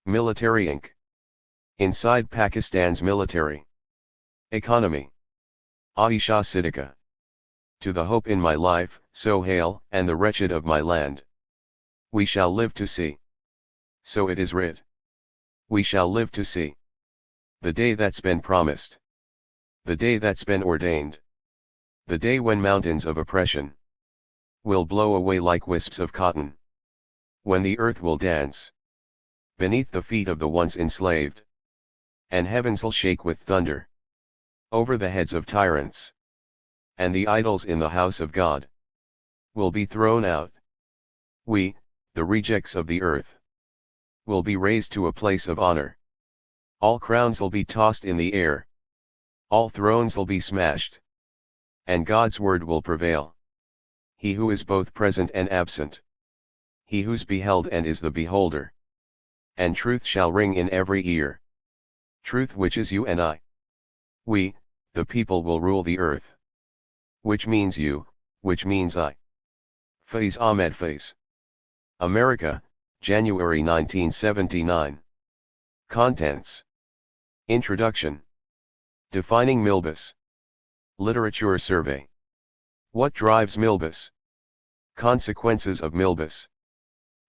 Military Inc. Inside Pakistan's military economy. Ayesha Siddiqa. To the hope in my life, Sohail, and the wretched of my land. We shall live to see. So it is writ. We shall live to see. The day that's been promised. The day that's been ordained. The day when mountains of oppression will blow away like wisps of cotton. When the earth will dance beneath the feet of the once enslaved. And heavens'll shake with thunder over the heads of tyrants. And the idols in the house of God will be thrown out. We, the rejects of the earth, will be raised to a place of honor. All crowns'll be tossed in the air. All thrones'll be smashed. And God's word will prevail. He who is both present and absent. He who's beheld and is the beholder. And truth shall ring in every ear. Truth, which is you and I. We, the people, will rule the earth. Which means you, which means I. Faiz Ahmed Faiz. America, January 1979. Contents. Introduction. Defining Milbus. Literature survey. What drives Milbus? Consequences of Milbus.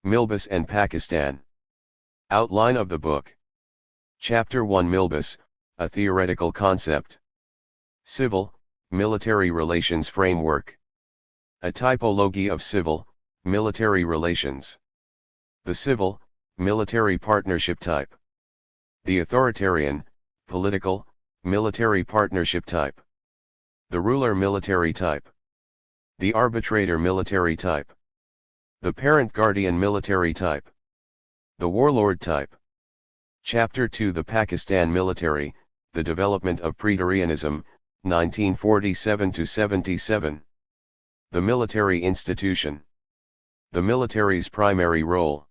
Milbus and Pakistan. Outline of the book. Chapter 1, Milbus, a theoretical concept. Civil, military relations framework. A typology of civil, military relations. The civil, military partnership type. The authoritarian, political, military partnership type. The ruler military type. The arbitrator military type. The parent-guardian military type. The warlord type. Chapter 2, The Pakistan Military, The Development of Pretorianism, 1947-77. The military institution. The military's primary role.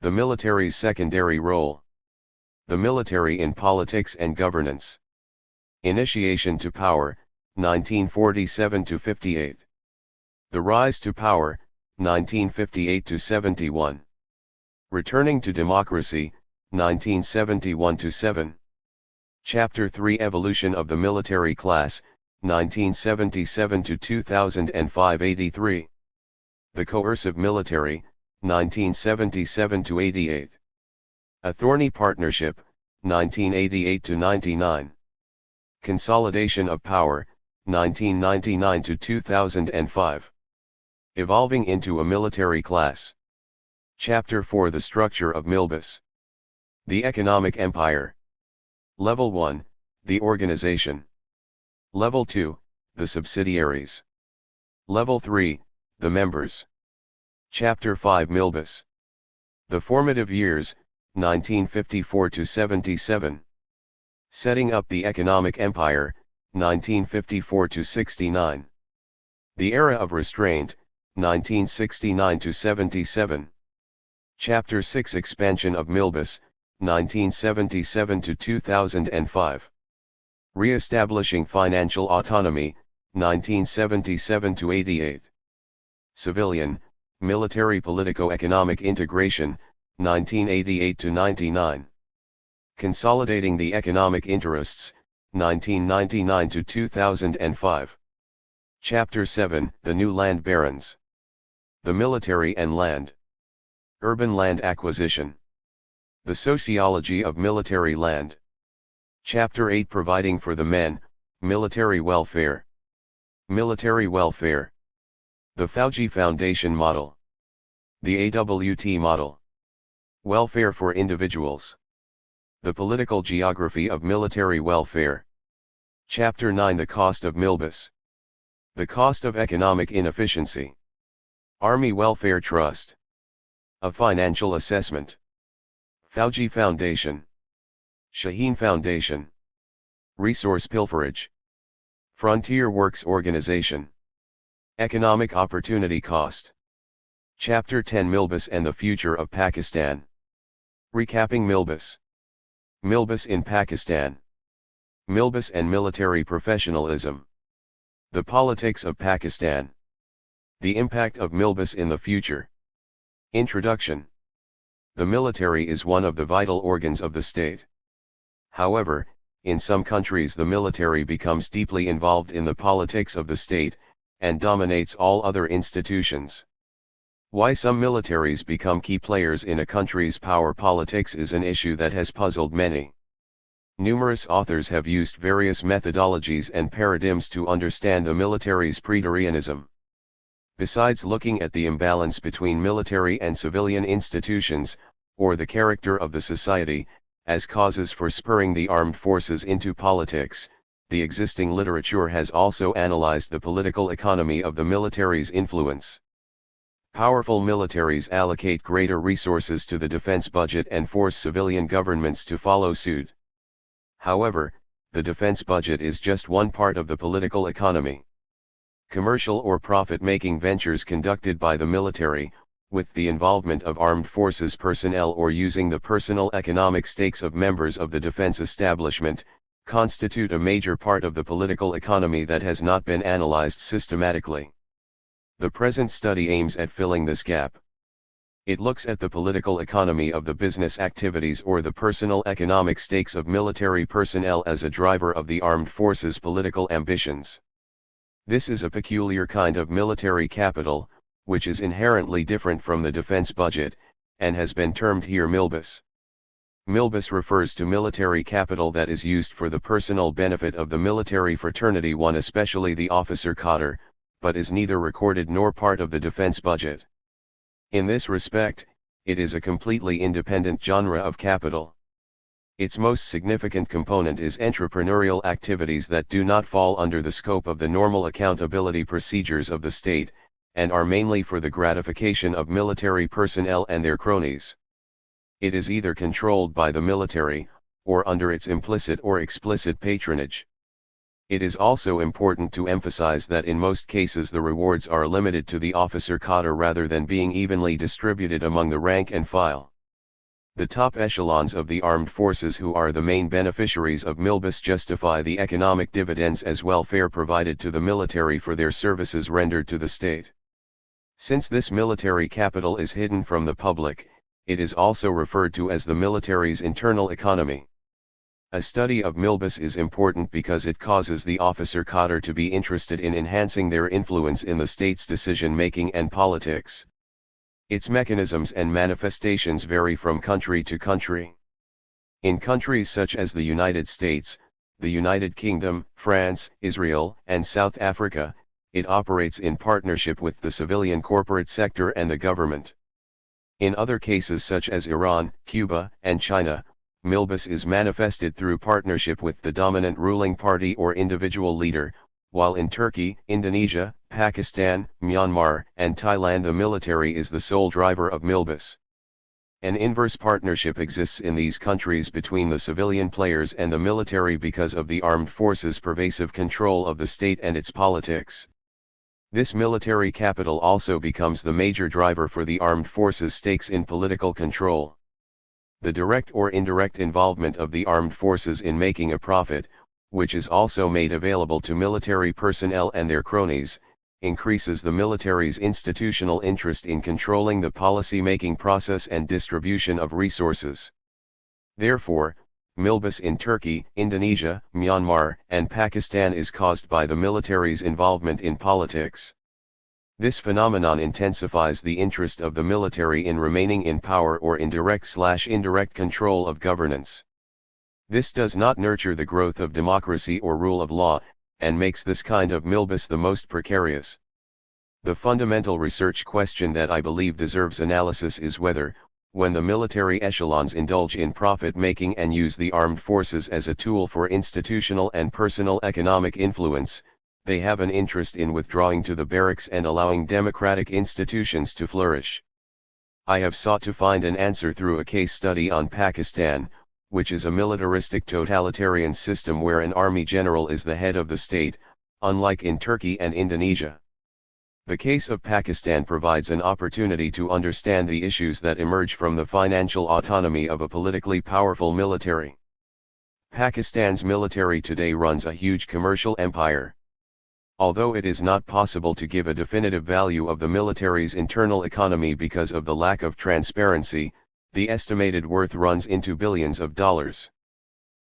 The military's secondary role. The military in politics and governance. Initiation to power, 1947-58. The rise to power, 1958-71. Returning to democracy, 1971-7. Chapter 3, Evolution of the Military Class, 1977-2005. 83. The Coercive Military, 1977-88. A Thorny Partnership, 1988-99. Consolidation of Power, 1999-2005. Evolving into a Military Class. Chapter 4, The Structure of Milbus. The Economic Empire. Level 1, The Organization. Level 2, The Subsidiaries. Level 3, The Members. Chapter 5, Milbus. The Formative Years, 1954-77. Setting up the Economic Empire, 1954-69. The Era of Restraint, 1969-77. Chapter 6, Expansion of Milbus, 1977-2005. Re-establishing Financial Autonomy, 1977-88. Civilian, Military Politico-Economic Integration, 1988-99. Consolidating the Economic Interests, 1999-2005. Chapter 7, The New Land Barons. The Military and Land. Urban Land Acquisition. The Sociology of Military Land. Chapter 8, Providing for the Men, Military Welfare. Military Welfare. The Fauci Foundation Model. The AWT Model. Welfare for Individuals. The Political Geography of Military Welfare. Chapter 9, The Cost of Milbus. The Cost of Economic Inefficiency. Army Welfare Trust. A Financial Assessment. Fauci Foundation. Shaheen Foundation. Resource Pilferage. Frontier Works Organization. Economic Opportunity Cost. Chapter 10, Milbus and the Future of Pakistan. Recapping Milbus. Milbus in Pakistan. Milbus and Military Professionalism. The Politics of Pakistan. The Impact of Milbus in the Future. Introduction. The military is one of the vital organs of the state. However, in some countries the military becomes deeply involved in the politics of the state, and dominates all other institutions. Why some militaries become key players in a country's power politics is an issue that has puzzled many. Numerous authors have used various methodologies and paradigms to understand the military's preterianism. Besides looking at the imbalance between military and civilian institutions, or the character of the society, as causes for spurring the armed forces into politics, the existing literature has also analyzed the political economy of the military's influence. Powerful militaries allocate greater resources to the defense budget and force civilian governments to follow suit. However, the defense budget is just one part of the political economy. Commercial or profit-making ventures conducted by the military, with the involvement of armed forces personnel or using the personal economic stakes of members of the defense establishment, constitute a major part of the political economy that has not been analyzed systematically. The present study aims at filling this gap. It looks at the political economy of the business activities or the personal economic stakes of military personnel as a driver of the armed forces' political ambitions. This is a peculiar kind of military capital, which is inherently different from the defense budget, and has been termed here milbus. Milbus refers to military capital that is used for the personal benefit of the military fraternity, one especially the officer cadre, but is neither recorded nor part of the defense budget. In this respect, it is a completely independent genre of capital. Its most significant component is entrepreneurial activities that do not fall under the scope of the normal accountability procedures of the state, and are mainly for the gratification of military personnel and their cronies. It is either controlled by the military, or under its implicit or explicit patronage. It is also important to emphasize that in most cases the rewards are limited to the officer cadre rather than being evenly distributed among the rank and file. The top echelons of the armed forces, who are the main beneficiaries of milbus, justify the economic dividends as welfare provided to the military for their services rendered to the state. Since this military capital is hidden from the public, it is also referred to as the military's internal economy. A study of milbus is important because it causes the officer cadre to be interested in enhancing their influence in the state's decision-making and politics. Its mechanisms and manifestations vary from country to country. In countries such as the United States, the United Kingdom, France, Israel, and South Africa, it operates in partnership with the civilian corporate sector and the government. In other cases such as Iran, Cuba, and China, milbus is manifested through partnership with the dominant ruling party or individual leader, while in Turkey, Indonesia, Pakistan, Myanmar, and Thailand the military is the sole driver of milbus. An inverse partnership exists in these countries between the civilian players and the military because of the armed forces' pervasive control of the state and its politics. This military capital also becomes the major driver for the armed forces' stakes in political control. The direct or indirect involvement of the armed forces in making a profit, which is also made available to military personnel and their cronies, increases the military's institutional interest in controlling the policy-making process and distribution of resources. Therefore, milbus in Turkey, Indonesia, Myanmar, and Pakistan is caused by the military's involvement in politics. This phenomenon intensifies the interest of the military in remaining in power or in direct/indirect control of governance. This does not nurture the growth of democracy or rule of law, and makes this kind of milbus the most precarious. The fundamental research question that I believe deserves analysis is whether, when the military echelons indulge in profit-making and use the armed forces as a tool for institutional and personal economic influence, they have an interest in withdrawing to the barracks and allowing democratic institutions to flourish. I have sought to find an answer through a case study on Pakistan, which is a militaristic totalitarian system where an army general is the head of the state, unlike in Turkey and Indonesia. The case of Pakistan provides an opportunity to understand the issues that emerge from the financial autonomy of a politically powerful military. Pakistan's military today runs a huge commercial empire. Although it is not possible to give a definitive value of the military's internal economy because of the lack of transparency, The estimated worth runs into billions of dollars.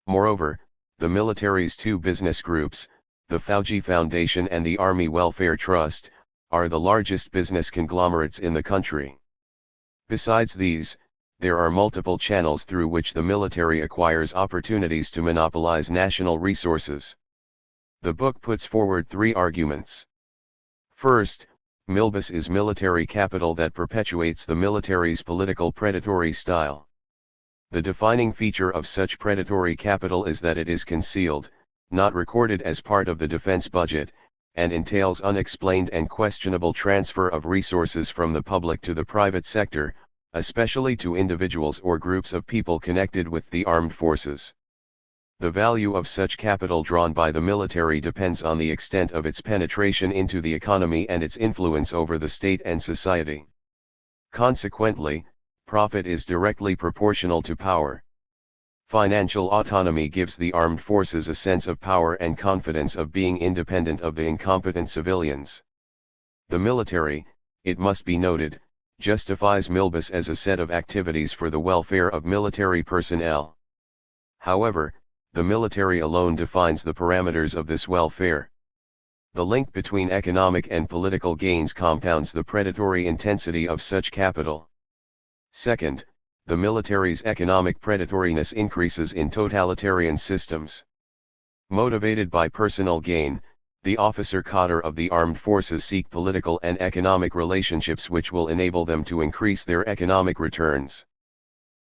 Moreover, the military's two business groups, the Fauji Foundation and the Army Welfare Trust, are the largest business conglomerates in the country. Besides these, there are multiple channels through which the military acquires opportunities to monopolize national resources. The book puts forward three arguments. First, Milbus is military capital that perpetuates the military's political predatory style. The defining feature of such predatory capital is that it is concealed, not recorded as part of the defense budget, and entails unexplained and questionable transfer of resources from the public to the private sector, especially to individuals or groups of people connected with the armed forces. The value of such capital drawn by the military depends on the extent of its penetration into the economy and its influence over the state and society. Consequently, profit is directly proportional to power. Financial autonomy gives the armed forces a sense of power and confidence of being independent of the incompetent civilians. The military, it must be noted, justifies Milbus as a set of activities for the welfare of military personnel. However, the military alone defines the parameters of this welfare. The link between economic and political gains compounds the predatory intensity of such capital. Second, the military's economic predatoriness increases in totalitarian systems. Motivated by personal gain, the officer cadre of the armed forces seek political and economic relationships which will enable them to increase their economic returns.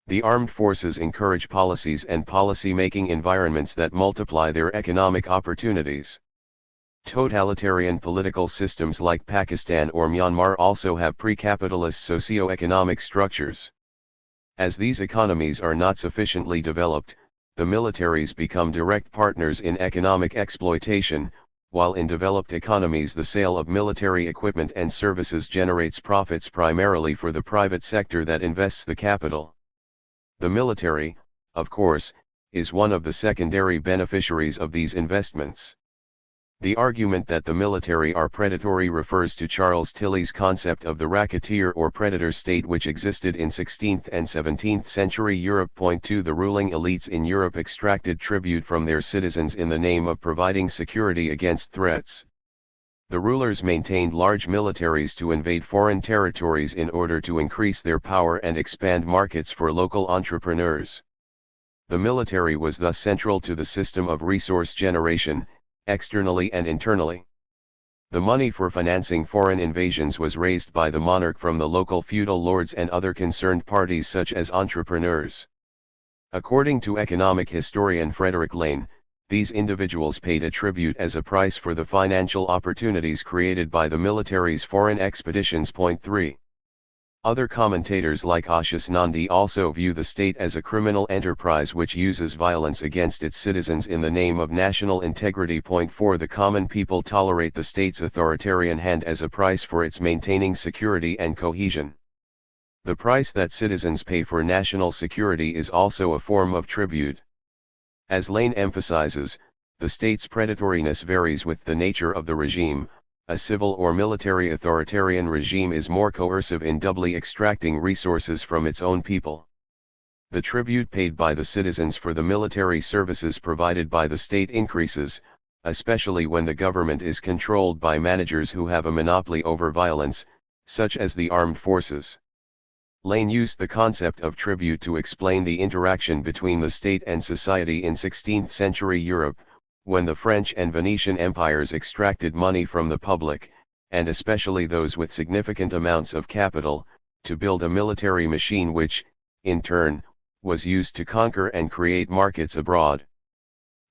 The armed forces encourage policies and policy-making environments that multiply their economic opportunities. Totalitarian political systems like Pakistan or Myanmar also have pre-capitalist socio-economic structures. As these economies are not sufficiently developed, the militaries become direct partners in economic exploitation, while in developed economies the sale of military equipment and services generates profits primarily for the private sector that invests the capital. The military, of course, is one of the secondary beneficiaries of these investments. The argument that the military are predatory refers to Charles Tilly's concept of the racketeer or predator state which existed in 16th and 17th century Europe. 2 The ruling elites in Europe extracted tribute from their citizens in the name of providing security against threats. The rulers maintained large militaries to invade foreign territories in order to increase their power and expand markets for local entrepreneurs. The military was thus central to the system of resource generation, externally and internally. The money for financing foreign invasions was raised by the monarch from the local feudal lords and other concerned parties such as entrepreneurs. According to economic historian Frederick Lane, these individuals paid a tribute as a price for the financial opportunities created by the military's foreign expeditions. 3. Other commentators like Ashish Nandi also view the state as a criminal enterprise which uses violence against its citizens in the name of national integrity. 4 The common people tolerate the state's authoritarian hand as a price for its maintaining security and cohesion. The price that citizens pay for national security is also a form of tribute. As Lane emphasizes, the state's predatoriness varies with the nature of the regime. A civil or military authoritarian regime is more coercive in doubly extracting resources from its own people. The tribute paid by the citizens for the military services provided by the state increases, especially when the government is controlled by managers who have a monopoly over violence, such as the armed forces. Lane used the concept of tribute to explain the interaction between the state and society in 16th century Europe, when the French and Venetian empires extracted money from the public, and especially those with significant amounts of capital, to build a military machine which, in turn, was used to conquer and create markets abroad.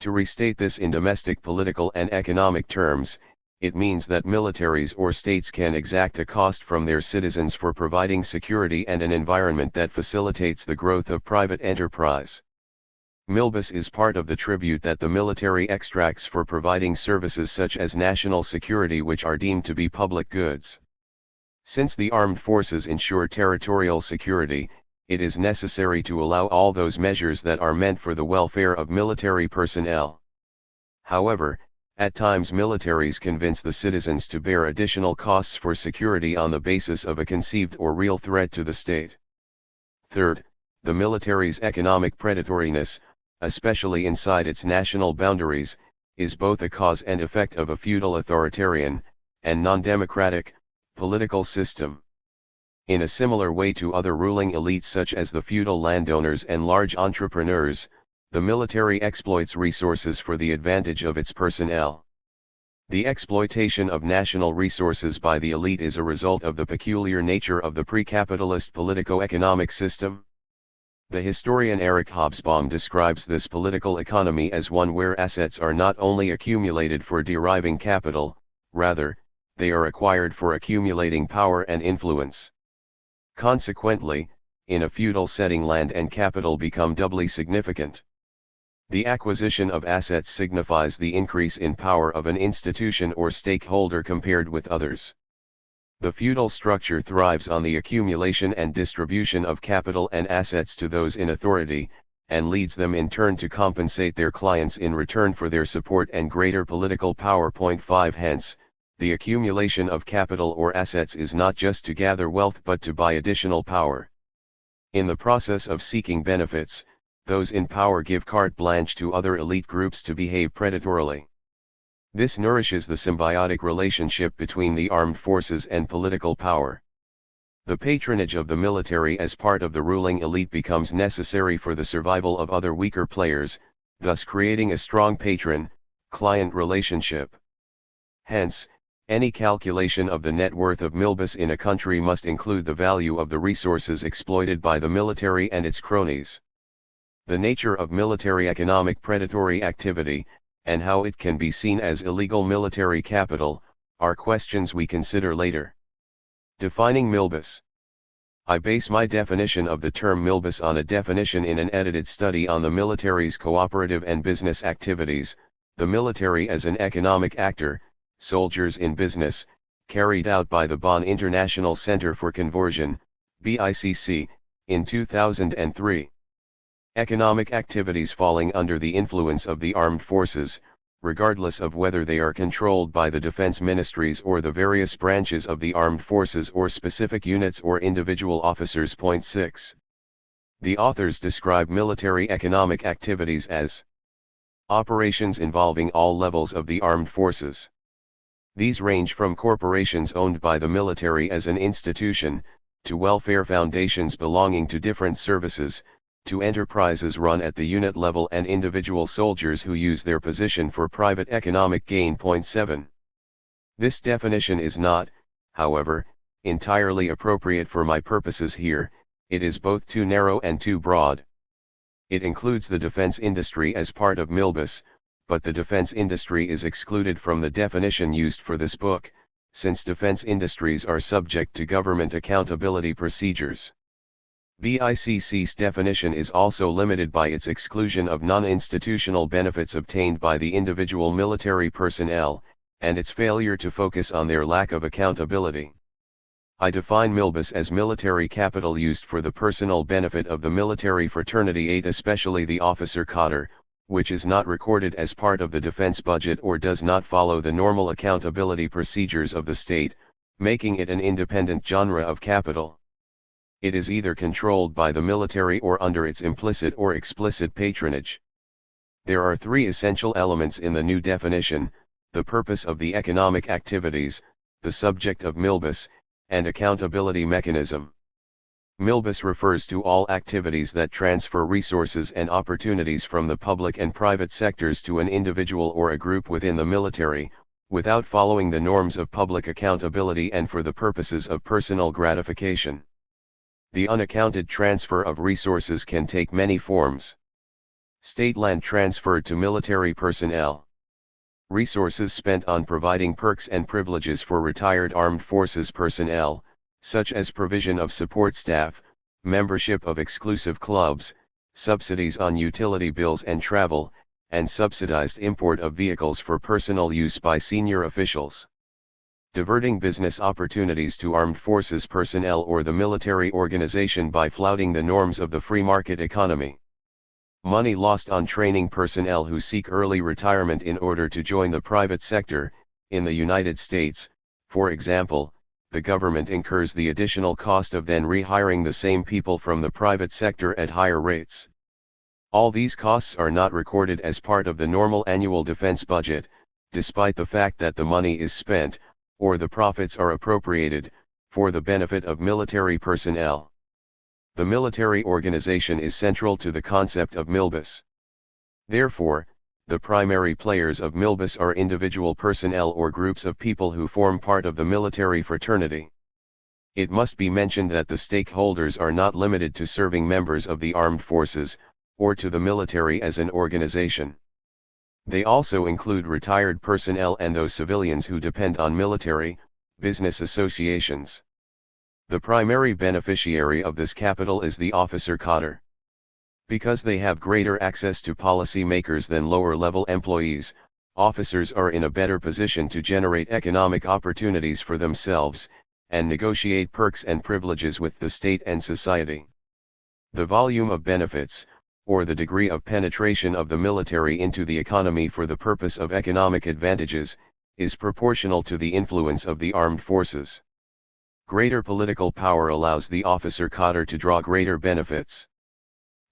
To restate this in domestic political and economic terms, it means that militaries or states can exact a cost from their citizens for providing security and an environment that facilitates the growth of private enterprise. Milbus is part of the tribute that the military extracts for providing services such as national security which are deemed to be public goods. Since the armed forces ensure territorial security, it is necessary to allow all those measures that are meant for the welfare of military personnel. However, at times militaries convince the citizens to bear additional costs for security on the basis of a conceived or real threat to the state. Third, the military's economic predatoriness, especially inside its national boundaries, is both a cause and effect of a feudal authoritarian, and non-democratic, political system. In a similar way to other ruling elites such as the feudal landowners and large entrepreneurs, the military exploits resources for the advantage of its personnel. The exploitation of national resources by the elite is a result of the peculiar nature of the pre-capitalist politico-economic system. The historian Eric Hobsbawm describes this political economy as one where assets are not only accumulated for deriving capital, rather, they are acquired for accumulating power and influence. Consequently, in a feudal setting, land and capital become doubly significant. The acquisition of assets signifies the increase in power of an institution or stakeholder compared with others. The feudal structure thrives on the accumulation and distribution of capital and assets to those in authority, and leads them in turn to compensate their clients in return for their support and greater political power. 5 Hence, the accumulation of capital or assets is not just to gather wealth but to buy additional power. In the process of seeking benefits, those in power give carte blanche to other elite groups to behave predatorily. This nourishes the symbiotic relationship between the armed forces and political power. The patronage of the military as part of the ruling elite becomes necessary for the survival of other weaker players, thus creating a strong patron-client relationship. Hence, any calculation of the net worth of milbus in a country must include the value of the resources exploited by the military and its cronies. The nature of military economic predatory activity, and how it can be seen as illegal military capital, are questions we consider later. Defining milbus. I base my definition of the term milbus on a definition in an edited study on the military's cooperative and business activities, the military as an economic actor, soldiers in business, carried out by the Bonn International Center for Conversion, BICC, in 2003. Economic activities falling under the influence of the armed forces, regardless of whether they are controlled by the defense ministries or the various branches of the armed forces or specific units or individual officers. 6. The authors describe military economic activities as operations involving all levels of the armed forces. These range from corporations owned by the military as an institution, to welfare foundations belonging to different services, to enterprises run at the unit level and individual soldiers who use their position for private economic gain. 7. This definition is not, however, entirely appropriate for my purposes here. It is both too narrow and too broad. It includes the defense industry as part of milbus, but the defense industry is excluded from the definition used for this book, since defense industries are subject to government accountability procedures. BICC's definition is also limited by its exclusion of non-institutional benefits obtained by the individual military personnel, and its failure to focus on their lack of accountability. I define milbus as military capital used for the personal benefit of the military fraternity 8, especially the officer cadre, which is not recorded as part of the defense budget or does not follow the normal accountability procedures of the state, making it an independent genre of capital. It is either controlled by the military or under its implicit or explicit patronage. There are three essential elements in the new definition: the purpose of the economic activities, the subject of milbus, and accountability mechanism. Milbus refers to all activities that transfer resources and opportunities from the public and private sectors to an individual or a group within the military, without following the norms of public accountability and for the purposes of personal gratification. The unaccounted transfer of resources can take many forms. State land transferred to military personnel. Resources spent on providing perks and privileges for retired armed forces personnel, such as provision of support staff, membership of exclusive clubs, subsidies on utility bills and travel, and subsidized import of vehicles for personal use by senior officials. Diverting business opportunities to armed forces personnel or the military organization by flouting the norms of the free market economy. Money lost on training personnel who seek early retirement in order to join the private sector. In the United States, for example, the government incurs the additional cost of then rehiring the same people from the private sector at higher rates. All these costs are not recorded as part of the normal annual defense budget, despite the fact that the money is spent, or the profits are appropriated, for the benefit of military personnel. The military organization is central to the concept of Milbus. Therefore, the primary players of Milbus are individual personnel or groups of people who form part of the military fraternity. It must be mentioned that the stakeholders are not limited to serving members of the armed forces, or to the military as an organization. They also include retired personnel and those civilians who depend on military, business associations. The primary beneficiary of this capital is the officer cadre. Because they have greater access to policy makers than lower-level employees, officers are in a better position to generate economic opportunities for themselves, and negotiate perks and privileges with the state and society. The volume of benefits, or the degree of penetration of the military into the economy for the purpose of economic advantages, is proportional to the influence of the armed forces. Greater political power allows the officer cadre to draw greater benefits.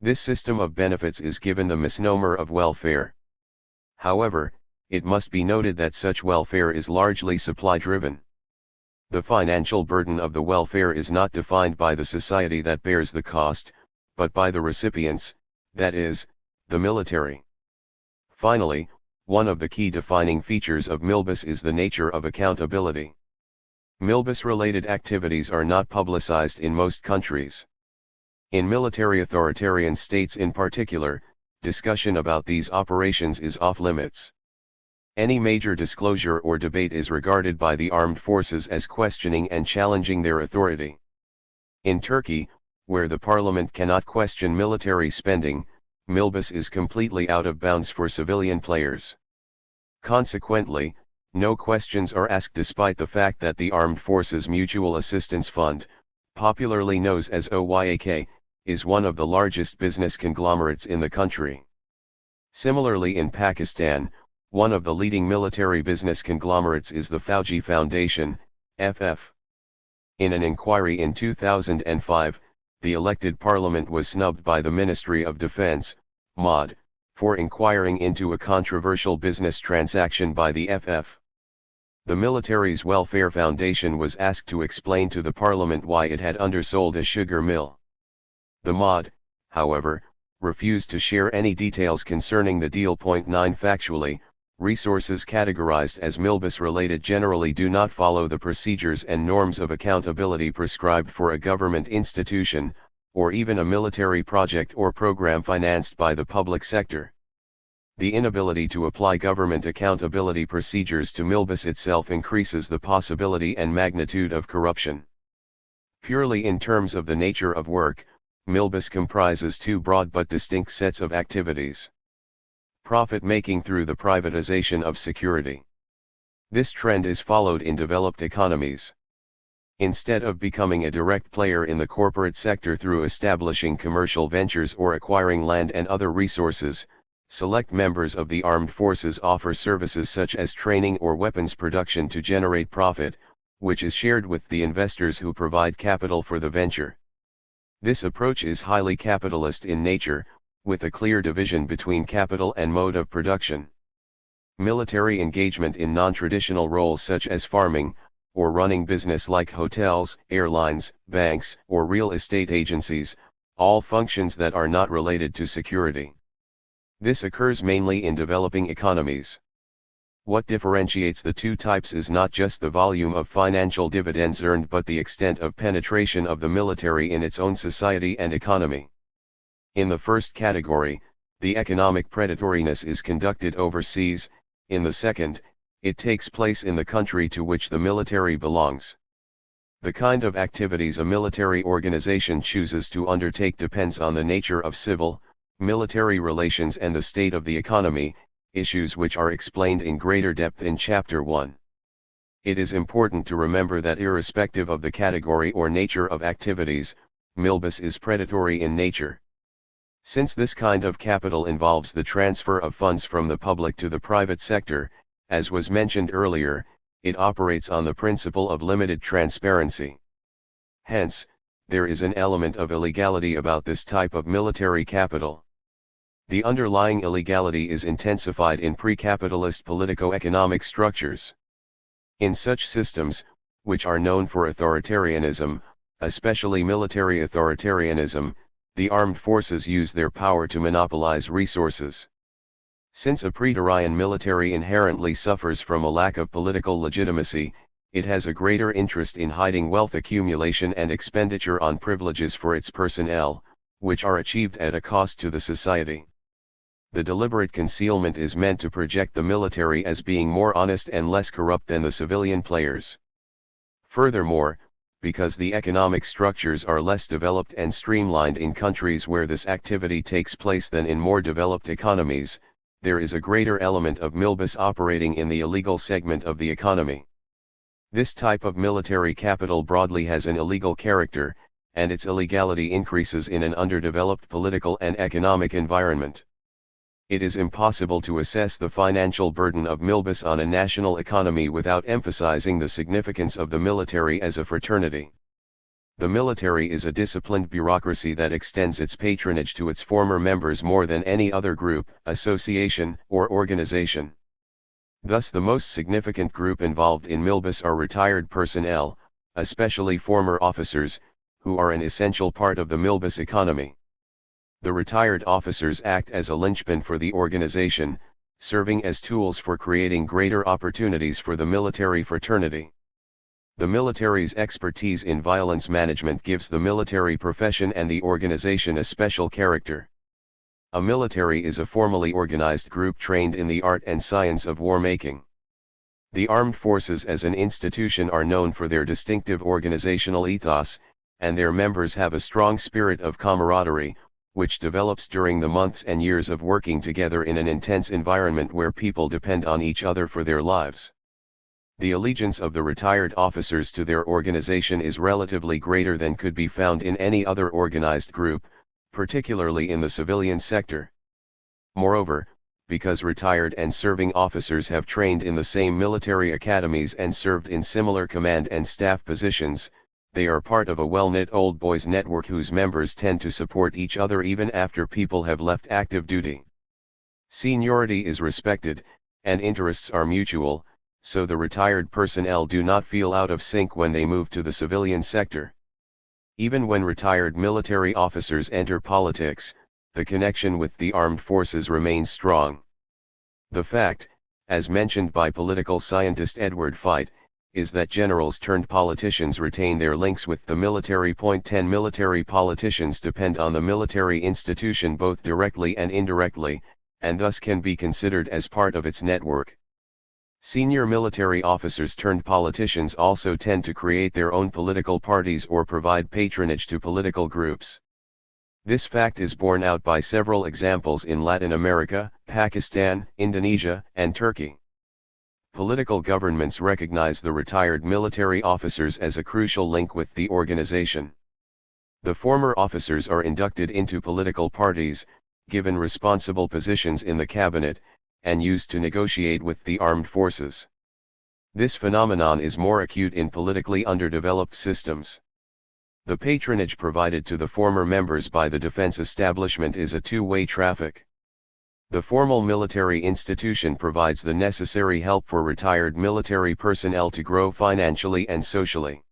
This system of benefits is given the misnomer of welfare. However, it must be noted that such welfare is largely supply-driven. The financial burden of the welfare is not defined by the society that bears the cost, but by the recipients, that is, the military. Finally, one of the key defining features of Milbus is the nature of accountability. Milbus-related activities are not publicized in most countries. In military authoritarian states in particular, discussion about these operations is off-limits. Any major disclosure or debate is regarded by the armed forces as questioning and challenging their authority. In Turkey, where the parliament cannot question military spending, Milbus is completely out of bounds for civilian players. Consequently, no questions are asked despite the fact that the Armed Forces Mutual Assistance Fund, popularly known as OYAK, is one of the largest business conglomerates in the country. Similarly, in Pakistan, one of the leading military business conglomerates is the Fauji Foundation, FF. In an inquiry in 2005, the elected parliament was snubbed by the Ministry of Defense, MOD, for inquiring into a controversial business transaction by the FF. The Military's Welfare Foundation was asked to explain to the parliament why it had undersold a sugar mill. The MOD, however, refused to share any details concerning the deal. 9 Factually, resources categorized as Milbus-related generally do not follow the procedures and norms of accountability prescribed for a government institution, or even a military project or program financed by the public sector. The inability to apply government accountability procedures to Milbus itself increases the possibility and magnitude of corruption. Purely in terms of the nature of work, Milbus comprises two broad but distinct sets of activities. Profit-making through the privatization of security. This trend is followed in developed economies. Instead of becoming a direct player in the corporate sector through establishing commercial ventures or acquiring land and other resources, select members of the armed forces offer services such as training or weapons production to generate profit, which is shared with the investors who provide capital for the venture. This approach is highly capitalist in nature, with a clear division between capital and mode of production. Military engagement in non-traditional roles such as farming, or running business like hotels, airlines, banks, or real estate agencies, all functions that are not related to security. This occurs mainly in developing economies. What differentiates the two types is not just the volume of financial dividends earned but the extent of penetration of the military in its own society and economy. In the first category, the economic predatoriness is conducted overseas. In the second, it takes place in the country to which the military belongs. The kind of activities a military organization chooses to undertake depends on the nature of civil, military relations and the state of the economy, issues which are explained in greater depth in Chapter 1. It is important to remember that irrespective of the category or nature of activities, Milbus is predatory in nature. Since this kind of capital involves the transfer of funds from the public to the private sector, as was mentioned earlier, it operates on the principle of limited transparency. Hence, there is an element of illegality about this type of military capital. The underlying illegality is intensified in pre-capitalist politico-economic structures. In such systems, which are known for authoritarianism, especially military authoritarianism, the armed forces use their power to monopolize resources. Since a pretorian military inherently suffers from a lack of political legitimacy, it has a greater interest in hiding wealth accumulation and expenditure on privileges for its personnel, which are achieved at a cost to the society. The deliberate concealment is meant to project the military as being more honest and less corrupt than the civilian players. Furthermore, because the economic structures are less developed and streamlined in countries where this activity takes place than in more developed economies, there is a greater element of milbus operating in the illegal segment of the economy. This type of military capital broadly has an illegal character, and its illegality increases in an underdeveloped political and economic environment. It is impossible to assess the financial burden of milbus on a national economy without emphasizing the significance of the military as a fraternity. The military is a disciplined bureaucracy that extends its patronage to its former members more than any other group, association, or organization. Thus the most significant group involved in milbus are retired personnel, especially former officers, who are an essential part of the milbus economy. The retired officers act as a linchpin for the organization, serving as tools for creating greater opportunities for the military fraternity. The military's expertise in violence management gives the military profession and the organization a special character. A military is a formally organized group trained in the art and science of war-making. The armed forces as an institution are known for their distinctive organizational ethos, and their members have a strong spirit of camaraderie, which develops during the months and years of working together in an intense environment where people depend on each other for their lives. The allegiance of the retired officers to their organization is relatively greater than could be found in any other organized group, particularly in the civilian sector. Moreover, because retired and serving officers have trained in the same military academies and served in similar command and staff positions, they are part of a well-knit old boys network whose members tend to support each other even after people have left active duty. Seniority is respected, and interests are mutual, so the retired personnel do not feel out of sync when they move to the civilian sector. Even when retired military officers enter politics, the connection with the armed forces remains strong. The fact, as mentioned by political scientist Edward Feit, is that generals turned politicians retain their links with the military. 10 Military politicians depend on the military institution both directly and indirectly, and thus can be considered as part of its network. Senior military officers turned politicians also tend to create their own political parties or provide patronage to political groups. This fact is borne out by several examples in Latin America, Pakistan, Indonesia, and Turkey. Political governments recognize the retired military officers as a crucial link with the organization. The former officers are inducted into political parties, given responsible positions in the cabinet, and used to negotiate with the armed forces. This phenomenon is more acute in politically underdeveloped systems. The patronage provided to the former members by the defense establishment is a two-way traffic. The formal military institution provides the necessary help for retired military personnel to grow financially and socially.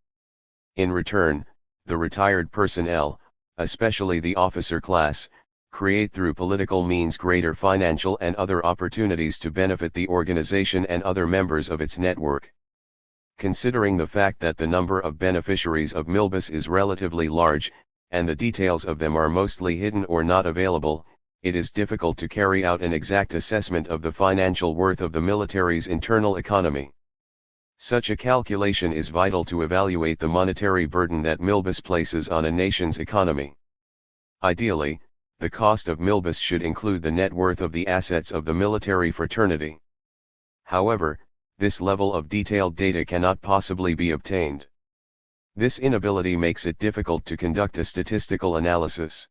In return, the retired personnel, especially the officer class, create through political means greater financial and other opportunities to benefit the organization and other members of its network. Considering the fact that the number of beneficiaries of milbus is relatively large, and the details of them are mostly hidden or not available, it is difficult to carry out an exact assessment of the financial worth of the military's internal economy. Such a calculation is vital to evaluate the monetary burden that milbus places on a nation's economy. Ideally, the cost of milbus should include the net worth of the assets of the military fraternity. However, this level of detailed data cannot possibly be obtained. This inability makes it difficult to conduct a statistical analysis.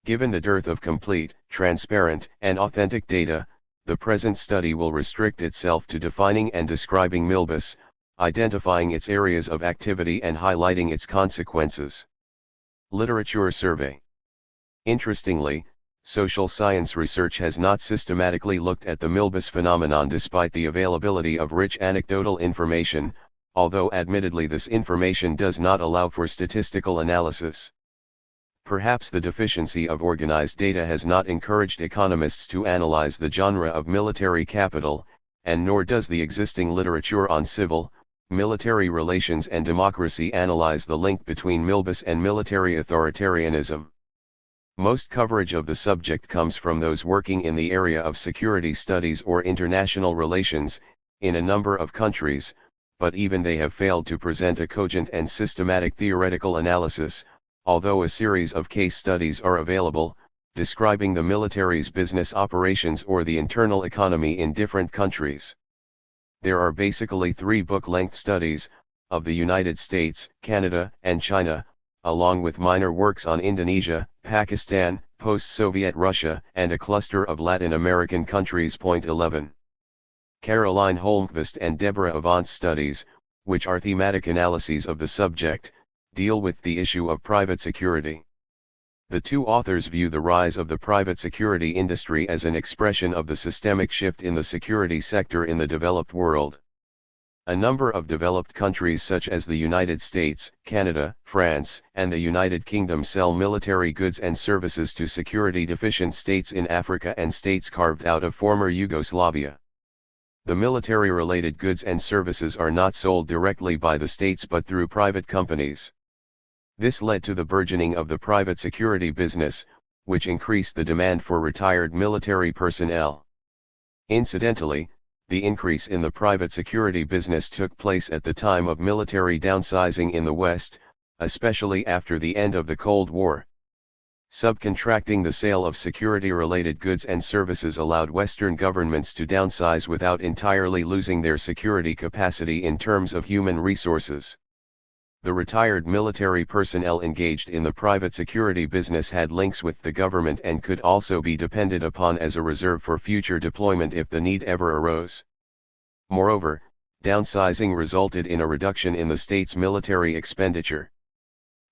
Given the dearth of complete, transparent, and authentic data, the present study will restrict itself to defining and describing MILBUS, identifying its areas of activity and highlighting its consequences. Literature survey. Interestingly, social science research has not systematically looked at the MILBUS phenomenon despite the availability of rich anecdotal information, although admittedly this information does not allow for statistical analysis. Perhaps the deficiency of organized data has not encouraged economists to analyze the genre of military capital, and nor does the existing literature on civil, military relations and democracy analyze the link between MILBUS and military authoritarianism. Most coverage of the subject comes from those working in the area of security studies or international relations, in a number of countries, but even they have failed to present a cogent and systematic theoretical analysis, although a series of case studies are available, describing the military's business operations or the internal economy in different countries. There are basically 3 book-length studies, of the United States, Canada, and China, along with minor works on Indonesia, Pakistan, post-Soviet Russia, and a cluster of Latin American countries. 11. Caroline Holmqvist and Deborah Avant's studies, which are thematic analyses of the subject, deal with the issue of private security. The 2 authors view the rise of the private security industry as an expression of the systemic shift in the security sector in the developed world. A number of developed countries such as the United States, Canada, France, and the United Kingdom sell military goods and services to security-deficient states in Africa and states carved out of former Yugoslavia. The military-related goods and services are not sold directly by the states but through private companies. This led to the burgeoning of the private security business, which increased the demand for retired military personnel. Incidentally, the increase in the private security business took place at the time of military downsizing in the West, especially after the end of the Cold War. Subcontracting the sale of security-related goods and services allowed Western governments to downsize without entirely losing their security capacity in terms of human resources. The retired military personnel engaged in the private security business had links with the government and could also be depended upon as a reserve for future deployment if the need ever arose. Moreover, downsizing resulted in a reduction in the state's military expenditure.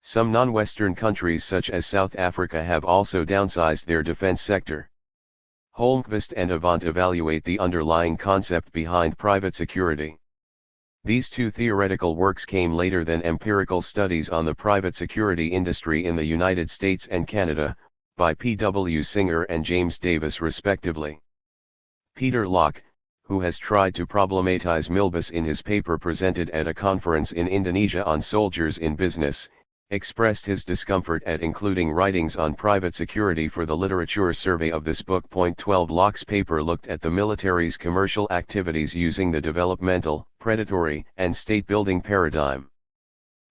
Some non-Western countries such as South Africa have also downsized their defense sector. Holmqvist and Avant evaluate the underlying concept behind private security. These 2 theoretical works came later than empirical studies on the private security industry in the United States and Canada, by P. W. Singer and James Davis respectively. Peter Locke, who has tried to problematize MILBUS in his paper presented at a conference in Indonesia on soldiers in business, expressed his discomfort at including writings on private security for the literature survey of this book. 12 Locke's paper looked at the military's commercial activities using the developmental, predatory, and state-building paradigm.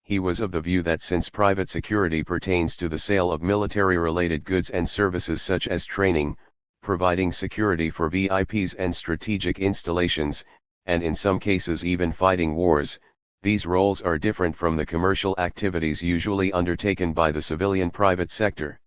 He was of the view that since private security pertains to the sale of military-related goods and services such as training, providing security for VIPs and strategic installations, and in some cases even fighting wars, these roles are different from the commercial activities usually undertaken by the civilian private sector.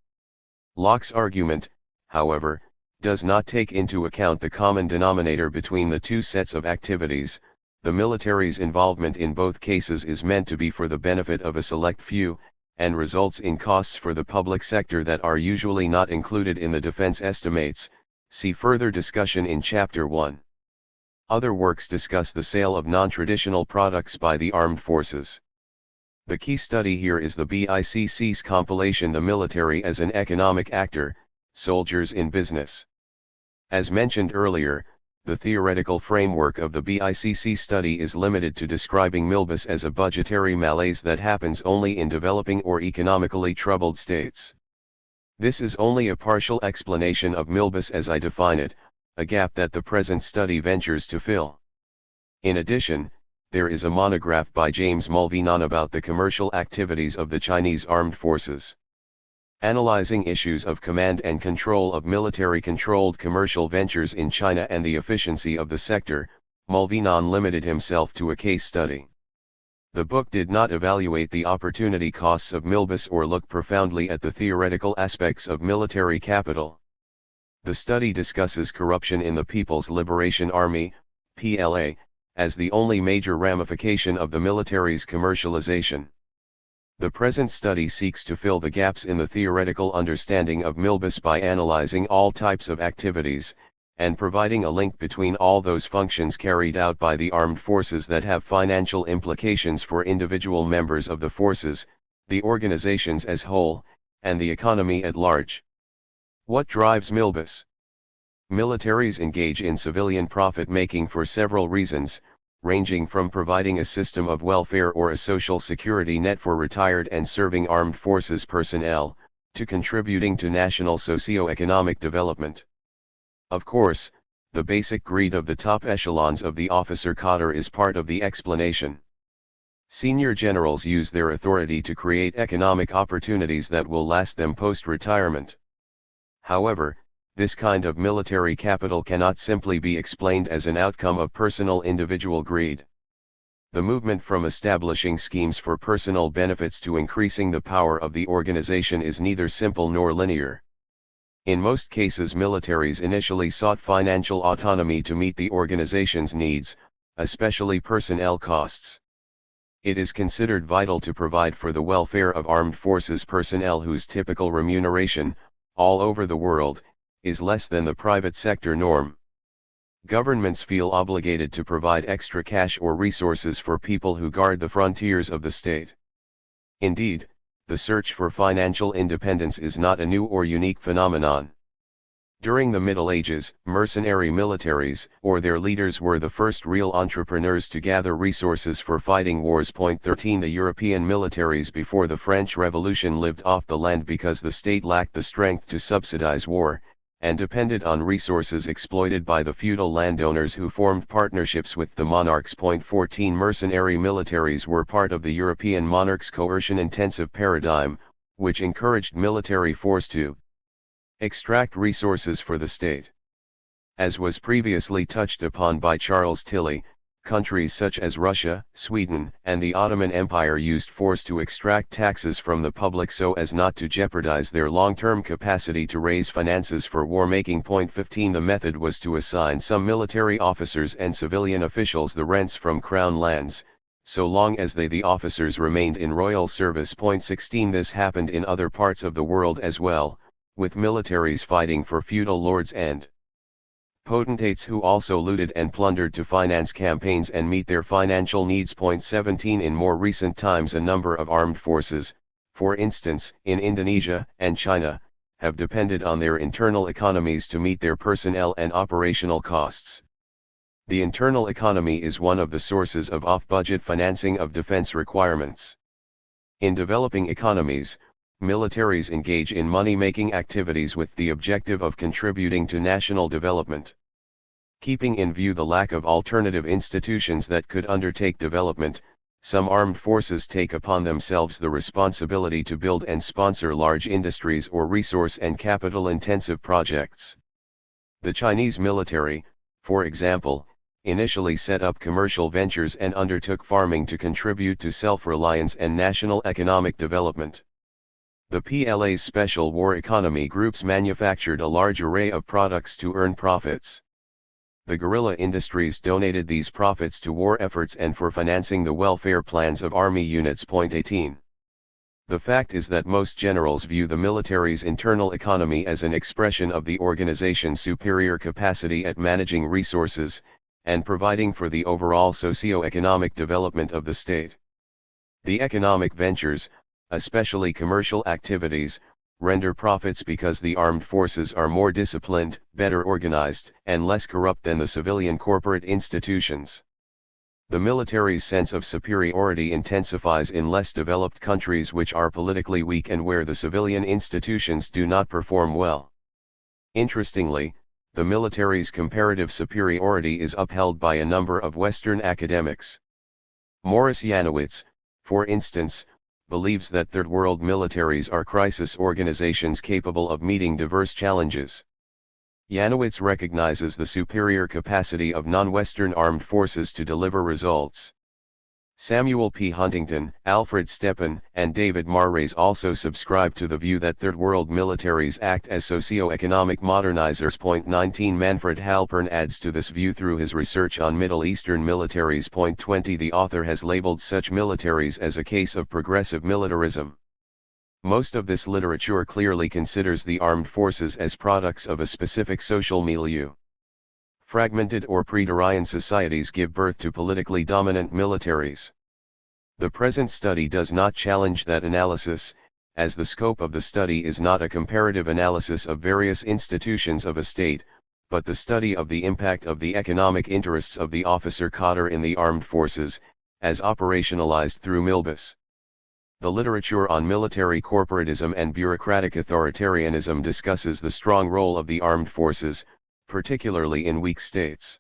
Locke's argument, however, does not take into account the common denominator between the 2 sets of activities. The military's involvement in both cases is meant to be for the benefit of a select few, and results in costs for the public sector that are usually not included in the defense estimates. See further discussion in Chapter 1. Other works discuss the sale of non-traditional products by the armed forces. The key study here is the BICC's compilation The Military as an Economic Actor, Soldiers in Business. As mentioned earlier, the theoretical framework of the BICC study is limited to describing MILBUS as a budgetary malaise that happens only in developing or economically troubled states. This is only a partial explanation of MILBUS as I define it, a gap that the present study ventures to fill. In addition, there is a monograph by James Mulvinon about the commercial activities of the Chinese armed forces. Analyzing issues of command and control of military-controlled commercial ventures in China and the efficiency of the sector, Mulvinon limited himself to a case study. The book did not evaluate the opportunity costs of MILBUS or look profoundly at the theoretical aspects of military capital. The study discusses corruption in the People's Liberation Army, PLA, as the only major ramification of the military's commercialization. The present study seeks to fill the gaps in the theoretical understanding of MILBIS by analyzing all types of activities, and providing a link between all those functions carried out by the armed forces that have financial implications for individual members of the forces, the organizations as whole, and the economy at large. What drives MILBIS? Militaries engage in civilian profit-making for several reasons, ranging from providing a system of welfare or a social security net for retired and serving armed forces personnel, to contributing to national socio-economic development. Of course, the basic greed of the top echelons of the officer cadre is part of the explanation. Senior generals use their authority to create economic opportunities that will last them post-retirement. However, this kind of military capital cannot simply be explained as an outcome of personal individual greed. The movement from establishing schemes for personal benefits to increasing the power of the organization is neither simple nor linear. In most cases, militaries initially sought financial autonomy to meet the organization's needs, especially personnel costs. It is considered vital to provide for the welfare of armed forces personnel whose typical remuneration, all over the world, is less than the private sector norm. Governments feel obligated to provide extra cash or resources for people who guard the frontiers of the state. Indeed, the search for financial independence is not a new or unique phenomenon. During the Middle Ages, mercenary militaries, or their leaders, were the first real entrepreneurs to gather resources for fighting wars. 13 The European militaries before the French Revolution lived off the land because the state lacked the strength to subsidize war, and depended on resources exploited by the feudal landowners who formed partnerships with the monarchs. 14 Mercenary militaries were part of the European monarchs' coercion-intensive paradigm, which encouraged military force to extract resources for the state. As was previously touched upon by Charles Tilly, countries such as Russia, Sweden, and the Ottoman Empire used force to extract taxes from the public so as not to jeopardize their long-term capacity to raise finances for war-making. 15 The method was to assign some military officers and civilian officials the rents from crown lands, so long as the officers remained in royal service. 16 This happened in other parts of the world as well, with militaries fighting for feudal lords and potentates who also looted and plundered to finance campaigns and meet their financial needs. 17 In more recent times, a number of armed forces, for instance in Indonesia and China, have depended on their internal economies to meet their personnel and operational costs. The internal economy is one of the sources of off-budget financing of defense requirements. In developing economies, militaries engage in money-making activities with the objective of contributing to national development. Keeping in view the lack of alternative institutions that could undertake development, some armed forces take upon themselves the responsibility to build and sponsor large industries or resource and capital-intensive projects. The Chinese military, for example, initially set up commercial ventures and undertook farming to contribute to self-reliance and national economic development. The PLA's special war economy groups manufactured a large array of products to earn profits. The guerrilla industries donated these profits to war efforts and for financing the welfare plans of army units. 18. The fact is that most generals view the military's internal economy as an expression of the organization's superior capacity at managing resources, and providing for the overall socio-economic development of the state. The economic ventures, especially commercial activities, render profits because the armed forces are more disciplined, better organized, and less corrupt than the civilian corporate institutions. The military's sense of superiority intensifies in less developed countries which are politically weak and where the civilian institutions do not perform well. Interestingly, the military's comparative superiority is upheld by a number of Western academics. Morris Janowitz, for instance, believes that Third World militaries are crisis organizations capable of meeting diverse challenges. Janowitz recognizes the superior capacity of non-Western armed forces to deliver results. Samuel P. Huntington, Alfred Stepan, and David Marrays also subscribe to the view that Third World militaries act as socio-economic modernizers. 19 Manfred Halpern adds to this view through his research on Middle Eastern militaries. 20 The author has labeled such militaries as a case of progressive militarism. Most of this literature clearly considers the armed forces as products of a specific social milieu. Fragmented or pre-Dorian societies give birth to politically dominant militaries. The present study does not challenge that analysis, as the scope of the study is not a comparative analysis of various institutions of a state, but the study of the impact of the economic interests of the officer cadre in the armed forces, as operationalized through Milbus. The literature on military corporatism and bureaucratic authoritarianism discusses the strong role of the armed forces, particularly in weak states.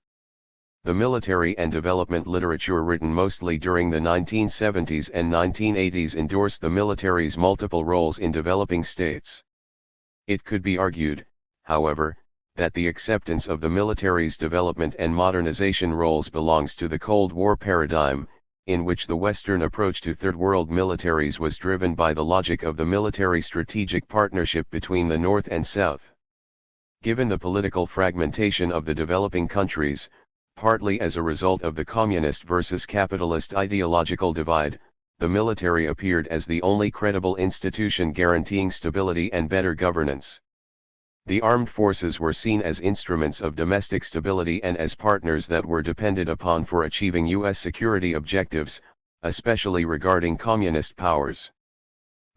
The military and development literature written mostly during the 1970s and 1980s endorsed the military's multiple roles in developing states. It could be argued, however, that the acceptance of the military's development and modernization roles belongs to the Cold War paradigm, in which the Western approach to Third World militaries was driven by the logic of the military strategic partnership between the North and South. Given the political fragmentation of the developing countries, partly as a result of the communist versus capitalist ideological divide, the military appeared as the only credible institution guaranteeing stability and better governance. The armed forces were seen as instruments of domestic stability and as partners that were depended upon for achieving U.S. security objectives, especially regarding communist powers.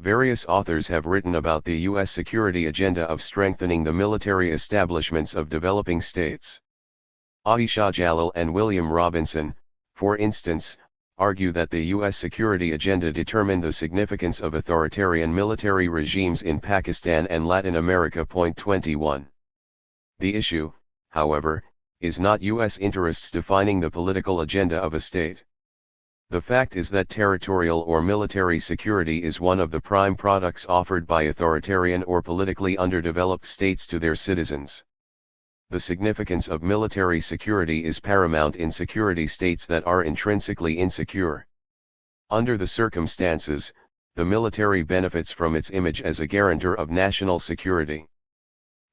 Various authors have written about the U.S. security agenda of strengthening the military establishments of developing states. Ayesha Jalil and William Robinson, for instance, argue that the U.S. security agenda determined the significance of authoritarian military regimes in Pakistan and Latin America. 21. The issue, however, is not U.S. interests defining the political agenda of a state. The fact is that territorial or military security is one of the prime products offered by authoritarian or politically underdeveloped states to their citizens. The significance of military security is paramount in security states that are intrinsically insecure. Under the circumstances, the military benefits from its image as a guarantor of national security.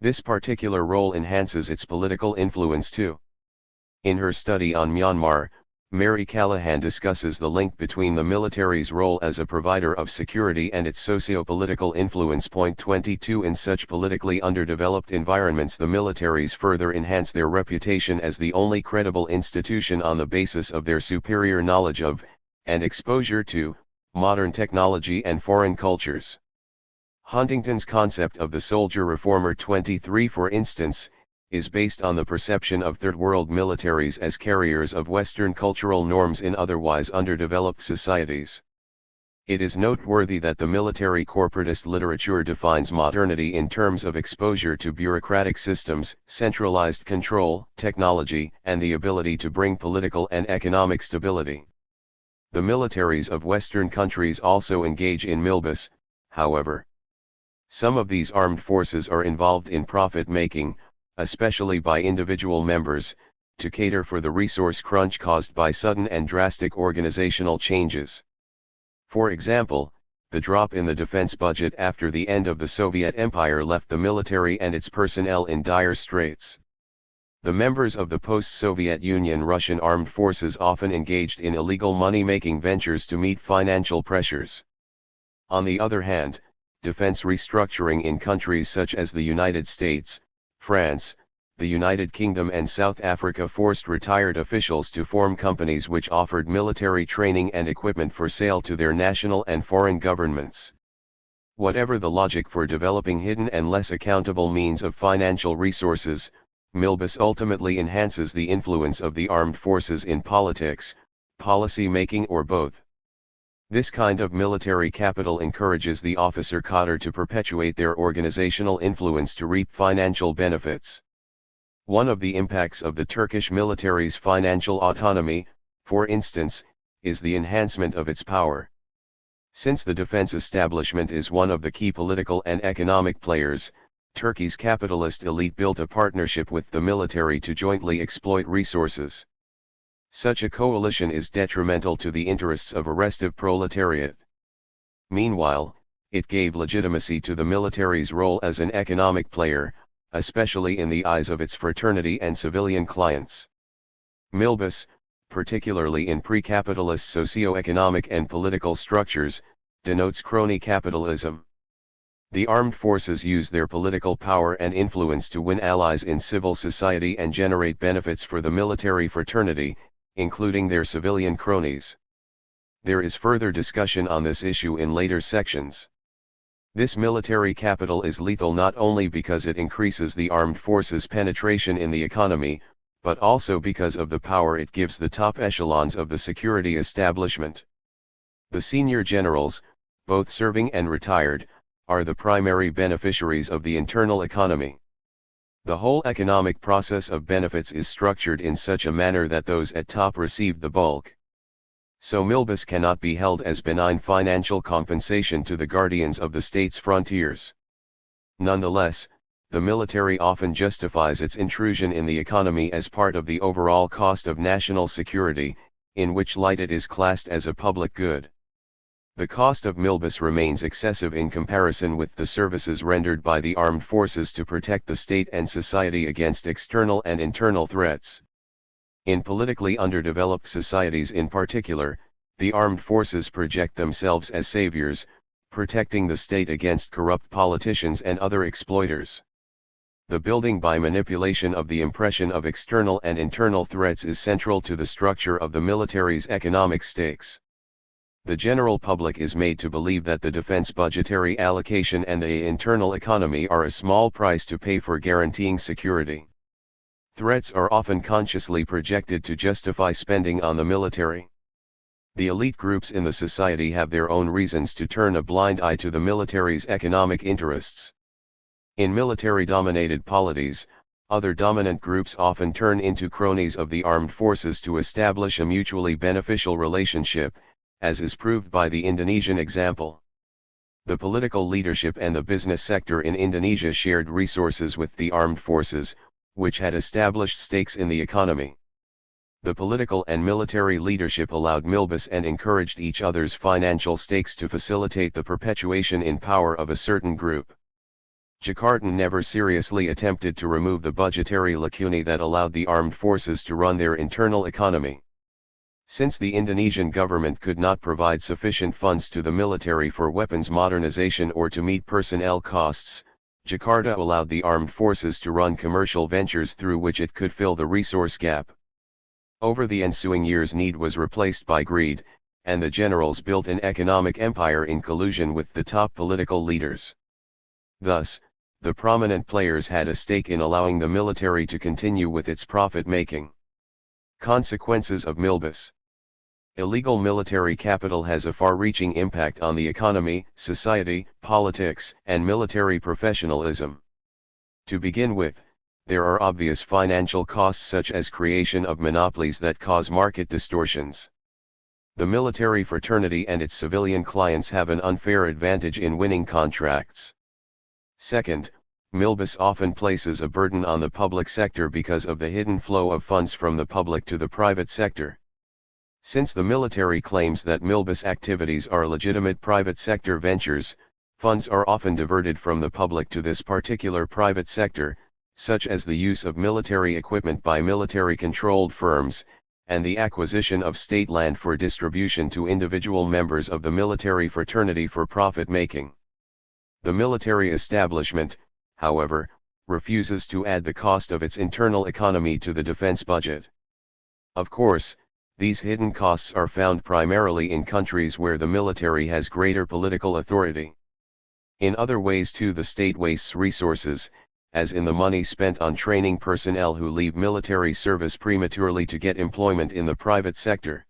This particular role enhances its political influence too. In her study on Myanmar, Mary Callahan discusses the link between the military's role as a provider of security and its socio-political influence. 22 In such politically underdeveloped environments, the militaries further enhance their reputation as the only credible institution on the basis of their superior knowledge of, and exposure to, modern technology and foreign cultures. Huntington's concept of the soldier reformer 23, for instance, is based on the perception of Third World militaries as carriers of Western cultural norms in otherwise underdeveloped societies. It is noteworthy that the military corporatist literature defines modernity in terms of exposure to bureaucratic systems, centralized control, technology, and the ability to bring political and economic stability. The militaries of Western countries also engage in milbus, however. Some of these armed forces are involved in profit-making, especially by individual members, to cater for the resource crunch caused by sudden and drastic organizational changes. For example, the drop in the defense budget after the end of the Soviet Empire left the military and its personnel in dire straits. The members of the post-Soviet Union Russian armed forces often engaged in illegal money-making ventures to meet financial pressures. On the other hand, defense restructuring in countries such as the United States, France, the United Kingdom and South Africa forced retired officials to form companies which offered military training and equipment for sale to their national and foreign governments. Whatever the logic for developing hidden and less accountable means of financial resources, milbus ultimately enhances the influence of the armed forces in politics, policy making, or both. This kind of military capital encourages the officer cadre to perpetuate their organizational influence to reap financial benefits. One of the impacts of the Turkish military's financial autonomy, for instance, is the enhancement of its power. Since the defense establishment is one of the key political and economic players, Turkey's capitalist elite built a partnership with the military to jointly exploit resources. Such a coalition is detrimental to the interests of a restive proletariat. Meanwhile, it gave legitimacy to the military's role as an economic player, especially in the eyes of its fraternity and civilian clients. Milbus, particularly in pre-capitalist socio-economic and political structures, denotes crony capitalism. The armed forces use their political power and influence to win allies in civil society and generate benefits for the military fraternity, including their civilian cronies. There is further discussion on this issue in later sections. This military capital is lethal not only because it increases the armed forces' penetration in the economy, but also because of the power it gives the top echelons of the security establishment. The senior generals, both serving and retired, are the primary beneficiaries of the internal economy. The whole economic process of benefits is structured in such a manner that those at top receive the bulk. So Milbus cannot be held as benign financial compensation to the guardians of the state's frontiers. Nonetheless, the military often justifies its intrusion in the economy as part of the overall cost of national security, in which light it is classed as a public good. The cost of Milbus remains excessive in comparison with the services rendered by the armed forces to protect the state and society against external and internal threats. In politically underdeveloped societies in particular, the armed forces project themselves as saviors, protecting the state against corrupt politicians and other exploiters. The building by manipulation of the impression of external and internal threats is central to the structure of the military's economic stakes. The general public is made to believe that the defense budgetary allocation and the internal economy are a small price to pay for guaranteeing security. Threats are often consciously projected to justify spending on the military. The elite groups in the society have their own reasons to turn a blind eye to the military's economic interests. In military-dominated polities, other dominant groups often turn into cronies of the armed forces to establish a mutually beneficial relationship, as is proved by the Indonesian example. The political leadership and the business sector in Indonesia shared resources with the armed forces, which had established stakes in the economy. The political and military leadership allowed Milbus and encouraged each other's financial stakes to facilitate the perpetuation in power of a certain group. Jakarta never seriously attempted to remove the budgetary lacunae that allowed the armed forces to run their internal economy. Since the Indonesian government could not provide sufficient funds to the military for weapons modernization or to meet personnel costs, Jakarta allowed the armed forces to run commercial ventures through which it could fill the resource gap. Over the ensuing years, need was replaced by greed, and the generals built an economic empire in collusion with the top political leaders. Thus, the prominent players had a stake in allowing the military to continue with its profit-making. Consequences of Milbus. Illegal military capital has a far-reaching impact on the economy, society, politics, and military professionalism. To begin with, there are obvious financial costs such as creation of monopolies that cause market distortions. The military fraternity and its civilian clients have an unfair advantage in winning contracts. Second, Milbus often places a burden on the public sector because of the hidden flow of funds from the public to the private sector. Since the military claims that Milbus activities are legitimate private sector ventures, funds are often diverted from the public to this particular private sector, such as the use of military equipment by military-controlled firms, and the acquisition of state land for distribution to individual members of the military fraternity for profit-making. The military establishment, however, refuses to add the cost of its internal economy to the defense budget. Of course, these hidden costs are found primarily in countries where the military has greater political authority. In other ways too, the state wastes resources, as in the money spent on training personnel who leave military service prematurely to get employment in the private sector.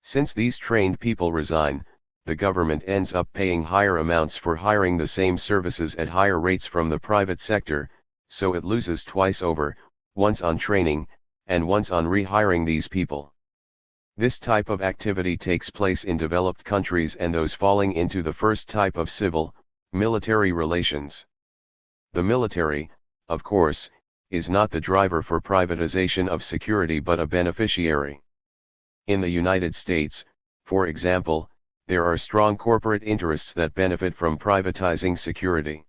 Since these trained people resign, the government ends up paying higher amounts for hiring the same services at higher rates from the private sector, so it loses twice over, once on training, and once on rehiring these people. This type of activity takes place in developed countries and those falling into the first type of civil, military relations. The military, of course, is not the driver for privatization of security but a beneficiary. In the United States, for example, there are strong corporate interests that benefit from privatizing security.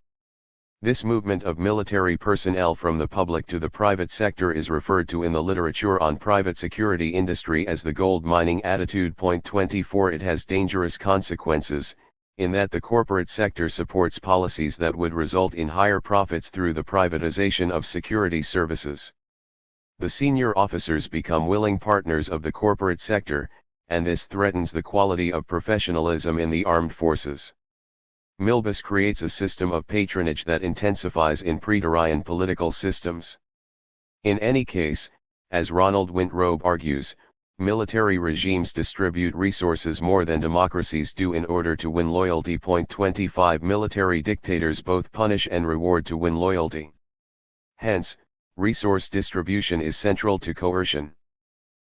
This movement of military personnel from the public to the private sector is referred to in the literature on private security industry as the gold mining attitude. Point 24. It has dangerous consequences, in that the corporate sector supports policies that would result in higher profits through the privatization of security services. The senior officers become willing partners of the corporate sector, and this threatens the quality of professionalism in the armed forces. Milbus creates a system of patronage that intensifies in pretorian political systems. In any case, as Ronald Wintrobe argues, military regimes distribute resources more than democracies do in order to win loyalty. Point 25. Military dictators both punish and reward to win loyalty. Hence, resource distribution is central to coercion.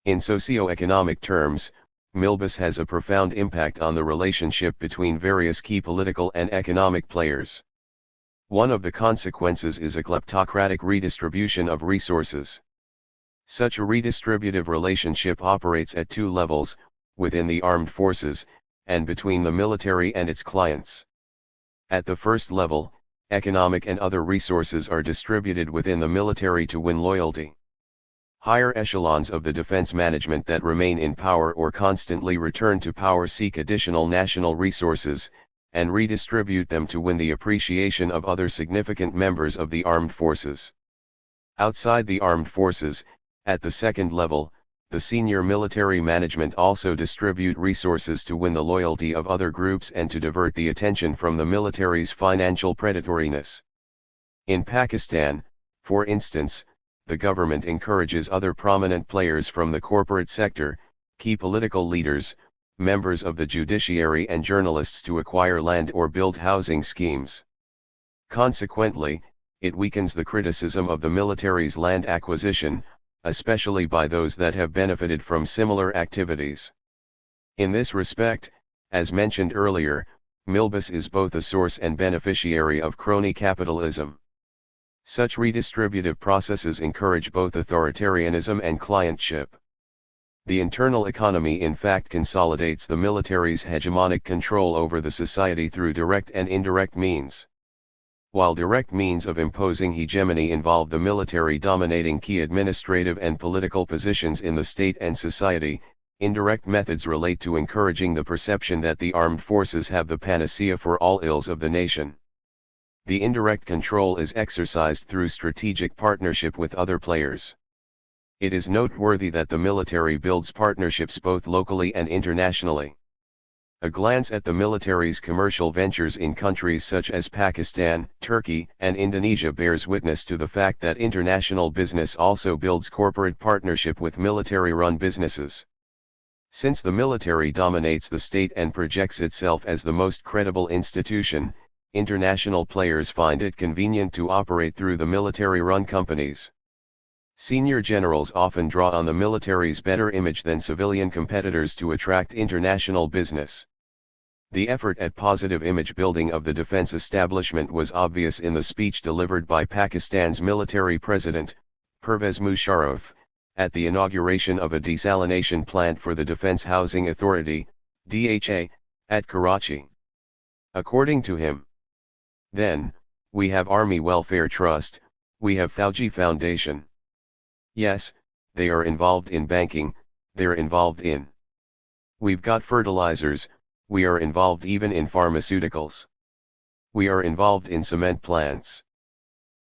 In socio-economic terms, Milbus has a profound impact on the relationship between various key political and economic players. One of the consequences is a kleptocratic redistribution of resources. Such a redistributive relationship operates at two levels, within the armed forces, and between the military and its clients. At the first level, economic and other resources are distributed within the military to win loyalty. Higher echelons of the defense management that remain in power or constantly return to power seek additional national resources, and redistribute them to win the appreciation of other significant members of the armed forces. Outside the armed forces, at the second level, the senior military management also distribute resources to win the loyalty of other groups and to divert the attention from the military's financial predatoriness. In Pakistan, for instance, the government encourages other prominent players from the corporate sector, key political leaders, members of the judiciary and journalists to acquire land or build housing schemes. Consequently, it weakens the criticism of the military's land acquisition, especially by those that have benefited from similar activities. In this respect, as mentioned earlier, Milbus is both a source and beneficiary of crony capitalism. Such redistributive processes encourage both authoritarianism and clientship. The internal economy in fact consolidates the military's hegemonic control over the society through direct and indirect means. While direct means of imposing hegemony involve the military dominating key administrative and political positions in the state and society, indirect methods relate to encouraging the perception that the armed forces have the panacea for all ills of the nation. The indirect control is exercised through strategic partnership with other players. It is noteworthy that the military builds partnerships both locally and internationally. A glance at the military's commercial ventures in countries such as Pakistan, Turkey, and Indonesia bears witness to the fact that international business also builds corporate partnership with military-run businesses. Since the military dominates the state and projects itself as the most credible institution, international players find it convenient to operate through the military-run companies. Senior generals often draw on the military's better image than civilian competitors to attract international business. The effort at positive image building of the defense establishment was obvious in the speech delivered by Pakistan's military president, Pervez Musharraf, at the inauguration of a desalination plant for the Defense Housing Authority, DHA, at Karachi. According to him, "Then, we have Army Welfare Trust, we have Fauji Foundation. Yes, they are involved in banking, they're involved in. We've got fertilizers, we are involved even in pharmaceuticals. We are involved in cement plants.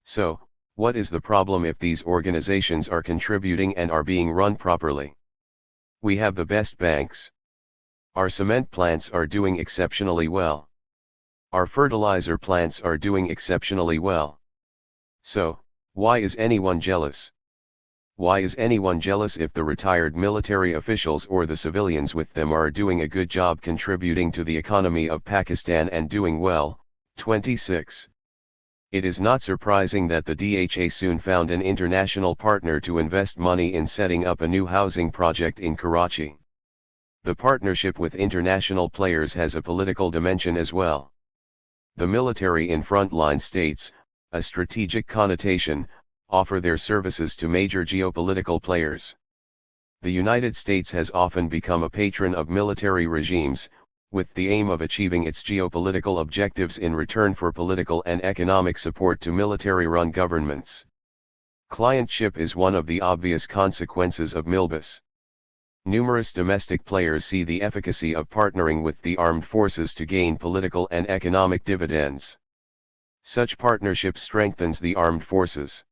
So, what is the problem if these organizations are contributing and are being run properly? We have the best banks. Our cement plants are doing exceptionally well. Our fertilizer plants are doing exceptionally well. So, why is anyone jealous? Why is anyone jealous if the retired military officials or the civilians with them are doing a good job contributing to the economy of Pakistan and doing well?" 26. It is not surprising that the DHA soon found an international partner to invest money in setting up a new housing project in Karachi. The partnership with international players has a political dimension as well. The military in frontline states, a strategic connotation, offer their services to major geopolitical players. The United States has often become a patron of military regimes, with the aim of achieving its geopolitical objectives in return for political and economic support to military-run governments. Clientship is one of the obvious consequences of MILBUS. Numerous domestic players see the efficacy of partnering with the armed forces to gain political and economic dividends. Such partnership strengthens the armed forces.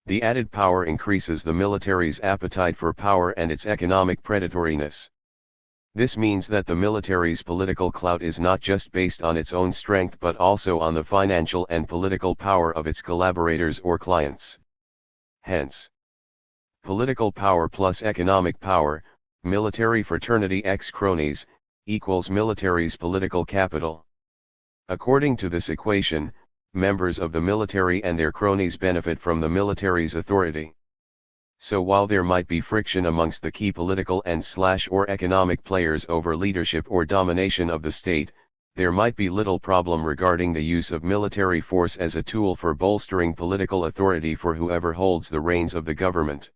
The added power increases the military's appetite for power and its economic predatoriness. This means that the military's political clout is not just based on its own strength but also on the financial and political power of its collaborators or clients. Hence, political power plus economic power, military fraternity x cronies, equals military's political capital. According to this equation, members of the military and their cronies benefit from the military's authority. So while there might be friction amongst the key political and/or economic players over leadership or domination of the state, there might be little problem regarding the use of military force as a tool for bolstering political authority for whoever holds the reins of the government.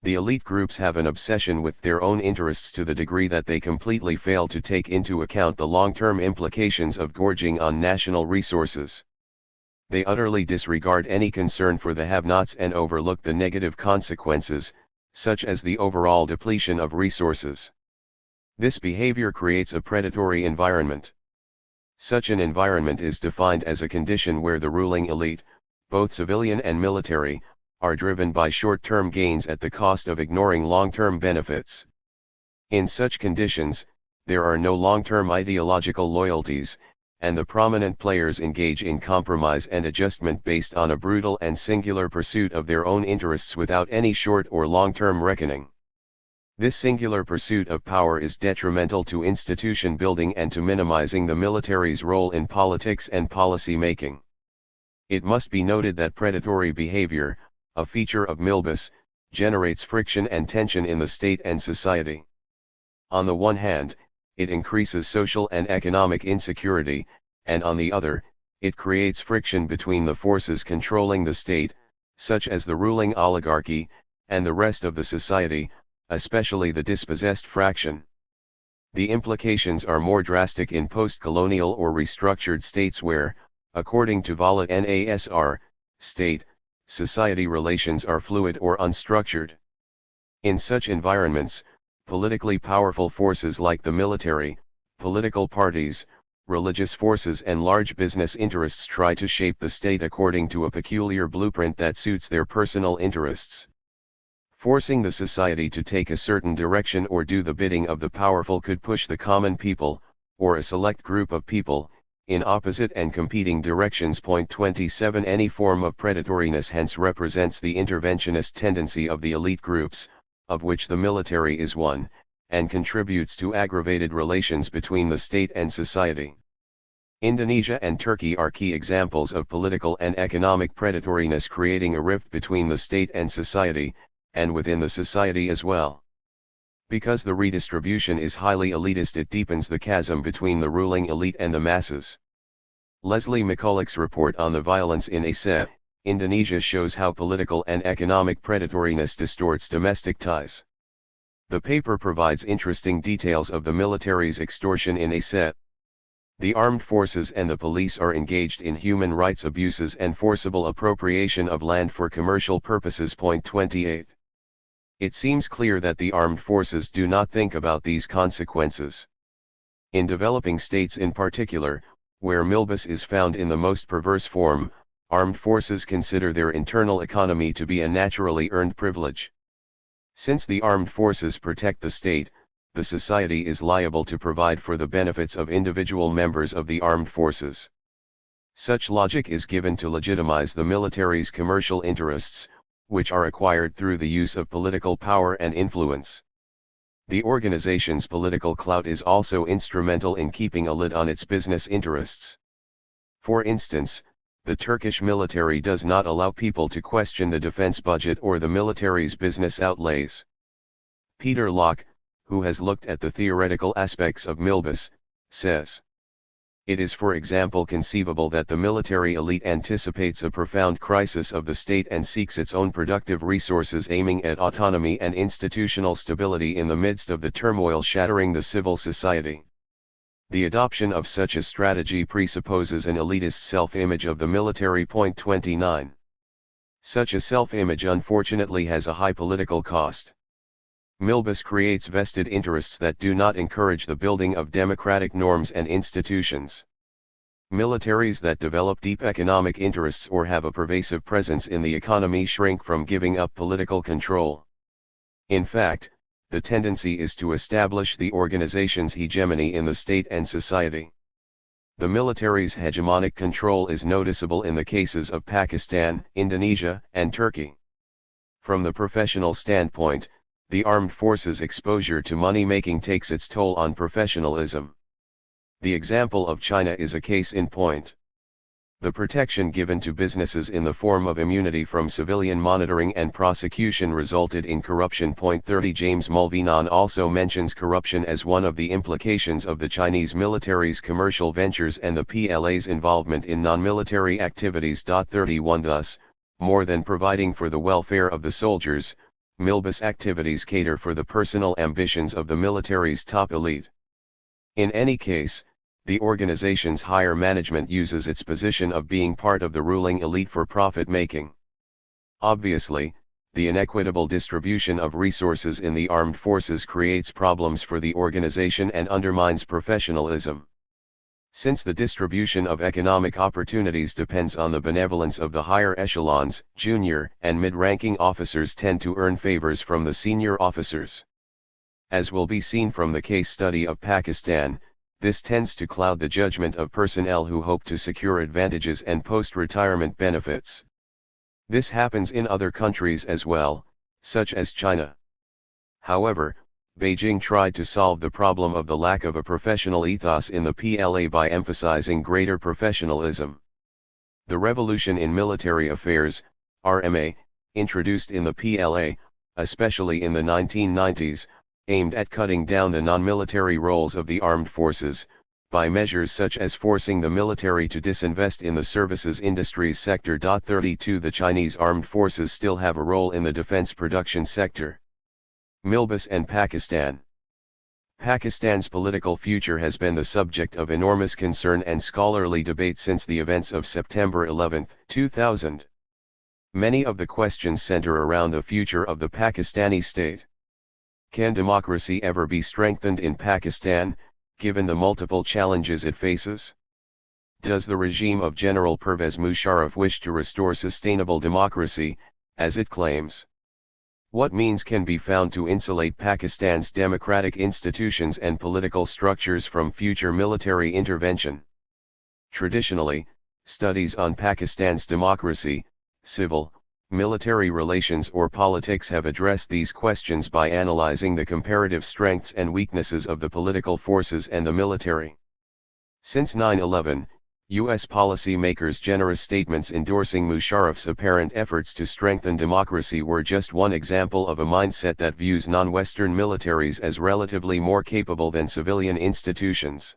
The elite groups have an obsession with their own interests to the degree that they completely fail to take into account the long-term implications of gorging on national resources. They utterly disregard any concern for the have-nots and overlook the negative consequences, such as the overall depletion of resources. This behavior creates a predatory environment. Such an environment is defined as a condition where the ruling elite, both civilian and military, are driven by short-term gains at the cost of ignoring long-term benefits. In such conditions, there are no long-term ideological loyalties, and the prominent players engage in compromise and adjustment based on a brutal and singular pursuit of their own interests without any short or long-term reckoning. This singular pursuit of power is detrimental to institution building and to minimizing the military's role in politics and policy making. It must be noted that predatory behavior, a feature of MILBUS, generates friction and tension in the state and society. On the one hand, it increases social and economic insecurity, and on the other, it creates friction between the forces controlling the state, such as the ruling oligarchy, and the rest of the society, especially the dispossessed fraction. The implications are more drastic in post-colonial or restructured states where, according to Vala Nasr, state-society relations are fluid or unstructured. In such environments, politically powerful forces like the military, political parties, religious forces and large business interests try to shape the state according to a peculiar blueprint that suits their personal interests. Forcing the society to take a certain direction or do the bidding of the powerful could push the common people, or a select group of people, in opposite and competing directions. 27 Any form of predatoriness hence represents the interventionist tendency of the elite groups, of which the military is one, and contributes to aggravated relations between the state and society. Indonesia and Turkey are key examples of political and economic predatoriness creating a rift between the state and society, and within the society as well. Because the redistribution is highly elitist, it deepens the chasm between the ruling elite and the masses. Leslie McCulloch's report on the violence in Aceh, Indonesia shows how political and economic predatoriness distorts domestic ties. The paper provides interesting details of the military's extortion in Aceh. The armed forces and the police are engaged in human rights abuses and forcible appropriation of land for commercial purposes. 28. It seems clear that the armed forces do not think about these consequences. In developing states in particular, where MILBUS is found in the most perverse form, armed forces consider their internal economy to be a naturally earned privilege. Since the armed forces protect the state, the society is liable to provide for the benefits of individual members of the armed forces. Such logic is given to legitimize the military's commercial interests, which are acquired through the use of political power and influence. The organization's political clout is also instrumental in keeping a lid on its business interests. For instance, the Turkish military does not allow people to question the defense budget or the military's business outlays. Peter Locke, who has looked at the theoretical aspects of MILBUS, says, It is, for example, conceivable that the military elite anticipates a profound crisis of the state and seeks its own productive resources, aiming at autonomy and institutional stability in the midst of the turmoil shattering the civil society. The adoption of such a strategy presupposes an elitist self-image of the military. 29. Such a self-image unfortunately has a high political cost. Milbus creates vested interests that do not encourage the building of democratic norms and institutions. Militaries that develop deep economic interests or have a pervasive presence in the economy shrink from giving up political control. In fact, the tendency is to establish the organization's hegemony in the state and society. The military's hegemonic control is noticeable in the cases of Pakistan, Indonesia, and Turkey. From the professional standpoint, the armed forces' exposure to money-making takes its toll on professionalism. The example of China is a case in point. The protection given to businesses in the form of immunity from civilian monitoring and prosecution resulted in corruption. 30 James Mulvinon also mentions corruption as one of the implications of the Chinese military's commercial ventures and the PLA's involvement in non-military activities. 31 Thus, more than providing for the welfare of the soldiers, Milbus activities cater for the personal ambitions of the military's top elite. In any case, the organization's higher management uses its position of being part of the ruling elite for profit-making. Obviously, the inequitable distribution of resources in the armed forces creates problems for the organization and undermines professionalism. Since the distribution of economic opportunities depends on the benevolence of the higher echelons, junior and mid-ranking officers tend to earn favors from the senior officers. As will be seen from the case study of Pakistan, this tends to cloud the judgment of personnel who hope to secure advantages and post-retirement benefits. This happens in other countries as well, such as China. However, Beijing tried to solve the problem of the lack of a professional ethos in the PLA by emphasizing greater professionalism. The Revolution in Military Affairs, RMA, introduced in the PLA, especially in the 1990s, aimed at cutting down the non-military roles of the armed forces, by measures such as forcing the military to disinvest in the services industries sector. 32 The Chinese armed forces still have a role in the defense production sector. Milbus and Pakistan. Pakistan's political future has been the subject of enormous concern and scholarly debate since the events of September 11, 2000. Many of the questions center around the future of the Pakistani state. Can democracy ever be strengthened in Pakistan, given the multiple challenges it faces? Does the regime of General Pervez Musharraf wish to restore sustainable democracy, as it claims? What means can be found to insulate Pakistan's democratic institutions and political structures from future military intervention? Traditionally, studies on Pakistan's democracy, civil, military relations or politics have addressed these questions by analyzing the comparative strengths and weaknesses of the political forces and the military. Since 9/11, U.S. policymakers' generous statements endorsing Musharraf's apparent efforts to strengthen democracy were just one example of a mindset that views non-Western militaries as relatively more capable than civilian institutions.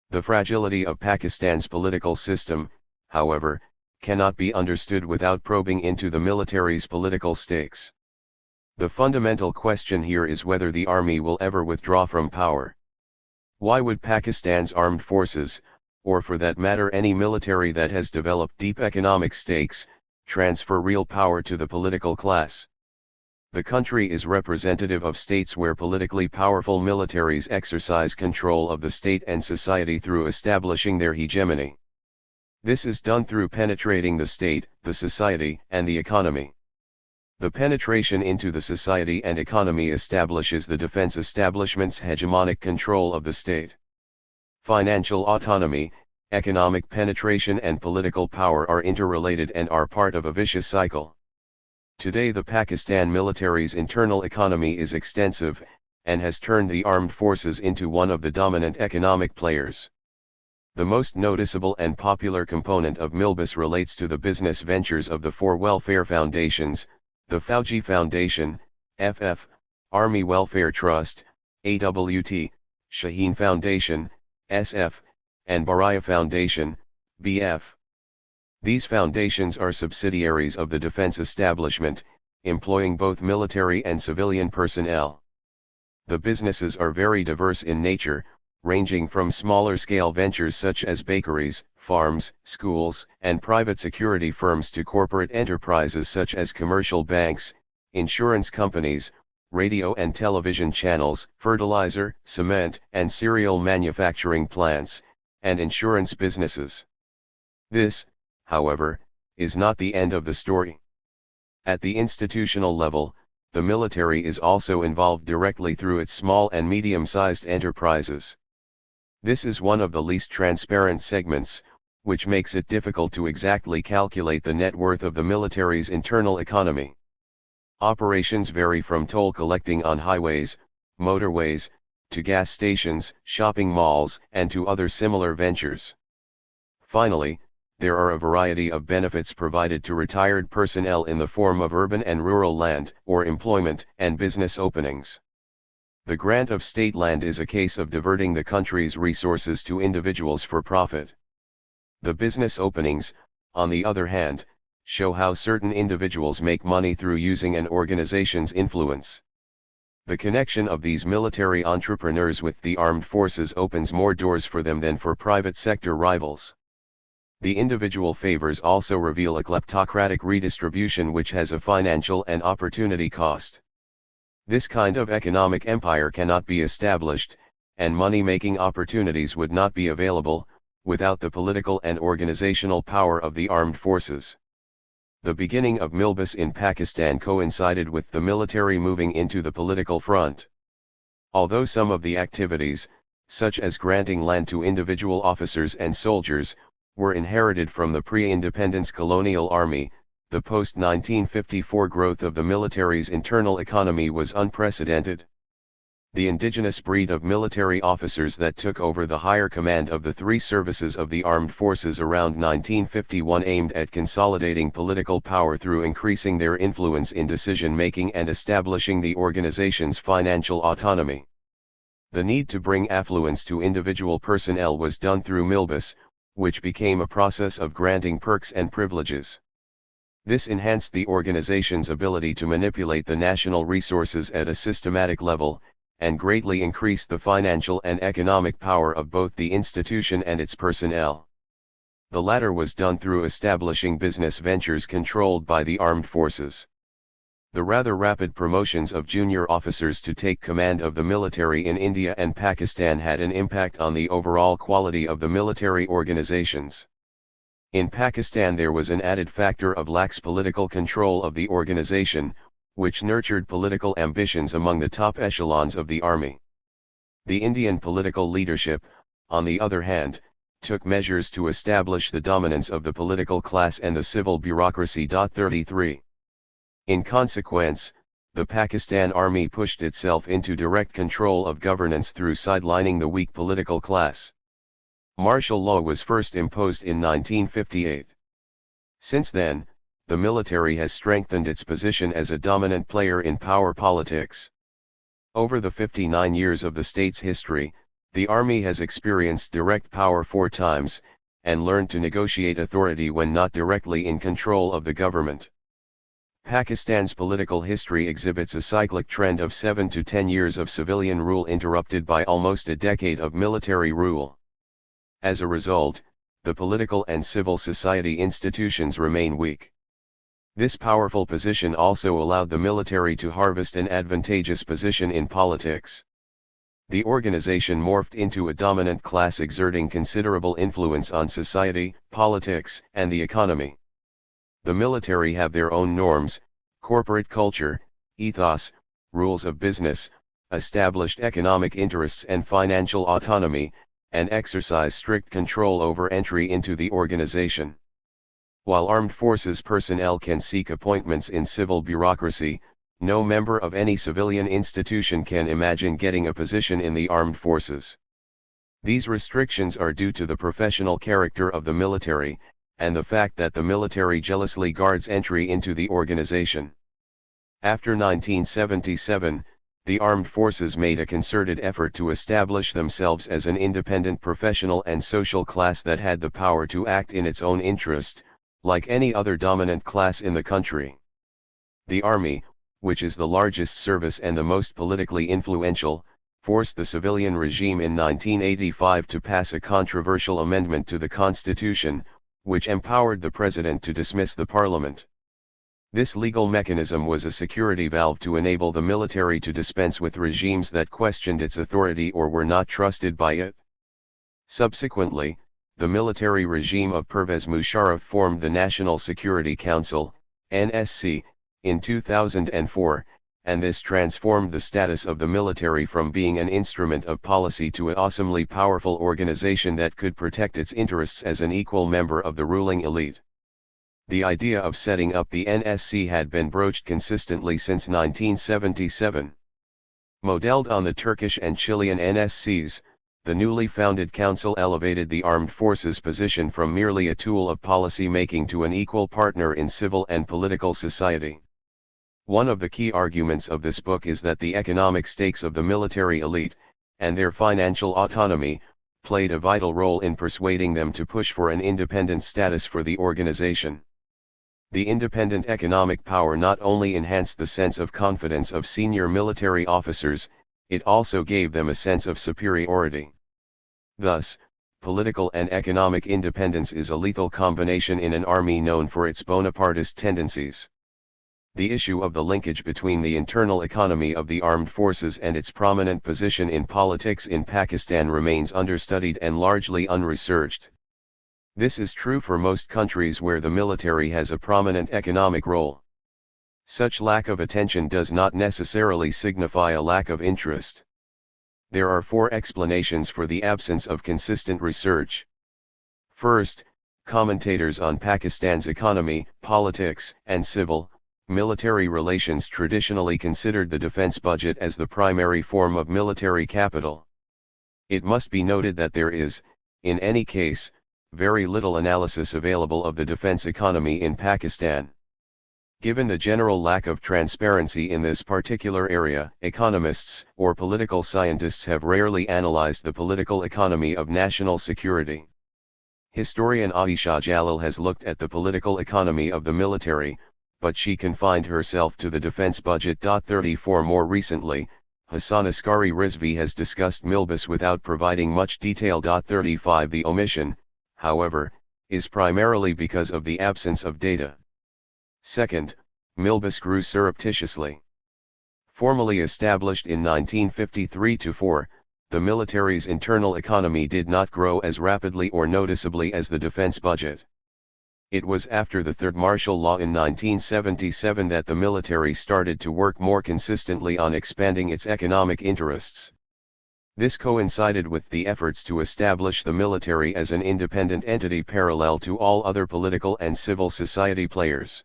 The fragility of Pakistan's political system, however, cannot be understood without probing into the military's political stakes. The fundamental question here is whether the army will ever withdraw from power. Why would Pakistan's armed forces, or for that matter any military that has developed deep economic stakes, transfer real power to the political class? The country is representative of states where politically powerful militaries exercise control of the state and society through establishing their hegemony. This is done through penetrating the state, the society, and the economy. The penetration into the society and economy establishes the defense establishment's hegemonic control of the state. Financial autonomy, economic penetration and political power are interrelated and are part of a vicious cycle. Today the Pakistan military's internal economy is extensive, and has turned the armed forces into one of the dominant economic players. The most noticeable and popular component of Milbus relates to the business ventures of the four welfare foundations, the Fauji Foundation, FF, Army Welfare Trust, AWT, Shaheen Foundation, SF, and Bharaya Foundation, BF. These foundations are subsidiaries of the defense establishment, employing both military and civilian personnel. The businesses are very diverse in nature, ranging from smaller-scale ventures such as bakeries, farms, schools, and private security firms to corporate enterprises such as commercial banks, insurance companies, radio and television channels, fertilizer, cement, and cereal manufacturing plants, and insurance businesses. This, however, is not the end of the story. At the institutional level, the military is also involved directly through its small and medium-sized enterprises. This is one of the least transparent segments, which makes it difficult to exactly calculate the net worth of the military's internal economy. Operations vary from toll collecting on highways, motorways, to gas stations, shopping malls, and to other similar ventures. Finally, there are a variety of benefits provided to retired personnel in the form of urban and rural land, or employment and business openings. The grant of state land is a case of diverting the country's resources to individuals for profit. The business openings, on the other hand, show how certain individuals make money through using an organization's influence. The connection of these military entrepreneurs with the armed forces opens more doors for them than for private sector rivals. The individual favors also reveal a kleptocratic redistribution which has a financial and opportunity cost. This kind of economic empire cannot be established, and money-making opportunities would not be available, without the political and organizational power of the armed forces. The beginning of Milbus in Pakistan coincided with the military moving into the political front. Although some of the activities, such as granting land to individual officers and soldiers, were inherited from the pre-independence colonial army, the post-1954 growth of the military's internal economy was unprecedented. The indigenous breed of military officers that took over the higher command of the three services of the armed forces around 1951 aimed at consolidating political power through increasing their influence in decision-making and establishing the organization's financial autonomy. The need to bring affluence to individual personnel was done through Milbus, which became a process of granting perks and privileges. This enhanced the organization's ability to manipulate the national resources at a systematic level, and greatly increased the financial and economic power of both the institution and its personnel. The latter was done through establishing business ventures controlled by the armed forces. The rather rapid promotions of junior officers to take command of the military in India and Pakistan had an impact on the overall quality of the military organizations. In Pakistan there was an added factor of lax political control of the organization, which nurtured political ambitions among the top echelons of the army. The Indian political leadership, on the other hand, took measures to establish the dominance of the political class and the civil bureaucracy. 33. In consequence, the Pakistan army pushed itself into direct control of governance through sidelining the weak political class. Martial law was first imposed in 1958. Since then, the military has strengthened its position as a dominant player in power politics. Over the 59 years of the state's history, the army has experienced direct power 4 times, and learned to negotiate authority when not directly in control of the government. Pakistan's political history exhibits a cyclic trend of 7 to 10 years of civilian rule interrupted by almost a decade of military rule. As a result, the political and civil society institutions remain weak. This powerful position also allowed the military to harvest an advantageous position in politics. The organization morphed into a dominant class exerting considerable influence on society, politics, and the economy. The military have their own norms, corporate culture, ethos, rules of business, established economic interests and financial autonomy, and exercise strict control over entry into the organization. While armed forces personnel can seek appointments in civil bureaucracy, no member of any civilian institution can imagine getting a position in the armed forces. These restrictions are due to the professional character of the military, and the fact that the military jealously guards entry into the organization. After 1977, The armed forces made a concerted effort to establish themselves as an independent professional and social class that had the power to act in its own interest, like any other dominant class in the country. The army, which is the largest service and the most politically influential, forced the civilian regime in 1985 to pass a controversial amendment to the Constitution, which empowered the president to dismiss the parliament. This legal mechanism was a security valve to enable the military to dispense with regimes that questioned its authority or were not trusted by it. Subsequently, the military regime of Pervez Musharraf formed the National Security Council, NSC, in 2004, and this transformed the status of the military from being an instrument of policy to an awesomely powerful organization that could protect its interests as an equal member of the ruling elite. The idea of setting up the NSC had been broached consistently since 1977. Modeled on the Turkish and Chilean NSCs, the newly founded council elevated the armed forces' position from merely a tool of policy making to an equal partner in civil and political society. One of the key arguments of this book is that the economic stakes of the military elite, and their financial autonomy, played a vital role in persuading them to push for an independent status for the organization. The independent economic power not only enhanced the sense of confidence of senior military officers, it also gave them a sense of superiority. Thus, political and economic independence is a lethal combination in an army known for its Bonapartist tendencies. The issue of the linkage between the internal economy of the armed forces and its prominent position in politics in Pakistan remains understudied and largely unresearched. This is true for most countries where the military has a prominent economic role. Such lack of attention does not necessarily signify a lack of interest. There are 4 explanations for the absence of consistent research. First, commentators on Pakistan's economy, politics, and civil-military relations traditionally considered the defense budget as the primary form of military capital. It must be noted that there is, in any case, very little analysis available of the defense economy in Pakistan. Given the general lack of transparency in this particular area, economists or political scientists have rarely analyzed the political economy of national security. Historian Ayesha Jalil has looked at the political economy of the military, but she confined herself to the defense budget. 34 More recently, Hassan Askari Rizvi has discussed Milbus without providing much detail. 35 The omission, however, is primarily because of the absence of data. Second, Milbus grew surreptitiously. Formally established in 1953-4, the military's internal economy did not grow as rapidly or noticeably as the defense budget. It was after the Third Martial Law in 1977 that the military started to work more consistently on expanding its economic interests. This coincided with the efforts to establish the military as an independent entity parallel to all other political and civil society players.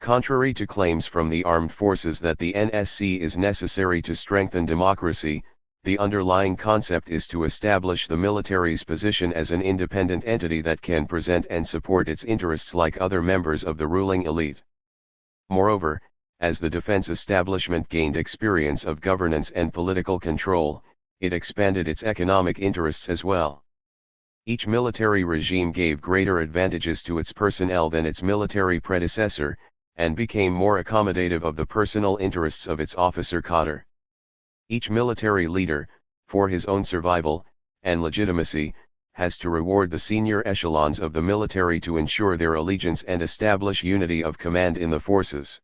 Contrary to claims from the armed forces that the NSC is necessary to strengthen democracy, the underlying concept is to establish the military's position as an independent entity that can present and support its interests like other members of the ruling elite. Moreover, as the defense establishment gained experience of governance and political control, it expanded its economic interests as well. Each military regime gave greater advantages to its personnel than its military predecessor, and became more accommodative of the personal interests of its officer cadre. Each military leader, for his own survival and legitimacy, has to reward the senior echelons of the military to ensure their allegiance and establish unity of command in the forces.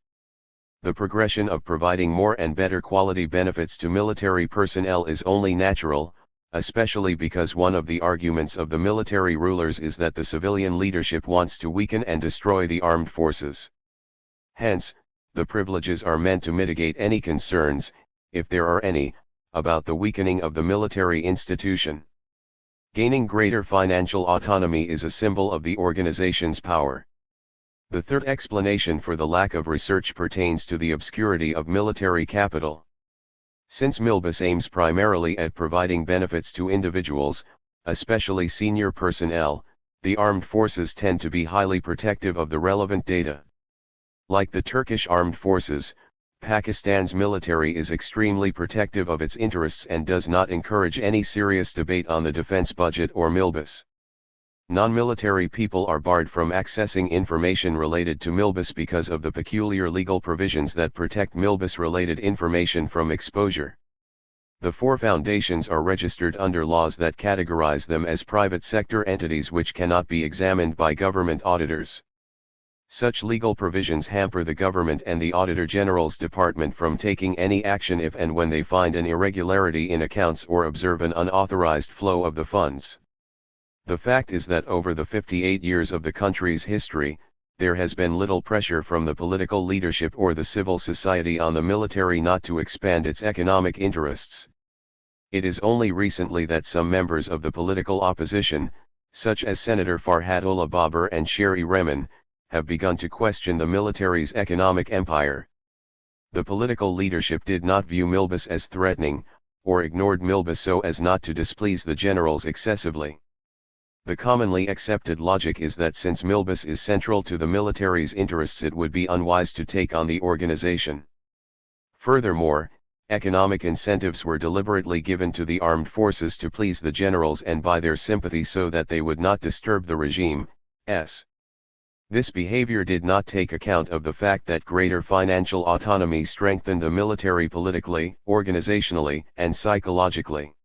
The progression of providing more and better quality benefits to military personnel is only natural, especially because one of the arguments of the military rulers is that the civilian leadership wants to weaken and destroy the armed forces. Hence, the privileges are meant to mitigate any concerns, if there are any, about the weakening of the military institution. Gaining greater financial autonomy is a symbol of the organization's power. The third explanation for the lack of research pertains to the obscurity of military capital. Since Milbus aims primarily at providing benefits to individuals, especially senior personnel, the armed forces tend to be highly protective of the relevant data. Like the Turkish armed forces, Pakistan's military is extremely protective of its interests and does not encourage any serious debate on the defense budget or milbus. Non-military people are barred from accessing information related to milbus because of the peculiar legal provisions that protect milbus-related information from exposure. The four foundations are registered under laws that categorize them as private sector entities which cannot be examined by government auditors. Such legal provisions hamper the government and the Auditor General's Department from taking any action if and when they find an irregularity in accounts or observe an unauthorized flow of the funds. The fact is that over the 58 years of the country's history, there has been little pressure from the political leadership or the civil society on the military not to expand its economic interests. It is only recently that some members of the political opposition, such as Senator Farhadullah Babar and Sherry Rehman, have begun to question the military's economic empire. The political leadership did not view milbus as threatening, or ignored milbus so as not to displease the generals excessively. The commonly accepted logic is that since milbus is central to the military's interests, it would be unwise to take on the organization. Furthermore, economic incentives were deliberately given to the armed forces to please the generals and buy their sympathy so that they would not disturb the regime's. This behavior did not take account of the fact that greater financial autonomy strengthened the military politically, organizationally, and psychologically.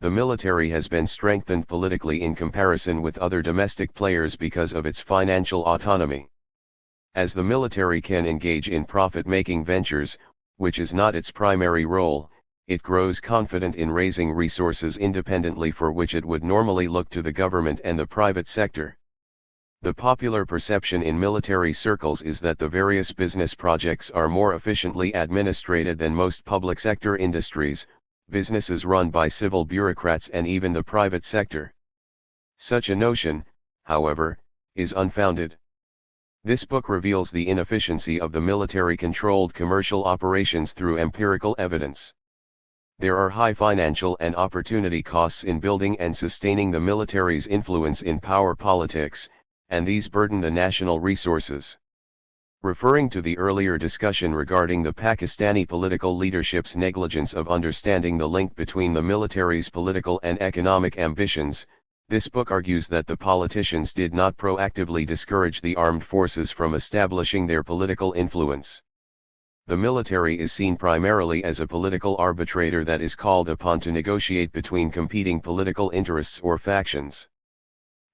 The military has been strengthened politically in comparison with other domestic players because of its financial autonomy. As the military can engage in profit-making ventures, which is not its primary role, it grows confident in raising resources independently for which it would normally look to the government and the private sector. The popular perception in military circles is that the various business projects are more efficiently administrated than most public sector industries, businesses run by civil bureaucrats and even the private sector. Such a notion, however, is unfounded. This book reveals the inefficiency of the military-controlled commercial operations through empirical evidence. There are high financial and opportunity costs in building and sustaining the military's influence in power politics, and these burden the national resources. Referring to the earlier discussion regarding the Pakistani political leadership's negligence of understanding the link between the military's political and economic ambitions, this book argues that the politicians did not proactively discourage the armed forces from establishing their political influence. The military is seen primarily as a political arbitrator that is called upon to negotiate between competing political interests or factions.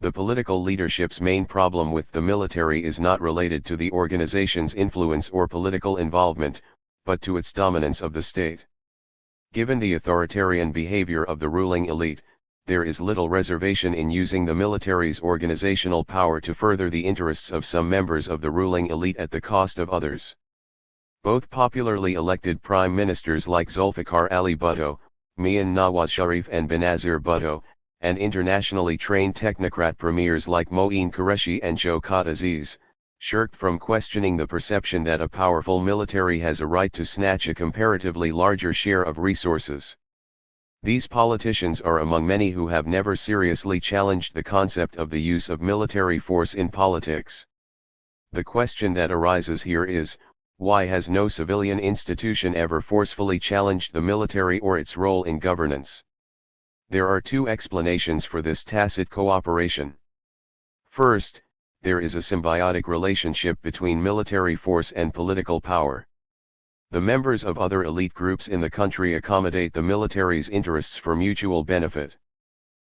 The political leadership's main problem with the military is not related to the organization's influence or political involvement, but to its dominance of the state. Given the authoritarian behavior of the ruling elite, there is little reservation in using the military's organizational power to further the interests of some members of the ruling elite at the cost of others. Both popularly elected prime ministers like Zulfikar Ali Bhutto, Mian Nawaz Sharif and Benazir Bhutto, and internationally trained technocrat premiers like Moeen Qureshi and Shaukat Aziz, shirked from questioning the perception that a powerful military has a right to snatch a comparatively larger share of resources. These politicians are among many who have never seriously challenged the concept of the use of military force in politics. The question that arises here is, why has no civilian institution ever forcefully challenged the military or its role in governance? There are two explanations for this tacit cooperation. First, there is a symbiotic relationship between military force and political power. The members of other elite groups in the country accommodate the military's interests for mutual benefit.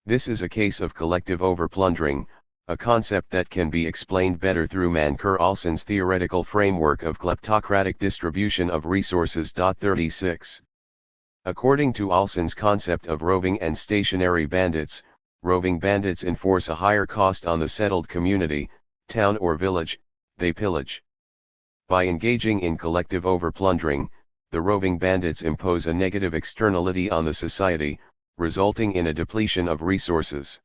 This is a case of collective overplundering, a concept that can be explained better through Mankar Alson's theoretical framework of kleptocratic distribution of resources. 36. According to Alson's concept of roving and stationary bandits, roving bandits enforce a higher cost on the settled community, town or village, they pillage. By engaging in collective overplundering, the roving bandits impose a negative externality on the society, resulting in a depletion of resources.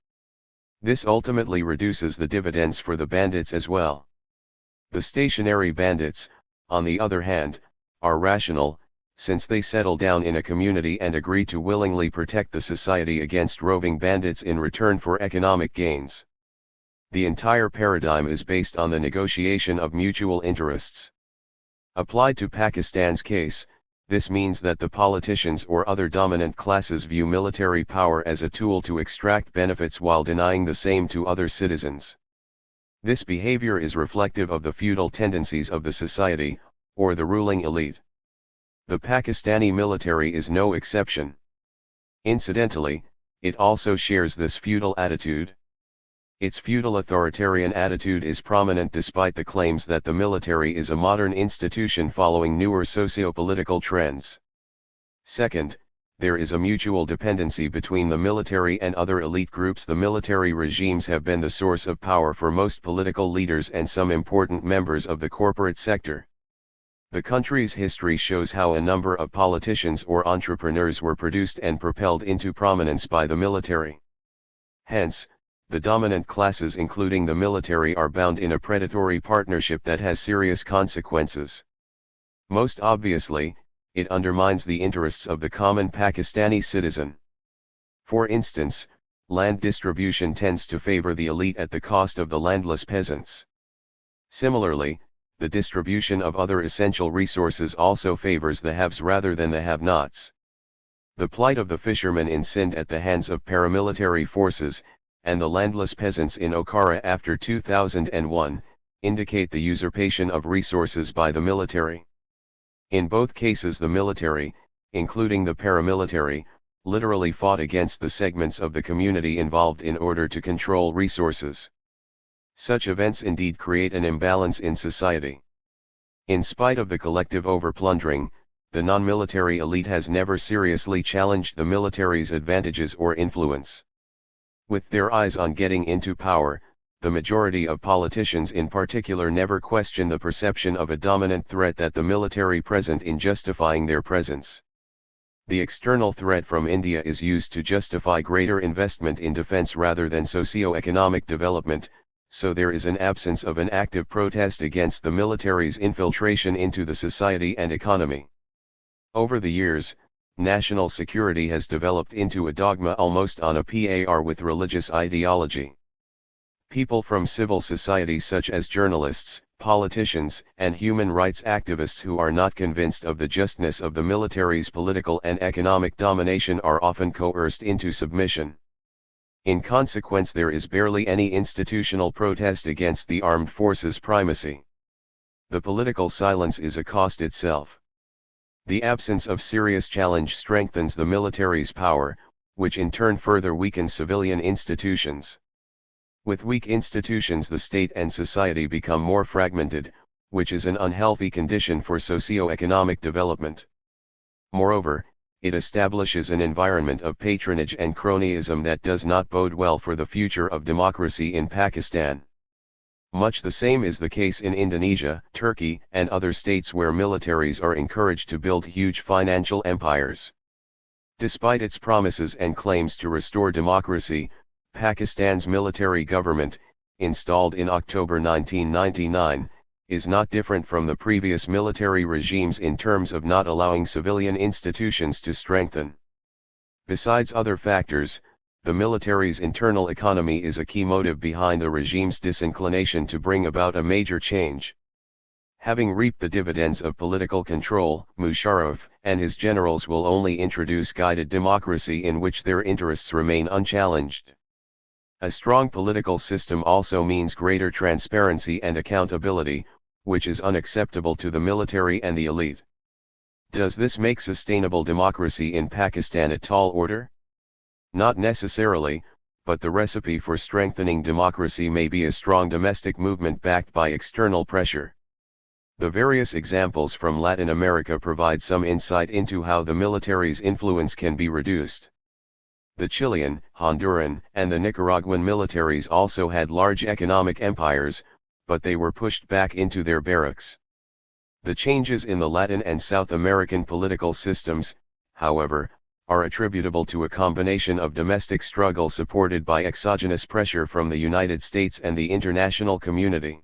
This ultimately reduces the dividends for the bandits as well. The stationary bandits, on the other hand, are rational, since they settle down in a community and agree to willingly protect the society against roving bandits in return for economic gains. The entire paradigm is based on the negotiation of mutual interests. Applied to Pakistan's case, this means that the politicians or other dominant classes view military power as a tool to extract benefits while denying the same to other citizens. This behavior is reflective of the feudal tendencies of the society, or the ruling elite. The Pakistani military is no exception. Incidentally, it also shares this feudal attitude. Its feudal authoritarian attitude is prominent despite the claims that the military is a modern institution following newer socio-political trends. Second, there is a mutual dependency between the military and other elite groups. The military regimes have been the source of power for most political leaders and some important members of the corporate sector. The country's history shows how a number of politicians or entrepreneurs were produced and propelled into prominence by the military. Hence, the dominant classes including the military are bound in a predatory partnership that has serious consequences. Most obviously, it undermines the interests of the common Pakistani citizen. For instance, land distribution tends to favor the elite at the cost of the landless peasants. Similarly, the distribution of other essential resources also favors the haves rather than the have-nots. The plight of the fishermen in Sindh at the hands of paramilitary forces, and the landless peasants in Okara after 2001, indicate the usurpation of resources by the military. In both cases the military, including the paramilitary, literally fought against the segments of the community involved in order to control resources. Such events indeed create an imbalance in society. In spite of the collective overplundering, the non-military elite has never seriously challenged the military's advantages or influence. With their eyes on getting into power, the majority of politicians in particular never question the perception of a dominant threat that the military present in justifying their presence. The external threat from India is used to justify greater investment in defense rather than socio-economic development, so there is an absence of an active protest against the military's infiltration into the society and economy. Over the years, national security has developed into a dogma almost on a par with religious ideology. People from civil society such as journalists, politicians, and human rights activists who are not convinced of the justness of the military's political and economic domination are often coerced into submission. In consequence, there is barely any institutional protest against the armed forces' primacy. The political silence is a cost itself. The absence of serious challenge strengthens the military's power, which in turn further weakens civilian institutions. With weak institutions, the state and society become more fragmented, which is an unhealthy condition for socio-economic development. Moreover, it establishes an environment of patronage and cronyism that does not bode well for the future of democracy in Pakistan. Much the same is the case in Indonesia, Turkey, and other states where militaries are encouraged to build huge financial empires. Despite its promises and claims to restore democracy, Pakistan's military government, installed in October 1999, is not different from the previous military regimes in terms of not allowing civilian institutions to strengthen. Besides other factors, the military's internal economy is a key motive behind the regime's disinclination to bring about a major change. Having reaped the dividends of political control, Musharraf and his generals will only introduce guided democracy in which their interests remain unchallenged. A strong political system also means greater transparency and accountability, which is unacceptable to the military and the elite. Does this make sustainable democracy in Pakistan a tall order? Not necessarily, but the recipe for strengthening democracy may be a strong domestic movement backed by external pressure. The various examples from Latin America provide some insight into how the military's influence can be reduced. The Chilean, Honduran, and the Nicaraguan militaries also had large economic empires, but they were pushed back into their barracks. The changes in the Latin and South American political systems, however, are attributable to a combination of domestic struggle supported by exogenous pressure from the United States and the international community.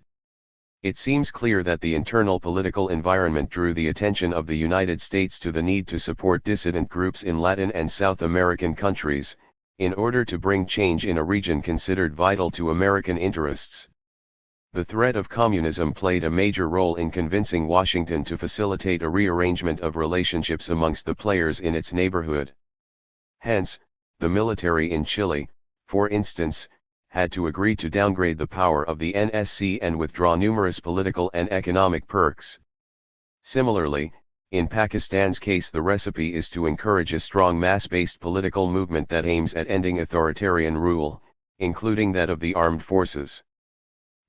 It seems clear that the internal political environment drew the attention of the United States to the need to support dissident groups in Latin and South American countries, in order to bring change in a region considered vital to American interests. The threat of communism played a major role in convincing Washington to facilitate a rearrangement of relationships amongst the players in its neighborhood. Hence, the military in Chile, for instance, had to agree to downgrade the power of the NSC and withdraw numerous political and economic perks. Similarly, in Pakistan's case, the recipe is to encourage a strong mass-based political movement that aims at ending authoritarian rule, including that of the armed forces.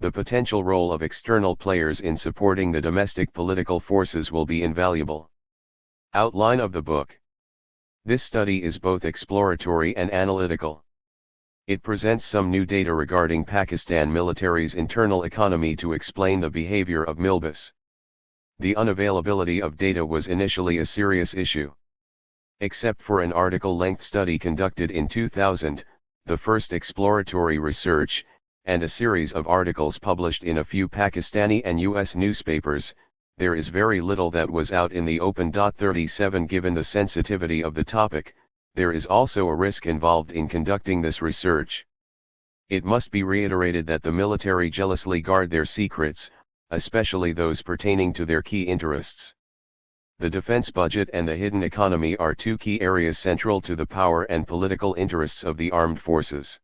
The potential role of external players in supporting the domestic political forces will be invaluable. Outline of the book. This study is both exploratory and analytical. It presents some new data regarding Pakistan military's internal economy to explain the behavior of milbus. The unavailability of data was initially a serious issue. Except for an article-length study conducted in 2000, the first exploratory research, and a series of articles published in a few Pakistani and US newspapers, there is very little that was out in the open. 37 Given the sensitivity of the topic, there is also a risk involved in conducting this research. It must be reiterated that the military jealously guard their secrets, especially those pertaining to their key interests. The defense budget and the hidden economy are two key areas central to the power and political interests of the armed forces.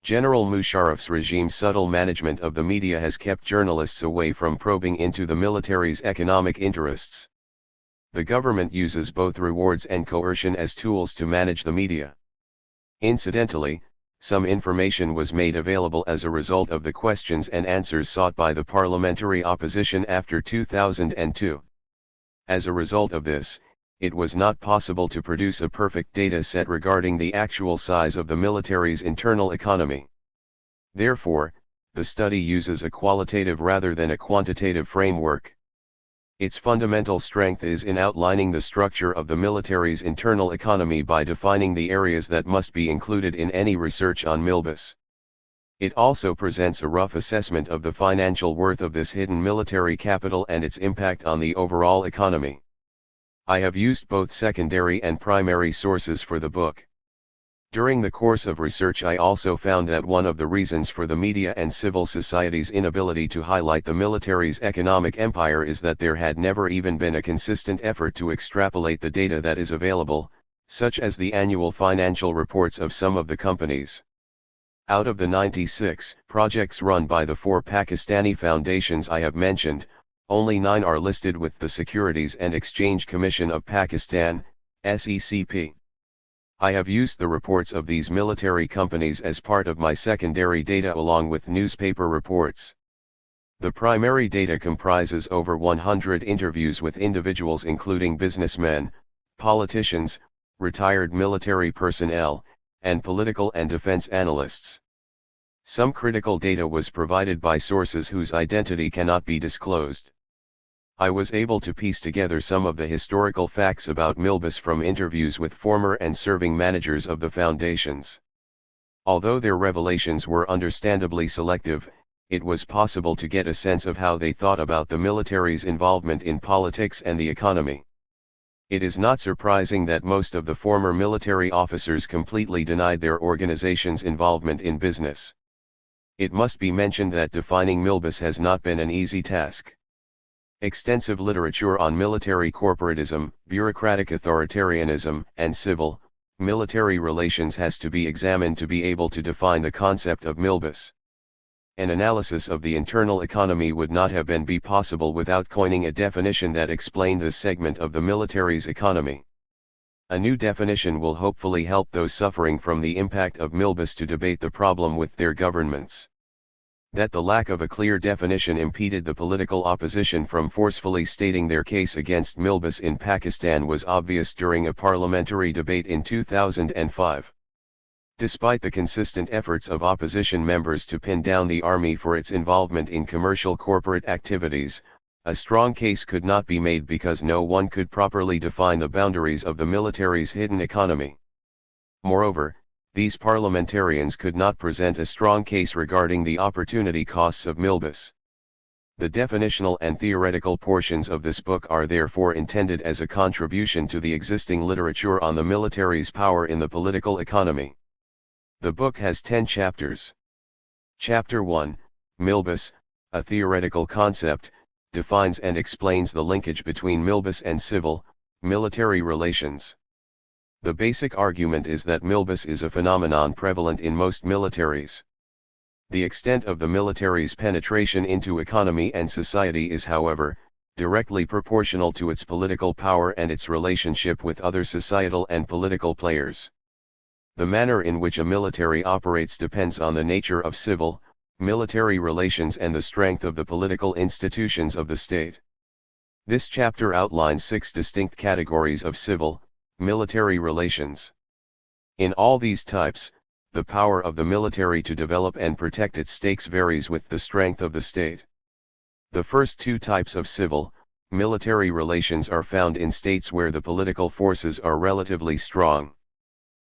General Musharraf's regime's subtle management of the media has kept journalists away from probing into the military's economic interests. The government uses both rewards and coercion as tools to manage the media. Incidentally, some information was made available as a result of the questions and answers sought by the parliamentary opposition after 2002. As a result of this, it was not possible to produce a perfect data set regarding the actual size of the military's internal economy. Therefore, the study uses a qualitative rather than a quantitative framework. Its fundamental strength is in outlining the structure of the military's internal economy by defining the areas that must be included in any research on milbus. It also presents a rough assessment of the financial worth of this hidden military capital and its impact on the overall economy. I have used both secondary and primary sources for the book. During the course of research, I also found that one of the reasons for the media and civil society's inability to highlight the military's economic empire is that there had never even been a consistent effort to extrapolate the data that is available, such as the annual financial reports of some of the companies. Out of the 96 projects run by the 4 Pakistani foundations I have mentioned, only 9 are listed with the Securities and Exchange Commission of Pakistan, SECP. I have used the reports of these military companies as part of my secondary data along with newspaper reports. The primary data comprises over 100 interviews with individuals including businessmen, politicians, retired military personnel, and political and defense analysts. Some critical data was provided by sources whose identity cannot be disclosed. I was able to piece together some of the historical facts about milbus from interviews with former and serving managers of the foundations. Although their revelations were understandably selective, it was possible to get a sense of how they thought about the military's involvement in politics and the economy. It is not surprising that most of the former military officers completely denied their organization's involvement in business. It must be mentioned that defining milbus has not been an easy task. Extensive literature on military corporatism, bureaucratic authoritarianism, and civil, military relations has to be examined to be able to define the concept of milbus. An analysis of the internal economy would not have been possible without coining a definition that explained this segment of the military's economy. A new definition will hopefully help those suffering from the impact of milbus to debate the problem with their governments. That the lack of a clear definition impeded the political opposition from forcefully stating their case against milbus in Pakistan was obvious during a parliamentary debate in 2005. Despite the consistent efforts of opposition members to pin down the army for its involvement in commercial corporate activities, a strong case could not be made because no one could properly define the boundaries of the military's hidden economy. Moreover, these parliamentarians could not present a strong case regarding the opportunity costs of milbus. The definitional and theoretical portions of this book are therefore intended as a contribution to the existing literature on the military's power in the political economy. The book has 10 chapters. Chapter 1, Milbus, a theoretical concept, defines and explains the linkage between milbus and civil, military relations. The basic argument is that milbus is a phenomenon prevalent in most militaries. The extent of the military's penetration into economy and society is, however, directly proportional to its political power and its relationship with other societal and political players. The manner in which a military operates depends on the nature of civil, military relations and the strength of the political institutions of the state. This chapter outlines 6 distinct categories of civil, military relations. In all these types, the power of the military to develop and protect its stakes varies with the strength of the state. The first 2 types of civil, military relations are found in states where the political forces are relatively strong.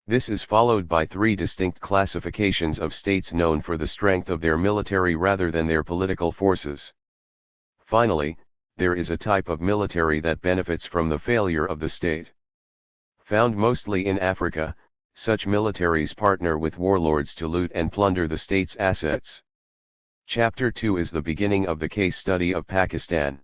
This is followed by 3 distinct classifications of states known for the strength of their military rather than their political forces. Finally, there is a type of military that benefits from the failure of the state. Found mostly in Africa, such militaries partner with warlords to loot and plunder the state's assets. Chapter 2 is the beginning of the case study of Pakistan.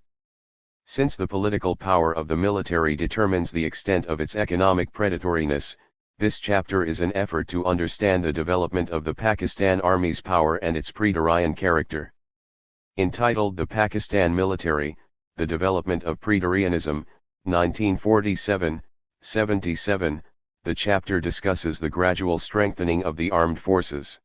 Since the political power of the military determines the extent of its economic predatoriness, this chapter is an effort to understand the development of the Pakistan Army's power and its pretorian character. Entitled The Pakistan Military, The Development of Pretorianism, 1947-77, the chapter discusses the gradual strengthening of the armed forces.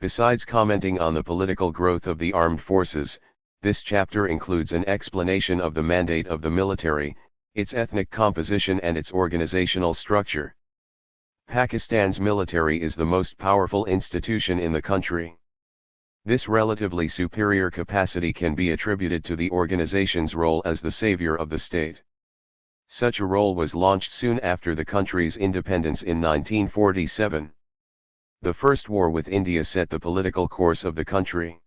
Besides commenting on the political growth of the armed forces, this chapter includes an explanation of the mandate of the military, its ethnic composition and its organizational structure. Pakistan's military is the most powerful institution in the country. This relatively superior capacity can be attributed to the organization's role as the savior of the state. Such a role was launched soon after the country's independence in 1947. The First War with India set the political course of the country.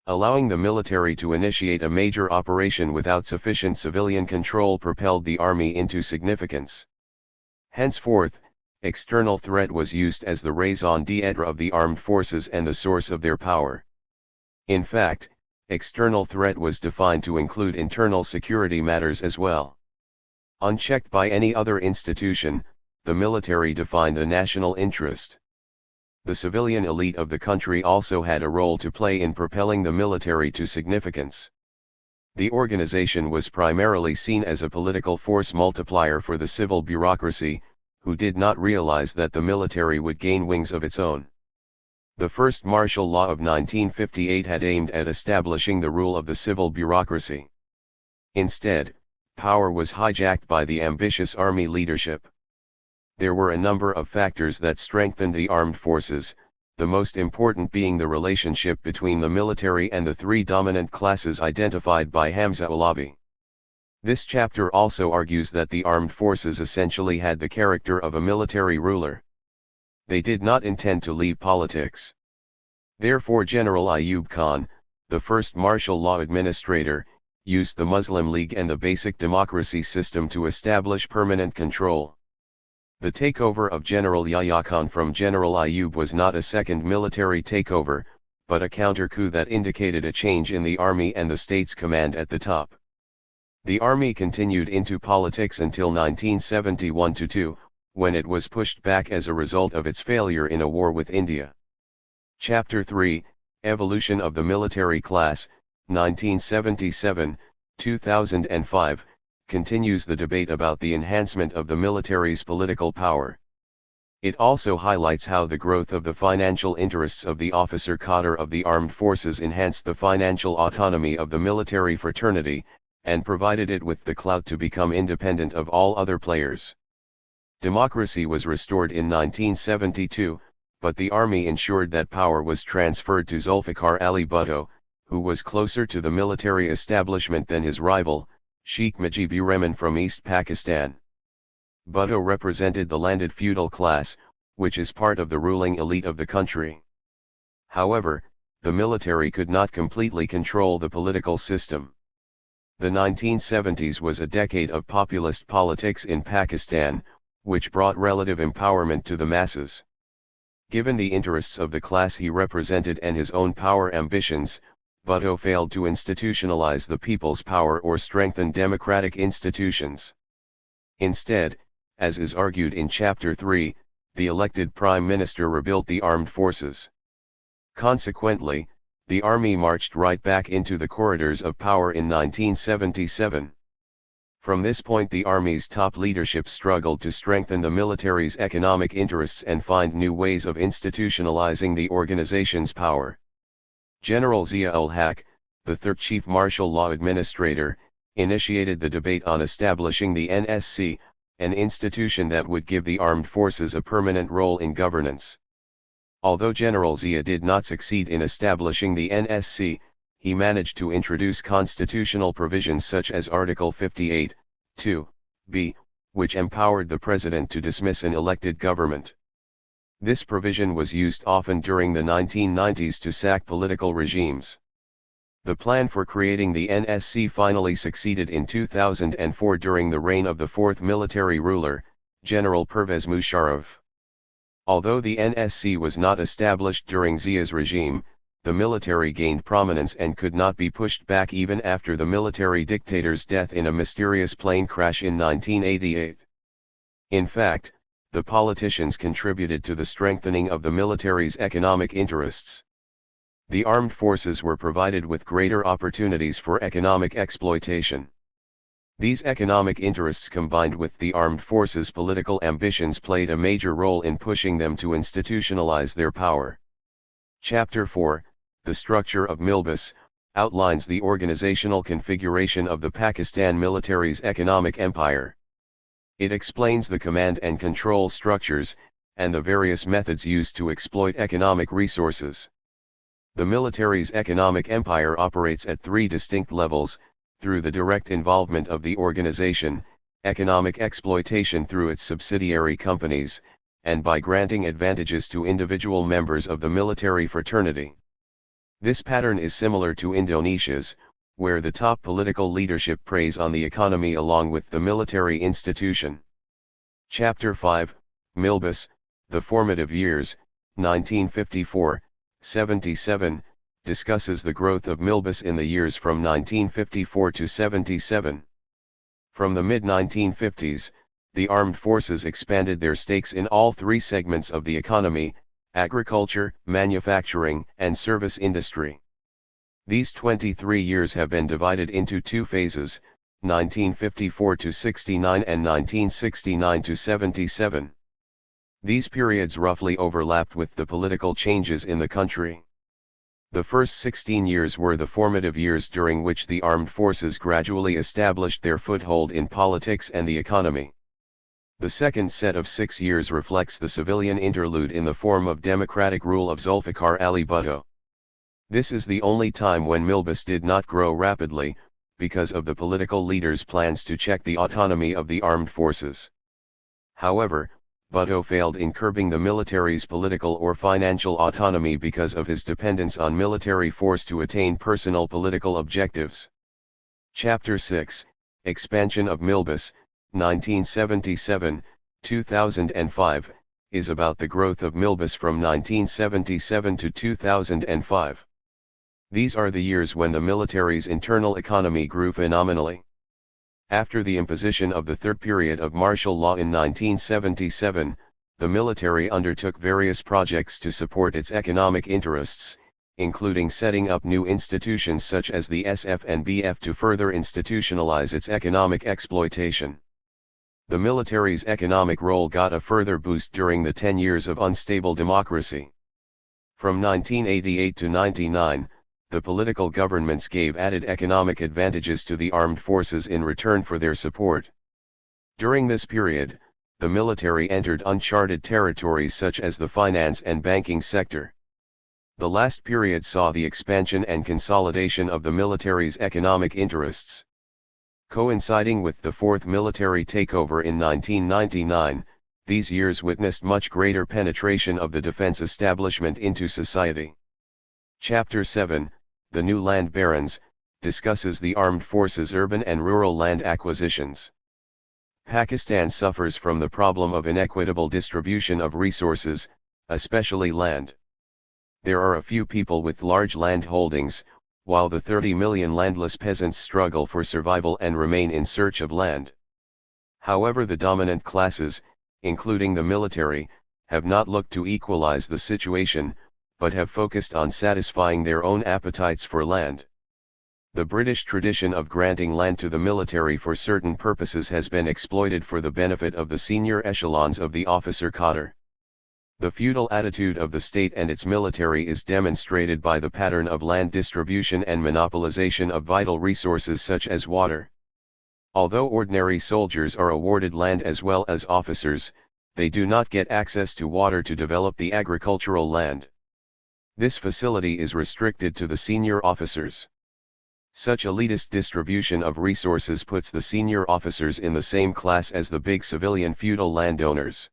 Allowing the military to initiate a major operation without sufficient civilian control propelled the army into significance. Henceforth, external threat was used as the raison d'être of the armed forces and the source of their power. In fact, external threat was defined to include internal security matters as well. Unchecked by any other institution, the military defined the national interest. The civilian elite of the country also had a role to play in propelling the military to significance. The organization was primarily seen as a political force multiplier for the civil bureaucracy, who did not realize that the military would gain wings of its own. The first martial law of 1958 had aimed at establishing the rule of the civil bureaucracy. Instead, power was hijacked by the ambitious army leadership. There were a number of factors that strengthened the armed forces, the most important being the relationship between the military and the 3 dominant classes identified by Hamza Alavi. This chapter also argues that the armed forces essentially had the character of a military ruler. They did not intend to leave politics. Therefore General Ayub Khan, the first martial law administrator, used the Muslim League and the basic democracy system to establish permanent control. The takeover of General Yahya Khan from General Ayub was not a second military takeover, but a counter-coup that indicated a change in the army and the state's command at the top. The army continued into politics until 1971-2, when it was pushed back as a result of its failure in a war with India. Chapter 3, Evolution of the Military Class, 1977-2005, continues the debate about the enhancement of the military's political power. It also highlights how the growth of the financial interests of the officer cadre of the armed forces enhanced the financial autonomy of the military fraternity, and provided it with the clout to become independent of all other players. Democracy was restored in 1972, but the army ensured that power was transferred to Zulfikar Ali Bhutto, who was closer to the military establishment than his rival, Sheikh Mujibur Rahman from East Pakistan. Bhutto represented the landed feudal class, which is part of the ruling elite of the country. However, the military could not completely control the political system. The 1970s was a decade of populist politics in Pakistan, which brought relative empowerment to the masses. Given the interests of the class he represented and his own power ambitions, Bhutto failed to institutionalize the people's power or strengthen democratic institutions. Instead, as is argued in Chapter 3, the elected prime minister rebuilt the armed forces. Consequently, the army marched right back into the corridors of power in 1977. From this point the army's top leadership struggled to strengthen the military's economic interests and find new ways of institutionalizing the organization's power. General Zia-ul-Haq, the third chief martial law administrator, initiated the debate on establishing the NSC, an institution that would give the armed forces a permanent role in governance. Although General Zia did not succeed in establishing the NSC, he managed to introduce constitutional provisions such as Article 58, 2b, which empowered the president to dismiss an elected government. This provision was used often during the 1990s to sack political regimes. The plan for creating the NSC finally succeeded in 2004 during the reign of the fourth military ruler, General Pervez Musharraf. Although the NSC was not established during Zia's regime, the military gained prominence and could not be pushed back even after the military dictator's death in a mysterious plane crash in 1988. In fact, the politicians contributed to the strengthening of the military's economic interests. The armed forces were provided with greater opportunities for economic exploitation. These economic interests combined with the armed forces' political ambitions played a major role in pushing them to institutionalize their power. Chapter 4, The Structure of Milbus, outlines the organizational configuration of the Pakistan military's economic empire. It explains the command and control structures, and the various methods used to exploit economic resources. The military's economic empire operates at three distinct levels: through the direct involvement of the organization, economic exploitation through its subsidiary companies, and by granting advantages to individual members of the military fraternity. This pattern is similar to Indonesia's, where the top political leadership preys on the economy along with the military institution. Chapter 5, Milbus, The Formative Years, 1954-77, discusses the growth of Milbus in the years from 1954 to 77. From the mid-1950s, the armed forces expanded their stakes in all three segments of the economy: agriculture, manufacturing, and service industry. These 23 years have been divided into two phases, 1954 to 69 and 1969 to 77. These periods roughly overlapped with the political changes in the country. The first 16 years were the formative years during which the armed forces gradually established their foothold in politics and the economy. The second set of 6 years reflects the civilian interlude in the form of democratic rule of Zulfikar Ali Bhutto. This is the only time when Milbus did not grow rapidly, because of the political leaders' plans to check the autonomy of the armed forces. However, Bhutto failed in curbing the military's political or financial autonomy because of his dependence on military force to attain personal political objectives. Chapter 6, Expansion of Milbus, 1977-2005, is about the growth of Milbus from 1977 to 2005. These are the years when the military's internal economy grew phenomenally. After the imposition of the third period of martial law in 1977, the military undertook various projects to support its economic interests, including setting up new institutions such as the SF and BF to further institutionalize its economic exploitation. The military's economic role got a further boost during the 10 years of unstable democracy. From 1988 to 1999, the political governments gave added economic advantages to the armed forces in return for their support. During this period, the military entered uncharted territories such as the finance and banking sector. The last period saw the expansion and consolidation of the military's economic interests. Coinciding with the fourth military takeover in 1999, these years witnessed much greater penetration of the defense establishment into society. Chapter 7, The New Land Barons, discusses the armed forces' urban and rural land acquisitions. Pakistan suffers from the problem of inequitable distribution of resources, especially land. There are a few people with large land holdings, while the 30 million landless peasants struggle for survival and remain in search of land. However, the dominant classes, including the military, have not looked to equalize the situation, but have focused on satisfying their own appetites for land. The British tradition of granting land to the military for certain purposes has been exploited for the benefit of the senior echelons of the officer cadre. The feudal attitude of the state and its military is demonstrated by the pattern of land distribution and monopolization of vital resources such as water. Although ordinary soldiers are awarded land as well as officers, they do not get access to water to develop the agricultural land. This facility is restricted to the senior officers. Such elitist distribution of resources puts the senior officers in the same class as the big civilian feudal landowners.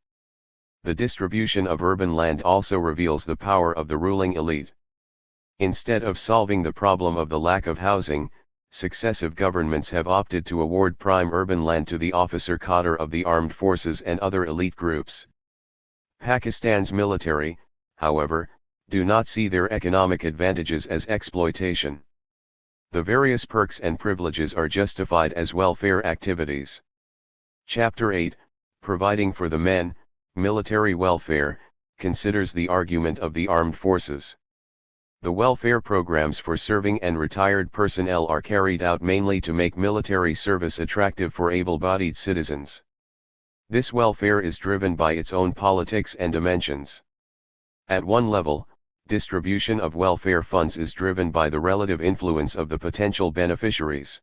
The distribution of urban land also reveals the power of the ruling elite. Instead of solving the problem of the lack of housing, successive governments have opted to award prime urban land to the officer cadre of the armed forces and other elite groups. Pakistan's military, however, do not see their economic advantages as exploitation. The various perks and privileges are justified as welfare activities. Chapter 8, Providing for the Men, Military Welfare, considers the argument of the armed forces. The welfare programs for serving and retired personnel are carried out mainly to make military service attractive for able-bodied citizens. This welfare is driven by its own politics and dimensions. At one level, distribution of welfare funds is driven by the relative influence of the potential beneficiaries.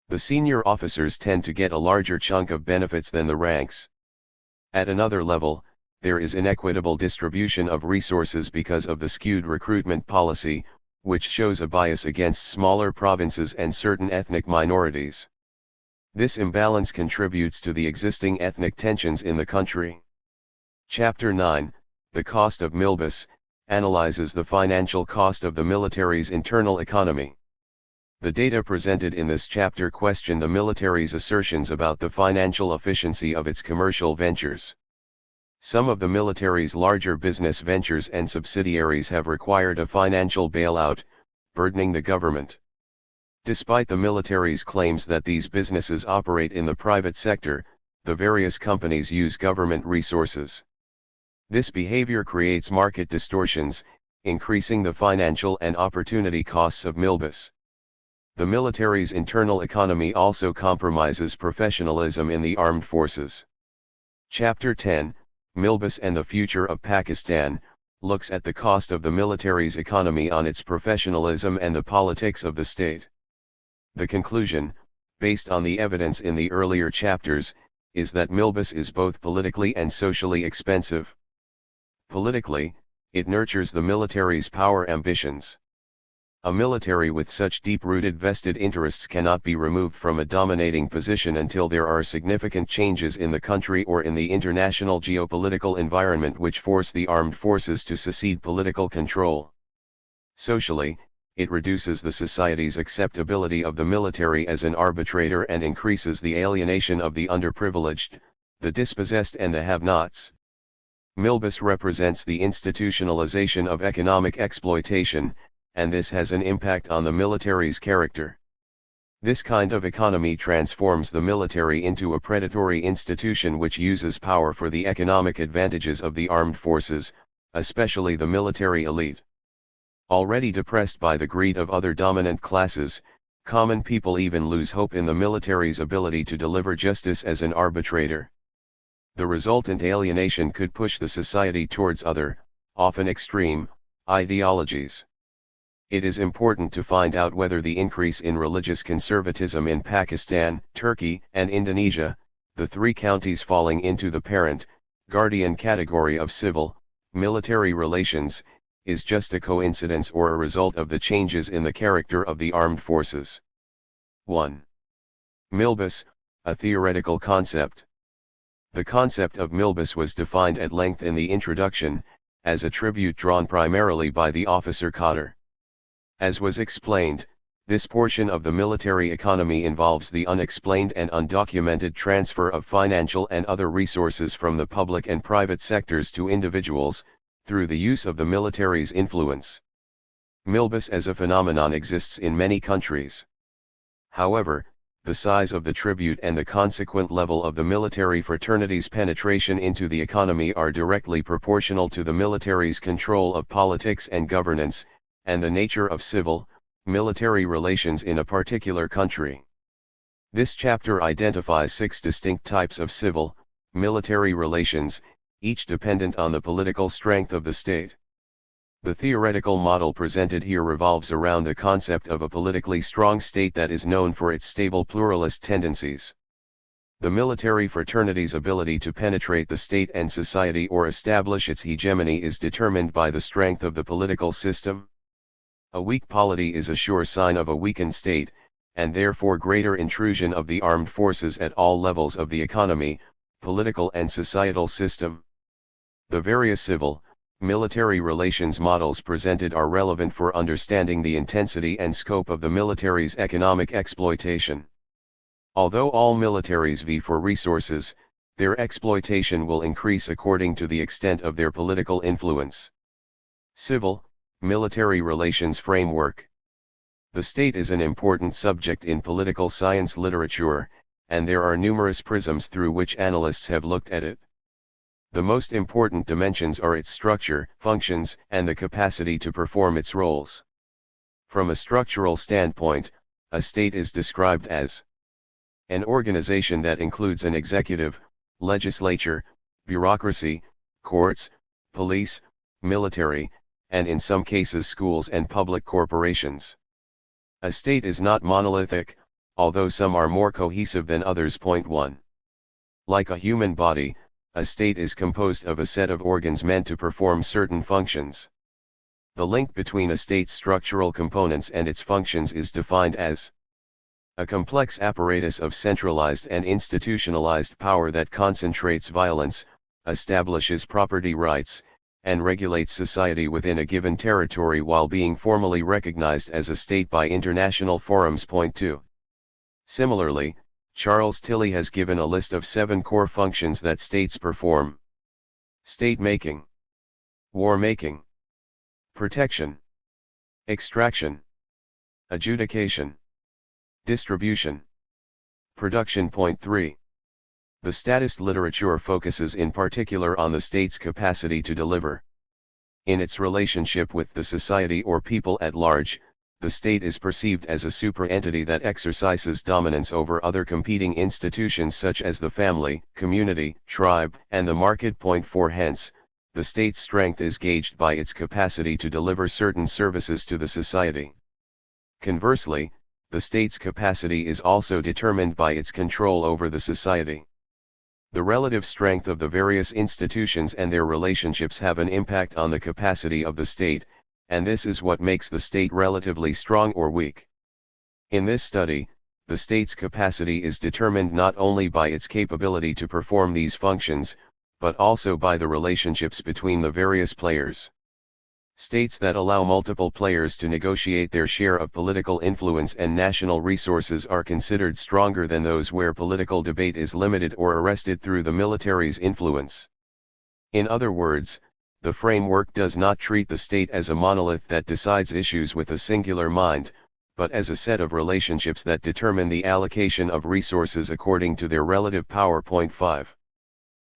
The senior officers tend to get a larger chunk of benefits than the ranks. At another level, there is inequitable distribution of resources because of the skewed recruitment policy, which shows a bias against smaller provinces and certain ethnic minorities. This imbalance contributes to the existing ethnic tensions in the country. Chapter 9, The Cost of Milbus, analyzes the financial cost of the military's internal economy. The data presented in this chapter question the military's assertions about the financial efficiency of its commercial ventures. Some of the military's larger business ventures and subsidiaries have required a financial bailout, burdening the government. Despite the military's claims that these businesses operate in the private sector, the various companies use government resources. This behavior creates market distortions, increasing the financial and opportunity costs of Milbus. The military's internal economy also compromises professionalism in the armed forces. Chapter 10, Milbus and the Future of Pakistan, looks at the cost of the military's economy on its professionalism and the politics of the state. The conclusion, based on the evidence in the earlier chapters, is that Milbus is both politically and socially expensive. Politically, it nurtures the military's power ambitions. A military with such deep-rooted vested interests cannot be removed from a dominating position until there are significant changes in the country or in the international geopolitical environment which force the armed forces to cede political control. Socially, it reduces the society's acceptability of the military as an arbitrator and increases the alienation of the underprivileged, the dispossessed and the have-nots. Milbus represents the institutionalization of economic exploitation, and this has an impact on the military's character. This kind of economy transforms the military into a predatory institution which uses power for the economic advantages of the armed forces, especially the military elite. Already depressed by the greed of other dominant classes, common people even lose hope in the military's ability to deliver justice as an arbitrator. The resultant alienation could push the society towards other, often extreme, ideologies. It is important to find out whether the increase in religious conservatism in Pakistan, Turkey, and Indonesia, the three counties falling into the parent, guardian category of civil, military relations, is just a coincidence or a result of the changes in the character of the armed forces. 1. Milbus, a theoretical concept. The concept of Milbus was defined at length in the introduction, as a tribute drawn primarily by the officer cadre. As was explained, this portion of the military economy involves the unexplained and undocumented transfer of financial and other resources from the public and private sectors to individuals, through the use of the military's influence. Milbus as a phenomenon exists in many countries. However, the size of the tribute and the consequent level of the military fraternity's penetration into the economy are directly proportional to the military's control of politics and governance, and the nature of civil, military relations in a particular country. This chapter identifies 6 distinct types of civil, military relations, each dependent on the political strength of the state. The theoretical model presented here revolves around the concept of a politically strong state that is known for its stable pluralist tendencies. The military fraternity's ability to penetrate the state and society or establish its hegemony is determined by the strength of the political system. A weak polity is a sure sign of a weakened state, and therefore greater intrusion of the armed forces at all levels of the economy, political and societal system. The various civil, military relations models presented are relevant for understanding the intensity and scope of the military's economic exploitation. Although all militaries vie for resources, their exploitation will increase according to the extent of their political influence. Civil, military relations framework. The state is an important subject in political science literature, and there are numerous prisms through which analysts have looked at it. The most important dimensions are its structure, functions, and the capacity to perform its roles. From a structural standpoint, a state is described as an organization that includes an executive, legislature, bureaucracy, courts, police, military, and in some cases schools and public corporations. A state is not monolithic, although some are more cohesive than others. Point 1. Like a human body, a state is composed of a set of organs meant to perform certain functions. The link between a state's structural components and its functions is defined as a complex apparatus of centralized and institutionalized power that concentrates violence, establishes property rights, and regulates society within a given territory while being formally recognized as a state by international forums. Point 2. Similarly, Charles Tilly has given a list of 7 core functions that states perform: state-making, war-making, protection, extraction, adjudication, distribution, production. Point 3. The statist literature focuses in particular on the state's capacity to deliver. In its relationship with the society or people at large, the state is perceived as a super-entity that exercises dominance over other competing institutions such as the family, community, tribe, and the market. Point 4. Hence, the state's strength is gauged by its capacity to deliver certain services to the society. Conversely, the state's capacity is also determined by its control over the society. The relative strength of the various institutions and their relationships have an impact on the capacity of the state, and this is what makes the state relatively strong or weak. In this study, the state's capacity is determined not only by its capability to perform these functions, but also by the relationships between the various players. States that allow multiple players to negotiate their share of political influence and national resources are considered stronger than those where political debate is limited or arrested through the military's influence. In other words, the framework does not treat the state as a monolith that decides issues with a singular mind, but as a set of relationships that determine the allocation of resources according to their relative power. Point 5.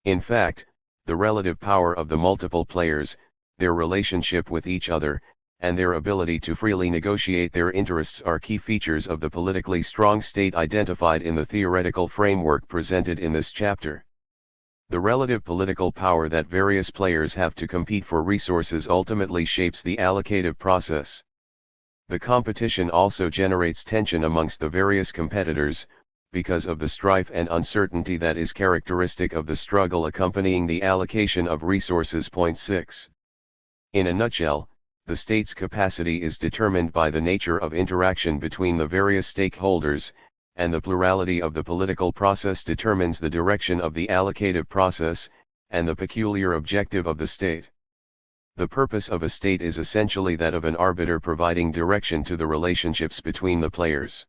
In fact, the relative power of the multiple players, their relationship with each other, and their ability to freely negotiate their interests are key features of the politically strong state identified in the theoretical framework presented in this chapter. The relative political power that various players have to compete for resources ultimately shapes the allocative process. The competition also generates tension amongst the various competitors, because of the strife and uncertainty that is characteristic of the struggle accompanying the allocation of resources. Point 6. In a nutshell, the state's capacity is determined by the nature of interaction between the various stakeholders, and the plurality of the political process determines the direction of the allocative process, and the peculiar objective of the state. The purpose of a state is essentially that of an arbiter providing direction to the relationships between the players.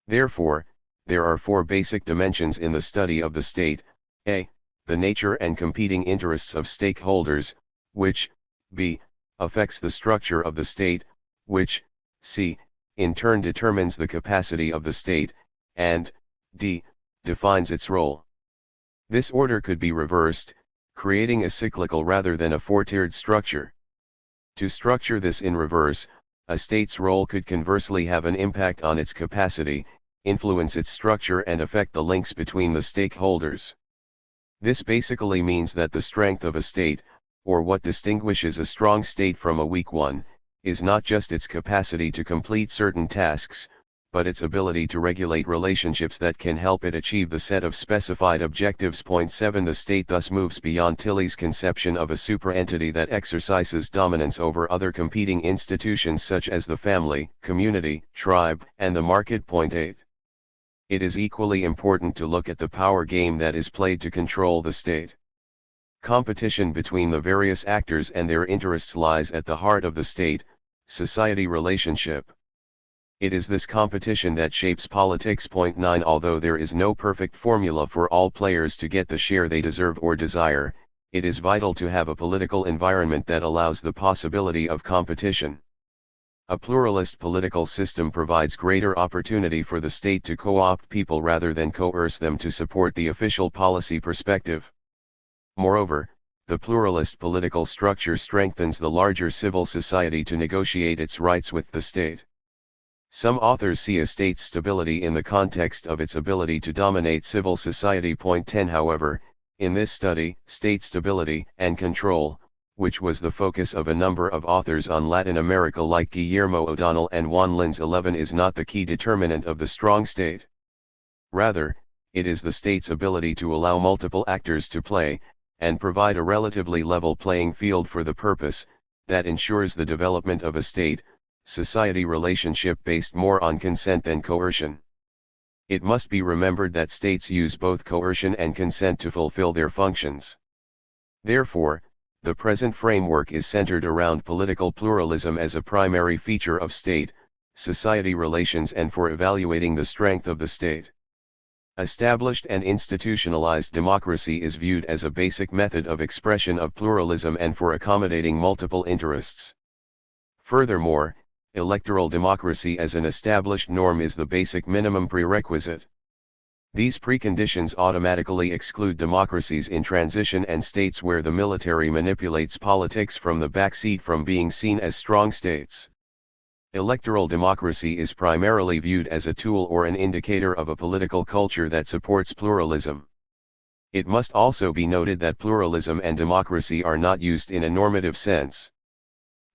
Therefore, there are 4 basic dimensions in the study of the state: a. the nature and competing interests of stakeholders, which, b. affects the structure of the state, which, c, in turn determines the capacity of the state, and, d, defines its role. This order could be reversed, creating a cyclical rather than a four-tiered structure. To structure this in reverse, a state's role could conversely have an impact on its capacity, influence its structure and affect the links between the stakeholders. This basically means that the strength of a state, or what distinguishes a strong state from a weak one, is not just its capacity to complete certain tasks, but its ability to regulate relationships that can help it achieve the set of specified objectives. 7 The state thus moves beyond Tilley's conception of a superentity that exercises dominance over other competing institutions such as the family, community, tribe, and the market. 8 It is equally important to look at the power game that is played to control the state. Competition between the various actors and their interests lies at the heart of the state-society relationship. It is this competition that shapes politics. 9 Although there is no perfect formula for all players to get the share they deserve or desire, it is vital to have a political environment that allows the possibility of competition. A pluralist political system provides greater opportunity for the state to co-opt people rather than coerce them to support the official policy perspective. Moreover, the pluralist political structure strengthens the larger civil society to negotiate its rights with the state. Some authors see a state's stability in the context of its ability to dominate civil society. 10 However, in this study, state stability and control, which was the focus of a number of authors on Latin America like Guillermo O'Donnell and Juan Linz 11, is not the key determinant of the strong state. Rather, it is the state's ability to allow multiple actors to play, and provide a relatively level playing field for the purpose, that ensures the development of a state-society relationship based more on consent than coercion. It must be remembered that states use both coercion and consent to fulfill their functions. Therefore, the present framework is centered around political pluralism as a primary feature of state-society relations and for evaluating the strength of the state. Established and institutionalized democracy is viewed as a basic method of expression of pluralism and for accommodating multiple interests. Furthermore, electoral democracy as an established norm is the basic minimum prerequisite. These preconditions automatically exclude democracies in transition and states where the military manipulates politics from the backseat from being seen as strong states. Electoral democracy is primarily viewed as a tool or an indicator of a political culture that supports pluralism. It must also be noted that pluralism and democracy are not used in a normative sense.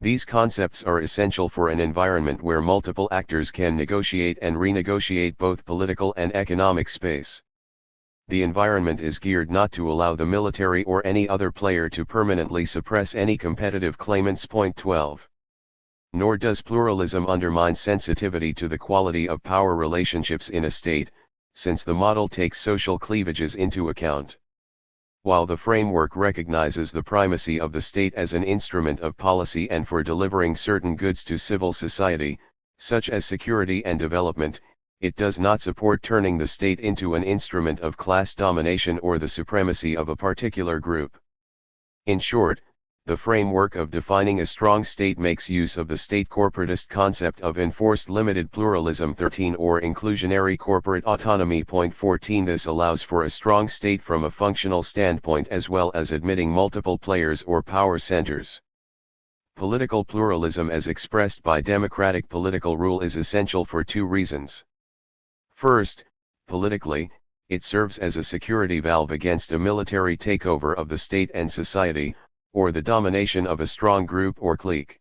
These concepts are essential for an environment where multiple actors can negotiate and renegotiate both political and economic space. The environment is geared not to allow the military or any other player to permanently suppress any competitive claimants. 12. Nor does pluralism undermine sensitivity to the quality of power relationships in a state, since the model takes social cleavages into account. While the framework recognizes the primacy of the state as an instrument of policy and for delivering certain goods to civil society, such as security and development, it does not support turning the state into an instrument of class domination or the supremacy of a particular group. In short, the framework of defining a strong state makes use of the state corporatist concept of enforced limited pluralism 13 or inclusionary corporate autonomy. 14 This allows for a strong state from a functional standpoint as well as admitting multiple players or power centers. Political pluralism as expressed by democratic political rule is essential for two reasons. First, politically, it serves as a security valve against a military takeover of the state and society, or the domination of a strong group or clique.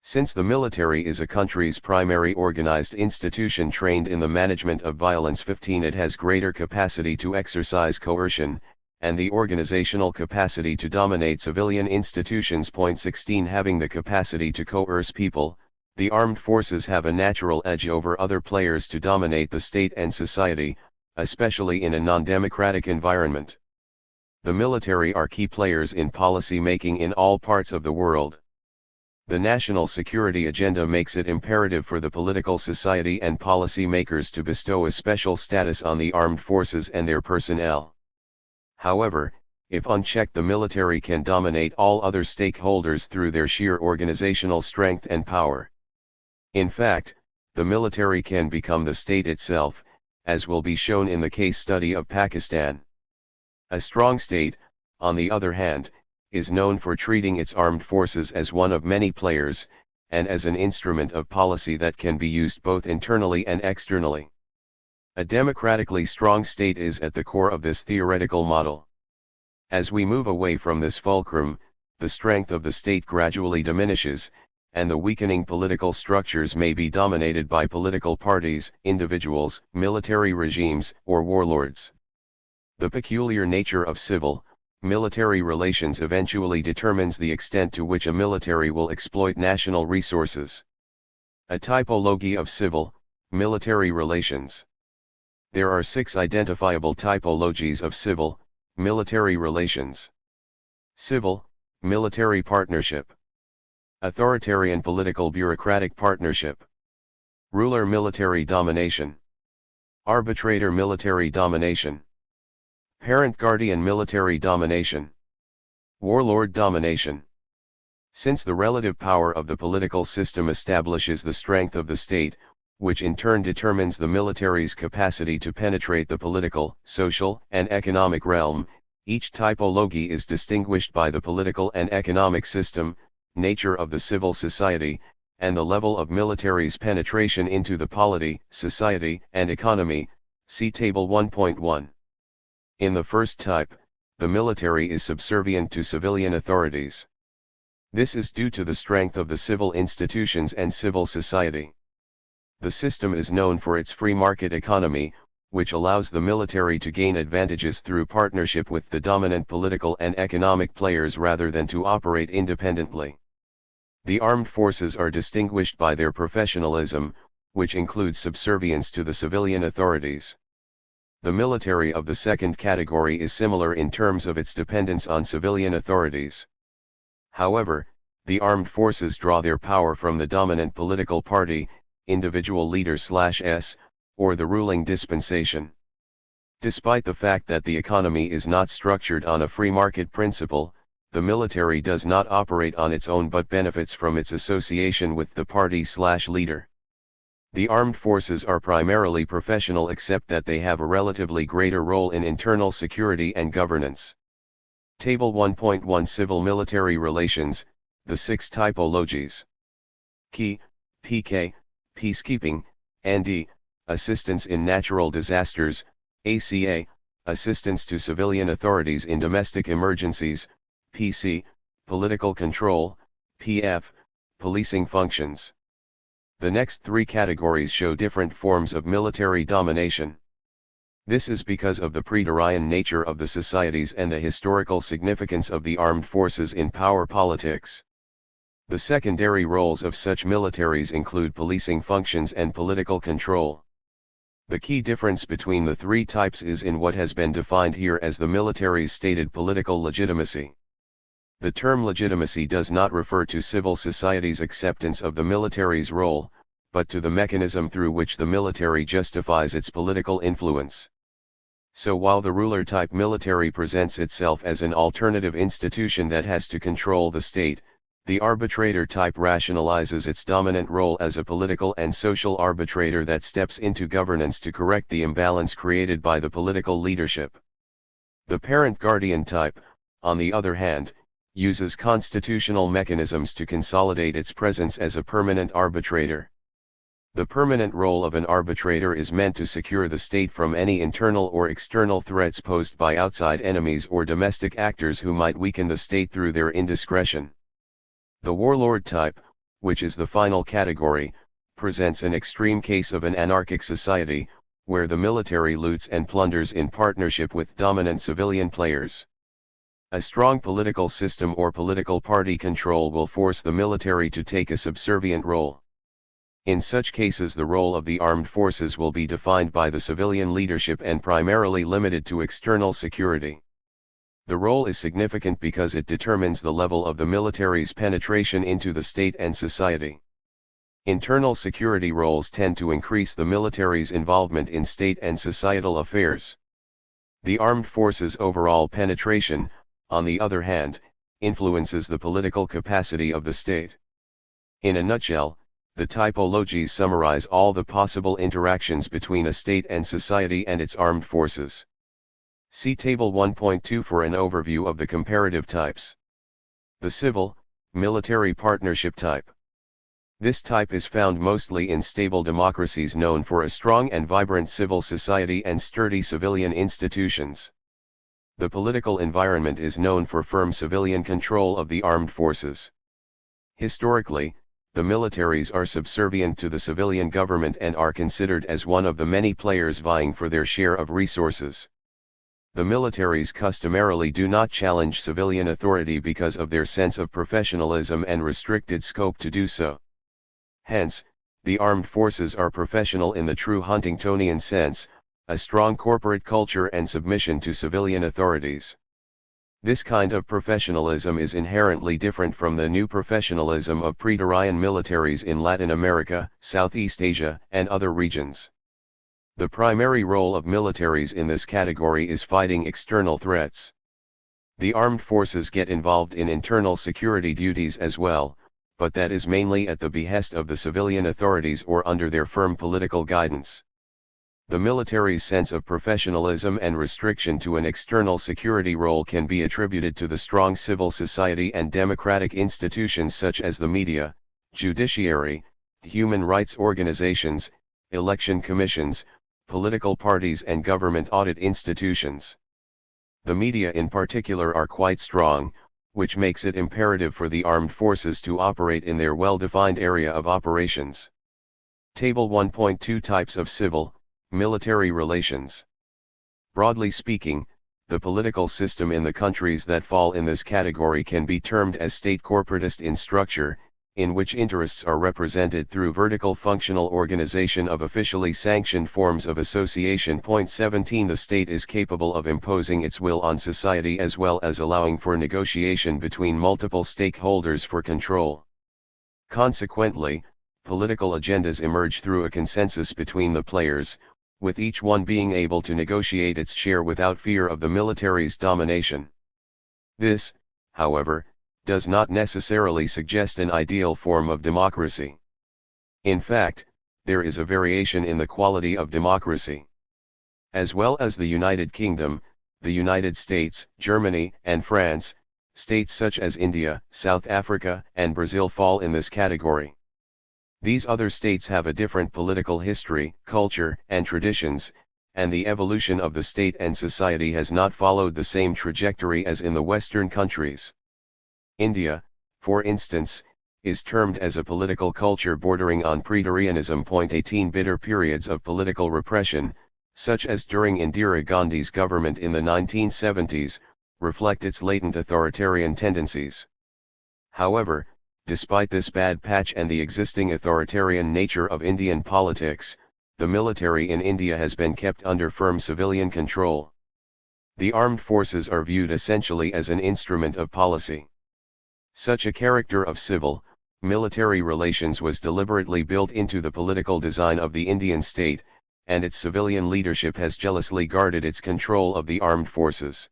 Since the military is a country's primary organized institution trained in the management of violence 15 it has greater capacity to exercise coercion, and the organizational capacity to dominate civilian institutions. 16 Having the capacity to coerce people, the armed forces have a natural edge over other players to dominate the state and society, especially in a non-democratic environment. The military are key players in policy making in all parts of the world. The national security agenda makes it imperative for the political society and policy makers to bestow a special status on the armed forces and their personnel. However, if unchecked, the military can dominate all other stakeholders through their sheer organizational strength and power. In fact, the military can become the state itself, as will be shown in the case study of Pakistan. A strong state, on the other hand, is known for treating its armed forces as one of many players, and as an instrument of policy that can be used both internally and externally. A democratically strong state is at the core of this theoretical model. As we move away from this fulcrum, the strength of the state gradually diminishes, and the weakening political structures may be dominated by political parties, individuals, military regimes, or warlords. The peculiar nature of civil-military relations eventually determines the extent to which a military will exploit national resources. A typology of civil-military relations. There are 6 identifiable typologies of civil-military relations. Civil-military partnership. Authoritarian political bureaucratic partnership. Ruler military domination. Arbitrator military domination. Parent-guardian military domination. Warlord domination. Since the relative power of the political system establishes the strength of the state, which in turn determines the military's capacity to penetrate the political, social, and economic realm, each typology is distinguished by the political and economic system, nature of the civil society, and the level of military's penetration into the polity, society, and economy, see Table 1.1. In the first type, the military is subservient to civilian authorities. This is due to the strength of the civil institutions and civil society. The system is known for its free market economy, which allows the military to gain advantages through partnership with the dominant political and economic players rather than to operate independently. The armed forces are distinguished by their professionalism, which includes subservience to the civilian authorities. The military of the second category is similar in terms of its dependence on civilian authorities. However, the armed forces draw their power from the dominant political party, individual leader/s, or the ruling dispensation. Despite the fact that the economy is not structured on a free market principle, the military does not operate on its own but benefits from its association with the party/leader. The armed forces are primarily professional except that they have a relatively greater role in internal security and governance. Table 1.1 Civil-military relations, the 6 typologies. Key, PK, peacekeeping, ND, assistance in natural disasters, ACA, assistance to civilian authorities in domestic emergencies, PC, political control, PF, policing functions. The next 3 categories show different forms of military domination. This is because of the pre-Dorian nature of the societies and the historical significance of the armed forces in power politics. The secondary roles of such militaries include policing functions and political control. The key difference between the 3 types is in what has been defined here as the military's stated political legitimacy. The term legitimacy does not refer to civil society's acceptance of the military's role, but to the mechanism through which the military justifies its political influence. So while the ruler-type military presents itself as an alternative institution that has to control the state, the arbitrator type rationalizes its dominant role as a political and social arbitrator that steps into governance to correct the imbalance created by the political leadership. The parent-guardian type, on the other hand, uses constitutional mechanisms to consolidate its presence as a permanent arbitrator. The permanent role of an arbitrator is meant to secure the state from any internal or external threats posed by outside enemies or domestic actors who might weaken the state through their indiscretion. The warlord type, which is the final category, presents an extreme case of an anarchic society, where the military loots and plunders in partnership with dominant civilian players. A strong political system or political party control will force the military to take a subservient role. In such cases, the role of the armed forces will be defined by the civilian leadership and primarily limited to external security. The role is significant because it determines the level of the military's penetration into the state and society. Internal security roles tend to increase the military's involvement in state and societal affairs. The armed forces' overall penetration, on the other hand, influences the political capacity of the state. In a nutshell, the typologies summarize all the possible interactions between a state and society and its armed forces. See Table 1.2 for an overview of the comparative types. The civil, military partnership type. This type is found mostly in stable democracies known for a strong and vibrant civil society and sturdy civilian institutions. The political environment is known for firm civilian control of the armed forces. Historically, the militaries are subservient to the civilian government and are considered as one of the many players vying for their share of resources. The militaries customarily do not challenge civilian authority because of their sense of professionalism and restricted scope to do so. Hence, the armed forces are professional in the true Huntingtonian sense, a strong corporate culture and submission to civilian authorities. This kind of professionalism is inherently different from the new professionalism of pretorian militaries in Latin America, Southeast Asia, and other regions. The primary role of militaries in this category is fighting external threats. The armed forces get involved in internal security duties as well, but that is mainly at the behest of the civilian authorities or under their firm political guidance. The military's sense of professionalism and restriction to an external security role can be attributed to the strong civil society and democratic institutions such as the media, judiciary, human rights organizations, election commissions, political parties and government audit institutions. The media in particular are quite strong, which makes it imperative for the armed forces to operate in their well-defined area of operations. Table 1.2 Types of Civil, Military Relations. Broadly speaking, the political system in the countries that fall in this category can be termed as state corporatist in structure, in which interests are represented through vertical functional organization of officially sanctioned forms of association. 17 The state is capable of imposing its will on society as well as allowing for negotiation between multiple stakeholders for control. Consequently, political agendas emerge through a consensus between the players, with each one being able to negotiate its share without fear of the military's domination. This, however, does not necessarily suggest an ideal form of democracy. In fact, there is a variation in the quality of democracy. As well as the United Kingdom, the United States, Germany, and France, states such as India, South Africa, and Brazil fall in this category. These other states have a different political history, culture, and traditions, and the evolution of the state and society has not followed the same trajectory as in the Western countries. India, for instance, is termed as a political culture bordering on pretorianism. 18 Bitter periods of political repression, such as during Indira Gandhi's government in the 1970s, reflect its latent authoritarian tendencies. However, despite this bad patch and the existing authoritarian nature of Indian politics, the military in India has been kept under firm civilian control. The armed forces are viewed essentially as an instrument of policy. Such a character of civil, military relations was deliberately built into the political design of the Indian state, and its civilian leadership has jealously guarded its control of the armed forces.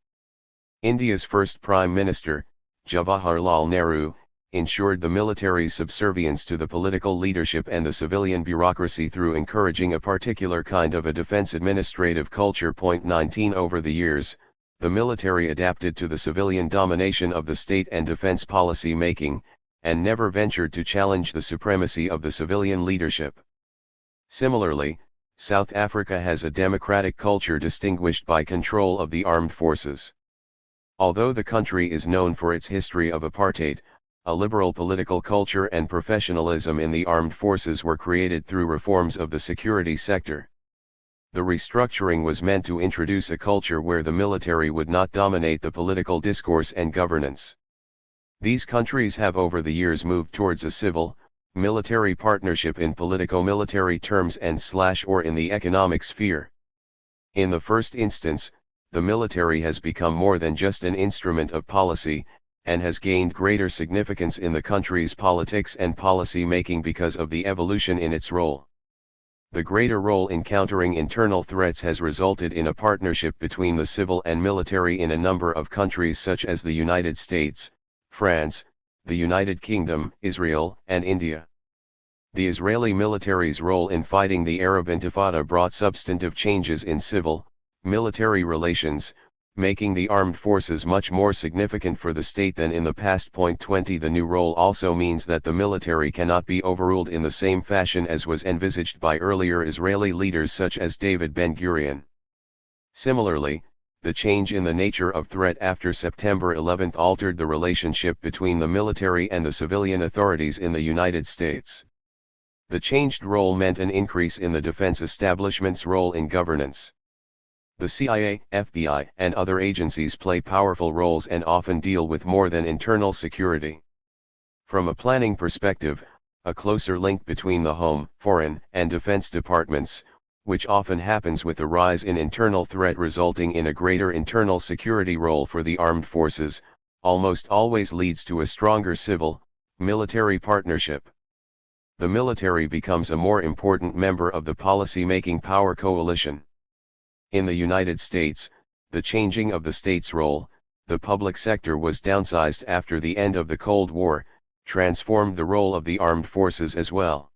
India's first Prime Minister, Jawaharlal Nehru, ensured the military's subservience to the political leadership and the civilian bureaucracy through encouraging a particular kind of a defense administrative culture. 19 Over the years, the military adapted to the civilian domination of the state and defense policy making, and never ventured to challenge the supremacy of the civilian leadership. Similarly, South Africa has a democratic culture distinguished by control of the armed forces. Although the country is known for its history of apartheid, a liberal political culture and professionalism in the armed forces were created through reforms of the security sector. The restructuring was meant to introduce a culture where the military would not dominate the political discourse and governance. These countries have over the years moved towards a civil, military partnership in politico-military terms and/or in the economic sphere. In the first instance, the military has become more than just an instrument of policy, and has gained greater significance in the country's politics and policy making because of the evolution in its role. The greater role in countering internal threats has resulted in a partnership between the civil and military in a number of countries such as the United States, France, the United Kingdom, Israel, and India. The Israeli military's role in fighting the Arab Intifada brought substantive changes in civil, military relations, making the armed forces much more significant for the state than in the past. 20 The new role also means that the military cannot be overruled in the same fashion as was envisaged by earlier Israeli leaders such as David Ben-Gurion. Similarly, the change in the nature of threat after September 11 altered the relationship between the military and the civilian authorities in the United States. The changed role meant an increase in the defense establishment's role in governance. The CIA, FBI, and other agencies play powerful roles and often deal with more than internal security. From a planning perspective, a closer link between the Home, Foreign, and Defense departments, which often happens with the rise in internal threat resulting in a greater internal security role for the armed forces, almost always leads to a stronger civil-military partnership. The military becomes a more important member of the policy-making power coalition. In the United States, the changing of the state's role, the public sector was downsized after the end of the Cold War, transformed the role of the armed forces as well.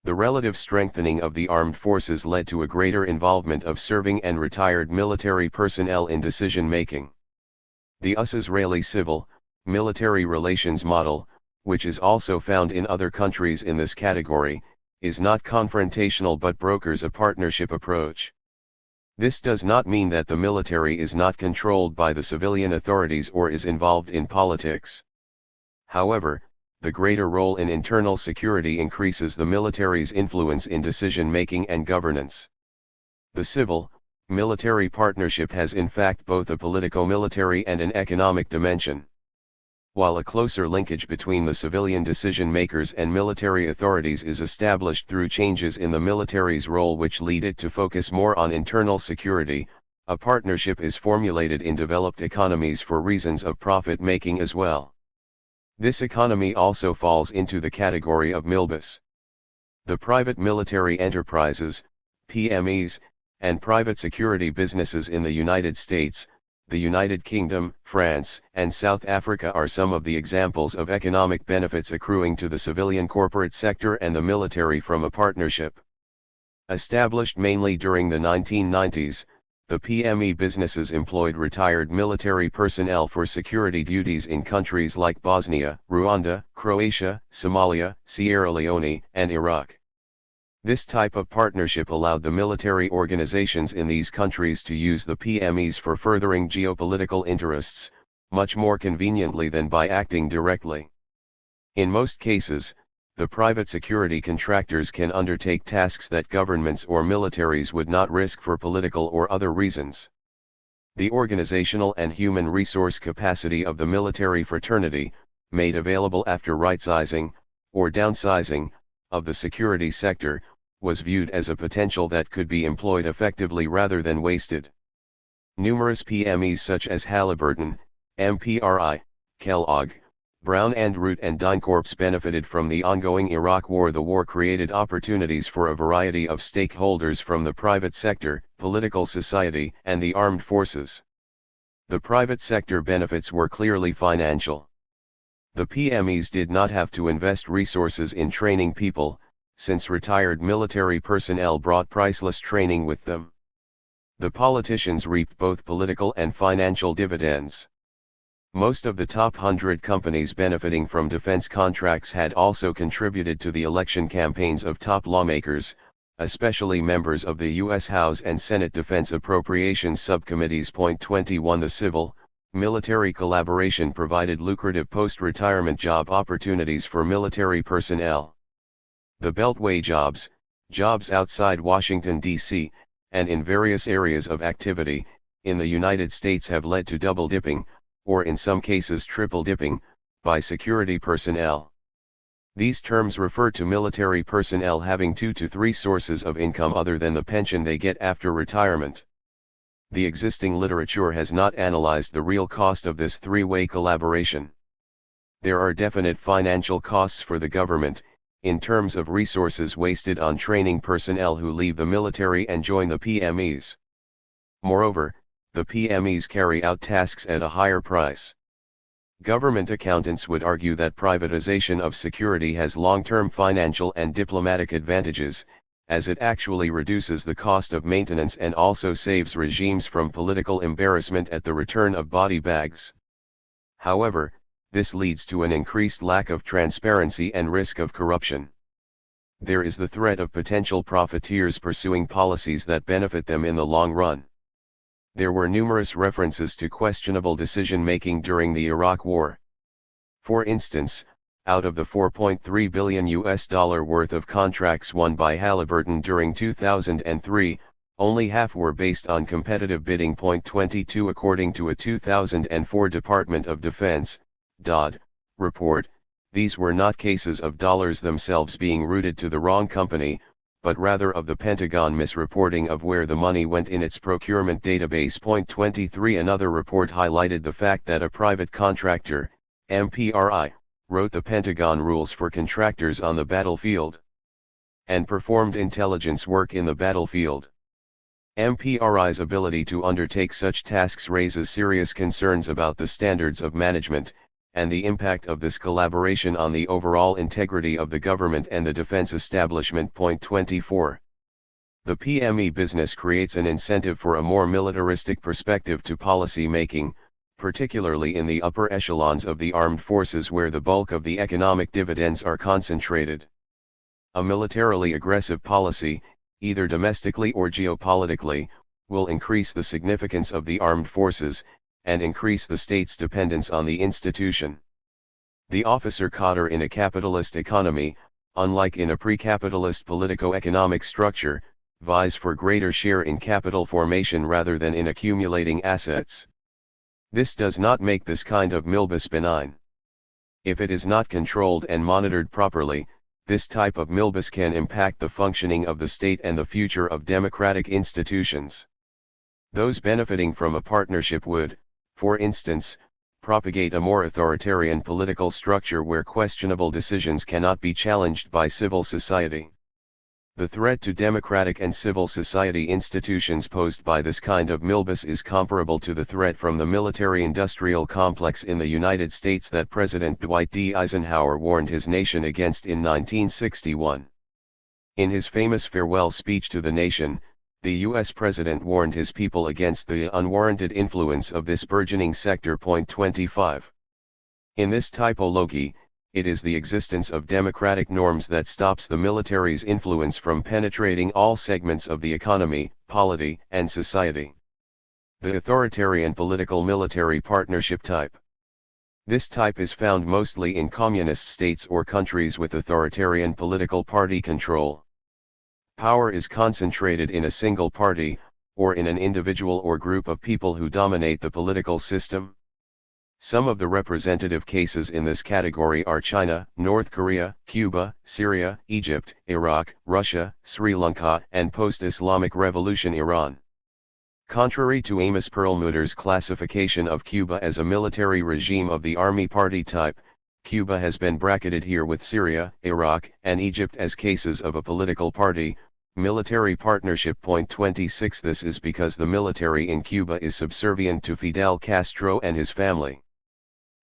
The relative strengthening of the armed forces led to a greater involvement of serving and retired military personnel in decision-making. The US-Israeli civil-military relations model, which is also found in other countries in this category, is not confrontational but brokers a partnership approach. This does not mean that the military is not controlled by the civilian authorities or is involved in politics. However, the greater role in internal security increases the military's influence in decision-making and governance. The civil-military partnership has in fact both a politico-military and an economic dimension. While a closer linkage between the civilian decision-makers and military authorities is established through changes in the military's role which lead it to focus more on internal security, a partnership is formulated in developed economies for reasons of profit-making as well. This economy also falls into the category of MILBUS. The private military enterprises, PMEs, and private security businesses in the United States, the United Kingdom, France, and South Africa are some of the examples of economic benefits accruing to the civilian corporate sector and the military from a partnership. Established mainly during the 1990s, the PME businesses employed retired military personnel for security duties in countries like Bosnia, Rwanda, Croatia, Somalia, Sierra Leone, and Iraq. This type of partnership allowed the military organizations in these countries to use the PMEs for furthering geopolitical interests, much more conveniently than by acting directly. In most cases, the private security contractors can undertake tasks that governments or militaries would not risk for political or other reasons. The organizational and human resource capacity of the military fraternity, made available after right-sizing, or downsizing, of the security sector, was viewed as a potential that could be employed effectively rather than wasted. Numerous PMEs such as Halliburton, MPRI, Kellogg, Brown & Root and DynCorp benefited from the ongoing Iraq War. The war created opportunities for a variety of stakeholders from the private sector, political society, and the armed forces. The private sector benefits were clearly financial. The PMEs did not have to invest resources in training people, since retired military personnel brought priceless training with them. The politicians reaped both political and financial dividends. Most of the top 100 companies benefiting from defense contracts had also contributed to the election campaigns of top lawmakers, especially members of the U.S. House and Senate Defense Appropriations Subcommittees. 21 The civil-military collaboration provided lucrative post-retirement job opportunities for military personnel. The Beltway jobs, jobs outside Washington, D.C., and in various areas of activity, in the United States have led to double dipping, or in some cases triple dipping, by security personnel. These terms refer to military personnel having 2 to 3 sources of income other than the pension they get after retirement. The existing literature has not analyzed the real cost of this three-way collaboration. There are definite financial costs for the government, in terms of resources wasted on training personnel who leave the military and join the PMEs. Moreover, the PMEs carry out tasks at a higher price. Government accountants would argue that privatization of security has long-term financial and diplomatic advantages, as it actually reduces the cost of maintenance and also saves regimes from political embarrassment at the return of body bags. However, this leads to an increased lack of transparency and risk of corruption. There is the threat of potential profiteers pursuing policies that benefit them in the long run. There were numerous references to questionable decision-making during the Iraq War. For instance, out of the $4.3 billion worth of contracts won by Halliburton during 2003, only half were based on competitive bidding. 22 According to a 2004 Department of Defense, DoD, report, these were not cases of dollars themselves being routed to the wrong company, but rather of the Pentagon misreporting of where the money went in its procurement database. 23 Another report highlighted the fact that a private contractor, MPRI, wrote the Pentagon rules for contractors on the battlefield and performed intelligence work in the battlefield. MPRI's ability to undertake such tasks raises serious concerns about the standards of management, and the impact of this collaboration on the overall integrity of the government and the defense establishment. 24. The PME business creates an incentive for a more militaristic perspective to policy making, particularly in the upper echelons of the armed forces where the bulk of the economic dividends are concentrated. A militarily aggressive policy, either domestically or geopolitically, will increase the significance of the armed forces, and increase the state's dependence on the institution. The officer cadre in a capitalist economy, unlike in a pre-capitalist politico-economic structure, vies for greater share in capital formation rather than in accumulating assets. This does not make this kind of milbus benign. If it is not controlled and monitored properly, this type of milbus can impact the functioning of the state and the future of democratic institutions. Those benefiting from a partnership would, for instance, propagate a more authoritarian political structure where questionable decisions cannot be challenged by civil society. The threat to democratic and civil society institutions posed by this kind of milbus is comparable to the threat from the military-industrial complex in the United States that President Dwight D. Eisenhower warned his nation against in 1961. In his famous farewell speech to the nation, the U.S. President warned his people against the unwarranted influence of this burgeoning sector. 25. In this typology, it is the existence of democratic norms that stops the military's influence from penetrating all segments of the economy, polity, and society. The authoritarian political-military partnership type. This type is found mostly in communist states or countries with authoritarian political party control. Power is concentrated in a single party, or in an individual or group of people who dominate the political system. Some of the representative cases in this category are China, North Korea, Cuba, Syria, Egypt, Iraq, Russia, Sri Lanka, and post-Islamic Revolution Iran. Contrary to Amos Perlmutter's classification of Cuba as a military regime of the army party type, Cuba has been bracketed here with Syria, Iraq, and Egypt as cases of a political party, military partnership. 26 This is because the military in Cuba is subservient to Fidel Castro and his family.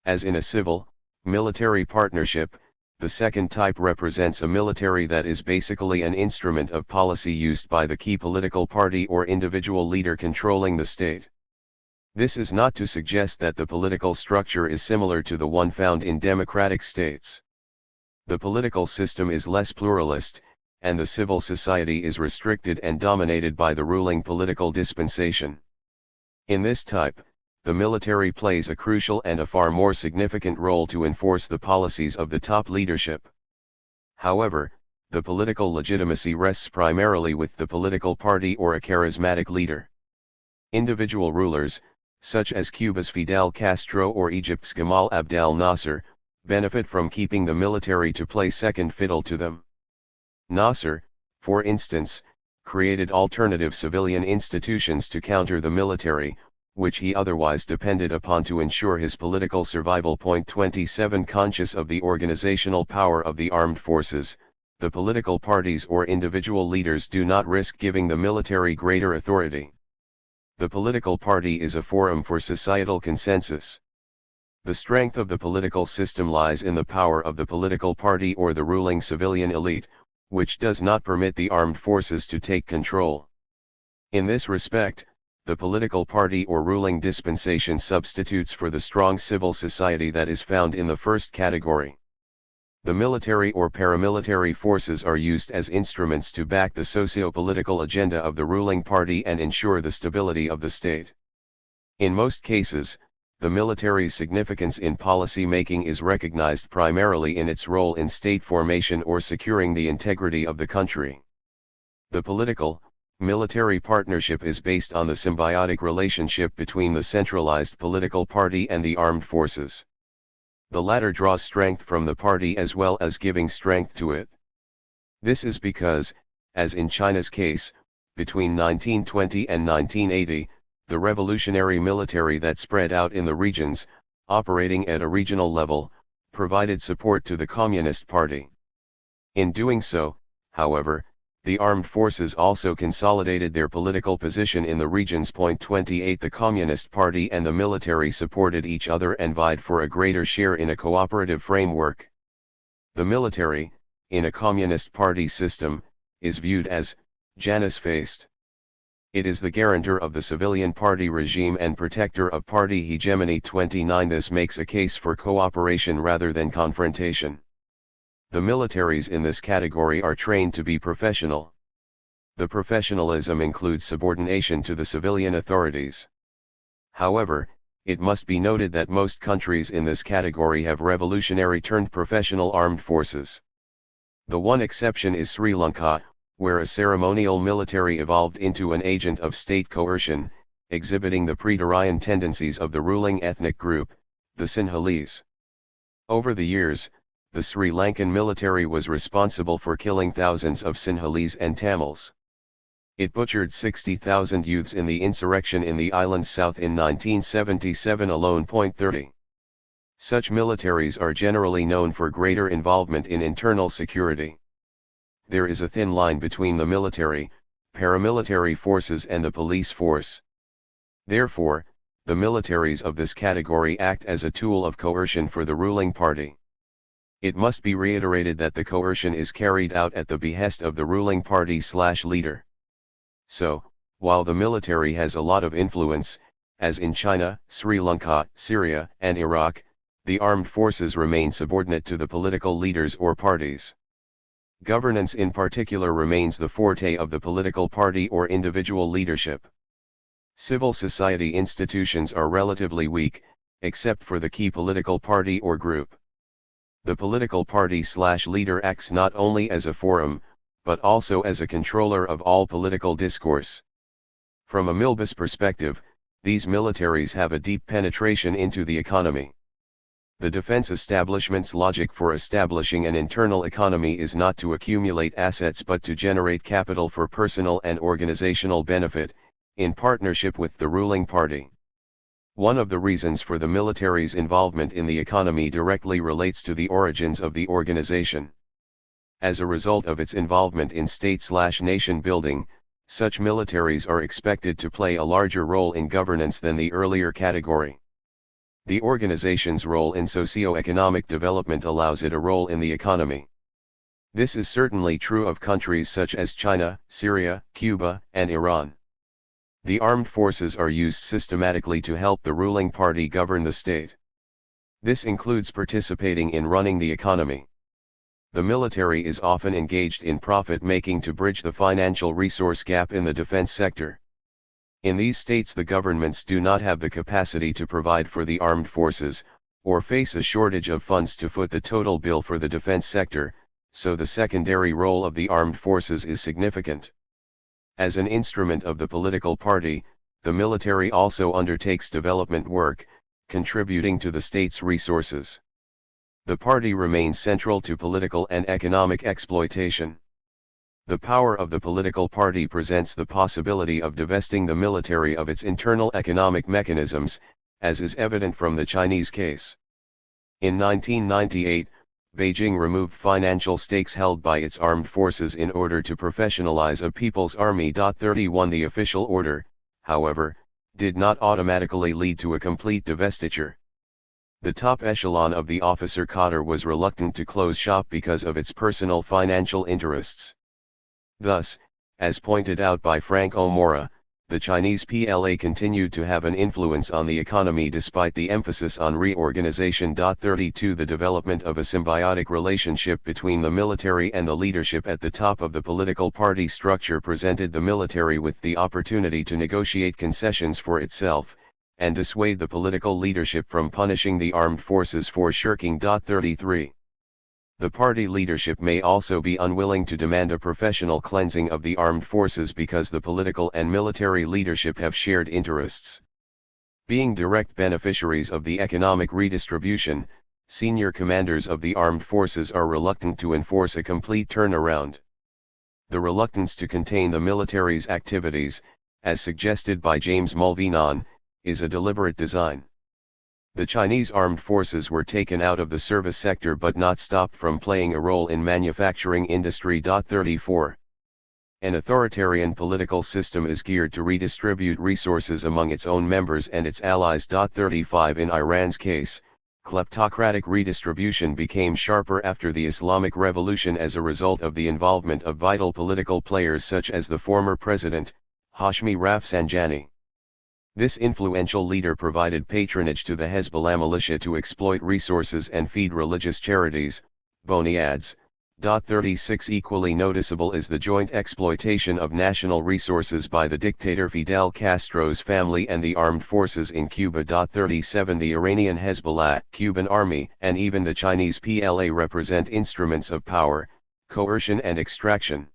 As in a civil, military partnership, the second type represents a military that is basically an instrument of policy used by the key political party or individual leader controlling the state. This is not to suggest that the political structure is similar to the one found in democratic states. The political system is less pluralist, and the civil society is restricted and dominated by the ruling political dispensation. In this type, the military plays a crucial and a far more significant role to enforce the policies of the top leadership. However, the political legitimacy rests primarily with the political party or a charismatic leader. Individual rulers, such as Cuba's Fidel Castro or Egypt's Gamal Abdel Nasser, benefit from keeping the military to play second fiddle to them. Nasser, for instance, created alternative civilian institutions to counter the military, which he otherwise depended upon to ensure his political survival. 27 Conscious of the organizational power of the armed forces, the political parties or individual leaders do not risk giving the military greater authority. The political party is a forum for societal consensus. The strength of the political system lies in the power of the political party or the ruling civilian elite, which does not permit the armed forces to take control. In this respect, the political party or ruling dispensation substitutes for the strong civil society that is found in the first category. The military or paramilitary forces are used as instruments to back the socio-political agenda of the ruling party and ensure the stability of the state. In most cases, the military's significance in policy making is recognized primarily in its role in state formation or securing the integrity of the country. The political-military partnership is based on the symbiotic relationship between the centralized political party and the armed forces. The latter draws strength from the party as well as giving strength to it. This is because, as in China's case, between 1920 and 1980, the revolutionary military that spread out in the regions, operating at a regional level, provided support to the Communist Party. In doing so, however, the armed forces also consolidated their political position in the regions. 28 The Communist Party and the military supported each other and vied for a greater share in a cooperative framework. The military, in a Communist Party system, is viewed as Janus-faced. It is the guarantor of the civilian party regime and protector of party hegemony. 29 This makes a case for cooperation rather than confrontation. The militaries in this category are trained to be professional. The professionalism includes subordination to the civilian authorities. However, it must be noted that most countries in this category have revolutionary-turned-professional armed forces. The one exception is Sri Lanka, where a ceremonial military evolved into an agent of state coercion, exhibiting the pre-Durian tendencies of the ruling ethnic group, the Sinhalese. Over the years, the Sri Lankan military was responsible for killing thousands of Sinhalese and Tamils. It butchered 60,000 youths in the insurrection in the island's south in 1977 alone. 30. Such militaries are generally known for greater involvement in internal security. There is a thin line between the military, paramilitary forces and the police force. Therefore, the militaries of this category act as a tool of coercion for the ruling party. It must be reiterated that the coercion is carried out at the behest of the ruling party/leader. So, while the military has a lot of influence, as in China, Sri Lanka, Syria, and Iraq, the armed forces remain subordinate to the political leaders or parties. Governance in particular remains the forte of the political party or individual leadership. Civil society institutions are relatively weak, except for the key political party or group. The political party/leader acts not only as a forum, but also as a controller of all political discourse. From a Milbus perspective, these militaries have a deep penetration into the economy. The defense establishment's logic for establishing an internal economy is not to accumulate assets but to generate capital for personal and organizational benefit, in partnership with the ruling party. One of the reasons for the military's involvement in the economy directly relates to the origins of the organization. As a result of its involvement in state/nation building, such militaries are expected to play a larger role in governance than the earlier category. The organization's role in socio-economic development allows it a role in the economy. This is certainly true of countries such as China, Syria, Cuba, and Iran. The armed forces are used systematically to help the ruling party govern the state. This includes participating in running the economy. The military is often engaged in profit-making to bridge the financial resource gap in the defense sector. In these states the governments do not have the capacity to provide for the armed forces, or face a shortage of funds to foot the total bill for the defense sector, so the secondary role of the armed forces is significant. As an instrument of the political party, the military also undertakes development work, contributing to the state's resources. The party remains central to political and economic exploitation. The power of the political party presents the possibility of divesting the military of its internal economic mechanisms, as is evident from the Chinese case. In 1998, Beijing removed financial stakes held by its armed forces in order to professionalize a people's army. 31 The official order, however, did not automatically lead to a complete divestiture. The top echelon of the officer cadre was reluctant to close shop because of its personal financial interests. Thus, as pointed out by Frank Omura, the Chinese PLA continued to have an influence on the economy despite the emphasis on reorganization. 32 The development of a symbiotic relationship between the military and the leadership at the top of the political party structure presented the military with the opportunity to negotiate concessions for itself, and dissuade the political leadership from punishing the armed forces for shirking. 33 The party leadership may also be unwilling to demand a professional cleansing of the armed forces because the political and military leadership have shared interests. Being direct beneficiaries of the economic redistribution, senior commanders of the armed forces are reluctant to enforce a complete turnaround. The reluctance to contain the military's activities, as suggested by James Mulvinon, is a deliberate design. The Chinese armed forces were taken out of the service sector but not stopped from playing a role in manufacturing industry. 34 An authoritarian political system is geared to redistribute resources among its own members and its allies. 35 In Iran's case, kleptocratic redistribution became sharper after the Islamic Revolution as a result of the involvement of vital political players such as the former president, Hashmi Rafsanjani. This influential leader provided patronage to the Hezbollah militia to exploit resources and feed religious charities, boniads. 36 Equally noticeable is the joint exploitation of national resources by the dictator Fidel Castro's family and the armed forces in Cuba. 37 The Iranian Hezbollah, Cuban army, and even the Chinese PLA represent instruments of power, coercion and extraction.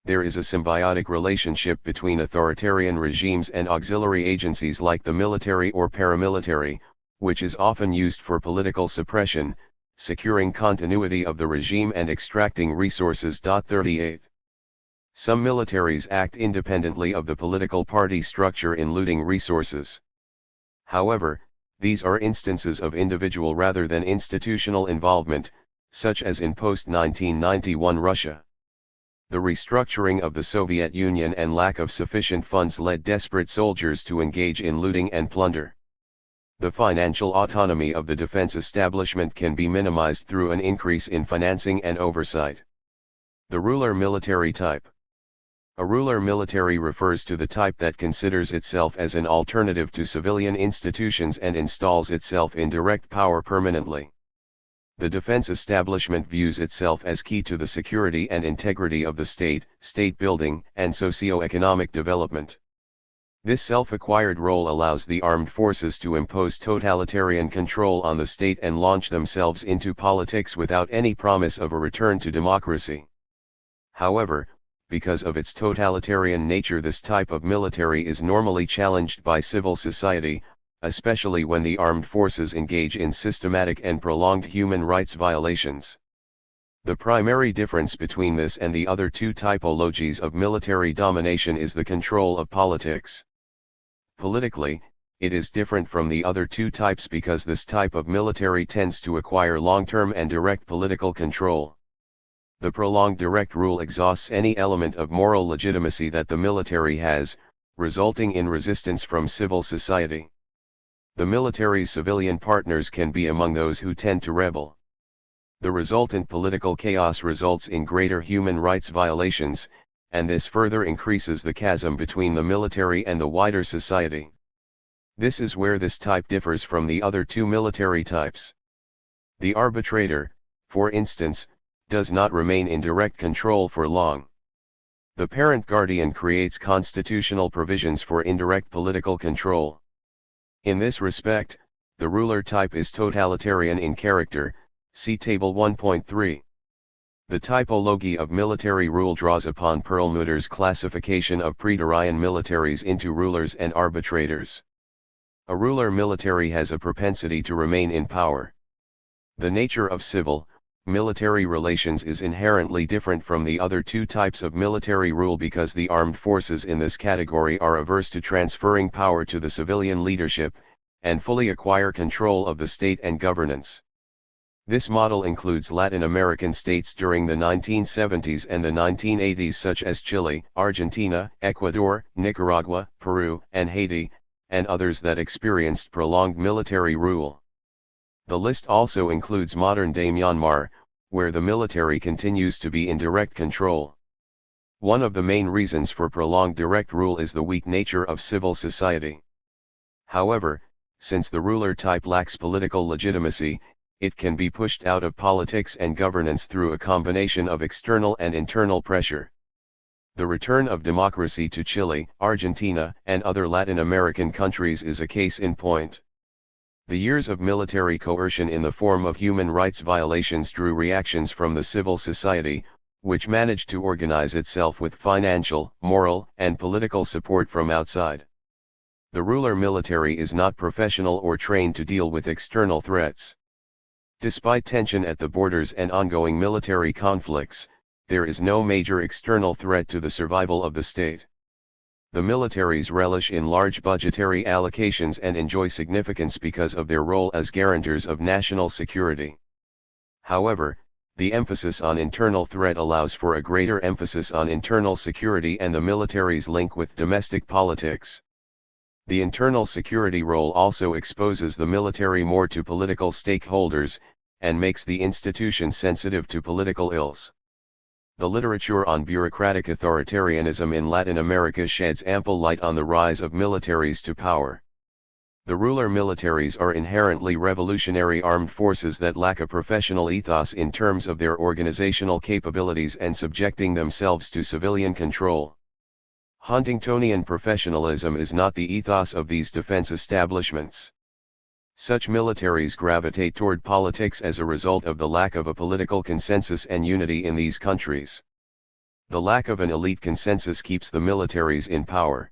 There is a symbiotic relationship between authoritarian regimes and auxiliary agencies like the military or paramilitary, which is often used for political suppression, securing continuity of the regime and extracting resources. 38 Some militaries act independently of the political party structure in looting resources. However, these are instances of individual rather than institutional involvement, such as in post-1991 Russia. The restructuring of the Soviet Union and lack of sufficient funds led desperate soldiers to engage in looting and plunder. The financial autonomy of the defense establishment can be minimized through an increase in financing and oversight. The ruler military type. A ruler military refers to the type that considers itself as an alternative to civilian institutions and installs itself in direct power permanently. The defense establishment views itself as key to the security and integrity of the state, state building, and socio-economic development. This self-acquired role allows the armed forces to impose totalitarian control on the state and launch themselves into politics without any promise of a return to democracy. However, because of its totalitarian nature, this type of military is normally challenged by civil society, especially when the armed forces engage in systematic and prolonged human rights violations. The primary difference between this and the other two typologies of military domination is the control of politics. Politically, it is different from the other two types because this type of military tends to acquire long-term and direct political control. The prolonged direct rule exhausts any element of moral legitimacy that the military has, resulting in resistance from civil society. The military's civilian partners can be among those who tend to rebel. The resultant political chaos results in greater human rights violations, and this further increases the chasm between the military and the wider society. This is where this type differs from the other two military types. The arbitrator, for instance, does not remain in direct control for long. The parent guardian creates constitutional provisions for indirect political control. In this respect, the ruler type is totalitarian in character, see Table 1.3. The typology of military rule draws upon Perlmutter's classification of Praetorian militaries into rulers and arbitrators. A ruler military has a propensity to remain in power. The nature of civil, military relations is inherently different from the other two types of military rule because the armed forces in this category are averse to transferring power to the civilian leadership, and fully acquire control of the state and governance. This model includes Latin American states during the 1970s and the 1980s such as Chile, Argentina, Ecuador, Nicaragua, Peru, and Haiti, and others that experienced prolonged military rule. The list also includes modern-day Myanmar, where the military continues to be in direct control. One of the main reasons for prolonged direct rule is the weak nature of civil society. However, since the ruler type lacks political legitimacy, it can be pushed out of politics and governance through a combination of external and internal pressure. The return of democracy to Chile, Argentina, and other Latin American countries is a case in point. The years of military coercion in the form of human rights violations drew reactions from the civil society, which managed to organize itself with financial, moral, and political support from outside. The ruler military is not professional or trained to deal with external threats. Despite tension at the borders and ongoing military conflicts, there is no major external threat to the survival of the state. The militaries relish in large budgetary allocations and enjoy significance because of their role as guarantors of national security. However, the emphasis on internal threat allows for a greater emphasis on internal security and the military's link with domestic politics. The internal security role also exposes the military more to political stakeholders, and makes the institution sensitive to political ills. The literature on bureaucratic authoritarianism in Latin America sheds ample light on the rise of militaries to power. The ruler militaries are inherently revolutionary armed forces that lack a professional ethos in terms of their organizational capabilities and subjecting themselves to civilian control. Huntingtonian professionalism is not the ethos of these defense establishments. Such militaries gravitate toward politics as a result of the lack of a political consensus and unity in these countries. The lack of an elite consensus keeps the militaries in power.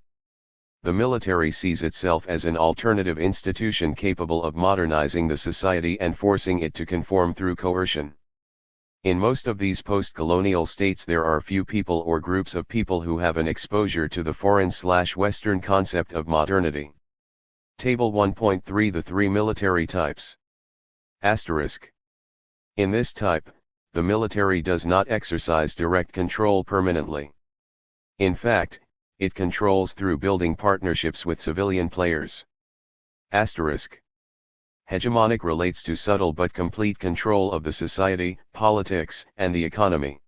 The military sees itself as an alternative institution capable of modernizing the society and forcing it to conform through coercion. In most of these post-colonial states there are few people or groups of people who have an exposure to the foreign/Western concept of modernity. Table 1.3 The three military types. Asterisk. In this type, the military does not exercise direct control permanently. In fact, it controls through building partnerships with civilian players. Asterisk. Hegemonic relates to subtle but complete control of the society, politics, and the economy.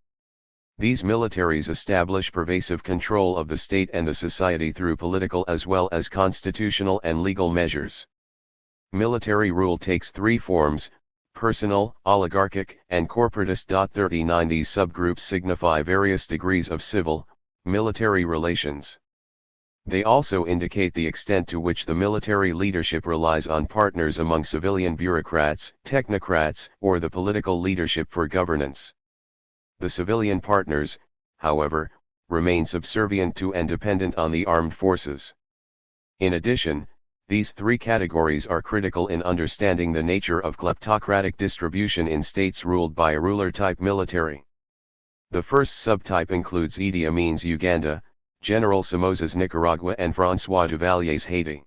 These militaries establish pervasive control of the state and the society through political as well as constitutional and legal measures. Military rule takes three forms: personal, oligarchic, and corporatist. 39 These subgroups signify various degrees of civil, military relations. They also indicate the extent to which the military leadership relies on partners among civilian bureaucrats, technocrats, or the political leadership for governance. The civilian partners, however, remain subservient to and dependent on the armed forces. In addition, these three categories are critical in understanding the nature of kleptocratic distribution in states ruled by a ruler-type military. The first subtype includes Idi Amin's Uganda, General Somoza's Nicaragua, and François Duvalier's Haiti.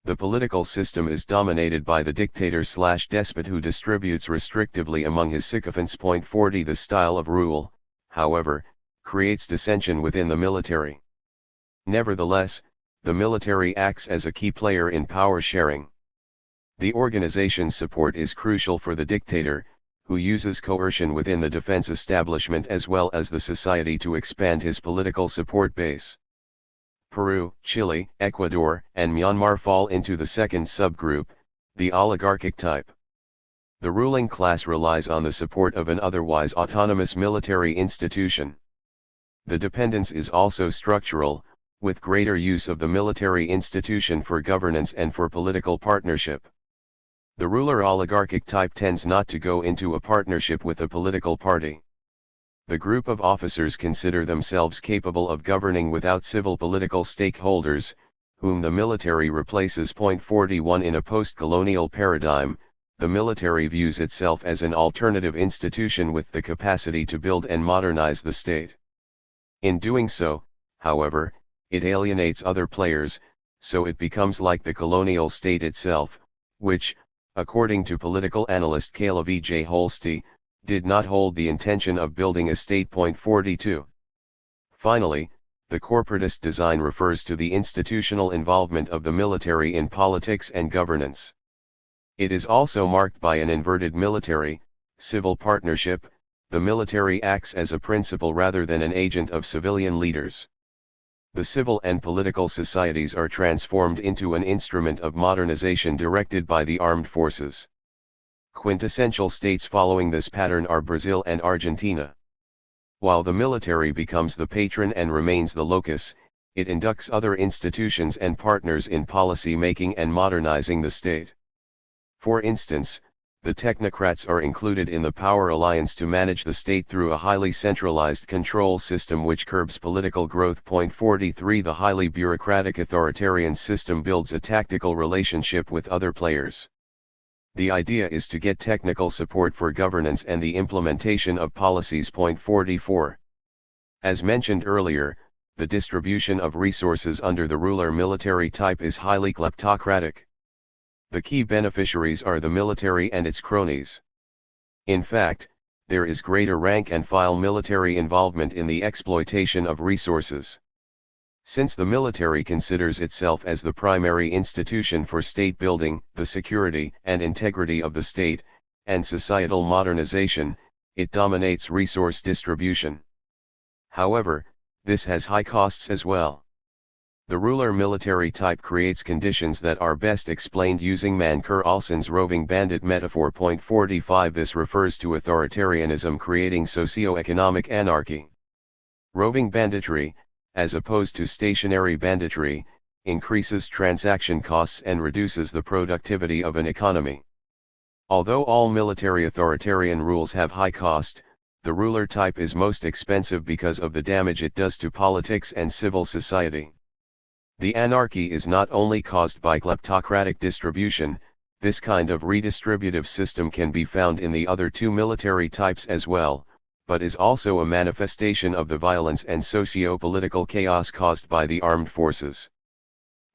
The political system is dominated by the dictator/despot who distributes restrictively among his sycophants. 40 The style of rule, however, creates dissension within the military. Nevertheless, the military acts as a key player in power sharing. The organization's support is crucial for the dictator, who uses coercion within the defense establishment as well as the society to expand his political support base. Peru, Chile, Ecuador, and Myanmar fall into the second subgroup, the oligarchic type. The ruling class relies on the support of an otherwise autonomous military institution. The dependence is also structural, with greater use of the military institution for governance and for political partnership. The ruler oligarchic type tends not to go into a partnership with a political party. The group of officers consider themselves capable of governing without civil political stakeholders, whom the military replaces. 41 In a post-colonial paradigm, the military views itself as an alternative institution with the capacity to build and modernize the state. In doing so, however, it alienates other players, so it becomes like the colonial state itself, which, according to political analyst Caleb E. J. Holste, did not hold the intention of building a state. 42. Finally, the corporatist design refers to the institutional involvement of the military in politics and governance. It is also marked by an inverted military-civil partnership. The military acts as a principal rather than an agent of civilian leaders. The civil and political societies are transformed into an instrument of modernization directed by the armed forces. Quintessential states following this pattern are Brazil and Argentina. While the military becomes the patron and remains the locus, it inducts other institutions and partners in policy making and modernizing the state. For instance, the technocrats are included in the power alliance to manage the state through a highly centralized control system which curbs political growth. 43 The highly bureaucratic authoritarian system builds a tactical relationship with other players. The idea is to get technical support for governance and the implementation of policies. 44. As mentioned earlier, the distribution of resources under the ruler military type is highly kleptocratic. The key beneficiaries are the military and its cronies. In fact, there is greater rank-and-file military involvement in the exploitation of resources. Since the military considers itself as the primary institution for state building, the security and integrity of the state, and societal modernization, it dominates resource distribution. However, this has high costs as well. The ruler military type creates conditions that are best explained using Mancur-Olson's roving bandit metaphor. 45 This refers to authoritarianism creating socio-economic anarchy. Roving banditry, as opposed to stationary banditry, increases transaction costs and reduces the productivity of an economy. Although all military authoritarian rules have high cost, the ruler type is most expensive because of the damage it does to politics and civil society. The anarchy is not only caused by kleptocratic distribution, this kind of redistributive system can be found in the other two military types as well, but is also a manifestation of the violence and socio-political chaos caused by the armed forces.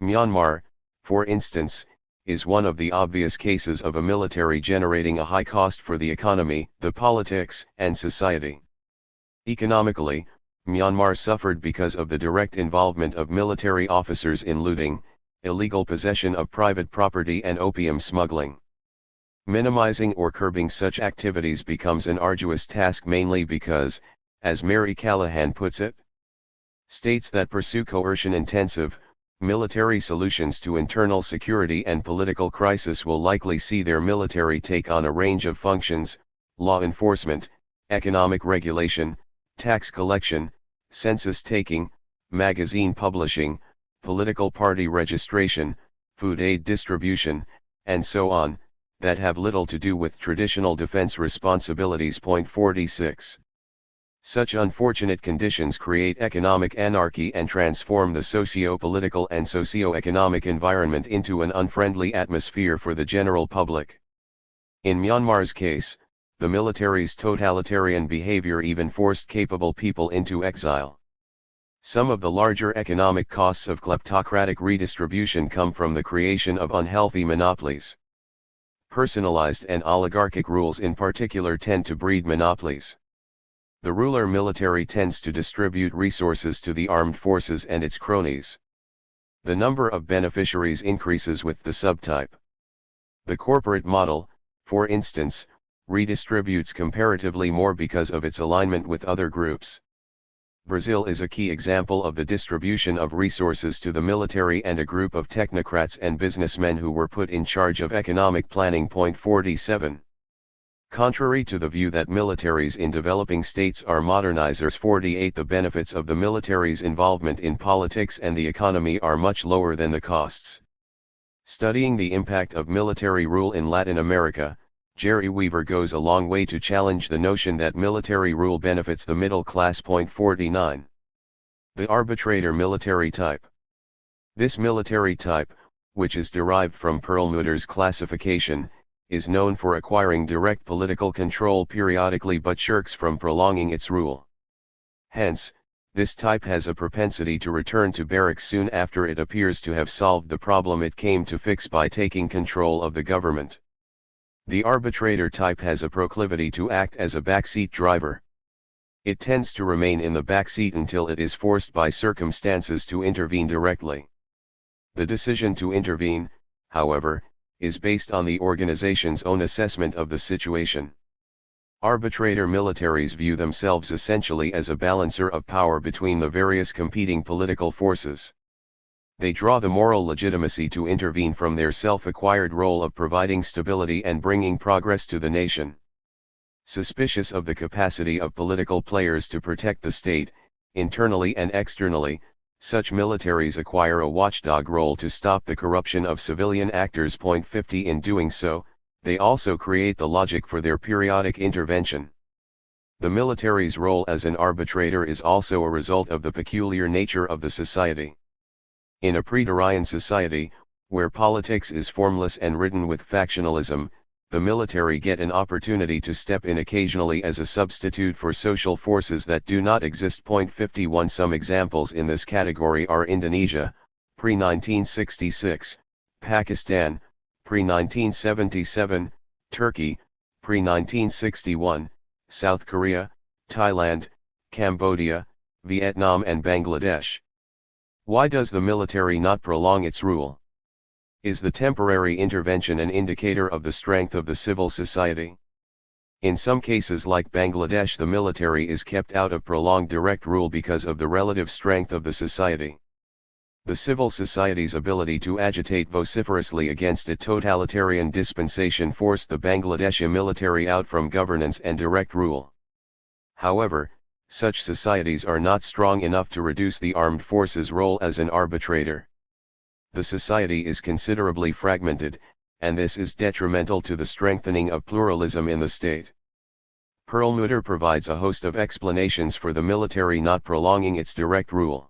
Myanmar, for instance, is one of the obvious cases of a military generating a high cost for the economy, the politics, and society. Economically, Myanmar suffered because of the direct involvement of military officers in looting, illegal possession of private property and opium smuggling. Minimizing or curbing such activities becomes an arduous task mainly because, as Mary Callahan puts it, states that pursue coercion-intensive, military solutions to internal security and political crisis will likely see their military take on a range of functions: law enforcement, economic regulation, tax collection, census taking, magazine publishing, political party registration, food aid distribution, and so on, that have little to do with traditional defense responsibilities. 46. Such unfortunate conditions create economic anarchy and transform the socio-political and socio-economic environment into an unfriendly atmosphere for the general public. In Myanmar's case, the military's totalitarian behavior even forced capable people into exile. Some of the larger economic costs of kleptocratic redistribution come from the creation of unhealthy monopolies. Personalized and oligarchic rules in particular tend to breed monopolies. The ruler military tends to distribute resources to the armed forces and its cronies. The number of beneficiaries increases with the subtype. The corporate model, for instance, redistributes comparatively more because of its alignment with other groups. Brazil is a key example of the distribution of resources to the military and a group of technocrats and businessmen who were put in charge of economic planning. 47. Contrary to the view that militaries in developing states are modernizers. 48. The benefits of the military's involvement in politics and the economy are much lower than the costs. Studying the impact of military rule in Latin America, Jerry Weaver goes a long way to challenge the notion that military rule benefits the middle class. 49. The arbitrator military type. This military type, which is derived from Perlmutter's classification, is known for acquiring direct political control periodically but shirks from prolonging its rule. Hence, this type has a propensity to return to barracks soon after it appears to have solved the problem it came to fix by taking control of the government. The arbitrator type has a proclivity to act as a backseat driver. It tends to remain in the backseat until it is forced by circumstances to intervene directly. The decision to intervene, however, is based on the organization's own assessment of the situation. Arbitrator militaries view themselves essentially as a balancer of power between the various competing political forces. They draw the moral legitimacy to intervene from their self-acquired role of providing stability and bringing progress to the nation. Suspicious of the capacity of political players to protect the state, internally and externally, such militaries acquire a watchdog role to stop the corruption of civilian actors. 50 In doing so, they also create the logic for their periodic intervention. The military's role as an arbitrator is also a result of the peculiar nature of the society. In a pretorian society, where politics is formless and ridden with factionalism, the military get an opportunity to step in occasionally as a substitute for social forces that do not exist. 51 Some examples in this category are Indonesia, pre-1966, Pakistan, pre-1977, Turkey, pre-1961, South Korea, Thailand, Cambodia, Vietnam and Bangladesh. Why does the military not prolong its rule? Is the temporary intervention an indicator of the strength of the civil society? In some cases like Bangladesh, the military is kept out of prolonged direct rule because of the relative strength of the society. The civil society's ability to agitate vociferously against a totalitarian dispensation forced the Bangladeshi military out from governance and direct rule. However, such societies are not strong enough to reduce the armed forces' role as an arbitrator. The society is considerably fragmented, and this is detrimental to the strengthening of pluralism in the state. Perlmutter provides a host of explanations for the military not prolonging its direct rule.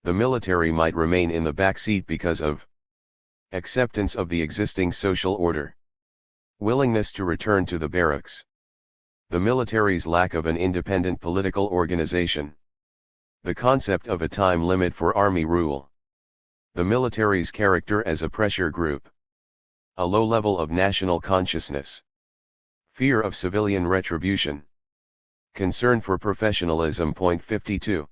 The military might remain in the backseat because of acceptance of the existing social order, willingness to return to the barracks, the military's lack of an independent political organization, the concept of a time limit for army rule, the military's character as a pressure group, a low level of national consciousness, fear of civilian retribution, concern for professionalism. 52.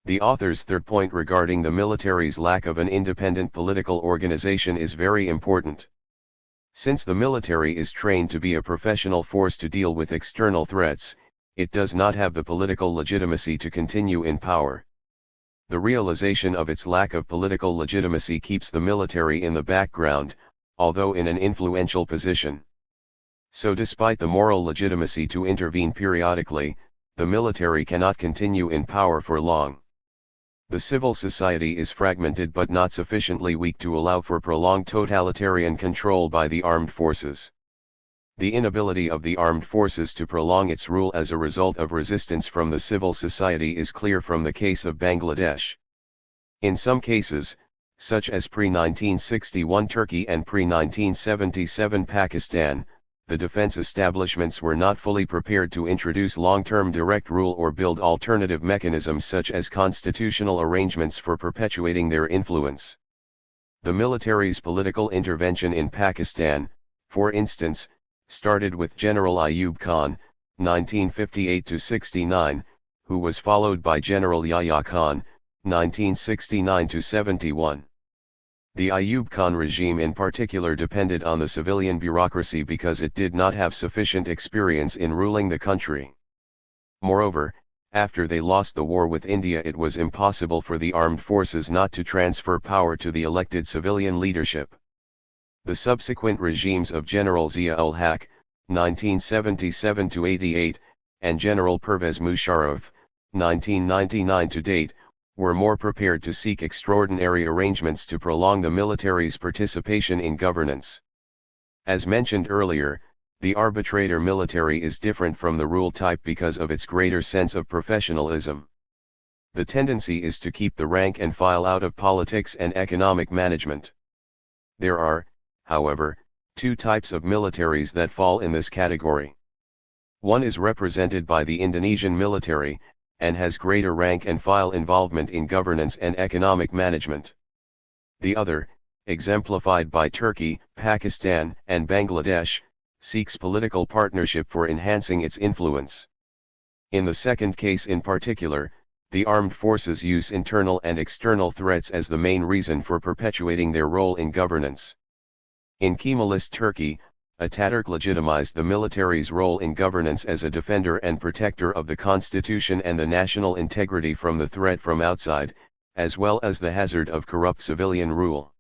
The author's third point regarding the military's lack of an independent political organization is very important. Since the military is trained to be a professional force to deal with external threats, it does not have the political legitimacy to continue in power. The realization of its lack of political legitimacy keeps the military in the background, although in an influential position. So despite the moral legitimacy to intervene periodically, the military cannot continue in power for long. The civil society is fragmented but not sufficiently weak to allow for prolonged totalitarian control by the armed forces. The inability of the armed forces to prolong its rule as a result of resistance from the civil society is clear from the case of Bangladesh. In some cases, such as pre-1961 Turkey and pre-1977 Pakistan, the defense establishments were not fully prepared to introduce long-term direct rule or build alternative mechanisms such as constitutional arrangements for perpetuating their influence. The military's political intervention in Pakistan, for instance, started with General Ayub Khan, 1958-69, who was followed by General Yahya Khan, 1969-71. The Ayub Khan regime in particular depended on the civilian bureaucracy because it did not have sufficient experience in ruling the country. Moreover, after they lost the war with India, it was impossible for the armed forces not to transfer power to the elected civilian leadership. The subsequent regimes of General Zia-ul-Haq, 1977-88, and General Pervez Musharraf, 1999 to date, were more prepared to seek extraordinary arrangements to prolong the military's participation in governance. As mentioned earlier, the arbitrator military is different from the rule type because of its greater sense of professionalism. The tendency is to keep the rank and file out of politics and economic management. There are, however, two types of militaries that fall in this category. One is represented by the Indonesian military, and has greater rank and file involvement in governance and economic management. The other, exemplified by Turkey, Pakistan, and Bangladesh, seeks political partnership for enhancing its influence. In the second case in particular, the armed forces use internal and external threats as the main reason for perpetuating their role in governance. In Kemalist Turkey, Ataturk legitimized the military's role in governance as a defender and protector of the constitution and the national integrity from the threat from outside, as well as the hazard of corrupt civilian rule.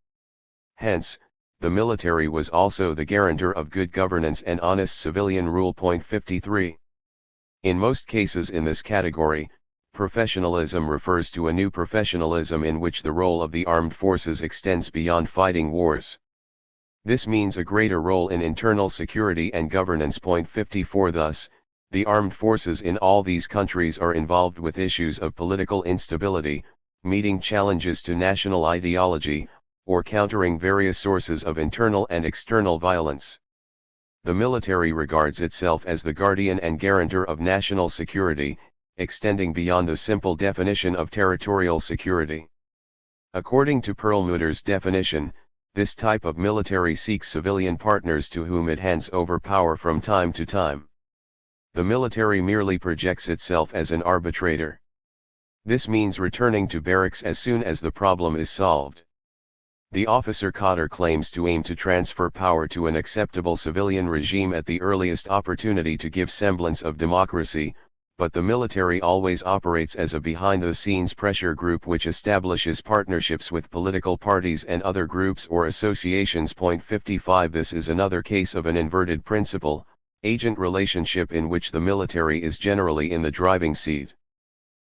Hence, the military was also the guarantor of good governance and honest civilian rule. 53. In most cases in this category, professionalism refers to a new professionalism in which the role of the armed forces extends beyond fighting wars. This means a greater role in internal security and governance. 54. Thus, the armed forces in all these countries are involved with issues of political instability, meeting challenges to national ideology, or countering various sources of internal and external violence. The military regards itself as the guardian and guarantor of national security, extending beyond the simple definition of territorial security. According to Perlmutter's definition, this type of military seeks civilian partners to whom it hands over power from time to time. The military merely projects itself as an arbitrator. This means returning to barracks as soon as the problem is solved. The officer cadre claims to aim to transfer power to an acceptable civilian regime at the earliest opportunity to give semblance of democracy, but the military always operates as a behind-the-scenes pressure group which establishes partnerships with political parties and other groups or associations. 55. This is another case of an inverted principle, agent relationship in which the military is generally in the driving seat.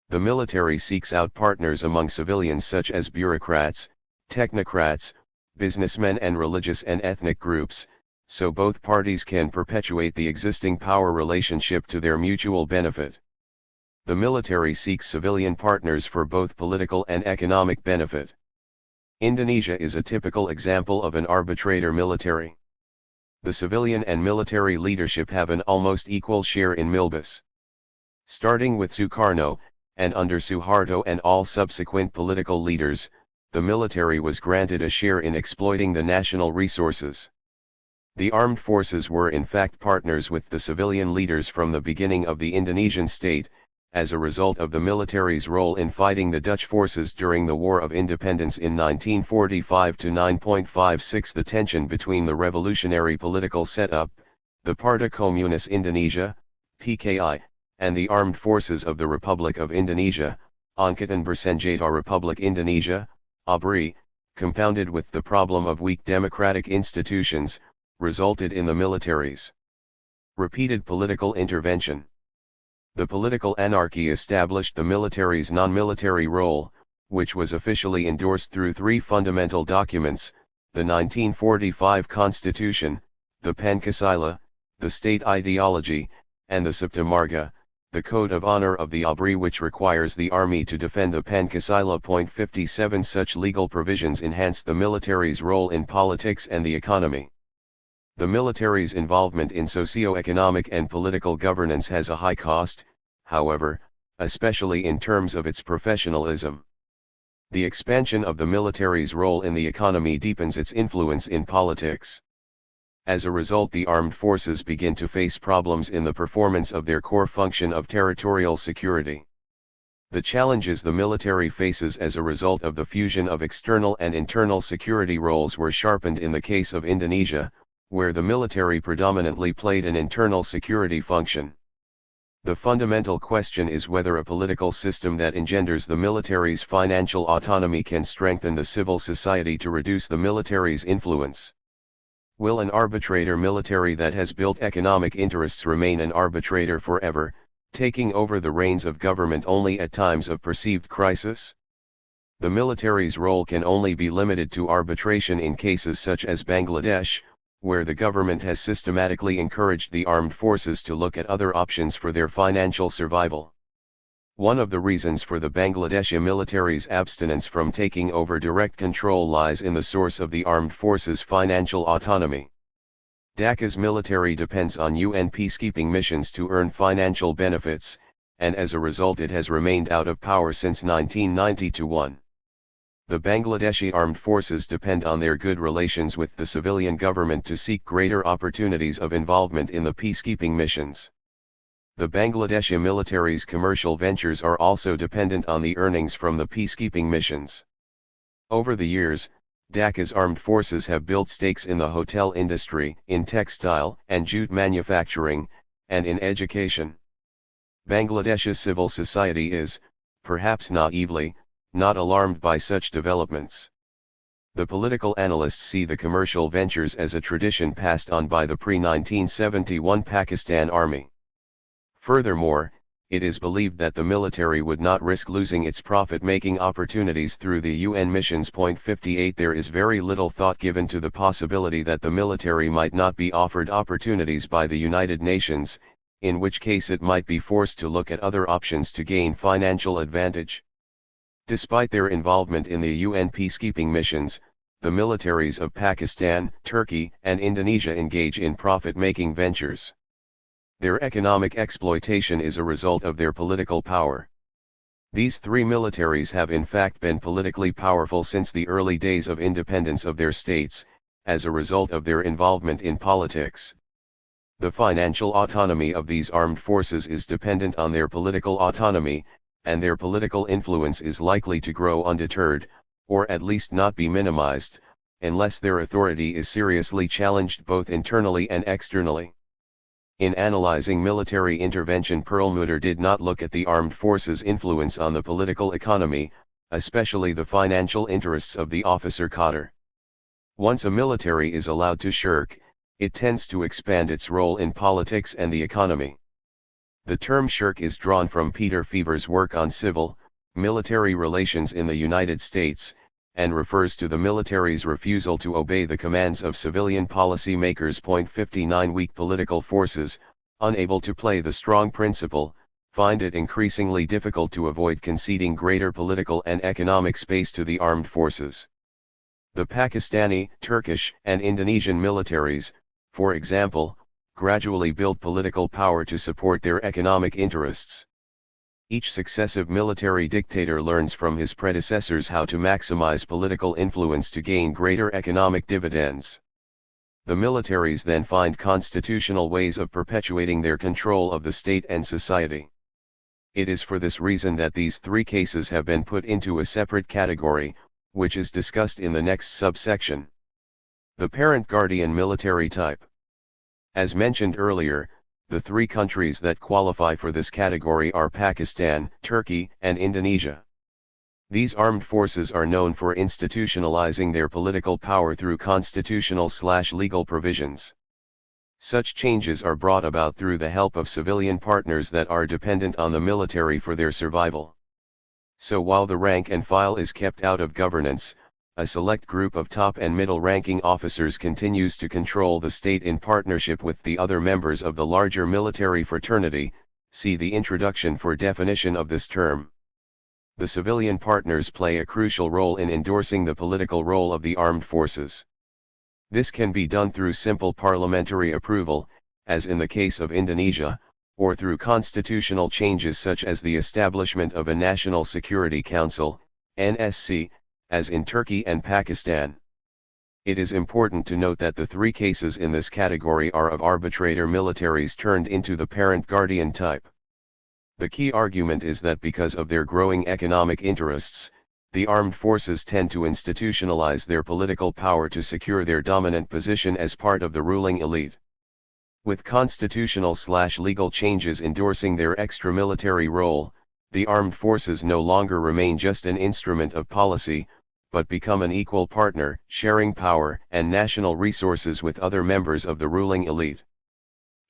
The military seeks out partners among civilians such as bureaucrats, technocrats, businessmen and religious and ethnic groups, so both parties can perpetuate the existing power relationship to their mutual benefit. The military seeks civilian partners for both political and economic benefit. Indonesia is a typical example of an arbitrator military. The civilian and military leadership have an almost equal share in Milbas. Starting with Sukarno, and under Suharto and all subsequent political leaders, the military was granted a share in exploiting the national resources. The armed forces were in fact partners with the civilian leaders from the beginning of the Indonesian state, as a result of the military's role in fighting the Dutch forces during the War of Independence in 1945 to 9.56. The tension between the revolutionary political setup, the Partai Komunis Indonesia, PKI, and the armed forces of the Republic of Indonesia, Angkatan Bersenjata Republik Indonesia, ABRI, compounded with the problem of weak democratic institutions, resulted in the military's repeated political intervention. The political anarchy established the military's non-military role, which was officially endorsed through three fundamental documents: the 1945 Constitution, the Pancasila, the state ideology, and the Sabta Marga, the Code of Honor of the ABRI, which requires the army to defend the Pancasila. 57. Such legal provisions enhance the military's role in politics and the economy. The military's involvement in socio-economic and political governance has a high cost, however, especially in terms of its professionalism. The expansion of the military's role in the economy deepens its influence in politics. As a result, the armed forces begin to face problems in the performance of their core function of territorial security. The challenges the military faces as a result of the fusion of external and internal security roles were sharpened in the case of Indonesia, where the military predominantly played an internal security function. The fundamental question is whether a political system that engenders the military's financial autonomy can strengthen the civil society to reduce the military's influence. Will an arbitrator military that has built economic interests remain an arbitrator forever, taking over the reins of government only at times of perceived crisis? The military's role can only be limited to arbitration in cases such as Bangladesh, where the government has systematically encouraged the armed forces to look at other options for their financial survival. One of the reasons for the Bangladeshi military's abstinence from taking over direct control lies in the source of the armed forces' financial autonomy. Dhaka's military depends on UN peacekeeping missions to earn financial benefits, and as a result it has remained out of power since 1991. The Bangladeshi armed forces depend on their good relations with the civilian government to seek greater opportunities of involvement in the peacekeeping missions. The Bangladeshi military's commercial ventures are also dependent on the earnings from the peacekeeping missions. Over the years, Dhaka's armed forces have built stakes in the hotel industry, in textile and jute manufacturing, and in education. Bangladesh's civil society is, perhaps naively, not alarmed by such developments. The political analysts see the commercial ventures as a tradition passed on by the pre-1971 Pakistan Army. Furthermore, it is believed that the military would not risk losing its profit-making opportunities through the UN missions. 58 There is very little thought given to the possibility that the military might not be offered opportunities by the United Nations, in which case it might be forced to look at other options to gain financial advantage. Despite their involvement in the UN peacekeeping missions, the militaries of Pakistan, Turkey, and Indonesia engage in profit-making ventures. Their economic exploitation is a result of their political power. These three militaries have in fact been politically powerful since the early days of independence of their states, as a result of their involvement in politics. The financial autonomy of these armed forces is dependent on their political autonomy, and their political influence is likely to grow undeterred, or at least not be minimized, unless their authority is seriously challenged both internally and externally. In analyzing military intervention, Perlmutter did not look at the armed forces' influence on the political economy, especially the financial interests of the officer cadre. Once a military is allowed to shirk, it tends to expand its role in politics and the economy. The term shirk is drawn from Peter Fever's work on civil, military relations in the United States, and refers to the military's refusal to obey the commands of civilian policy makers. 59 Weak political forces, unable to play the strong principle, find it increasingly difficult to avoid conceding greater political and economic space to the armed forces. The Pakistani, Turkish, and Indonesian militaries, for example, gradually build political power to support their economic interests. Each successive military dictator learns from his predecessors how to maximize political influence to gain greater economic dividends. The militaries then find constitutional ways of perpetuating their control of the state and society. It is for this reason that these three cases have been put into a separate category, which is discussed in the next subsection. The parent-guardian military type. As mentioned earlier, the three countries that qualify for this category are Pakistan, Turkey, and Indonesia. These armed forces are known for institutionalizing their political power through constitutional/legal provisions. Such changes are brought about through the help of civilian partners that are dependent on the military for their survival. So while the rank and file is kept out of governance, a select group of top and middle-ranking officers continues to control the state in partnership with the other members of the larger military fraternity. See the introduction for definition of this term. The civilian partners play a crucial role in endorsing the political role of the armed forces. This can be done through simple parliamentary approval, as in the case of Indonesia, or through constitutional changes such as the establishment of a National Security Council, NSC, as in Turkey and Pakistan. It is important to note that the three cases in this category are of arbitrator militaries turned into the parent-guardian type. The key argument is that because of their growing economic interests, the armed forces tend to institutionalize their political power to secure their dominant position as part of the ruling elite. With constitutional/legal changes endorsing their extra-military role, the armed forces no longer remain just an instrument of policy, but become an equal partner, sharing power and national resources with other members of the ruling elite.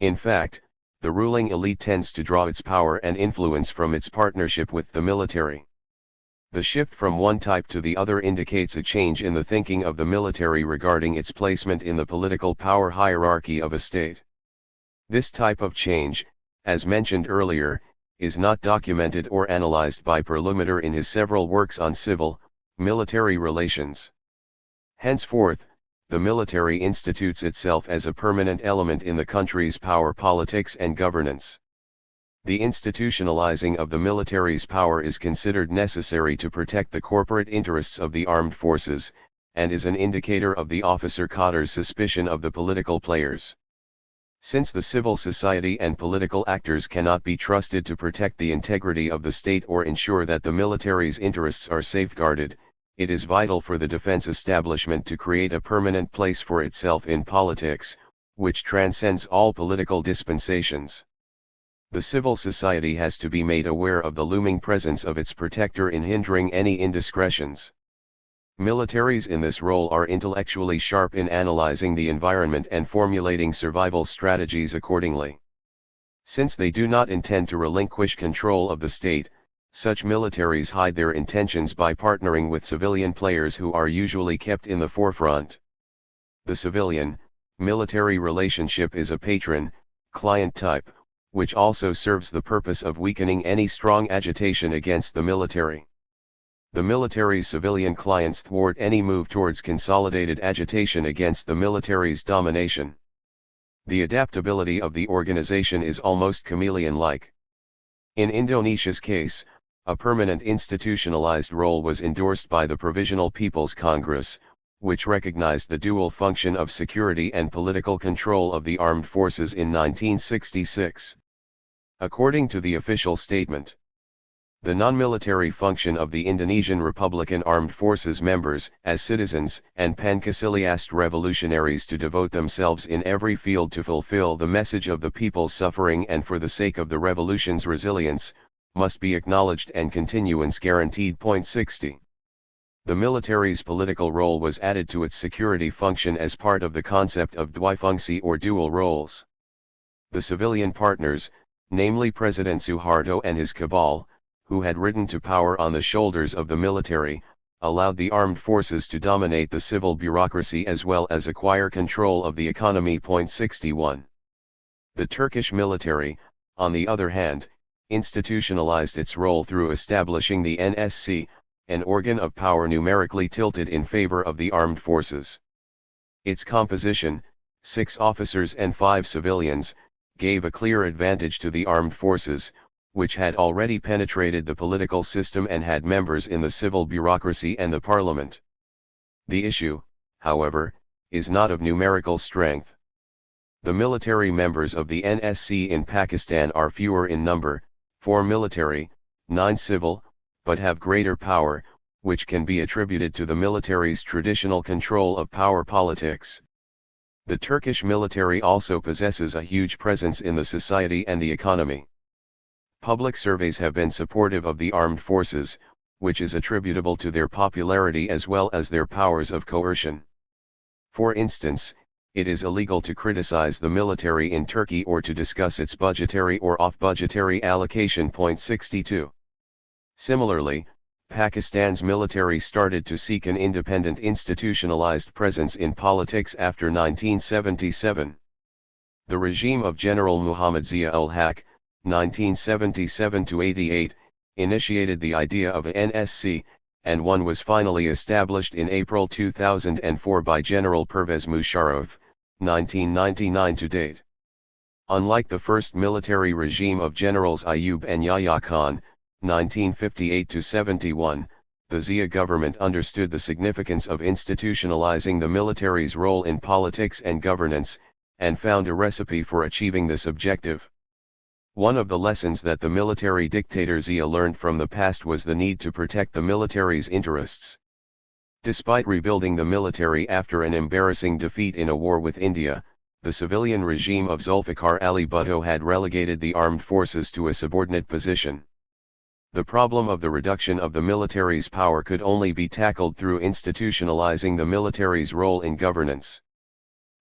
In fact, the ruling elite tends to draw its power and influence from its partnership with the military. The shift from one type to the other indicates a change in the thinking of the military regarding its placement in the political power hierarchy of a state. This type of change, as mentioned earlier, is not documented or analyzed by Perlmutter in his several works on civil, military relations. Henceforth, the military institutes itself as a permanent element in the country's power politics and governance. The institutionalizing of the military's power is considered necessary to protect the corporate interests of the armed forces, and is an indicator of the officer cadre's suspicion of the political players. Since the civil society and political actors cannot be trusted to protect the integrity of the state or ensure that the military's interests are safeguarded, it is vital for the defense establishment to create a permanent place for itself in politics, which transcends all political dispensations. The civil society has to be made aware of the looming presence of its protector in hindering any indiscretions. Militaries in this role are intellectually sharp in analyzing the environment and formulating survival strategies accordingly. Since they do not intend to relinquish control of the state, such militaries hide their intentions by partnering with civilian players who are usually kept in the forefront. The civilian-military relationship is a patron-client type, which also serves the purpose of weakening any strong agitation against the military. The military's civilian clients thwart any move towards consolidated agitation against the military's domination. The adaptability of the organization is almost chameleon-like. In Indonesia's case, a permanent institutionalized role was endorsed by the Provisional People's Congress, which recognized the dual function of security and political control of the armed forces in 1966. According to the official statement, the non-military function of the Indonesian Republican Armed Forces members, as citizens and Pancasiliast revolutionaries, to devote themselves in every field to fulfill the message of the people's suffering and for the sake of the revolution's resilience, must be acknowledged and continuance guaranteed. 60. The military's political role was added to its security function as part of the concept of dwifungsi or dual roles. The civilian partners, namely President Suharto and his cabal, who had risen to power on the shoulders of the military, allowed the armed forces to dominate the civil bureaucracy as well as acquire control of the economy. 61. The Turkish military, on the other hand, institutionalized its role through establishing the NSC, an organ of power numerically tilted in favor of the armed forces. Its composition, 6 officers and 5 civilians, gave a clear advantage to the armed forces, which had already penetrated the political system and had members in the civil bureaucracy and the parliament. The issue, however, is not of numerical strength. The military members of the NSC in Pakistan are fewer in number, 4 military, 9 civil, but have greater power, which can be attributed to the military's traditional control of power politics. The Turkish military also possesses a huge presence in the society and the economy. Public surveys have been supportive of the armed forces, which is attributable to their popularity as well as their powers of coercion. For instance, it is illegal to criticize the military in Turkey or to discuss its budgetary or off-budgetary allocation. 62. Similarly, Pakistan's military started to seek an independent institutionalized presence in politics after 1977. The regime of General Muhammad Zia-ul-Haq, 1977–88, initiated the idea of a NSC, and one was finally established in April 2004 by General Pervez Musharraf, 1999 to date. Unlike the first military regime of Generals Ayub and Yahya Khan, 1958–71, the Zia government understood the significance of institutionalizing the military's role in politics and governance, and found a recipe for achieving this objective. One of the lessons that the military dictator Zia learned from the past was the need to protect the military's interests. Despite rebuilding the military after an embarrassing defeat in a war with India, the civilian regime of Zulfikar Ali Bhutto had relegated the armed forces to a subordinate position. The problem of the reduction of the military's power could only be tackled through institutionalizing the military's role in governance.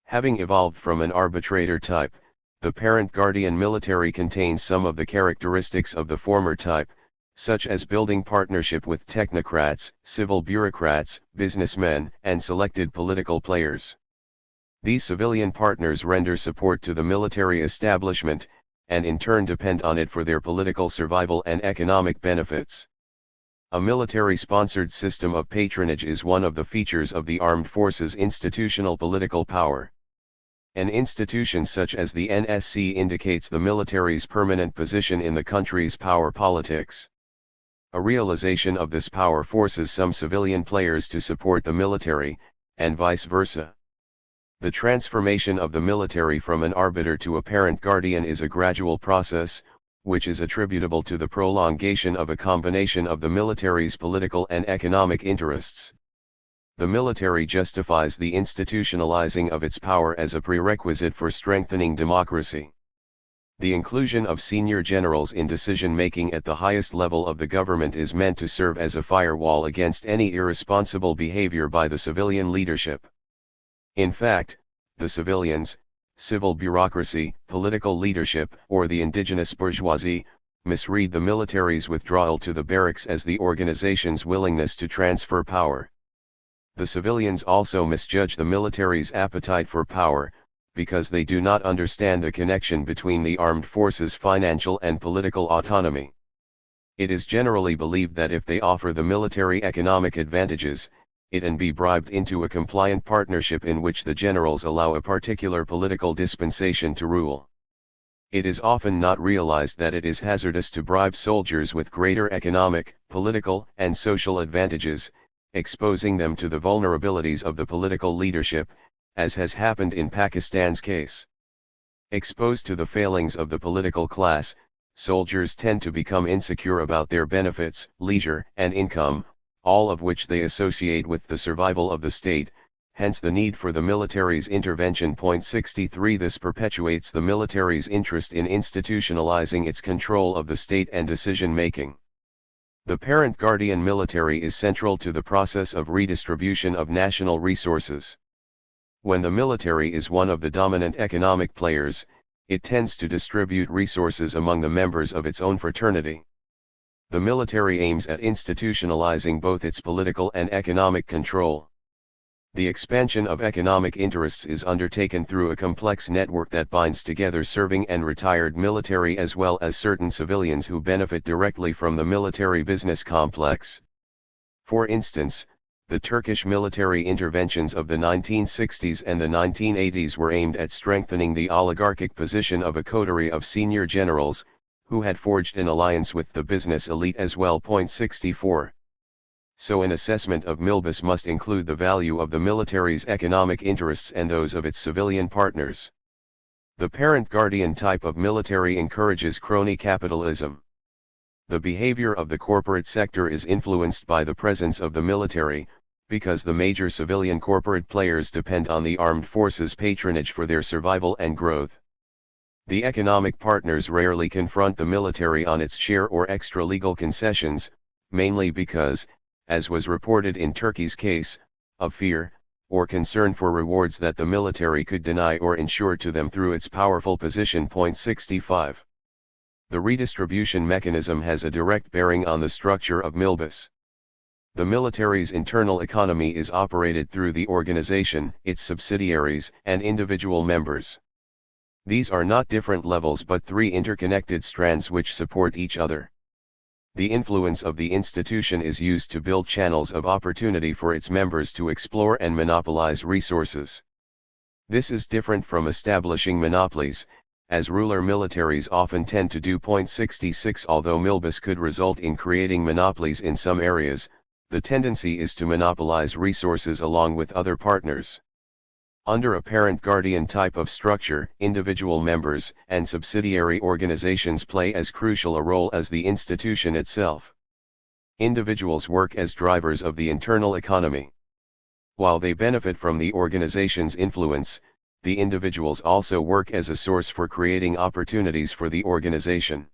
Having evolved from an arbitrator type, the parent-guardian military contains some of the characteristics of the former type, such as building partnership with technocrats, civil bureaucrats, businessmen, and selected political players. These civilian partners render support to the military establishment, and in turn depend on it for their political survival and economic benefits. A military-sponsored system of patronage is one of the features of the armed forces' institutional political power. An institution such as the NSC indicates the military's permanent position in the country's power politics. A realization of this power forces some civilian players to support the military, and vice versa. The transformation of the military from an arbiter to a parent guardian is a gradual process, which is attributable to the prolongation of a combination of the military's political and economic interests. The military justifies the institutionalizing of its power as a prerequisite for strengthening democracy. The inclusion of senior generals in decision-making at the highest level of the government is meant to serve as a firewall against any irresponsible behavior by the civilian leadership. In fact, the civilians, civil bureaucracy, political leadership, or the indigenous bourgeoisie, misread the military's withdrawal to the barracks as the organization's willingness to transfer power. The civilians also misjudge the military's appetite for power, because they do not understand the connection between the armed forces' financial and political autonomy. It is generally believed that if they offer the military economic advantages, it can be bribed into a compliant partnership in which the generals allow a particular political dispensation to rule. It is often not realized that it is hazardous to bribe soldiers with greater economic, political, and social advantages, exposing them to the vulnerabilities of the political leadership, as has happened in Pakistan's case. Exposed to the failings of the political class, soldiers tend to become insecure about their benefits, leisure, and income, all of which they associate with the survival of the state, hence the need for the military's intervention. 63 This perpetuates the military's interest in institutionalizing its control of the state and decision-making. The parent-guardian military is central to the process of redistribution of national resources. When the military is one of the dominant economic players, it tends to distribute resources among the members of its own fraternity. The military aims at institutionalizing both its political and economic control. The expansion of economic interests is undertaken through a complex network that binds together serving and retired military as well as certain civilians who benefit directly from the military business complex. For instance, the Turkish military interventions of the 1960s and the 1980s were aimed at strengthening the oligarchic position of a coterie of senior generals, who had forged an alliance with the business elite as well. 64. So an assessment of Milbus must include the value of the military's economic interests and those of its civilian partners. The parent-guardian type of military encourages crony capitalism. The behavior of the corporate sector is influenced by the presence of the military, because the major civilian corporate players depend on the armed forces' patronage for their survival and growth. The economic partners rarely confront the military on its share or extra-legal concessions, mainly because, as was reported in Turkey's case, of fear, or concern for rewards that the military could deny or ensure to them through its powerful position. 65. The redistribution mechanism has a direct bearing on the structure of Milbus. The military's internal economy is operated through the organization, its subsidiaries, and individual members. These are not different levels but three interconnected strands which support each other. The influence of the institution is used to build channels of opportunity for its members to explore and monopolize resources. This is different from establishing monopolies, as ruler militaries often tend to do. 66 Although Milbus could result in creating monopolies in some areas, the tendency is to monopolize resources along with other partners. Under a parent-guardian type of structure, individual members and subsidiary organizations play as crucial a role as the institution itself. Individuals work as drivers of the internal economy. While they benefit from the organization's influence, the individuals also work as a source for creating opportunities for the organization.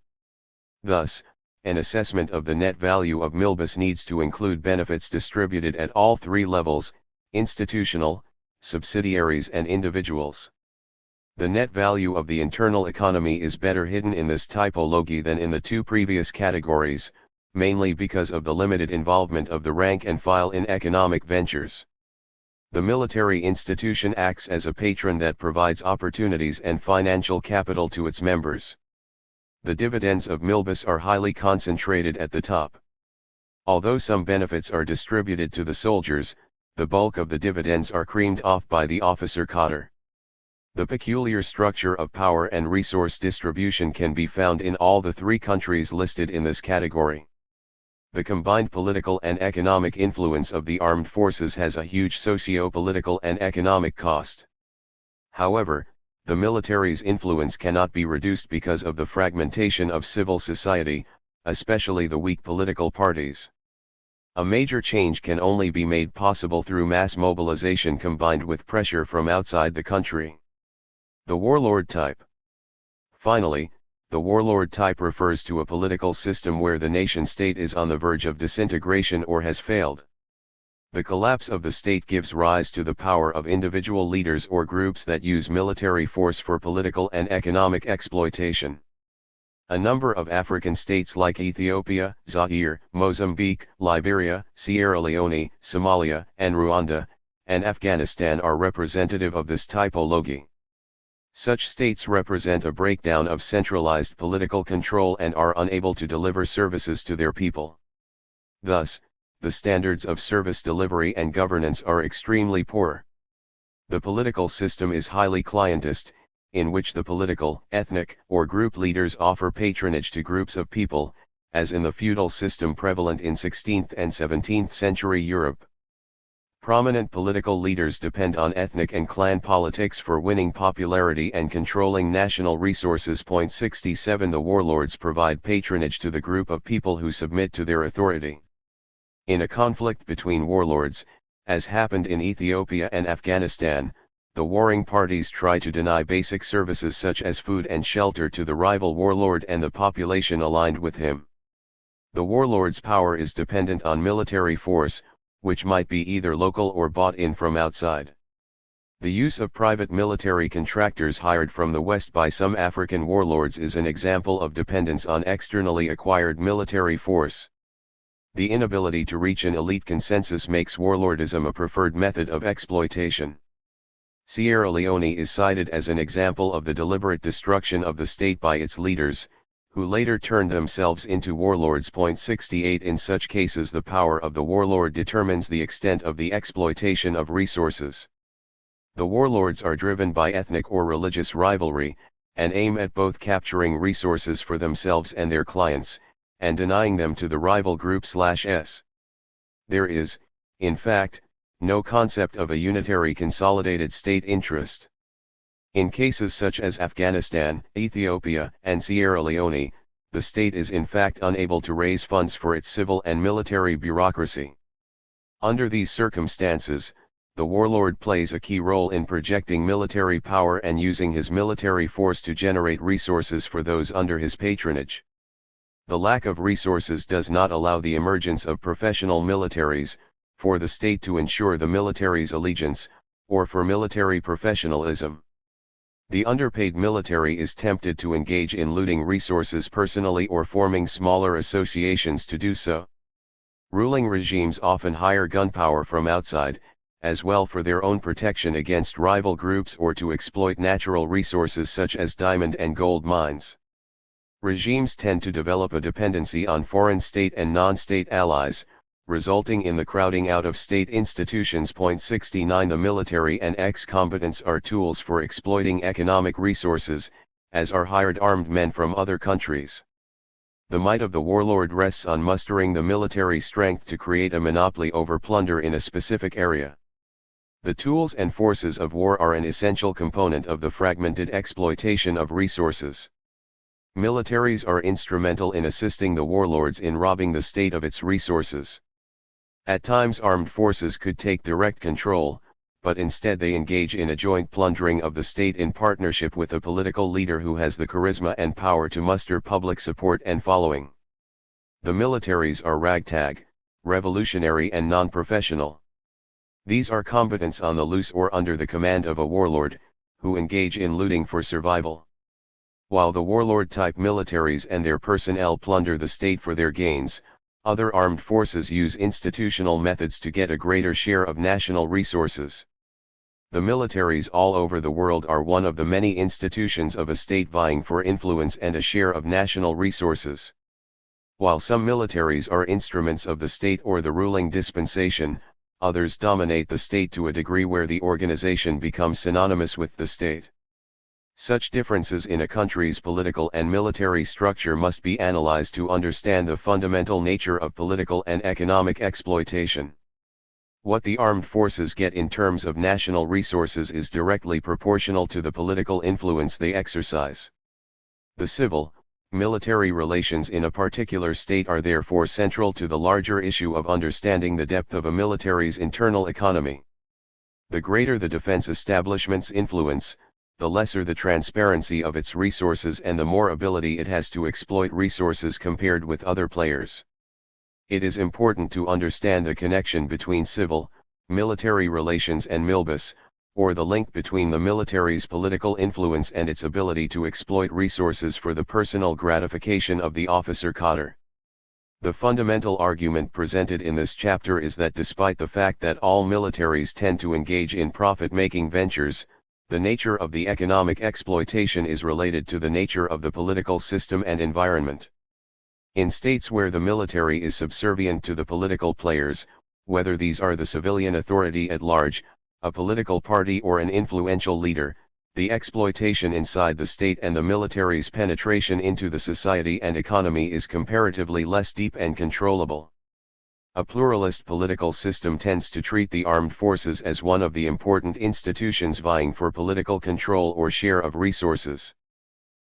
Thus, an assessment of the net value of Milbus needs to include benefits distributed at all three levels: institutional, subsidiaries and individuals. The net value of the internal economy is better hidden in this typology than in the two previous categories, mainly because of the limited involvement of the rank and file in economic ventures. The military institution acts as a patron that provides opportunities and financial capital to its members. The dividends of Milbus are highly concentrated at the top. Although some benefits are distributed to the soldiers, the bulk of the dividends are creamed off by the officer cadre. The peculiar structure of power and resource distribution can be found in all the three countries listed in this category. The combined political and economic influence of the armed forces has a huge socio-political and economic cost. However, the military's influence cannot be reduced because of the fragmentation of civil society, especially the weak political parties. A major change can only be made possible through mass mobilization combined with pressure from outside the country. The warlord type. Finally, the warlord type refers to a political system where the nation-state is on the verge of disintegration or has failed. The collapse of the state gives rise to the power of individual leaders or groups that use military force for political and economic exploitation. A number of African states like Ethiopia, Zaire, Mozambique, Liberia, Sierra Leone, Somalia, and Rwanda, and Afghanistan are representative of this typology. Such states represent a breakdown of centralized political control and are unable to deliver services to their people. Thus, the standards of service delivery and governance are extremely poor. The political system is highly clientist, in which the political, ethnic, or group leaders offer patronage to groups of people, as in the feudal system prevalent in 16th and 17th century Europe. Prominent political leaders depend on ethnic and clan politics for winning popularity and controlling national resources. 67 The warlords provide patronage to the group of people who submit to their authority. In a conflict between warlords, as happened in Ethiopia and Afghanistan, the warring parties try to deny basic services such as food and shelter to the rival warlord and the population aligned with him. The warlord's power is dependent on military force, which might be either local or bought in from outside. The use of private military contractors hired from the West by some African warlords is an example of dependence on externally acquired military force. The inability to reach an elite consensus makes warlordism a preferred method of exploitation. Sierra Leone is cited as an example of the deliberate destruction of the state by its leaders, who later turned themselves into warlords. 68 In such cases the power of the warlord determines the extent of the exploitation of resources. The warlords are driven by ethnic or religious rivalry, and aim at both capturing resources for themselves and their clients, and denying them to the rival group/s. There is, in fact, no concept of a unitary consolidated state interest. In cases such as Afghanistan, Ethiopia, and Sierra Leone, the state is in fact unable to raise funds for its civil and military bureaucracy. Under these circumstances, the warlord plays a key role in projecting military power and using his military force to generate resources for those under his patronage. The lack of resources does not allow the emergence of professional militaries, for the state to ensure the military's allegiance, or for military professionalism. The underpaid military is tempted to engage in looting resources personally or forming smaller associations to do so. Ruling regimes often hire gunpowder from outside, as well for their own protection against rival groups or to exploit natural resources such as diamond and gold mines. Regimes tend to develop a dependency on foreign state and non-state allies, resulting in the crowding out of state institutions. 69 The military and ex-combatants are tools for exploiting economic resources, as are hired armed men from other countries. The might of the warlord rests on mustering the military strength to create a monopoly over plunder in a specific area. The tools and forces of war are an essential component of the fragmented exploitation of resources. Militaries are instrumental in assisting the warlords in robbing the state of its resources. At times armed forces could take direct control, but instead they engage in a joint plundering of the state in partnership with a political leader who has the charisma and power to muster public support and following. The militaries are ragtag, revolutionary and non-professional. These are combatants on the loose or under the command of a warlord, who engage in looting for survival. While the warlord-type militaries and their personnel plunder the state for their gains, other armed forces use institutional methods to get a greater share of national resources. The militaries all over the world are one of the many institutions of a state vying for influence and a share of national resources. While some militaries are instruments of the state or the ruling dispensation, others dominate the state to a degree where the organization becomes synonymous with the state. Such differences in a country's political and military structure must be analyzed to understand the fundamental nature of political and economic exploitation. What the armed forces get in terms of national resources is directly proportional to the political influence they exercise. The civil, military relations in a particular state are therefore central to the larger issue of understanding the depth of a military's internal economy. The greater the defense establishment's influence, the lesser the transparency of its resources and the more ability it has to exploit resources compared with other players. It is important to understand the connection between civil, military relations and milbus, or the link between the military's political influence and its ability to exploit resources for the personal gratification of the officer cadre. The fundamental argument presented in this chapter is that despite the fact that all militaries tend to engage in profit-making ventures, the nature of the economic exploitation is related to the nature of the political system and environment. In states where the military is subservient to the political players, whether these are the civilian authority at large, a political party or an influential leader, the exploitation inside the state and the military's penetration into the society and economy is comparatively less deep and controllable. A pluralist political system tends to treat the armed forces as one of the important institutions vying for political control or share of resources.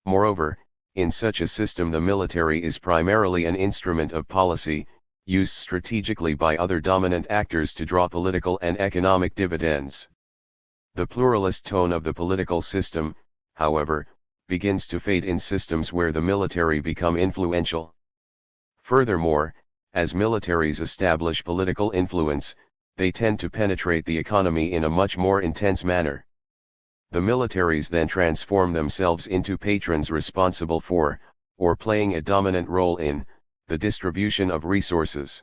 Moreover, in such a system the military is primarily an instrument of policy, used strategically by other dominant actors to draw political and economic dividends. The pluralist tone of the political system, however, begins to fade in systems where the military become influential. Furthermore, as militaries establish political influence, they tend to penetrate the economy in a much more intense manner. The militaries then transform themselves into patrons responsible for, or playing a dominant role in, the distribution of resources.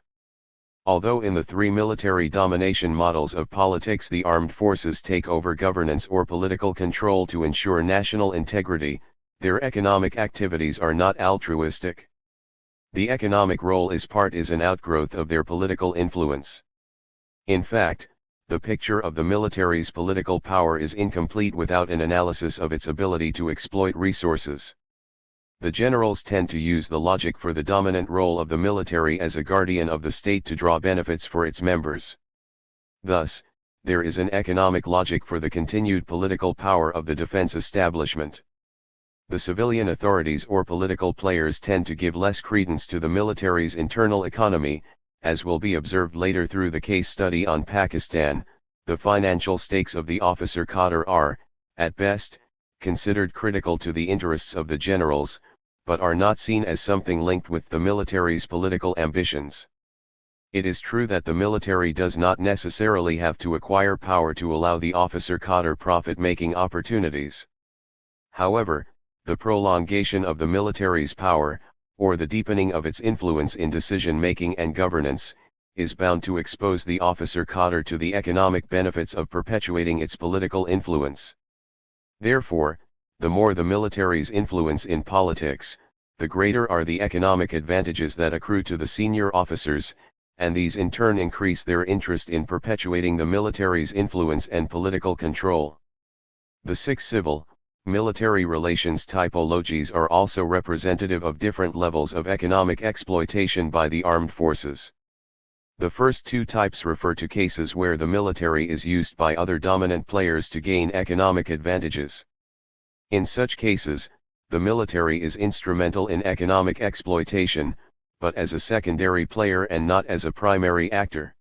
Although in the three military domination models of politics the armed forces take over governance or political control to ensure national integrity, their economic activities are not altruistic. The economic role is an outgrowth of their political influence. In fact, the picture of the military's political power is incomplete without an analysis of its ability to exploit resources. The generals tend to use the logic for the dominant role of the military as a guardian of the state to draw benefits for its members. Thus, there is an economic logic for the continued political power of the defense establishment. The civilian authorities or political players tend to give less credence to the military's internal economy, as will be observed later through the case study on Pakistan. The financial stakes of the officer cadre are, at best, considered critical to the interests of the generals, but are not seen as something linked with the military's political ambitions. It is true that the military does not necessarily have to acquire power to allow the officer cadre profit-making opportunities. However, the prolongation of the military's power, or the deepening of its influence in decision-making and governance, is bound to expose the officer cadre to the economic benefits of perpetuating its political influence. Therefore, the more the military's influence in politics, the greater are the economic advantages that accrue to the senior officers, and these in turn increase their interest in perpetuating the military's influence and political control. The 6 civil, military relations typologies are also representative of different levels of economic exploitation by the armed forces. The first 2 types refer to cases where the military is used by other dominant players to gain economic advantages. In such cases, the military is instrumental in economic exploitation, but as a secondary player and not as a primary actor.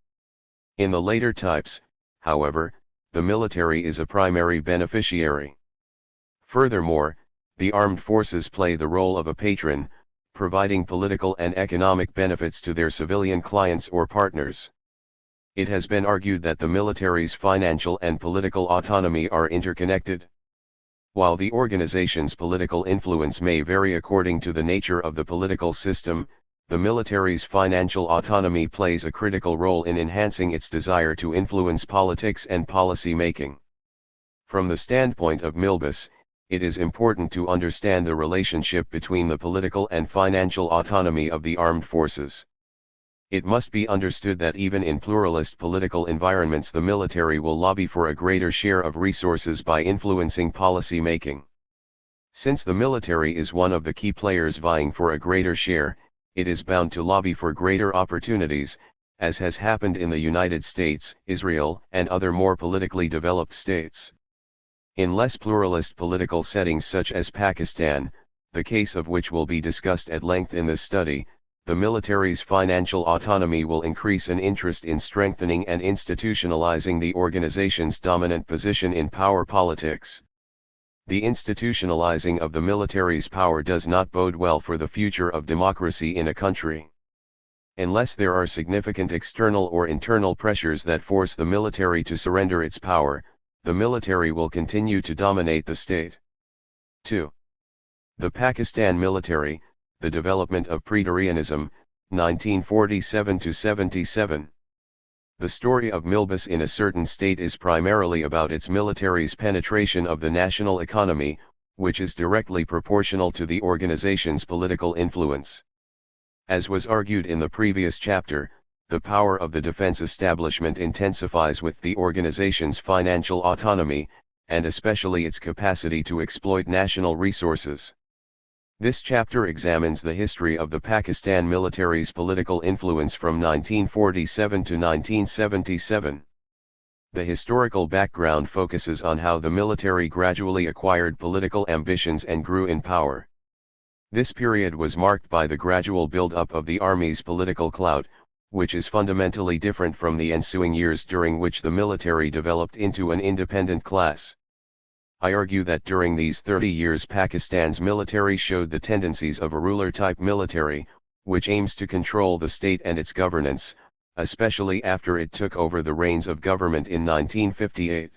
In the later types, however, the military is a primary beneficiary. Furthermore, the armed forces play the role of a patron, providing political and economic benefits to their civilian clients or partners. It has been argued that the military's financial and political autonomy are interconnected. While the organization's political influence may vary according to the nature of the political system, the military's financial autonomy plays a critical role in enhancing its desire to influence politics and policy making. From the standpoint of milbus, it is important to understand the relationship between the political and financial autonomy of the armed forces. It must be understood that even in pluralist political environments the military will lobby for a greater share of resources by influencing policy making. Since the military is one of the key players vying for a greater share, it is bound to lobby for greater opportunities, as has happened in the United States, Israel, and other more politically developed states. In less pluralist political settings such as Pakistan, the case of which will be discussed at length in this study, the military's financial autonomy will increase an interest in strengthening and institutionalizing the organization's dominant position in power politics. The institutionalizing of the military's power does not bode well for the future of democracy in a country. Unless there are significant external or internal pressures that force the military to surrender its power, the military will continue to dominate the state. 2. The Pakistan military, the development of Pretorianism, 1947–77. The story of Milbus in a certain state is primarily about its military's penetration of the national economy, which is directly proportional to the organization's political influence. As was argued in the previous chapter, the power of the defense establishment intensifies with the organization's financial autonomy, and especially its capacity to exploit national resources. This chapter examines the history of the Pakistan military's political influence from 1947 to 1977. The historical background focuses on how the military gradually acquired political ambitions and grew in power. This period was marked by the gradual build-up of the army's political clout, which is fundamentally different from the ensuing years during which the military developed into an independent class. I argue that during these 30 years Pakistan's military showed the tendencies of a ruler-type military, which aims to control the state and its governance, especially after it took over the reins of government in 1958.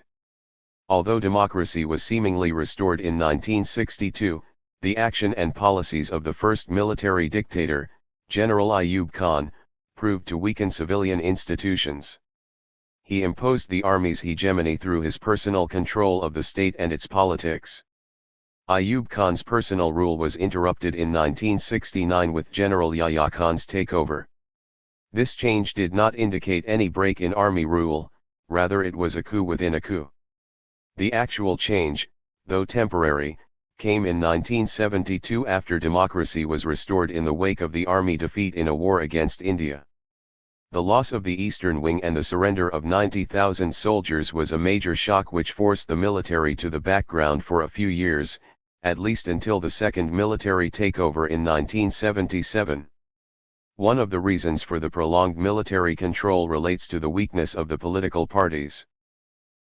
Although democracy was seemingly restored in 1962, the action and policies of the first military dictator, General Ayub Khan, proved to weaken civilian institutions. He imposed the army's hegemony through his personal control of the state and its politics. Ayub Khan's personal rule was interrupted in 1969 with General Yahya Khan's takeover. This change did not indicate any break in army rule, rather it was a coup within a coup. The actual change, though temporary, came in 1972 after democracy was restored in the wake of the army defeat in a war against India. The loss of the Eastern Wing and the surrender of 90,000 soldiers was a major shock which forced the military to the background for a few years, at least until the second military takeover in 1977. One of the reasons for the prolonged military control relates to the weakness of the political parties.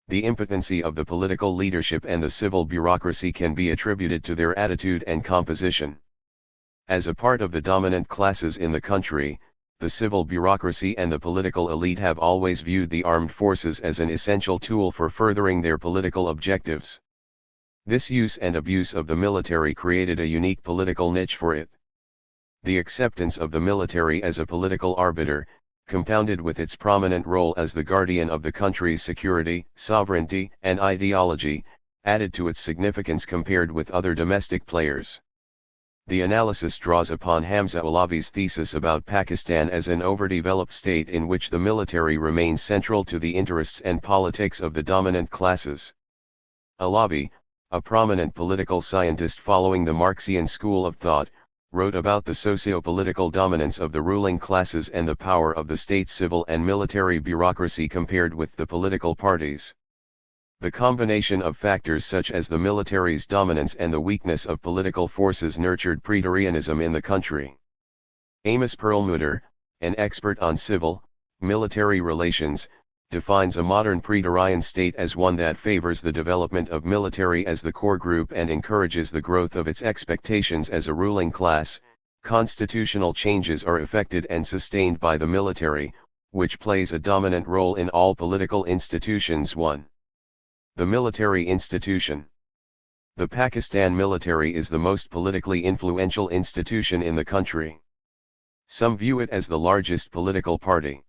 The impotency of the political leadership and the civil bureaucracy can be attributed to their attitude and composition. As a part of the dominant classes in the country, the civil bureaucracy and the political elite have always viewed the armed forces as an essential tool for furthering their political objectives. This use and abuse of the military created a unique political niche for it. The acceptance of the military as a political arbiter, compounded with its prominent role as the guardian of the country's security, sovereignty, and ideology, added to its significance compared with other domestic players. The analysis draws upon Hamza Alavi's thesis about Pakistan as an overdeveloped state in which the military remains central to the interests and politics of the dominant classes. Alavi, a prominent political scientist following the Marxian school of thought, wrote about the socio-political dominance of the ruling classes and the power of the state's civil and military bureaucracy compared with the political parties. The combination of factors such as the military's dominance and the weakness of political forces nurtured Pretorianism in the country. Amos Perlmutter, an expert on civil, military relations, defines a modern Pretorian state as one that favors the development of military as the core group and encourages the growth of its expectations as a ruling class. Constitutional changes are effected and sustained by the military, which plays a dominant role in all political institutions. 1. The military institution. The Pakistan military is the most politically influential institution in the country. Some view it as the largest political party.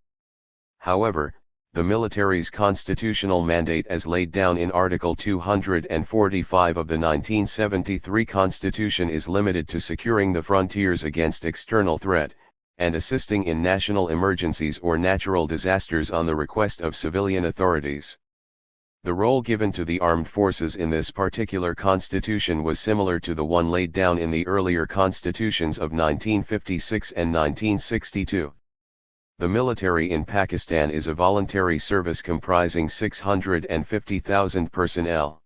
However, the military's constitutional mandate as laid down in Article 245 of the 1973 Constitution is limited to securing the frontiers against external threat, and assisting in national emergencies or natural disasters on the request of civilian authorities. The role given to the armed forces in this particular constitution was similar to the one laid down in the earlier constitutions of 1956 and 1962. The military in Pakistan is a voluntary service comprising 650,000 personnel.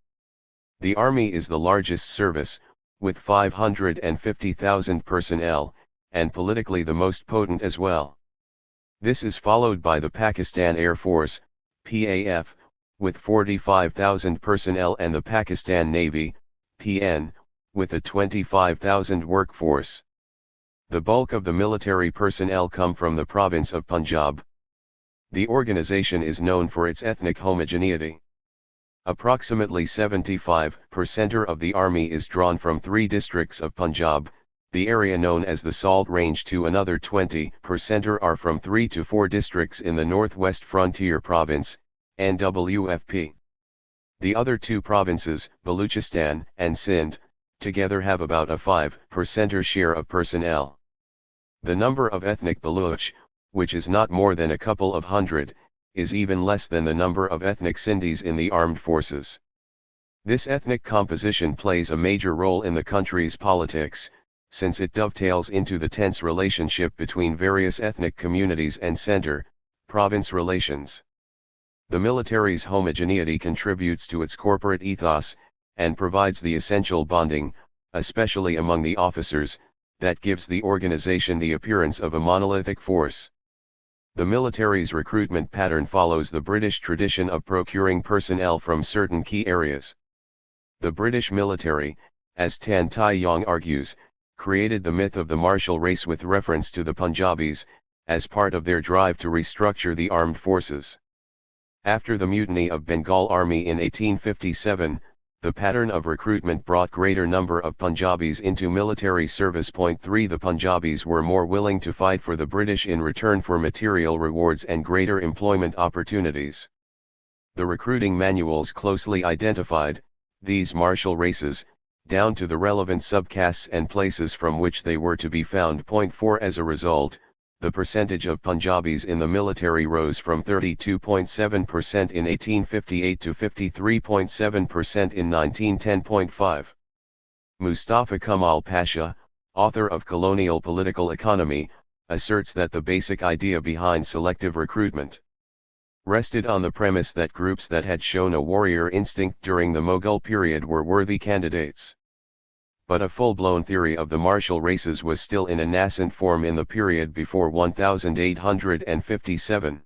The army is the largest service, with 550,000 personnel, and politically the most potent as well. This is followed by the Pakistan Air Force, PAF, with 45,000 personnel, and the Pakistan Navy, PN, with a 25,000 workforce. The bulk of the military personnel come from the province of Punjab. The organization is known for its ethnic homogeneity. Approximately 75% of the army is drawn from 3 districts of Punjab, the area known as the Salt Range, to another 20% are from 3 to 4 districts in the Northwest Frontier Province, NWFP. The other 2 provinces, Baluchistan and Sindh, together have about a 5% share of personnel. The number of ethnic Baluch, which is not more than a couple of hundred, is even less than the number of ethnic Sindhis in the armed forces. This ethnic composition plays a major role in the country's politics, since it dovetails into the tense relationship between various ethnic communities and center-province relations. The military's homogeneity contributes to its corporate ethos, and provides the essential bonding, especially among the officers, that gives the organization the appearance of a monolithic force. The military's recruitment pattern follows the British tradition of procuring personnel from certain key areas. The British military, as Tan Tai Yong argues, created the myth of the martial race with reference to the Punjabis, as part of their drive to restructure the armed forces. After the mutiny of Bengal Army in 1857, the pattern of recruitment brought greater number of Punjabis into military service. 3 The Punjabis were more willing to fight for the British in return for material rewards and greater employment opportunities. The recruiting manuals closely identified these martial races, down to the relevant subcastes and places from which they were to be found. 4 As a result, the percentage of Punjabis in the military rose from 32.7% in 1858 to 53.7% in 1910. Mustafa Kemal Pasha, author of Colonial Political Economy, asserts that the basic idea behind selective recruitment rested on the premise that groups that had shown a warrior instinct during the Mughal period were worthy candidates. But a full-blown theory of the martial races was still in a nascent form in the period before 1857.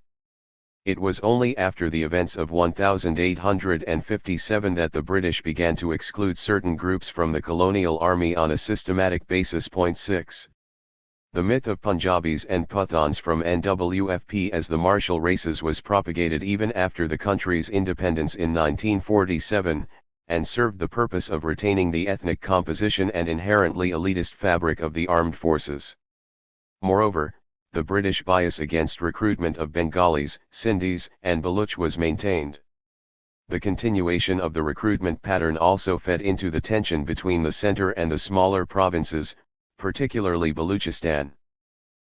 It was only after the events of 1857 that the British began to exclude certain groups from the colonial army on a systematic basis. 6. The myth of Punjabis and Pathans from NWFP as the martial races was propagated even after the country's independence in 1947, and served the purpose of retaining the ethnic composition and inherently elitist fabric of the armed forces. Moreover, the British bias against recruitment of Bengalis, Sindhis, and Baluch was maintained. The continuation of the recruitment pattern also fed into the tension between the center and the smaller provinces, particularly Baluchistan.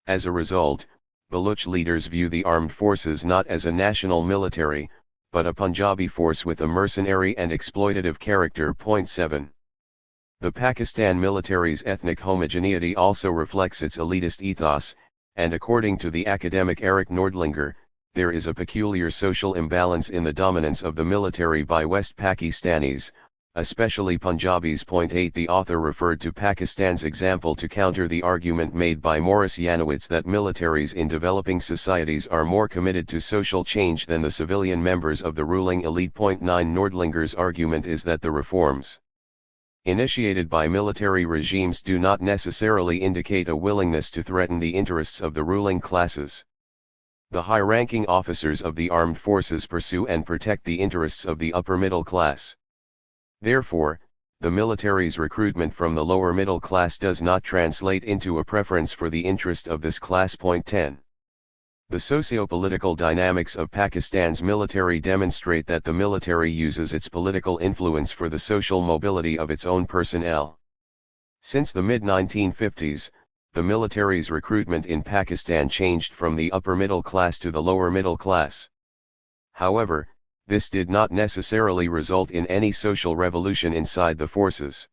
As a result, Baluch leaders view the armed forces not as a national military, but a Punjabi force with a mercenary and exploitative character. 7. The Pakistan military's ethnic homogeneity also reflects its elitist ethos, and according to the academic Eric Nordlinger, there is a peculiar social imbalance in the dominance of the military by West Pakistanis, especially Punjabis. 8 The author referred to Pakistan's example to counter the argument made by Morris Yanowitz that militaries in developing societies are more committed to social change than the civilian members of the ruling elite. 9 Nordlinger's argument is that the reforms initiated by military regimes do not necessarily indicate a willingness to threaten the interests of the ruling classes. The high-ranking officers of the armed forces pursue and protect the interests of the upper middle class. Therefore, the military's recruitment from the lower middle class does not translate into a preference for the interest of this class. 10. The socio-political dynamics of Pakistan's military demonstrate that the military uses its political influence for the social mobility of its own personnel. Since the mid-1950s, the military's recruitment in Pakistan changed from the upper middle class to the lower middle class. However, this did not necessarily result in any social revolution inside the forces.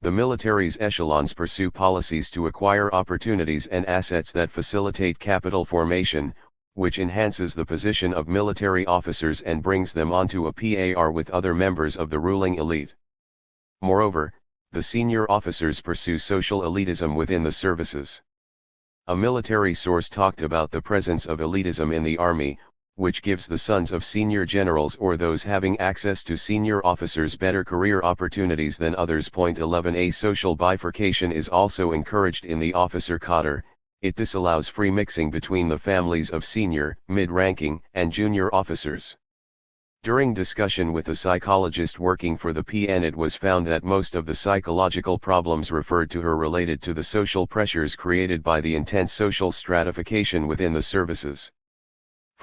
The military's echelons pursue policies to acquire opportunities and assets that facilitate capital formation, which enhances the position of military officers and brings them onto a par with other members of the ruling elite. Moreover, the senior officers pursue social elitism within the services. A military source talked about the presence of elitism in the army, which gives the sons of senior generals or those having access to senior officers better career opportunities than others. 11. A social bifurcation is also encouraged in the officer cadre. It disallows free mixing between the families of senior, mid-ranking, and junior officers. During discussion with a psychologist working for the PN, it was found that most of the psychological problems referred to were related to the social pressures created by the intense social stratification within the services.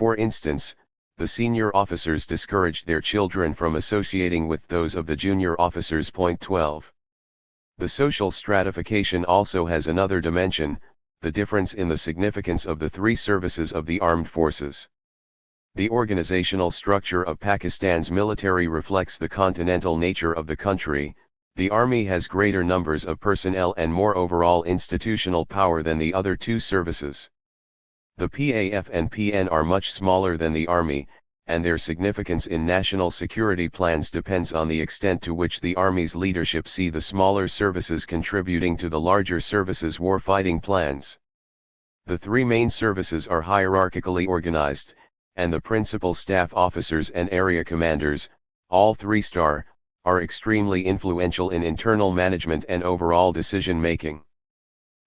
For instance, the senior officers discouraged their children from associating with those of the junior officers. 12. The social stratification also has another dimension, the difference in the significance of the three services of the armed forces. The organizational structure of Pakistan's military reflects the continental nature of the country. The army has greater numbers of personnel and more overall institutional power than the other two services. The PAF and PN are much smaller than the army, and their significance in national security plans depends on the extent to which the army's leadership see the smaller services contributing to the larger services' warfighting plans. The three main services are hierarchically organized, and the principal staff officers and area commanders, all 3-star, are extremely influential in internal management and overall decision-making.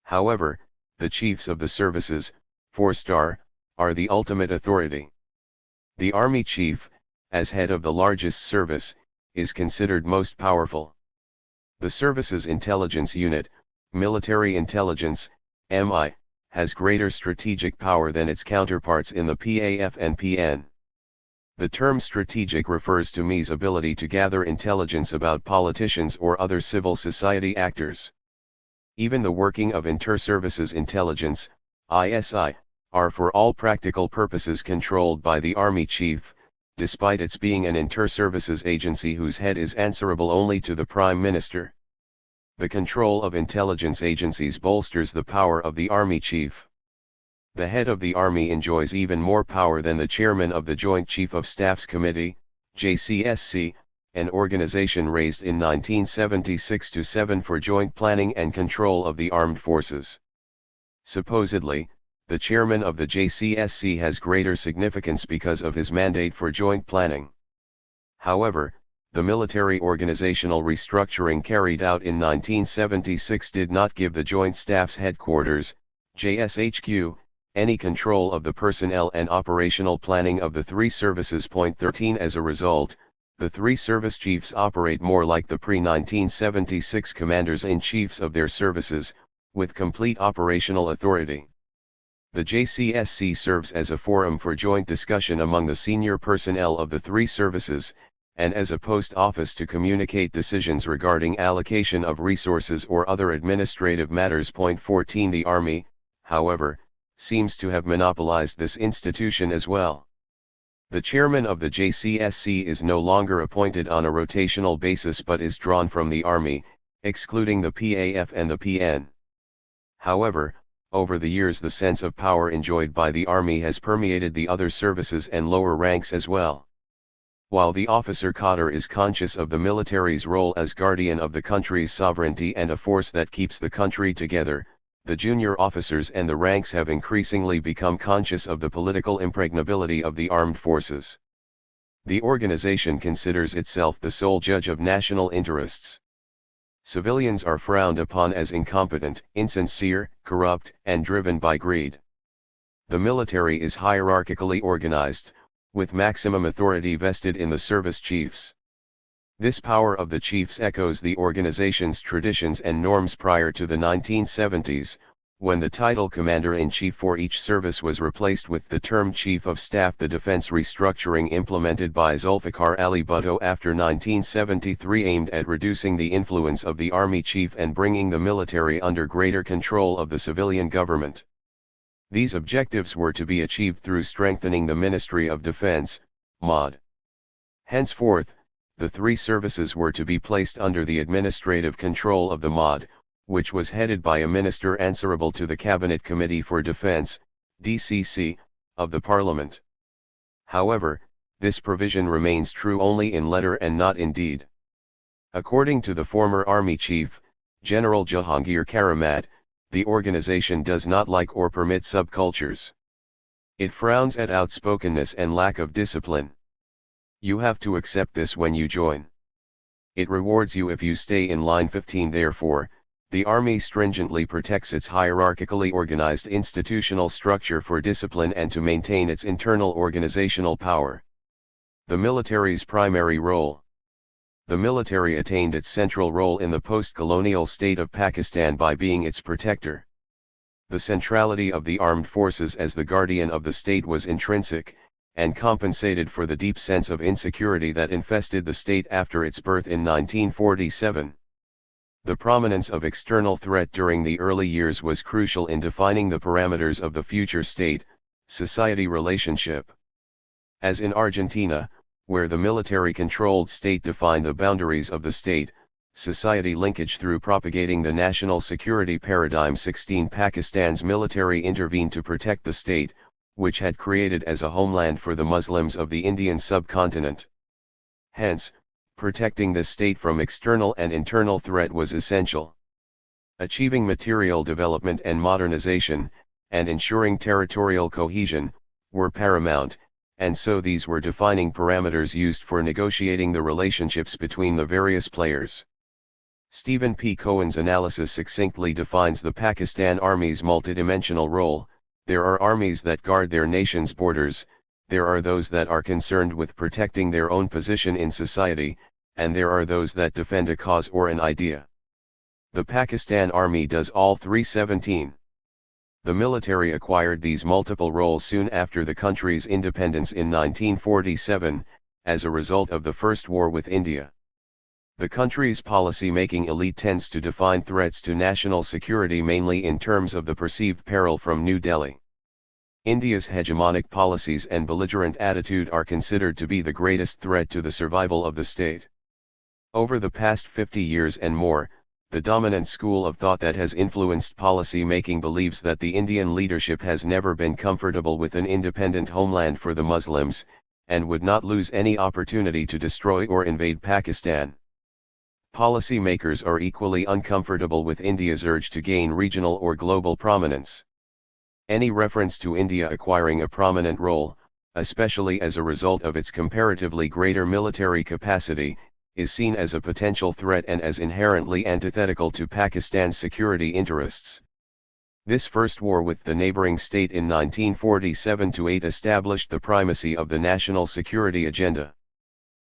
However, the chiefs of the services, 4-star, are the ultimate authority. The army chief, as head of the largest service, is considered most powerful. The service's intelligence unit, military intelligence, MI, has greater strategic power than its counterparts in the PAF and PN. The term strategic refers to MI's ability to gather intelligence about politicians or other civil society actors. Even the working of inter-services intelligence, ISI, are for all practical purposes controlled by the Army Chief, despite its being an inter-services agency whose head is answerable only to the Prime Minister. The control of intelligence agencies bolsters the power of the Army Chief. The head of the Army enjoys even more power than the chairman of the Joint Chief of Staff's Committee, JCSC, an organization raised in 1976-7 for joint planning and control of the armed forces. Supposedly, the chairman of the JCSC has greater significance because of his mandate for joint planning. However, the military organizational restructuring carried out in 1976 did not give the Joint Staff's Headquarters, JSHQ, any control of the personnel and operational planning of the three services. 13 As a result, the three service chiefs operate more like the pre-1976 commanders-in-chiefs of their services, with complete operational authority. The JCSC serves as a forum for joint discussion among the senior personnel of the three services, and as a post office to communicate decisions regarding allocation of resources or other administrative matters. 14 The Army, however, seems to have monopolized this institution as well. The chairman of the JCSC is no longer appointed on a rotational basis but is drawn from the Army, excluding the PAF and the PN. However, over the years the sense of power enjoyed by the Army has permeated the other services and lower ranks as well. While the officer cadre is conscious of the military's role as guardian of the country's sovereignty and a force that keeps the country together, the junior officers and the ranks have increasingly become conscious of the political impregnability of the armed forces. The organization considers itself the sole judge of national interests. Civilians are frowned upon as incompetent, insincere, corrupt, and driven by greed. The military is hierarchically organized, with maximum authority vested in the service chiefs. This power of the chiefs echoes the organization's traditions and norms prior to the 1970s, when the title Commander-in-Chief for each service was replaced with the term Chief of Staff. The defense restructuring implemented by Zulfikar Ali Bhutto after 1973 aimed at reducing the influence of the Army Chief and bringing the military under greater control of the civilian government. These objectives were to be achieved through strengthening the Ministry of Defense, MOD. Henceforth, the three services were to be placed under the administrative control of the MOD, which was headed by a minister answerable to the Cabinet Committee for Defense, DCC, of the Parliament. However, this provision remains true only in letter and not in deed. According to the former Army Chief, General Jahangir Karamat, the organization does not like or permit subcultures. It frowns at outspokenness and lack of discipline. You have to accept this when you join. It rewards you if you stay in line. 15. Therefore, the Army stringently protects its hierarchically organized institutional structure for discipline and to maintain its internal organizational power. The military's primary role. The military attained its central role in the post-colonial state of Pakistan by being its protector. The centrality of the armed forces as the guardian of the state was intrinsic, and compensated for the deep sense of insecurity that infested the state after its birth in 1947. The prominence of external threat during the early years was crucial in defining the parameters of the future state-society relationship. As in Argentina, where the military-controlled state defined the boundaries of the state-society linkage through propagating the national security paradigm. 16. Pakistan's military intervened to protect the state, which had created as a homeland for the Muslims of the Indian subcontinent. Hence, protecting the state from external and internal threat was essential. Achieving material development and modernization, and ensuring territorial cohesion, were paramount, and so these were defining parameters used for negotiating the relationships between the various players. Stephen P. Cohen's analysis succinctly defines the Pakistan Army's multidimensional role. There are armies that guard their nation's borders, there are those that are concerned with protecting their own position in society, and there are those that defend a cause or an idea. The Pakistan Army does all three. 17. The military acquired these multiple roles soon after the country's independence in 1947, as a result of the First War with India. The country's policy-making elite tends to define threats to national security mainly in terms of the perceived peril from New Delhi. India's hegemonic policies and belligerent attitude are considered to be the greatest threat to the survival of the state. Over the past 50 years and more, the dominant school of thought that has influenced policy making believes that the Indian leadership has never been comfortable with an independent homeland for the Muslims, and would not lose any opportunity to destroy or invade Pakistan. Policy makers are equally uncomfortable with India's urge to gain regional or global prominence. Any reference to India acquiring a prominent role, especially as a result of its comparatively greater military capacity, is seen as a potential threat and as inherently antithetical to Pakistan's security interests. This first war with the neighboring state in 1947-8 established the primacy of the national security agenda.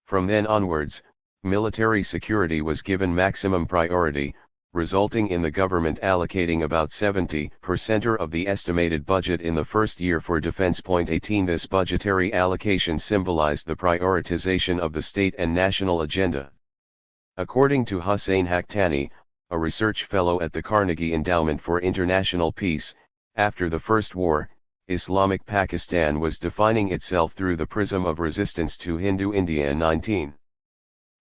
From then onwards, military security was given maximum priority, resulting in the government allocating about 70% of the estimated budget in the first year for defense. 18 This budgetary allocation symbolized the prioritization of the state and national agenda. According to Hussein Haqqani, a research fellow at the Carnegie Endowment for International Peace, after the First War, Islamic Pakistan was defining itself through the prism of resistance to Hindu India. 19.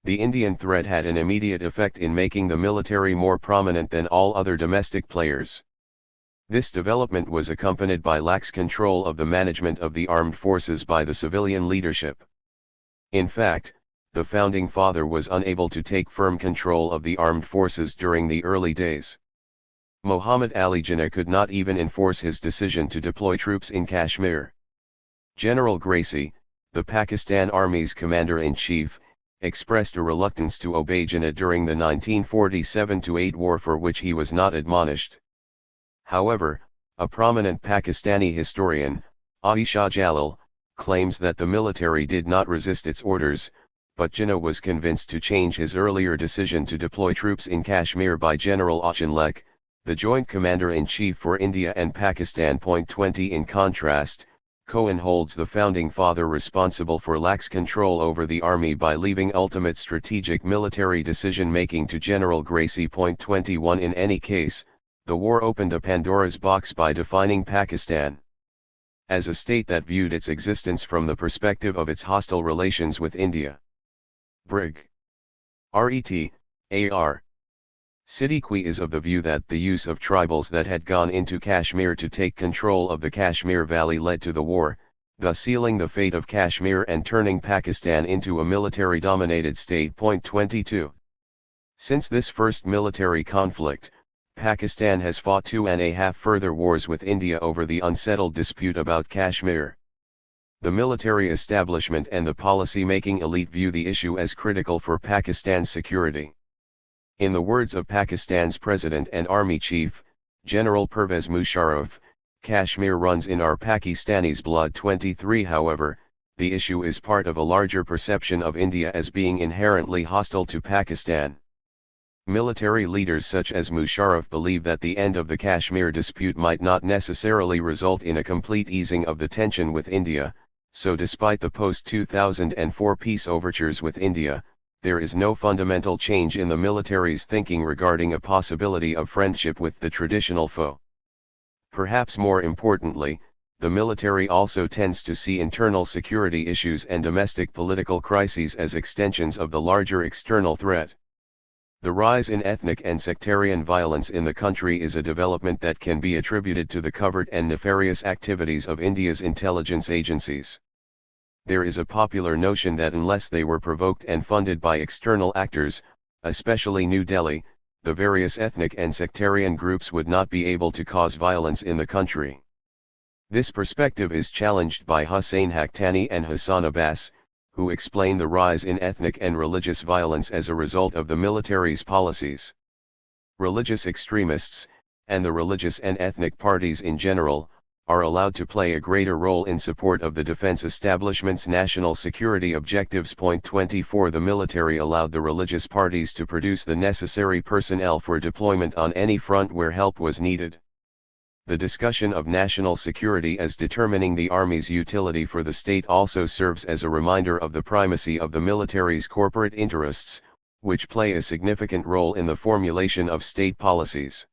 The Indian threat had an immediate effect in making the military more prominent than all other domestic players. This development was accompanied by lax control of the management of the armed forces by the civilian leadership. In fact, the founding father was unable to take firm control of the armed forces during the early days. Muhammad Ali Jinnah could not even enforce his decision to deploy troops in Kashmir. General Gracie, the Pakistan Army's commander-in-chief, expressed a reluctance to obey Jinnah during the 1947-8 war for which he was not admonished. However, a prominent Pakistani historian, Ayesha Jalal, claims that the military did not resist its orders, but Jinnah was convinced to change his earlier decision to deploy troops in Kashmir by General Auchinleck, the Joint Commander-in-Chief for India and Pakistan. 20 In contrast, Cohen holds the founding father responsible for lax control over the army by leaving ultimate strategic military decision-making to General Gracie. 21 In any case, the war opened a Pandora's box by defining Pakistan as a state that viewed its existence from the perspective of its hostile relations with India. Brig. Ret. Ar. Siddiqa is of the view that the use of tribals that had gone into Kashmir to take control of the Kashmir Valley led to the war, thus sealing the fate of Kashmir and turning Pakistan into a military-dominated state. 22. Since this first military conflict, Pakistan has fought 2.5 further wars with India over the unsettled dispute about Kashmir. The military establishment and the policy-making elite view the issue as critical for Pakistan's security. In the words of Pakistan's President and Army Chief, General Pervez Musharraf, Kashmir runs in our Pakistanis' blood. 23. However, the issue is part of a larger perception of India as being inherently hostile to Pakistan. Military leaders such as Musharraf believe that the end of the Kashmir dispute might not necessarily result in a complete easing of the tension with India, so despite the post-2004 peace overtures with India, there is no fundamental change in the military's thinking regarding a possibility of friendship with the traditional foe. Perhaps more importantly, the military also tends to see internal security issues and domestic political crises as extensions of the larger external threat. The rise in ethnic and sectarian violence in the country is a development that can be attributed to the covert and nefarious activities of India's intelligence agencies. There is a popular notion that unless they were provoked and funded by external actors, especially New Delhi, the various ethnic and sectarian groups would not be able to cause violence in the country. This perspective is challenged by Hussain Haqqani and Hassan Abbas, who explain the rise in ethnic and religious violence as a result of the military's policies. Religious extremists, and the religious and ethnic parties in general, are allowed to play a greater role in support of the defense establishment's national security objectives. 24. The military allowed the religious parties to produce the necessary personnel for deployment on any front where help was needed. The discussion of national security as determining the army's utility for the state also serves as a reminder of the primacy of the military's corporate interests, which play a significant role in the formulation of state policies.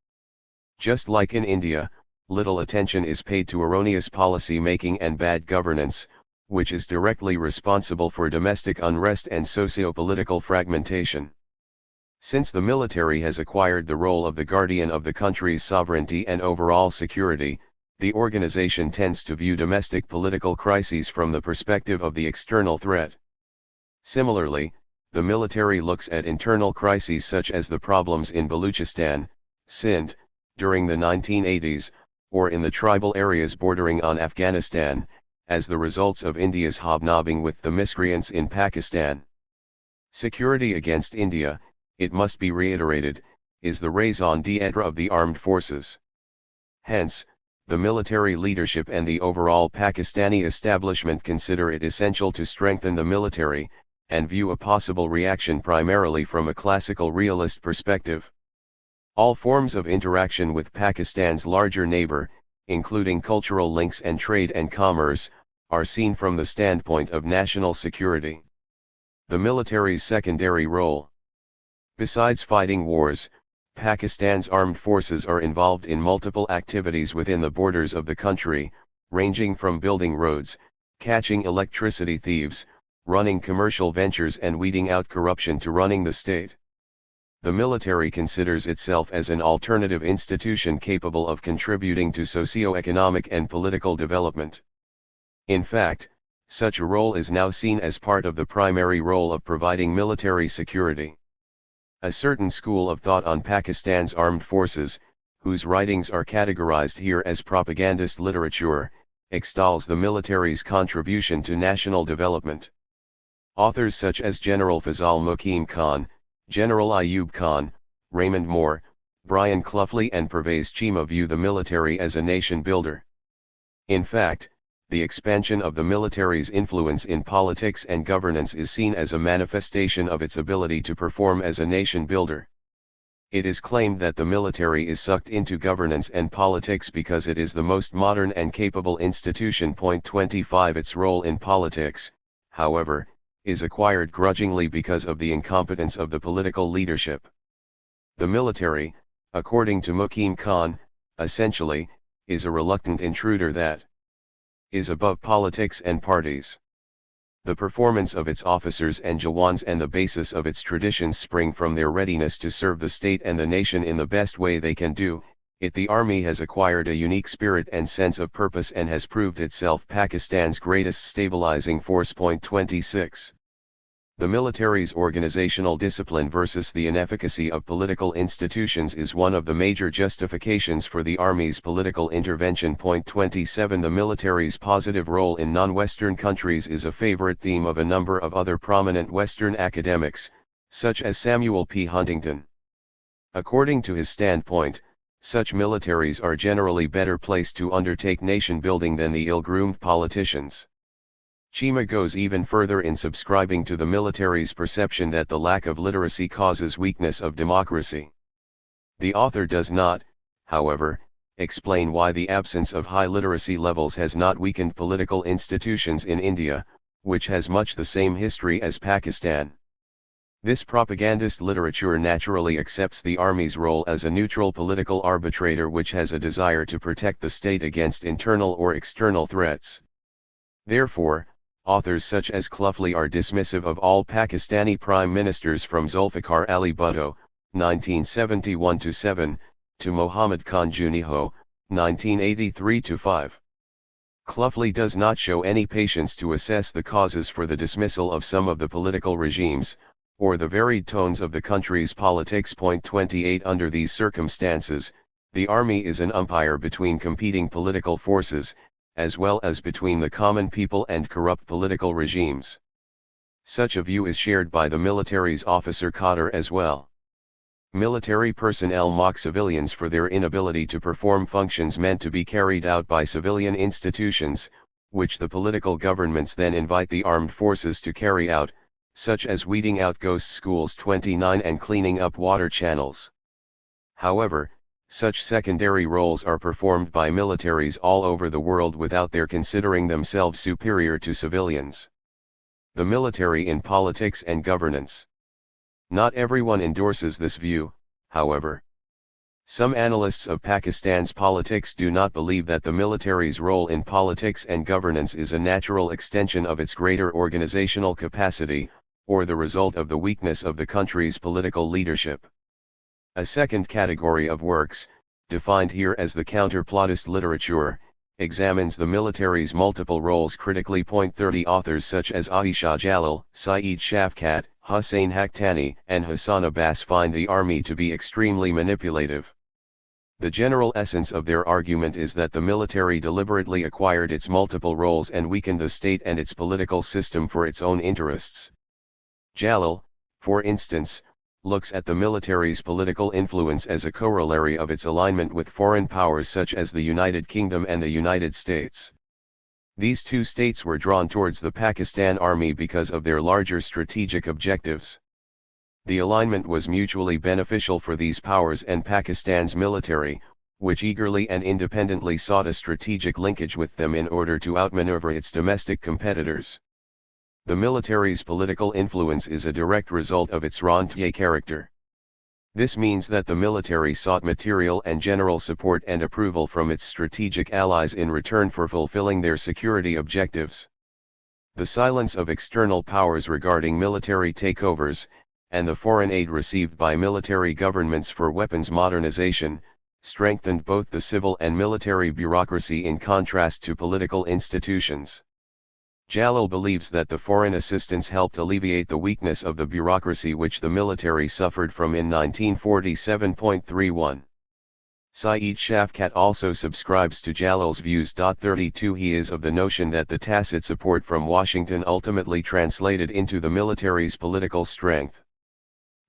Just like in India, little attention is paid to erroneous policy making and bad governance, which is directly responsible for domestic unrest and socio-political fragmentation. Since the military has acquired the role of the guardian of the country's sovereignty and overall security, the organization tends to view domestic political crises from the perspective of the external threat. Similarly, the military looks at internal crises such as the problems in Baluchistan, Sindh, during the 1980s, or in the tribal areas bordering on Afghanistan, as the results of India's hobnobbing with the miscreants in Pakistan. Security against India, it must be reiterated, is the raison d'etre of the armed forces. Hence, the military leadership and the overall Pakistani establishment consider it essential to strengthen the military, and view a possible reaction primarily from a classical realist perspective. All forms of interaction with Pakistan's larger neighbor, including cultural links and trade and commerce, are seen from the standpoint of national security. The military's secondary role. Besides fighting wars, Pakistan's armed forces are involved in multiple activities within the borders of the country, ranging from building roads, catching electricity thieves, running commercial ventures and weeding out corruption to running the state. The military considers itself as an alternative institution capable of contributing to socio-economic and political development. In fact, such a role is now seen as part of the primary role of providing military security. A certain school of thought on Pakistan's armed forces, whose writings are categorized here as propagandist literature, extols the military's contribution to national development. Authors such as General Fazal Muqim Khan, General Ayub Khan, Raymond Moore, Brian Cloughley and Pervez Chima view the military as a nation builder. In fact, the expansion of the military's influence in politics and governance is seen as a manifestation of its ability to perform as a nation builder. It is claimed that the military is sucked into governance and politics because it is the most modern and capable institution. 25 Its role in politics, however, is acquired grudgingly because of the incompetence of the political leadership. The military, according to Muqim Khan, essentially, is a reluctant intruder that is above politics and parties. The performance of its officers and Jawans and the basis of its traditions spring from their readiness to serve the state and the nation in the best way they can do it. The army has acquired a unique spirit and sense of purpose and has proved itself Pakistan's greatest stabilizing force. 26. The military's organizational discipline versus the inefficacy of political institutions is one of the major justifications for the Army's political intervention. 27. The military's positive role in non-Western countries is a favorite theme of a number of other prominent Western academics, such as Samuel P. Huntington. According to his standpoint, such militaries are generally better placed to undertake nation-building than the ill-groomed politicians. Chima goes even further in subscribing to the military's perception that the lack of literacy causes weakness of democracy. The author does not, however, explain why the absence of high literacy levels has not weakened political institutions in India, which has much the same history as Pakistan. This propagandist literature naturally accepts the army's role as a neutral political arbitrator which has a desire to protect the state against internal or external threats. Therefore, authors such as Cluffley are dismissive of all Pakistani prime ministers from Zulfikar Ali Bhutto, 1971-7, to Muhammad Khan Juniho, 1983-5. Cluffley does not show any patience to assess the causes for the dismissal of some of the political regimes, or the varied tones of the country's politics. 28. Under these circumstances, the army is an umpire between competing political forces, as well as between the common people and corrupt political regimes. Such a view is shared by the military's officer cadre as well. Military personnel mock civilians for their inability to perform functions meant to be carried out by civilian institutions, which the political governments then invite the armed forces to carry out, such as weeding out ghost schools. 29. And cleaning up water channels. However, such secondary roles are performed by militaries all over the world without their considering themselves superior to civilians. The military in politics and governance. Not everyone endorses this view, however. Some analysts of Pakistan's politics do not believe that the military's role in politics and governance is a natural extension of its greater organizational capacity, or the result of the weakness of the country's political leadership. A second category of works, defined here as the counterplottist literature, examines the military's multiple roles critically. 30. Authors such as Ayesha Jalal, Saeed Shafkat, Hussain Haqqani, and Hassan Abbas find the army to be extremely manipulative. The general essence of their argument is that the military deliberately acquired its multiple roles and weakened the state and its political system for its own interests. Jalal, for instance, looks at the military's political influence as a corollary of its alignment with foreign powers such as the United Kingdom and the United States. These two states were drawn towards the Pakistan Army because of their larger strategic objectives. The alignment was mutually beneficial for these powers and Pakistan's military, which eagerly and independently sought a strategic linkage with them in order to outmaneuver its domestic competitors. The military's political influence is a direct result of its rentier character. This means that the military sought material and general support and approval from its strategic allies in return for fulfilling their security objectives. The silence of external powers regarding military takeovers, and the foreign aid received by military governments for weapons modernization, strengthened both the civil and military bureaucracy in contrast to political institutions. Jalal believes that the foreign assistance helped alleviate the weakness of the bureaucracy which the military suffered from in 1947.31. Saeed Shafkat also subscribes to Jalal's views. 32 He is of the notion that the tacit support from Washington ultimately translated into the military's political strength.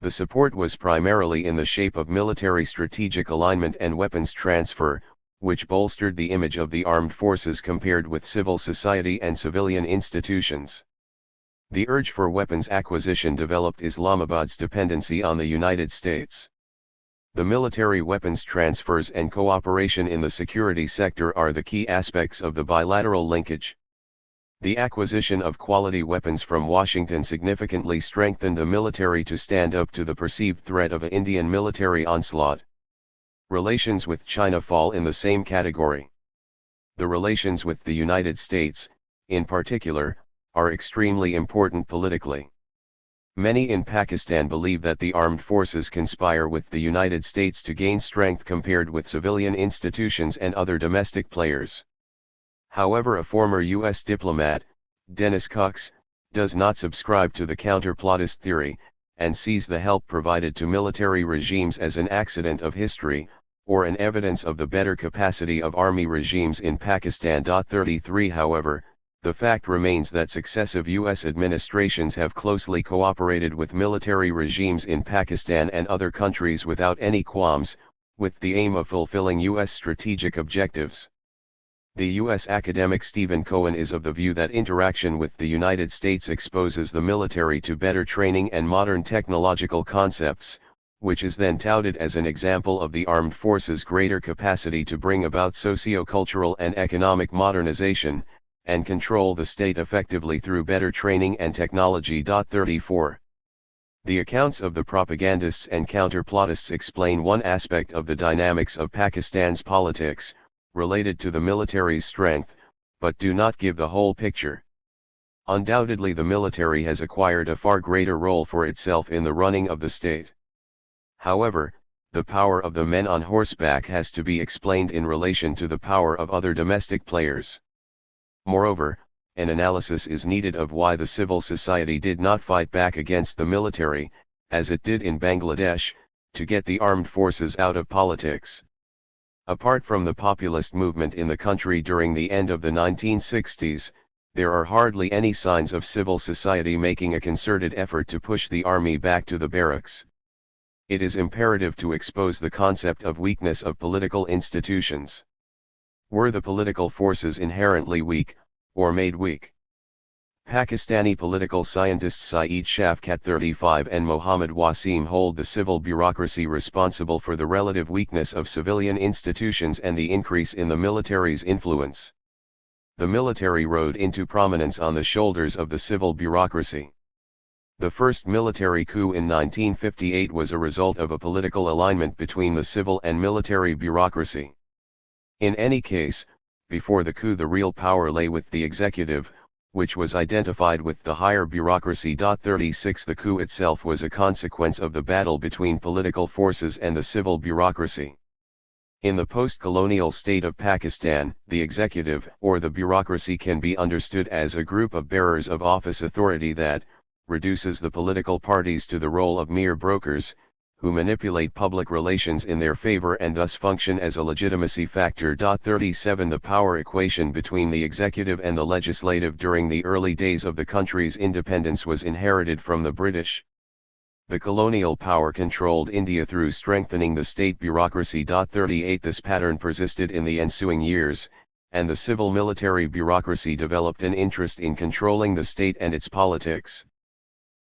The support was primarily in the shape of military strategic alignment and weapons transfer, which bolstered the image of the armed forces compared with civil society and civilian institutions. The urge for weapons acquisition developed Islamabad's dependency on the United States. The military weapons transfers and cooperation in the security sector are the key aspects of the bilateral linkage. The acquisition of quality weapons from Washington significantly strengthened the military to stand up to the perceived threat of an Indian military onslaught. Relations with China fall in the same category. The relations with the United States, in particular, are extremely important politically. Many in Pakistan believe that the armed forces conspire with the United States to gain strength compared with civilian institutions and other domestic players. However, a former U.S. diplomat, Dennis Cox, does not subscribe to the counterplottist theory, and sees the help provided to military regimes as an accident of history, or an evidence of the better capacity of army regimes in Pakistan. 33 However, the fact remains that successive U.S. administrations have closely cooperated with military regimes in Pakistan and other countries without any qualms, with the aim of fulfilling U.S. strategic objectives. The U.S. academic Stephen Cohen is of the view that interaction with the United States exposes the military to better training and modern technological concepts, which is then touted as an example of the armed forces' greater capacity to bring about socio-cultural and economic modernization, and control the state effectively through better training and technology. 34. The accounts of the propagandists and counterplottists explain one aspect of the dynamics of Pakistan's politics, related to the military's strength, but do not give the whole picture. Undoubtedly, the military has acquired a far greater role for itself in the running of the state. However, the power of the men on horseback has to be explained in relation to the power of other domestic players. Moreover, an analysis is needed of why the civil society did not fight back against the military, as it did in Bangladesh, to get the armed forces out of politics. Apart from the populist movement in the country during the end of the 1960s, there are hardly any signs of civil society making a concerted effort to push the army back to the barracks. It is imperative to expose the concept of weakness of political institutions. Were the political forces inherently weak, or made weak? Pakistani political scientists Saeed Shafkat 35 and Mohammad Wasim hold the civil bureaucracy responsible for the relative weakness of civilian institutions and the increase in the military's influence. The military rode into prominence on the shoulders of the civil bureaucracy. The first military coup in 1958 was a result of a political alignment between the civil and military bureaucracy. In any case, before the coup the real power lay with the executive, which was identified with the higher bureaucracy. 36 The coup itself was a consequence of the battle between political forces and the civil bureaucracy. In the post-colonial state of Pakistan, the executive or the bureaucracy can be understood as a group of bearers of office authority that reduces the political parties to the role of mere brokers, who manipulate public relations in their favor and thus function as a legitimacy factor. 37 The power equation between the executive and the legislative during the early days of the country's independence was inherited from the British. The colonial power controlled India through strengthening the state bureaucracy. 38 This pattern persisted in the ensuing years, and the civil-military bureaucracy developed an interest in controlling the state and its politics.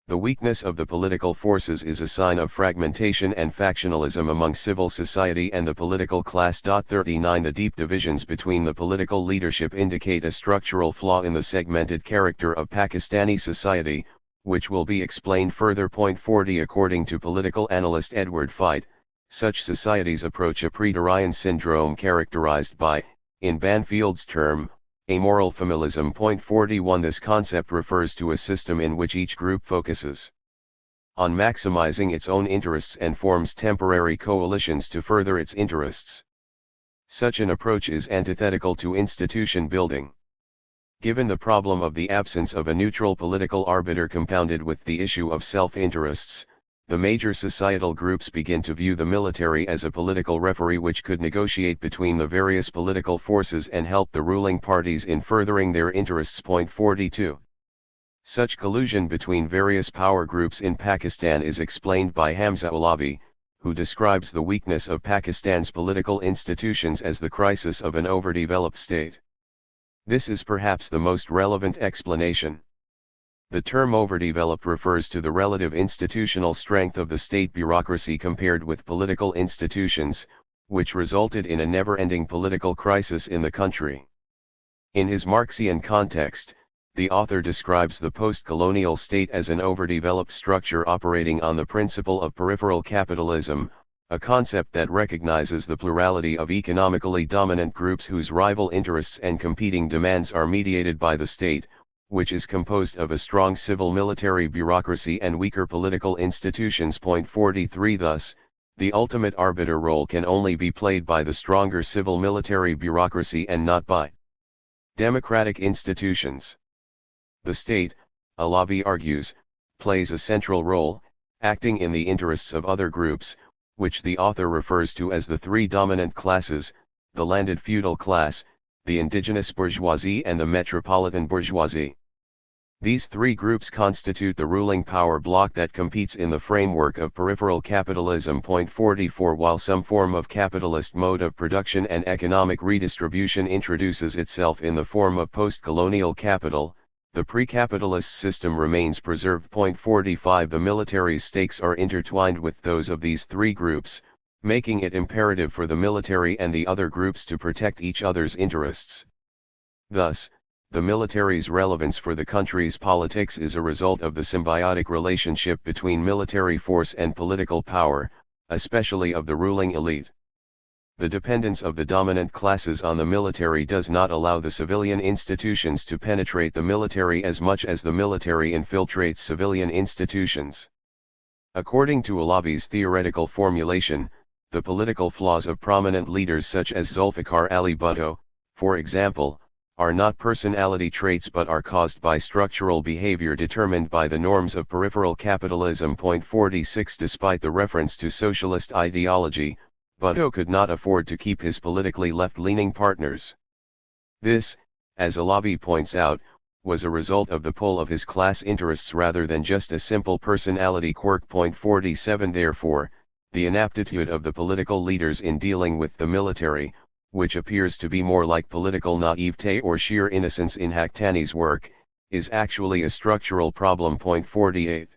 The weakness of the political forces is a sign of fragmentation and factionalism among civil society and the political class. 39 The deep divisions between the political leadership indicate a structural flaw in the segmented character of Pakistani society, which will be explained further. 40 According to political analyst Edward Fite, such societies approach a pre-Dorian syndrome characterized by, in Banfield's term, amoral familism. 41 This concept refers to a system in which each group focuses on maximizing its own interests and forms temporary coalitions to further its interests. Such an approach is antithetical to institution building. Given the problem of the absence of a neutral political arbiter compounded with the issue of self-interests, the major societal groups begin to view the military as a political referee which could negotiate between the various political forces and help the ruling parties in furthering their interests. 42. Such collusion between various power groups in Pakistan is explained by Hamza Ulavi, who describes the weakness of Pakistan's political institutions as the crisis of an overdeveloped state. This is perhaps the most relevant explanation. The term overdeveloped refers to the relative institutional strength of the state bureaucracy compared with political institutions, which resulted in a never-ending political crisis in the country. In his Marxian context, the author describes the post-colonial state as an overdeveloped structure operating on the principle of peripheral capitalism, a concept that recognizes the plurality of economically dominant groups whose rival interests and competing demands are mediated by the state, which is composed of a strong civil military bureaucracy and weaker political institutions. 43 Thus, the ultimate arbiter role can only be played by the stronger civil military bureaucracy and not by democratic institutions. The state, Alavi argues, plays a central role, acting in the interests of other groups, which the author refers to as the three dominant classes: the landed feudal class, the indigenous bourgeoisie and the metropolitan bourgeoisie. These three groups constitute the ruling power bloc that competes in the framework of peripheral capitalism. 44 While some form of capitalist mode of production and economic redistribution introduces itself in the form of post-colonial capital, the pre-capitalist system remains preserved. 45 The military's stakes are intertwined with those of these three groups, making it imperative for the military and the other groups to protect each other's interests. Thus, the military's relevance for the country's politics is a result of the symbiotic relationship between military force and political power, especially of the ruling elite. The dependence of the dominant classes on the military does not allow the civilian institutions to penetrate the military as much as the military infiltrates civilian institutions. According to Alavi's theoretical formulation, the political flaws of prominent leaders such as Zulfikar Ali Bhutto, for example, are not personality traits but are caused by structural behavior determined by the norms of peripheral capitalism. 46 Despite the reference to socialist ideology, Bhutto could not afford to keep his politically left-leaning partners. This, as Alavi points out, was a result of the pull of his class interests rather than just a simple personality quirk. 47 Therefore, the inaptitude of the political leaders in dealing with the military, which appears to be more like political naivete or sheer innocence in Haqqani's work, is actually a structural problem. 48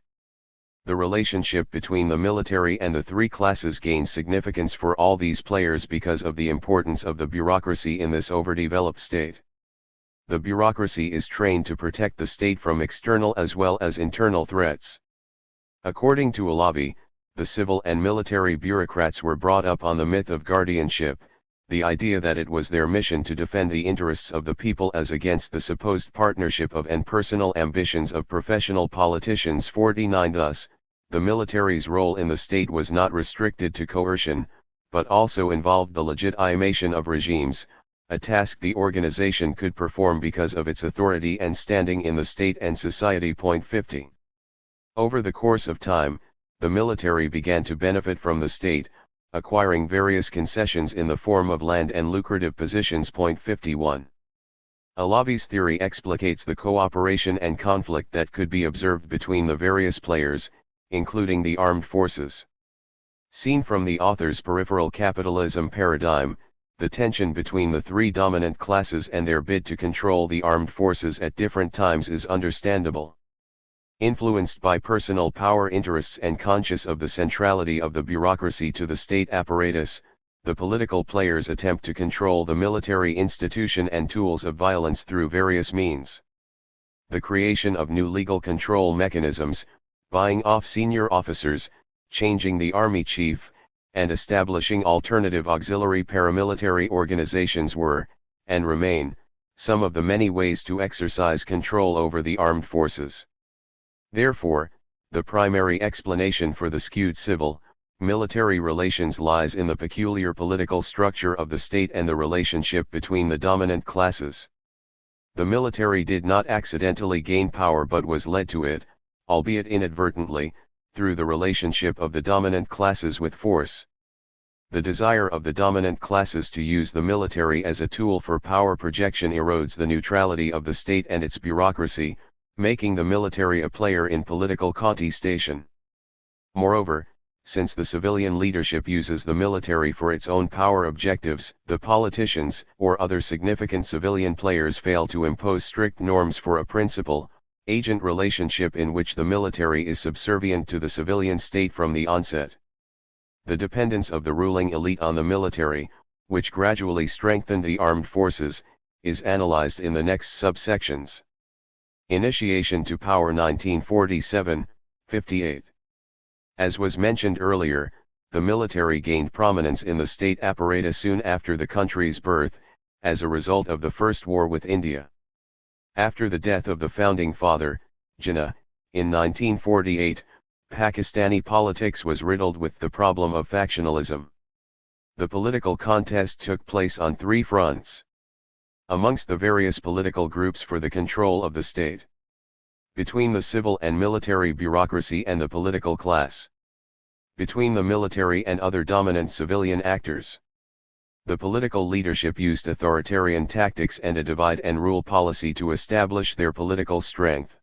The relationship between the military and the three classes gains significance for all these players because of the importance of the bureaucracy in this overdeveloped state. The bureaucracy is trained to protect the state from external as well as internal threats. According to Alavi, the civil and military bureaucrats were brought up on the myth of guardianship, the idea that it was their mission to defend the interests of the people as against the supposed partnership of and personal ambitions of professional politicians. 49 Thus, the military's role in the state was not restricted to coercion, but also involved the legitimation of regimes, a task the organization could perform because of its authority and standing in the state and society. 50 Over the course of time, the military began to benefit from the state, acquiring various concessions in the form of land and lucrative positions. 51 Alavi's theory explicates the cooperation and conflict that could be observed between the various players, including the armed forces. Seen from the author's peripheral capitalism paradigm, the tension between the three dominant classes and their bid to control the armed forces at different times is understandable. Influenced by personal power interests and conscious of the centrality of the bureaucracy to the state apparatus, the political players attempt to control the military institution and tools of violence through various means. The creation of new legal control mechanisms, buying off senior officers, changing the army chief, and establishing alternative auxiliary paramilitary organizations were, and remain, some of the many ways to exercise control over the armed forces. Therefore, the primary explanation for the skewed civil-military relations lies in the peculiar political structure of the state and the relationship between the dominant classes. The military did not accidentally gain power but was led to it, albeit inadvertently, through the relationship of the dominant classes with force. The desire of the dominant classes to use the military as a tool for power projection erodes the neutrality of the state and its bureaucracy, making the military a player in political contestation. Moreover, since the civilian leadership uses the military for its own power objectives, the politicians or other significant civilian players fail to impose strict norms for a principal-agent relationship in which the military is subservient to the civilian state from the onset. The dependence of the ruling elite on the military, which gradually strengthened the armed forces, is analyzed in the next subsections. Initiation to Power 1947, 58. As was mentioned earlier, the military gained prominence in the state apparatus soon after the country's birth, as a result of the First War with India. After the death of the founding father, Jinnah, in 1948, Pakistani politics was riddled with the problem of factionalism. The political contest took place on three fronts. Amongst the various political groups for the control of the state. Between the civil and military bureaucracy and the political class. Between the military and other dominant civilian actors. The political leadership used authoritarian tactics and a divide-and-rule policy to establish their political strength.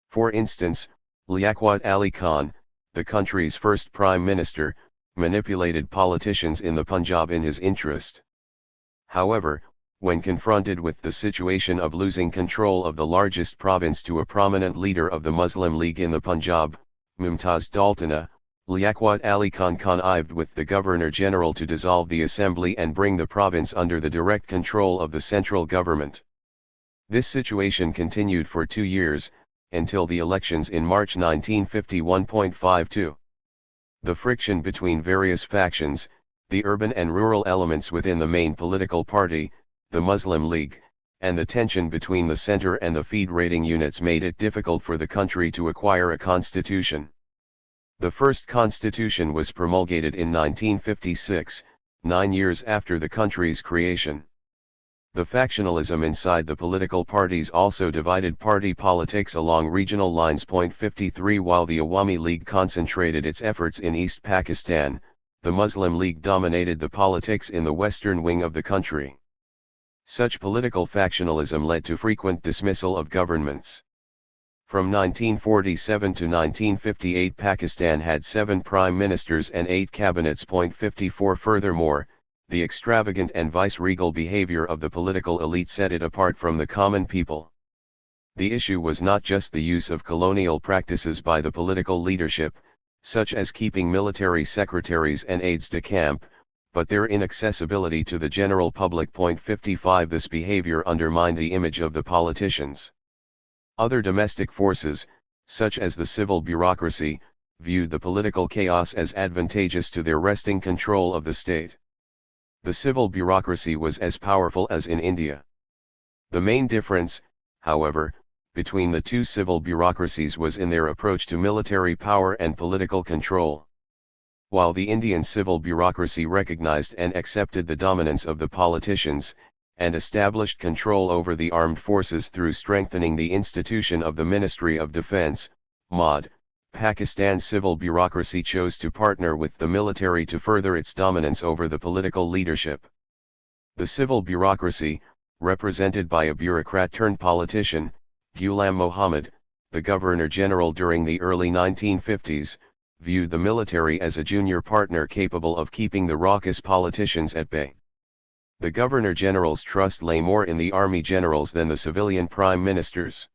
For instance, Liaquat Ali Khan, the country's first prime minister, manipulated politicians in the Punjab in his interest. However, when confronted with the situation of losing control of the largest province to a prominent leader of the Muslim League in the Punjab, Mumtaz Daltana, Liaquat Ali Khan connived with the Governor-General to dissolve the assembly and bring the province under the direct control of the central government. This situation continued for 2 years, until the elections in March 1951.52. The friction between various factions, the urban and rural elements within the main political party, the Muslim League, and the tension between the center and the feed-rating units made it difficult for the country to acquire a constitution. The first constitution was promulgated in 1956, 9 years after the country's creation. The factionalism inside the political parties also divided party politics along regional lines. 53 While the Awami League concentrated its efforts in East Pakistan, the Muslim League dominated the politics in the western wing of the country. Such political factionalism led to frequent dismissal of governments. From 1947 to 1958 Pakistan had 7 prime ministers and 8 cabinets. 54 Furthermore, the extravagant and vice-regal behavior of the political elite set it apart from the common people. The issue was not just the use of colonial practices by the political leadership, such as keeping military secretaries and aides de camp, but their inaccessibility to the general public. 55 This behavior undermined the image of the politicians. Other domestic forces, such as the civil bureaucracy, viewed the political chaos as advantageous to their wresting control of the state. The civil bureaucracy was as powerful as in India. The main difference, however, between the two civil bureaucracies was in their approach to military power and political control. While the Indian civil bureaucracy recognized and accepted the dominance of the politicians, and established control over the armed forces through strengthening the institution of the Ministry of Defense, MOD, Pakistan's civil bureaucracy chose to partner with the military to further its dominance over the political leadership. The civil bureaucracy, represented by a bureaucrat-turned-politician, Ghulam Mohammed, the Governor-General during the early 1950s, viewed the military as a junior partner capable of keeping the raucous politicians at bay. The Governor-General's trust lay more in the army generals than the civilian prime ministers.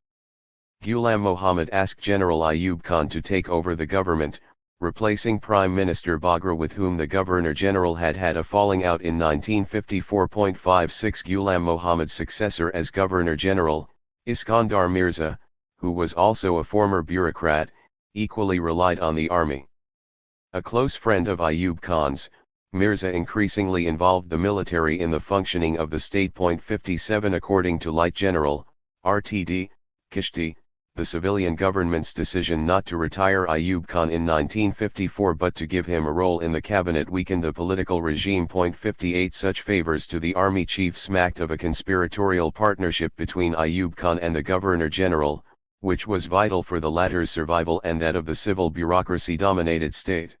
Ghulam Mohammed asked General Ayub Khan to take over the government, replacing Prime Minister Bagra, with whom the Governor-General had had a falling out in 1954.56. Ghulam Mohammed's successor as Governor-General, Iskandar Mirza, who was also a former bureaucrat, equally relied on the army. A close friend of Ayub Khan's, Mirza increasingly involved the military in the functioning of the state. 57 According to Light General, RTD, Kishti, the civilian government's decision not to retire Ayub Khan in 1954 but to give him a role in the cabinet weakened the political regime. 58 Such favors to the army chief smacked of a conspiratorial partnership between Ayub Khan and the Governor-General, which was vital for the latter's survival and that of the civil bureaucracy-dominated state.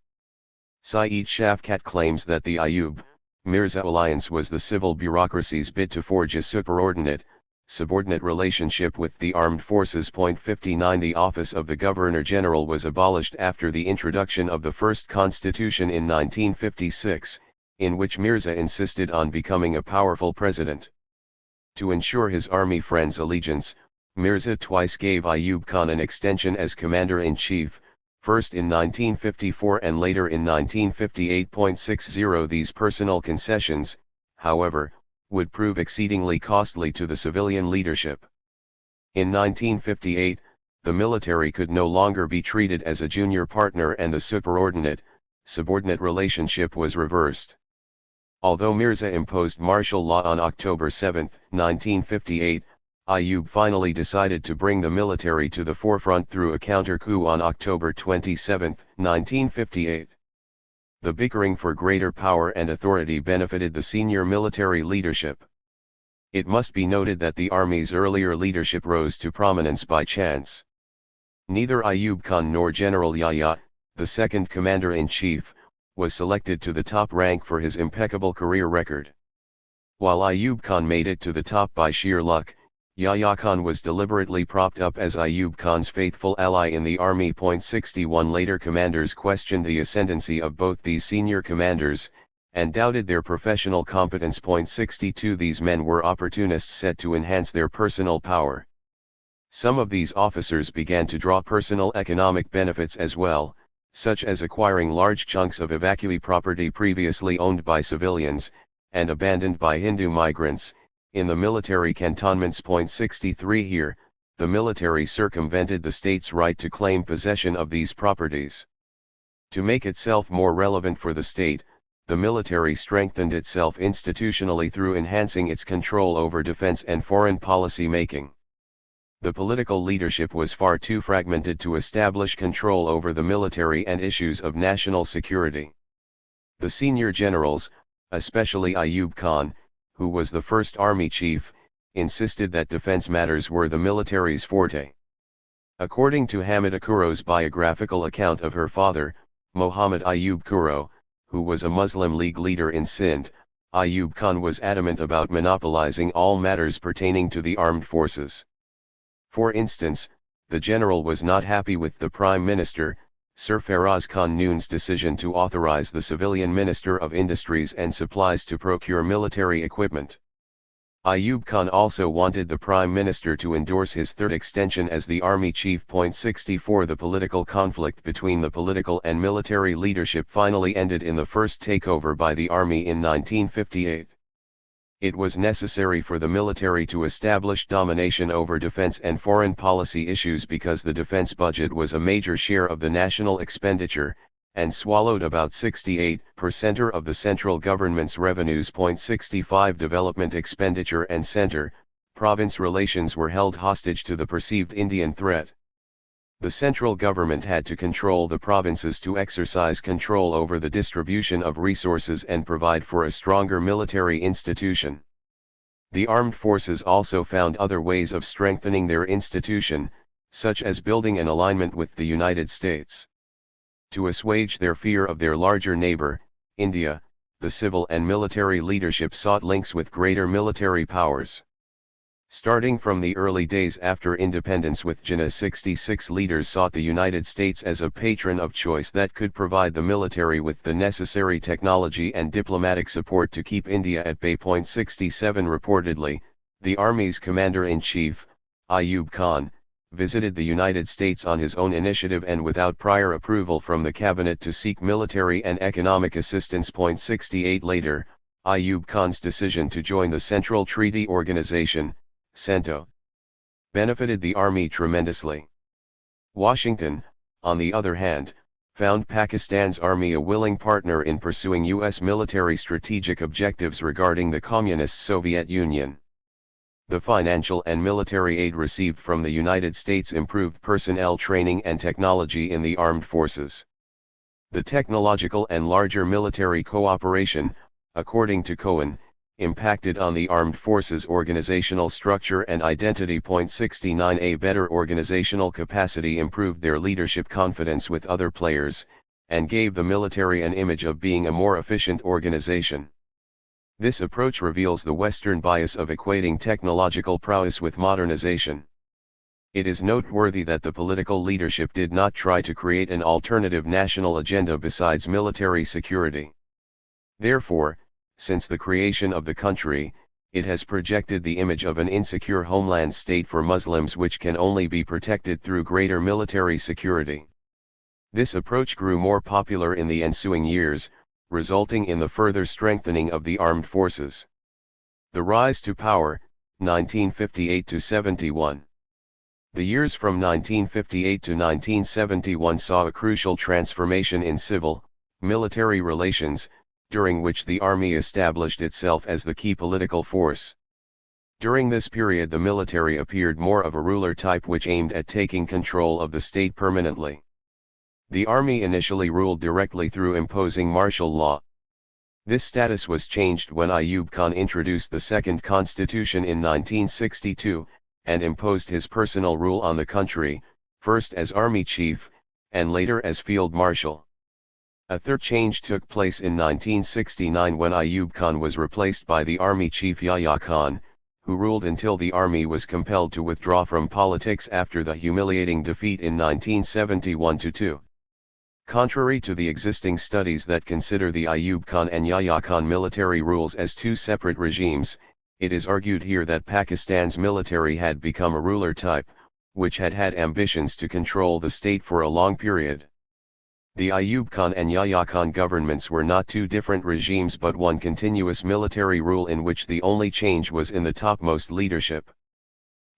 Saeed Shafkat claims that the Ayub-Mirza alliance was the civil bureaucracy's bid to forge a subordinate relationship with the armed forces. 59 The office of the Governor-General was abolished after the introduction of the first constitution in 1956, in which Mirza insisted on becoming a powerful president. To ensure his army friends' allegiance, Mirza twice gave Ayub Khan an extension as commander-in-chief, first in 1954 and later in 1958.60. These personal concessions, however, would prove exceedingly costly to the civilian leadership. In 1958, the military could no longer be treated as a junior partner and the subordinate relationship was reversed. Although Mirza imposed martial law on October 7, 1958, Ayub finally decided to bring the military to the forefront through a counter-coup on October 27, 1958. The bickering for greater power and authority benefited the senior military leadership. It must be noted that the army's earlier leadership rose to prominence by chance. Neither Ayub Khan nor General Yahya, the second commander-in-chief, was selected to the top rank for his impeccable career record. While Ayub Khan made it to the top by sheer luck, Yahya Khan was deliberately propped up as Ayub Khan's faithful ally in the army. 61 Later commanders questioned the ascendancy of both these senior commanders, and doubted their professional competence. 62 These men were opportunists set to enhance their personal power. Some of these officers began to draw personal economic benefits as well, such as acquiring large chunks of evacuee property previously owned by civilians, and abandoned by Hindu migrants, in the military cantonments. 63 Here, the military circumvented the state's right to claim possession of these properties. To make itself more relevant for the state, the military strengthened itself institutionally through enhancing its control over defense and foreign policy making. The political leadership was far too fragmented to establish control over the military and issues of national security. The senior generals, especially Ayub Khan, who was the first army chief, insisted that defense matters were the military's forte. According to Hamida Kuro's biographical account of her father, Muhammad Ayub Kuro, who was a Muslim League leader in Sindh, Ayub Khan was adamant about monopolizing all matters pertaining to the armed forces. For instance, the general was not happy with the Prime Minister, Sir Faraz Khan Noon's decision to authorize the civilian Minister of Industries and Supplies to procure military equipment. Ayub Khan also wanted the Prime Minister to endorse his third extension as the army chief. 64 The political conflict between the political and military leadership finally ended in the first takeover by the army in 1958. It was necessary for the military to establish domination over defense and foreign policy issues because the defense budget was a major share of the national expenditure, and swallowed about 68% of the central government's revenues. 65 Development expenditure and center-province relations were held hostage to the perceived Indian threat. The central government had to control the provinces to exercise control over the distribution of resources and provide for a stronger military institution. The armed forces also found other ways of strengthening their institution, such as building an alignment with the United States. To assuage their fear of their larger neighbor, India, the civil and military leadership sought links with greater military powers. Starting from the early days after independence with Jinnah, 66 leaders sought the United States as a patron of choice that could provide the military with the necessary technology and diplomatic support to keep India at bay. 67 Reportedly, the Army's commander-in-chief, Ayub Khan, visited the United States on his own initiative and without prior approval from the cabinet to seek military and economic assistance. 68 Later, Ayub Khan's decision to join the Central Treaty Organization, CENTO, benefited the army tremendously. Washington, on the other hand, found Pakistan's army a willing partner in pursuing U.S. military strategic objectives regarding the Communist Soviet Union. The financial and military aid received from the United States improved personnel training and technology in the armed forces. The technological and larger military cooperation, according to Cohen, impacted on the armed forces' organizational structure and identity. 69 A better organizational capacity improved their leadership confidence with other players, and gave the military an image of being a more efficient organization. This approach reveals the Western bias of equating technological prowess with modernization. It is noteworthy that the political leadership did not try to create an alternative national agenda besides military security. Therefore, since the creation of the country, it has projected the image of an insecure homeland state for Muslims which can only be protected through greater military security. This approach grew more popular in the ensuing years, resulting in the further strengthening of the armed forces. The rise to power, 1958 to 71. The years from 1958 to 1971 saw a crucial transformation in civil-military relations, during which the army established itself as the key political force. During this period the military appeared more of a ruler type which aimed at taking control of the state permanently. The army initially ruled directly through imposing martial law. This status was changed when Ayub Khan introduced the second constitution in 1962, and imposed his personal rule on the country, first as army chief, and later as field marshal. A third change took place in 1969 when Ayub Khan was replaced by the army chief Yahya Khan, who ruled until the army was compelled to withdraw from politics after the humiliating defeat in 1971-2. Contrary to the existing studies that consider the Ayub Khan and Yahya Khan military rules as two separate regimes, it is argued here that Pakistan's military had become a ruler type, which had had ambitions to control the state for a long period. The Ayub Khan and Yahya Khan governments were not two different regimes but one continuous military rule in which the only change was in the topmost leadership.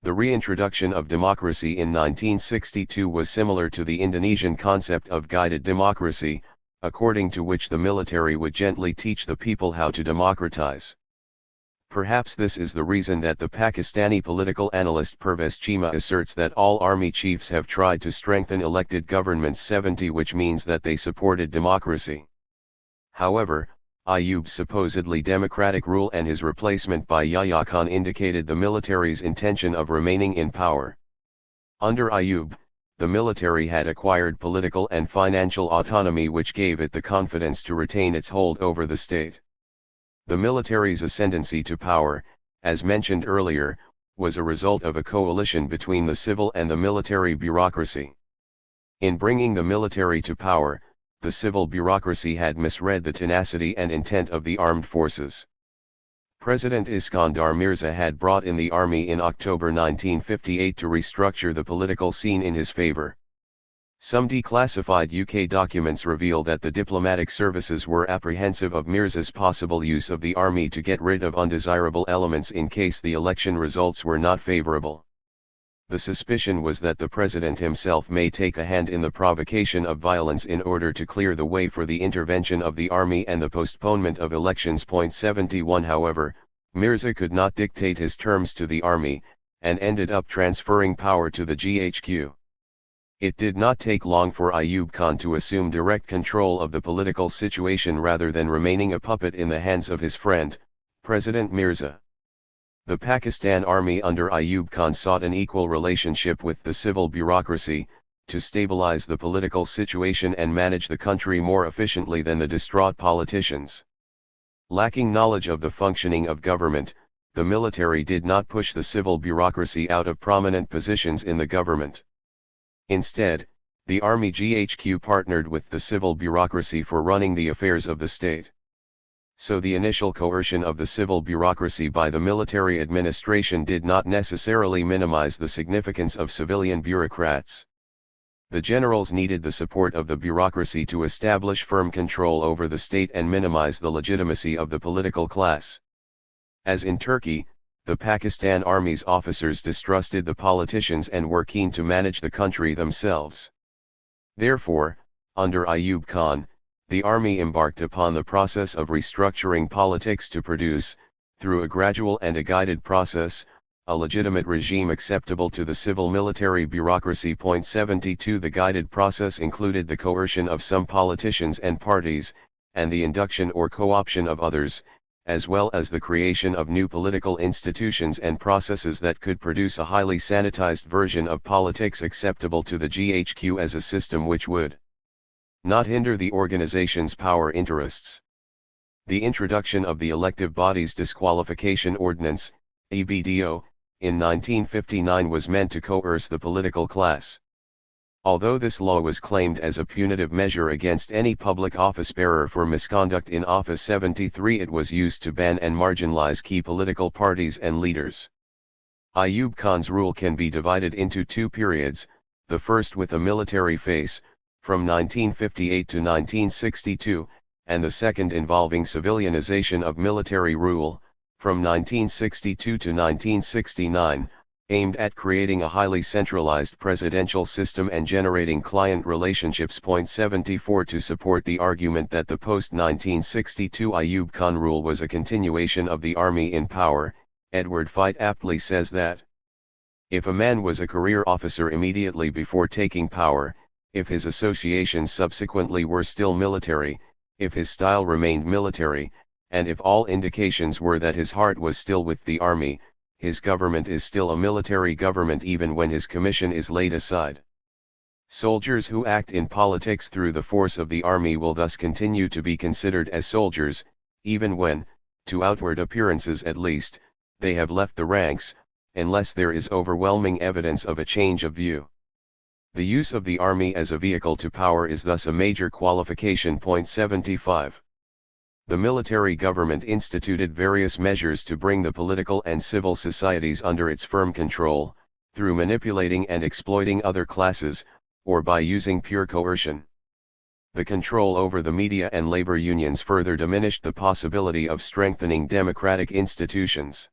The reintroduction of democracy in 1962 was similar to the Indonesian concept of guided democracy, according to which the military would gently teach the people how to democratize. Perhaps this is the reason that the Pakistani political analyst Pervez Chima asserts that all army chiefs have tried to strengthen elected governments 70, which means that they supported democracy. However, Ayub's supposedly democratic rule and his replacement by Yahya Khan indicated the military's intention of remaining in power. Under Ayub, the military had acquired political and financial autonomy which gave it the confidence to retain its hold over the state. The military's ascendancy to power, as mentioned earlier, was a result of a coalition between the civil and the military bureaucracy. In bringing the military to power, the civil bureaucracy had misread the tenacity and intent of the armed forces. President Iskandar Mirza had brought in the army in October 1958 to restructure the political scene in his favor. Some declassified UK documents reveal that the diplomatic services were apprehensive of Mirza's possible use of the army to get rid of undesirable elements in case the election results were not favourable. The suspicion was that the president himself may take a hand in the provocation of violence in order to clear the way for the intervention of the army and the postponement of elections. 71 However, Mirza could not dictate his terms to the army, and ended up transferring power to the GHQ. It did not take long for Ayub Khan to assume direct control of the political situation rather than remaining a puppet in the hands of his friend, President Mirza. The Pakistan Army under Ayub Khan sought an equal relationship with the civil bureaucracy, to stabilize the political situation and manage the country more efficiently than the distraught politicians. Lacking knowledge of the functioning of government, the military did not push the civil bureaucracy out of prominent positions in the government. Instead, the Army GHQ partnered with the civil bureaucracy for running the affairs of the state. So the initial coercion of the civil bureaucracy by the military administration did not necessarily minimize the significance of civilian bureaucrats. The generals needed the support of the bureaucracy to establish firm control over the state and minimize the legitimacy of the political class. As in Turkey, the Pakistan Army's officers distrusted the politicians and were keen to manage the country themselves. Therefore, under Ayub Khan, the army embarked upon the process of restructuring politics to produce, through a gradual and a guided process, a legitimate regime acceptable to the civil-military bureaucracy. 72 The guided process included the coercion of some politicians and parties, and the induction or co-option of others, as well as the creation of new political institutions and processes that could produce a highly sanitized version of politics acceptable to the GHQ as a system which would not hinder the organization's power interests. The introduction of the Elective Bodies Disqualification Ordinance, EBDO, in 1959 was meant to coerce the political class. Although this law was claimed as a punitive measure against any public office-bearer for misconduct in office, 73 it was used to ban and marginalize key political parties and leaders. Ayub Khan's rule can be divided into two periods, the first with a military phase, from 1958 to 1962, and the second involving civilianization of military rule, from 1962 to 1969, aimed at creating a highly centralized presidential system and generating client relationships. 74 To support the argument that the post-1962 Ayub Khan rule was a continuation of the army in power, Edward Fite aptly says that, if a man was a career officer immediately before taking power, if his associations subsequently were still military, if his style remained military, and if all indications were that his heart was still with the army, his government is still a military government even when his commission is laid aside. Soldiers who act in politics through the force of the army will thus continue to be considered as soldiers, even when, to outward appearances at least, they have left the ranks, unless there is overwhelming evidence of a change of view. The use of the army as a vehicle to power is thus a major qualification. Point 75. The military government instituted various measures to bring the political and civil societies under its firm control, through manipulating and exploiting other classes, or by using pure coercion. The control over the media and labor unions further diminished the possibility of strengthening democratic institutions.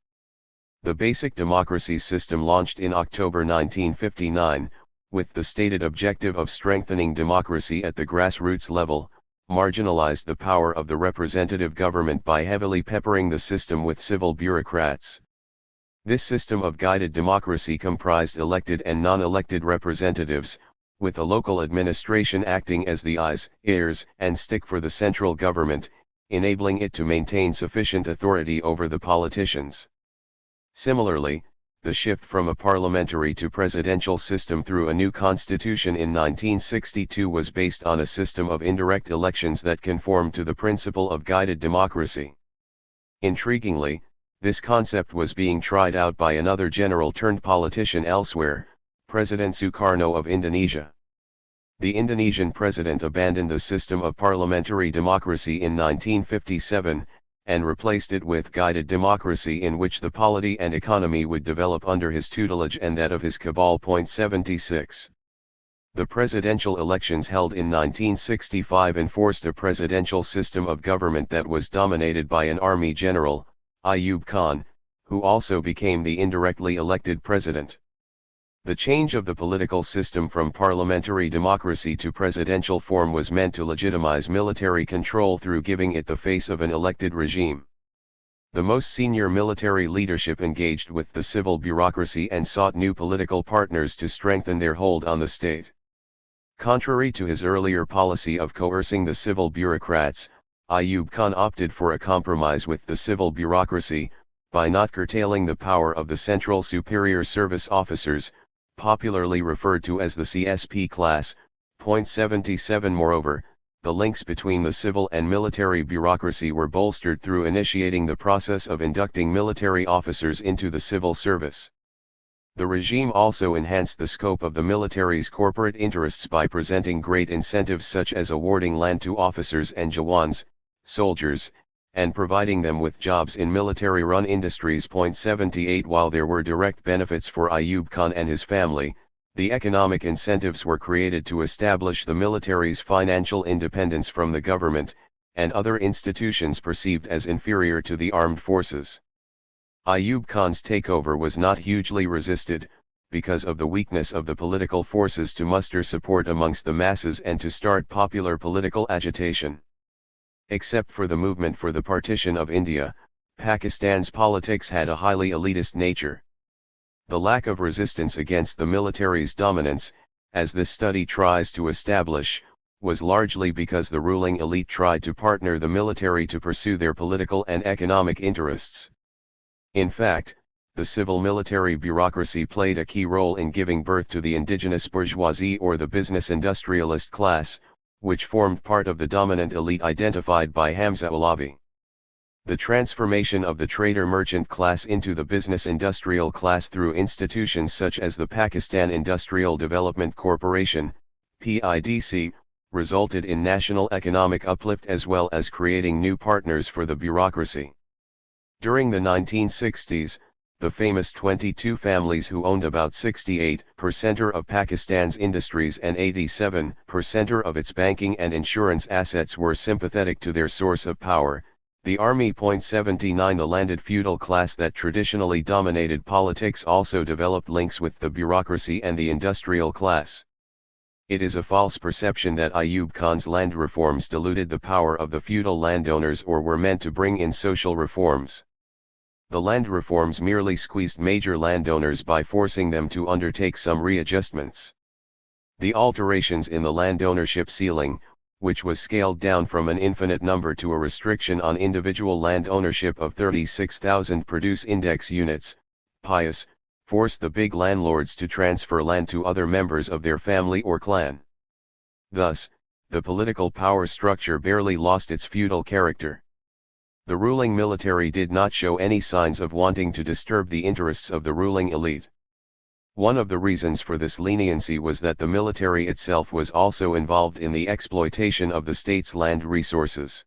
The basic democracy system launched in October 1959, with the stated objective of strengthening democracy at the grassroots level, marginalized the power of the representative government by heavily peppering the system with civil bureaucrats. This system of guided democracy comprised elected and non-elected representatives, with a local administration acting as the eyes, ears, and stick for the central government, enabling it to maintain sufficient authority over the politicians. Similarly, the shift from a parliamentary to presidential system through a new constitution in 1962 was based on a system of indirect elections that conformed to the principle of guided democracy. Intriguingly, this concept was being tried out by another general-turned-politician elsewhere, President Sukarno of Indonesia. The Indonesian president abandoned the system of parliamentary democracy in 1957, and replaced it with guided democracy in which the polity and economy would develop under his tutelage and that of his cabal. Point 76. The presidential elections held in 1965 enforced a presidential system of government that was dominated by an army general, Ayub Khan, who also became the indirectly elected president. The change of the political system from parliamentary democracy to presidential form was meant to legitimize military control through giving it the face of an elected regime. The most senior military leadership engaged with the civil bureaucracy and sought new political partners to strengthen their hold on the state. Contrary to his earlier policy of coercing the civil bureaucrats, Ayub Khan opted for a compromise with the civil bureaucracy, by not curtailing the power of the Central Superior Service officers, popularly referred to as the CSP class. Point 77. Moreover, the links between the civil and military bureaucracy were bolstered through initiating the process of inducting military officers into the civil service. The regime also enhanced the scope of the military's corporate interests by presenting great incentives such as awarding land to officers and Jawans, soldiers, and providing them with jobs in military-run industries. Point 78. While there were direct benefits for Ayub Khan and his family, the economic incentives were created to establish the military's financial independence from the government, and other institutions perceived as inferior to the armed forces. Ayub Khan's takeover was not hugely resisted, because of the weakness of the political forces to muster support amongst the masses and to start popular political agitation. Except for the movement for the partition of India, Pakistan's politics had a highly elitist nature. The lack of resistance against the military's dominance, as this study tries to establish, was largely because the ruling elite tried to partner the military to pursue their political and economic interests. In fact, the civil-military bureaucracy played a key role in giving birth to the indigenous bourgeoisie or the business-industrialist class, which formed part of the dominant elite identified by Hamza Alavi. The transformation of the trader-merchant class into the business-industrial class through institutions such as the Pakistan Industrial Development Corporation, PIDC, resulted in national economic uplift as well as creating new partners for the bureaucracy. During the 1960s, the famous 22 families who owned about 68% of Pakistan's industries and 87% of its banking and insurance assets were sympathetic to their source of power, the army. 79. The landed feudal class that traditionally dominated politics also developed links with the bureaucracy and the industrial class. It is a false perception that Ayub Khan's land reforms diluted the power of the feudal landowners or were meant to bring in social reforms. The land reforms merely squeezed major landowners by forcing them to undertake some readjustments. The alterations in the land ownership ceiling, which was scaled down from an infinite number to a restriction on individual land ownership of 36,000 produce index units, PIUS, forced the big landlords to transfer land to other members of their family or clan. Thus, the political power structure barely lost its feudal character. The ruling military did not show any signs of wanting to disturb the interests of the ruling elite. One of the reasons for this leniency was that the military itself was also involved in the exploitation of the state's land resources.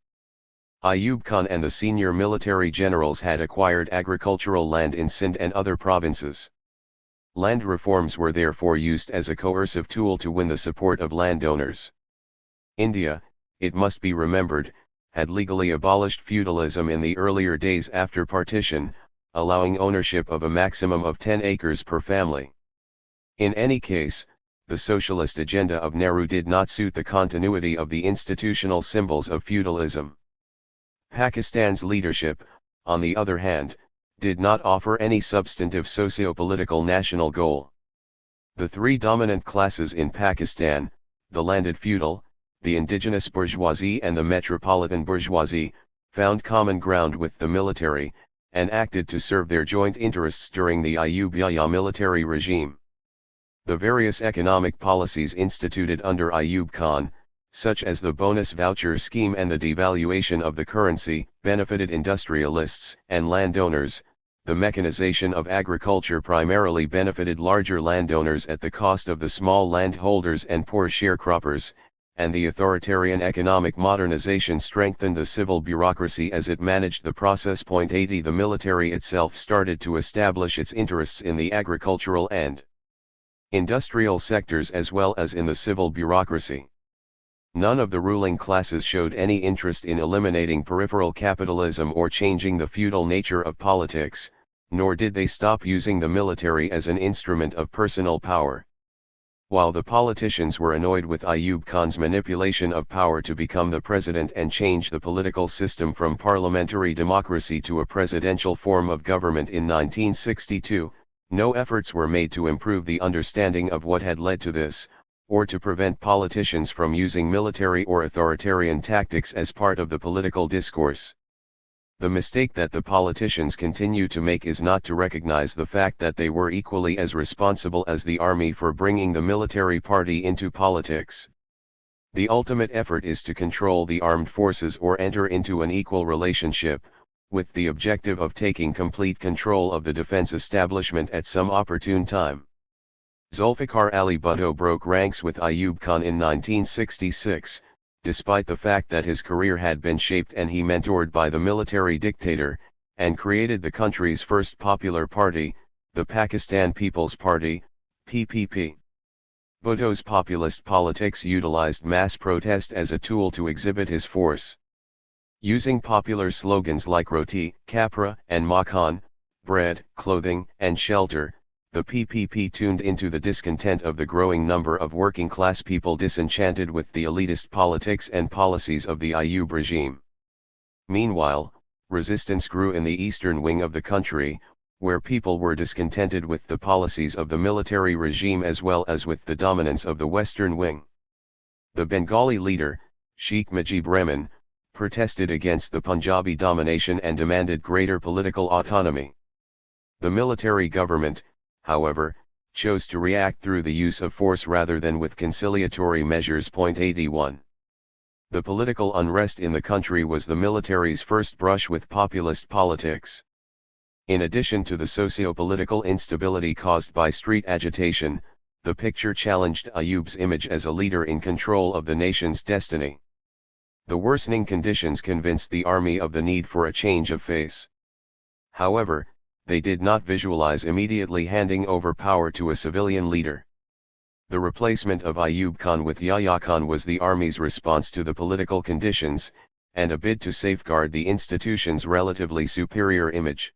Ayub Khan and the senior military generals had acquired agricultural land in Sindh and other provinces. Land reforms were therefore used as a coercive tool to win the support of landowners. India, it must be remembered, had legally abolished feudalism in the earlier days after partition, allowing ownership of a maximum of 10 acres per family. In any case, the socialist agenda of Nehru did not suit the continuity of the institutional symbols of feudalism. Pakistan's leadership, on the other hand, did not offer any substantive socio-political national goal. The three dominant classes in Pakistan, the landed feudal, the indigenous bourgeoisie and the metropolitan bourgeoisie, found common ground with the military, and acted to serve their joint interests during the Ayub Yahya military regime. The various economic policies instituted under Ayub Khan, such as the bonus voucher scheme and the devaluation of the currency, benefited industrialists and landowners. The mechanization of agriculture primarily benefited larger landowners at the cost of the small landholders and poor sharecroppers, and the authoritarian economic modernization strengthened the civil bureaucracy as it managed the process. 80 The military itself started to establish its interests in the agricultural and industrial sectors as well as in the civil bureaucracy. None of the ruling classes showed any interest in eliminating peripheral capitalism or changing the feudal nature of politics, nor did they stop using the military as an instrument of personal power. While the politicians were annoyed with Ayub Khan's manipulation of power to become the president and change the political system from parliamentary democracy to a presidential form of government in 1962, no efforts were made to improve the understanding of what had led to this, or to prevent politicians from using military or authoritarian tactics as part of the political discourse. The mistake that the politicians continue to make is not to recognize the fact that they were equally as responsible as the army for bringing the military party into politics. The ultimate effort is to control the armed forces or enter into an equal relationship, with the objective of taking complete control of the defense establishment at some opportune time. Zulfikar Ali Bhutto broke ranks with Ayub Khan in 1966, despite the fact that his career had been shaped and he mentored by the military dictator, and created the country's first popular party, the Pakistan People's Party, PPP. Bhutto's populist politics utilized mass protest as a tool to exhibit his force. Using popular slogans like roti, kapra, and makhan, bread, clothing, and shelter, the PPP tuned into the discontent of the growing number of working-class people disenchanted with the elitist politics and policies of the Ayub regime. Meanwhile, resistance grew in the eastern wing of the country, where people were discontented with the policies of the military regime as well as with the dominance of the western wing. The Bengali leader, Sheikh Mujib Rahman, protested against the Punjabi domination and demanded greater political autonomy. The military government, however, chose to react through the use of force rather than with conciliatory measures. 81. The political unrest in the country was the military's first brush with populist politics. In addition to the socio-political instability caused by street agitation, the picture challenged Ayub's image as a leader in control of the nation's destiny. The worsening conditions convinced the army of the need for a change of face. However, they did not visualize immediately handing over power to a civilian leader. The replacement of Ayub Khan with Yahya Khan was the army's response to the political conditions, and a bid to safeguard the institution's relatively superior image.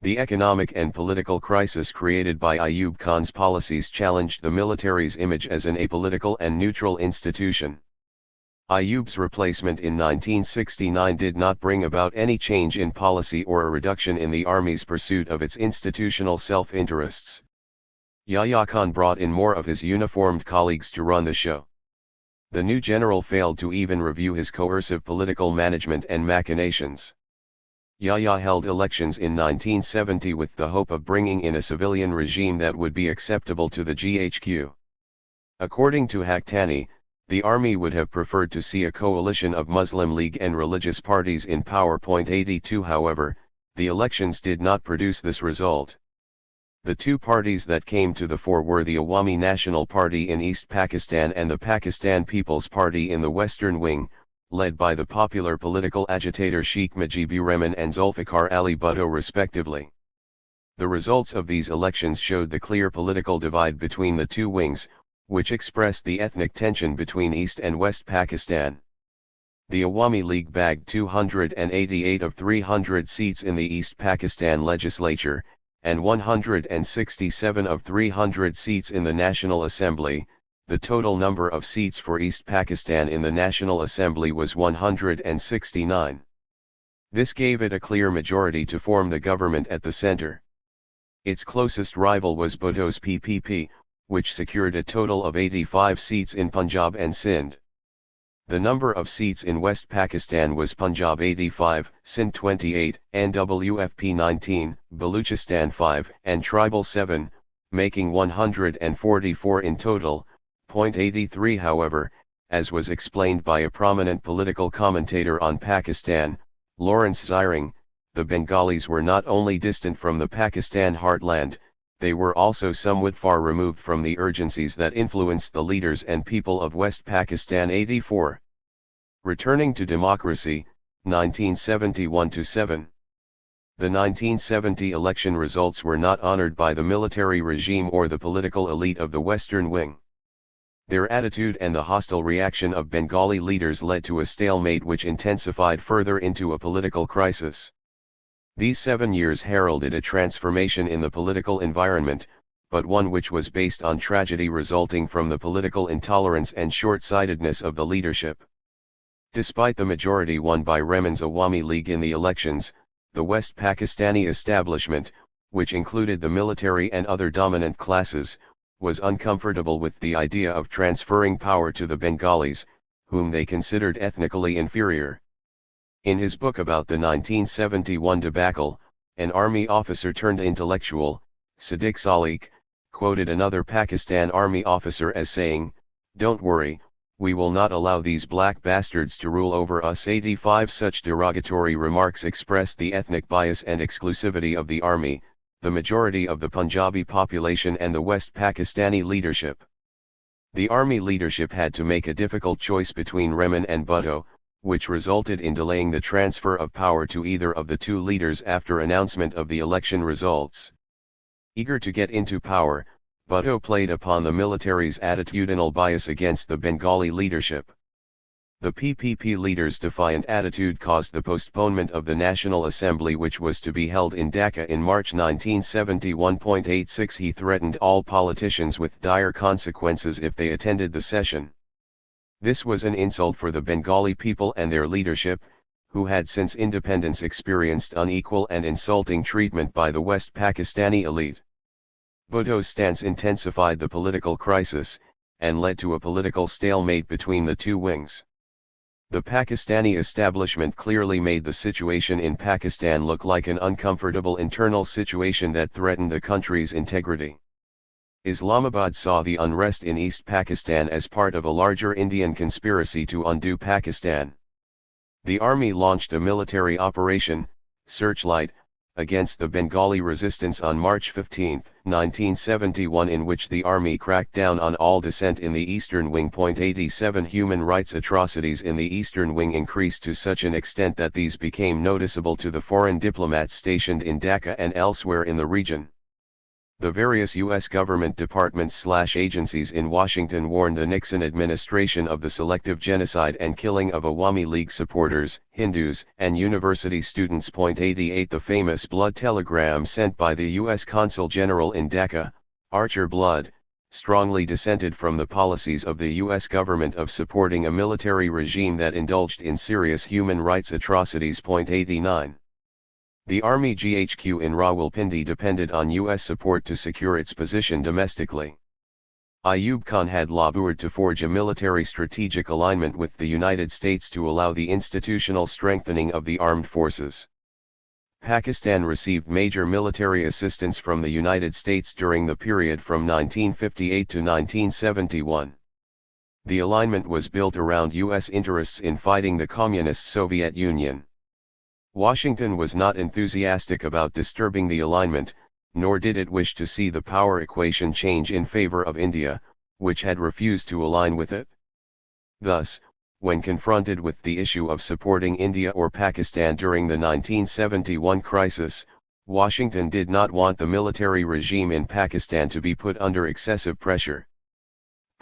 The economic and political crisis created by Ayub Khan's policies challenged the military's image as an apolitical and neutral institution. Ayoub's replacement in 1969 did not bring about any change in policy or a reduction in the army's pursuit of its institutional self-interests. Yahya Khan brought in more of his uniformed colleagues to run the show. The new general failed to even review his coercive political management and machinations. Yahya held elections in 1970 with the hope of bringing in a civilian regime that would be acceptable to the GHQ. According to Haqqani, the army would have preferred to see a coalition of Muslim League and religious parties in power. 82 However, the elections did not produce this result. The two parties that came to the fore were the Awami National Party in East Pakistan and the Pakistan People's Party in the Western Wing, led by the popular political agitator Sheikh Mujibur Rahman and Zulfikar Ali Bhutto respectively. The results of these elections showed the clear political divide between the two wings, which expressed the ethnic tension between East and West Pakistan. The Awami League bagged 288 of 300 seats in the East Pakistan legislature, and 167 of 300 seats in the National Assembly. The total number of seats for East Pakistan in the National Assembly was 169. This gave it a clear majority to form the government at the center. Its closest rival was Bhutto's PPP, which secured a total of 85 seats in Punjab and Sindh. The number of seats in West Pakistan was Punjab 85, Sindh 28, NWFP 19, Baluchistan 5, and Tribal 7, making 144 in total. 83 However, as was explained by a prominent political commentator on Pakistan, Lawrence Ziring, the Bengalis were not only distant from the Pakistan heartland, they were also somewhat far removed from the urgencies that influenced the leaders and people of West Pakistan. 84. Returning to democracy, 1971-7. The 1970 election results were not honored by the military regime or the political elite of the Western Wing. Their attitude and the hostile reaction of Bengali leaders led to a stalemate which intensified further into a political crisis. These 7 years heralded a transformation in the political environment, but one which was based on tragedy resulting from the political intolerance and short-sightedness of the leadership. Despite the majority won by Rahman's Awami League in the elections, the West Pakistani establishment, which included the military and other dominant classes, was uncomfortable with the idea of transferring power to the Bengalis, whom they considered ethnically inferior. In his book about the 1971 debacle, an army officer turned intellectual, Siddiqa Salik, quoted another Pakistan army officer as saying, "Don't worry, we will not allow these black bastards to rule over us." 85 Such derogatory remarks expressed the ethnic bias and exclusivity of the army, the majority of the Punjabi population and the West Pakistani leadership. The army leadership had to make a difficult choice between Rahman and Bhutto, which resulted in delaying the transfer of power to either of the two leaders after announcement of the election results. Eager to get into power, Bhutto played upon the military's attitudinal bias against the Bengali leadership. The PPP leaders' defiant attitude caused the postponement of the National Assembly, which was to be held in Dhaka in March 1971. 86 He threatened all politicians with dire consequences if they attended the session. This was an insult for the Bengali people and their leadership, who had since independence experienced unequal and insulting treatment by the West Pakistani elite. Bhutto's stance intensified the political crisis, and led to a political stalemate between the two wings. The Pakistani establishment clearly made the situation in Pakistan look like an uncomfortable internal situation that threatened the country's integrity. Islamabad saw the unrest in East Pakistan as part of a larger Indian conspiracy to undo Pakistan. The army launched a military operation, Searchlight, against the Bengali resistance on March 15, 1971, in which the army cracked down on all dissent in the Eastern Wing. 87 Human rights atrocities in the Eastern Wing increased to such an extent that these became noticeable to the foreign diplomats stationed in Dhaka and elsewhere in the region. The various U.S. government departments/agencies in Washington warned the Nixon administration of the selective genocide and killing of Awami League supporters, Hindus, and university students. 88 The famous blood telegram sent by the U.S. Consul General in Dhaka, Archer Blood, strongly dissented from the policies of the U.S. government of supporting a military regime that indulged in serious human rights atrocities. 89. The Army GHQ in Rawalpindi depended on U.S. support to secure its position domestically. Ayub Khan had lobbied to forge a military strategic alignment with the United States to allow the institutional strengthening of the armed forces. Pakistan received major military assistance from the United States during the period from 1958 to 1971. The alignment was built around U.S. interests in fighting the Communist Soviet Union. Washington was not enthusiastic about disturbing the alignment, nor did it wish to see the power equation change in favor of India, which had refused to align with it. Thus, when confronted with the issue of supporting India or Pakistan during the 1971 crisis, Washington did not want the military regime in Pakistan to be put under excessive pressure.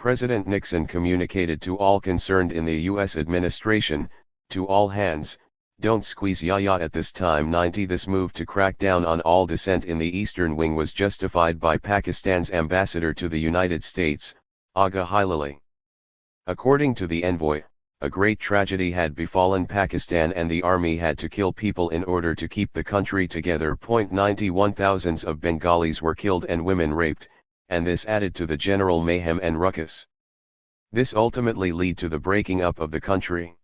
President Nixon communicated to all concerned in the U.S. administration, to all hands, "Don't squeeze Yahya at this time." 90. This move to crack down on all dissent in the Eastern Wing was justified by Pakistan's ambassador to the United States, Agha Hilali. According to the envoy, a great tragedy had befallen Pakistan and the army had to kill people in order to keep the country together. 91. Thousands of Bengalis were killed and women raped, and this added to the general mayhem and ruckus. This ultimately led to the breaking up of the country.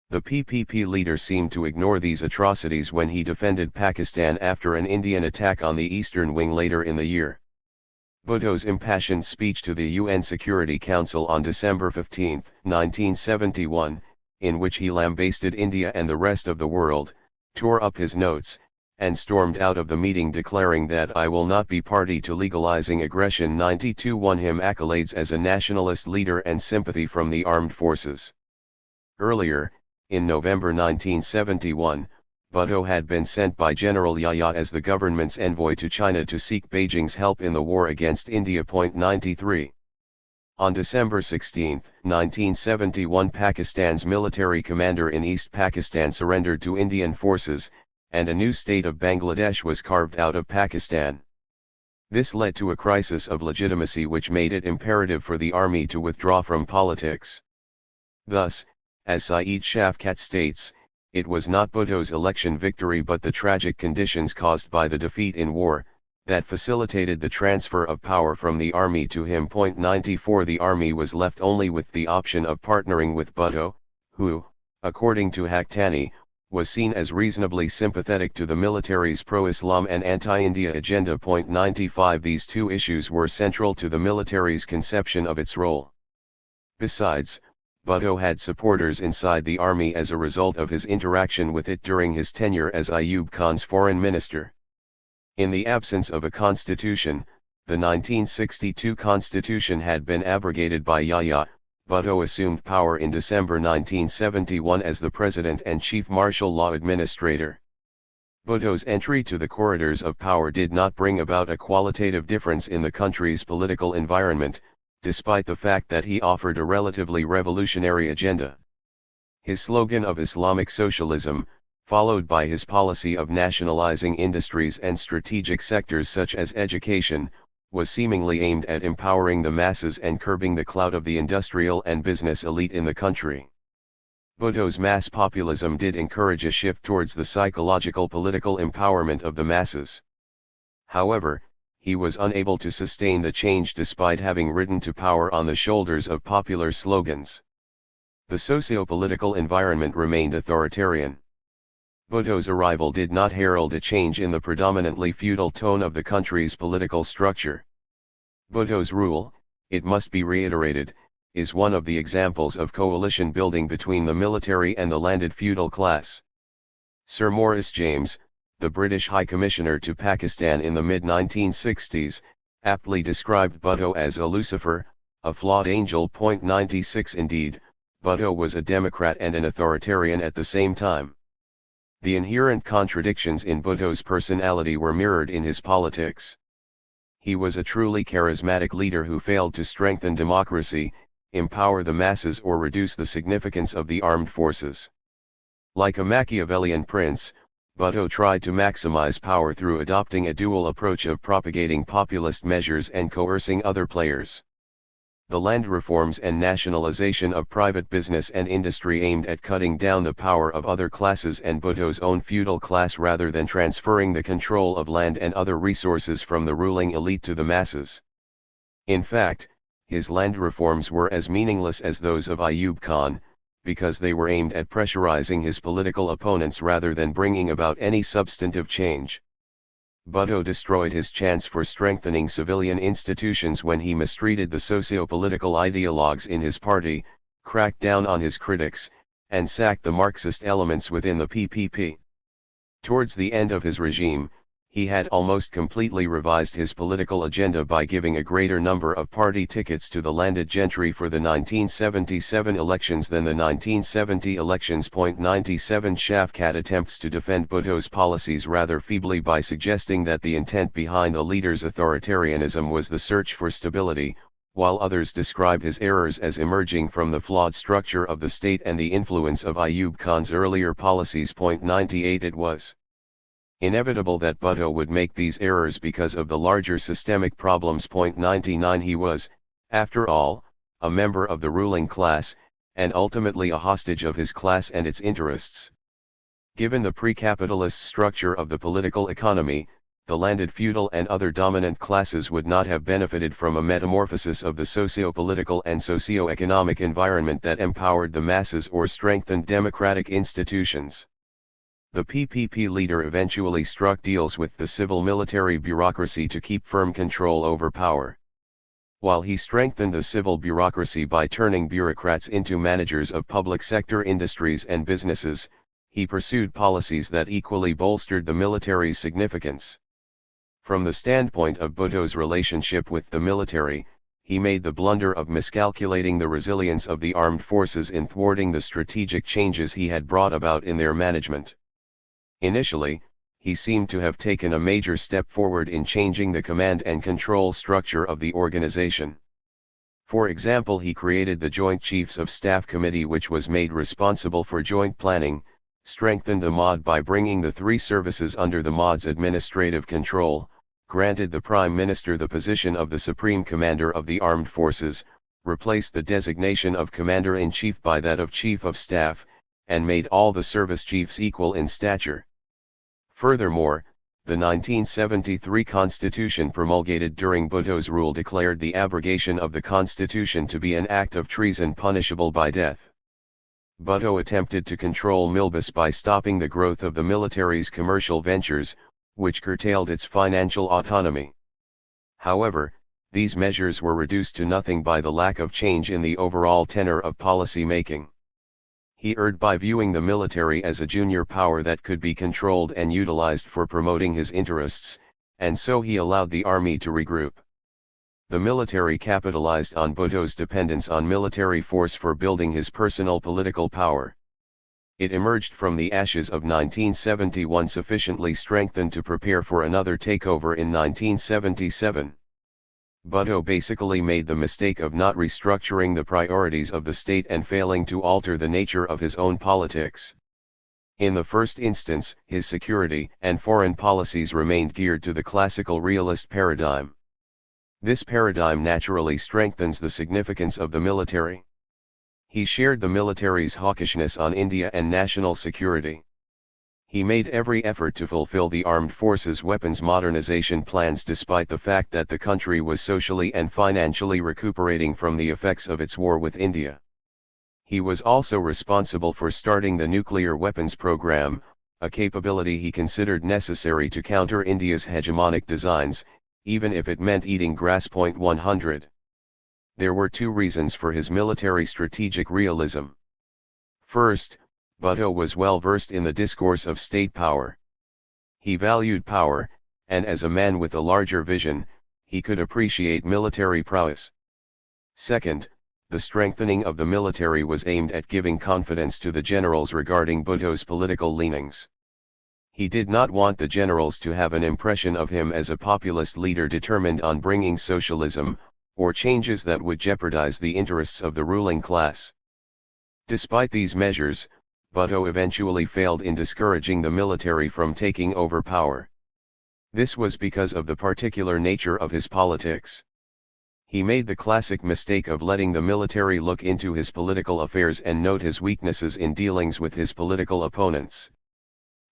The PPP leader seemed to ignore these atrocities when he defended Pakistan after an Indian attack on the Eastern Wing later in the year. Bhutto's impassioned speech to the UN Security Council on December 15, 1971, in which he lambasted India and the rest of the world, tore up his notes, and stormed out of the meeting declaring that "I will not be party to legalizing aggression." 92 won him accolades as a nationalist leader and sympathy from the armed forces. Earlier, in November 1971, Bhutto had been sent by General Yahya as the government's envoy to China to seek Beijing's help in the war against India. 93. On December 16, 1971, Pakistan's military commander in East Pakistan surrendered to Indian forces, and a new state of Bangladesh was carved out of Pakistan. This led to a crisis of legitimacy which made it imperative for the army to withdraw from politics. Thus, as Saeed Shafkat states, it was not Bhutto's election victory but the tragic conditions caused by the defeat in war, that facilitated the transfer of power from the army to him. 94. The army was left only with the option of partnering with Bhutto, who, according to Haqqani, was seen as reasonably sympathetic to the military's pro-Islam and anti-India agenda. 95. These two issues were central to the military's conception of its role. Besides, Bhutto had supporters inside the army as a result of his interaction with it during his tenure as Ayub Khan's foreign minister. In the absence of a constitution, the 1962 constitution had been abrogated by Yahya. Bhutto assumed power in December 1971 as the president and chief martial law administrator. Bhutto's entry to the corridors of power did not bring about a qualitative difference in the country's political environment, despite the fact that he offered a relatively revolutionary agenda. His slogan of Islamic socialism, followed by his policy of nationalizing industries and strategic sectors such as education, was seemingly aimed at empowering the masses and curbing the clout of the industrial and business elite in the country. Bhutto's mass populism did encourage a shift towards the psychological political empowerment of the masses. However, he was unable to sustain the change despite having risen to power on the shoulders of popular slogans. The socio-political environment remained authoritarian. Bhutto's arrival did not herald a change in the predominantly feudal tone of the country's political structure. Bhutto's rule, it must be reiterated, is one of the examples of coalition building between the military and the landed feudal class. Sir Maurice James, the British High Commissioner to Pakistan in the mid-1960s, aptly described Bhutto as a Lucifer, a flawed angel. 96. Indeed, Bhutto was a democrat and an authoritarian at the same time. The inherent contradictions in Bhutto's personality were mirrored in his politics. He was a truly charismatic leader who failed to strengthen democracy, empower the masses or reduce the significance of the armed forces. Like a Machiavellian prince, Bhutto tried to maximize power through adopting a dual approach of propagating populist measures and coercing other players. The land reforms and nationalization of private business and industry aimed at cutting down the power of other classes and Bhutto's own feudal class rather than transferring the control of land and other resources from the ruling elite to the masses. In fact, his land reforms were as meaningless as those of Ayub Khan, because they were aimed at pressurizing his political opponents rather than bringing about any substantive change. Bhutto destroyed his chance for strengthening civilian institutions when he mistreated the socio-political ideologues in his party, cracked down on his critics, and sacked the Marxist elements within the PPP. Towards the end of his regime, he had almost completely revised his political agenda by giving a greater number of party tickets to the landed gentry for the 1977 elections than the 1970 elections. 97 Shafkat attempts to defend Bhutto's policies rather feebly by suggesting that the intent behind the leader's authoritarianism was the search for stability, while others describe his errors as emerging from the flawed structure of the state and the influence of Ayub Khan's earlier policies. 98 It was inevitable that Bhutto would make these errors because of the larger systemic problems. 99 He was, after all, a member of the ruling class, and ultimately a hostage of his class and its interests. Given the pre-capitalist structure of the political economy, the landed feudal and other dominant classes would not have benefited from a metamorphosis of the socio-political and socio-economic environment that empowered the masses or strengthened democratic institutions. The PPP leader eventually struck deals with the civil-military bureaucracy to keep firm control over power. While he strengthened the civil bureaucracy by turning bureaucrats into managers of public sector industries and businesses, he pursued policies that equally bolstered the military's significance. From the standpoint of Bhutto's relationship with the military, he made the blunder of miscalculating the resilience of the armed forces in thwarting the strategic changes he had brought about in their management. Initially, he seemed to have taken a major step forward in changing the command and control structure of the organization. For example, he created the Joint Chiefs of Staff Committee, which was made responsible for joint planning, strengthened the MOD by bringing the three services under the MOD's administrative control, granted the Prime Minister the position of the Supreme Commander of the Armed Forces, replaced the designation of Commander-in-Chief by that of Chief of Staff, and made all the service chiefs equal in stature. Furthermore, the 1973 Constitution promulgated during Bhutto's rule declared the abrogation of the Constitution to be an act of treason punishable by death. Bhutto attempted to control Milbus by stopping the growth of the military's commercial ventures, which curtailed its financial autonomy. However, these measures were reduced to nothing by the lack of change in the overall tenor of policy making. He erred by viewing the military as a junior power that could be controlled and utilized for promoting his interests, and so he allowed the army to regroup. The military capitalized on Bhutto's dependence on military force for building his personal political power. It emerged from the ashes of 1971 sufficiently strengthened to prepare for another takeover in 1977. Bhutto basically made the mistake of not restructuring the priorities of the state and failing to alter the nature of his own politics. In the first instance, his security and foreign policies remained geared to the classical realist paradigm. This paradigm naturally strengthens the significance of the military. He shared the military's hawkishness on India and national security. He made every effort to fulfill the armed forces' weapons modernization plans despite the fact that the country was socially and financially recuperating from the effects of its war with India. He was also responsible for starting the nuclear weapons program, a capability he considered necessary to counter India's hegemonic designs, even if it meant eating grass. 100. There were two reasons for his military strategic realism. First, Bhutto was well versed in the discourse of state power. He valued power, and as a man with a larger vision, he could appreciate military prowess. Second, the strengthening of the military was aimed at giving confidence to the generals regarding Bhutto's political leanings. He did not want the generals to have an impression of him as a populist leader determined on bringing socialism, or changes that would jeopardize the interests of the ruling class. Despite these measures, Bhutto eventually failed in discouraging the military from taking over power. This was because of the particular nature of his politics. He made the classic mistake of letting the military look into his political affairs and note his weaknesses in dealings with his political opponents.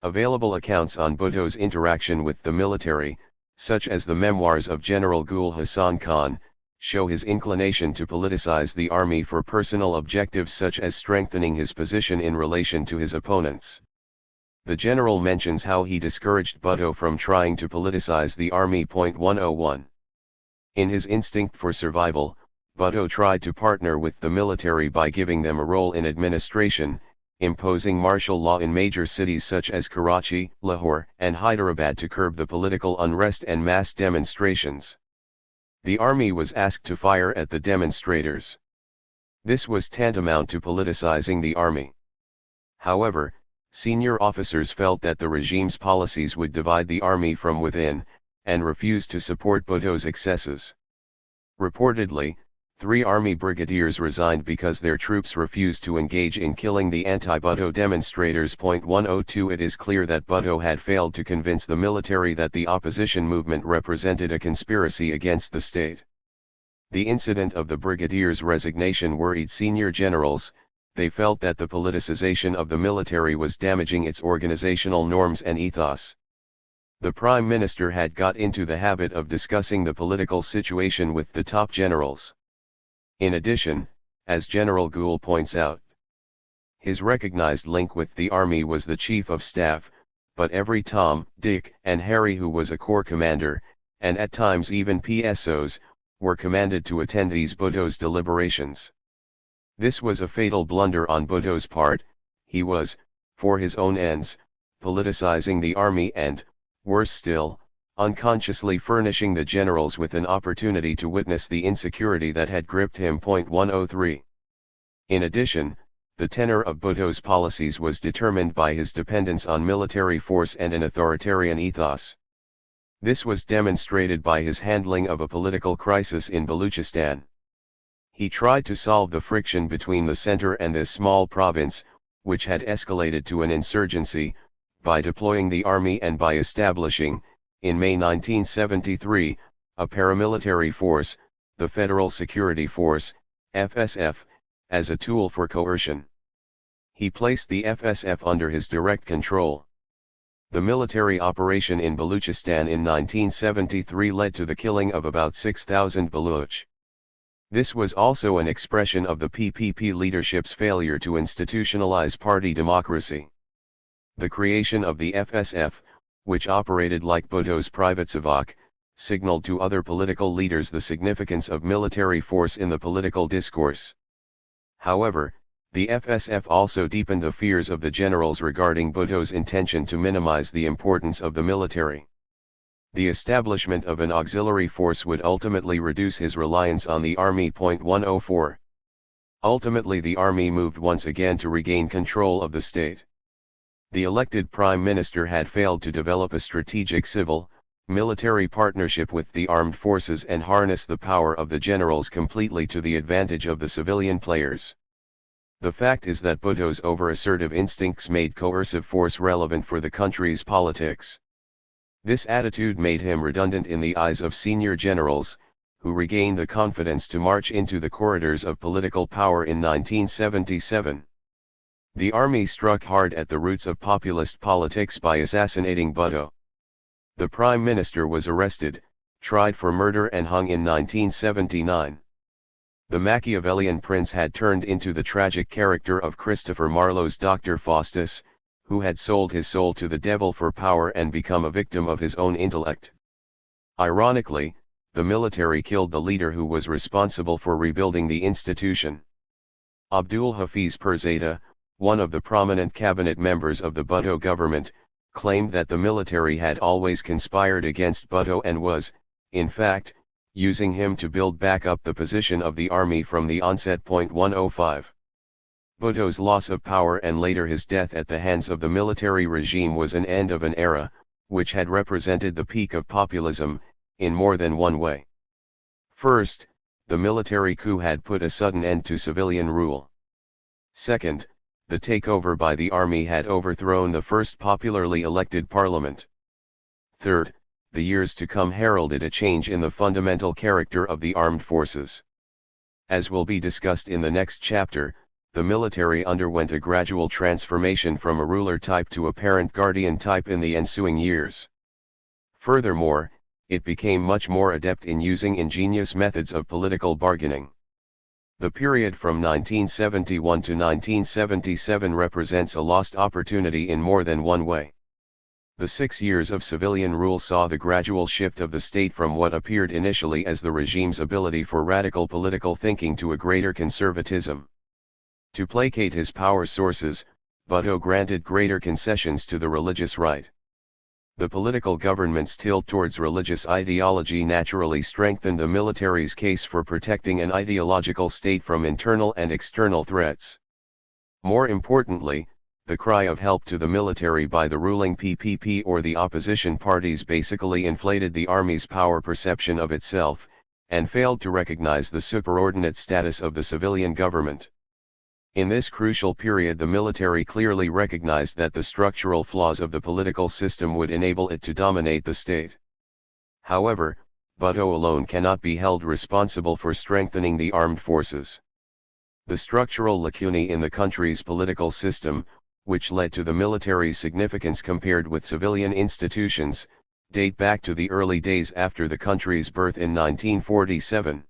Available accounts on Bhutto's interaction with the military, such as the memoirs of General Gul Hassan Khan, show his inclination to politicize the army for personal objectives such as strengthening his position in relation to his opponents. The general mentions how he discouraged Bhutto from trying to politicize the army. 101. In his instinct for survival, Bhutto tried to partner with the military by giving them a role in administration, imposing martial law in major cities such as Karachi, Lahore, and Hyderabad to curb the political unrest and mass demonstrations. The army was asked to fire at the demonstrators. This was tantamount to politicizing the army. However, senior officers felt that the regime's policies would divide the army from within, and refused to support Bhutto's excesses. Reportedly, 3 army brigadiers resigned because their troops refused to engage in killing the anti-Bhutto demonstrators. 102 It is clear that Bhutto had failed to convince the military that the opposition movement represented a conspiracy against the state. The incident of the brigadiers' resignation worried senior generals. They felt that the politicization of the military was damaging its organizational norms and ethos. The Prime Minister had got into the habit of discussing the political situation with the top generals. In addition, as General Gul points out, his recognized link with the army was the Chief of Staff, but every Tom, Dick, and Harry who was a corps commander, and at times even PSOs, were commanded to attend these Bhutto's deliberations. This was a fatal blunder on Bhutto's part. He was, for his own ends, politicizing the army and, worse still, unconsciously furnishing the generals with an opportunity to witness the insecurity that had gripped him. 103. In addition, the tenor of Bhutto's policies was determined by his dependence on military force and an authoritarian ethos. This was demonstrated by his handling of a political crisis in Baluchistan. He tried to solve the friction between the center and this small province, which had escalated to an insurgency, by deploying the army and by establishing, in May 1973, a paramilitary force, the Federal Security Force, FSF, as a tool for coercion. He placed the FSF under his direct control. The military operation in Baluchistan in 1973 led to the killing of about 6,000 Baluch. This was also an expression of the PPP leadership's failure to institutionalize party democracy. The creation of the FSF, which operated like Bhutto's private savak, signaled to other political leaders the significance of military force in the political discourse. However, the FSF also deepened the fears of the generals regarding Bhutto's intention to minimize the importance of the military. The establishment of an auxiliary force would ultimately reduce his reliance on the army. 104. Ultimately, the army moved once again to regain control of the state. The elected prime minister had failed to develop a strategic civil-military partnership with the armed forces and harness the power of the generals completely to the advantage of the civilian players. The fact is that Bhutto's over-assertive instincts made coercive force relevant for the country's politics. This attitude made him redundant in the eyes of senior generals, who regained the confidence to march into the corridors of political power in 1977. The army struck hard at the roots of populist politics by assassinating Bhutto. The prime minister was arrested, tried for murder and hung in 1979. The Machiavellian prince had turned into the tragic character of Christopher Marlowe's Dr. Faustus, who had sold his soul to the devil for power and become a victim of his own intellect. Ironically, the military killed the leader who was responsible for rebuilding the institution. Abdul Hafiz Pirzada, one of the prominent cabinet members of the Bhutto government, claimed that the military had always conspired against Bhutto and was, in fact, using him to build back up the position of the army from the onset. 105. Bhutto's loss of power and later his death at the hands of the military regime was an end of an era, which had represented the peak of populism, in more than one way. First, the military coup had put a sudden end to civilian rule. Second, the takeover by the army had overthrown the first popularly elected parliament. Third, the years to come heralded a change in the fundamental character of the armed forces. As will be discussed in the next chapter, the military underwent a gradual transformation from a ruler type to a parent guardian type in the ensuing years. Furthermore, it became much more adept in using ingenious methods of political bargaining. The period from 1971 to 1977 represents a lost opportunity in more than one way. The 6 years of civilian rule saw the gradual shift of the state from what appeared initially as the regime's ability for radical political thinking to a greater conservatism. To placate his power sources, Bhutto granted greater concessions to the religious right. The political government's tilt towards religious ideology naturally strengthened the military's case for protecting an ideological state from internal and external threats. More importantly, the cry of help to the military by the ruling PPP or the opposition parties basically inflated the army's power perception of itself, and failed to recognize the superordinate status of the civilian government. In this crucial period, the military clearly recognized that the structural flaws of the political system would enable it to dominate the state. However, Bhutto alone cannot be held responsible for strengthening the armed forces. The structural lacunae in the country's political system, which led to the military's significance compared with civilian institutions, date back to the early days after the country's birth in 1947.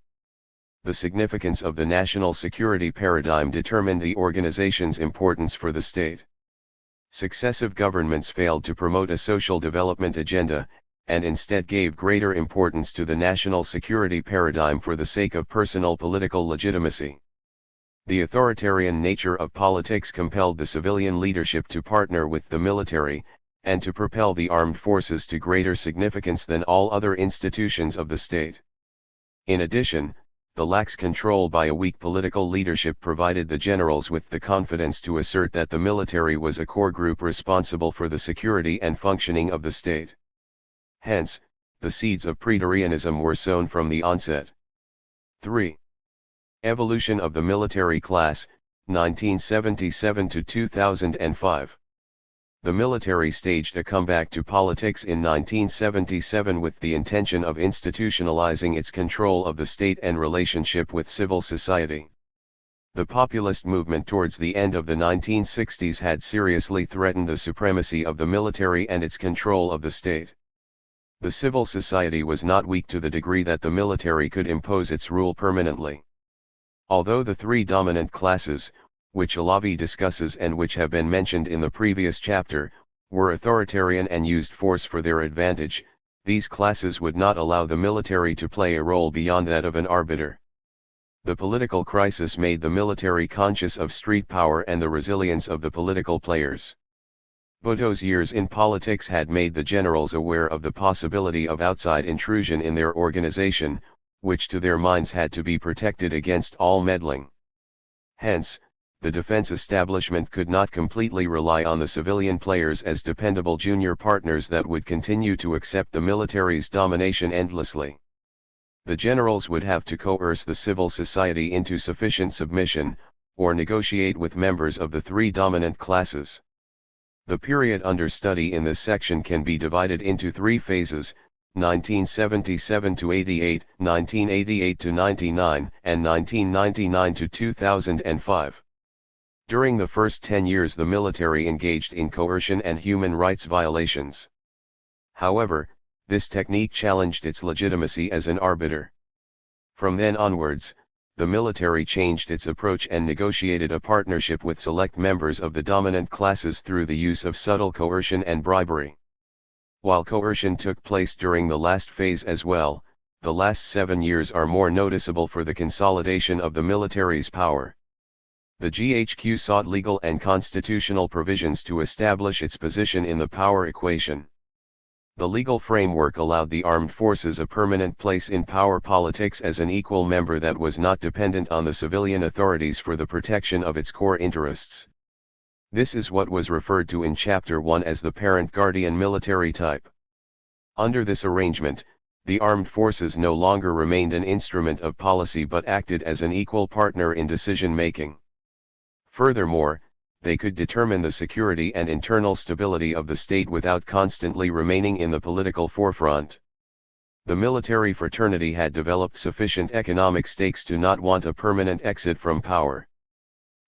The significance of the national security paradigm determined the organization's importance for the state. Successive governments failed to promote a social development agenda, and instead gave greater importance to the national security paradigm for the sake of personal political legitimacy. The authoritarian nature of politics compelled the civilian leadership to partner with the military, and to propel the armed forces to greater significance than all other institutions of the state. In addition, the lax control by a weak political leadership provided the generals with the confidence to assert that the military was a core group responsible for the security and functioning of the state. Hence, the seeds of Pretorianism were sown from the onset. 3. Evolution of the military class, 1977 to 2005. The military staged a comeback to politics in 1977 with the intention of institutionalizing its control of the state and relationship with civil society. The populist movement towards the end of the 1960s had seriously threatened the supremacy of the military and its control of the state. The civil society was not weak to the degree that the military could impose its rule permanently. Although the three dominant classes, which Alavi discusses and which have been mentioned in the previous chapter, were authoritarian and used force for their advantage, these classes would not allow the military to play a role beyond that of an arbiter. The political crisis made the military conscious of street power and the resilience of the political players. Bhutto's years in politics had made the generals aware of the possibility of outside intrusion in their organization, which to their minds had to be protected against all meddling. Hence, the defense establishment could not completely rely on the civilian players as dependable junior partners that would continue to accept the military's domination endlessly. The generals would have to coerce the civil society into sufficient submission, or negotiate with members of the three dominant classes. The period under study in this section can be divided into three phases: 1977 to 88, 1988 to 99, and 1999 to 2005. During the first 10 years the military engaged in coercion and human rights violations. However, this technique challenged its legitimacy as an arbiter. From then onwards, the military changed its approach and negotiated a partnership with select members of the dominant classes through the use of subtle coercion and bribery. While coercion took place during the last phase as well, the last 7 years are more noticeable for the consolidation of the military's power. The GHQ sought legal and constitutional provisions to establish its position in the power equation. The legal framework allowed the armed forces a permanent place in power politics as an equal member that was not dependent on the civilian authorities for the protection of its core interests. This is what was referred to in Chapter 1 as the parent-guardian military type. Under this arrangement, the armed forces no longer remained an instrument of policy but acted as an equal partner in decision-making. Furthermore, they could determine the security and internal stability of the state without constantly remaining in the political forefront. The military fraternity had developed sufficient economic stakes to not want a permanent exit from power.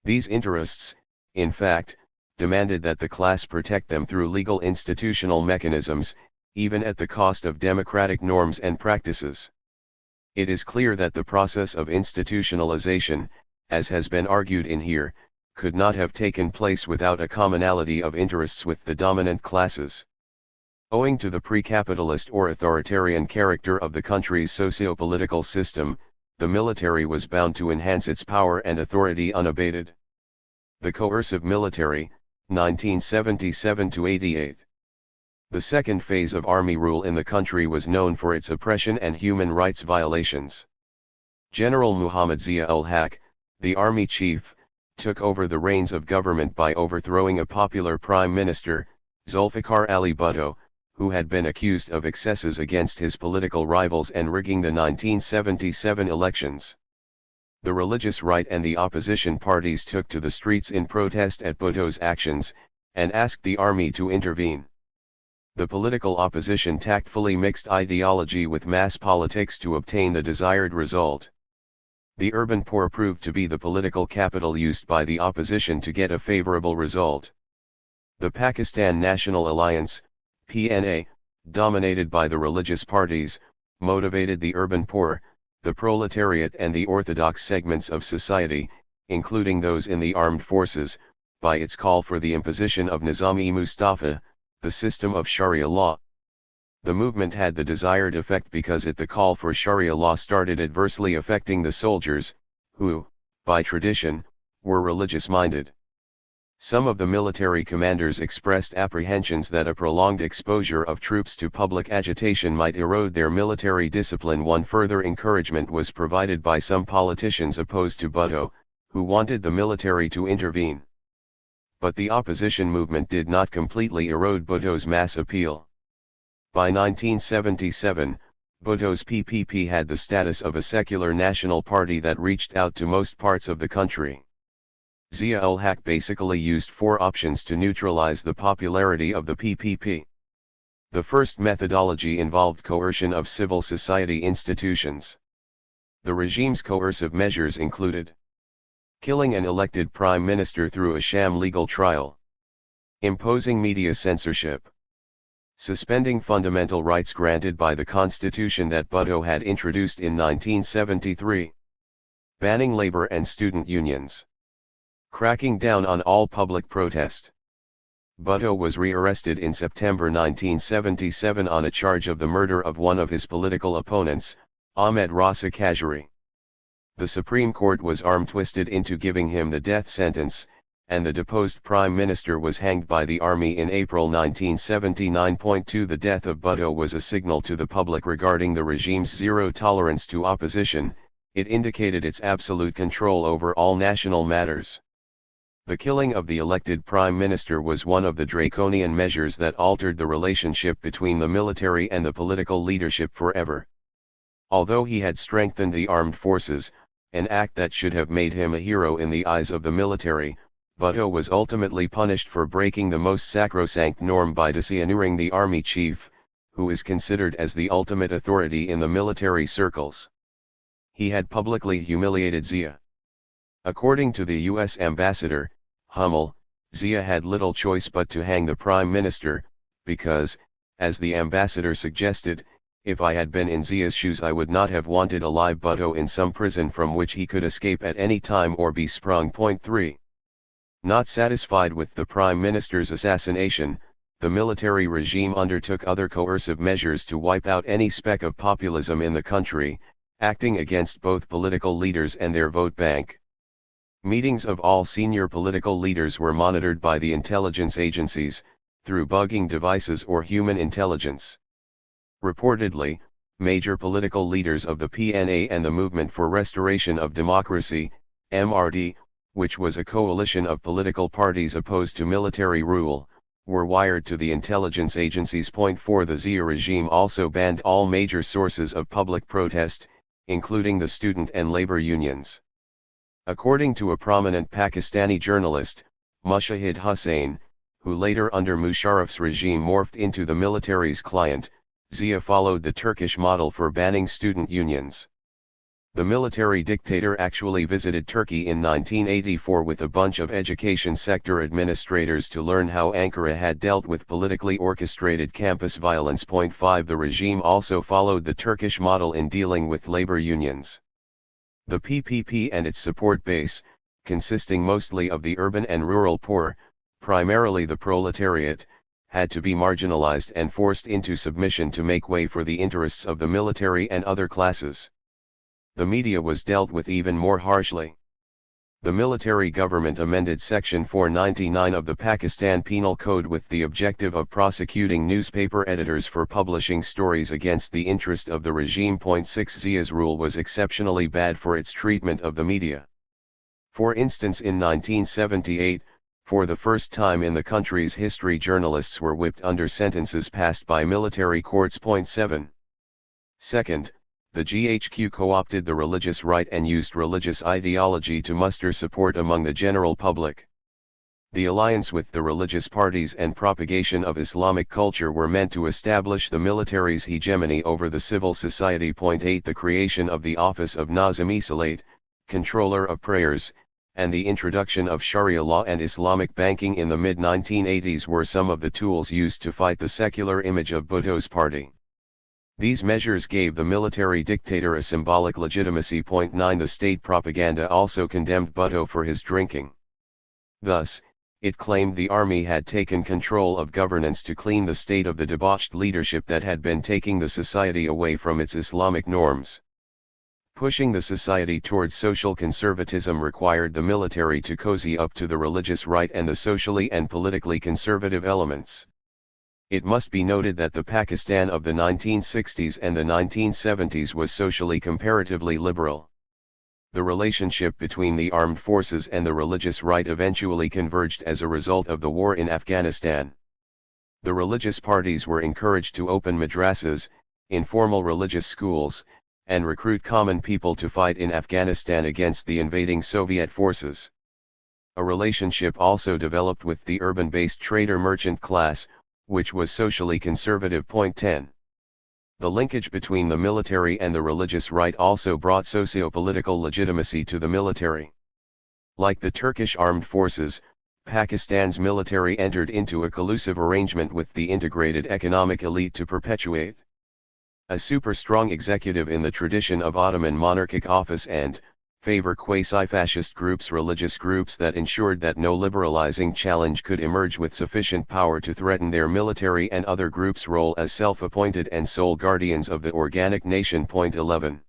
These interests, in fact, demanded that the class protect them through legal institutional mechanisms, even at the cost of democratic norms and practices. It is clear that the process of institutionalization, as has been argued in here, could not have taken place without a commonality of interests with the dominant classes. Owing to the pre-capitalist or authoritarian character of the country's socio-political system, the military was bound to enhance its power and authority unabated. The coercive military, 1977–88. The second phase of army rule in the country was known for its oppression and human rights violations. General Muhammad Zia-ul-Haq, the army chief, took over the reins of government by overthrowing a popular prime minister, Zulfikar Ali Bhutto, who had been accused of excesses against his political rivals and rigging the 1977 elections. The religious right and the opposition parties took to the streets in protest at Bhutto's actions, and asked the army to intervene. The political opposition tactfully mixed ideology with mass politics to obtain the desired result. The urban poor proved to be the political capital used by the opposition to get a favorable result. The Pakistan National Alliance, PNA, dominated by the religious parties, motivated the urban poor, the proletariat and the orthodox segments of society, including those in the armed forces, by its call for the imposition of Nizam-e-Mustafa, the system of Sharia law. The movement had the desired effect because the call for Sharia law started adversely affecting the soldiers, who, by tradition, were religious-minded. Some of the military commanders expressed apprehensions that a prolonged exposure of troops to public agitation might erode their military discipline. One further encouragement was provided by some politicians opposed to Bhutto, who wanted the military to intervene. But the opposition movement did not completely erode Bhutto's mass appeal. By 1977, Bhutto's PPP had the status of a secular national party that reached out to most parts of the country. Zia-ul-Haq basically used four options to neutralize the popularity of the PPP. The first methodology involved coercion of civil society institutions. The regime's coercive measures included killing an elected prime minister through a sham legal trial, imposing media censorship, suspending fundamental rights granted by the constitution that Bhutto had introduced in 1973, banning labor and student unions, cracking down on all public protest. Bhutto was rearrested in September 1977 on a charge of the murder of one of his political opponents, Ahmed Rasa Kashuri. The Supreme Court was arm-twisted into giving him the death sentence, and the deposed prime minister was hanged by the army in April 1979. The death of Bhutto was a signal to the public regarding the regime's zero tolerance to opposition. It indicated its absolute control over all national matters. The killing of the elected prime minister was one of the draconian measures that altered the relationship between the military and the political leadership forever. Although he had strengthened the armed forces, an act that should have made him a hero in the eyes of the military, Bhutto was ultimately punished for breaking the most sacrosanct norm by dishonoring the army chief, who is considered as the ultimate authority in the military circles. He had publicly humiliated Zia. According to the U.S. ambassador, Hummel, Zia had little choice but to hang the prime minister, because, as the ambassador suggested, if I had been in Zia's shoes I would not have wanted a live Bhutto in some prison from which he could escape at any time or be sprung. 3. Not satisfied with the prime minister's assassination, the military regime undertook other coercive measures to wipe out any speck of populism in the country, acting against both political leaders and their vote bank. Meetings of all senior political leaders were monitored by the intelligence agencies, through bugging devices or human intelligence. Reportedly, major political leaders of the PNA and the Movement for Restoration of Democracy, MRD, which was a coalition of political parties opposed to military rule, were wired to the intelligence agencies. 4. The Zia regime also banned all major sources of public protest, including the student and labor unions. According to a prominent Pakistani journalist, Mujahid Hussain, who later under Musharraf's regime morphed into the military's client. Zia followed the Turkish model for banning student unions. The military dictator actually visited Turkey in 1984 with a bunch of education sector administrators to learn how Ankara had dealt with politically orchestrated campus violence. 5 The regime also followed the Turkish model in dealing with labor unions. The PPP and its support base, consisting mostly of the urban and rural poor, primarily the proletariat, had to be marginalized and forced into submission to make way for the interests of the military and other classes. The media was dealt with even more harshly. The military government amended Section 499 of the Pakistan Penal Code with the objective of prosecuting newspaper editors for publishing stories against the interest of the regime. 6 Zia's rule was exceptionally bad for its treatment of the media. For instance, in 1978, for the first time in the country's history, journalists were whipped under sentences passed by military courts. 7. Second, the GHQ co-opted the religious right and used religious ideology to muster support among the general public. The alliance with the religious parties and propagation of Islamic culture were meant to establish the military's hegemony over the civil society. 8 The creation of the office of Nazim-e Salat, controller of prayers, and the introduction of Sharia law and Islamic banking in the mid-1980s were some of the tools used to fight the secular image of Bhutto's party. These measures gave the military dictator a symbolic legitimacy. 9 The state propaganda also condemned Bhutto for his drinking. Thus, it claimed the army had taken control of governance to clean the state of the debauched leadership that had been taking the society away from its Islamic norms. Pushing the society towards social conservatism required the military to cozy up to the religious right and the socially and politically conservative elements. It must be noted that the Pakistan of the 1960s and the 1970s was socially comparatively liberal. The relationship between the armed forces and the religious right eventually converged as a result of the war in Afghanistan. The religious parties were encouraged to open madrasas, informal religious schools, and recruit common people to fight in Afghanistan against the invading Soviet forces. A relationship also developed with the urban-based trader-merchant class, which was socially conservative. 10. The linkage between the military and the religious right also brought socio-political legitimacy to the military. Like the Turkish armed forces, Pakistan's military entered into a collusive arrangement with the integrated economic elite to perpetuate a super-strong executive in the tradition of Ottoman monarchic office and favor quasi-fascist groups, religious groups that ensured that no liberalizing challenge could emerge with sufficient power to threaten their military and other groups' role as self-appointed and sole guardians of the organic nation. 11.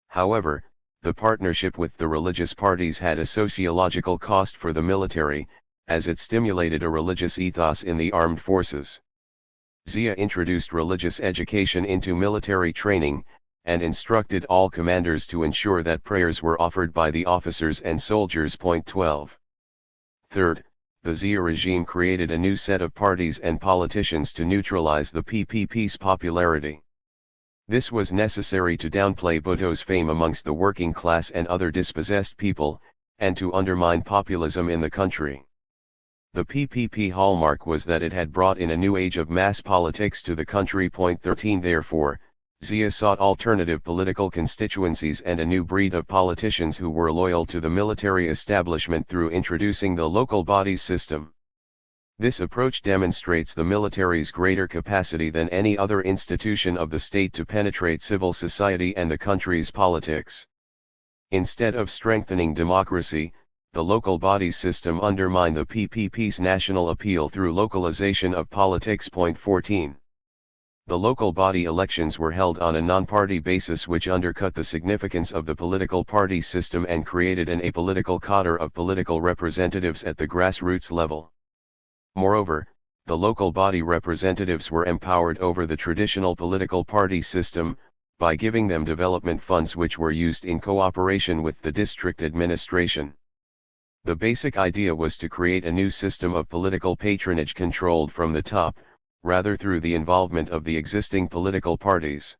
However, the partnership with the religious parties had a sociological cost for the military, as it stimulated a religious ethos in the armed forces. Zia introduced religious education into military training, and instructed all commanders to ensure that prayers were offered by the officers and soldiers. 12. Third, the Zia regime created a new set of parties and politicians to neutralize the PPP's popularity. This was necessary to downplay Bhutto's fame amongst the working class and other dispossessed people, and to undermine populism in the country. The PPP hallmark was that it had brought in a new age of mass politics to the country. 13 Therefore, Zia sought alternative political constituencies and a new breed of politicians who were loyal to the military establishment through introducing the local bodies system. This approach demonstrates the military's greater capacity than any other institution of the state to penetrate civil society and the country's politics. Instead of strengthening democracy, the local bodies system undermined the PPP's national appeal through localization of politics. 14. The local body elections were held on a non-party basis, which undercut the significance of the political party system and created an apolitical cadre of political representatives at the grassroots level. Moreover, the local body representatives were empowered over the traditional political party system, by giving them development funds which were used in cooperation with the district administration. The basic idea was to create a new system of political patronage controlled from the top, rather through the involvement of the existing political parties.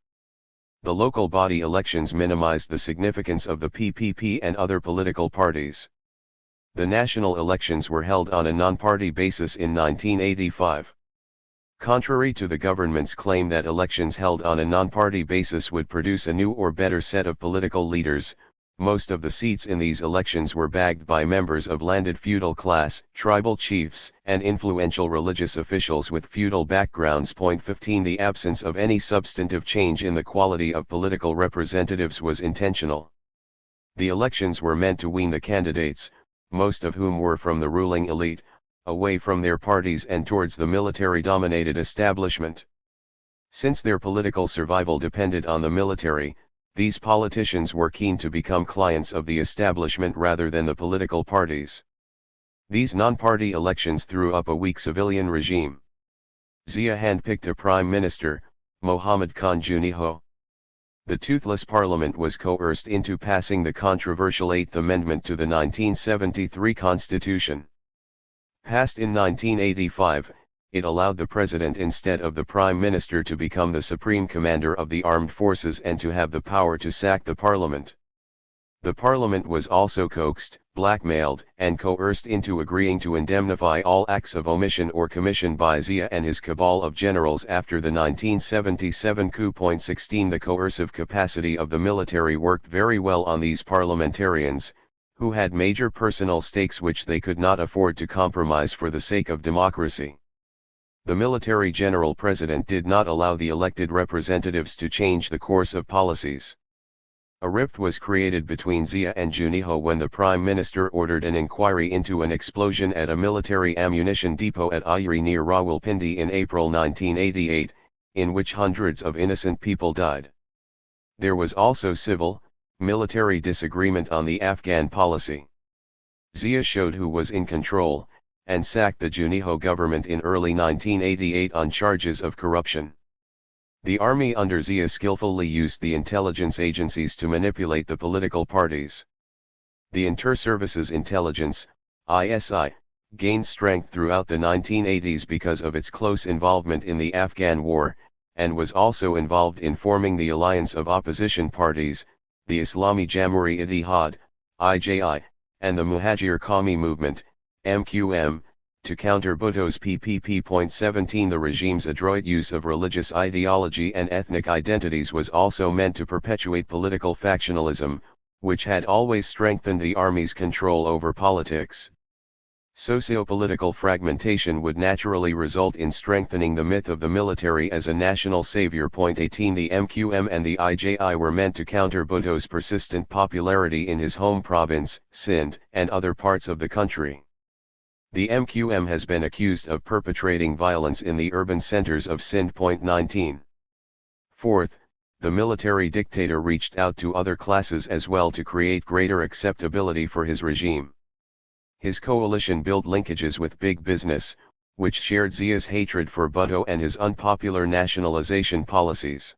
The local body elections minimized the significance of the PPP and other political parties. The national elections were held on a non-party basis in 1985. Contrary to the government's claim that elections held on a non-party basis would produce a new or better set of political leaders, most of the seats in these elections were bagged by members of landed feudal class, tribal chiefs, and influential religious officials with feudal backgrounds. 15 The absence of any substantive change in the quality of political representatives was intentional. The elections were meant to wean the candidates, most of whom were from the ruling elite, away from their parties and towards the military-dominated establishment. Since their political survival depended on the military, these politicians were keen to become clients of the establishment rather than the political parties. These non-party elections threw up a weak civilian regime. Zia handpicked a prime minister, Mohammad Khan Juniho. The toothless parliament was coerced into passing the controversial Eighth Amendment to the 1973 Constitution. Passed in 1985, it allowed the president instead of the prime minister to become the supreme commander of the armed forces and to have the power to sack the parliament. The parliament was also coaxed, blackmailed, and coerced into agreeing to indemnify all acts of omission or commission by Zia and his cabal of generals after the 1977 coup. 16 The coercive capacity of the military worked very well on these parliamentarians, who had major personal stakes which they could not afford to compromise for the sake of democracy. The military general president did not allow the elected representatives to change the course of policies. A rift was created between Zia and Juniho when the prime minister ordered an inquiry into an explosion at a military ammunition depot at Ayri near Rawalpindi in April 1988, in which hundreds of innocent people died. There was also civil, military disagreement on the Afghan policy. Zia showed who was in control, and sacked the Juniho government in early 1988 on charges of corruption. The army under Zia skillfully used the intelligence agencies to manipulate the political parties. The Inter-Services Intelligence, ISI, gained strength throughout the 1980s because of its close involvement in the Afghan war, and was also involved in forming the alliance of opposition parties, the Islami Jamhuri Ittihad, IJI, and the Muhajir Qawmi Movement, MQM, to counter Bhutto's PPP. 17 The regime's adroit use of religious ideology and ethnic identities was also meant to perpetuate political factionalism, which had always strengthened the army's control over politics. Socio-political fragmentation would naturally result in strengthening the myth of the military as a national savior. 18 The MQM and the IJI were meant to counter Bhutto's persistent popularity in his home province, Sindh, and other parts of the country. The MQM has been accused of perpetrating violence in the urban centers of Sindh. 19. Fourth, the military dictator reached out to other classes as well to create greater acceptability for his regime. His coalition built linkages with big business, which shared Zia's hatred for Bhutto and his unpopular nationalization policies.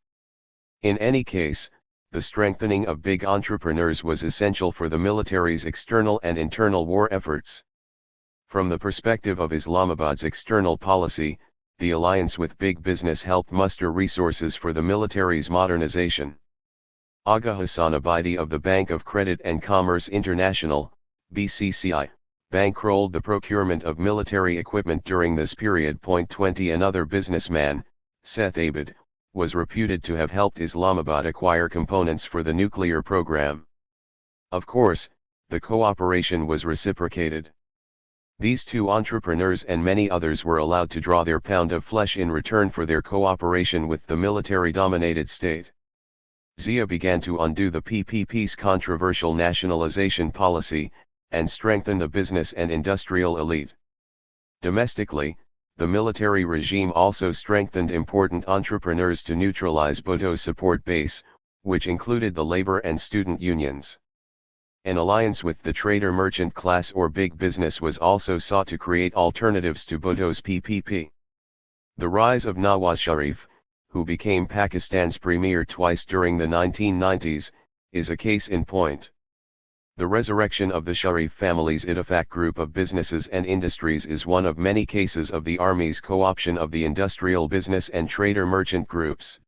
In any case, the strengthening of big entrepreneurs was essential for the military's external and internal war efforts. From the perspective of Islamabad's external policy, the alliance with big business helped muster resources for the military's modernization. Agha Hassan Abidi of the Bank of Credit and Commerce International, BCCI, bankrolled the procurement of military equipment during this period. 20 Another businessman, Seth Abid, was reputed to have helped Islamabad acquire components for the nuclear program. Of course, the cooperation was reciprocated. These two entrepreneurs and many others were allowed to draw their pound of flesh in return for their cooperation with the military-dominated state. Zia began to undo the PPP's controversial nationalization policy, and strengthen the business and industrial elite. Domestically, the military regime also strengthened important entrepreneurs to neutralize Bhutto's support base, which included the labor and student unions. An alliance with the trader merchant class or big business was also sought to create alternatives to Bhutto's PPP. The rise of Nawaz Sharif, who became Pakistan's premier twice during the 1990s, is a case in point. The resurrection of the Sharif family's Ittifaq group of businesses and industries is one of many cases of the army's co-option of the industrial business and trader merchant groups.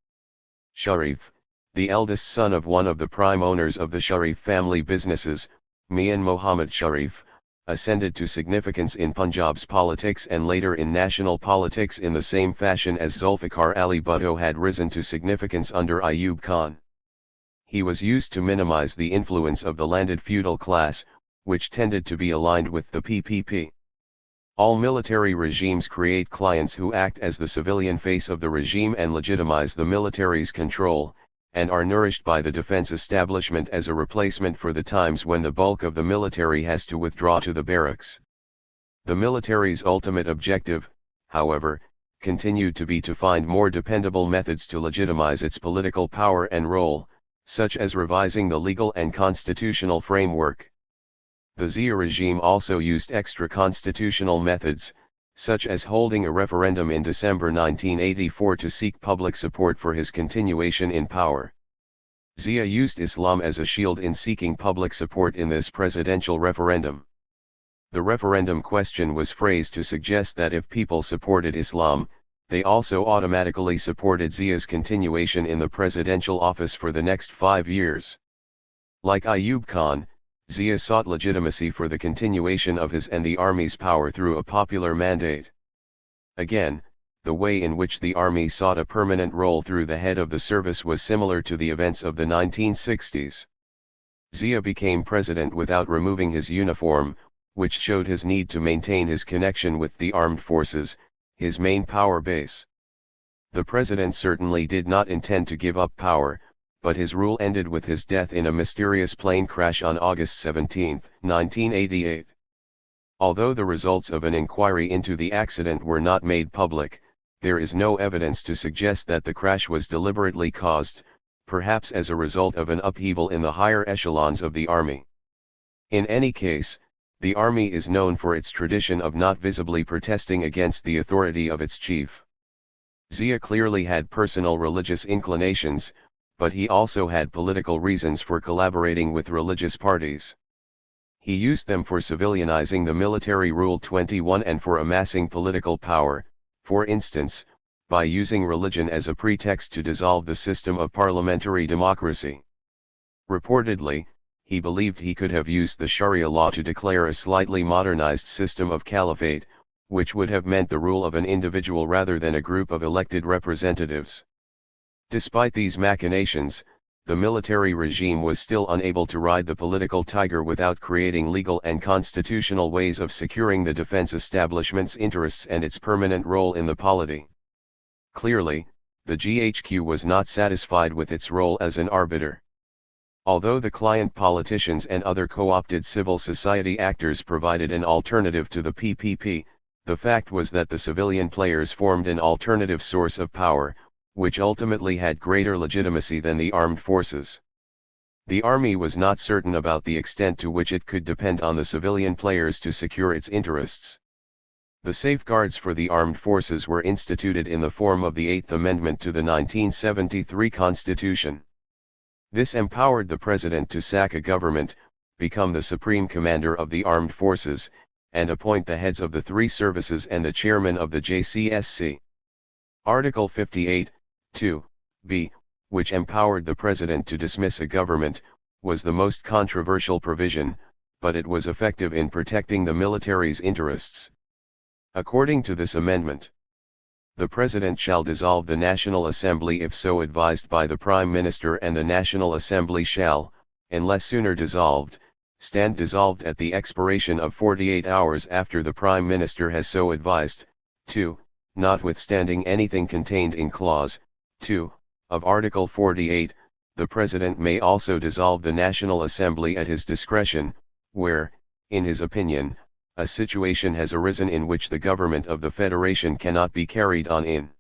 Sharif, the eldest son of one of the prime owners of the Sharif family businesses, Mian Mohammad Sharif, ascended to significance in Punjab's politics and later in national politics in the same fashion as Zulfikar Ali Bhutto had risen to significance under Ayub Khan. He was used to minimize the influence of the landed feudal class, which tended to be aligned with the PPP. All military regimes create clients who act as the civilian face of the regime and legitimize the military's control, and are nourished by the defense establishment as a replacement for the times when the bulk of the military has to withdraw to the barracks. The military's ultimate objective, however, continued to be to find more dependable methods to legitimize its political power and role, such as revising the legal and constitutional framework. The Zia regime also used extra-constitutional methods, such as holding a referendum in December 1984 to seek public support for his continuation in power. Zia used Islam as a shield in seeking public support in this presidential referendum. The referendum question was phrased to suggest that if people supported Islam, they also automatically supported Zia's continuation in the presidential office for the next 5 years. Like Ayub Khan, Zia sought legitimacy for the continuation of his and the army's power through a popular mandate. Again, the way in which the army sought a permanent role through the head of the service was similar to the events of the 1960s. Zia became president without removing his uniform, which showed his need to maintain his connection with the armed forces, his main power base. The president certainly did not intend to give up power, but his rule ended with his death in a mysterious plane crash on August 17, 1988. Although the results of an inquiry into the accident were not made public, there is no evidence to suggest that the crash was deliberately caused, perhaps as a result of an upheaval in the higher echelons of the army. In any case, the army is known for its tradition of not visibly protesting against the authority of its chief. Zia clearly had personal religious inclinations, but he also had political reasons for collaborating with religious parties. He used them for civilianizing the military Rule 21 and for amassing political power, for instance, by using religion as a pretext to dissolve the system of parliamentary democracy. Reportedly, he believed he could have used the Sharia law to declare a slightly modernized system of caliphate, which would have meant the rule of an individual rather than a group of elected representatives. Despite these machinations, the military regime was still unable to ride the political tiger without creating legal and constitutional ways of securing the defense establishment's interests and its permanent role in the polity. Clearly, the GHQ was not satisfied with its role as an arbiter. Although the client politicians and other co-opted civil society actors provided an alternative to the PPP, the fact was that the civilian players formed an alternative source of power, which ultimately had greater legitimacy than the armed forces. The army was not certain about the extent to which it could depend on the civilian players to secure its interests. The safeguards for the armed forces were instituted in the form of the Eighth Amendment to the 1973 Constitution. This empowered the president to sack a government, become the supreme commander of the armed forces, and appoint the heads of the three services and the chairman of the JCSC. Article 58, 2b, which empowered the president to dismiss a government, was the most controversial provision, but it was effective in protecting the military's interests. According to this amendment, the President shall dissolve the National Assembly if so advised by the Prime Minister, and the National Assembly shall, unless sooner dissolved, stand dissolved at the expiration of 48 hours after the Prime Minister has so advised. 2. Notwithstanding anything contained in Clause 2 of Article 48, the President may also dissolve the National Assembly at his discretion, where, in his opinion, a situation has arisen in which the government of the Federation cannot be carried on in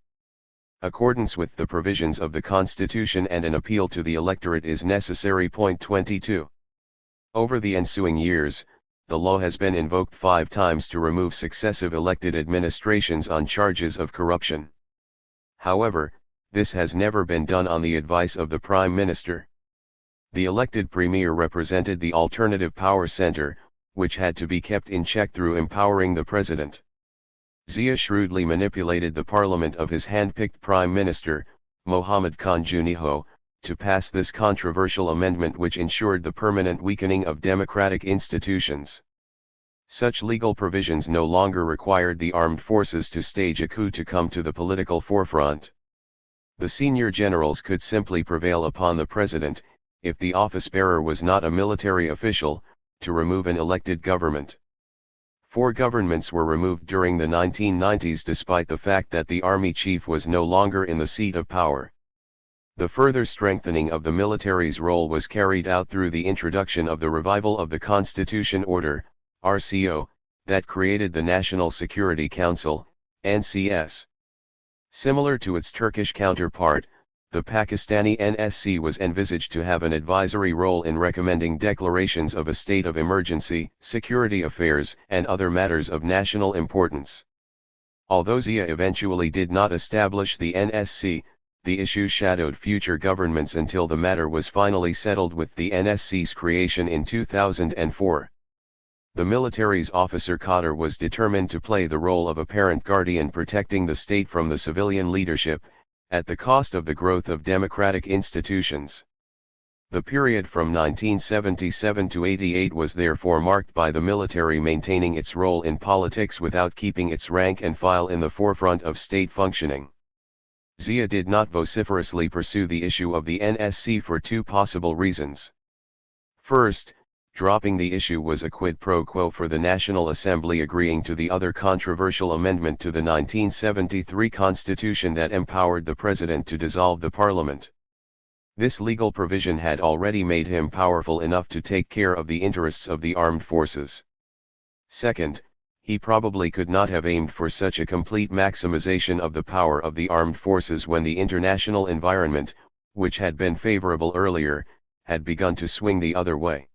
accordance with the provisions of the Constitution, and an appeal to the electorate is necessary. Point 22. Over the ensuing years, the law has been invoked 5 times to remove successive elected administrations on charges of corruption. However, this has never been done on the advice of the Prime Minister. The elected Premier represented the alternative power center, which had to be kept in check through empowering the President. Zia shrewdly manipulated the parliament of his hand-picked Prime Minister, Mohammad Khan Juniho, to pass this controversial amendment which ensured the permanent weakening of democratic institutions. Such legal provisions no longer required the armed forces to stage a coup to come to the political forefront. The senior generals could simply prevail upon the president, if the office-bearer was not a military official, to remove an elected government. 4 governments were removed during the 1990s despite the fact that the army chief was no longer in the seat of power. The further strengthening of the military's role was carried out through the introduction of the revival of the Constitution Order, RCO, that created the National Security Council, NCS. Similar to its Turkish counterpart, the Pakistani NSC was envisaged to have an advisory role in recommending declarations of a state of emergency, security affairs, and other matters of national importance. Although Zia eventually did not establish the NSC, the issue shadowed future governments until the matter was finally settled with the NSC's creation in 2004. The military's officer cadre was determined to play the role of apparent guardian protecting the state from the civilian leadership, at the cost of the growth of democratic institutions. The period from 1977 to 88 was therefore marked by the military maintaining its role in politics without keeping its rank and file in the forefront of state functioning. Zia did not vociferously pursue the issue of the NSC for 2 possible reasons. First, dropping the issue was a quid pro quo for the National Assembly agreeing to the other controversial amendment to the 1973 Constitution that empowered the President to dissolve the Parliament. This legal provision had already made him powerful enough to take care of the interests of the armed forces. Second, he probably could not have aimed for such a complete maximization of the power of the armed forces when the international environment, which had been favorable earlier, had begun to swing the other way.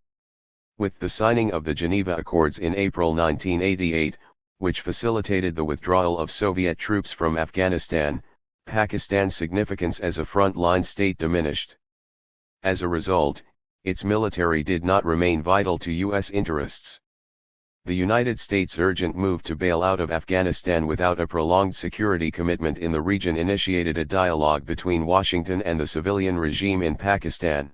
With the signing of the Geneva Accords in April 1988, which facilitated the withdrawal of Soviet troops from Afghanistan, Pakistan's significance as a front-line state diminished. As a result, its military did not remain vital to U.S. interests. The United States' urgent move to bail out of Afghanistan without a prolonged security commitment in the region initiated a dialogue between Washington and the civilian regime in Pakistan.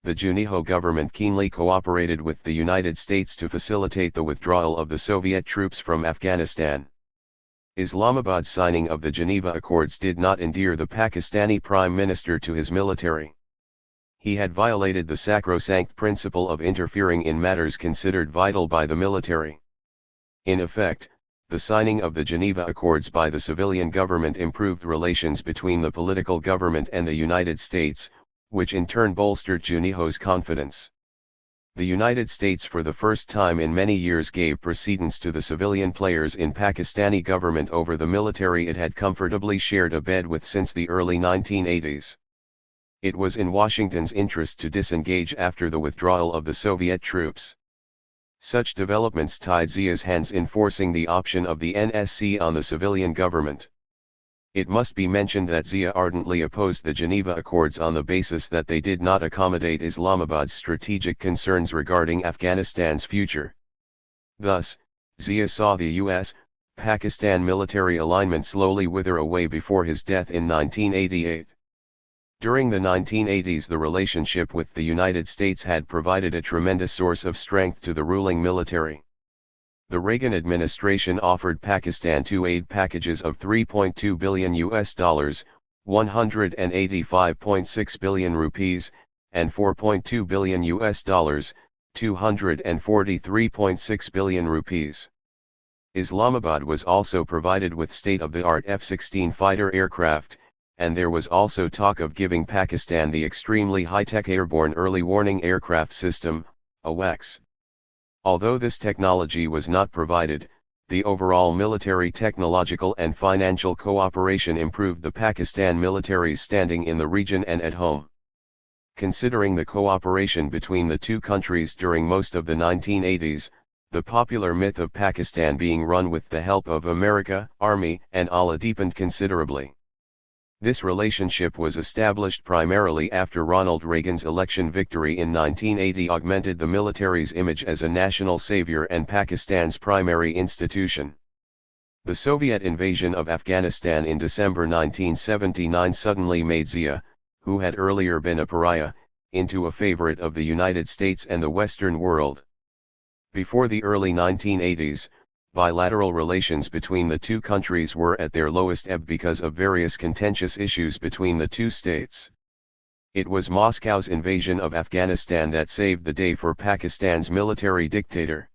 The Junejo government keenly cooperated with the United States to facilitate the withdrawal of the Soviet troops from Afghanistan. Islamabad's signing of the Geneva Accords did not endear the Pakistani Prime Minister to his military. He had violated the sacrosanct principle of interfering in matters considered vital by the military. In effect, the signing of the Geneva Accords by the civilian government improved relations between the political government and the United States, which in turn bolstered Junejo's confidence. The United States for the first time in many years gave precedence to the civilian players in Pakistani government over the military it had comfortably shared a bed with since the early 1980s. It was in Washington's interest to disengage after the withdrawal of the Soviet troops. Such developments tied Zia's hands in forcing the option of the NSC on the civilian government. It must be mentioned that Zia ardently opposed the Geneva Accords on the basis that they did not accommodate Islamabad's strategic concerns regarding Afghanistan's future. Thus, Zia saw the U.S.-Pakistan military alignment slowly wither away before his death in 1988. During the 1980s, the relationship with the United States had provided a tremendous source of strength to the ruling military. The Reagan administration offered Pakistan 2 aid packages of $3.2 billion, $185.6 billion rupees, and $4.2 billion, $243.6 billion rupees. Islamabad was also provided with state-of-the-art F-16 fighter aircraft, and there was also talk of giving Pakistan the extremely high-tech Airborne Early Warning Aircraft System, AWACS. Although this technology was not provided, the overall military technological and financial cooperation improved the Pakistan military's standing in the region and at home. Considering the cooperation between the two countries during most of the 1980s, the popular myth of Pakistan being run with the help of America, Army, and Allah deepened considerably. This relationship was established primarily after Ronald Reagan's election victory in 1980 augmented the military's image as a national savior and Pakistan's primary institution. The Soviet invasion of Afghanistan in December 1979 suddenly made Zia, who had earlier been a pariah, into a favorite of the United States and the Western world. Before the early 1980s, bilateral relations between the two countries were at their lowest ebb because of various contentious issues between the two states. It was Moscow's invasion of Afghanistan that saved the day for Pakistan's military dictator.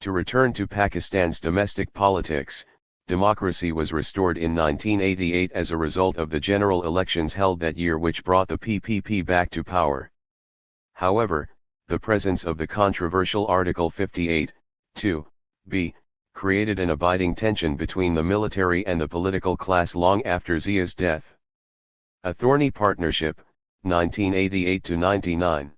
To return to Pakistan's domestic politics, democracy was restored in 1988 as a result of the general elections held that year, which brought the PPP back to power. However, the presence of the controversial Article 58(2)(b) created an abiding tension between the military and the political class long after Zia's death. A thorny partnership, 1988 to 99.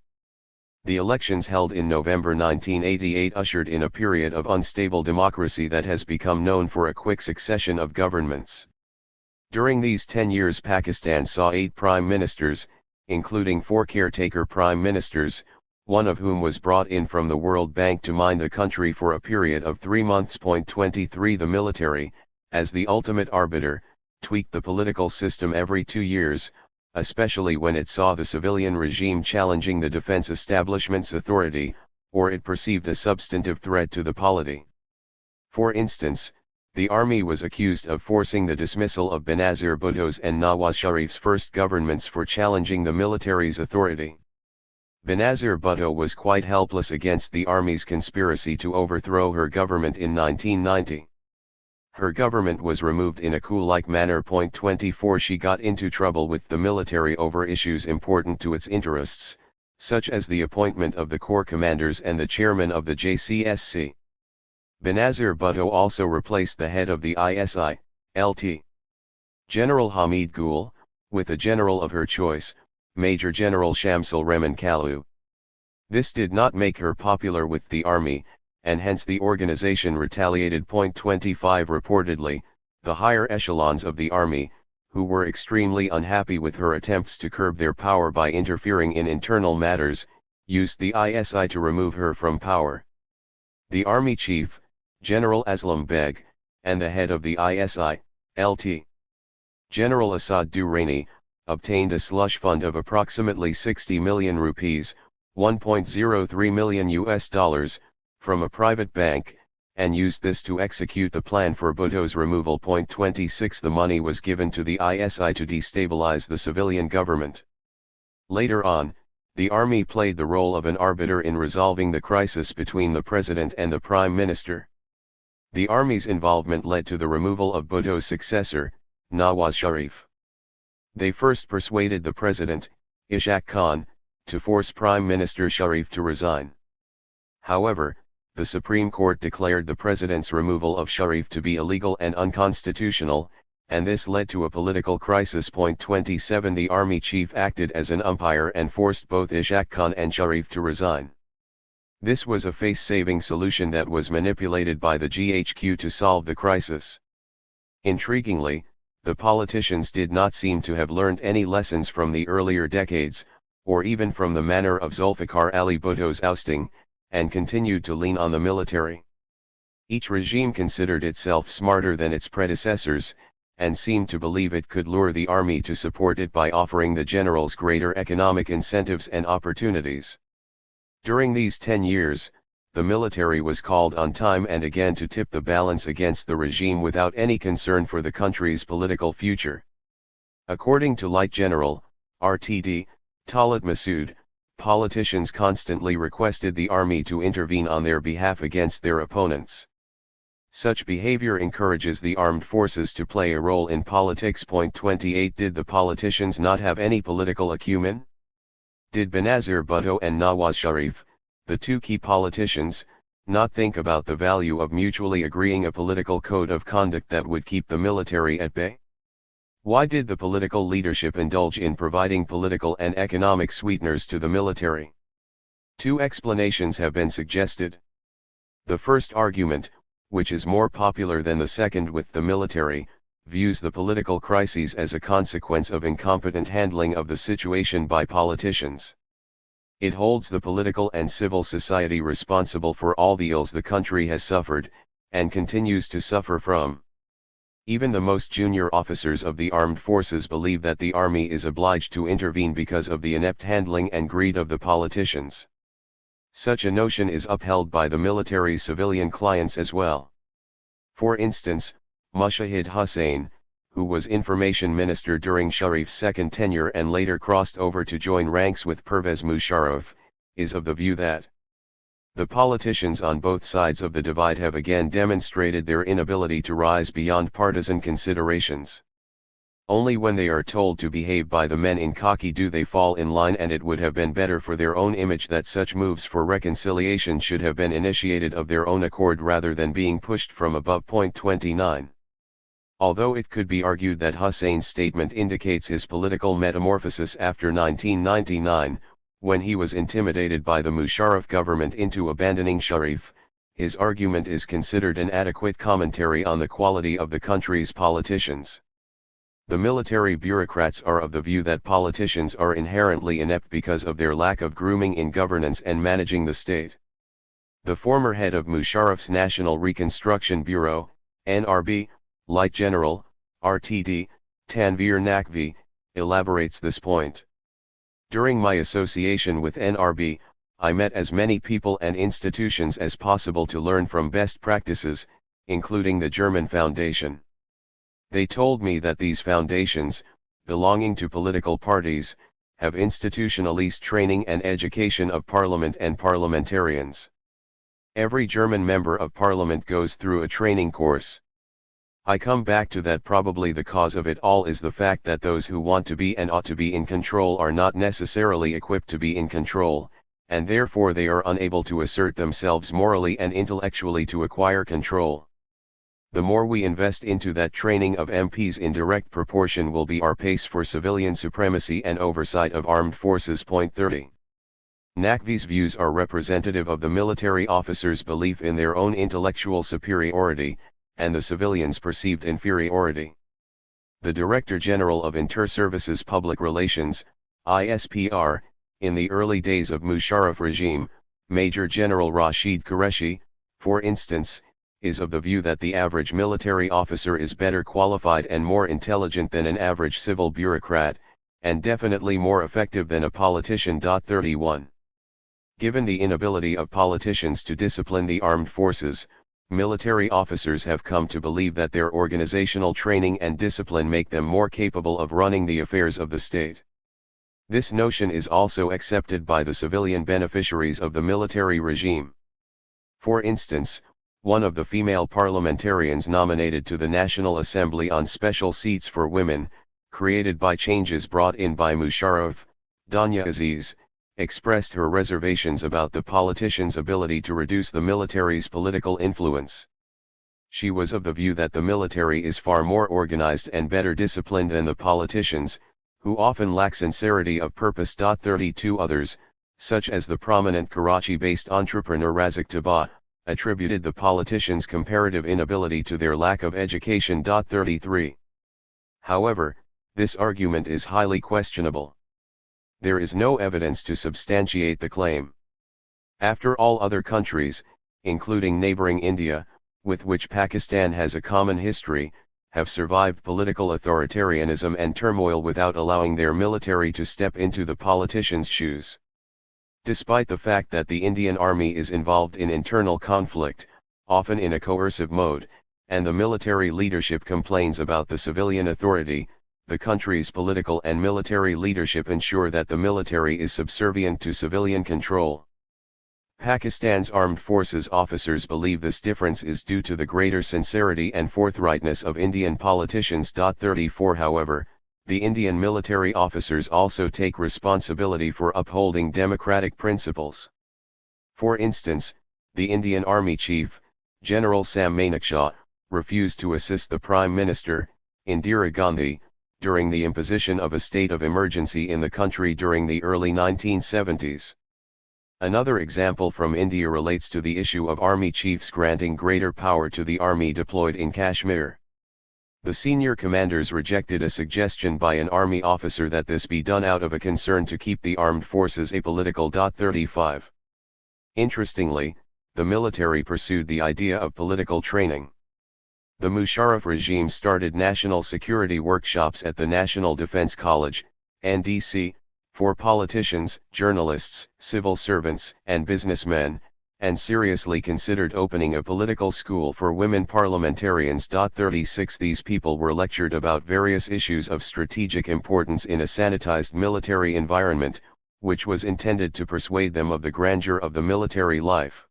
The elections held in November 1988 ushered in a period of unstable democracy that has become known for a quick succession of governments. During these 10 years, Pakistan saw 8 prime ministers, including 4 caretaker prime ministers, one of whom was brought in from the World Bank to mind the country for a period of 3 months. 23 The military, as the ultimate arbiter, tweaked the political system every 2 years, especially when it saw the civilian regime challenging the defense establishment's authority, or it perceived a substantive threat to the polity. For instance, the army was accused of forcing the dismissal of Benazir Bhutto's and Nawaz Sharif's first governments for challenging the military's authority. Benazir Bhutto was quite helpless against the army's conspiracy to overthrow her government in 1990. Her government was removed in a coup-like manner. 24 She got into trouble with the military over issues important to its interests, such as the appointment of the corps commanders and the chairman of the JCSC. Benazir Bhutto also replaced the head of the ISI, Lt. General Hamid Gul, with a general of her choice, Major General Shamsul Rehman Kalu. This did not make her popular with the army, and hence the organization retaliated. 25 Reportedly, the higher echelons of the army, who were extremely unhappy with her attempts to curb their power by interfering in internal matters, used the ISI to remove her from power. The army chief, General Aslam Beg, and the head of the ISI, Lt. General Asad Durrani, obtained a slush fund of approximately 60 million rupees, $1.03 million, from a private bank, and used this to execute the plan for Bhutto's removal. 26 The money was given to the ISI to destabilize the civilian government. Later on, the army played the role of an arbiter in resolving the crisis between the president and the prime minister. The army's involvement led to the removal of Bhutto's successor, Nawaz Sharif. They first persuaded the president, Ishaq Khan, to force Prime Minister Sharif to resign. However, the Supreme Court declared the president's removal of Sharif to be illegal and unconstitutional, and this led to a political crisis. 27 The army chief acted as an umpire and forced both Ishaq Khan and Sharif to resign. This was a face-saving solution that was manipulated by the GHQ to solve the crisis. Intriguingly, the politicians did not seem to have learned any lessons from the earlier decades, or even from the manner of Zulfikar Ali Bhutto's ousting, and continued to lean on the military. Each regime considered itself smarter than its predecessors, and seemed to believe it could lure the army to support it by offering the generals greater economic incentives and opportunities. During these 10 years, the military was called on time and again to tip the balance against the regime without any concern for the country's political future. According to Light General, RTD, Talat Masood, politicians constantly requested the army to intervene on their behalf against their opponents. Such behavior encourages the armed forces to play a role in politics. 28 Did the politicians not have any political acumen? Did Benazir Bhutto and Nawaz Sharif, the two key politicians, not think about the value of mutually agreeing a political code of conduct that would keep the military at bay? Why did the political leadership indulge in providing political and economic sweeteners to the military? 2 explanations have been suggested. The first argument, which is more popular than the second with the military, views the political crises as a consequence of incompetent handling of the situation by politicians. It holds the political and civil society responsible for all the ills the country has suffered, and continues to suffer from. Even the most junior officers of the armed forces believe that the army is obliged to intervene because of the inept handling and greed of the politicians. Such a notion is upheld by the military's civilian clients as well. For instance, Mushahid Hussain, who was information minister during Sharif's second tenure and later crossed over to join ranks with Pervez Musharraf, is of the view that the politicians on both sides of the divide have again demonstrated their inability to rise beyond partisan considerations. Only when they are told to behave by the men in khaki do they fall in line, and it would have been better for their own image that such moves for reconciliation should have been initiated of their own accord rather than being pushed from above. 29. Although it could be argued that Hussein's statement indicates his political metamorphosis after 1999, when he was intimidated by the Musharraf government into abandoning Sharif, his argument is considered an adequate commentary on the quality of the country's politicians. The military bureaucrats are of the view that politicians are inherently inept because of their lack of grooming in governance and managing the state. The former head of Musharraf's National Reconstruction Bureau, NRB, Light General, RTD, Tanveer Naqvi, elaborates this point. During my association with NRB, I met as many people and institutions as possible to learn from best practices, including the German Foundation. They told me that these foundations, belonging to political parties, have institutionalized training and education of parliament and parliamentarians. Every German member of parliament goes through a training course. I come back to that probably the cause of it all is the fact that those who want to be and ought to be in control are not necessarily equipped to be in control, and therefore they are unable to assert themselves morally and intellectually to acquire control. The more we invest into that training of MPs in direct proportion will be our pace for civilian supremacy and oversight of armed forces. 30. Naqvi's views are representative of the military officers' belief in their own intellectual superiority, and the civilians' perceived inferiority. The Director General of Inter-Services Public Relations, ISPR, in the early days of Musharraf regime, Major General Rashid Qureshi, for instance, is of the view that the average military officer is better qualified and more intelligent than an average civil bureaucrat, and definitely more effective than a politician. 31. Given the inability of politicians to discipline the armed forces, military officers have come to believe that their organizational training and discipline make them more capable of running the affairs of the state. This notion is also accepted by the civilian beneficiaries of the military regime. For instance, one of the female parliamentarians nominated to the National Assembly on special seats for women, created by changes brought in by Musharraf, Danya Aziz, expressed her reservations about the politicians' ability to reduce the military's political influence. She was of the view that the military is far more organized and better disciplined than the politicians, who often lack sincerity of purpose. 32 Others, such as the prominent Karachi-based entrepreneur Razik Tabah, attributed the politicians' comparative inability to their lack of education. 33. However, this argument is highly questionable. There is no evidence to substantiate the claim. After all, other countries, including neighboring India, with which Pakistan has a common history, have survived political authoritarianism and turmoil without allowing their military to step into the politicians' shoes. Despite the fact that the Indian Army is involved in internal conflict, often in a coercive mode, and the military leadership complains about the civilian authority, the country's political and military leadership ensure that the military is subservient to civilian control. Pakistan's armed forces officers believe this difference is due to the greater sincerity and forthrightness of Indian politicians. 34 However, the Indian military officers also take responsibility for upholding democratic principles. For instance, the Indian Army Chief, General Sam Manekshaw, refused to assist the Prime Minister, Indira Gandhi, during the imposition of a state of emergency in the country during the early 1970s. Another example from India relates to the issue of army chiefs granting greater power to the army deployed in Kashmir. The senior commanders rejected a suggestion by an army officer that this be done out of a concern to keep the armed forces apolitical. 35. Interestingly, the military pursued the idea of political training. The Musharraf regime started national security workshops at the National Defense College, NDC, for politicians, journalists, civil servants, and businessmen, and seriously considered opening a political school for women parliamentarians. 36 These people were lectured about various issues of strategic importance in a sanitized military environment, which was intended to persuade them of the grandeur of the military life.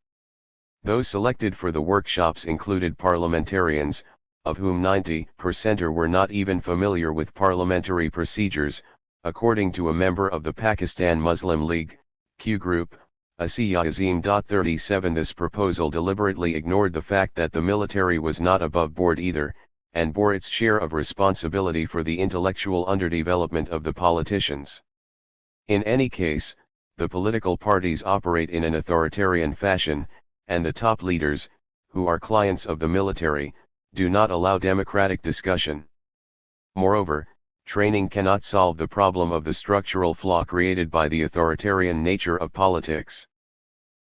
Those selected for the workshops included parliamentarians, of whom 90% were not even familiar with parliamentary procedures, according to a member of the Pakistan Muslim League, Q Group, Asiya Azim. 37 This proposal deliberately ignored the fact that the military was not above board either, and bore its share of responsibility for the intellectual underdevelopment of the politicians. In any case, the political parties operate in an authoritarian fashion, and the top leaders, who are clients of the military, do not allow democratic discussion. Moreover, training cannot solve the problem of the structural flaw created by the authoritarian nature of politics.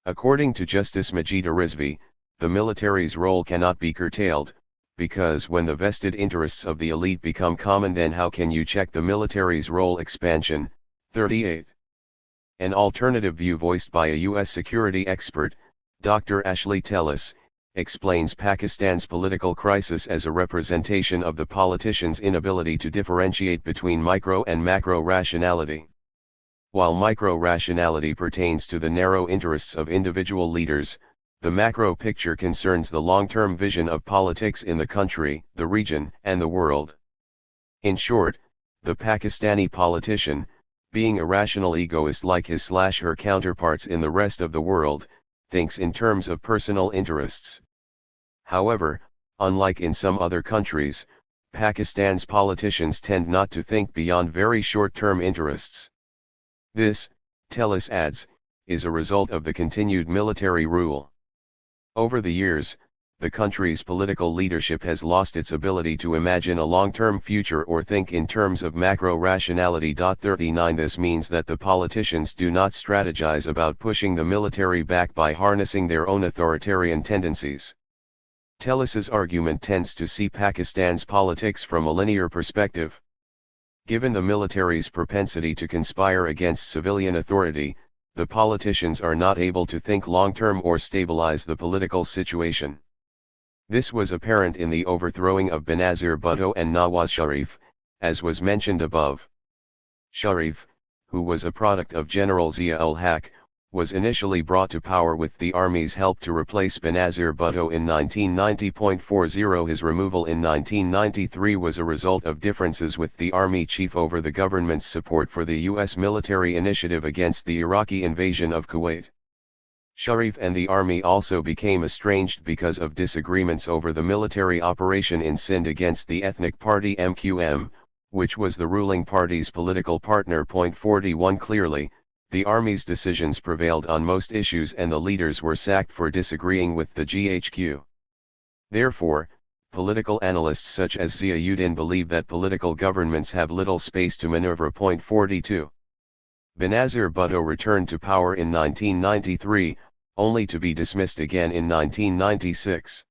According to Justice Majid Rizvi, the military's role cannot be curtailed, because when the vested interests of the elite become common, then how can you check the military's role expansion? 38. An alternative view voiced by a U.S. security expert, Dr. Ashley Tellis, explains Pakistan's political crisis as a representation of the politicians' inability to differentiate between micro and macro rationality. While micro rationality pertains to the narrow interests of individual leaders, the macro picture concerns the long-term vision of politics in the country, the region, and the world. In short, the Pakistani politician, being a rational egoist like his/her counterparts in the rest of the world, thinks in terms of personal interests. However, unlike in some other countries, Pakistan's politicians tend not to think beyond very short-term interests. This, Tellis adds, is a result of the continued military rule. Over the years, the country's political leadership has lost its ability to imagine a long-term future or think in terms of macro rationality. 39 This means that the politicians do not strategize about pushing the military back by harnessing their own authoritarian tendencies. Tellis's argument tends to see Pakistan's politics from a linear perspective. Given the military's propensity to conspire against civilian authority, the politicians are not able to think long-term or stabilize the political situation. This was apparent in the overthrowing of Benazir Bhutto and Nawaz Sharif, as was mentioned above. Sharif, who was a product of General Zia-ul-Haq, was initially brought to power with the army's help to replace Benazir Bhutto in 1990.40. His removal in 1993 was a result of differences with the army chief over the government's support for the U.S. military initiative against the Iraqi invasion of Kuwait. Sharif and the army also became estranged because of disagreements over the military operation in Sindh against the ethnic party MQM, which was the ruling party's political partner. 41 Clearly, the army's decisions prevailed on most issues and the leaders were sacked for disagreeing with the GHQ. Therefore, political analysts such as Ziauddin believe that political governments have little space to maneuver. 42. Benazir Bhutto returned to power in 1993, only to be dismissed again in 1996.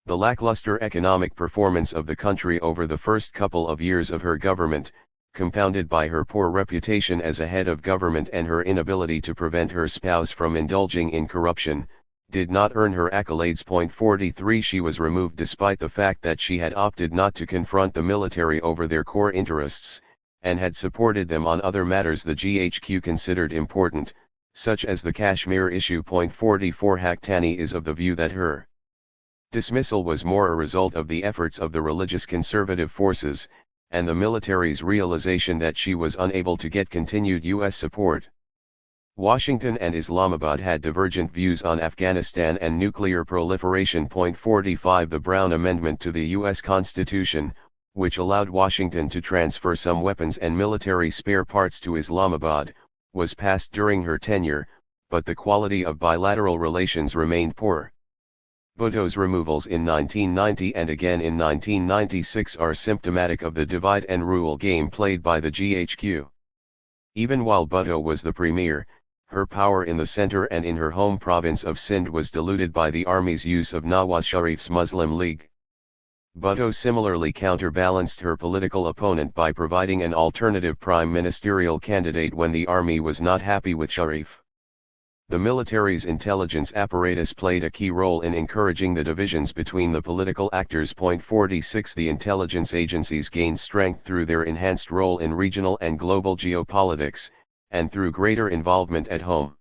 The lackluster economic performance of the country over the first couple of years of her government, compounded by her poor reputation as a head of government and her inability to prevent her spouse from indulging in corruption, did not earn her accolades. 43 She was removed despite the fact that she had opted not to confront the military over their core interests, and had supported them on other matters the GHQ considered important, such as the Kashmir issue. 44 Haqqani is of the view that her dismissal was more a result of the efforts of the religious conservative forces, and the military's realization that she was unable to get continued U.S. support. Washington and Islamabad had divergent views on Afghanistan and nuclear proliferation. 45 The Brown Amendment to the U.S. Constitution, which allowed Washington to transfer some weapons and military spare parts to Islamabad, was passed during her tenure, but the quality of bilateral relations remained poor. Bhutto's removals in 1990 and again in 1996 are symptomatic of the divide and rule game played by the GHQ. Even while Bhutto was the premier, her power in the center and in her home province of Sindh was diluted by the army's use of Nawaz Sharif's Muslim League. Bhutto similarly counterbalanced her political opponent by providing an alternative prime ministerial candidate when the army was not happy with Sharif. The military's intelligence apparatus played a key role in encouraging the divisions between the political actors. 46 The intelligence agencies gained strength through their enhanced role in regional and global geopolitics, and through greater involvement at home.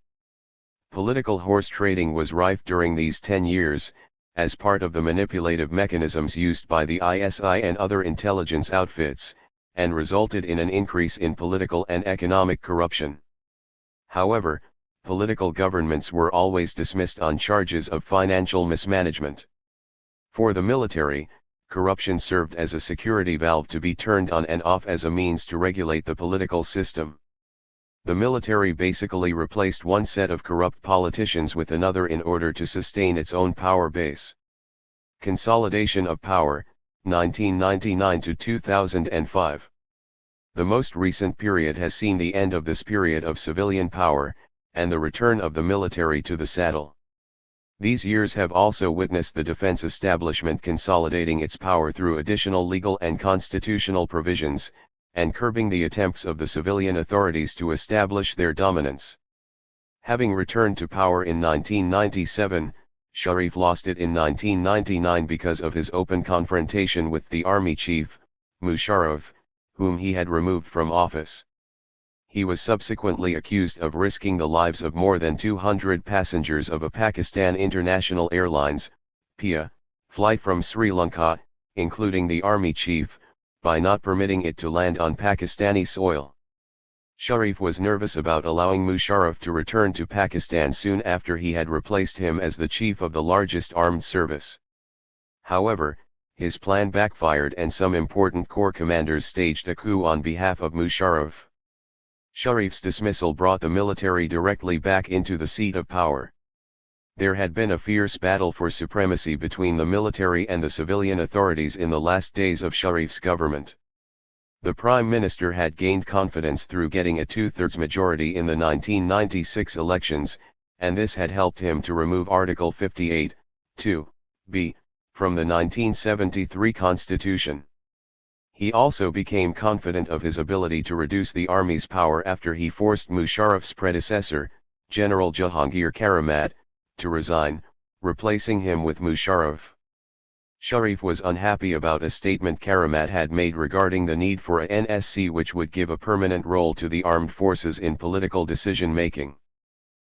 Political horse trading was rife during these 10 years, as part of the manipulative mechanisms used by the ISI and other intelligence outfits, and resulted in an increase in political and economic corruption. However, political governments were always dismissed on charges of financial mismanagement. For the military, corruption served as a security valve to be turned on and off as a means to regulate the political system. The military basically replaced one set of corrupt politicians with another in order to sustain its own power base. Consolidation of power, 1999 to 2005. The most recent period has seen the end of this period of civilian power, and the return of the military to the saddle. These years have also witnessed the defense establishment consolidating its power through additional legal and constitutional provisions, and curbing the attempts of the civilian authorities to establish their dominance. Having returned to power in 1997, Sharif lost it in 1999 because of his open confrontation with the army chief, Musharraf, whom he had removed from office. He was subsequently accused of risking the lives of more than 200 passengers of a Pakistan International Airlines, PIA, flight from Sri Lanka, including the army chief, by not permitting it to land on Pakistani soil. Sharif was nervous about allowing Musharraf to return to Pakistan soon after he had replaced him as the chief of the largest armed service. However, his plan backfired and some important corps commanders staged a coup on behalf of Musharraf. Sharif's dismissal brought the military directly back into the seat of power. There had been a fierce battle for supremacy between the military and the civilian authorities in the last days of Sharif's government. The Prime Minister had gained confidence through getting a two-thirds majority in the 1996 elections, and this had helped him to remove Article 58, 2b, from the 1973 Constitution. He also became confident of his ability to reduce the army's power after he forced Musharraf's predecessor, General Jahangir Karamat, to resign, replacing him with Musharraf. Sharif was unhappy about a statement Karamat had made regarding the need for a NSC which would give a permanent role to the armed forces in political decision-making.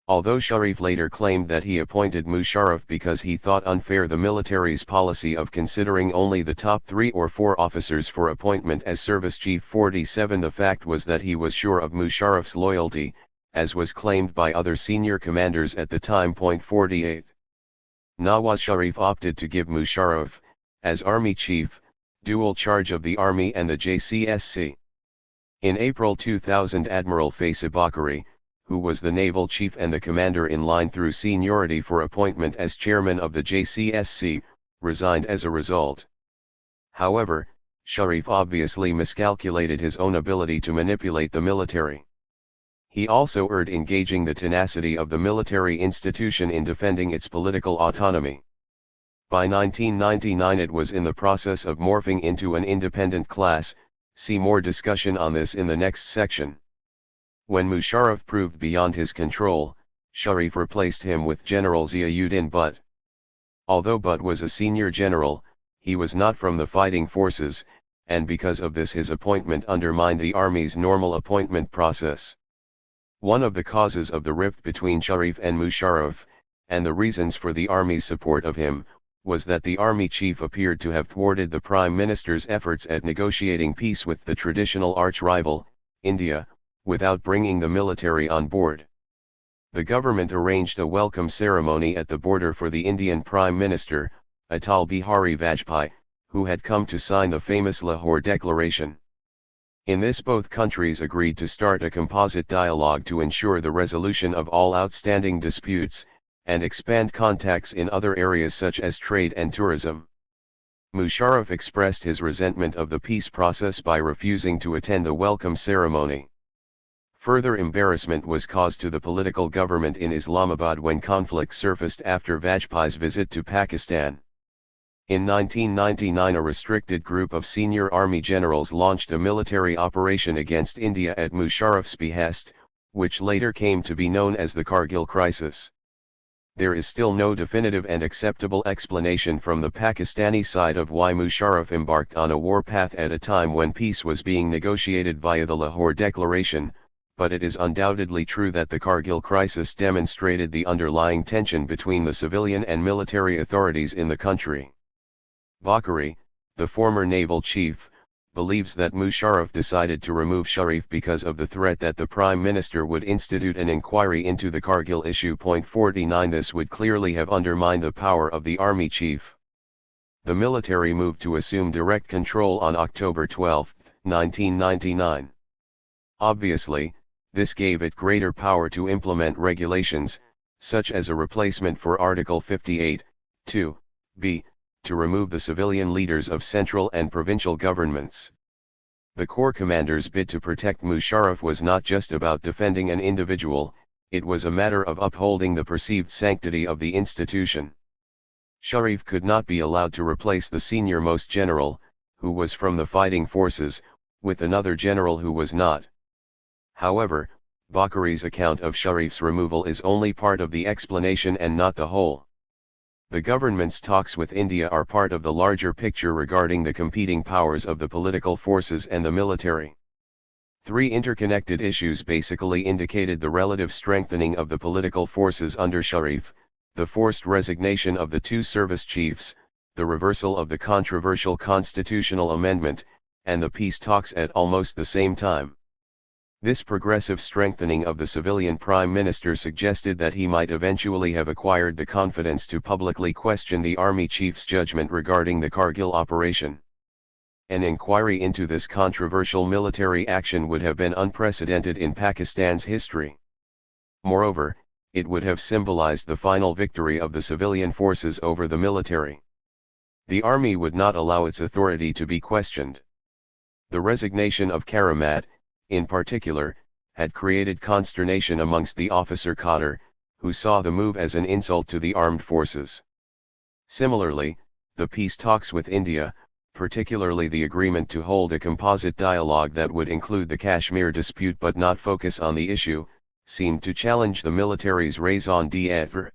Although Sharif later claimed that he appointed Musharraf because he thought unfair the military's policy of considering only the top 3 or 4 officers for appointment as Service Chief 47, the fact was that he was sure of Musharraf's loyalty, as was claimed by other senior commanders at the time. 48. Nawaz Sharif opted to give Musharraf, as Army Chief, dual charge of the Army and the JCSC. In April 2000, Admiral Faisal Bakari, who was the naval chief and the commander in line through seniority for appointment as chairman of the JCSC, resigned as a result. However, Sharif obviously miscalculated his own ability to manipulate the military. He also erred engaging the tenacity of the military institution in defending its political autonomy. By 1999 it was in the process of morphing into an independent class. See more discussion on this in the next section. When Musharraf proved beyond his control, Sharif replaced him with General Ziauddin Butt. Although Butt was a senior general, he was not from the fighting forces, and because of this his appointment undermined the army's normal appointment process. One of the causes of the rift between Sharif and Musharraf, and the reasons for the army's support of him, was that the army chief appeared to have thwarted the prime minister's efforts at negotiating peace with the traditional arch-rival, India, without bringing the military on board. The government arranged a welcome ceremony at the border for the Indian Prime Minister, Atal Bihari Vajpayee, who had come to sign the famous Lahore Declaration. In this both countries agreed to start a composite dialogue to ensure the resolution of all outstanding disputes, and expand contacts in other areas such as trade and tourism. Musharraf expressed his resentment of the peace process by refusing to attend the welcome ceremony. Further embarrassment was caused to the political government in Islamabad when conflict surfaced after Vajpayee's visit to Pakistan. In 1999, a restricted group of senior army generals launched a military operation against India at Musharraf's behest, which later came to be known as the Kargil crisis. There is still no definitive and acceptable explanation from the Pakistani side of why Musharraf embarked on a warpath at a time when peace was being negotiated via the Lahore Declaration, but it is undoubtedly true that the Kargil crisis demonstrated the underlying tension between the civilian and military authorities in the country. Bakari, the former naval chief, believes that Musharraf decided to remove Sharif because of the threat that the Prime Minister would institute an inquiry into the Kargil issue. 49 This would clearly have undermined the power of the army chief. The military moved to assume direct control on October 12, 1999. Obviously, this gave it greater power to implement regulations, such as a replacement for Article 58, 2b, to remove the civilian leaders of central and provincial governments. The Corps commander's bid to protect Musharraf was not just about defending an individual, it was a matter of upholding the perceived sanctity of the institution. Sharif could not be allowed to replace the senior-most general, who was from the fighting forces, with another general who was not. However, Bakari's account of Sharif's removal is only part of the explanation and not the whole. The government's talks with India are part of the larger picture regarding the competing powers of the political forces and the military. Three interconnected issues basically indicated the relative strengthening of the political forces under Sharif, the forced resignation of the two service chiefs, the reversal of the controversial constitutional amendment, and the peace talks at almost the same time. This progressive strengthening of the civilian prime minister suggested that he might eventually have acquired the confidence to publicly question the army chief's judgment regarding the Kargil operation. An inquiry into this controversial military action would have been unprecedented in Pakistan's history. Moreover, it would have symbolized the final victory of the civilian forces over the military. The army would not allow its authority to be questioned. The resignation of Karamat, in particular, had created consternation amongst the officer cadre, who saw the move as an insult to the armed forces. Similarly, the peace talks with India, particularly the agreement to hold a composite dialogue that would include the Kashmir dispute but not focus on the issue, seemed to challenge the military's raison d'être.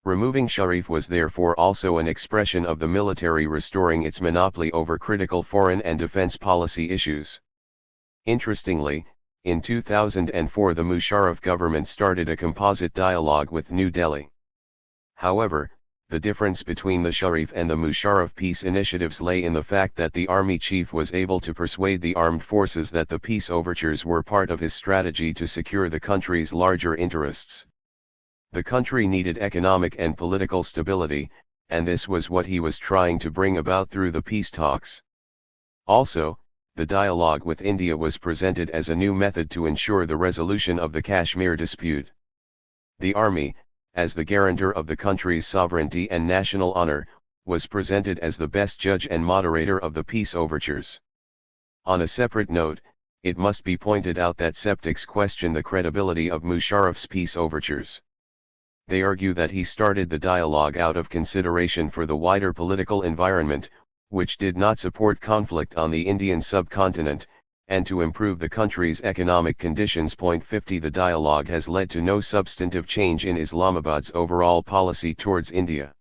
Removing Sharif was therefore also an expression of the military restoring its monopoly over critical foreign and defense policy issues. Interestingly, in 2004 the Musharraf government started a composite dialogue with New Delhi. However, the difference between the Sharif and the Musharraf peace initiatives lay in the fact that the army chief was able to persuade the armed forces that the peace overtures were part of his strategy to secure the country's larger interests. The country needed economic and political stability, and this was what he was trying to bring about through the peace talks. Also, the dialogue with India was presented as a new method to ensure the resolution of the Kashmir dispute. The army, as the guarantor of the country's sovereignty and national honor, was presented as the best judge and moderator of the peace overtures. On a separate note, it must be pointed out that skeptics question the credibility of Musharraf's peace overtures. They argue that he started the dialogue out of consideration for the wider political environment, which did not support conflict on the Indian subcontinent, and to improve the country's economic conditions. 50 The dialogue has led to no substantive change in Islamabad's overall policy towards India.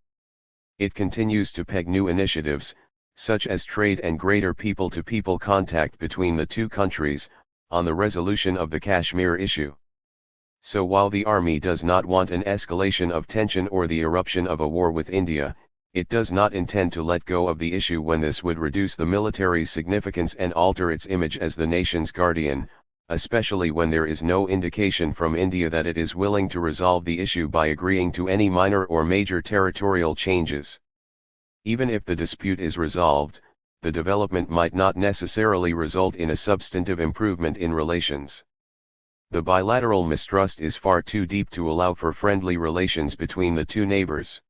It continues to peg new initiatives, such as trade and greater people-to-people contact between the two countries, on the resolution of the Kashmir issue. So while the army does not want an escalation of tension or the eruption of a war with India, it does not intend to let go of the issue when this would reduce the military's significance and alter its image as the nation's guardian, especially when there is no indication from India that it is willing to resolve the issue by agreeing to any minor or major territorial changes. Even if the dispute is resolved, the development might not necessarily result in a substantive improvement in relations. The bilateral mistrust is far too deep to allow for friendly relations between the two neighbors.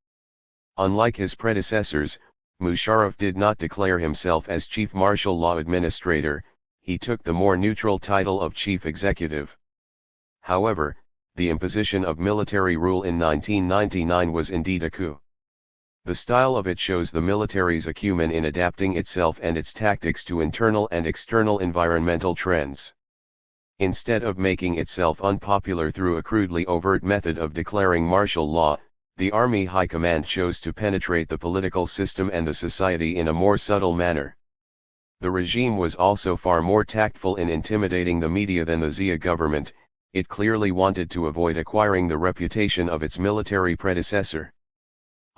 Unlike his predecessors, Musharraf did not declare himself as Chief Martial Law Administrator, he took the more neutral title of Chief Executive. However, the imposition of military rule in 1999 was indeed a coup. The style of it shows the military's acumen in adapting itself and its tactics to internal and external environmental trends. Instead of making itself unpopular through a crudely overt method of declaring martial law, the Army High Command chose to penetrate the political system and the society in a more subtle manner. The regime was also far more tactful in intimidating the media than the Zia government. It clearly wanted to avoid acquiring the reputation of its military predecessor.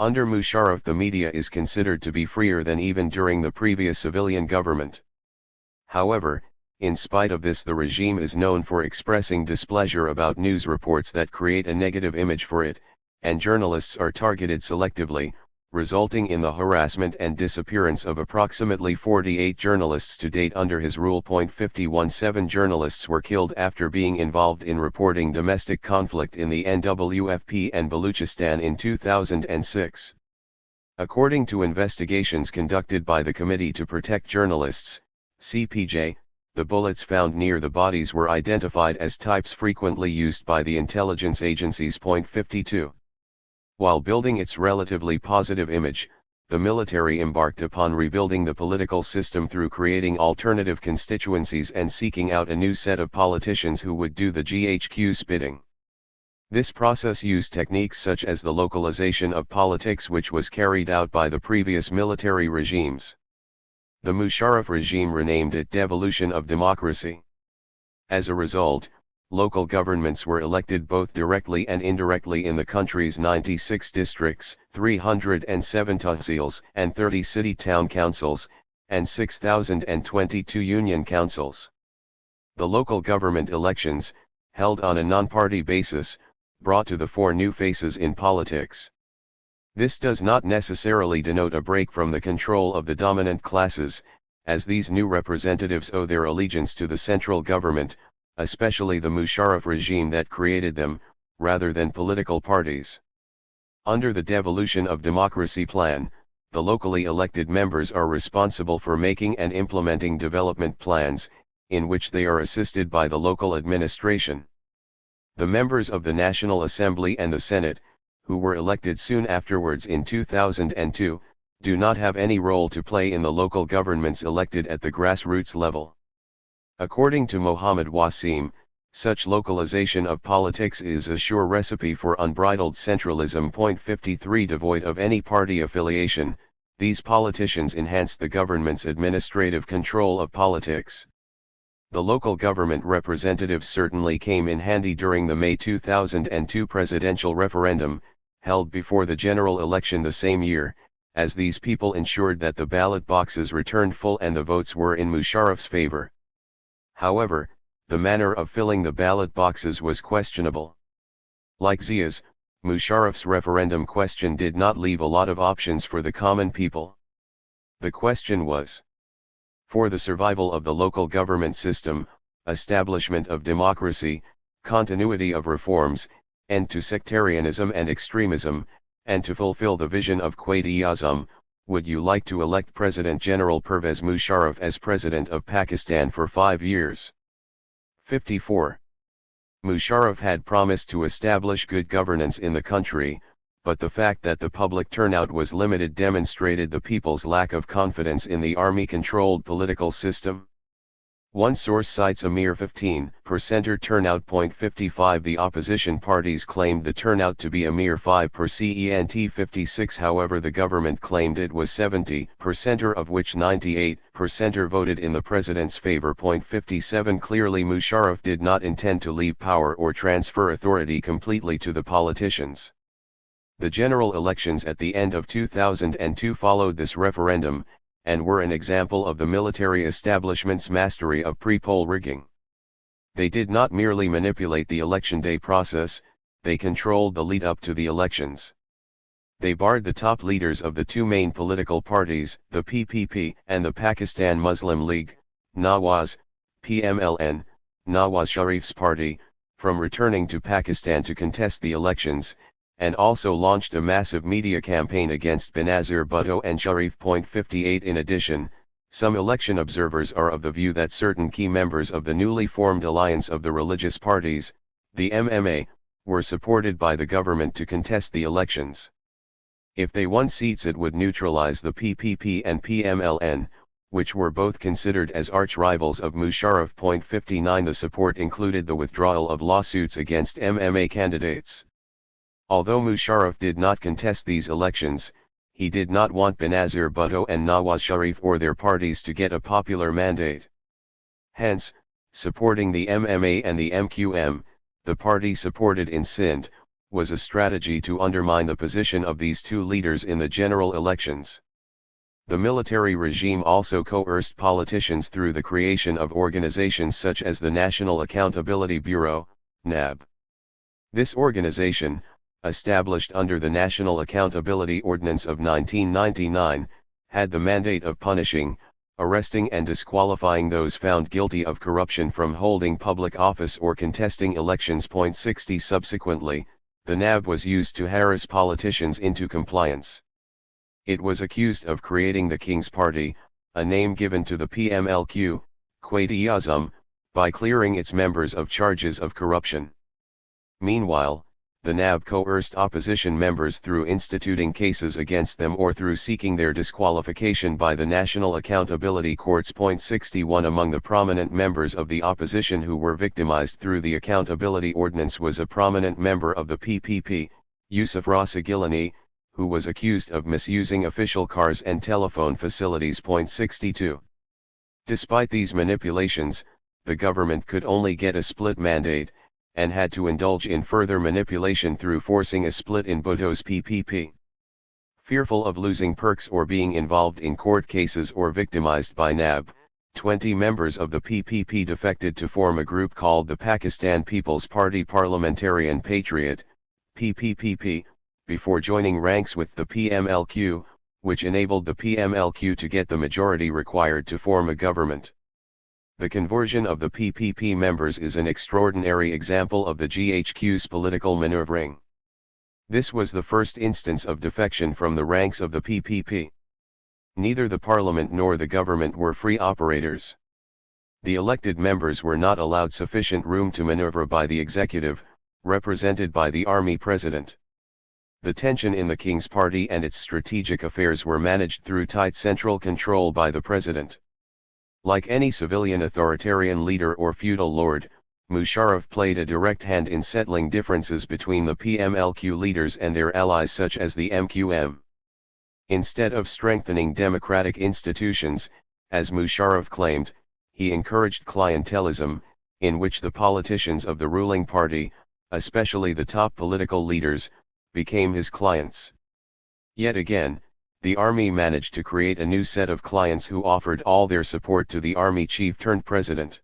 Under Musharraf, the media is considered to be freer than even during the previous civilian government. However, in spite of this, the regime is known for expressing displeasure about news reports that create a negative image for it, and journalists are targeted selectively, resulting in the harassment and disappearance of approximately 48 journalists to date under his rule. 51 7 journalists were killed after being involved in reporting domestic conflict in the NWFP and Baluchistan in 2006. According to investigations conducted by the Committee to Protect Journalists, CPJ, the bullets found near the bodies were identified as types frequently used by the intelligence agencies. 52. While building its relatively positive image, the military embarked upon rebuilding the political system through creating alternative constituencies and seeking out a new set of politicians who would do the GHQ's bidding. This process used techniques such as the localization of politics, which was carried out by the previous military regimes. The Musharraf regime renamed it devolution of democracy. As a result, local governments were elected both directly and indirectly in the country's 96 districts, 307 tahsils and 30 city-town councils, and 6,022 union councils. The local government elections, held on a non-party basis, brought to the fore new faces in politics. This does not necessarily denote a break from the control of the dominant classes, as these new representatives owe their allegiance to the central government, especially the Musharraf regime that created them, rather than political parties. Under the devolution of democracy plan, the locally elected members are responsible for making and implementing development plans, in which they are assisted by the local administration. The members of the National Assembly and the Senate, who were elected soon afterwards in 2002, do not have any role to play in the local governments elected at the grassroots level. According to Mohammed Wasim, such localization of politics is a sure recipe for unbridled centralism. 53 Devoid of any party affiliation, these politicians enhanced the government's administrative control of politics. The local government representatives certainly came in handy during the May 2002 presidential referendum, held before the general election the same year, as these people ensured that the ballot boxes returned full and the votes were in Musharraf's favor. However, the manner of filling the ballot boxes was questionable. Like Zia's, Musharraf's referendum question did not leave a lot of options for the common people. The question was for the survival of the local government system, establishment of democracy, continuity of reforms, end to sectarianism and extremism, and to fulfill the vision of Quaid-e-Azam, would you like to elect President General Pervez Musharraf as President of Pakistan for 5 years? 54. Musharraf had promised to establish good governance in the country, but the fact that the public turnout was limited demonstrated the people's lack of confidence in the army-controlled political system. One source cites a mere 15% turnout. 55 The opposition parties claimed the turnout to be a mere 5%. 56 However, the government claimed it was 70%, of which 98% voted in the president's favor. 57 Clearly Musharraf did not intend to leave power or transfer authority completely to the politicians. The general elections at the end of 2002 followed this referendum, and were an example of the military establishment's mastery of pre-poll rigging. They did not merely manipulate the election day process, they controlled the lead-up to the elections. They barred the top leaders of the two main political parties, the PPP and the Pakistan Muslim League, Nawaz, PMLN, Nawaz Sharif's party, from returning to Pakistan to contest the elections, and also launched a massive media campaign against Benazir Bhutto and Sharif. 58 In addition, some election observers are of the view that certain key members of the newly formed alliance of the religious parties, the MMA, were supported by the government to contest the elections. If they won seats it would neutralize the PPP and PMLN, which were both considered as arch-rivals of Musharraf. 59 The support included the withdrawal of lawsuits against MMA candidates. Although Musharraf did not contest these elections, he did not want Benazir Bhutto and Nawaz Sharif or their parties to get a popular mandate. Hence, supporting the MMA and the MQM, the party supported in Sindh, was a strategy to undermine the position of these two leaders in the general elections. The military regime also coerced politicians through the creation of organizations such as the National Accountability Bureau, NAB. This organization, established under the National Accountability Ordinance of 1999, had the mandate of punishing, arresting and disqualifying those found guilty of corruption from holding public office or contesting elections. 60 Subsequently, the NAB was used to harass politicians into compliance. It was accused of creating the King's Party, a name given to the PMLQ, Quaid-e-Azam, by clearing its members of charges of corruption. Meanwhile, the NAB coerced opposition members through instituting cases against them or through seeking their disqualification by the National Accountability Courts. 61 Among the prominent members of the opposition who were victimized through the Accountability Ordinance was a prominent member of the PPP, Yusuf Rasagilani, who was accused of misusing official cars and telephone facilities. 62. Despite these manipulations, the government could only get a split mandate, and had to indulge in further manipulation through forcing a split in Bhutto's PPP. Fearful of losing perks or being involved in court cases or victimized by NAB, 20 members of the PPP defected to form a group called the Pakistan People's Party Parliamentarian Patriot, PPPP, before joining ranks with the PMLQ, which enabled the PMLQ to get the majority required to form a government. The conversion of the PPP members is an extraordinary example of the GHQ's political maneuvering. This was the first instance of defection from the ranks of the PPP. Neither the parliament nor the government were free operators. The elected members were not allowed sufficient room to maneuver by the executive, represented by the army president. The tension in the King's Party and its strategic affairs were managed through tight central control by the president. Like any civilian authoritarian leader or feudal lord, Musharraf played a direct hand in settling differences between the PMLQ leaders and their allies such as the MQM. Instead of strengthening democratic institutions, as Musharraf claimed, he encouraged clientelism, in which the politicians of the ruling party, especially the top political leaders, became his clients. Yet again, the army managed to create a new set of clients who offered all their support to the army chief turned president.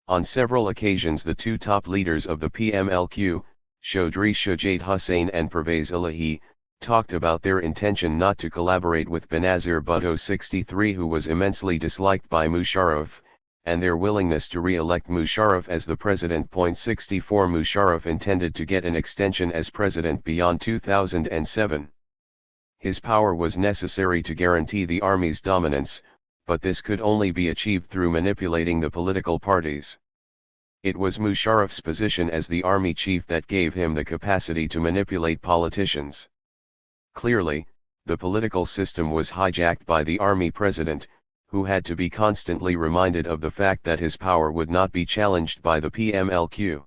On several occasions the two top leaders of the PMLQ, Chaudhry Shujaat Hussain and Pervez Ilahi, talked about their intention not to collaborate with Benazir Bhutto 63 who was immensely disliked by Musharraf, and their willingness to re-elect Musharraf as the president. 64 Musharraf intended to get an extension as president beyond 2007. His power was necessary to guarantee the army's dominance, but this could only be achieved through manipulating the political parties. It was Musharraf's position as the army chief that gave him the capacity to manipulate politicians. Clearly, the political system was hijacked by the army president, who had to be constantly reminded of the fact that his power would not be challenged by the PMLQ.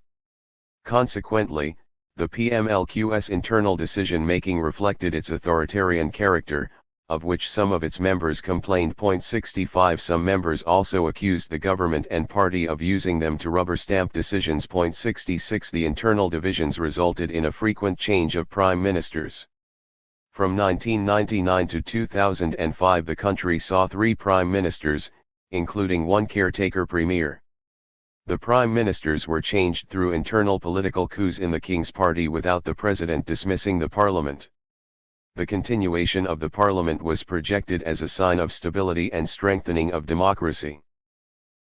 Consequently, the PMLQ's internal decision-making reflected its authoritarian character, of which some of its members complained. 65 Some members also accused the government and party of using them to rubber-stamp decisions. 66 The internal divisions resulted in a frequent change of prime ministers. From 1999 to 2005 the country saw 3 prime ministers, including one caretaker premier. The prime ministers were changed through internal political coups in the King's Party without the president dismissing the parliament. The continuation of the parliament was projected as a sign of stability and strengthening of democracy.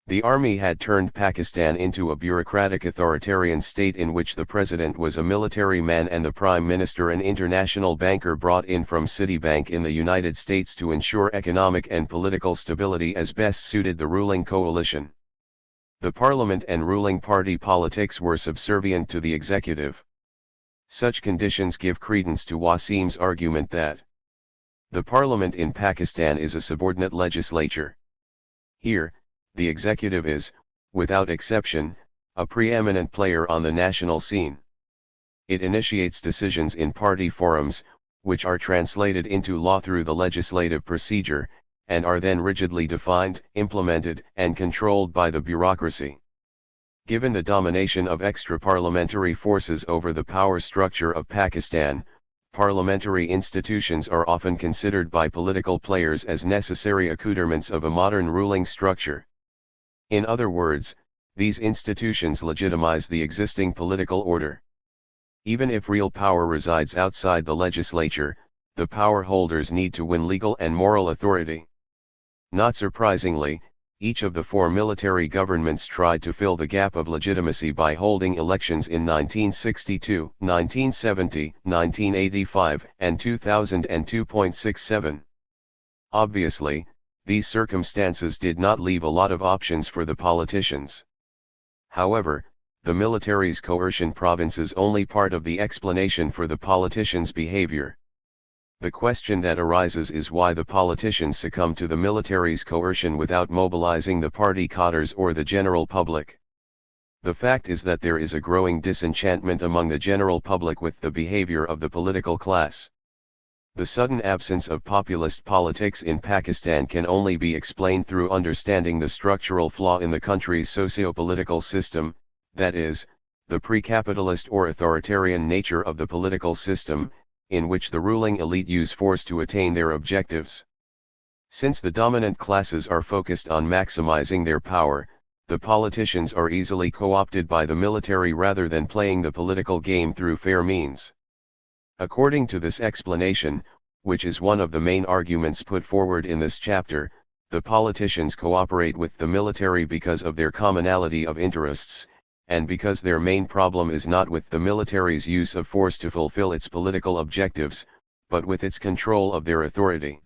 The army had turned Pakistan into a bureaucratic authoritarian state in which the president was a military man and the prime minister an international banker brought in from Citibank in the United States to ensure economic and political stability as best suited the ruling coalition. The parliament and ruling party politics were subservient to the executive. Such conditions give credence to Wasim's argument that the parliament in Pakistan is a subordinate legislature. Here, the executive is, without exception, a preeminent player on the national scene. It initiates decisions in party forums, which are translated into law through the legislative procedure, and are then rigidly defined, implemented, and controlled by the bureaucracy. Given the domination of extra-parliamentary forces over the power structure of Pakistan, parliamentary institutions are often considered by political players as necessary accoutrements of a modern ruling structure. In other words, these institutions legitimize the existing political order. Even if real power resides outside the legislature, the power holders need to win legal and moral authority. Not surprisingly, each of the four military governments tried to fill the gap of legitimacy by holding elections in 1962, 1970, 1985, and 2002.67. Obviously, these circumstances did not leave a lot of options for the politicians. However, the military's coercion province is only part of the explanation for the politicians' behavior. The question that arises is why the politicians succumb to the military's coercion without mobilizing the party cadres or the general public. The fact is that there is a growing disenchantment among the general public with the behavior of the political class. The sudden absence of populist politics in Pakistan can only be explained through understanding the structural flaw in the country's socio-political system, that is, the pre-capitalist or authoritarian nature of the political system, in which the ruling elite use force to attain their objectives. Since the dominant classes are focused on maximizing their power, the politicians are easily co-opted by the military rather than playing the political game through fair means. According to this explanation, which is one of the main arguments put forward in this chapter, the politicians cooperate with the military because of their commonality of interests, and because their main problem is not with the military's use of force to fulfill its political objectives, but with its control of their authority.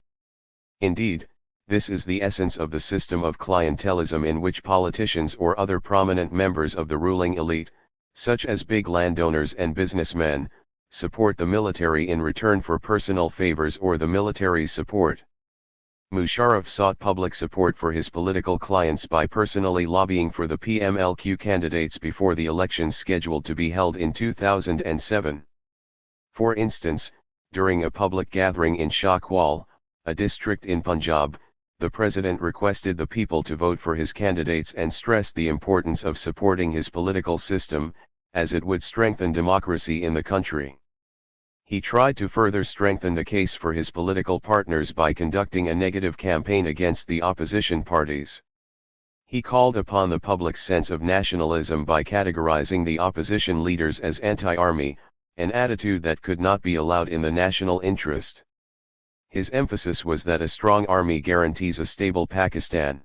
Indeed, this is the essence of the system of clientelism in which politicians or other prominent members of the ruling elite, such as big landowners and businessmen, support the military in return for personal favors or the military's support. Musharraf sought public support for his political clients by personally lobbying for the PMLQ candidates before the elections scheduled to be held in 2007. For instance, during a public gathering in Shakwal, a district in Punjab, the president requested the people to vote for his candidates and stressed the importance of supporting his political system, as it would strengthen democracy in the country. He tried to further strengthen the case for his political partners by conducting a negative campaign against the opposition parties. He called upon the public's sense of nationalism by categorizing the opposition leaders as anti-army, an attitude that could not be allowed in the national interest. His emphasis was that a strong army guarantees a stable Pakistan.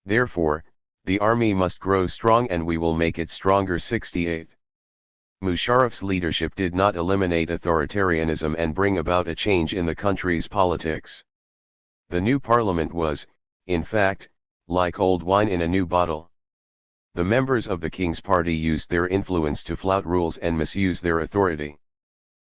Therefore, the army must grow strong and we will make it stronger. 68. Musharraf's leadership did not eliminate authoritarianism and bring about a change in the country's politics. The new parliament was, in fact, like old wine in a new bottle. The members of the King's Party used their influence to flout rules and misuse their authority.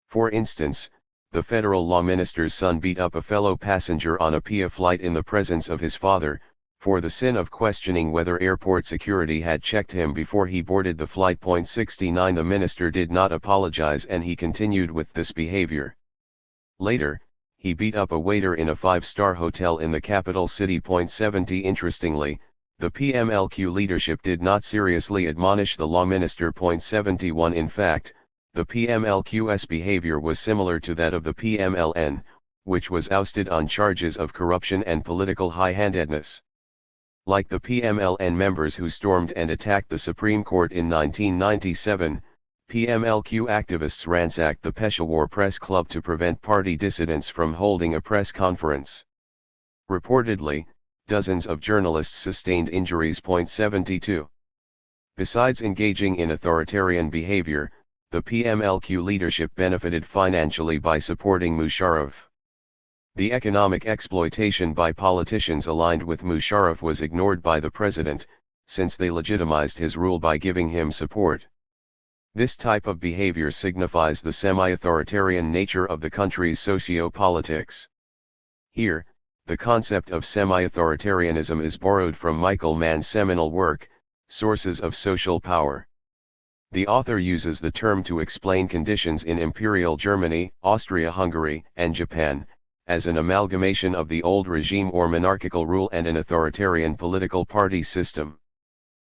For instance, the federal law minister's son beat up a fellow passenger on a PIA flight in the presence of his father, for the sin of questioning whether airport security had checked him before he boarded the flight. 69 The minister did not apologize and he continued with this behavior. Later, he beat up a waiter in a 5-star hotel in the capital city. 70 Interestingly, the PMLQ leadership did not seriously admonish the law minister. 71 In fact, the PMLQ's behavior was similar to that of the PMLN, which was ousted on charges of corruption and political high-handedness. Like the PMLN members who stormed and attacked the Supreme Court in 1997, PMLQ activists ransacked the Peshawar Press Club to prevent party dissidents from holding a press conference. Reportedly, dozens of journalists sustained injuries. 72. Besides engaging in authoritarian behavior, the PMLQ leadership benefited financially by supporting Musharraf. The economic exploitation by politicians aligned with Musharraf was ignored by the president, since they legitimized his rule by giving him support. This type of behavior signifies the semi-authoritarian nature of the country's socio-politics. Here, the concept of semi-authoritarianism is borrowed from Michael Mann's seminal work, Sources of Social Power. The author uses the term to explain conditions in Imperial Germany, Austria-Hungary, and Japan, as an amalgamation of the old regime or monarchical rule and an authoritarian political party system.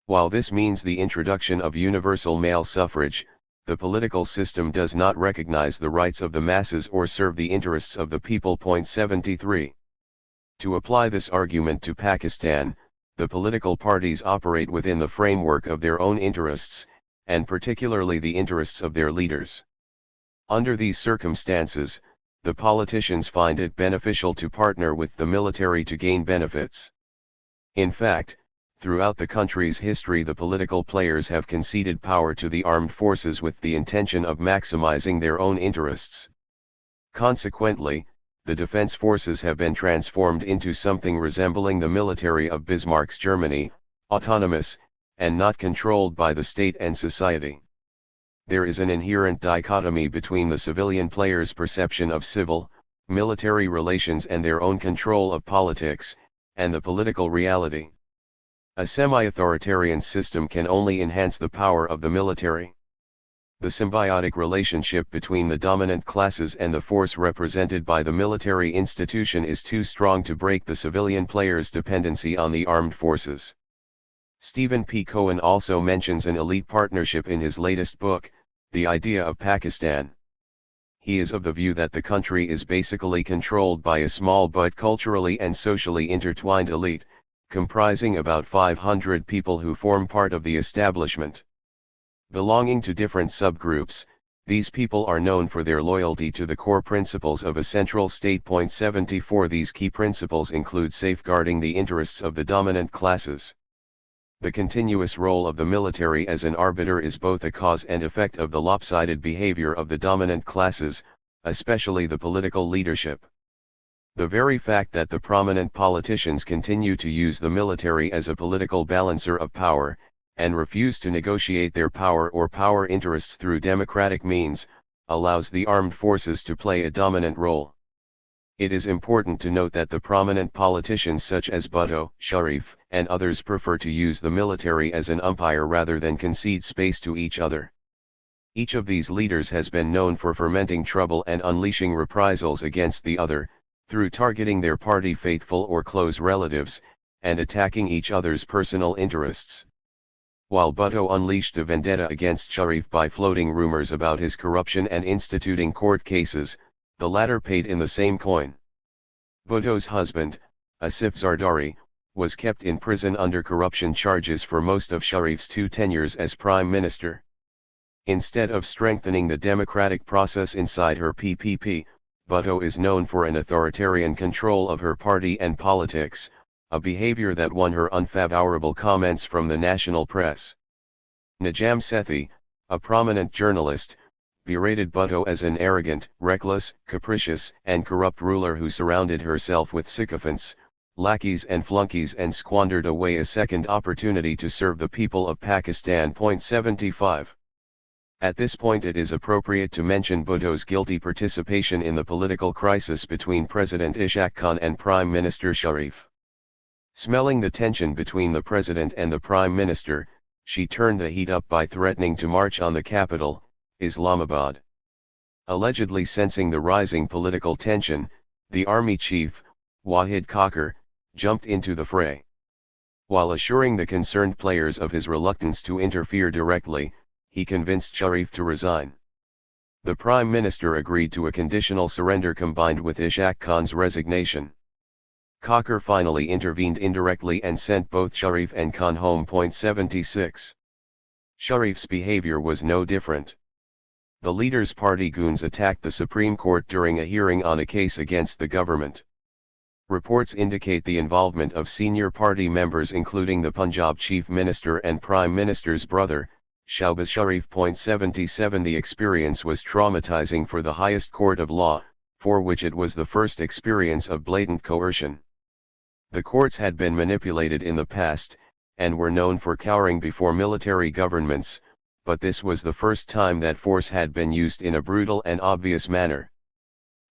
While this means the introduction of universal male suffrage, the political system does not recognize the rights of the masses or serve the interests of the people. 73. To apply this argument to Pakistan, the political parties operate within the framework of their own interests, and particularly the interests of their leaders. Under these circumstances, the politicians find it beneficial to partner with the military to gain benefits. In fact, throughout the country's history the political players have conceded power to the armed forces with the intention of maximizing their own interests. Consequently, the defense forces have been transformed into something resembling the military of Bismarck's Germany, autonomous, and not controlled by the state and society. There is an inherent dichotomy between the civilian players' perception of civil, military relations and their own control of politics, and the political reality. A semi-authoritarian system can only enhance the power of the military. The symbiotic relationship between the dominant classes and the force represented by the military institution is too strong to break the civilian players' dependency on the armed forces. Stephen P. Cohen also mentions an elite partnership in his latest book, The Idea of Pakistan. He is of the view that the country is basically controlled by a small but culturally and socially intertwined elite, comprising about 500 people who form part of the establishment. Belonging to different subgroups, these people are known for their loyalty to the core principles of a central state. 74 These key principles include safeguarding the interests of the dominant classes. The continuous role of the military as an arbiter is both a cause and effect of the lopsided behavior of the dominant classes, especially the political leadership. The very fact that the prominent politicians continue to use the military as a political balancer of power, and refuse to negotiate their power or power interests through democratic means, allows the armed forces to play a dominant role. It is important to note that the prominent politicians such as Bhutto, Sharif, and others prefer to use the military as an umpire rather than concede space to each other. Each of these leaders has been known for fermenting trouble and unleashing reprisals against the other, through targeting their party faithful or close relatives, and attacking each other's personal interests. While Bhutto unleashed a vendetta against Sharif by floating rumors about his corruption and instituting court cases, the latter paid in the same coin. Bhutto's husband, Asif Zardari, was kept in prison under corruption charges for most of Sharif's 2 tenures as prime minister. Instead of strengthening the democratic process inside her PPP, Bhutto is known for an authoritarian control of her party and politics, a behavior that won her unfavorable comments from the national press. Najam Sethi, a prominent journalist, berated Bhutto as an arrogant, reckless, capricious, and corrupt ruler who surrounded herself with sycophants, lackeys and flunkies and squandered away a second opportunity to serve the people of Pakistan. 75. At this point it is appropriate to mention Bhutto's guilty participation in the political crisis between President Ishaq Khan and Prime Minister Sharif. Smelling the tension between the president and the prime minister, she turned the heat up by threatening to march on the capital, Islamabad. Allegedly sensing the rising political tension, the army chief, Wahid Khakar, jumped into the fray. While assuring the concerned players of his reluctance to interfere directly, he convinced Sharif to resign. The prime minister agreed to a conditional surrender combined with Ishaq Khan's resignation. Khakar finally intervened indirectly and sent both Sharif and Khan home. 76. Sharif's behavior was no different. The leader's party goons attacked the Supreme Court during a hearing on a case against the government. Reports indicate the involvement of senior party members including the Punjab Chief Minister and Prime Minister's brother, Shahbaz Sharif. 77. The experience was traumatizing for the highest court of law, for which it was the first experience of blatant coercion. The courts had been manipulated in the past, and were known for cowering before military governments, but this was the first time that force had been used in a brutal and obvious manner.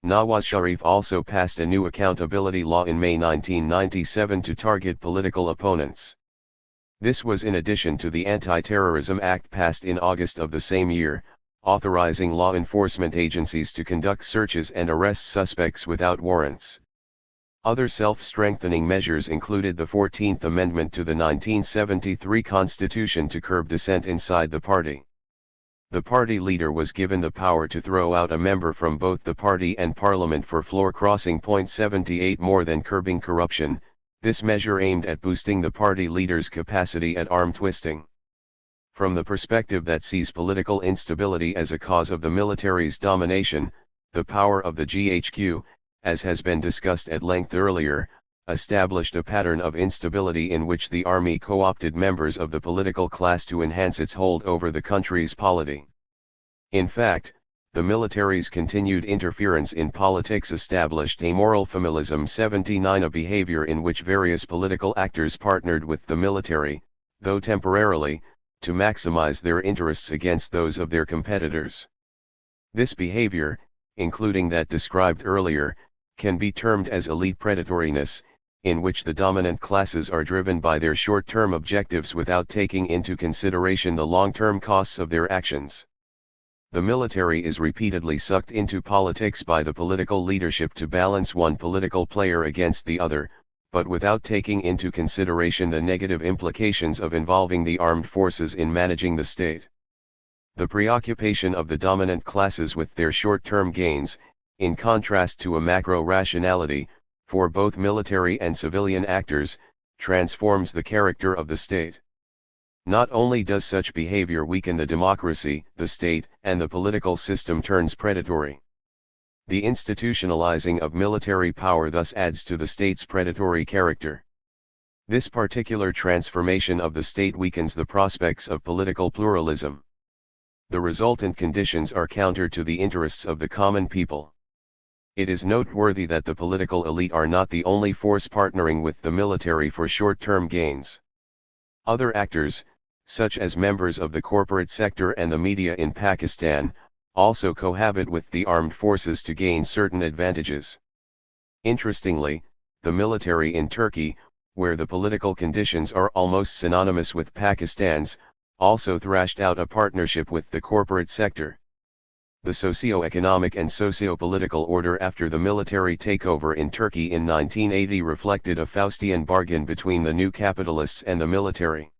Nawaz Sharif also passed a new accountability law in May 1997 to target political opponents. This was in addition to the Anti-Terrorism Act passed in August of the same year, authorizing law enforcement agencies to conduct searches and arrest suspects without warrants. Other self-strengthening measures included the 14th Amendment to the 1973 Constitution to curb dissent inside the party. The party leader was given the power to throw out a member from both the party and parliament for floor crossing. 78 More than curbing corruption, this measure aimed at boosting the party leader's capacity at arm twisting. From the perspective that sees political instability as a cause of the military's domination, the power of the GHQ, as has been discussed at length earlier, established a pattern of instability in which the army co-opted members of the political class to enhance its hold over the country's polity. In fact, the military's continued interference in politics established a moral familism. 79 A behavior in which various political actors partnered with the military, though temporarily, to maximize their interests against those of their competitors. This behavior, including that described earlier, can be termed as elite predatoriness, in which the dominant classes are driven by their short-term objectives without taking into consideration the long-term costs of their actions. The military is repeatedly sucked into politics by the political leadership to balance one political player against the other, but without taking into consideration the negative implications of involving the armed forces in managing the state. The preoccupation of the dominant classes with their short-term gains, in contrast to a macro-rationality, for both military and civilian actors, transforms the character of the state. Not only does such behavior weaken the democracy, the state, and the political system turns predatory. The institutionalizing of military power thus adds to the state's predatory character. This particular transformation of the state weakens the prospects of political pluralism. The resultant conditions are counter to the interests of the common people. It is noteworthy that the political elite are not the only force partnering with the military for short-term gains. Other actors, such as members of the corporate sector and the media in Pakistan, also cohabit with the armed forces to gain certain advantages. Interestingly, the military in Turkey, where the political conditions are almost synonymous with Pakistan's, also thrashed out a partnership with the corporate sector. The socio-economic and socio-political order after the military takeover in Turkey in 1980 reflected a Faustian bargain between the new capitalists and the military.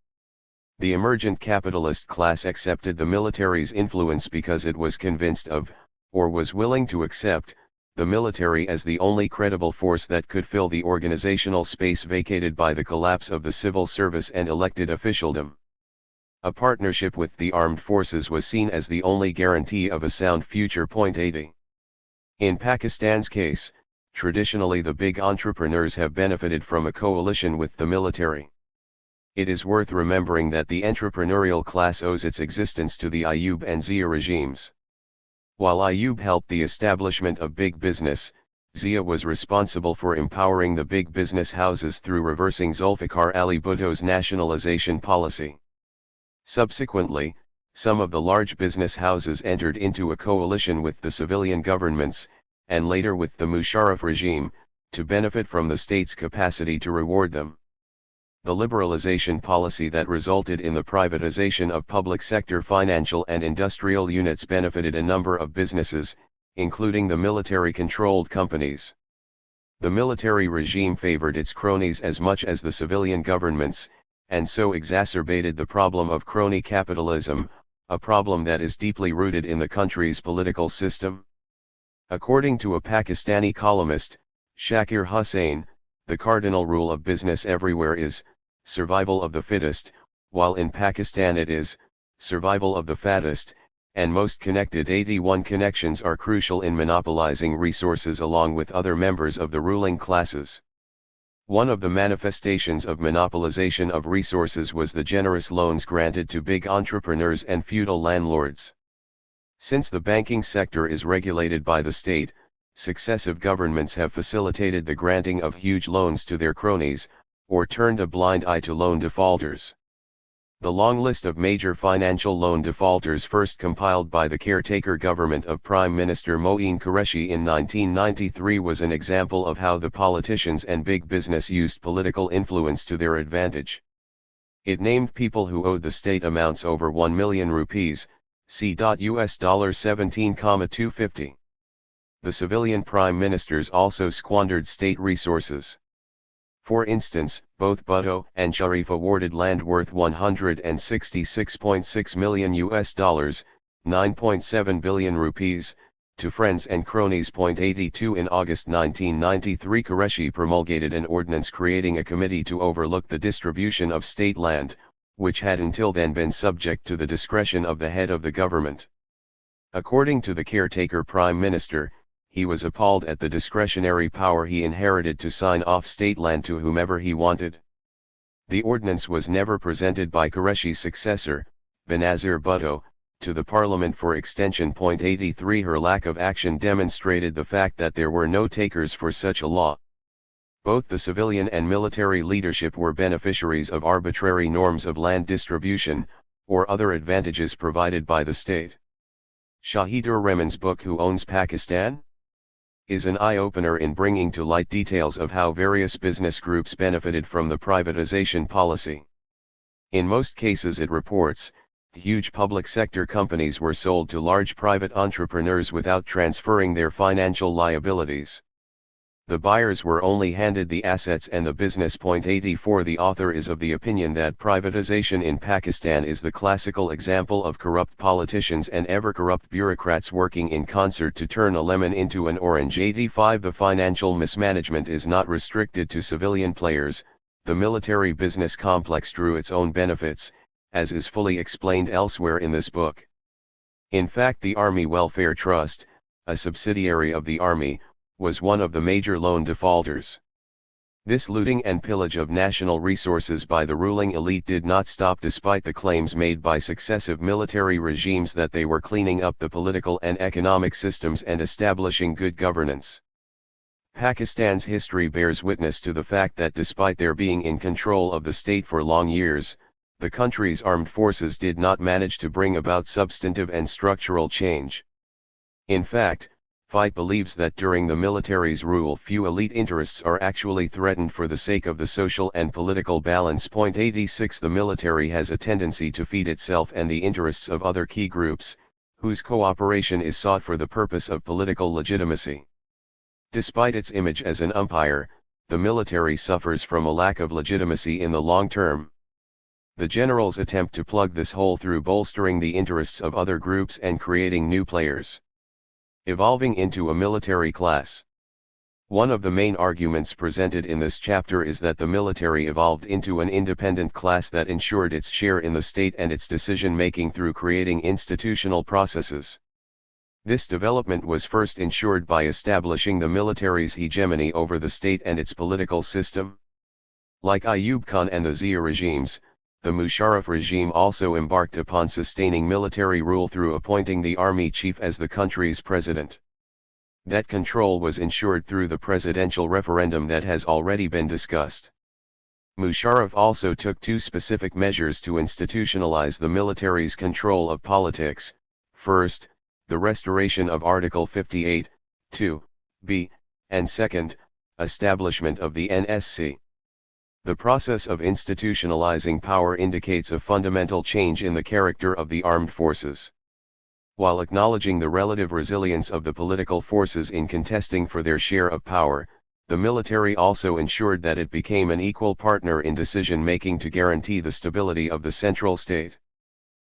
The emergent capitalist class accepted the military's influence because it was convinced of, or was willing to accept, the military as the only credible force that could fill the organizational space vacated by the collapse of the civil service and elected officialdom. A partnership with the armed forces was seen as the only guarantee of a sound future. 80. In Pakistan's case, traditionally the big entrepreneurs have benefited from a coalition with the military. It is worth remembering that the entrepreneurial class owes its existence to the Ayyub and Zia regimes. While Ayyub helped the establishment of big business, Zia was responsible for empowering the big business houses through reversing Zulfikar Ali Bhutto's nationalization policy. Subsequently, some of the large business houses entered into a coalition with the civilian governments, and later with the Musharraf regime, to benefit from the state's capacity to reward them. The liberalization policy that resulted in the privatization of public sector financial and industrial units benefited a number of businesses, including the military-controlled companies. The military regime favored its cronies as much as the civilian governments, and so exacerbated the problem of crony capitalism, a problem that is deeply rooted in the country's political system. According to a Pakistani columnist, Shakir Hussain, the cardinal rule of business everywhere is survival of the fittest, while in Pakistan it is survival of the fattest, and most connected. 81 Connections are crucial in monopolizing resources along with other members of the ruling classes. One of the manifestations of monopolization of resources was the generous loans granted to big entrepreneurs and feudal landlords. Since the banking sector is regulated by the state, successive governments have facilitated the granting of huge loans to their cronies, or turned a blind eye to loan defaulters. The long list of major financial loan defaulters first compiled by the caretaker government of Prime Minister Moeen Qureshi in 1993 was an example of how the politicians and big business used political influence to their advantage. It named people who owed the state amounts over 1 million rupees, $US $17,250. The civilian prime ministers also squandered state resources. For instance, both Bhutto and Sharif awarded land worth $166.6 million US dollars, 9.7 billion rupees, to friends and cronies. 82 In August 1993, Qureshi promulgated an ordinance creating a committee to overlook the distribution of state land, which had until then been subject to the discretion of the head of the government. According to the caretaker prime minister, he was appalled at the discretionary power he inherited to sign off state land to whomever he wanted. The ordinance was never presented by Qureshi's successor, Benazir Bhutto, to the parliament for extension. 83 Her lack of action demonstrated the fact that there were no takers for such a law. Both the civilian and military leadership were beneficiaries of arbitrary norms of land distribution, or other advantages provided by the state. Shahidur Rahman's book Who Owns Pakistan? Is an eye-opener in bringing to light details of how various business groups benefited from the privatization policy. In most cases, it reports, huge public sector companies were sold to large private entrepreneurs without transferring their financial liabilities. The buyers were only handed the assets and the business. 84 The author is of the opinion that privatization in Pakistan is the classical example of corrupt politicians and ever-corrupt bureaucrats working in concert to turn a lemon into an orange. 85 The financial mismanagement is not restricted to civilian players. The military business complex drew its own benefits, as is fully explained elsewhere in this book. In fact, the Army Welfare Trust, a subsidiary of the Army, was one of the major loan defaulters. This looting and pillage of national resources by the ruling elite did not stop despite the claims made by successive military regimes that they were cleaning up the political and economic systems and establishing good governance. Pakistan's history bears witness to the fact that despite their being in control of the state for long years, the country's armed forces did not manage to bring about substantive and structural change. In fact, FITE believes that during the military's rule few elite interests are actually threatened for the sake of the social and political balance. 86 The military has a tendency to feed itself and the interests of other key groups, whose cooperation is sought for the purpose of political legitimacy. Despite its image as an umpire, the military suffers from a lack of legitimacy in the long term. The generals attempt to plug this hole through bolstering the interests of other groups and creating new players, evolving into a military class. One of the main arguments presented in this chapter is that the military evolved into an independent class that ensured its share in the state and its decision-making through creating institutional processes. This development was first ensured by establishing the military's hegemony over the state and its political system. Like Ayub Khan and the Zia regimes, the Musharraf regime also embarked upon sustaining military rule through appointing the army chief as the country's president. That control was ensured through the presidential referendum that has already been discussed. Musharraf also took two specific measures to institutionalize the military's control of politics: first, the restoration of Article 58, 2b, and second, establishment of the NSC. The process of institutionalizing power indicates a fundamental change in the character of the armed forces. While acknowledging the relative resilience of the political forces in contesting for their share of power, the military also ensured that it became an equal partner in decision-making to guarantee the stability of the central state.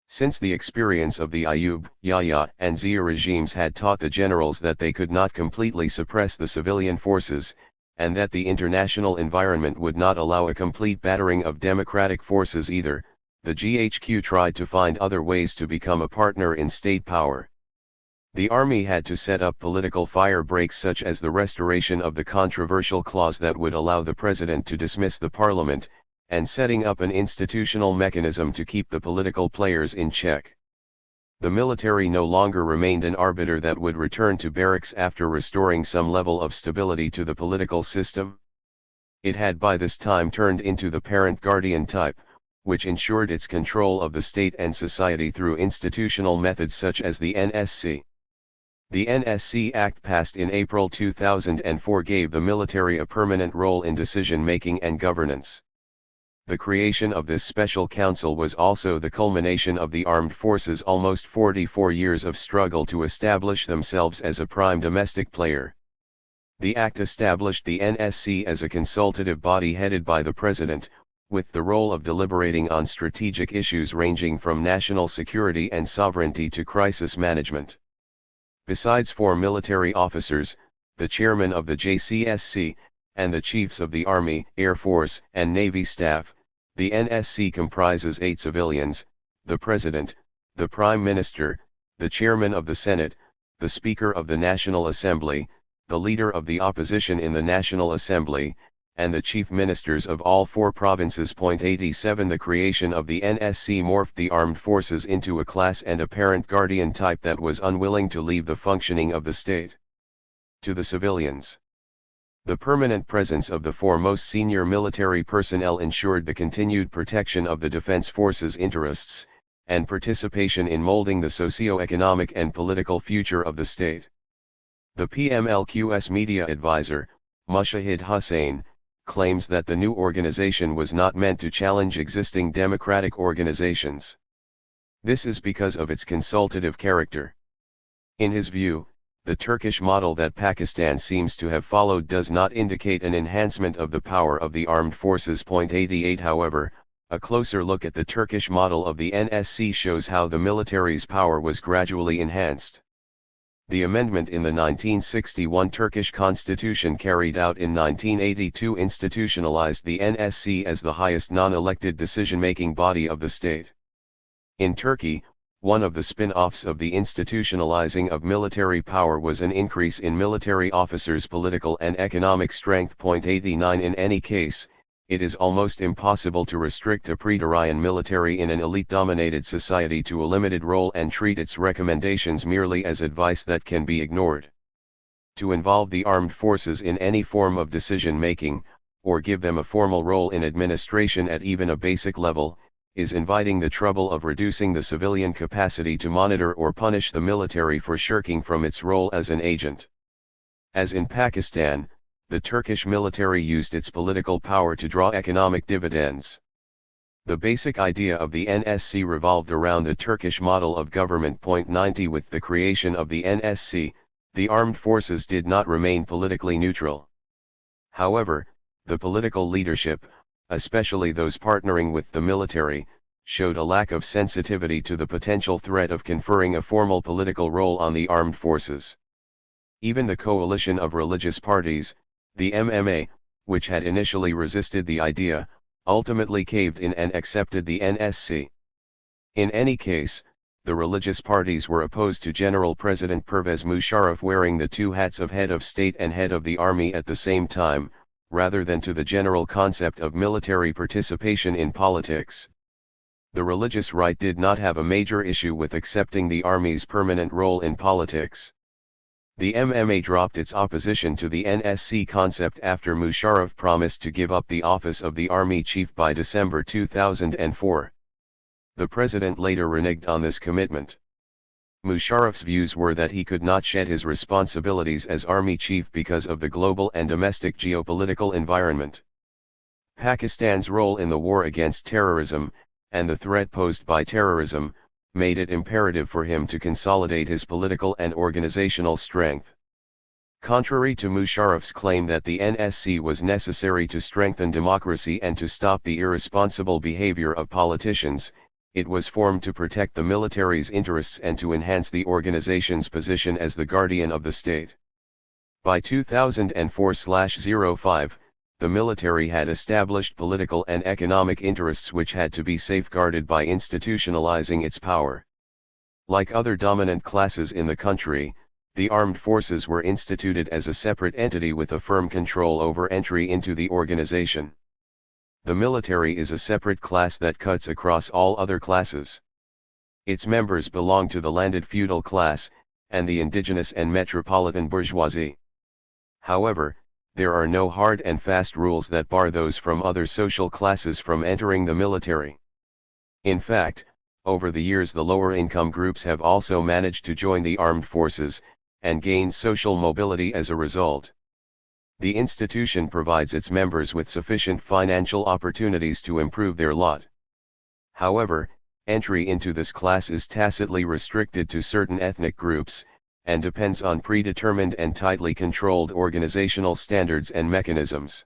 Since the experience of the Ayub, Yahya, and Zia regimes had taught the generals that they could not completely suppress the civilian forces, and that the international environment would not allow a complete battering of democratic forces either, the GHQ tried to find other ways to become a partner in state power. The army had to set up political fire breaks such as the restoration of the controversial clause that would allow the president to dismiss the parliament, and setting up an institutional mechanism to keep the political players in check. The military no longer remained an arbiter that would return to barracks after restoring some level of stability to the political system. It had by this time turned into the parent-guardian type, which ensured its control of the state and society through institutional methods such as the NSC. The NSC Act passed in April 2004 gave the military a permanent role in decision-making and governance. The creation of this special council was also the culmination of the armed forces' almost 44 years of struggle to establish themselves as a prime domestic player. The Act established the NSC as a consultative body headed by the President, with the role of deliberating on strategic issues ranging from national security and sovereignty to crisis management. Besides 4 military officers, the chairman of the JCSC, and the chiefs of the Army, Air Force, and Navy staff, the NSC comprises 8 civilians: the President, the Prime Minister, the Chairman of the Senate, the Speaker of the National Assembly, the Leader of the Opposition in the National Assembly, and the Chief Ministers of all 4 provinces. 87 The creation of the NSC morphed the armed forces into a class and apparent guardian type that was unwilling to leave the functioning of the state to the civilians. The permanent presence of the 4 most senior military personnel ensured the continued protection of the defense forces' interests, and participation in molding the socio-economic and political future of the state. The PMLQ's media advisor, Mushahid Hussain, claims that the new organization was not meant to challenge existing democratic organizations. This is because of its consultative character. In his view, the Turkish model that Pakistan seems to have followed does not indicate an enhancement of the power of the armed forces. 88 However, a closer look at the Turkish model of the NSC shows how the military's power was gradually enhanced. The amendment in the 1961 Turkish constitution carried out in 1982 institutionalized the NSC as the highest non-elected decision-making body of the state. In Turkey, one of the spin-offs of the institutionalizing of military power was an increase in military officers' political and economic strength. 89 In any case, it is almost impossible to restrict a pre-Darian military in an elite-dominated society to a limited role and treat its recommendations merely as advice that can be ignored. To involve the armed forces in any form of decision-making, or give them a formal role in administration at even a basic level, is inviting the trouble of reducing the civilian capacity to monitor or punish the military for shirking from its role as an agent. As in Pakistan, the Turkish military used its political power to draw economic dividends. The basic idea of the NSC revolved around the Turkish model of government. 90 With the creation of the NSC, the armed forces did not remain politically neutral. However, the political leadership, especially those partnering with the military, showed a lack of sensitivity to the potential threat of conferring a formal political role on the armed forces. Even the coalition of religious parties, the MMA, which had initially resisted the idea, ultimately caved in and accepted the NSC. In any case, the religious parties were opposed to General President Pervez Musharraf wearing the 2 hats of head of state and head of the army at the same time, rather than to the general concept of military participation in politics. The religious right did not have a major issue with accepting the army's permanent role in politics. The MMA dropped its opposition to the NSC concept after Musharraf promised to give up the office of the army chief by December 2004. The president later reneged on this commitment. Musharraf's views were that he could not shed his responsibilities as army chief because of the global and domestic geopolitical environment. Pakistan's role in the war against terrorism, and the threat posed by terrorism, made it imperative for him to consolidate his political and organizational strength. Contrary to Musharraf's claim that the NSC was necessary to strengthen democracy and to stop the irresponsible behavior of politicians, it was formed to protect the military's interests and to enhance the organization's position as the guardian of the state. By 2004/05, the military had established political and economic interests which had to be safeguarded by institutionalizing its power. Like other dominant classes in the country, the armed forces were instituted as a separate entity with a firm control over entry into the organization. The military is a separate class that cuts across all other classes. Its members belong to the landed feudal class, and the indigenous and metropolitan bourgeoisie. However, there are no hard and fast rules that bar those from other social classes from entering the military. In fact, over the years the lower income groups have also managed to join the armed forces, and gain social mobility as a result. The institution provides its members with sufficient financial opportunities to improve their lot. However, entry into this class is tacitly restricted to certain ethnic groups, and depends on predetermined and tightly controlled organizational standards and mechanisms.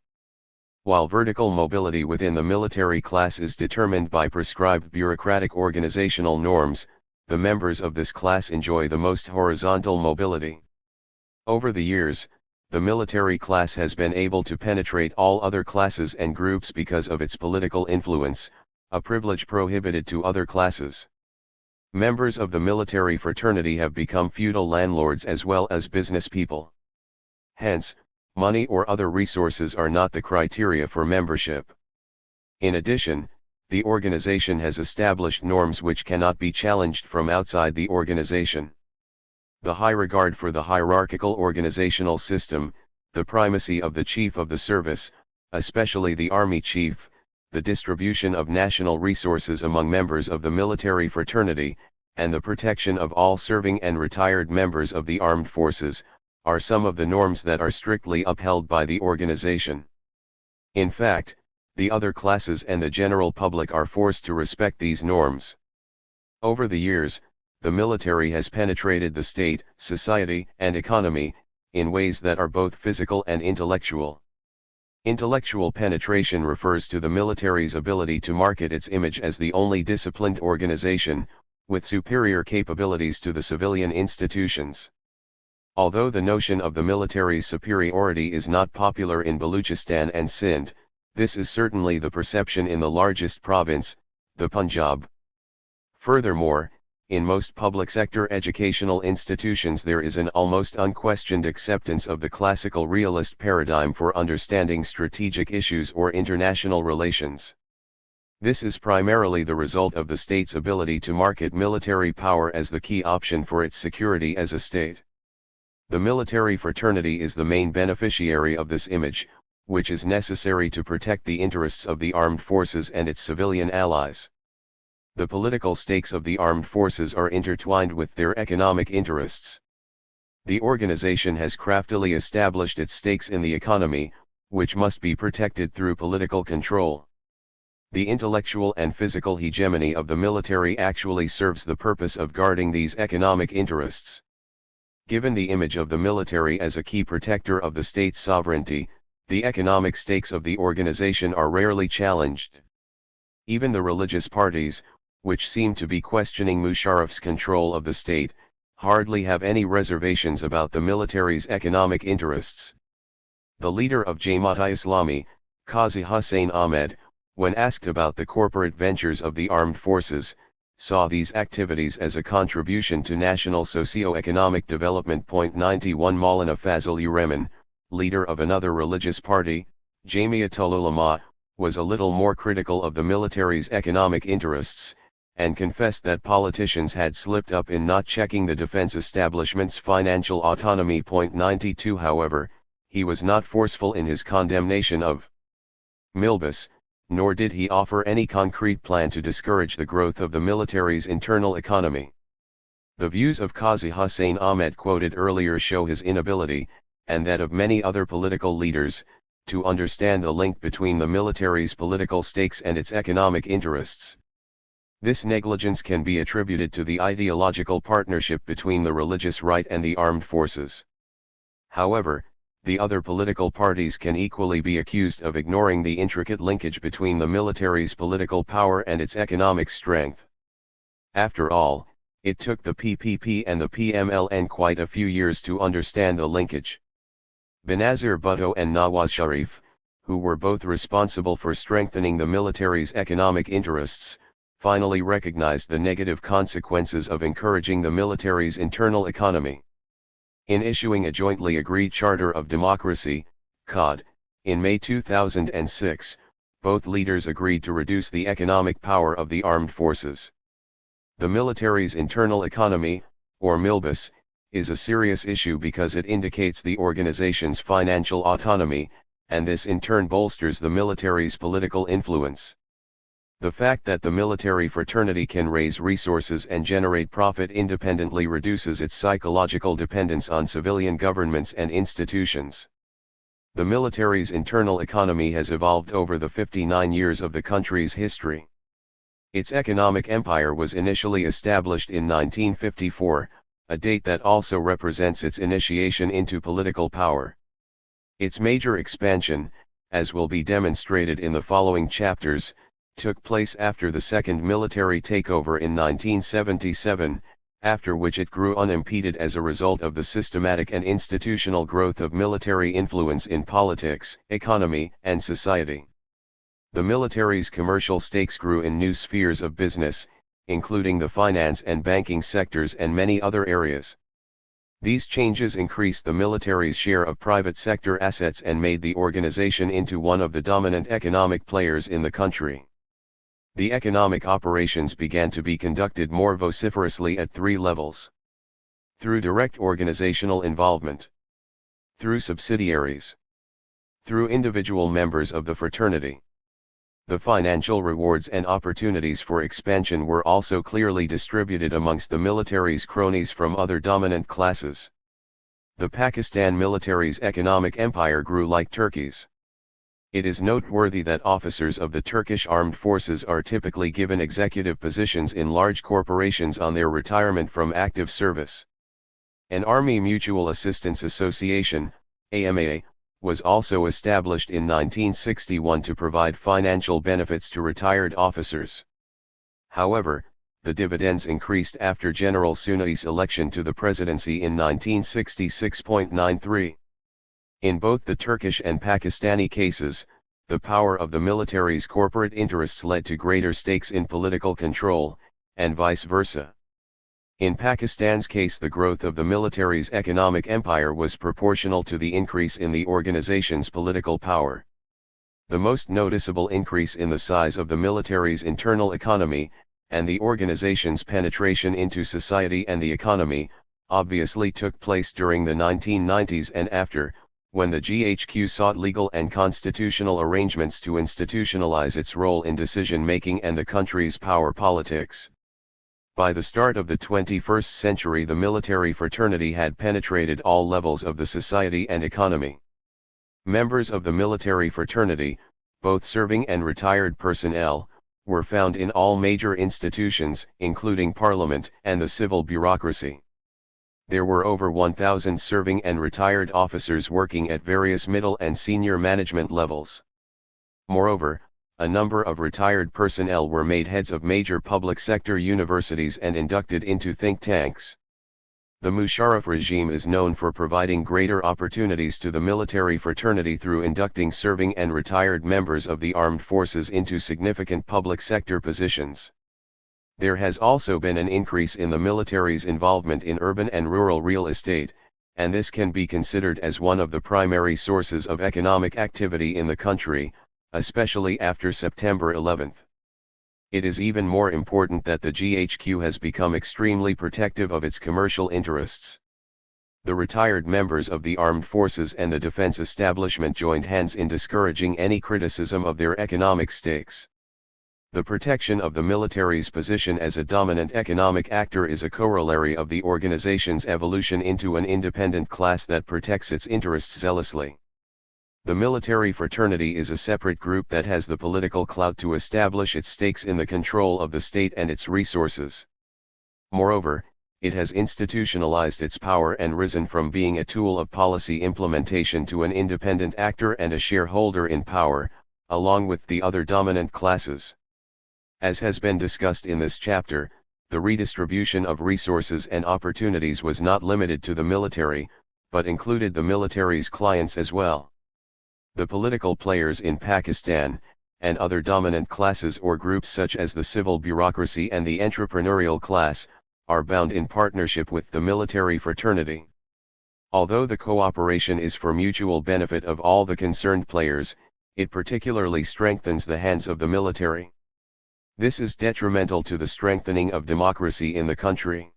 While vertical mobility within the military class is determined by prescribed bureaucratic organizational norms, the members of this class enjoy the most horizontal mobility. Over the years, the military class has been able to penetrate all other classes and groups because of its political influence, a privilege prohibited to other classes. Members of the military fraternity have become feudal landlords as well as business people. Hence, money or other resources are not the criteria for membership. In addition, the organization has established norms which cannot be challenged from outside the organization. The high regard for the hierarchical organizational system, the primacy of the chief of the service, especially the army chief, the distribution of national resources among members of the military fraternity, and the protection of all serving and retired members of the armed forces, are some of the norms that are strictly upheld by the organization. In fact, the other classes and the general public are forced to respect these norms. Over the years, the military has penetrated the state, society, and economy, in ways that are both physical and intellectual. Intellectual penetration refers to the military's ability to market its image as the only disciplined organization, with superior capabilities to the civilian institutions. Although the notion of the military's superiority is not popular in Baluchistan and Sindh, this is certainly the perception in the largest province, the Punjab. Furthermore, in most public sector educational institutions there is an almost unquestioned acceptance of the classical realist paradigm for understanding strategic issues or international relations. This is primarily the result of the state's ability to market military power as the key option for its security as a state. The military fraternity is the main beneficiary of this image, which is necessary to protect the interests of the armed forces and its civilian allies. The political stakes of the armed forces are intertwined with their economic interests. The organization has craftily established its stakes in the economy, which must be protected through political control. The intellectual and physical hegemony of the military actually serves the purpose of guarding these economic interests. Given the image of the military as a key protector of the state's sovereignty, the economic stakes of the organization are rarely challenged. Even the religious parties, which seem to be questioning Musharraf's control of the state, hardly have any reservations about the military's economic interests. The leader of Jamaat-e-Islami, Qazi Hussain Ahmed, when asked about the corporate ventures of the armed forces, saw these activities as a contribution to national socio-economic development. 91 Maulana Fazl Uraman, leader of another religious party, Jamiatul Ulama, was a little more critical of the military's economic interests, and confessed that politicians had slipped up in not checking the defense establishment's financial autonomy. 92 However, he was not forceful in his condemnation of Milbus, nor did he offer any concrete plan to discourage the growth of the military's internal economy. The views of Qazi Hussain Ahmed quoted earlier show his inability, and that of many other political leaders, to understand the link between the military's political stakes and its economic interests. This negligence can be attributed to the ideological partnership between the religious right and the armed forces. However, the other political parties can equally be accused of ignoring the intricate linkage between the military's political power and its economic strength. After all, it took the PPP and the PMLN quite a few years to understand the linkage. Benazir Bhutto and Nawaz Sharif, who were both responsible for strengthening the military's economic interests, finally recognized the negative consequences of encouraging the military's internal economy. In issuing a jointly agreed Charter of Democracy, COD, in May 2006, both leaders agreed to reduce the economic power of the armed forces. The military's internal economy, or MILBUS, is a serious issue because it indicates the organization's financial autonomy, and this in turn bolsters the military's political influence. The fact that the military fraternity can raise resources and generate profit independently reduces its psychological dependence on civilian governments and institutions. The military's internal economy has evolved over the 59 years of the country's history. Its economic empire was initially established in 1954, a date that also represents its initiation into political power. Its major expansion, as will be demonstrated in the following chapters, took place after the second military takeover in 1977, after which it grew unimpeded as a result of the systematic and institutional growth of military influence in politics, economy, and society. The military's commercial stakes grew in new spheres of business, including the finance and banking sectors and many other areas. These changes increased the military's share of private sector assets and made the organization into one of the dominant economic players in the country. The economic operations began to be conducted more vociferously at three levels. Through direct organizational involvement. Through subsidiaries. Through individual members of the fraternity. The financial rewards and opportunities for expansion were also clearly distributed amongst the military's cronies from other dominant classes. The Pakistan military's economic empire grew like Turkey's. It is noteworthy that officers of the Turkish armed forces are typically given executive positions in large corporations on their retirement from active service. An Army Mutual Assistance Association, AMA, was also established in 1961 to provide financial benefits to retired officers. However, the dividends increased after General Sunai's election to the presidency in 1966.93. In both the Turkish and Pakistani cases, the power of the military's corporate interests led to greater stakes in political control, and vice versa. In Pakistan's case, the growth of the military's economic empire was proportional to the increase in the organization's political power. The most noticeable increase in the size of the military's internal economy, and the organization's penetration into society and the economy, obviously took place during the 1990s and after, when the GHQ sought legal and constitutional arrangements to institutionalize its role in decision-making and the country's power politics. By the start of the 21st century, the military fraternity had penetrated all levels of the society and economy. Members of the military fraternity, both serving and retired personnel, were found in all major institutions, including parliament and the civil bureaucracy. There were over 1,000 serving and retired officers working at various middle and senior management levels. Moreover, a number of retired personnel were made heads of major public sector universities and inducted into think tanks. The Musharraf regime is known for providing greater opportunities to the military fraternity through inducting serving and retired members of the armed forces into significant public sector positions. There has also been an increase in the military's involvement in urban and rural real estate, and this can be considered as one of the primary sources of economic activity in the country, especially after September 11. It is even more important that the GHQ has become extremely protective of its commercial interests. The retired members of the armed forces and the defense establishment joined hands in discouraging any criticism of their economic stakes. The protection of the military's position as a dominant economic actor is a corollary of the organization's evolution into an independent class that protects its interests zealously. The military fraternity is a separate group that has the political clout to establish its stakes in the control of the state and its resources. Moreover, it has institutionalized its power and risen from being a tool of policy implementation to an independent actor and a shareholder in power, along with the other dominant classes. As has been discussed in this chapter, the redistribution of resources and opportunities was not limited to the military, but included the military's clients as well. The political players in Pakistan, and other dominant classes or groups such as the civil bureaucracy and the entrepreneurial class, are bound in partnership with the military fraternity. Although the cooperation is for mutual benefit of all the concerned players, it particularly strengthens the hands of the military. This is detrimental to the strengthening of democracy in the country.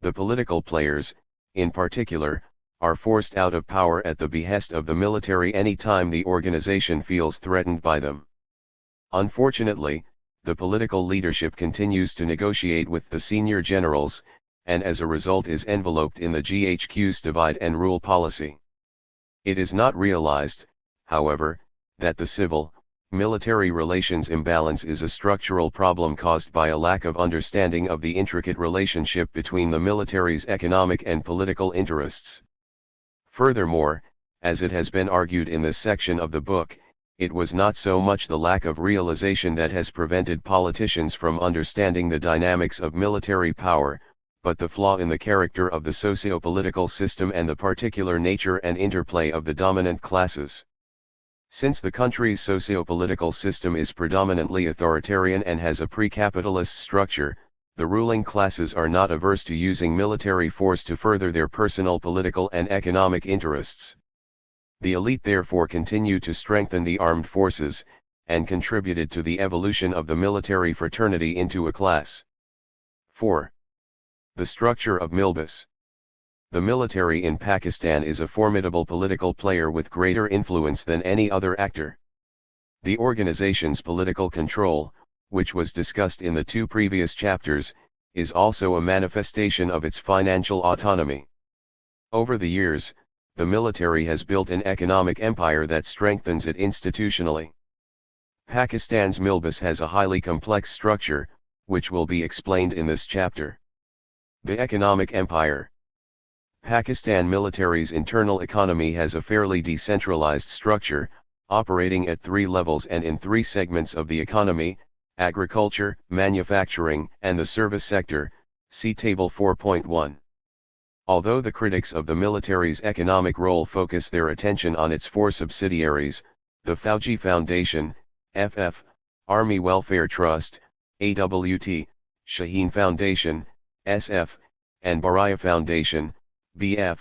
The political players, in particular, are forced out of power at the behest of the military any time the organization feels threatened by them. Unfortunately, the political leadership continues to negotiate with the senior generals, and as a result is enveloped in the GHQ's divide and rule policy. It is not realized, however, that the civil-military relations imbalance is a structural problem caused by a lack of understanding of the intricate relationship between the military's economic and political interests. Furthermore, as it has been argued in this section of the book, it was not so much the lack of realization that has prevented politicians from understanding the dynamics of military power, but the flaw in the character of the socio-political system and the particular nature and interplay of the dominant classes. Since the country's socio-political system is predominantly authoritarian and has a pre-capitalist structure, the ruling classes are not averse to using military force to further their personal political and economic interests. The elite therefore continue to strengthen the armed forces, and contributed to the evolution of the military fraternity into a class. 4. The structure of Milbus. The military in Pakistan is a formidable political player with greater influence than any other actor. The organization's political control, which was discussed in the 2 previous chapters, is also a manifestation of its financial autonomy. Over the years, the military has built an economic empire that strengthens it institutionally. Pakistan's Milbus has a highly complex structure, which will be explained in this chapter. The economic empire. Pakistan military's internal economy has a fairly decentralized structure, operating at 3 levels and in 3 segments of the economy: agriculture, manufacturing, and the service sector. See Table 4.1. Although the critics of the military's economic role focus their attention on its 4 subsidiaries, the Fauji Foundation, FF, Army Welfare Trust, AWT, Shaheen Foundation, SF, and Baraya Foundation, BF,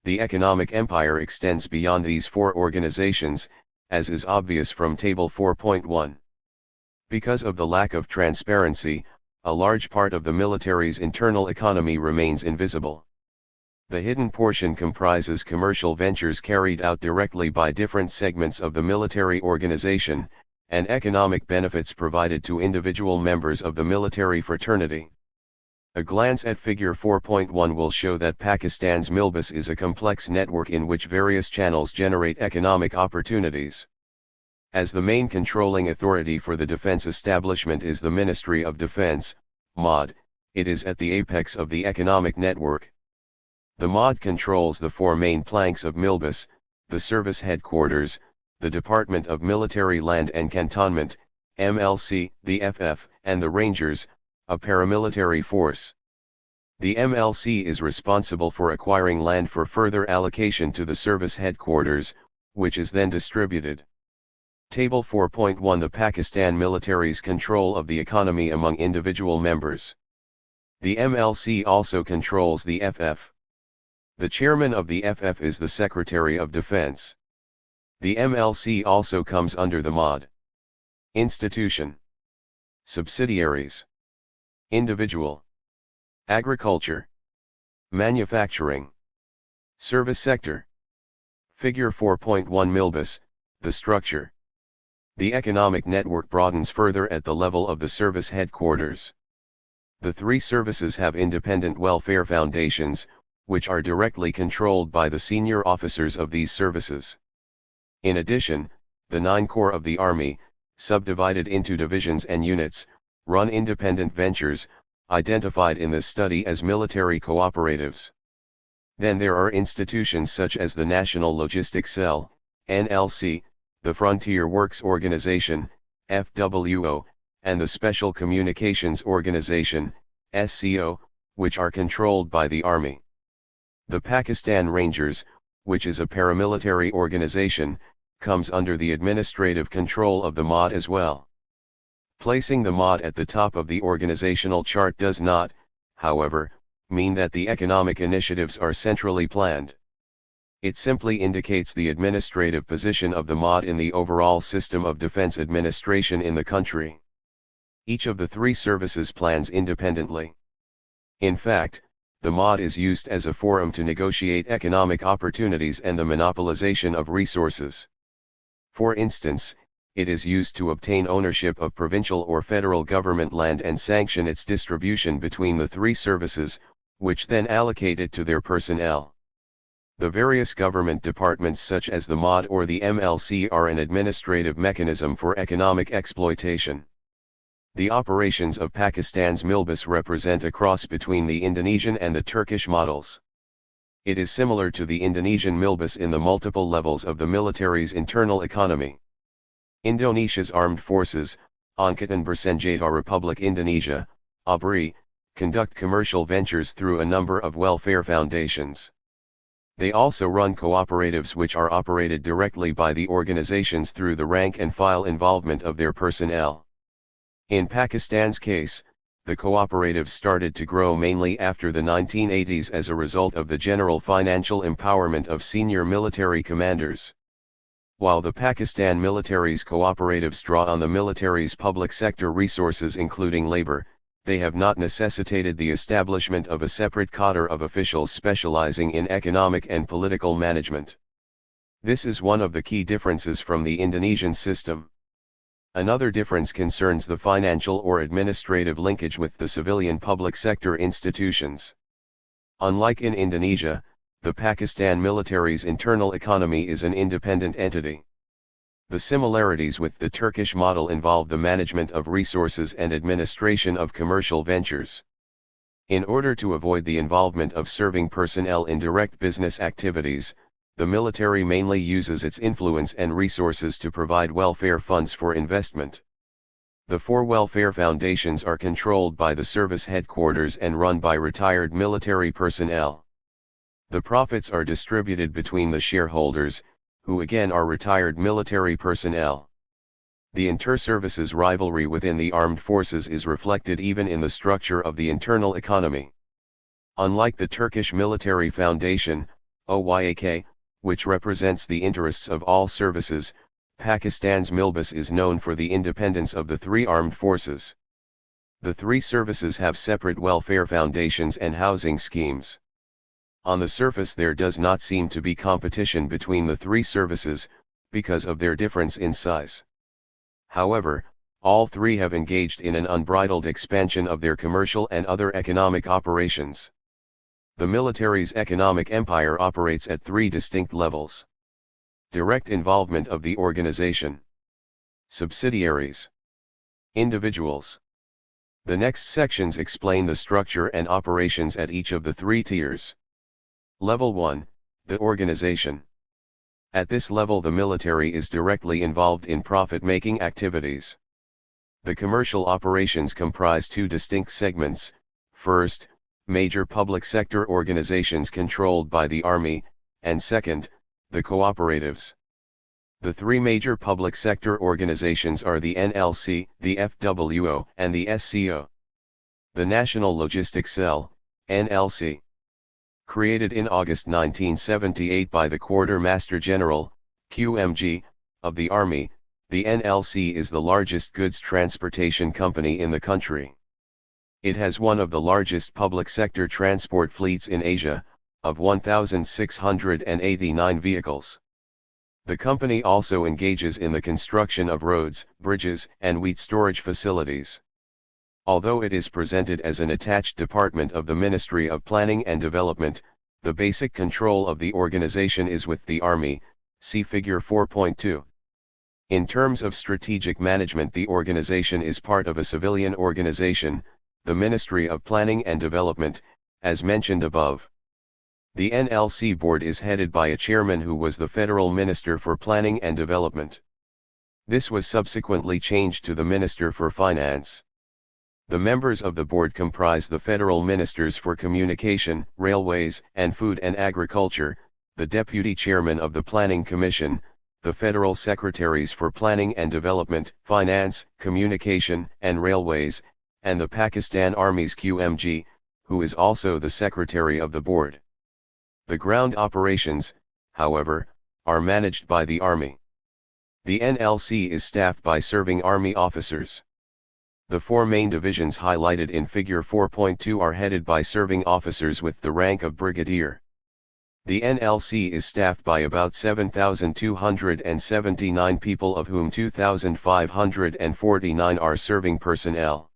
the economic empire extends beyond these 4 organizations, as is obvious from Table 4.1. Because of the lack of transparency, a large part of the military's internal economy remains invisible. The hidden portion comprises commercial ventures carried out directly by different segments of the military organization, and economic benefits provided to individual members of the military fraternity. A glance at Figure 4.1 will show that Pakistan's Milbus is a complex network in which various channels generate economic opportunities. As the main controlling authority for the defense establishment is the Ministry of Defense, MOD, it is at the apex of the economic network. The MOD controls the 4 main planks of Milbus: the Service Headquarters, the Department of Military Land and Cantonment, MLC, the FF, and the Rangers, a paramilitary force. The MLC is responsible for acquiring land for further allocation to the Service Headquarters, which is then distributed. Table 4.1. The Pakistan military's control of the economy among individual members. The MLC also controls the FF. The chairman of the FF is the Secretary of Defense. The MLC also comes under the MOD. Institution. Subsidiaries. Individual. Agriculture. Manufacturing. Service sector. Figure 4.1. Milbus, the structure. The economic network broadens further at the level of the service headquarters. The 3 services have independent welfare foundations, which are directly controlled by the senior officers of these services. In addition, the 9 corps of the Army, subdivided into divisions and units, run independent ventures, identified in this study as military cooperatives. Then there are institutions such as the National Logistics Cell, NLC, the Frontier Works Organization, FWO, and the Special Communications Organization, SCO, which are controlled by the Army. The Pakistan Rangers, which is a paramilitary organization, comes under the administrative control of the MOD as well. Placing the MOD at the top of the organizational chart does not, however, mean that the economic initiatives are centrally planned. It simply indicates the administrative position of the MOD in the overall system of defense administration in the country. Each of the 3 services plans independently. In fact, the MOD is used as a forum to negotiate economic opportunities and the monopolization of resources. For instance, it is used to obtain ownership of provincial or federal government land and sanction its distribution between the three services, which then allocate it to their personnel. The various government departments such as the MOD or the MLC are an administrative mechanism for economic exploitation. The operations of Pakistan's Milbus represent a cross between the Indonesian and the Turkish models. It is similar to the Indonesian Milbus in the multiple levels of the military's internal economy. Indonesia's armed forces, Angkatan Bersenjata Republik Indonesia, ABRI, conduct commercial ventures through a number of welfare foundations. They also run cooperatives which are operated directly by the organizations through the rank and file involvement of their personnel. In Pakistan's case, the cooperatives started to grow mainly after the 1980s as a result of the general financial empowerment of senior military commanders. While the Pakistan military's cooperatives draw on the military's public sector resources including labor, they have not necessitated the establishment of a separate cadre of officials specializing in economic and political management. This is one of the key differences from the Indonesian system. Another difference concerns the financial or administrative linkage with the civilian public sector institutions. Unlike in Indonesia, the Pakistan military's internal economy is an independent entity. The similarities with the Turkish model involve the management of resources and administration of commercial ventures. In order to avoid the involvement of serving personnel in direct business activities, the military mainly uses its influence and resources to provide welfare funds for investment. The four welfare foundations are controlled by the service headquarters and run by retired military personnel. The profits are distributed between the shareholders, who again are retired military personnel. The inter-services rivalry within the armed forces is reflected even in the structure of the internal economy. Unlike the Turkish Military Foundation, OYAK, which represents the interests of all services, Pakistan's Milbus is known for the independence of the three armed forces. The three services have separate welfare foundations and housing schemes. On the surface there does not seem to be competition between the three services, because of their difference in size. However, all three have engaged in an unbridled expansion of their commercial and other economic operations. The military's economic empire operates at three distinct levels. Direct involvement of the organization. Subsidiaries. Individuals. The next sections explain the structure and operations at each of the three tiers. Level 1, the organization. At this level the military is directly involved in profit-making activities. The commercial operations comprise two distinct segments. First, major public sector organizations controlled by the army, and second, the cooperatives. The three major public sector organizations are the NLC, the FWO, and the SCO. The National Logistics Cell, NLC. Created in August 1978 by the Quartermaster General, QMG, of the Army, the NLC is the largest goods transportation company in the country. It has one of the largest public sector transport fleets in Asia, of 1,689 vehicles. The company also engages in the construction of roads, bridges, and wheat storage facilities. Although it is presented as an attached department of the Ministry of Planning and Development, the basic control of the organization is with the Army, see Figure 4.2. In terms of strategic management, the organization is part of a civilian organization, the Ministry of Planning and Development, as mentioned above. The NLC board is headed by a chairman who was the Federal Minister for Planning and Development. This was subsequently changed to the Minister for Finance. The members of the board comprise the Federal Ministers for Communication, Railways, and Food and Agriculture, the Deputy Chairman of the Planning Commission, the Federal Secretaries for Planning and Development, Finance, Communication, and Railways, and the Pakistan Army's QMG, who is also the Secretary of the board. The ground operations, however, are managed by the Army. The NLC is staffed by serving Army officers. The four main divisions highlighted in Figure 4.2 are headed by serving officers with the rank of brigadier. The NLC is staffed by about 7,279 people, of whom 2,549 are serving personnel.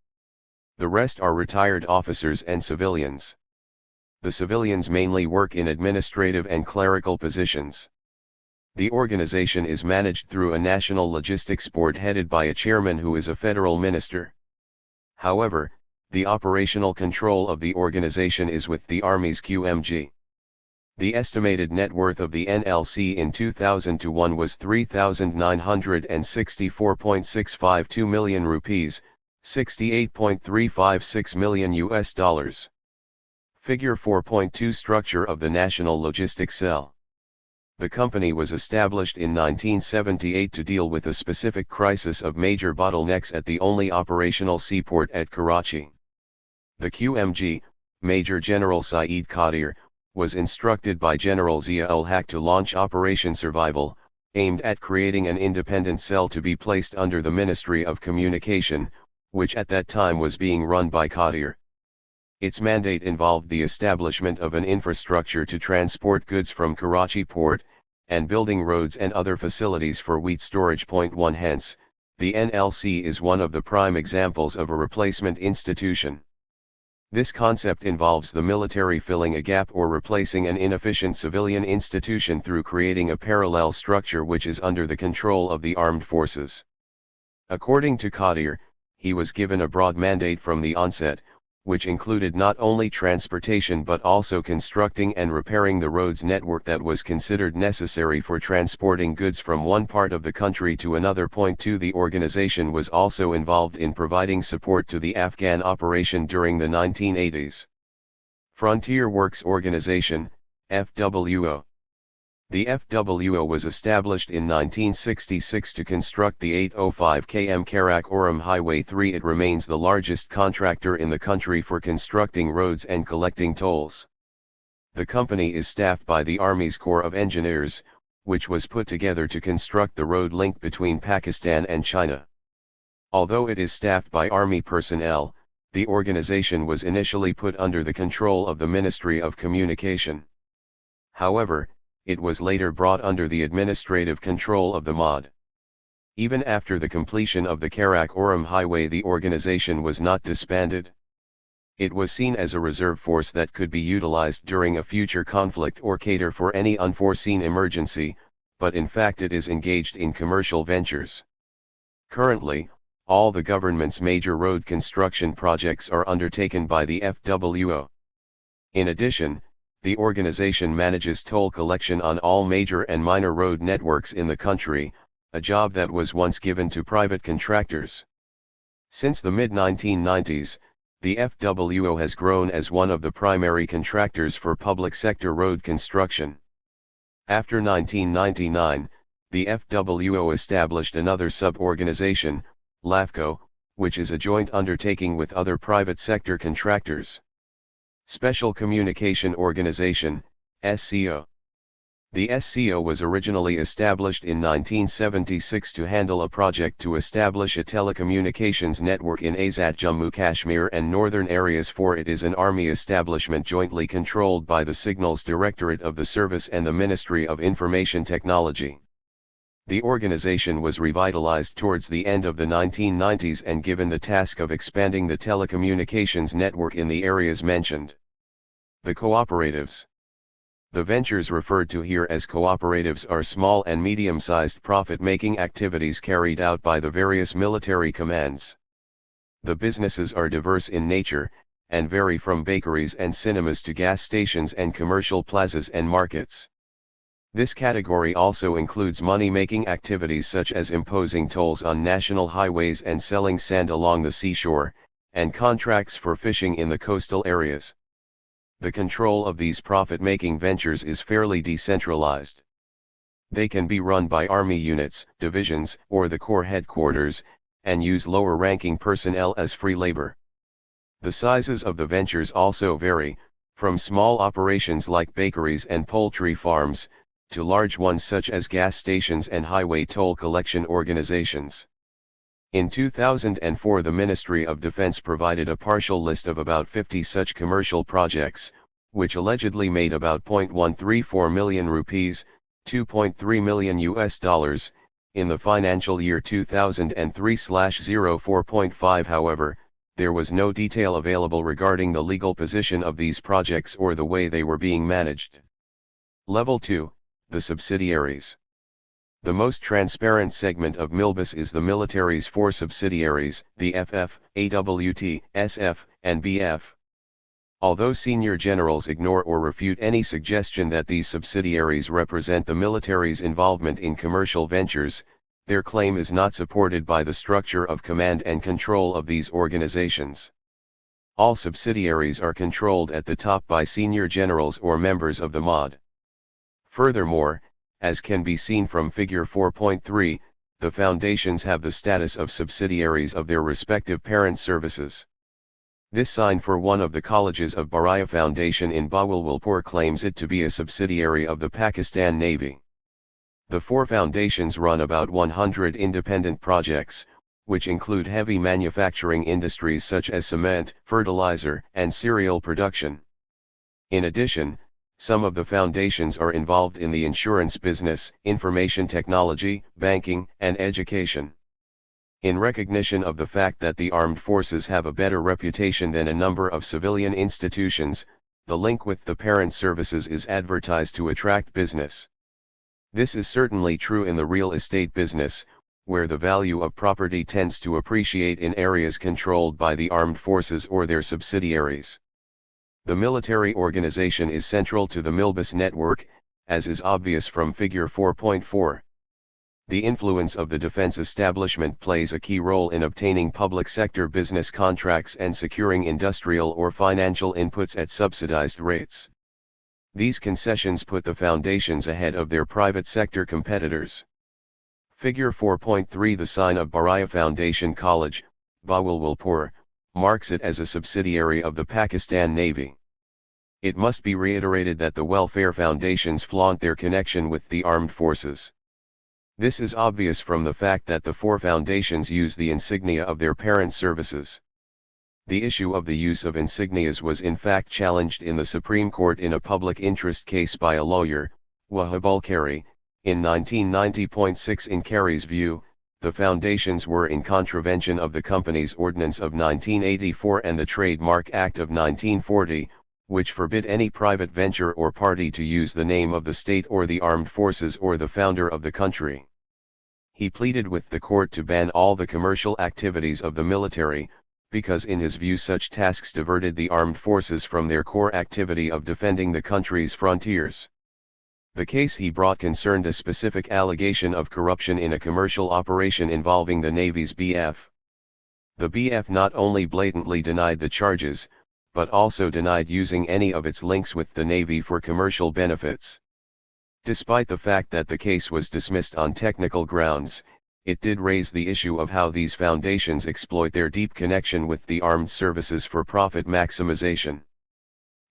The rest are retired officers and civilians. The civilians mainly work in administrative and clerical positions. The organization is managed through a national logistics board headed by a chairman who is a federal minister. However, the operational control of the organization is with the Army's QMG. The estimated net worth of the NLC in 2001 was 3,964.652 million rupees, $68.356 million US dollars. Figure 4.2 Structure of the National Logistics Cell. The company was established in 1978 to deal with a specific crisis of major bottlenecks at the only operational seaport at Karachi. The QMG, Major General Saeed Qadir, was instructed by General Zia-ul-Haq to launch Operation Survival, aimed at creating an independent cell to be placed under the Ministry of Communication, which at that time was being run by Qadir. Its mandate involved the establishment of an infrastructure to transport goods from Karachi port, and building roads and other facilities for wheat storage. 1 Hence, the NLC is one of the prime examples of a replacement institution. This concept involves the military filling a gap or replacing an inefficient civilian institution through creating a parallel structure which is under the control of the armed forces. According to Qadir, he was given a broad mandate from the onset, which included not only transportation but also constructing and repairing the roads network that was considered necessary for transporting goods from one part of the country to another. 2 The organization was also involved in providing support to the Afghan operation during the 1980s. Frontier Works Organization, FWO. The FWO was established in 1966 to construct the 805 km Karakoram Highway 3. It remains the largest contractor in the country for constructing roads and collecting tolls. The company is staffed by the Army's Corps of Engineers, which was put together to construct the road link between Pakistan and China. Although it is staffed by Army personnel, the organization was initially put under the control of the Ministry of Communication. However, it was later brought under the administrative control of the MOD. Even after the completion of the Karakoram Highway, the organization was not disbanded. It was seen as a reserve force that could be utilized during a future conflict or cater for any unforeseen emergency, but in fact it is engaged in commercial ventures. Currently, all the government's major road construction projects are undertaken by the FWO. In addition, the organization manages toll collection on all major and minor road networks in the country, a job that was once given to private contractors. Since the mid-1990s, the FWO has grown as one of the primary contractors for public sector road construction. After 1999, the FWO established another sub-organization, LAFCO, which is a joint undertaking with other private sector contractors. Special Communication Organization, SCO. The SCO was originally established in 1976 to handle a project to establish a telecommunications network in Azad Jammu Kashmir and northern areas, for it is an army establishment jointly controlled by the Signals Directorate of the Service and the Ministry of Information Technology. The organization was revitalized towards the end of the 1990s and given the task of expanding the telecommunications network in the areas mentioned. The cooperatives. The ventures referred to here as cooperatives are small and medium-sized profit-making activities carried out by the various military commands. The businesses are diverse in nature, and vary from bakeries and cinemas to gas stations and commercial plazas and markets. This category also includes money-making activities such as imposing tolls on national highways and selling sand along the seashore, and contracts for fishing in the coastal areas. The control of these profit-making ventures is fairly decentralized. They can be run by Army units, divisions, or the Corps headquarters, and use lower-ranking personnel as free labor. The sizes of the ventures also vary, from small operations like bakeries and poultry farms, to large ones such as gas stations and highway toll collection organizations. In 2004, the Ministry of Defense provided a partial list of about 50 such commercial projects, which allegedly made about 0.134 million rupees, $2.3 million US, in the financial year 2003/04.5. However, there was no detail available regarding the legal position of these projects or the way they were being managed. Level 2, the subsidiaries. The most transparent segment of Milbus is the military's four subsidiaries, the FF, AWT, SF, and BF. Although senior generals ignore or refute any suggestion that these subsidiaries represent the military's involvement in commercial ventures, their claim is not supported by the structure of command and control of these organizations. All subsidiaries are controlled at the top by senior generals or members of the MOD. Furthermore, as can be seen from Figure 4.3, the foundations have the status of subsidiaries of their respective parent services. This sign for one of the colleges of Baria Foundation in Bahawalpur claims it to be a subsidiary of the Pakistan Navy. The four foundations run about 100 independent projects, which include heavy manufacturing industries such as cement, fertilizer, and cereal production. In addition, some of the foundations are involved in the insurance business, information technology, banking, and education. In recognition of the fact that the armed forces have a better reputation than a number of civilian institutions, the link with the parent services is advertised to attract business. This is certainly true in the real estate business, where the value of property tends to appreciate in areas controlled by the armed forces or their subsidiaries. The military organization is central to the Milbus network, as is obvious from Figure 4.4. The influence of the defense establishment plays a key role in obtaining public sector business contracts and securing industrial or financial inputs at subsidized rates. These concessions put the foundations ahead of their private sector competitors. Figure 4.3. The sign of Baria Foundation College, Bahawalpur, marks it as a subsidiary of the Pakistan Navy. It must be reiterated that the welfare foundations flaunt their connection with the armed forces. This is obvious from the fact that the four foundations use the insignia of their parent services. The issue of the use of insignias was in fact challenged in the Supreme Court in a public interest case by a lawyer, Wahab al-Kari, in 1990.6. In Kari's view, the foundations were in contravention of the Companies Ordinance of 1984 and the Trademark Act of 1940, which forbid any private venture or party to use the name of the state or the armed forces or the founder of the country. He pleaded with the court to ban all the commercial activities of the military, because in his view such tasks diverted the armed forces from their core activity of defending the country's frontiers. The case he brought concerned a specific allegation of corruption in a commercial operation involving the Navy's BF. The BF not only blatantly denied the charges, but also denied using any of its links with the Navy for commercial benefits. Despite the fact that the case was dismissed on technical grounds, it did raise the issue of how these foundations exploit their deep connection with the armed services for profit maximization.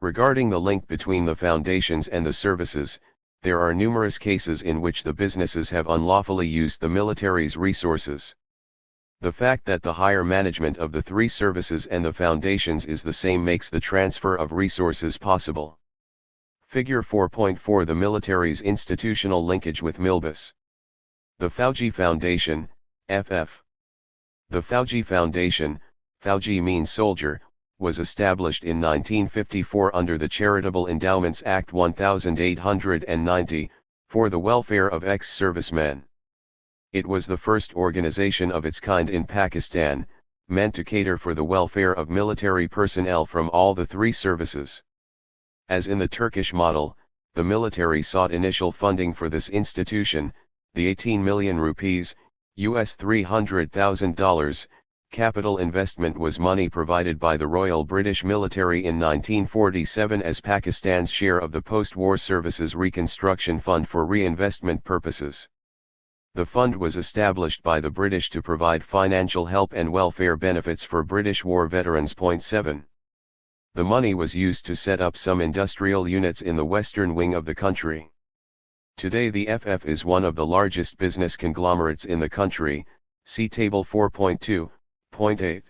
Regarding the link between the foundations and the services, there are numerous cases in which the businesses have unlawfully used the military's resources. The fact that the higher management of the three services and the foundations is the same makes the transfer of resources possible. Figure 4.4. The military's institutional linkage with Milbus. The Fauji Foundation, FF. The Fauji Foundation, Fauji means soldier, was established in 1954 under the Charitable Endowments Act 1890, for the welfare of ex-servicemen. It was the first organization of its kind in Pakistan, meant to cater for the welfare of military personnel from all the three services. As in the Turkish model, the military sought initial funding for this institution, the 18 million rupees, US $300,000, capital investment was money provided by the Royal British Military in 1947 as Pakistan's share of the post-war services reconstruction fund for reinvestment purposes. The fund was established by the British to provide financial help and welfare benefits for British war veterans. 7. The money was used to set up some industrial units in the western wing of the country. Today the FF is one of the largest business conglomerates in the country, see Table 4.2.8.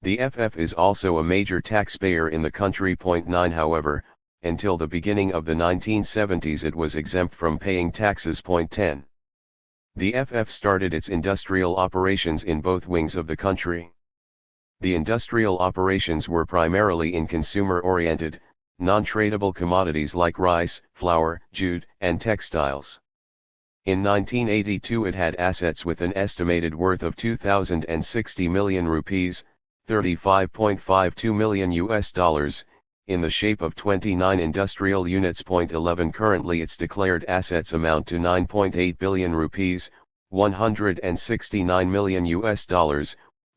The FF is also a major taxpayer in the country. 9. However, until the beginning of the 1970s it was exempt from paying taxes. 10. The FF started its industrial operations in both wings of the country. The industrial operations were primarily in consumer-oriented, non-tradable commodities like rice, flour, jute, and textiles. In 1982 it had assets with an estimated worth of 2,060 million rupees, $35.52 million, in the shape of 29 industrial units. 11 Currently its declared assets amount to 9.8 billion rupees, $169 million,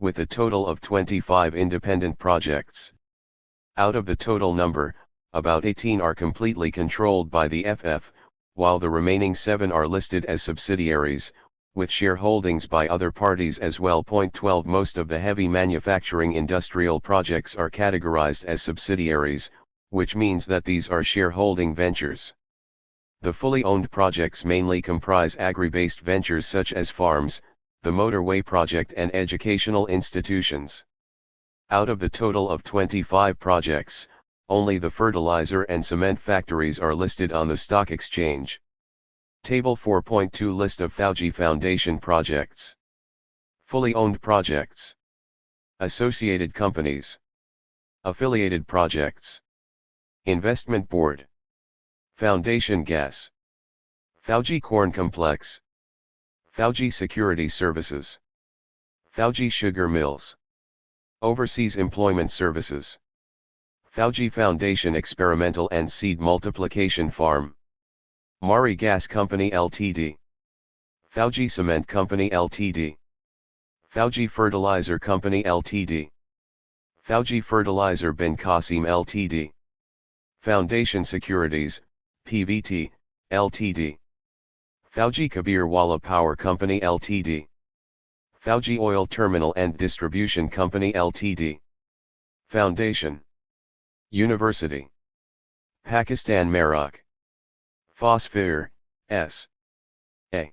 with a total of 25 independent projects. Out of the total number, about 18 are completely controlled by the FF, while the remaining 7 are listed as subsidiaries, with shareholdings by other parties as well. 12 Most of the heavy manufacturing industrial projects are categorized as subsidiaries, which means that these are shareholding ventures. The fully owned projects mainly comprise agri-based ventures such as farms, the motorway project and educational institutions. Out of the total of 25 projects, only the fertilizer and cement factories are listed on the stock exchange. Table 4.2 List of Fauji Foundation projects. Fully owned projects. Associated companies. Affiliated projects. Investment Board. Foundation Gas. Fauji Corn Complex. Fauji Security Services. Fauji Sugar Mills. Overseas Employment Services. Fauji Foundation Experimental and Seed Multiplication Farm. Mari Gas Company Ltd. Fauji Cement Company Ltd. Fauji Fertilizer Company Ltd. Fauji Fertilizer bin Qasim Ltd. Foundation Securities, PVT, Ltd. Fauji Kabir Wala Power Company Ltd. Fauji Oil Terminal and Distribution Company Ltd. Foundation. University. Pakistan Maroc. Phosphor, S.A.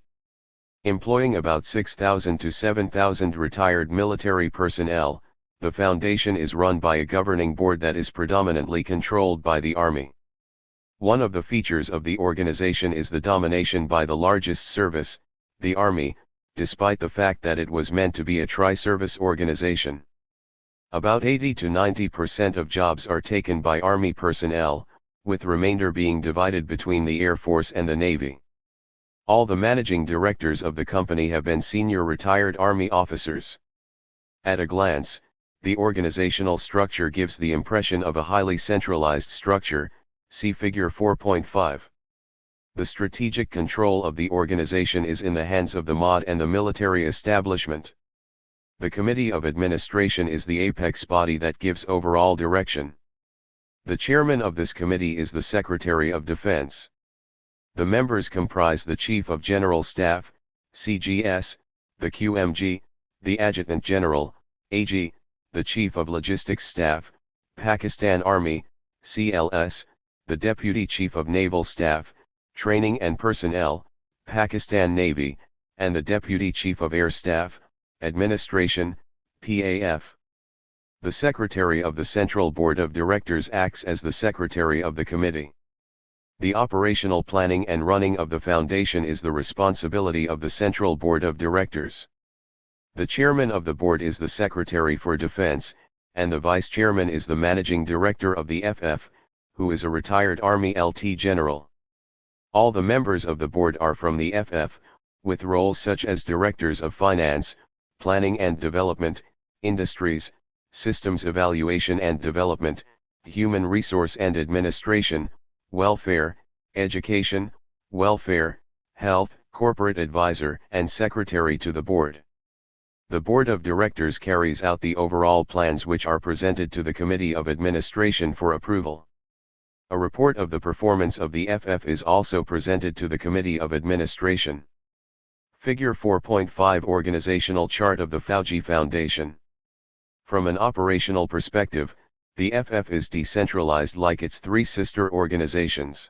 Employing about 6,000 to 7,000 retired military personnel, the foundation is run by a governing board that is predominantly controlled by the army. One of the features of the organization is the domination by the largest service, the army, despite the fact that it was meant to be a tri-service organization. About 80 to 90% of jobs are taken by army personnel, with remainder being divided between the Air Force and the Navy. All the managing directors of the company have been senior retired army officers. At a glance, the organizational structure gives the impression of a highly centralized structure, see Figure 4.5. The strategic control of the organization is in the hands of the MOD and the military establishment. The Committee of Administration is the apex body that gives overall direction. The chairman of this committee is the Secretary of Defense. The members comprise the Chief of General Staff, CGS, the QMG, the Adjutant General, AG, the Chief of Logistics Staff, Pakistan Army, CLS, the Deputy Chief of Naval Staff, Training and Personnel, Pakistan Navy, and the Deputy Chief of Air Staff, Administration, PAF. The Secretary of the Central Board of Directors acts as the Secretary of the Committee. The operational planning and running of the foundation is the responsibility of the Central Board of Directors. The Chairman of the Board is the Secretary for Defense, and the Vice Chairman is the Managing Director of the FF, who is a retired Army LT General. All the members of the board are from the FF, with roles such as Directors of Finance, Planning and Development, Industries, Systems Evaluation and Development, Human Resource and Administration, Welfare, Education, Welfare, Health, Corporate Advisor and Secretary to the Board. The Board of Directors carries out the overall plans which are presented to the Committee of Administration for approval. A report of the performance of the FF is also presented to the Committee of Administration. Figure 4.5 Organizational Chart of the Fauji Foundation. From an operational perspective, the FF is decentralized like its three sister organizations.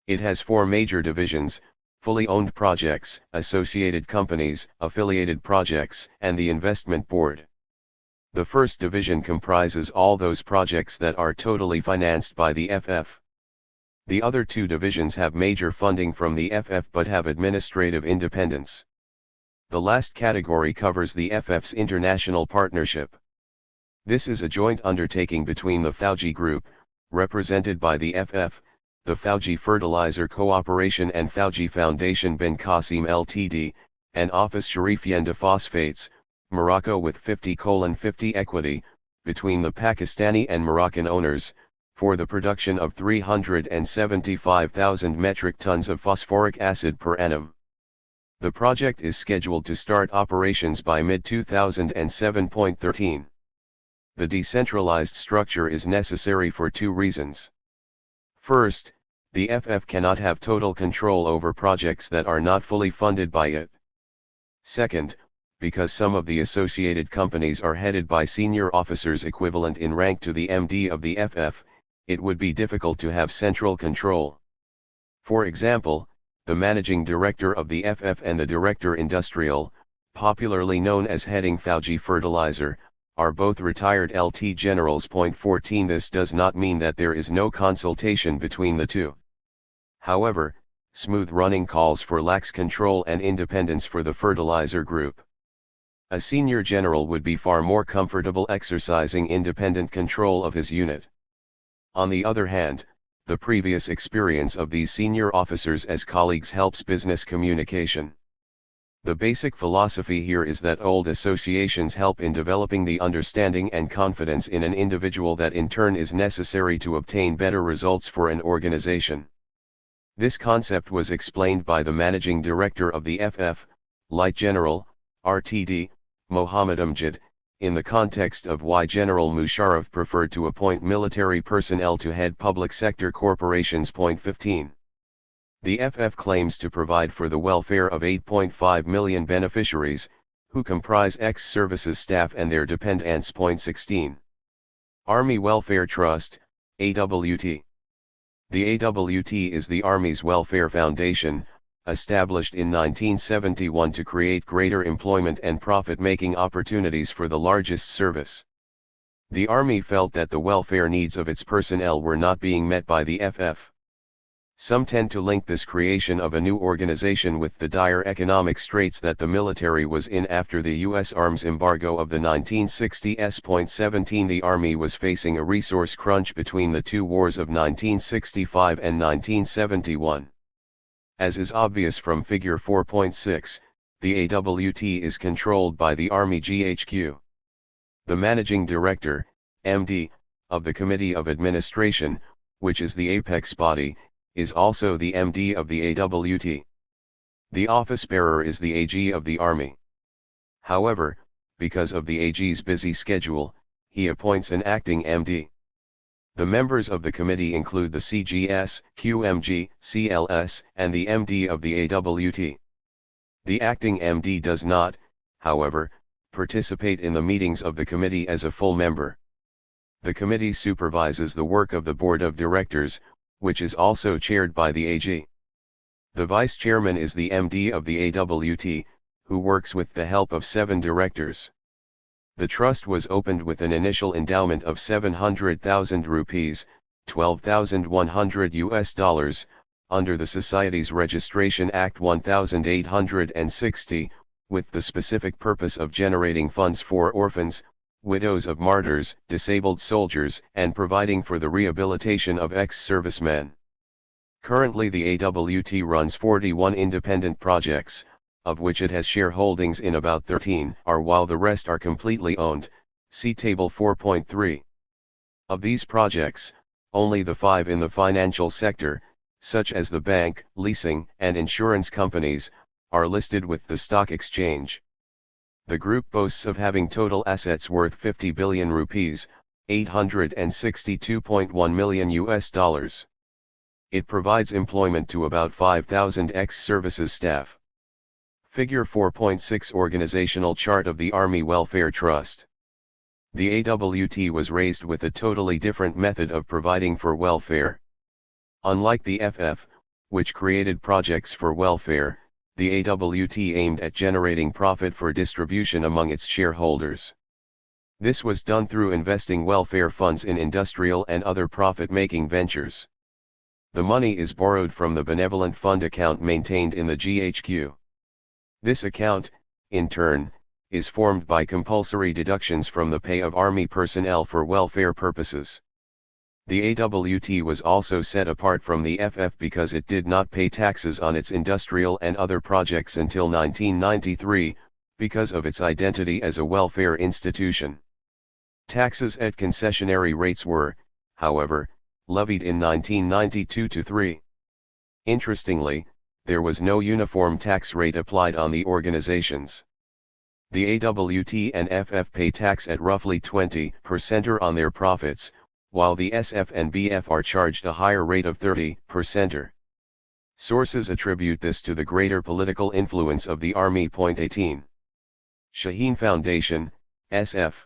It has four major divisions: fully owned projects, associated companies, affiliated projects, and the investment board. The first division comprises all those projects that are totally financed by the FF. The other two divisions have major funding from the FF but have administrative independence. The last category covers the FF's international partnership. This is a joint undertaking between the Fauji Group, represented by the FF, the Fauji Fertilizer Cooperation and Fauji Foundation bin Qasim Ltd, and Office Sharifian de Phosphates, Morocco with 50:50 equity, between the Pakistani and Moroccan owners, for the production of 375,000 metric tons of phosphoric acid per annum. The project is scheduled to start operations by mid-2007.13. The decentralized structure is necessary for two reasons. First, the FF cannot have total control over projects that are not fully funded by it. Second, because some of the associated companies are headed by senior officers equivalent in rank to the MD of the FF, it would be difficult to have central control. For example, the managing director of the FF and the director industrial, popularly known as heading Fauji Fertilizer, are both retired LT generals. 14 This does not mean that there is no consultation between the two. However, smooth running calls for lax control and independence for the fertilizer group. A senior general would be far more comfortable exercising independent control of his unit. On the other hand, the previous experience of these senior officers as colleagues helps business communication. The basic philosophy here is that old associations help in developing the understanding and confidence in an individual that in turn is necessary to obtain better results for an organization. This concept was explained by the managing director of the FF, Light General, RTD, Mohammed Amjad, in the context of why General Musharraf preferred to appoint military personnel to head public sector corporations. 15. The FF claims to provide for the welfare of 8.5 million beneficiaries, who comprise ex-services staff and their dependents. 16. Army Welfare Trust, AWT. The AWT is the Army's welfare foundation, established in 1971 to create greater employment and profit-making opportunities for the largest service. The Army felt that the welfare needs of its personnel were not being met by the FF. Some tend to link this creation of a new organization with the dire economic straits that the military was in after the U.S. arms embargo of the 1960s. 17 The Army was facing a resource crunch between the two wars of 1965 and 1971. As is obvious from Figure 4.6, the AWT is controlled by the Army GHQ. The Managing Director, MD, of the Committee of Administration, which is the apex body, is also the MD of the AWT. The office bearer is the AG of the Army. However, because of the AG's busy schedule, he appoints an acting MD. The members of the committee include the CGS, QMG, CLS, and the MD of the AWT. The acting MD does not, however, participate in the meetings of the committee as a full member. The committee supervises the work of the board of directors, which is also chaired by the AG. The vice chairman is the MD of the AWT, who works with the help of 7 directors. The trust was opened with an initial endowment of 700,000 rupees, $12,100 under the Societies Registration Act 1860, with the specific purpose of generating funds for orphans, widows of martyrs, disabled soldiers, and providing for the rehabilitation of ex-servicemen. Currently the AWT runs 41 independent projects, of which it has shareholdings in about 13 are, while the rest are completely owned. See Table 4.3. Of these projects, only the 5 in the financial sector, such as the bank, leasing, and insurance companies, are listed with the stock exchange. The group boasts of having total assets worth 50 billion rupees, $862.1 million. It provides employment to about 5,000 ex-services staff. Figure 4.6 Organizational chart of the Army Welfare Trust. The AWT was raised with a totally different method of providing for welfare. Unlike the FF, which created projects for welfare, the AWT aimed at generating profit for distribution among its shareholders. This was done through investing welfare funds in industrial and other profit-making ventures. The money is borrowed from the benevolent fund account maintained in the GHQ. This account, in turn, is formed by compulsory deductions from the pay of Army personnel for welfare purposes. The AWT was also set apart from the FF because it did not pay taxes on its industrial and other projects until 1993, because of its identity as a welfare institution. Taxes at concessionary rates were, however, levied in 1992-3. Interestingly, there was no uniform tax rate applied on the organizations. The AWT and FF pay tax at roughly 20% on their profits, while the SF and BF are charged a higher rate of 30%. Sources attribute this to the greater political influence of the Army. 18. Shaheen Foundation, SF.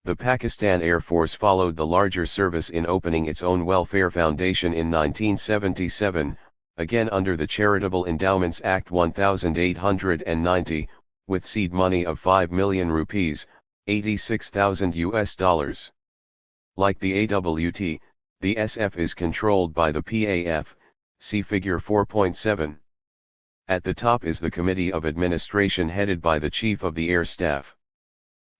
The Pakistan Air Force followed the larger service in opening its own welfare foundation in 1977, again under the Charitable Endowments Act 1890, with seed money of 5 million rupees, $86,000. Like the AWT, the SF is controlled by the PAF, see figure 4.7. At the top is the Committee of Administration headed by the Chief of the Air Staff.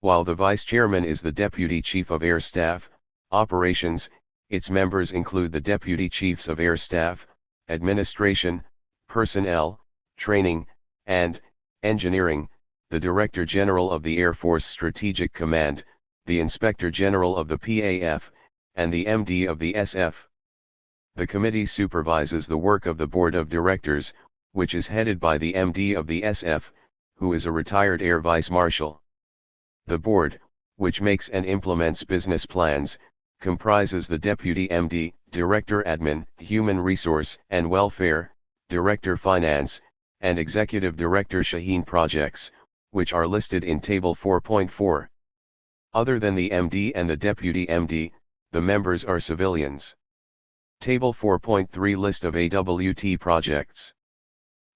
While the Vice Chairman is the Deputy Chief of Air Staff, Operations, its members include the Deputy Chiefs of Air Staff, Administration, Personnel, Training, and Engineering, the Director General of the Air Force Strategic Command, the Inspector General of the PAF, and the MD of the SF. The committee supervises the work of the Board of Directors, which is headed by the MD of the SF, who is a retired Air Vice Marshal. The board, which makes and implements business plans, comprises the Deputy MD, Director Admin, Human Resource and Welfare, Director Finance, and Executive Director Shaheen Projects, which are listed in Table 4.4. Other than the MD and the Deputy MD, the members are civilians. Table 4.3 List of AWT projects.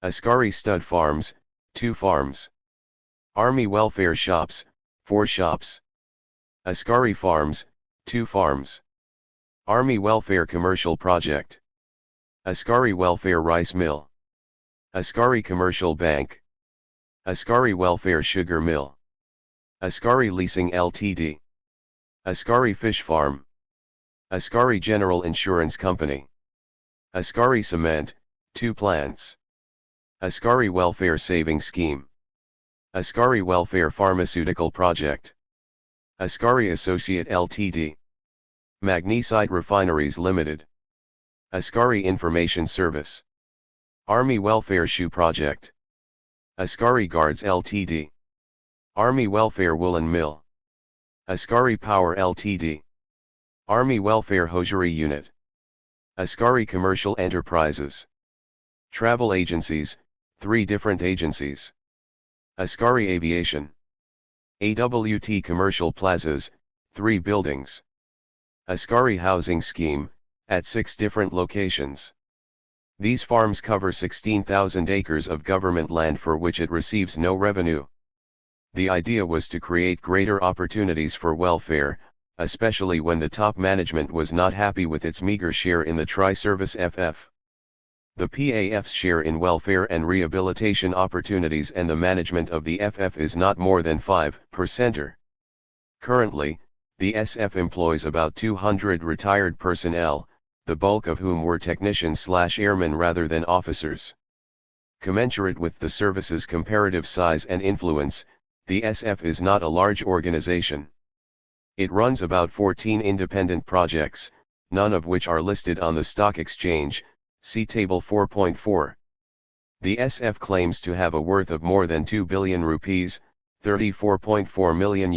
Askari Stud Farms, 2 farms. Army Welfare Shops, 4 shops. Askari Farms, 2 farms. Army Welfare Commercial Project. Askari Welfare Rice Mill. Askari Commercial Bank. Askari Welfare Sugar Mill. Askari Leasing Ltd. Askari Fish Farm. Askari General Insurance Company. Askari Cement, 2 plants. Askari Welfare Saving Scheme. Askari Welfare Pharmaceutical Project. Askari Associate Ltd. Magnesite Refineries Limited. Askari Information Service. Army Welfare Shoe Project. Askari Guards Ltd. Army Welfare Woolen Mill. Askari Power Ltd. Army Welfare Hosiery Unit. Askari Commercial Enterprises. Travel Agencies, 3 different agencies. Askari Aviation. AWT Commercial Plazas, 3 buildings. Askari Housing Scheme, at 6 different locations. These farms cover 16,000 acres of government land for which it receives no revenue. The idea was to create greater opportunities for welfare, especially when the top management was not happy with its meager share in the tri-service FF. The PAF's share in welfare and rehabilitation opportunities and the management of the FF is not more than 5%. Currently, the SF employs about 200 retired personnel, the bulk of whom were technicians/airmen rather than officers. Commensurate with the service's comparative size and influence, the SF is not a large organization. It runs about 14 independent projects, none of which are listed on the stock exchange, see Table 4.4. The SF claims to have a worth of more than 2 billion rupees, $34.4 million,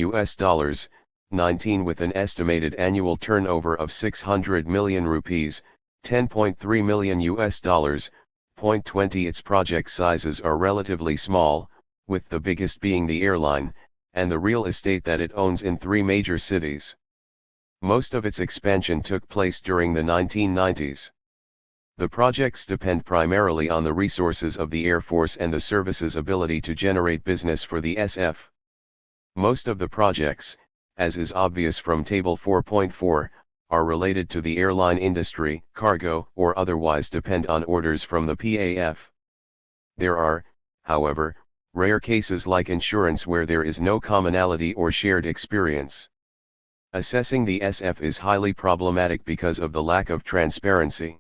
19 with an estimated annual turnover of 600 million rupees, $10.3 million, 20. Its project sizes are relatively small, with the biggest being the airline, and the real estate that it owns in 3 major cities. Most of its expansion took place during the 1990s. The projects depend primarily on the resources of the Air Force and the service's ability to generate business for the SF. Most of the projects, as is obvious from Table 4.4, are related to the airline industry, cargo, or otherwise depend on orders from the PAF. There are, however, rare cases like insurance where there is no commonality or shared experience. Assessing the SF is highly problematic because of the lack of transparency.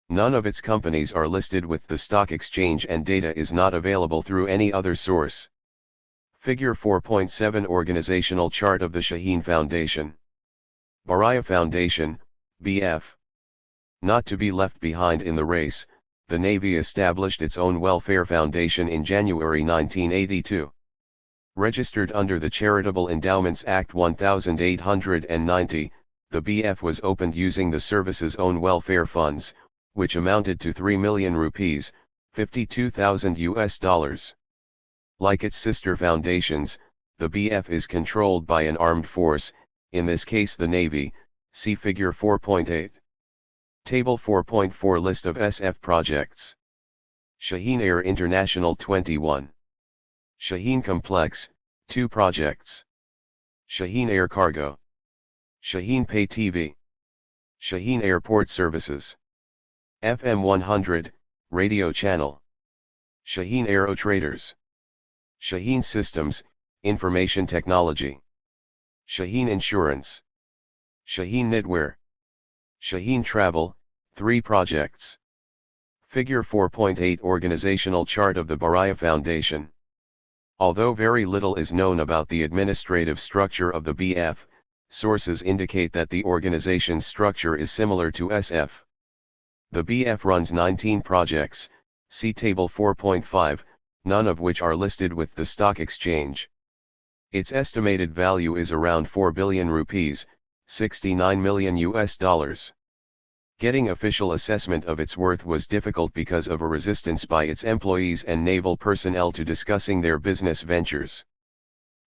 None of its companies are listed with the stock exchange and data is not available through any other source. Figure 4.7 Organizational Chart of the Shaheen Foundation. Baraya Foundation, BF. Not to be left behind in the race, the Navy established its own welfare foundation in January 1982. Registered under the Charitable Endowments Act 1890, the BF was opened using the service's own welfare funds, which amounted to 3 million rupees, $52,000. Like its sister foundations, the BF is controlled by an armed force, in this case the Navy, see Figure 4.8. Table 4.4 List of SF projects. Shaheen Air International 21. Shaheen Complex, 2 projects. Shaheen Air Cargo. Shaheen Pay TV. Shaheen Airport Services. FM 100, Radio Channel. Shaheen Aero Traders. Shaheen Systems, Information Technology. Shaheen Insurance. Shaheen Knitwear. Shaheen Travel, 3 projects. Figure 4.8 Organizational Chart of the Baraya Foundation. Although very little is known about the administrative structure of the BF, sources indicate that the organization's structure is similar to SF. The BF runs 19 projects, see Table 4.5, none of which are listed with the stock exchange. Its estimated value is around 4 billion rupees, $69 million. Getting official assessment of its worth was difficult because of a resistance by its employees and naval personnel to discussing their business ventures.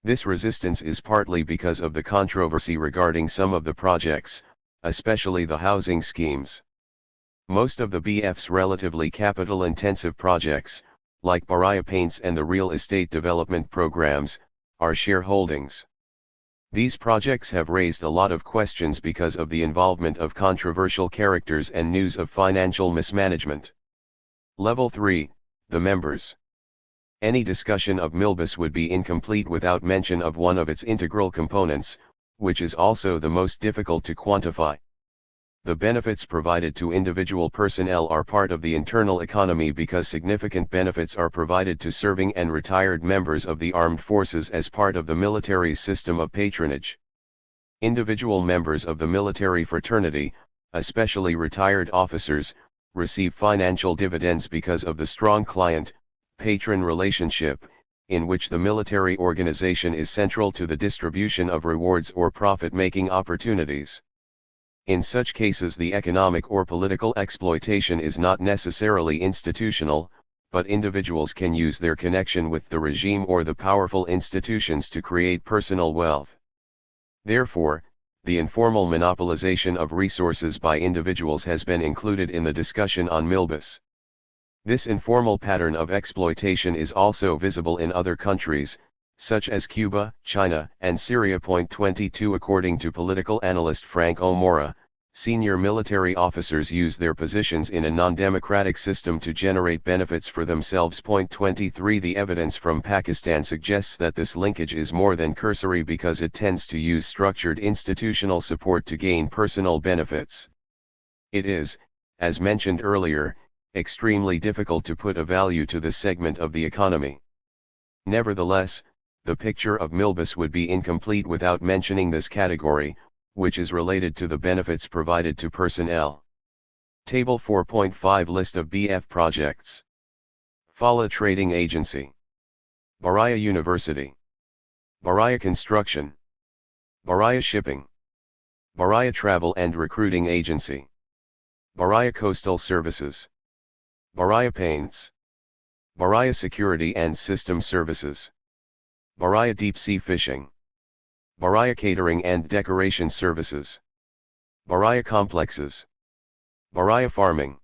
This resistance is partly because of the controversy regarding some of the projects, especially the housing schemes. Most of the BF's relatively capital-intensive projects, like Baraya Paints and the real estate development programs, are shareholdings. These projects have raised a lot of questions because of the involvement of controversial characters and news of financial mismanagement. Level 3, the members. Any discussion of Milbus would be incomplete without mention of one of its integral components, which is also the most difficult to quantify. The benefits provided to individual personnel are part of the internal economy because significant benefits are provided to serving and retired members of the armed forces as part of the military's system of patronage. Individual members of the military fraternity, especially retired officers, receive financial dividends because of the strong client-patron relationship, in which the military organization is central to the distribution of rewards or profit-making opportunities. In such cases the economic or political exploitation is not necessarily institutional, but individuals can use their connection with the regime or the powerful institutions to create personal wealth. Therefore, the informal monopolization of resources by individuals has been included in the discussion on Milbus. This informal pattern of exploitation is also visible in other countries, such as Cuba, China, and Syria. 22 According to political analyst Frank O'Mora, senior military officers use their positions in a non-democratic system to generate benefits for themselves. 23 The evidence from Pakistan suggests that this linkage is more than cursory because it tends to use structured institutional support to gain personal benefits. It is, as mentioned earlier, extremely difficult to put a value to this segment of the economy. Nevertheless, the picture of Milbus would be incomplete without mentioning this category, which is related to the benefits provided to personnel. Table 4.5 List of BF projects. Fala Trading Agency. Baraya University. Baraya Construction. Baraya Shipping. Baraya Travel and Recruiting Agency. Baraya Coastal Services. Baraya Paints. Baraya Security and System Services. Baraya Deep Sea Fishing. Baraya Catering and Decoration Services. Baraya Complexes. Baraya Farming.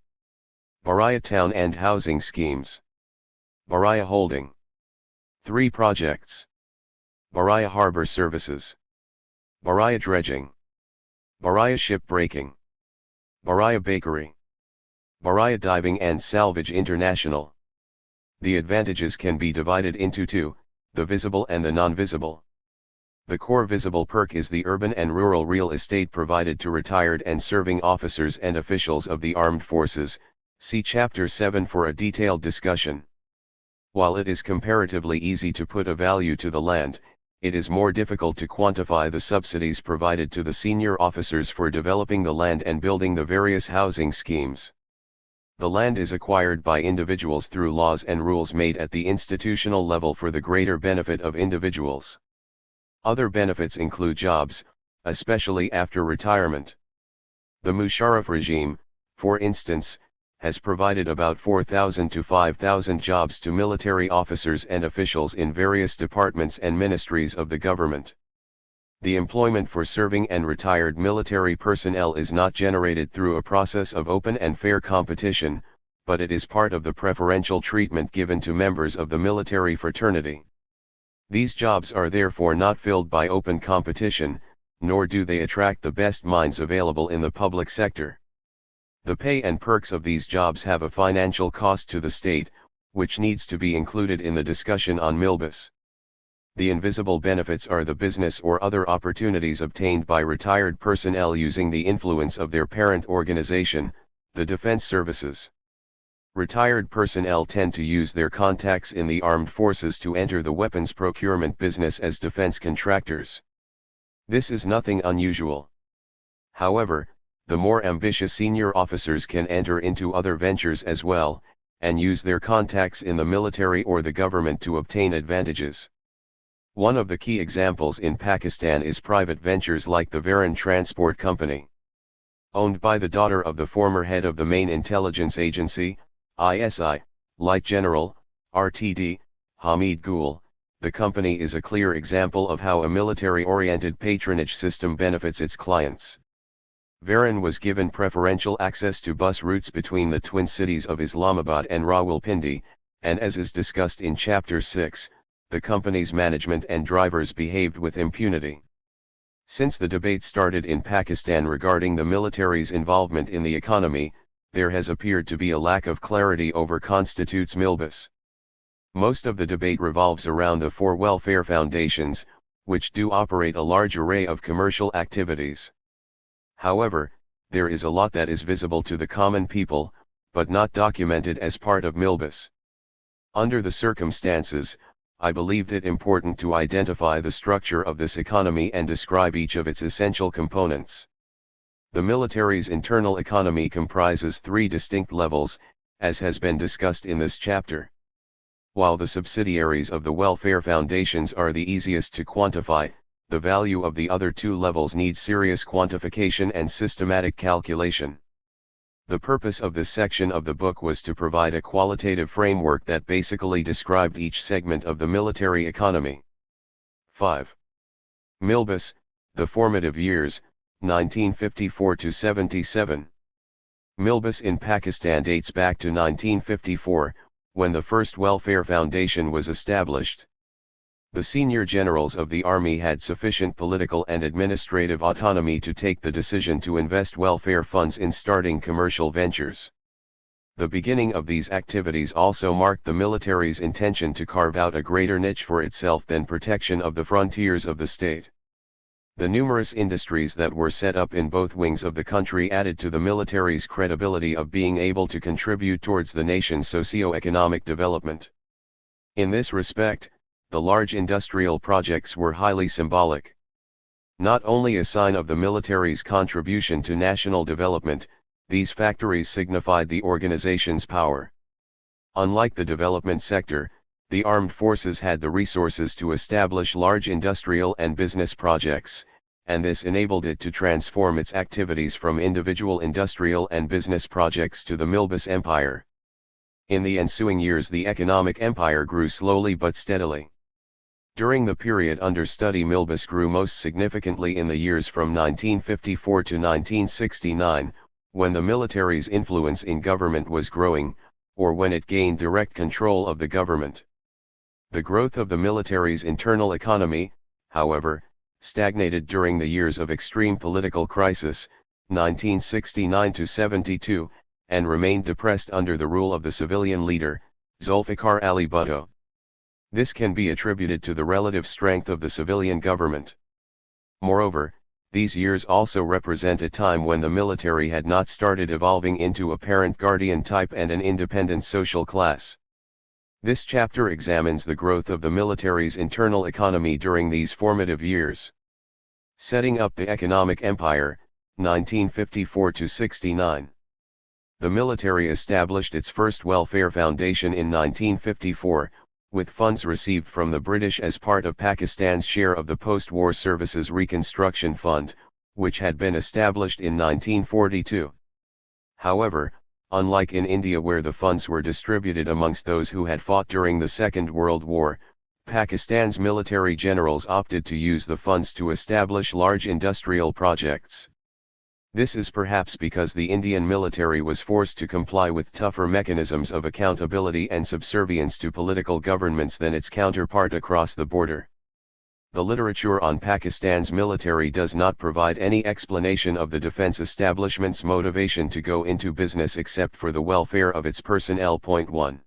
Baraya Town and Housing Schemes. Baraya Holding. 3 projects. Baraya Harbor Services. Baraya Dredging. Baraya Shipbreaking, Baraya Bakery, Baraya Diving and Salvage International. The advantages can be divided into two, the visible and the non-visible. The core visible perk is the urban and rural real estate provided to retired and serving officers and officials of the armed forces. See Chapter 7 for a detailed discussion. While it is comparatively easy to put a value to the land, it is more difficult to quantify the subsidies provided to the senior officers for developing the land and building the various housing schemes. The land is acquired by individuals through laws and rules made at the institutional level for the greater benefit of individuals. Other benefits include jobs, especially after retirement. The Musharraf regime, for instance, has provided about 4,000 to 5,000 jobs to military officers and officials in various departments and ministries of the government. The employment for serving and retired military personnel is not generated through a process of open and fair competition, but it is part of the preferential treatment given to members of the military fraternity. These jobs are therefore not filled by open competition, nor do they attract the best minds available in the public sector. The pay and perks of these jobs have a financial cost to the state, which needs to be included in the discussion on Milbus. The invisible benefits are the business or other opportunities obtained by retired personnel using the influence of their parent organization, the Defense Services. Retired personnel tend to use their contacts in the armed forces to enter the weapons procurement business as defense contractors. This is nothing unusual. However, the more ambitious senior officers can enter into other ventures as well, and use their contacts in the military or the government to obtain advantages. One of the key examples in Pakistan is private ventures like the Varan Transport Company. Owned by the daughter of the former head of the main intelligence agency, ISI, Light General, RTD, Hamid Gul, the company is a clear example of how a military-oriented patronage system benefits its clients. Varan was given preferential access to bus routes between the twin cities of Islamabad and Rawalpindi, and as is discussed in Chapter 6, the company's management and drivers behaved with impunity. Since the debate started in Pakistan regarding the military's involvement in the economy, there has appeared to be a lack of clarity over constitutes Milbus. Most of the debate revolves around the four welfare foundations, which do operate a large array of commercial activities. However, there is a lot that is visible to the common people, but not documented as part of Milbus. Under the circumstances, I believed it important to identify the structure of this economy and describe each of its essential components. The military's internal economy comprises three distinct levels, as has been discussed in this chapter. While the subsidiaries of the welfare foundations are the easiest to quantify, the value of the other two levels needs serious quantification and systematic calculation. The purpose of this section of the book was to provide a qualitative framework that basically described each segment of the military economy. 5. Milbus, the formative years, 1954 to 77. Milbus in Pakistan dates back to 1954, when the first welfare foundation was established. The senior generals of the army had sufficient political and administrative autonomy to take the decision to invest welfare funds in starting commercial ventures. The beginning of these activities also marked the military's intention to carve out a greater niche for itself than protection of the frontiers of the state. The numerous industries that were set up in both wings of the country added to the military's credibility of being able to contribute towards the nation's socio-economic development. In this respect, the large industrial projects were highly symbolic. Not only a sign of the military's contribution to national development, these factories signified the organization's power. Unlike the development sector, the armed forces had the resources to establish large industrial and business projects, and this enabled it to transform its activities from individual industrial and business projects to the Milbus Empire. In the ensuing years, the economic empire grew slowly but steadily. During the period under study, Milbus grew most significantly in the years from 1954 to 1969, when the military's influence in government was growing, or when it gained direct control of the government. The growth of the military's internal economy, however, stagnated during the years of extreme political crisis, 1969 to 72, and remained depressed under the rule of the civilian leader, Zulfikar Ali Bhutto. This can be attributed to the relative strength of the civilian government. Moreover, these years also represent a time when the military had not started evolving into a parent-guardian type and an independent social class. This chapter examines the growth of the military's internal economy during these formative years. Setting up the economic empire, 1954 to 69. The military established its first welfare foundation in 1954, with funds received from the British as part of Pakistan's share of the Post-War Services Reconstruction Fund, which had been established in 1942. However, unlike in India where the funds were distributed amongst those who had fought during the Second World War, Pakistan's military generals opted to use the funds to establish large industrial projects. This is perhaps because the Indian military was forced to comply with tougher mechanisms of accountability and subservience to political governments than its counterpart across the border. The literature on Pakistan's military does not provide any explanation of the defense establishment's motivation to go into business except for the welfare of its personnel. 1.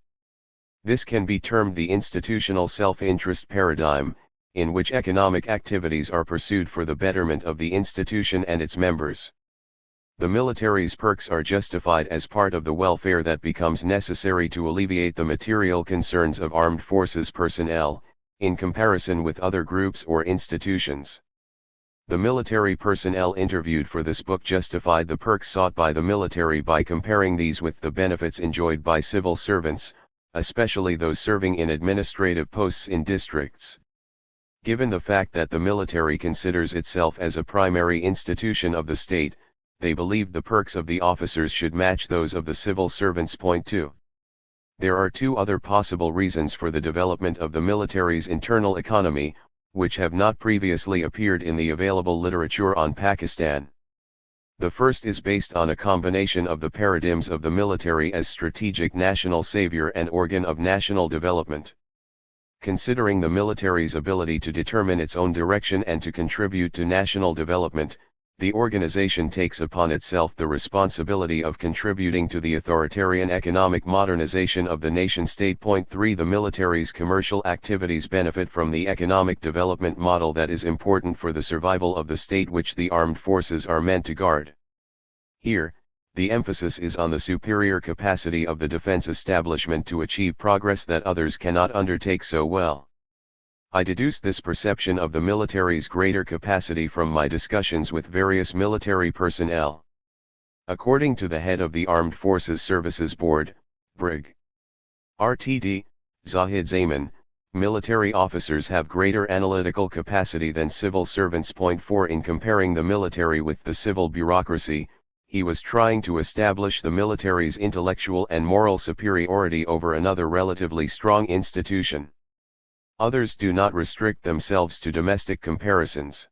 This can be termed the institutional self-interest paradigm, in which economic activities are pursued for the betterment of the institution and its members. The military's perks are justified as part of the welfare that becomes necessary to alleviate the material concerns of armed forces personnel, in comparison with other groups or institutions. The military personnel interviewed for this book justified the perks sought by the military by comparing these with the benefits enjoyed by civil servants, especially those serving in administrative posts in districts. Given the fact that the military considers itself as a primary institution of the state, they believed the perks of the officers should match those of the civil servants. 2. There are two other possible reasons for the development of the military's internal economy, which have not previously appeared in the available literature on Pakistan. The first is based on a combination of the paradigms of the military as strategic national savior and organ of national development. Considering the military's ability to determine its own direction and to contribute to national development, the organization takes upon itself the responsibility of contributing to the authoritarian economic modernization of the nation-state. 3. The military's commercial activities benefit from the economic development model that is important for the survival of the state which the armed forces are meant to guard. Here, the emphasis is on the superior capacity of the defense establishment to achieve progress that others cannot undertake so well. I deduced this perception of the military's greater capacity from my discussions with various military personnel. According to the head of the Armed Forces Services Board, Brig. RTD, Zahid Zaman, military officers have greater analytical capacity than civil servants. 4. In comparing the military with the civil bureaucracy, he was trying to establish the military's intellectual and moral superiority over another relatively strong institution. Others do not restrict themselves to domestic comparisons.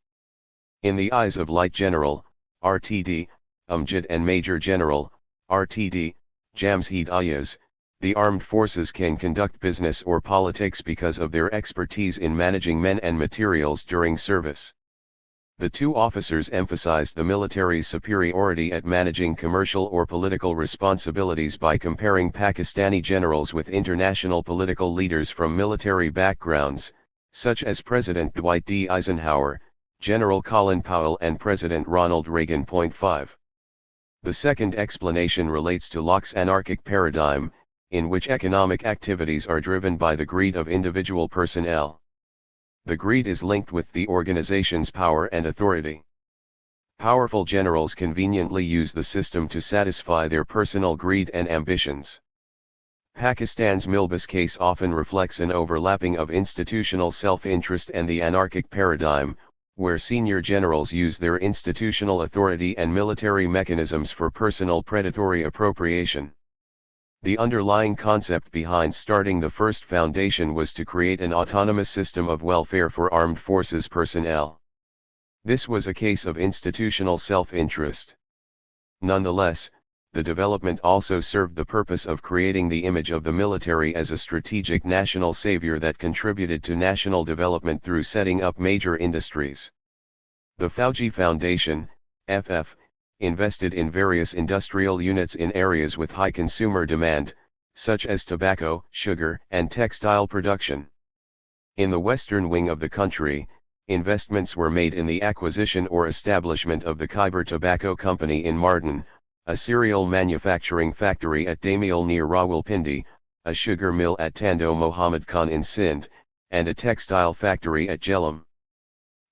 In the eyes of Light General, RTD, Amjad and Major General, RTD, Jamshid Ayaz, the armed forces can conduct business or politics because of their expertise in managing men and materials during service. The two officers emphasized the military's superiority at managing commercial or political responsibilities by comparing Pakistani generals with international political leaders from military backgrounds, such as President Dwight D. Eisenhower, General Colin Powell and President Ronald Reagan. 5. The second explanation relates to Locke's anarchic paradigm, in which economic activities are driven by the greed of individual personnel. The greed is linked with the organization's power and authority. Powerful generals conveniently use the system to satisfy their personal greed and ambitions. Pakistan's Milbus case often reflects an overlapping of institutional self-interest and the anarchic paradigm, where senior generals use their institutional authority and military mechanisms for personal predatory appropriation. The underlying concept behind starting the first foundation was to create an autonomous system of welfare for armed forces personnel. This was a case of institutional self-interest. Nonetheless, the development also served the purpose of creating the image of the military as a strategic national savior that contributed to national development through setting up major industries. The Fauji Foundation, FF, invested in various industrial units in areas with high consumer demand, such as tobacco, sugar, and textile production. In the western wing of the country, investments were made in the acquisition or establishment of the Khyber Tobacco Company in Mardan, a cereal manufacturing factory at Daimiel near Rawalpindi, a sugar mill at Tando Mohammad Khan in Sindh, and a textile factory at Jhelum.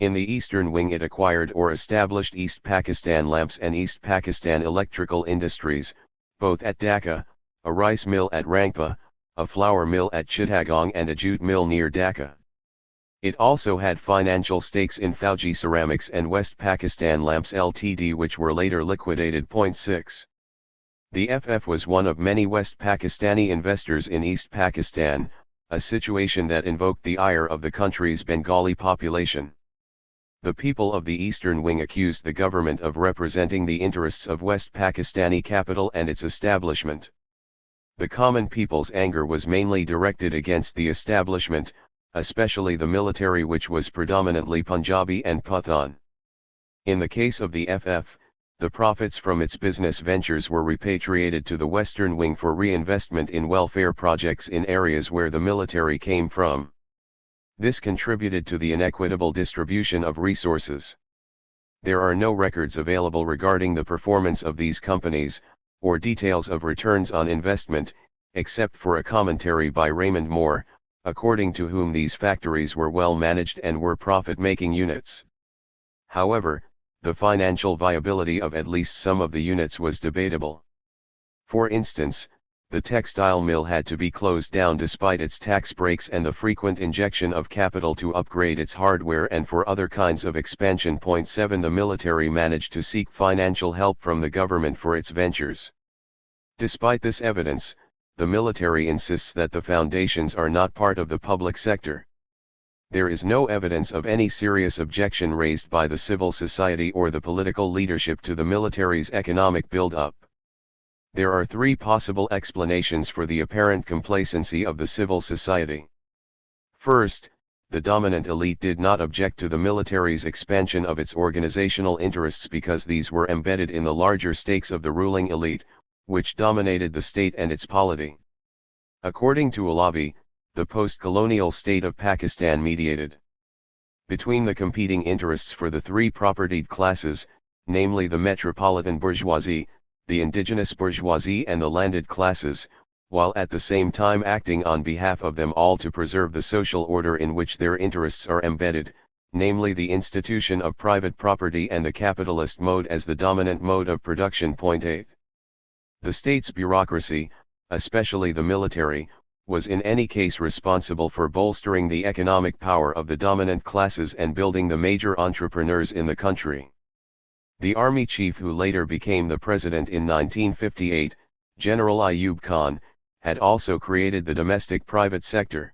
In the eastern wing it acquired or established East Pakistan Lamps and East Pakistan Electrical Industries, both at Dhaka, a rice mill at Rangpa, a flour mill at Chittagong and a jute mill near Dhaka. It also had financial stakes in Fauji Ceramics and West Pakistan Lamps Ltd, which were later liquidated. 6. The FF was one of many West Pakistani investors in East Pakistan, a situation that invoked the ire of the country's Bengali population. The people of the Eastern Wing accused the government of representing the interests of West Pakistani capital and its establishment. The common people's anger was mainly directed against the establishment, especially the military, which was predominantly Punjabi and Pathan. In the case of the FF, the profits from its business ventures were repatriated to the Western Wing for reinvestment in welfare projects in areas where the military came from. This contributed to the inequitable distribution of resources. There are no records available regarding the performance of these companies, or details of returns on investment, except for a commentary by Raymond Moore, according to whom these factories were well managed and were profit-making units. However, the financial viability of at least some of the units was debatable. For instance, the textile mill had to be closed down despite its tax breaks and the frequent injection of capital to upgrade its hardware and for other kinds of expansion. 7 The military managed to seek financial help from the government for its ventures. Despite this evidence, the military insists that the foundations are not part of the public sector. There is no evidence of any serious objection raised by the civil society or the political leadership to the military's economic build-up. There are three possible explanations for the apparent complacency of the civil society. First, the dominant elite did not object to the military's expansion of its organizational interests because these were embedded in the larger stakes of the ruling elite, which dominated the state and its polity. According to Alavi, the post-colonial state of Pakistan mediated between the competing interests for the three propertied classes, namely the metropolitan bourgeoisie, the indigenous bourgeoisie and the landed classes, while at the same time acting on behalf of them all to preserve the social order in which their interests are embedded, namely the institution of private property and the capitalist mode as the dominant mode of production. 8. The state's bureaucracy, especially the military, was in any case responsible for bolstering the economic power of the dominant classes and building the major entrepreneurs in the country. The army chief who later became the president in 1958, General Ayub Khan, had also created the domestic private sector.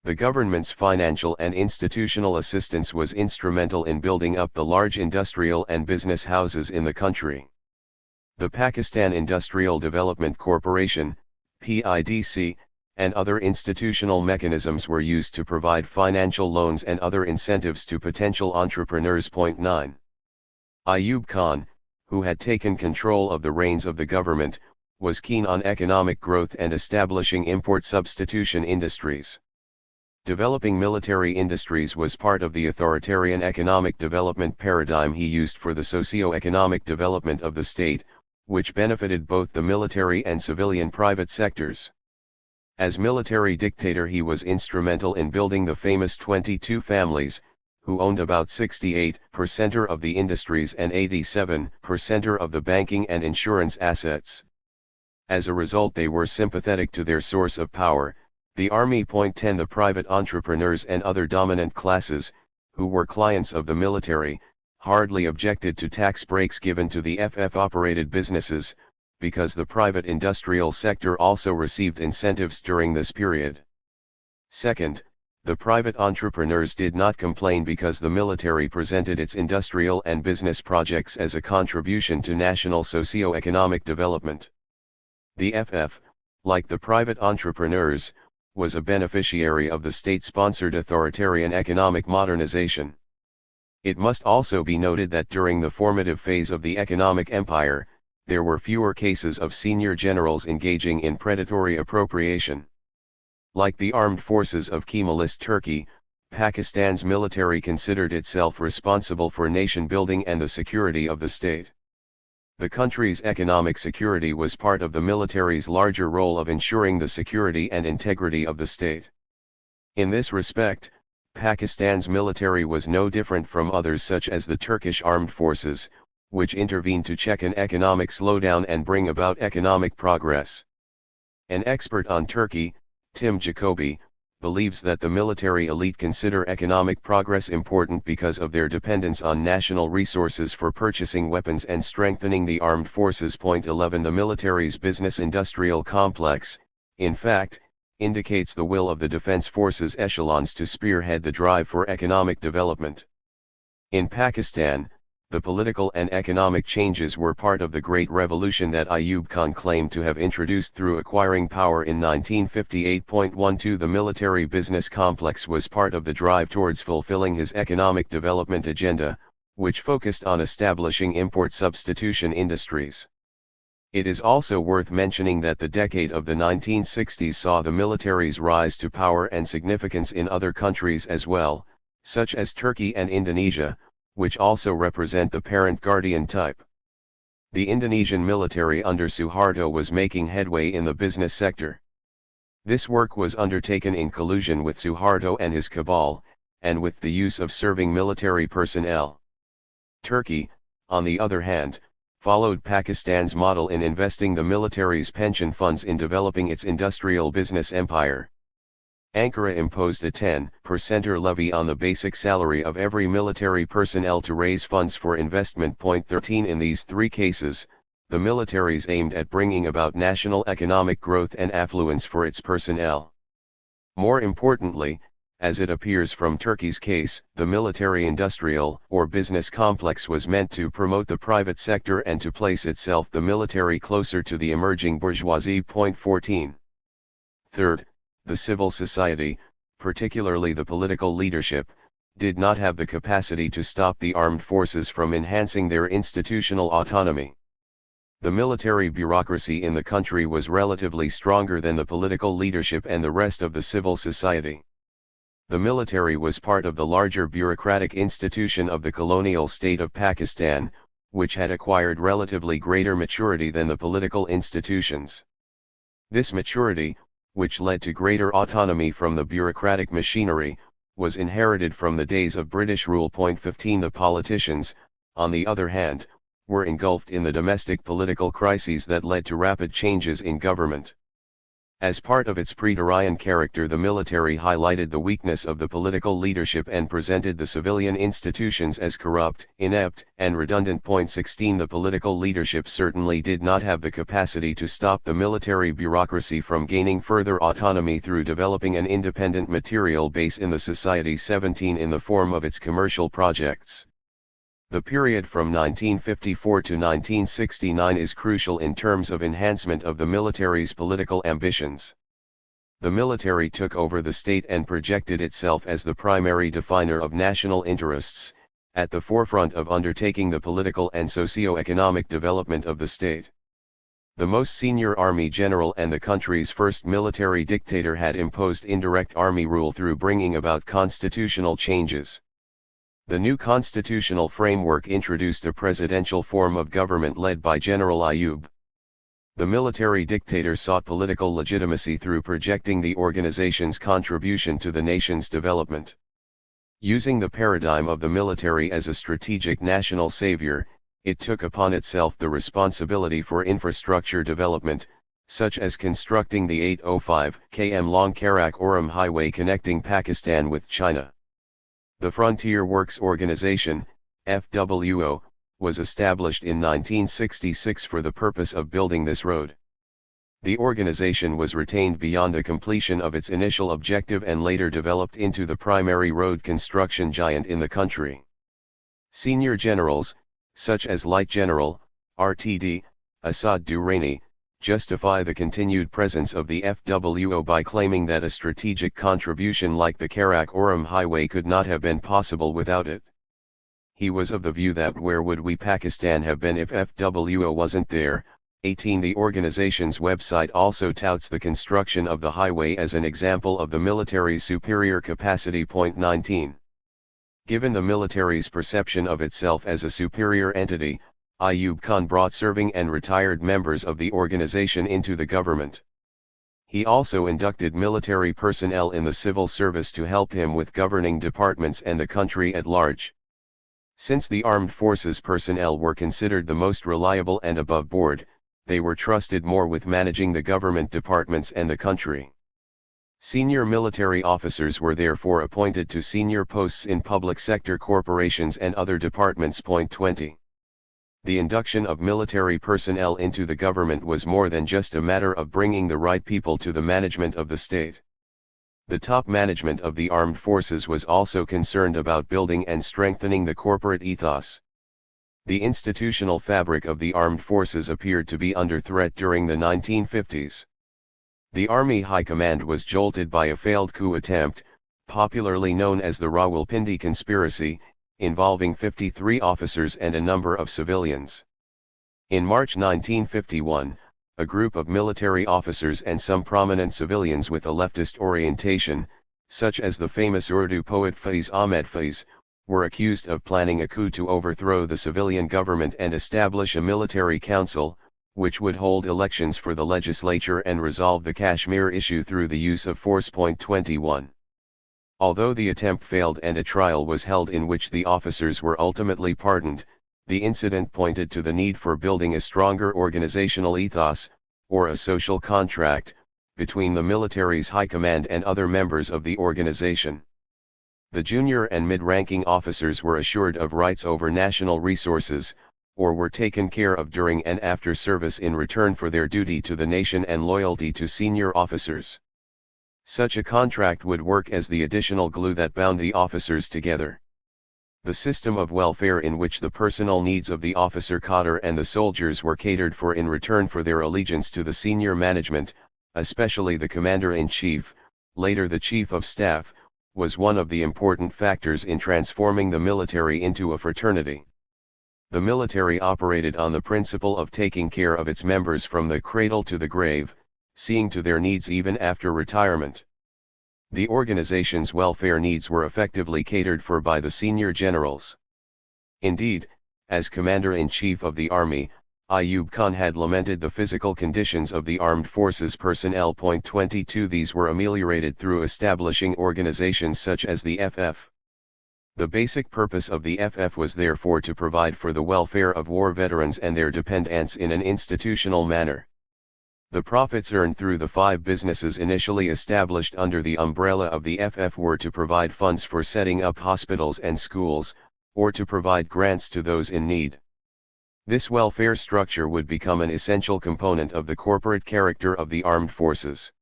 The government's financial and institutional assistance was instrumental in building up the large industrial and business houses in the country. The Pakistan Industrial Development Corporation, PIDC, and other institutional mechanisms were used to provide financial loans and other incentives to potential entrepreneurs. 9. Ayub Khan, who had taken control of the reins of the government, was keen on economic growth and establishing import substitution industries. Developing military industries was part of the authoritarian economic development paradigm he used for the socio-economic development of the state, which benefited both the military and civilian private sectors. As military dictator he was instrumental in building the famous 22 families, who owned about 68% of the industries and 87% of the banking and insurance assets. As a result they were sympathetic to their source of power, the army. 10 The private entrepreneurs and other dominant classes, who were clients of the military, hardly objected to tax breaks given to the FF-operated businesses, because the private industrial sector also received incentives during this period. Second, the private entrepreneurs did not complain because the military presented its industrial and business projects as a contribution to national socio-economic development. The FF, like the private entrepreneurs, was a beneficiary of the state-sponsored authoritarian economic modernization. It must also be noted that during the formative phase of the economic empire, there were fewer cases of senior generals engaging in predatory appropriation. Like the armed forces of Kemalist Turkey, Pakistan's military considered itself responsible for nation building and the security of the state. The country's economic security was part of the military's larger role of ensuring the security and integrity of the state. In this respect, Pakistan's military was no different from others such as the Turkish armed forces, which intervened to check an economic slowdown and bring about economic progress. An expert on Turkey, Tim Jacoby, believes that the military elite consider economic progress important because of their dependence on national resources for purchasing weapons and strengthening the armed forces. 11 The military's business-industrial complex, in fact, indicates the will of the defense forces echelons to spearhead the drive for economic development. In Pakistan, the political and economic changes were part of the Great Revolution that Ayub Khan claimed to have introduced through acquiring power in 1958. The military business complex was part of the drive towards fulfilling his economic development agenda, which focused on establishing import substitution industries. It is also worth mentioning that the decade of the 1960s saw the military's rise to power and significance in other countries as well, such as Turkey and Indonesia, which also represent the parent-guardian type. The Indonesian military under Suharto was making headway in the business sector. This work was undertaken in collusion with Suharto and his cabal, and with the use of serving military personnel. Turkey, on the other hand, followed Pakistan's model in investing the military's pension funds in developing its industrial business empire. Ankara imposed a 10% levy on the basic salary of every military personnel to raise funds for investment. 13 In these three cases, the militaries aimed at bringing about national economic growth and affluence for its personnel. More importantly, as it appears from Turkey's case, the military-industrial or business complex was meant to promote the private sector and to place itself the military closer to the emerging bourgeoisie. 14. Third, the civil society, particularly the political leadership, did not have the capacity to stop the armed forces from enhancing their institutional autonomy. The military bureaucracy in the country was relatively stronger than the political leadership and the rest of the civil society. The military was part of the larger bureaucratic institution of the colonial state of Pakistan, which had acquired relatively greater maturity than the political institutions. This maturity, which led to greater autonomy from the bureaucratic machinery, was inherited from the days of British rule. 15 The politicians, on the other hand, were engulfed in the domestic political crises that led to rapid changes in government. As part of its praetorian character, the military highlighted the weakness of the political leadership and presented the civilian institutions as corrupt, inept, and redundant. 16 The political leadership certainly did not have the capacity to stop the military bureaucracy from gaining further autonomy through developing an independent material base in the society. 17 In the form of its commercial projects. The period from 1954 to 1969 is crucial in terms of enhancement of the military's political ambitions. The military took over the state and projected itself as the primary definer of national interests, at the forefront of undertaking the political and socio-economic development of the state. The most senior army general and the country's first military dictator had imposed indirect army rule through bringing about constitutional changes. The new constitutional framework introduced a presidential form of government led by General Ayub. The military dictator sought political legitimacy through projecting the organization's contribution to the nation's development. Using the paradigm of the military as a strategic national savior, it took upon itself the responsibility for infrastructure development, such as constructing the 805 km long Karakoram highway connecting Pakistan with China. The Frontier Works Organization, FWO, was established in 1966 for the purpose of building this road. The organization was retained beyond the completion of its initial objective and later developed into the primary road construction giant in the country. Senior generals, such as Light General, RTD, Asad Durrani, justify the continued presence of the FWO by claiming that a strategic contribution like the Karakoram highway could not have been possible without it. He was of the view that where would we Pakistan have been if FWO wasn't there. 18 The organization's website also touts the construction of the highway as an example of the military's superior capacity. 19 Given the military's perception of itself as a superior entity, Ayub Khan brought serving and retired members of the organization into the government. He also inducted military personnel in the civil service to help him with governing departments and the country at large. Since the armed forces personnel were considered the most reliable and above board, they were trusted more with managing the government departments and the country. Senior military officers were therefore appointed to senior posts in public sector corporations and other departments. 20 The induction of military personnel into the government was more than just a matter of bringing the right people to the management of the state. The top management of the armed forces was also concerned about building and strengthening the corporate ethos. The institutional fabric of the armed forces appeared to be under threat during the 1950s. The Army High Command was jolted by a failed coup attempt, popularly known as the Rawalpindi conspiracy, involving 53 officers and a number of civilians. In March 1951, a group of military officers and some prominent civilians with a leftist orientation, such as the famous Urdu poet Faiz Ahmed Faiz, were accused of planning a coup to overthrow the civilian government and establish a military council, which would hold elections for the legislature and resolve the Kashmir issue through the use of force. 21 Although the attempt failed and a trial was held in which the officers were ultimately pardoned, the incident pointed to the need for building a stronger organizational ethos, or a social contract, between the military's high command and other members of the organization. The junior and mid-ranking officers were assured of rights over national resources, or were taken care of during and after service in return for their duty to the nation and loyalty to senior officers. Such a contract would work as the additional glue that bound the officers together. The system of welfare in which the personal needs of the officer cadre and the soldiers were catered for in return for their allegiance to the senior management, especially the commander-in-chief, later the chief of staff, was one of the important factors in transforming the military into a fraternity. The military operated on the principle of taking care of its members from the cradle to the grave, seeing to their needs even after retirement. The organization's welfare needs were effectively catered for by the senior generals. Indeed, as Commander-in-Chief of the Army, Ayub Khan had lamented the physical conditions of the armed forces personnel. 22 These were ameliorated through establishing organizations such as the FF. The basic purpose of the FF was therefore to provide for the welfare of war veterans and their dependents in an institutional manner. The profits earned through the 5 businesses initially established under the umbrella of the FF were to provide funds for setting up hospitals and schools, or to provide grants to those in need. This welfare structure would become an essential component of the corporate character of the armed forces.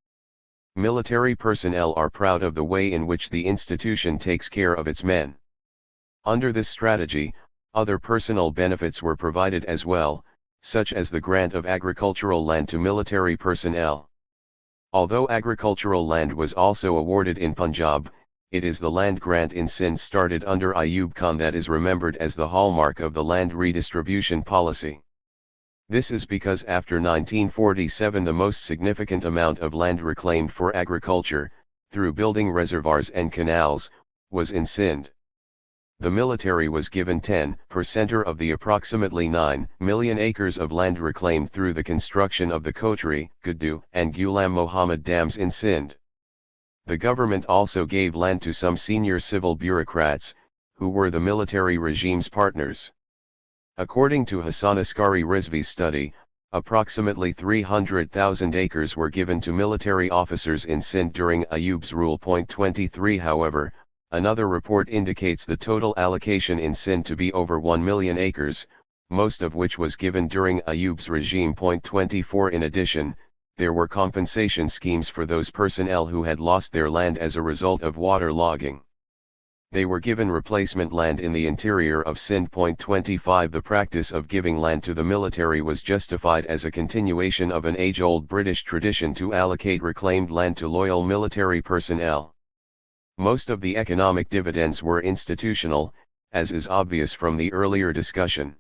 Military personnel are proud of the way in which the institution takes care of its men. Under this strategy, other personal benefits were provided as well, such as the grant of agricultural land to military personnel. Although agricultural land was also awarded in Punjab, it is the land grant in Sindh started under Ayub Khan that is remembered as the hallmark of the land redistribution policy. This is because after 1947 the most significant amount of land reclaimed for agriculture, through building reservoirs and canals, was in Sindh. The military was given 10% of the approximately 9 million acres of land reclaimed through the construction of the Kotri, Guddu, and Ghulam Mohammed dams in Sindh. The government also gave land to some senior civil bureaucrats, who were the military regime's partners. According to Hassan Askari Rizvi's study, approximately 300,000 acres were given to military officers in Sindh during Ayub's rule. 23 However, another report indicates the total allocation in Sindh to be over 1 million acres, most of which was given during Ayub's regime. 24 In addition, there were compensation schemes for those personnel who had lost their land as a result of water logging. They were given replacement land in the interior of Sindh. 25 The practice of giving land to the military was justified as a continuation of an age-old British tradition to allocate reclaimed land to loyal military personnel. Most of the economic dividends were institutional, as is obvious from the earlier discussion.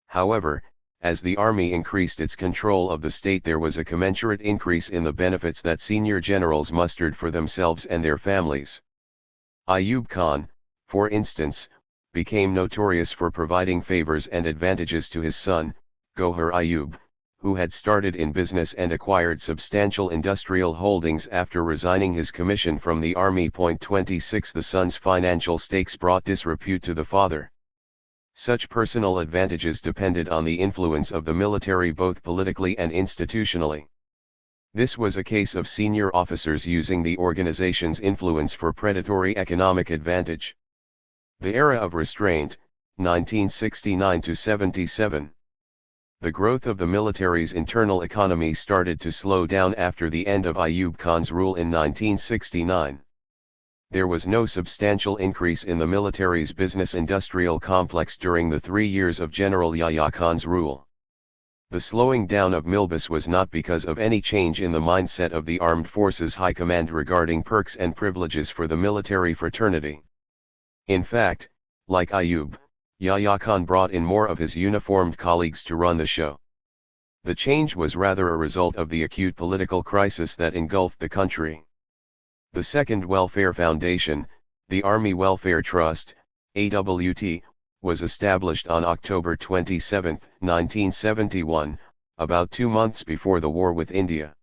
However, as the army increased its control of the state, there was a commensurate increase in the benefits that senior generals mustered for themselves and their families. Ayub Khan, for instance, became notorious for providing favors and advantages to his son, Gohar Ayub, who had started in business and acquired substantial industrial holdings after resigning his commission from the army. 26 The son's financial stakes brought disrepute to the father. Such personal advantages depended on the influence of the military both politically and institutionally. This was a case of senior officers using the organization's influence for predatory economic advantage. The era of restraint, 1969–77. The growth of the military's internal economy started to slow down after the end of Ayub Khan's rule in 1969. There was no substantial increase in the military's business-industrial complex during the 3 years of General Yahya Khan's rule. The slowing down of Milbus was not because of any change in the mindset of the armed forces high command regarding perks and privileges for the military fraternity. In fact, like Ayub, Yahya Khan brought in more of his uniformed colleagues to run the show. The change was rather a result of the acute political crisis that engulfed the country. The Second Welfare Foundation, the Army Welfare Trust, AWT, was established on October 27, 1971, about 2 months before the war with India.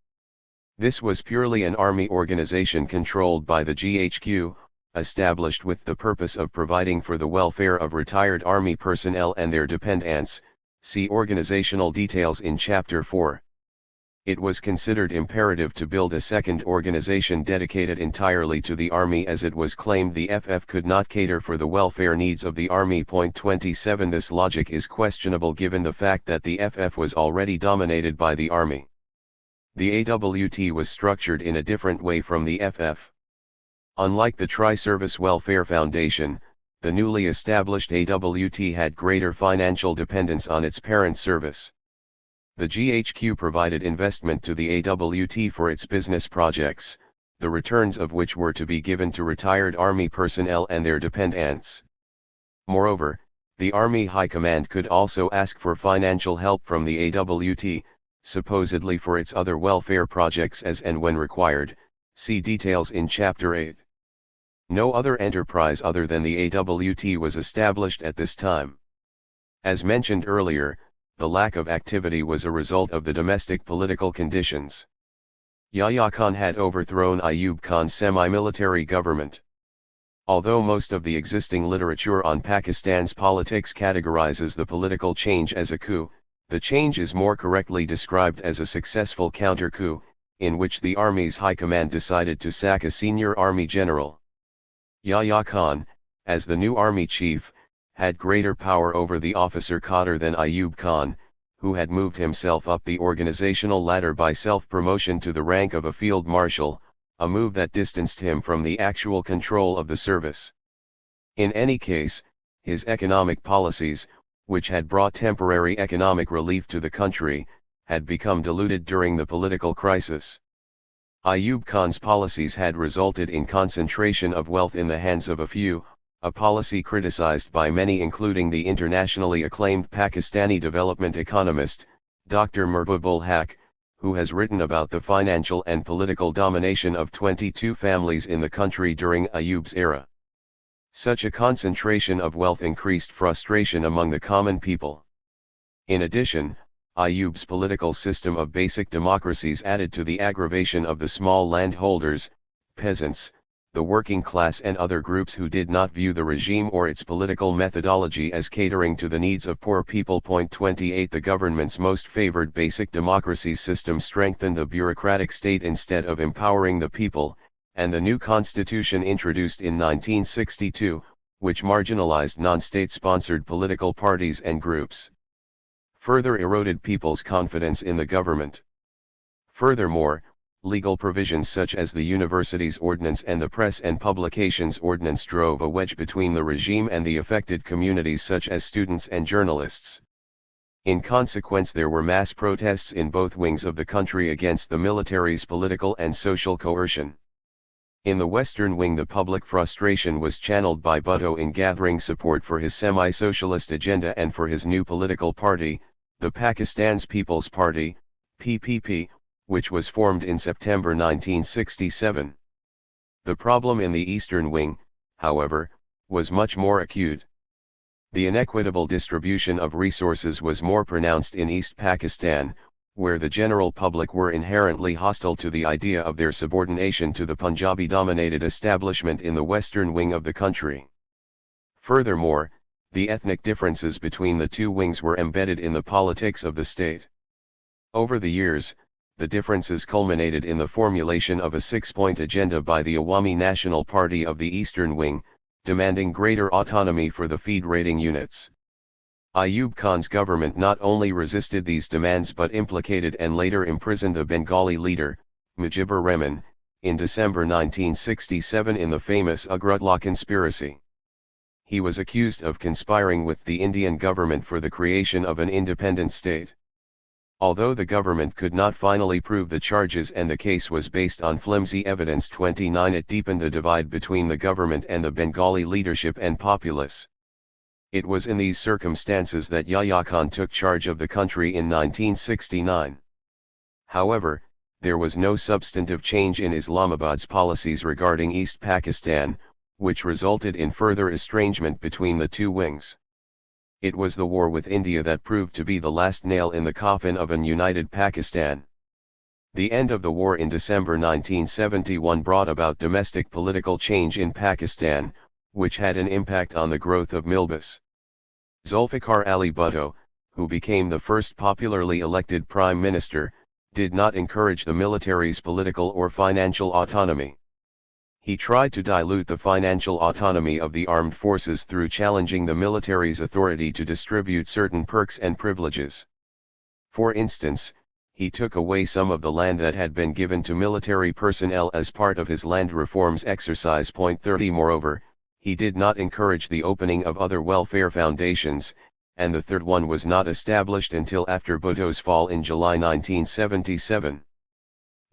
This was purely an army organization controlled by the GHQ, established with the purpose of providing for the welfare of retired army personnel and their dependents. See organizational details in Chapter 4. It was considered imperative to build a second organization dedicated entirely to the army, as it was claimed the FF could not cater for the welfare needs of the army. 27 This logic is questionable given the fact that the FF was already dominated by the army. The AWT was structured in a different way from the FF. Unlike the Tri-Service Welfare Foundation, the newly established AWT had greater financial dependence on its parent service. The GHQ provided investment to the AWT for its business projects, the returns of which were to be given to retired army personnel and their dependents. Moreover, the Army High Command could also ask for financial help from the AWT, supposedly for its other welfare projects as and when required. See details in Chapter 8. No other enterprise other than the AWT was established at this time. As mentioned earlier, the lack of activity was a result of the domestic political conditions. Yahya Khan had overthrown Ayub Khan's semi-military government. Although most of the existing literature on Pakistan's politics categorizes the political change as a coup, the change is more correctly described as a successful counter-coup, in which the army's high command decided to sack a senior army general. Yahya Khan, as the new army chief, had greater power over the officer cadre than Ayub Khan, who had moved himself up the organizational ladder by self-promotion to the rank of a field marshal, a move that distanced him from the actual control of the service. In any case, his economic policies, which had brought temporary economic relief to the country, had become diluted during the political crisis. Ayub Khan's policies had resulted in concentration of wealth in the hands of a few, a policy criticized by many including the internationally acclaimed Pakistani development economist, Dr. Mehboob-ul Haq, who has written about the financial and political domination of 22 families in the country during Ayub's era. Such a concentration of wealth increased frustration among the common people. In addition, Ayub's political system of basic democracies added to the aggravation of the small landholders, peasants, the working class and other groups who did not view the regime or its political methodology as catering to the needs of poor people. 28 The government's most favored basic democracy system strengthened the bureaucratic state instead of empowering the people, and the new constitution introduced in 1962, which marginalized non-state-sponsored political parties and groups, further eroded people's confidence in the government. Furthermore, legal provisions such as the Universities Ordinance and the Press and Publications Ordinance drove a wedge between the regime and the affected communities such as students and journalists. In consequence, there were mass protests in both wings of the country against the military's political and social coercion. In the Western Wing, the public frustration was channeled by Bhutto in gathering support for his semi-socialist agenda and for his new political party, the Pakistan's People's Party, PPP, which was formed in September 1967. The problem in the Eastern Wing, however, was much more acute. The inequitable distribution of resources was more pronounced in East Pakistan, where the general public were inherently hostile to the idea of their subordination to the Punjabi-dominated establishment in the Western Wing of the country. Furthermore, the ethnic differences between the two wings were embedded in the politics of the state. Over the years, the differences culminated in the formulation of a six-point agenda by the Awami National Party of the Eastern Wing, demanding greater autonomy for the feed rating units. Ayub Khan's government not only resisted these demands but implicated and later imprisoned the Bengali leader, Mujibur Rahman, in December 1967 in the famous Agrutla conspiracy. He was accused of conspiring with the Indian government for the creation of an independent state. Although the government could not finally prove the charges and the case was based on flimsy evidence, 29 it deepened the divide between the government and the Bengali leadership and populace. It was in these circumstances that Yahya Khan took charge of the country in 1969. However, there was no substantive change in Islamabad's policies regarding East Pakistan, which resulted in further estrangement between the two wings. It was the war with India that proved to be the last nail in the coffin of an united Pakistan. The end of the war in December 1971 brought about domestic political change in Pakistan, which had an impact on the growth of Milbus. Zulfikar Ali Bhutto, who became the first popularly elected prime minister, did not encourage the military's political or financial autonomy. He tried to dilute the financial autonomy of the armed forces through challenging the military's authority to distribute certain perks and privileges. For instance, he took away some of the land that had been given to military personnel as part of his land reforms exercise. 30 Moreover, he did not encourage the opening of other welfare foundations, and the third one was not established until after Bhutto's fall in July 1977.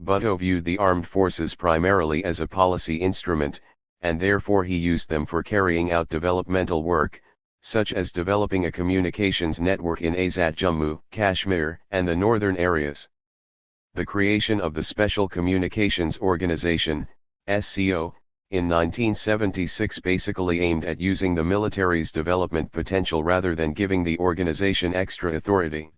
Bhutto viewed the armed forces primarily as a policy instrument, and therefore he used them for carrying out developmental work, such as developing a communications network in Azad Jammu, Kashmir, and the northern areas. The creation of the Special Communications Organization, SCO, in 1976 basically aimed at using the military's development potential rather than giving the organization extra authority.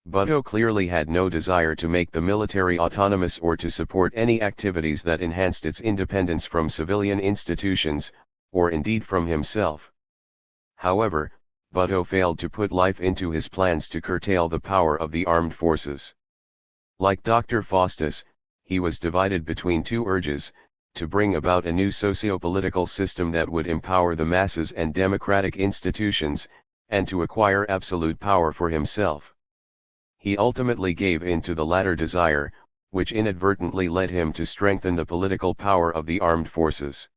Bhutto clearly had no desire to make the military autonomous or to support any activities that enhanced its independence from civilian institutions, or indeed from himself. However, Bhutto failed to put life into his plans to curtail the power of the armed forces. Like Dr. Faustus, he was divided between two urges: to bring about a new socio-political system that would empower the masses and democratic institutions, and to acquire absolute power for himself. He ultimately gave in to the latter desire, which inadvertently led him to strengthen the political power of the armed forces.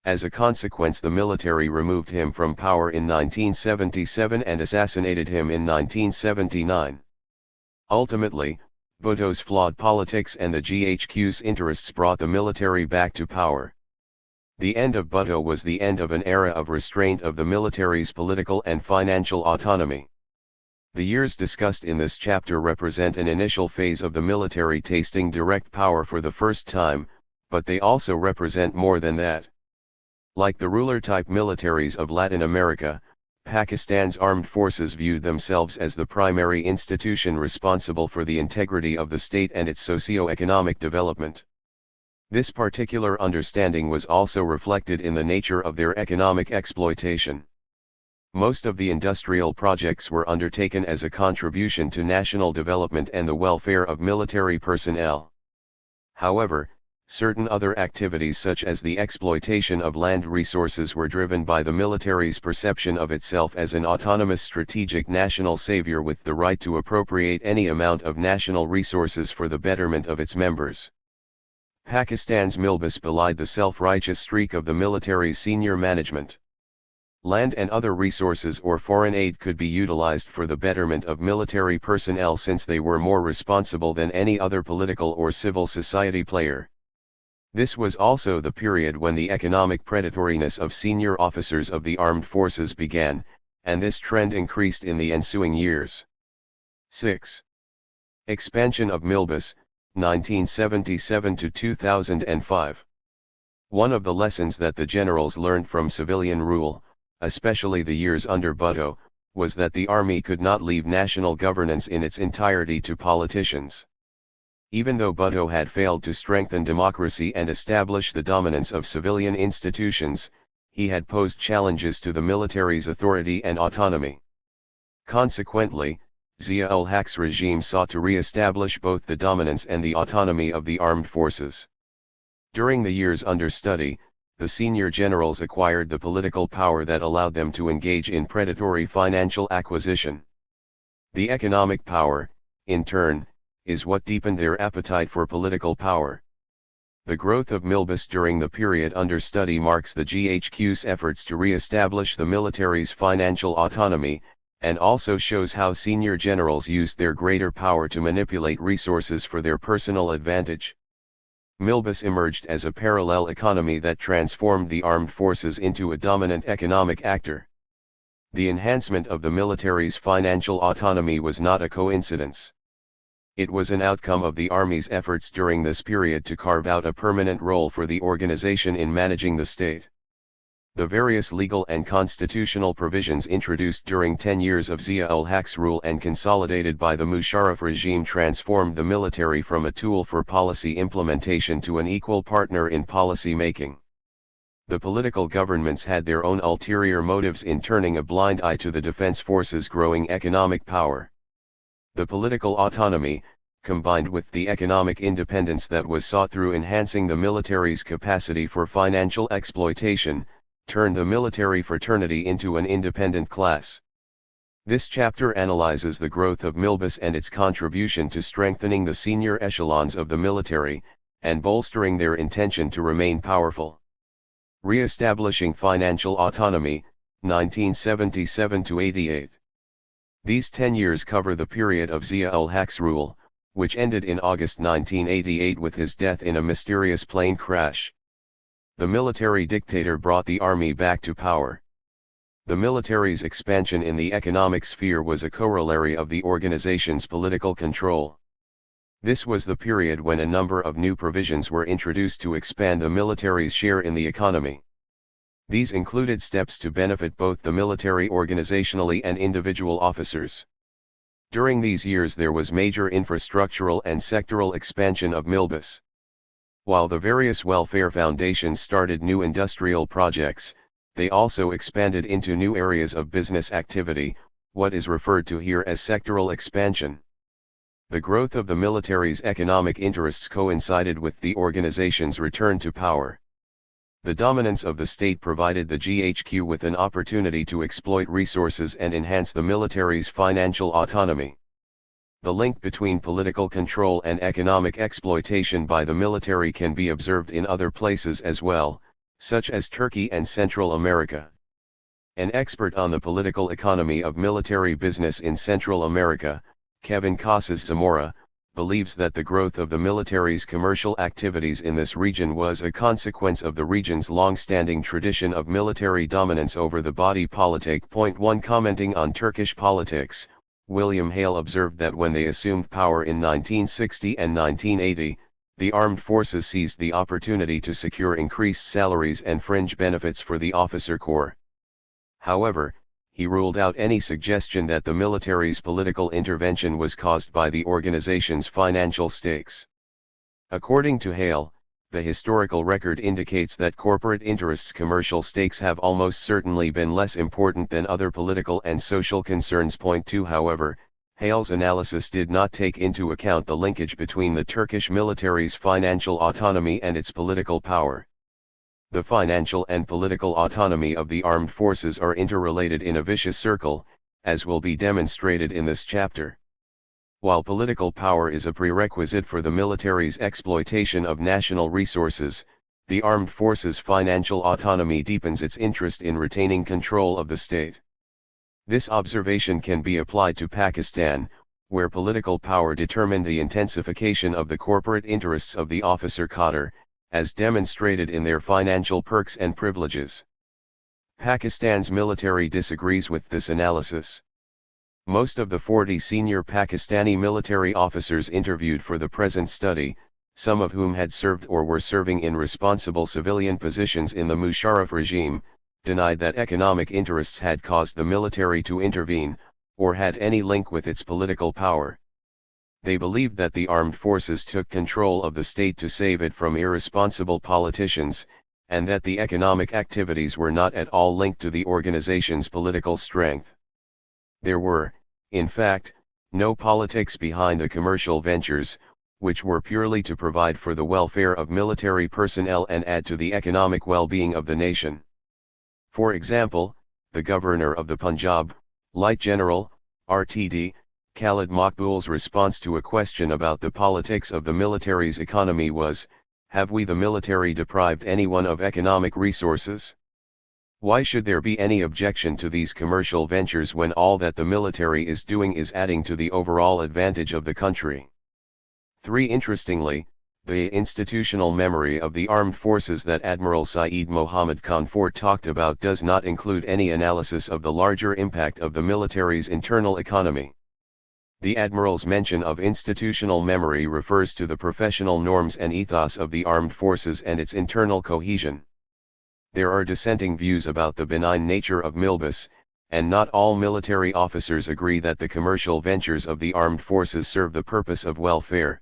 As a consequence, the military removed him from power in 1977 and assassinated him in 1979. Ultimately, Bhutto's flawed politics and the GHQ's interests brought the military back to power. The end of Bhutto was the end of an era of restraint of the military's political and financial autonomy. The years discussed in this chapter represent an initial phase of the military tasting direct power for the first time, but they also represent more than that. Like the ruler-type militaries of Latin America, Pakistan's armed forces viewed themselves as the primary institution responsible for the integrity of the state and its socio-economic development. This particular understanding was also reflected in the nature of their economic exploitation. Most of the industrial projects were undertaken as a contribution to national development and the welfare of military personnel. However, certain other activities such as the exploitation of land resources were driven by the military's perception of itself as an autonomous strategic national savior with the right to appropriate any amount of national resources for the betterment of its members. Pakistan's Milbus belied the self-righteous streak of the military's senior management. Land and other resources or foreign aid could be utilized for the betterment of military personnel since they were more responsible than any other political or civil society player. This was also the period when the economic predatoriness of senior officers of the armed forces began, and this trend increased in the ensuing years. 6. Expansion of Milbus, 1977 to 2005. One of the lessons that the generals learned from civilian rule, especially the years under Bhutto, was that the army could not leave national governance in its entirety to politicians. Even though Bhutto had failed to strengthen democracy and establish the dominance of civilian institutions, he had posed challenges to the military's authority and autonomy. Consequently, Zia-ul-Haq's regime sought to re-establish both the dominance and the autonomy of the armed forces. During the years under study, the senior generals acquired the political power that allowed them to engage in predatory financial acquisition. The economic power, in turn, is what deepened their appetite for political power. The growth of Milbus during the period under study marks the GHQ's efforts to re-establish the military's financial autonomy, and also shows how senior generals used their greater power to manipulate resources for their personal advantage. Milbus emerged as a parallel economy that transformed the armed forces into a dominant economic actor. The enhancement of the military's financial autonomy was not a coincidence. It was an outcome of the Army's efforts during this period to carve out a permanent role for the organization in managing the state. The various legal and constitutional provisions introduced during 10 years of Zia-ul-Haq's rule and consolidated by the Musharraf regime transformed the military from a tool for policy implementation to an equal partner in policy making. The political governments had their own ulterior motives in turning a blind eye to the defense forces' growing economic power. The political autonomy, combined with the economic independence that was sought through enhancing the military's capacity for financial exploitation, turned the military fraternity into an independent class. This chapter analyzes the growth of Milbus and its contribution to strengthening the senior echelons of the military, and bolstering their intention to remain powerful. Re-establishing financial autonomy, 1977 to 88. These 10 years cover the period of Zia-ul-Haq's rule, which ended in August 1988 with his death in a mysterious plane crash. The military dictator brought the army back to power. The military's expansion in the economic sphere was a corollary of the organization's political control. This was the period when a number of new provisions were introduced to expand the military's share in the economy. These included steps to benefit both the military organizationally and individual officers. During these years there was major infrastructural and sectoral expansion of Milbus. While the various welfare foundations started new industrial projects, they also expanded into new areas of business activity, what is referred to here as sectoral expansion. The growth of the military's economic interests coincided with the organization's return to power. The dominance of the state provided the GHQ with an opportunity to exploit resources and enhance the military's financial autonomy. The link between political control and economic exploitation by the military can be observed in other places as well, such as Turkey and Central America. An expert on the political economy of military business in Central America, Kevin Casas Zamora, believes that the growth of the military's commercial activities in this region was a consequence of the region's long-standing tradition of military dominance over the body politic. 1 Commenting on Turkish politics, William Hale observed that when they assumed power in 1960 and 1980, the armed forces seized the opportunity to secure increased salaries and fringe benefits for the officer corps. However, he ruled out any suggestion that the military's political intervention was caused by the organization's financial stakes. According to Hale, the historical record indicates that corporate interests' commercial stakes have almost certainly been less important than other political and social concerns. 2 However, Hale's analysis did not take into account the linkage between the Turkish military's financial autonomy and its political power. The financial and political autonomy of the armed forces are interrelated in a vicious circle, as will be demonstrated in this chapter. While political power is a prerequisite for the military's exploitation of national resources, the armed forces' financial autonomy deepens its interest in retaining control of the state. This observation can be applied to Pakistan, where political power determined the intensification of the corporate interests of the officer cadre, as demonstrated in their financial perks and privileges. Pakistan's military disagrees with this analysis. Most of the 40 senior Pakistani military officers interviewed for the present study, some of whom had served or were serving in responsible civilian positions in the Musharraf regime, denied that economic interests had caused the military to intervene, or had any link with its political power. They believed that the armed forces took control of the state to save it from irresponsible politicians, and that the economic activities were not at all linked to the organization's political strength. There were, in fact, no politics behind the commercial ventures, which were purely to provide for the welfare of military personnel and add to the economic well-being of the nation. For example, the governor of the Punjab, Light General, RTD, Khalid Maqbool's response to a question about the politics of the military's economy was, "Have we the military deprived anyone of economic resources? Why should there be any objection to these commercial ventures when all that the military is doing is adding to the overall advantage of the country?" 3. Interestingly, the institutional memory of the armed forces that Admiral Saeed Mohammad Khan Fort talked about does not include any analysis of the larger impact of the military's internal economy. The Admiral's mention of institutional memory refers to the professional norms and ethos of the armed forces and its internal cohesion. There are dissenting views about the benign nature of Milbus, and not all military officers agree that the commercial ventures of the armed forces serve the purpose of welfare.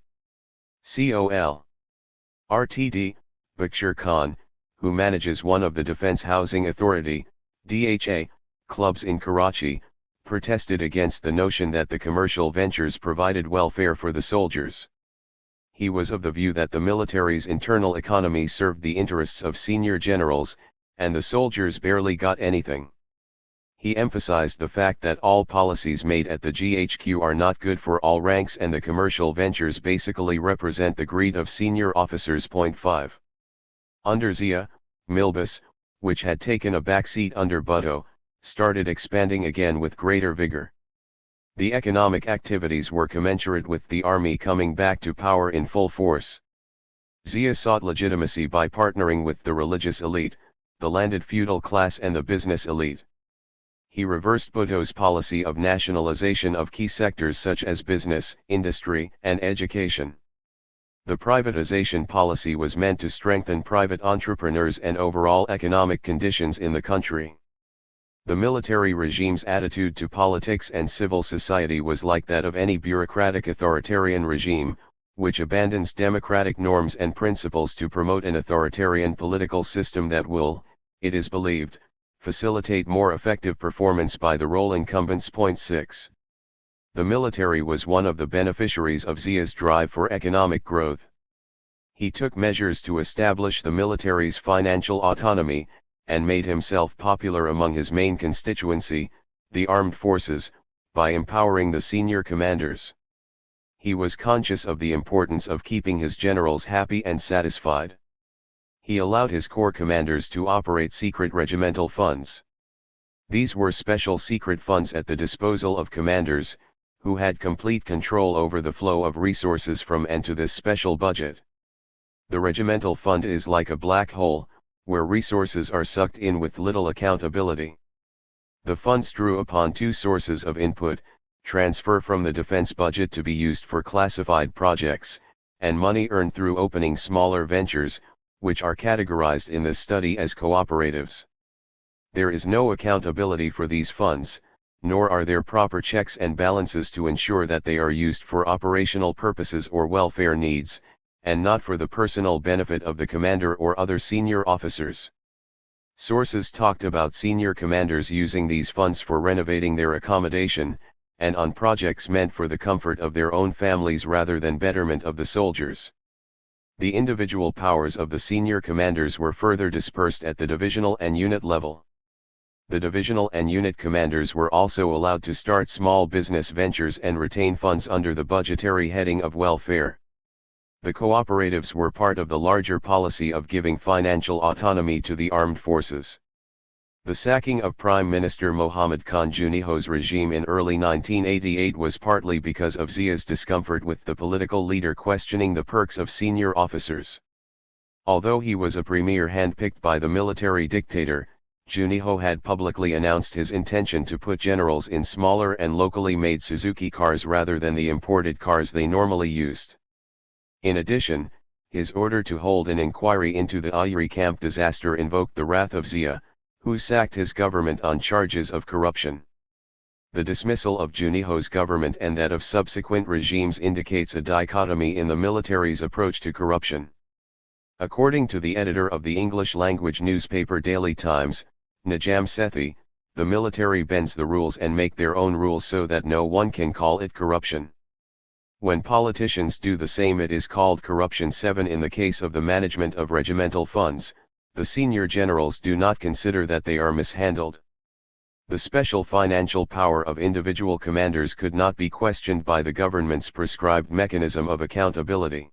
Col. RTD, Bakshir Khan, who manages one of the Defense Housing Authority, DHA, clubs in Karachi, protested against the notion that the commercial ventures provided welfare for the soldiers. He was of the view that the military's internal economy served the interests of senior generals, and the soldiers barely got anything. He emphasized the fact that all policies made at the GHQ are not good for all ranks and the commercial ventures basically represent the greed of senior officers. 5. Under Zia, Milbus, which had taken a backseat under Bhutto, started expanding again with greater vigor. The economic activities were commensurate with the army coming back to power in full force. Zia sought legitimacy by partnering with the religious elite, the landed feudal class and the business elite. He reversed Bhutto's policy of nationalization of key sectors such as business, industry, and education. The privatization policy was meant to strengthen private entrepreneurs and overall economic conditions in the country. The military regime's attitude to politics and civil society was like that of any bureaucratic authoritarian regime, which abandons democratic norms and principles to promote an authoritarian political system that will, it is believed, facilitate more effective performance by the role incumbents. 6. The military was one of the beneficiaries of Zia's drive for economic growth. He took measures to establish the military's financial autonomy, and made himself popular among his main constituency, the armed forces, by empowering the senior commanders. He was conscious of the importance of keeping his generals happy and satisfied. He allowed his corps commanders to operate secret regimental funds. These were special secret funds at the disposal of commanders, who had complete control over the flow of resources from and to this special budget. The regimental fund is like a black hole, where resources are sucked in with little accountability. The funds drew upon two sources of input: transfer from the defense budget to be used for classified projects, and money earned through opening smaller ventures, which are categorized in this study as cooperatives. There is no accountability for these funds, nor are there proper checks and balances to ensure that they are used for operational purposes or welfare needs, and not for the personal benefit of the commander or other senior officers. Sources talked about senior commanders using these funds for renovating their accommodation, and on projects meant for the comfort of their own families rather than betterment of the soldiers. The individual powers of the senior commanders were further dispersed at the divisional and unit level. The divisional and unit commanders were also allowed to start small business ventures and retain funds under the budgetary heading of welfare. The cooperatives were part of the larger policy of giving financial autonomy to the armed forces. The sacking of Prime Minister Mohammad Khan Juniho's regime in early 1988 was partly because of Zia's discomfort with the political leader questioning the perks of senior officers. Although he was a premier handpicked by the military dictator, Juniho had publicly announced his intention to put generals in smaller and locally made Suzuki cars rather than the imported cars they normally used. In addition, his order to hold an inquiry into the Ayuri camp disaster invoked the wrath of Zia, who sacked his government on charges of corruption. The dismissal of Juniho's government and that of subsequent regimes indicates a dichotomy in the military's approach to corruption. According to the editor of the English-language newspaper Daily Times, Najam Sethi, the military bends the rules and make their own rules so that no one can call it corruption. When politicians do the same, it is called corruption. 7. In the case of the management of regimental funds, the senior generals do not consider that they are mishandled. The special financial power of individual commanders could not be questioned by the government's prescribed mechanism of accountability.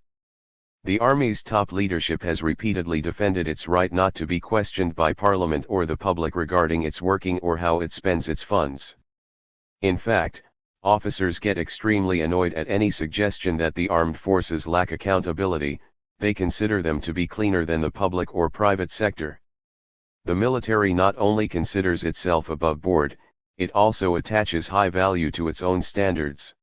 The Army's top leadership has repeatedly defended its right not to be questioned by Parliament or the public regarding its working or how it spends its funds. In fact, officers get extremely annoyed at any suggestion that the armed forces lack accountability. They consider them to be cleaner than the public or private sector. The military not only considers itself above board, it also attaches high value to its own standards.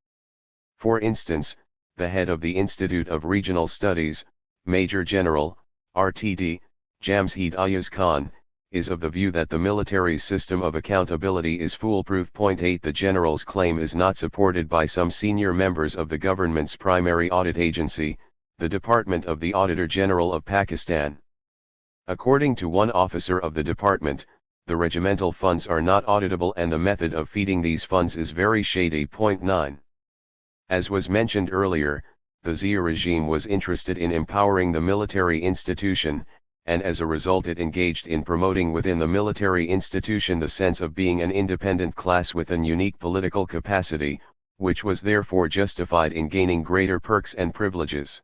For instance, the head of the Institute of Regional Studies, Major General, RTD, Jamshid Ayaz Khan, is of the view that the military's system of accountability is foolproof. 8. The general's claim is not supported by some senior members of the government's primary audit agency, the Department of the Auditor General of Pakistan. According to one officer of the department, the regimental funds are not auditable and the method of feeding these funds is very shady. 9. As was mentioned earlier, the Zia regime was interested in empowering the military institution, and as a result it engaged in promoting within the military institution the sense of being an independent class with an unique political capacity, which was therefore justified in gaining greater perks and privileges.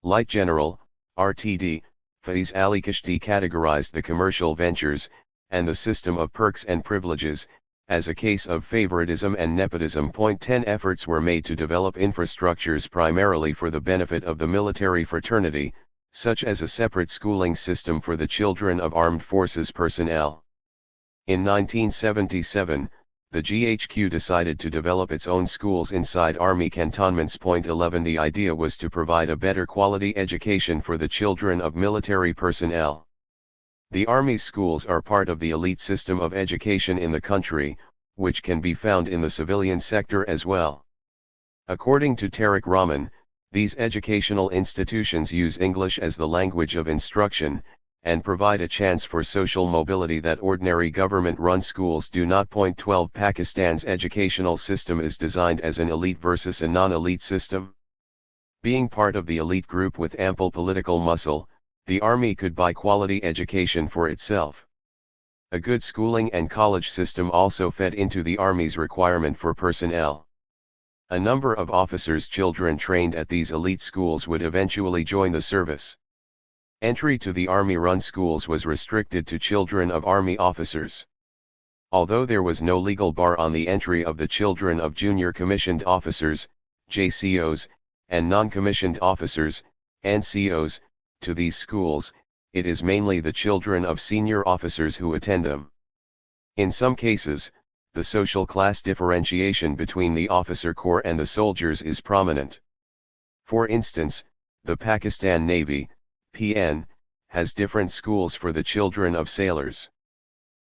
Light General, RTD, Faiz Ali Kashti categorized the commercial ventures, and the system of perks and privileges, as a case of favoritism and nepotism. 10 Efforts were made to develop infrastructures primarily for the benefit of the military fraternity, such as a separate schooling system for the children of armed forces personnel. In 1977, the GHQ decided to develop its own schools inside army cantonments. 11 The idea was to provide a better quality education for the children of military personnel. The Army's schools are part of the elite system of education in the country, which can be found in the civilian sector as well. According to Tariq Rahman, these educational institutions use English as the language of instruction, and provide a chance for social mobility that ordinary government-run schools do not. 12 Pakistan's educational system is designed as an elite versus a non-elite system. Being part of the elite group with ample political muscle, the Army could buy quality education for itself. A good schooling and college system also fed into the Army's requirement for personnel. A number of officers' children trained at these elite schools would eventually join the service. Entry to the Army-run schools was restricted to children of Army officers. Although there was no legal bar on the entry of the children of junior commissioned officers, JCOs, and non-commissioned officers, NCOs, to these schools, it is mainly the children of senior officers who attend them. In some cases, the social class differentiation between the officer corps and the soldiers is prominent. For instance, the Pakistan Navy, PN, has different schools for the children of sailors.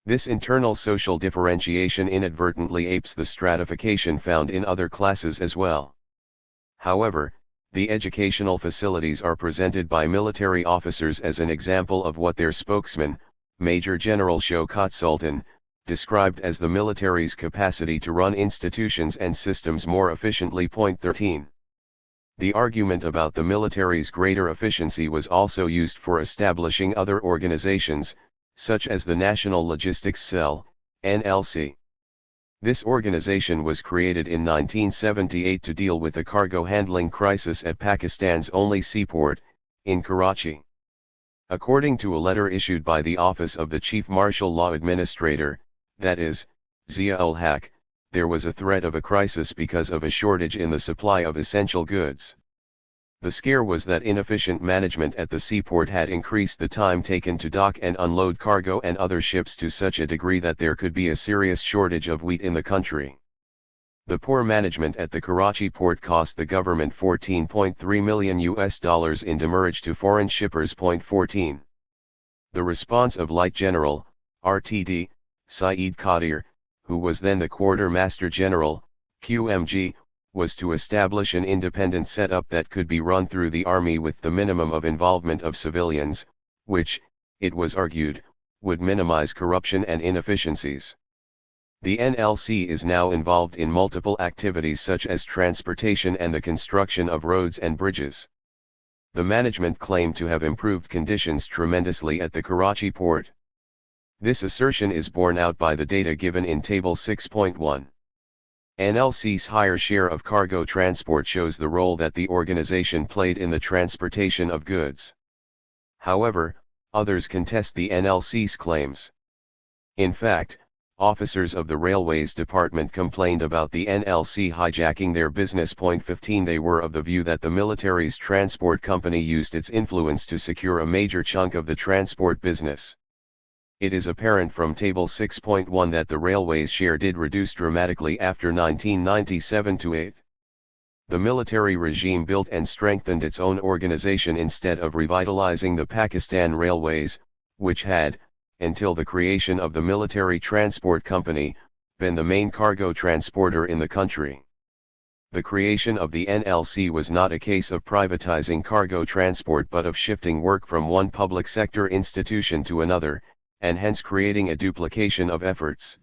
This internal social differentiation inadvertently apes the stratification found in other classes as well. However, the educational facilities are presented by military officers as an example of what their spokesman, Major General Shaukat Sultan, described as the military's capacity to run institutions and systems more efficiently. 13. The argument about the military's greater efficiency was also used for establishing other organizations, such as the National Logistics Cell, NLC. This organization was created in 1978 to deal with the cargo handling crisis at Pakistan's only seaport, in Karachi. According to a letter issued by the Office of the Chief Martial Law Administrator, that is, Zia-ul-Haq, there was a threat of a crisis because of a shortage in the supply of essential goods. The scare was that inefficient management at the seaport had increased the time taken to dock and unload cargo and other ships to such a degree that there could be a serious shortage of wheat in the country. The poor management at the Karachi port cost the government $14.3 million in demurrage to foreign shippers. 14. The response of Light General, RTD, Saeed Qadir, who was then the Quartermaster General, QMG, was to establish an independent setup that could be run through the army with the minimum of involvement of civilians, which, it was argued, would minimize corruption and inefficiencies. The NLC is now involved in multiple activities such as transportation and the construction of roads and bridges. The management claimed to have improved conditions tremendously at the Karachi port. This assertion is borne out by the data given in Table 6.1. NLC's higher share of cargo transport shows the role that the organization played in the transportation of goods. However, others contest the NLC's claims. In fact, officers of the Railways Department complained about the NLC hijacking their business. 15. They were of the view that the military's transport company used its influence to secure a major chunk of the transport business. It is apparent from Table 6.1 that the railways share did reduce dramatically after 1997-8. The military regime built and strengthened its own organization instead of revitalizing the Pakistan Railways, which had, until the creation of the Military Transport Company, been the main cargo transporter in the country. The creation of the NLC was not a case of privatizing cargo transport but of shifting work from one public sector institution to another, and hence creating a duplication of efforts.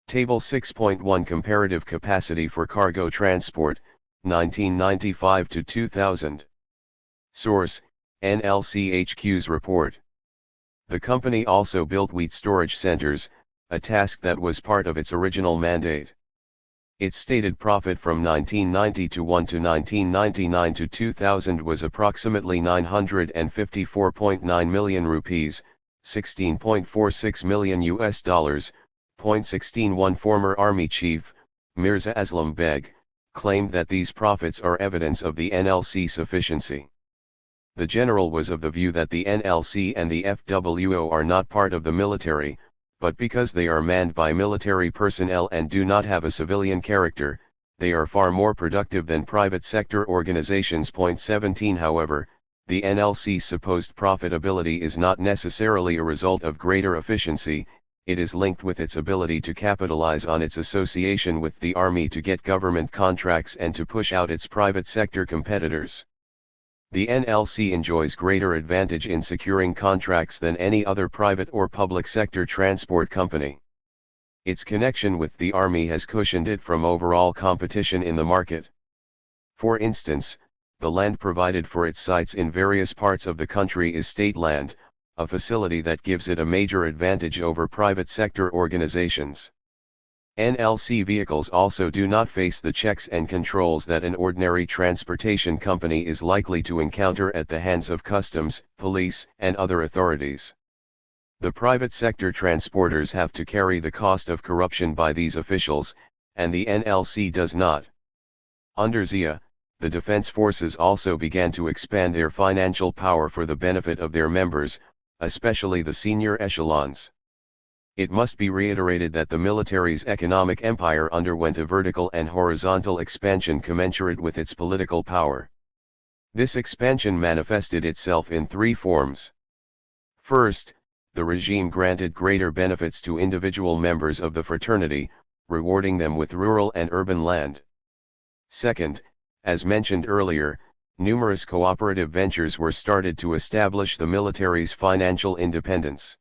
Table 6.1 Comparative Capacity for Cargo Transport, 1995-2000. Source, NLCHQ's report. The company also built wheat storage centers, a task that was part of its original mandate. Its stated profit from 1991 to 1999 to 2000 was approximately 954.9 million rupees, $16.46 million. 16. One former army chief, Mirza Aslam Beg, claimed that these profits are evidence of the NLC sufficiency. The general was of the view that the NLC and the FWO are not part of the military, but because they are manned by military personnel and do not have a civilian character, they are far more productive than private sector organizations. 17. However, the NLC's supposed profitability is not necessarily a result of greater efficiency, it is linked with its ability to capitalize on its association with the army to get government contracts and to push out its private sector competitors. The NLC enjoys greater advantage in securing contracts than any other private or public sector transport company. Its connection with the army has cushioned it from overall competition in the market. For instance, the land provided for its sites in various parts of the country is state land, a facility that gives it a major advantage over private sector organizations. NLC vehicles also do not face the checks and controls that an ordinary transportation company is likely to encounter at the hands of customs, police, and other authorities. The private sector transporters have to carry the cost of corruption by these officials, and the NLC does not. Under Zia, the defense forces also began to expand their financial power for the benefit of their members, especially the senior echelons. It must be reiterated that the military's economic empire underwent a vertical and horizontal expansion commensurate with its political power. This expansion manifested itself in three forms. First, the regime granted greater benefits to individual members of the fraternity, rewarding them with rural and urban land. Second, as mentioned earlier, numerous cooperative ventures were started to establish the military's financial independence.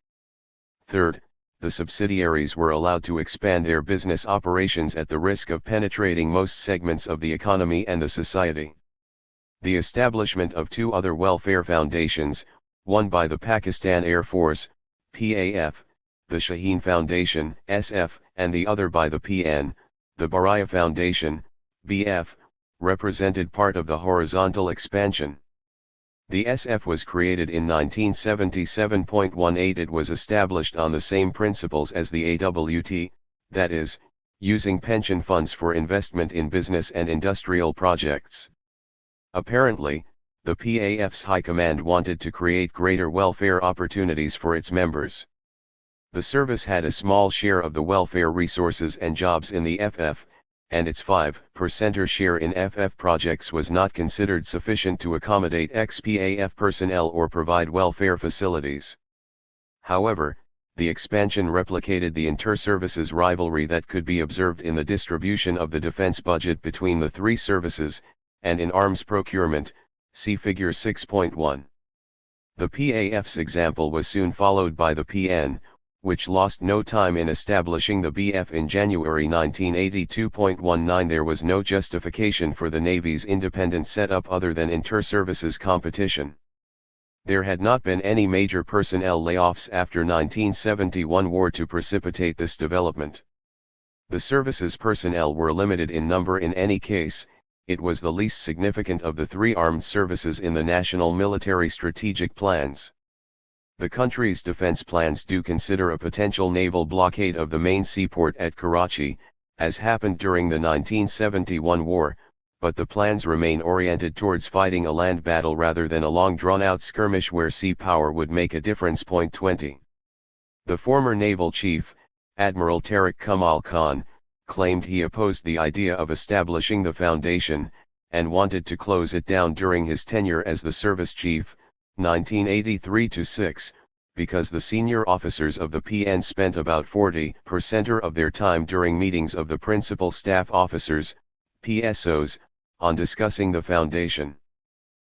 Third, the subsidiaries were allowed to expand their business operations at the risk of penetrating most segments of the economy and the society. The establishment of two other welfare foundations, one by the Pakistan Air Force, PAF, the Shaheen Foundation, SF, and the other by the PN, the Baraya Foundation, BF, represented part of the horizontal expansion. The SF was created in 1977.18. It was established on the same principles as the AWT, that is, using pension funds for investment in business and industrial projects. Apparently, the PAF's High Command wanted to create greater welfare opportunities for its members. The service had a small share of the welfare resources and jobs in the FF, and its 5% share in FF projects was not considered sufficient to accommodate ex-PAF personnel or provide welfare facilities. However, the expansion replicated the inter-services rivalry that could be observed in the distribution of the defense budget between the three services, and in arms procurement, see Figure 6.1. The PAF's example was soon followed by the PN, which lost no time in establishing the BF in January 1982.19. There was no justification for the Navy's independent setup other than inter-services competition. There had not been any major personnel layoffs after 1971 war to precipitate this development. The service's personnel were limited in number in any case. It was the least significant of the three armed services in the national military strategic plans. The country's defense plans do consider a potential naval blockade of the main seaport at Karachi, as happened during the 1971 war, but the plans remain oriented towards fighting a land battle rather than a long drawn-out skirmish where sea power would make a difference. 20. The former naval chief, Admiral Tariq Kamal Khan, claimed he opposed the idea of establishing the foundation, and wanted to close it down during his tenure as the service chief, 1983-6, because the senior officers of the PN spent about 40% of their time during meetings of the principal staff officers, PSOs, on discussing the foundation.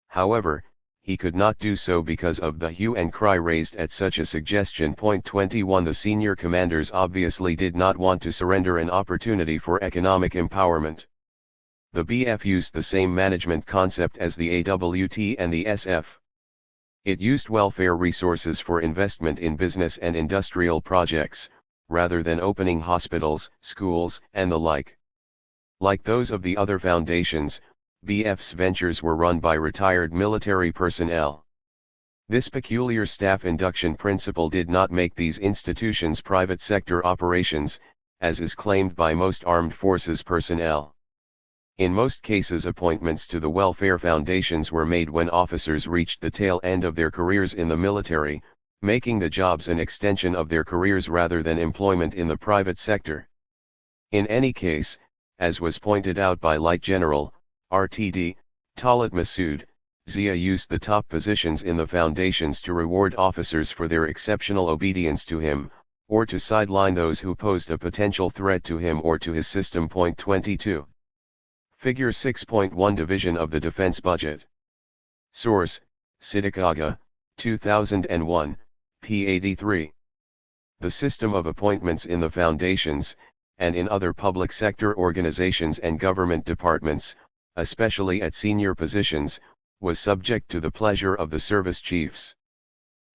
However, he could not do so because of the hue and cry raised at such a suggestion. 21. The senior commanders obviously did not want to surrender an opportunity for economic empowerment. The BF used the same management concept as the AWT and the SF. It used welfare resources for investment in business and industrial projects, rather than opening hospitals, schools, and the like. Like those of the other foundations, BF's ventures were run by retired military personnel. This peculiar staff induction principle did not make these institutions private sector operations, as is claimed by most armed forces personnel. In most cases, appointments to the welfare foundations were made when officers reached the tail end of their careers in the military, making the jobs an extension of their careers rather than employment in the private sector. In any case, as was pointed out by Light General, RTD, Talat Masood, Zia used the top positions in the foundations to reward officers for their exceptional obedience to him, or to sideline those who posed a potential threat to him or to his system. 22. Figure 6.1 Division of the Defense Budget. Source, Siddiqa, 2001, p. 83. The system of appointments in the foundations, and in other public sector organizations and government departments, especially at senior positions, was subject to the pleasure of the service chiefs.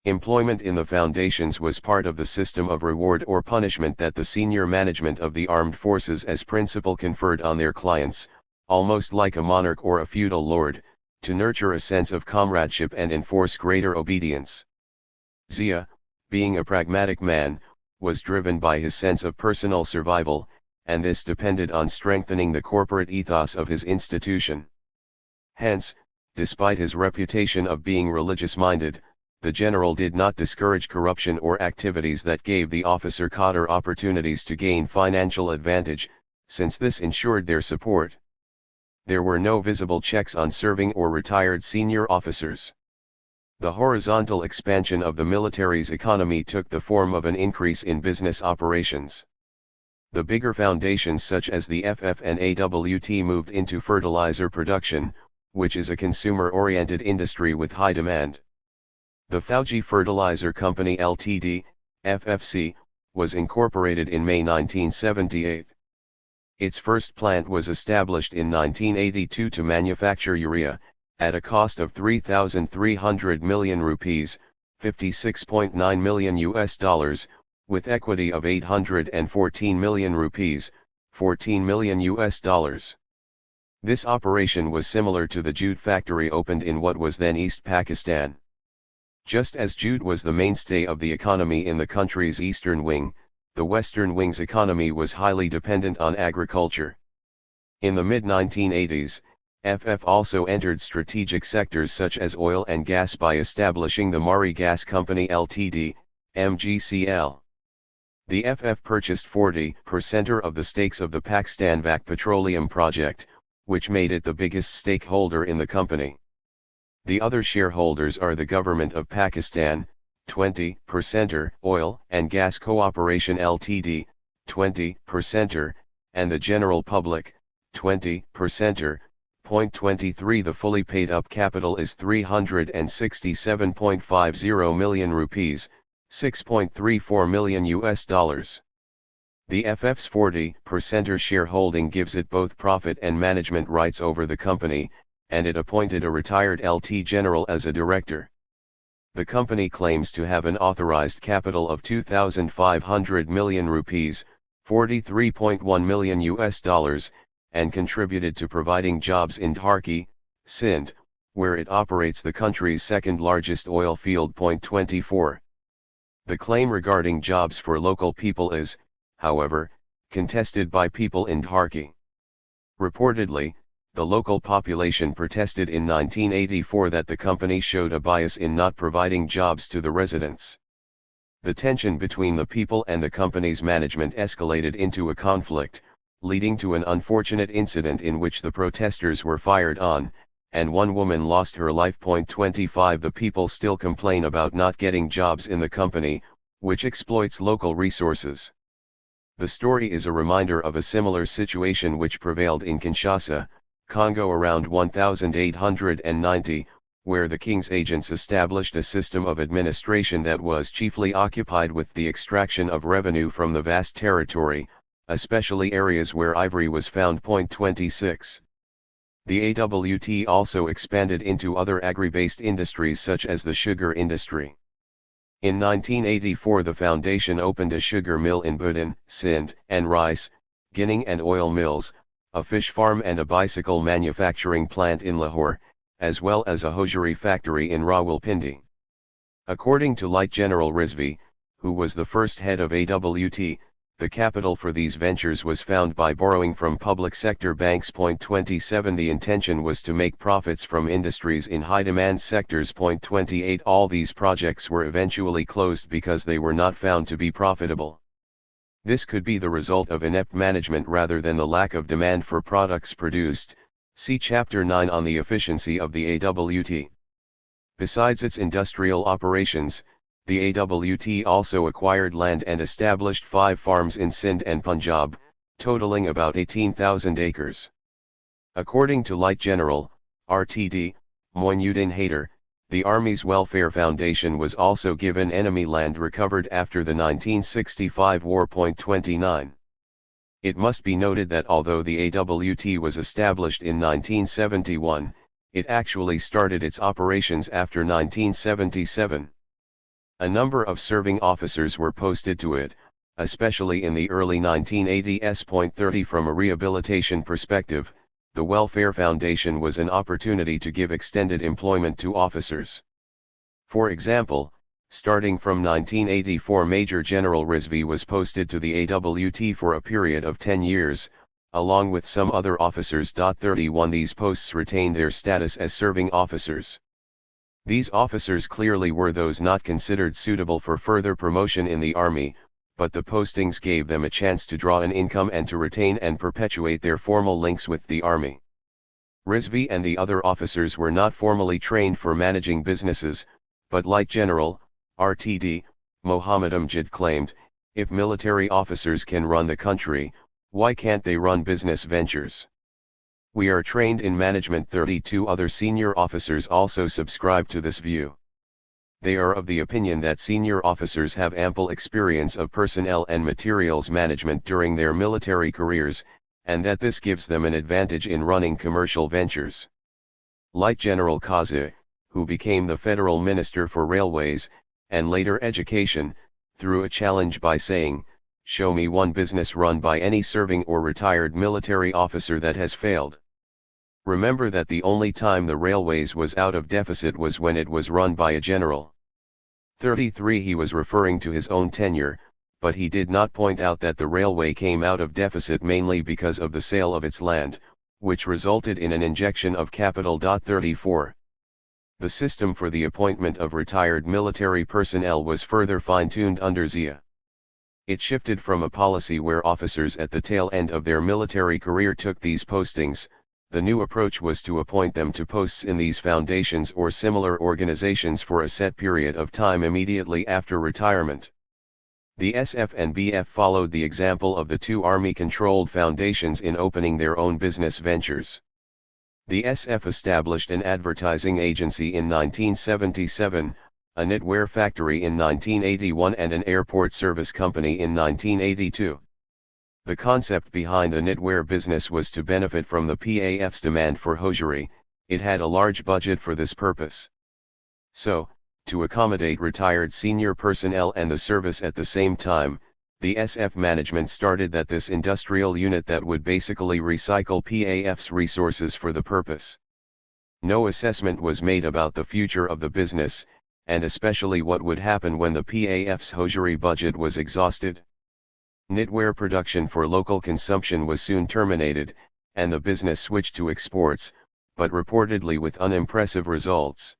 Employment in the foundations was part of the system of reward or punishment that the senior management of the armed forces as principal conferred on their clients, almost like a monarch or a feudal lord, to nurture a sense of comradeship and enforce greater obedience. Zia, being a pragmatic man, was driven by his sense of personal survival, and this depended on strengthening the corporate ethos of his institution. Hence, despite his reputation of being religious-minded, the general did not discourage corruption or activities that gave the officer cadre opportunities to gain financial advantage, since this ensured their support. There were no visible checks on serving or retired senior officers. The horizontal expansion of the military's economy took the form of an increase in business operations. The bigger foundations such as the FF and AWT moved into fertilizer production, which is a consumer-oriented industry with high demand. The Fauji Fertilizer Company Ltd, FFC, was incorporated in May 1978. Its first plant was established in 1982 to manufacture urea, at a cost of 3,300 million rupees, $56.9 million, with equity of 814 million rupees, $14 million. This operation was similar to the jute factory opened in what was then East Pakistan. Just as jute was the mainstay of the economy in the country's eastern wing, the western wing's economy was highly dependent on agriculture. In the mid-1980s, FF also entered strategic sectors such as oil and gas by establishing the Mari Gas Company Ltd, MGCL. The FF purchased 40% of the stakes of the Pakistan Vak Petroleum project, which made it the biggest stakeholder in the company. The other shareholders are the Government of Pakistan, 20%, Oil and Gas Cooperation Ltd, 20%, and the general public, 20%. Point 23. The fully paid up capital is 367.50 million rupees, $6.34 million US dollars. The FF's 40% shareholding gives it both profit and management rights over the company, and it appointed a retired LT General as a director. The company claims to have an authorized capital of 2,500 million rupees, $43.1 million US dollars, and contributed to providing jobs in Dharki, Sindh, where it operates the country's second largest oil field. Point 24. The claim regarding jobs for local people is, however, contested by people in Dharki. Reportedly, the local population protested in 1984 that the company showed a bias in not providing jobs to the residents. The tension between the people and the company's management escalated into a conflict, leading to an unfortunate incident in which the protesters were fired on, and one woman lost her life. Point 25. The people still complain about not getting jobs in the company, which exploits local resources. The story is a reminder of a similar situation which prevailed in Kinshasa, Congo around 1890, where the king's agents established a system of administration that was chiefly occupied with the extraction of revenue from the vast territory, especially areas where ivory was found. Point 26. The AWT also expanded into other agri-based industries such as the sugar industry. In 1984 the foundation opened a sugar mill in Budin, Sindh, and rice, ginning and oil mills, a fish farm and a bicycle manufacturing plant in Lahore, as well as a hosiery factory in Rawalpindi. According to Light General Rizvi, who was the first head of AWT, the capital for these ventures was found by borrowing from public sector banks. Point 27. The intention was to make profits from industries in high demand sectors. Point 28. All these projects were eventually closed because they were not found to be profitable. This could be the result of inept management rather than the lack of demand for products produced. See Chapter 9 on the efficiency of the AWT. Besides its industrial operations, the AWT also acquired land and established 5 farms in Sindh and Punjab, totaling about 18,000 acres. According to Light General, RTD, Moinuddin Haider, the Army's Welfare Foundation was also given enemy land recovered after the 1965 war. Point 29. It must be noted that although the AWT was established in 1971, it actually started its operations after 1977. A number of serving officers were posted to it, especially in the early 1980s. Point 30. From a rehabilitation perspective, the Welfare Foundation was an opportunity to give extended employment to officers. For example, starting from 1984, Major General Rizvi was posted to the AWT for a period of 10 years, along with some other officers. 31. These posts retained their status as serving officers. These officers clearly were those not considered suitable for further promotion in the army, but the postings gave them a chance to draw an income and to retain and perpetuate their formal links with the army. Rizvi and the other officers were not formally trained for managing businesses, but Light General, RTD, Mohammed Amjad claimed, if military officers can run the country, why can't they run business ventures? We are trained in management. 32 other senior officers also subscribe to this view. They are of the opinion that senior officers have ample experience of personnel and materials management during their military careers, and that this gives them an advantage in running commercial ventures. Light General Kazi, who became the Federal Minister for Railways, and later Education, threw a challenge by saying, "Show me one business run by any serving or retired military officer that has failed." Remember that the only time the railways was out of deficit was when it was run by a general. 33. He was referring to his own tenure, but he did not point out that the railway came out of deficit mainly because of the sale of its land, which resulted in an injection of capital. 34. The system for the appointment of retired military personnel was further fine-tuned under Zia. It shifted from a policy where officers at the tail end of their military career took these postings. The new approach was to appoint them to posts in these foundations or similar organizations for a set period of time immediately after retirement. The SF and BF followed the example of the two Army-controlled foundations in opening their own business ventures. The SF established an advertising agency in 1977, a knitwear factory in 1981 and an airport service company in 1982. The concept behind the knitwear business was to benefit from the PAF's demand for hosiery. It had a large budget for this purpose. So, to accommodate retired senior personnel and the service at the same time, the SF management started this industrial unit that would basically recycle PAF's resources for the purpose. No assessment was made about the future of the business, and especially what would happen when the PAF's hosiery budget was exhausted. Knitwear production for local consumption was soon terminated, and the business switched to exports, but reportedly with unimpressive results.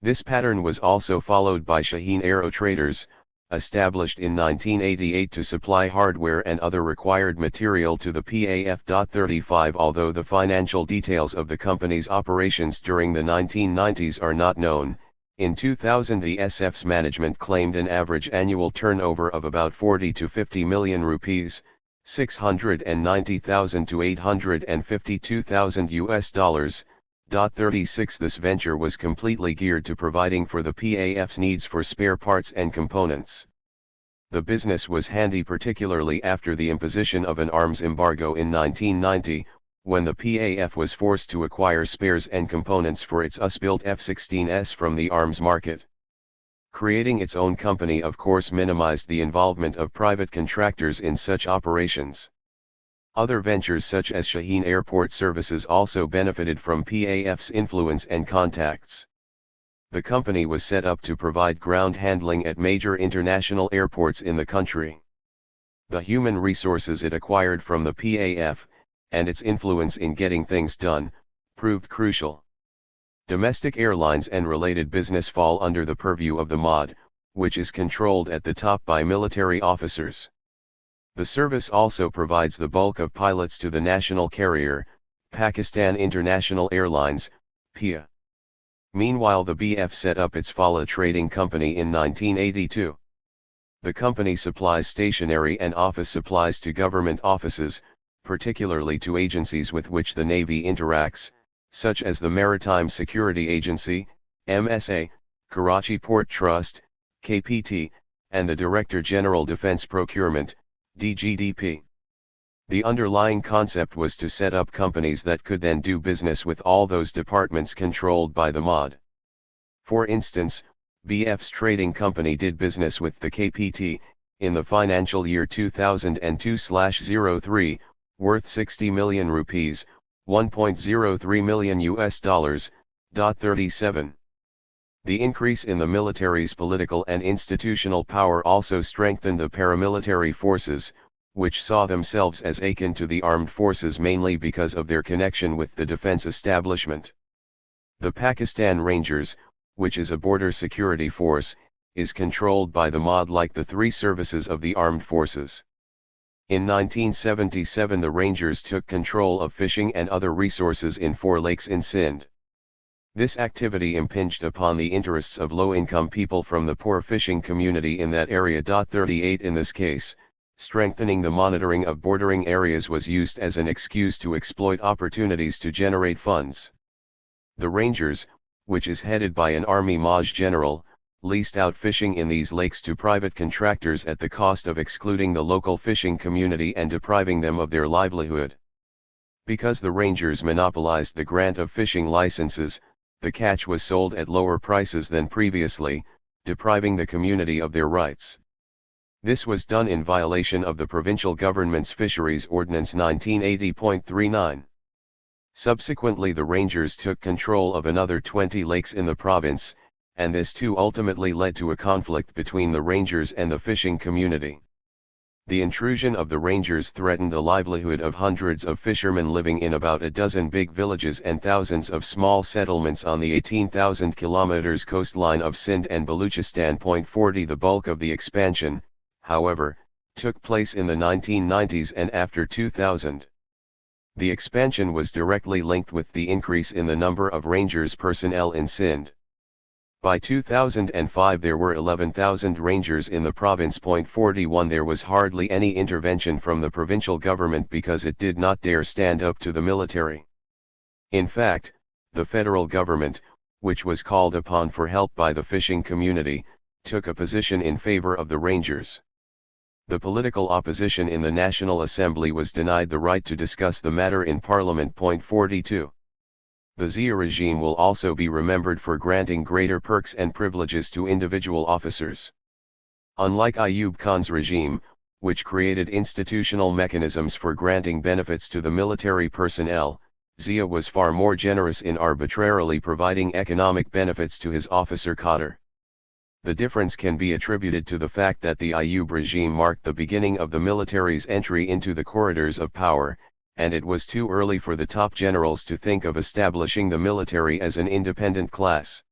This pattern was also followed by Shaheen Aero Traders, established in 1988 to supply hardware and other required material to the PAF. 35 Although the financial details of the company's operations during the 1990s are not known, in 2000 the SF's management claimed an average annual turnover of about 40 to 50 million rupees, 690,000 to 852,000 US dollars. 36 This venture was completely geared to providing for the PAF's needs for spare parts and components. The business was handy particularly after the imposition of an arms embargo in 1990, when the PAF was forced to acquire spares and components for its US-built F-16s from the arms market. Creating its own company of course minimized the involvement of private contractors in such operations. Other ventures such as Shaheen Airport Services also benefited from PAF's influence and contacts. The company was set up to provide ground handling at major international airports in the country. The human resources it acquired from the PAF, and its influence in getting things done, proved crucial. Domestic airlines and related business fall under the purview of the MOD, which is controlled at the top by military officers. The service also provides the bulk of pilots to the national carrier, Pakistan International Airlines, PIA. Meanwhile the BF set up its Fala Trading Company in 1982. The company supplies stationery and office supplies to government offices, particularly to agencies with which the Navy interacts, such as the Maritime Security Agency, MSA, Karachi Port Trust, KPT, and the Director General Defense Procurement, DGDP. The underlying concept was to set up companies that could then do business with all those departments controlled by the MOD. For instance, BF's trading company did business with the KPT, in the financial year 2002/03, worth 60 million rupees, 1.03 million US dollars. 37. The increase in the military's political and institutional power also strengthened the paramilitary forces, which saw themselves as akin to the armed forces mainly because of their connection with the defense establishment. The Pakistan Rangers, which is a border security force, is controlled by the MOD like the three services of the armed forces. In 1977 the Rangers took control of fishing and other resources in 4 lakes in Sindh. This activity impinged upon the interests of low-income people from the poor fishing community in that area. 38 In this case, strengthening the monitoring of bordering areas was used as an excuse to exploit opportunities to generate funds. The Rangers, which is headed by an Army Maj General, leased out fishing in these lakes to private contractors at the cost of excluding the local fishing community and depriving them of their livelihood. Because the Rangers monopolized the grant of fishing licenses, the catch was sold at lower prices than previously, depriving the community of their rights. This was done in violation of the provincial government's Fisheries Ordinance 1980.39. Subsequently the Rangers took control of another 20 lakes in the province, and this too ultimately led to a conflict between the Rangers and the fishing community. The intrusion of the Rangers threatened the livelihood of hundreds of fishermen living in about a dozen big villages and thousands of small settlements on the 18,000 kilometers coastline of Sindh and Baluchistan. 40 The bulk of the expansion, however, took place in the 1990s and after 2000. The expansion was directly linked with the increase in the number of Rangers personnel in Sindh. By 2005 there were 11,000 Rangers in the province. 41 There was hardly any intervention from the provincial government because it did not dare stand up to the military. In fact, the federal government, which was called upon for help by the fishing community, took a position in favor of the Rangers. The political opposition in the National Assembly was denied the right to discuss the matter in Parliament. 42. The Zia regime will also be remembered for granting greater perks and privileges to individual officers. Unlike Ayub Khan's regime, which created institutional mechanisms for granting benefits to the military personnel, Zia was far more generous in arbitrarily providing economic benefits to his officer cadre. The difference can be attributed to the fact that the Ayub regime marked the beginning of the military's entry into the corridors of power, and it was too early for the top generals to think of establishing the military as an independent class.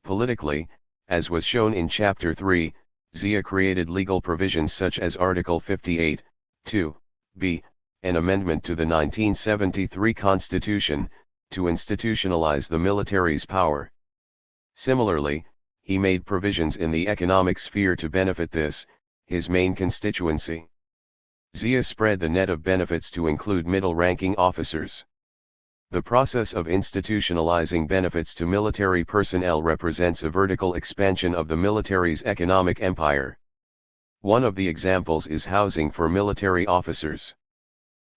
Politically, as was shown in Chapter 3, Zia created legal provisions such as Article 58, 2b, an amendment to the 1973 Constitution, to institutionalize the military's power. Similarly, he made provisions in the economic sphere to benefit this, his main constituency. Zia spread the net of benefits to include middle-ranking officers. The process of institutionalizing benefits to military personnel represents a vertical expansion of the military's economic empire. One of the examples is housing for military officers.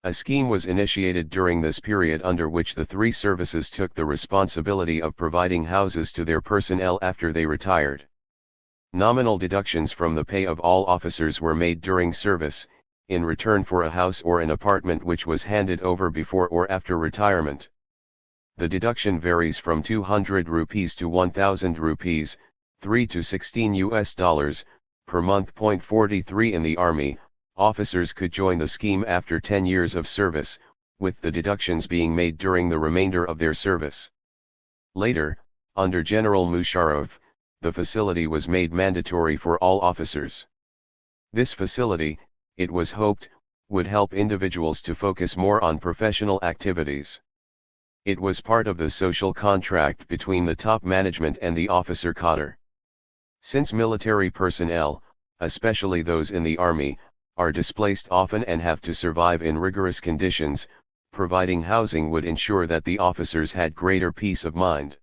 A scheme was initiated during this period under which the three services took the responsibility of providing houses to their personnel after they retired. Nominal deductions from the pay of all officers were made during service, in return for a house or an apartment which was handed over before or after retirement. The deduction varies from 200 rupees to 1,000 rupees, $3 to $16 per month. 43 In the Army, officers could join the scheme after 10 years of service, with the deductions being made during the remainder of their service. Later, under General Musharraf, the facility was made mandatory for all officers. This facility, it was hoped, would help individuals to focus more on professional activities. It was part of the social contract between the top management and the officer cadre. Since military personnel, especially those in the army, are displaced often and have to survive in rigorous conditions, providing housing would ensure that the officers had greater peace of mind.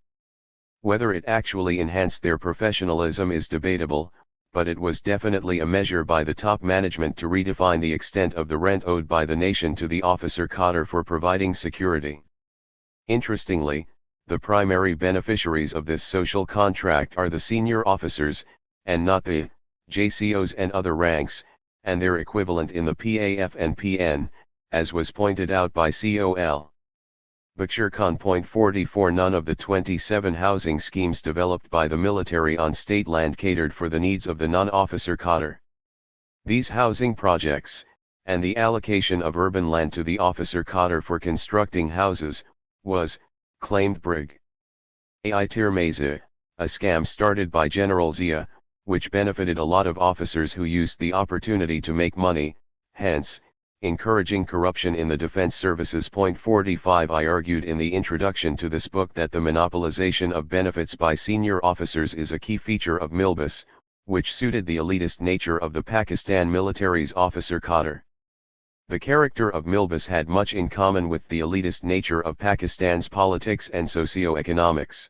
Whether it actually enhanced their professionalism is debatable, but it was definitely a measure by the top management to redefine the extent of the rent owed by the nation to the officer cadre for providing security. Interestingly, the primary beneficiaries of this social contract are the senior officers, and not the JCOs and other ranks, and their equivalent in the PAF and PN, as was pointed out by Col. Bakshir Khan. 44 None of the 27 housing schemes developed by the military on state land catered for the needs of the non-officer cadre. These housing projects, and the allocation of urban land to the officer cadre for constructing houses, was, claimed Brig. A. Tirmeza, a scam started by General Zia, which benefited a lot of officers who used the opportunity to make money, hence, encouraging corruption in the defense services. 45 I argued in the introduction to this book that the monopolization of benefits by senior officers is a key feature of Milbus, which suited the elitist nature of the Pakistan military's officer cadre. The character of Milbus had much in common with the elitist nature of Pakistan's politics and socio-economics.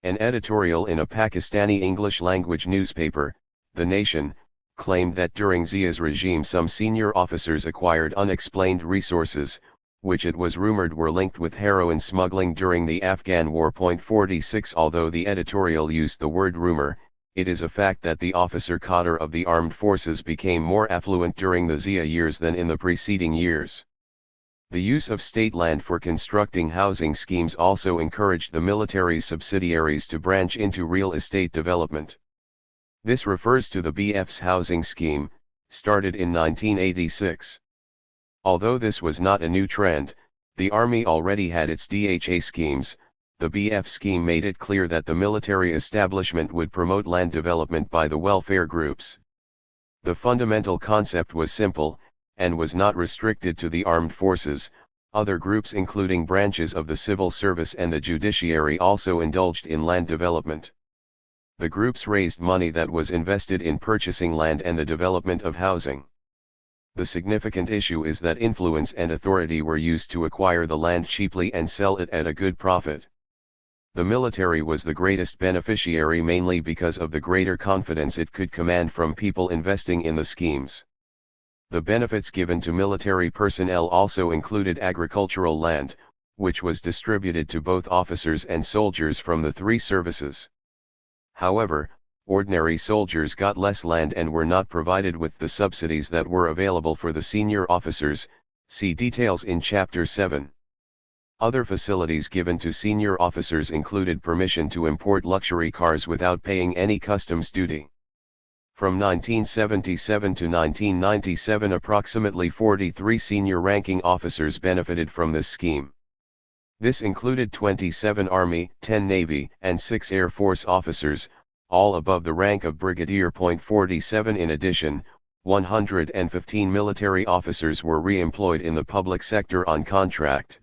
An editorial in a Pakistani English-language newspaper, The Nation, claimed that during Zia's regime some senior officers acquired unexplained resources, which it was rumored were linked with heroin smuggling during the Afghan War. 46 Although the editorial used the word rumor, it is a fact that the officer cadre of the armed forces became more affluent during the Zia years than in the preceding years. The use of state land for constructing housing schemes also encouraged the military's subsidiaries to branch into real estate development. This refers to the BF's housing scheme, started in 1986. Although this was not a new trend, the Army already had its DHA schemes. The BF scheme made it clear that the military establishment would promote land development by the welfare groups. The fundamental concept was simple, and was not restricted to the armed forces. Other groups including branches of the civil service and the judiciary also indulged in land development. The groups raised money that was invested in purchasing land and the development of housing. The significant issue is that influence and authority were used to acquire the land cheaply and sell it at a good profit. The military was the greatest beneficiary mainly because of the greater confidence it could command from people investing in the schemes. The benefits given to military personnel also included agricultural land, which was distributed to both officers and soldiers from the three services. However, ordinary soldiers got less land and were not provided with the subsidies that were available for the senior officers. See details in Chapter 7. Other facilities given to senior officers included permission to import luxury cars without paying any customs duty. From 1977 to 1997, approximately 43 senior ranking officers benefited from this scheme. This included 27 Army, 10 Navy, and 6 Air Force officers, all above the rank of Brigadier. 47 In addition, 115 military officers were re-employed in the public sector on contract.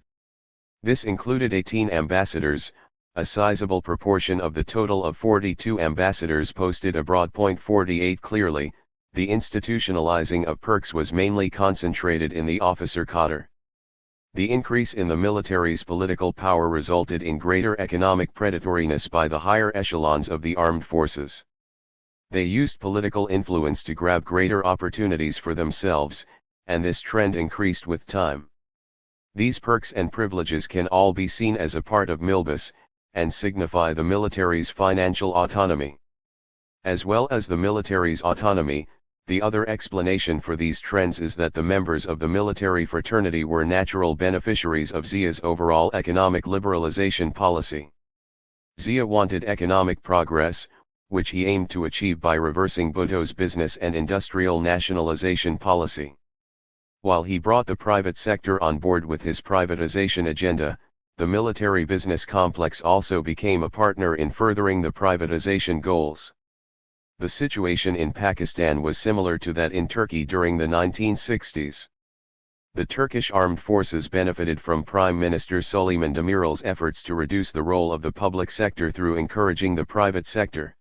This included 18 ambassadors, a sizable proportion of the total of 42 ambassadors posted abroad. 48 Clearly, the institutionalizing of perks was mainly concentrated in the officer cadre. The increase in the military's political power resulted in greater economic predatoriness by the higher echelons of the armed forces. They used political influence to grab greater opportunities for themselves, and this trend increased with time. These perks and privileges can all be seen as a part of milbus, and signify the military's financial autonomy. As well as the military's autonomy, the other explanation for these trends is that the members of the military fraternity were natural beneficiaries of Zia's overall economic liberalization policy. Zia wanted economic progress, which he aimed to achieve by reversing Bhutto's business and industrial nationalization policy. While he brought the private sector on board with his privatization agenda, the military business complex also became a partner in furthering the privatization goals. The situation in Pakistan was similar to that in Turkey during the 1960s. The Turkish armed forces benefited from Prime Minister Süleyman Demirel's efforts to reduce the role of the public sector through encouraging the private sector.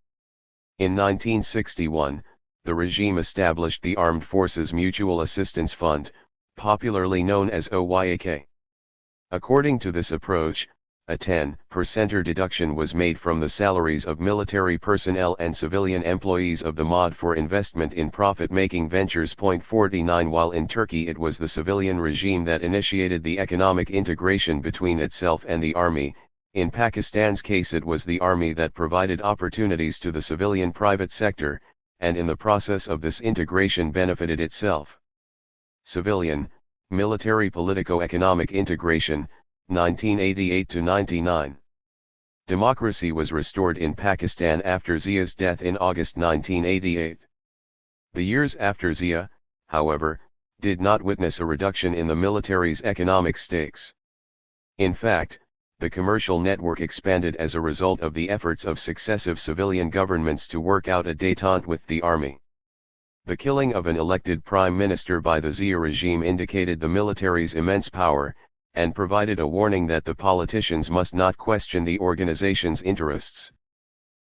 In 1961, the regime established the Armed Forces Mutual Assistance Fund, popularly known as OYAK. According to this approach, a 10% deduction was made from the salaries of military personnel and civilian employees of the MOD for investment in profit-making ventures. 49 While in Turkey it was the civilian regime that initiated the economic integration between itself and the army, in Pakistan's case it was the army that provided opportunities to the civilian private sector, and in the process of this integration benefited itself. Civilian, military politico-economic integration, 1988–99. Democracy was restored in Pakistan after Zia's death in August 1988. The years after Zia, however, did not witness a reduction in the military's economic stakes. In fact, the commercial network expanded as a result of the efforts of successive civilian governments to work out a détente with the army. The killing of an elected prime minister by the Zia regime indicated the military's immense power, and provided a warning that the politicians must not question the organization's interests.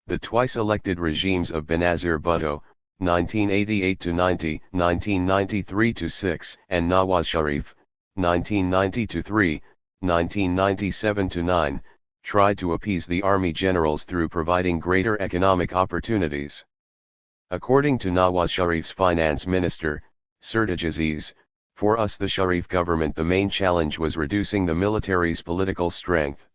The twice-elected regimes of Benazir Bhutto, 1988–90, 1993–6, and Nawaz Sharif, 1990–3, 1997–9, tried to appease the army generals through providing greater economic opportunities. According to Nawaz Sharif's finance minister, Sirtaj Aziz, for us the Sharif government the main challenge was reducing the military's political strength.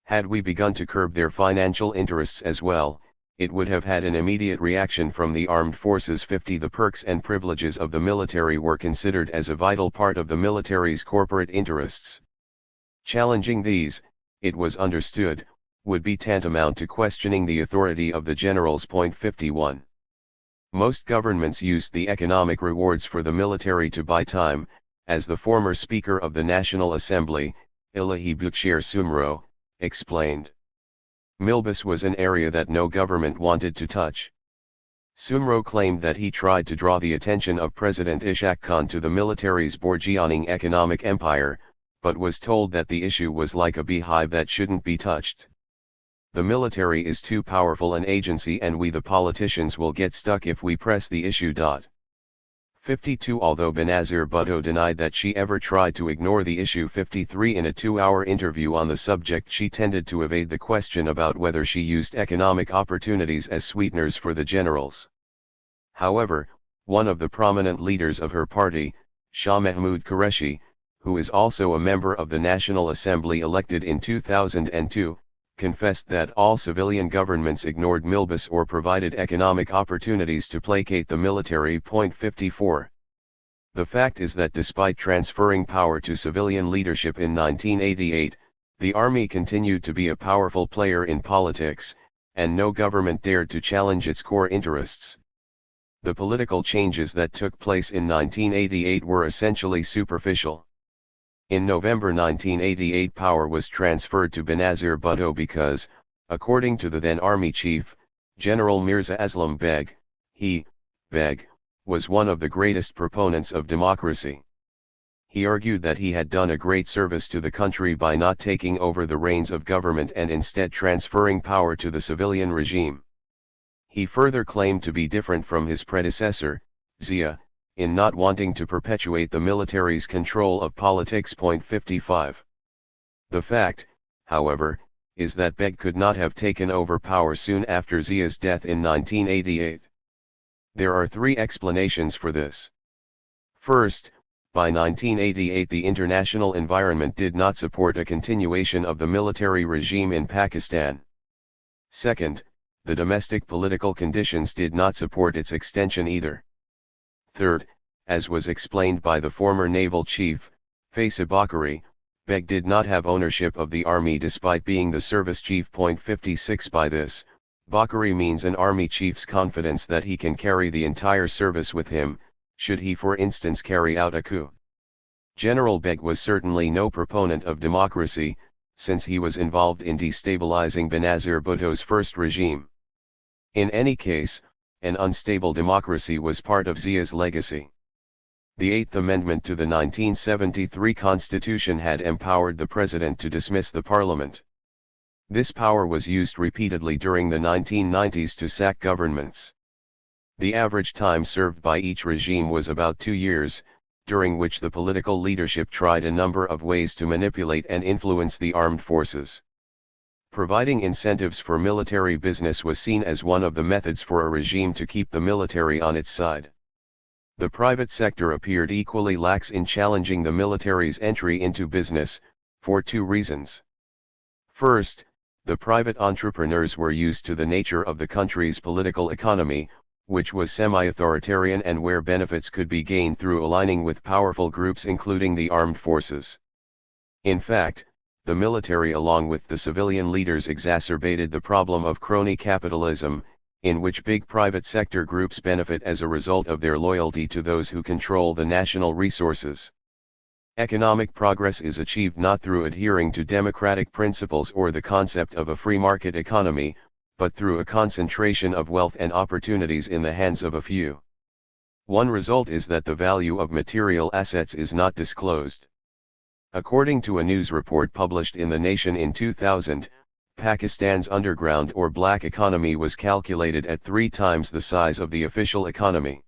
Had we begun to curb their financial interests as well, it would have had an immediate reaction from the armed forces. 50 The perks and privileges of the military were considered as a vital part of the military's corporate interests. Challenging these, it was understood, would be tantamount to questioning the authority of the generals. 51. Most governments used the economic rewards for the military to buy time, as the former Speaker of the National Assembly, Ilahi Bukshir Sumro, explained. Milbus was an area that no government wanted to touch. Sumro claimed that he tried to draw the attention of President Ishaq Khan to the military's burgeoning economic empire, but was told that the issue was like a beehive that shouldn't be touched. The military is too powerful an agency and we the politicians will get stuck if we press the issue. 52 Although Benazir Bhutto denied that she ever tried to ignore the issue 53 in a 2-hour interview on the subject she tended to evade the question about whether she used economic opportunities as sweeteners for the generals. However, one of the prominent leaders of her party, Shah Mahmood Qureshi, who is also a member of the National Assembly elected in 2002, confessed that all civilian governments ignored Milbus or provided economic opportunities to placate the military. 54. The fact is that despite transferring power to civilian leadership in 1988, the army continued to be a powerful player in politics, and no government dared to challenge its core interests. The political changes that took place in 1988 were essentially superficial. In November 1988 power was transferred to Benazir Bhutto because, according to the then army chief, General Mirza Aslam Beg, he, Beg, was one of the greatest proponents of democracy. He argued that he had done a great service to the country by not taking over the reins of government and instead transferring power to the civilian regime. He further claimed to be different from his predecessor, Zia, in not wanting to perpetuate the military's control of politics. 55. The fact, however, is that Beg could not have taken over power soon after Zia's death in 1988. There are 3 explanations for this. First, by 1988 the international environment did not support a continuation of the military regime in Pakistan. Second, the domestic political conditions did not support its extension either. Third, as was explained by the former naval chief, Faisal Bakari, Beg did not have ownership of the army despite being the service chief. 56 By this, Bakari means an army chief's confidence that he can carry the entire service with him, should he for instance carry out a coup. General Beg was certainly no proponent of democracy, since he was involved in destabilizing Benazir Bhutto's first regime. In any case, an unstable democracy was part of Zia's legacy. The Eighth Amendment to the 1973 Constitution had empowered the President to dismiss the Parliament. This power was used repeatedly during the 1990s to sack governments. The average time served by each regime was about 2 years, during which the political leadership tried a number of ways to manipulate and influence the armed forces. Providing incentives for military business was seen as one of the methods for a regime to keep the military on its side. The private sector appeared equally lax in challenging the military's entry into business, for 2 reasons. First, the private entrepreneurs were used to the nature of the country's political economy, which was semi-authoritarian and where benefits could be gained through aligning with powerful groups including the armed forces. In fact, the military along with the civilian leaders exacerbated the problem of crony capitalism, in which big private sector groups benefit as a result of their loyalty to those who control the national resources. Economic progress is achieved not through adhering to democratic principles or the concept of a free market economy, but through a concentration of wealth and opportunities in the hands of a few. One result is that the value of material assets is not disclosed. According to a news report published in The Nation in 2000, Pakistan's underground or black economy was calculated at 3 times the size of the official economy.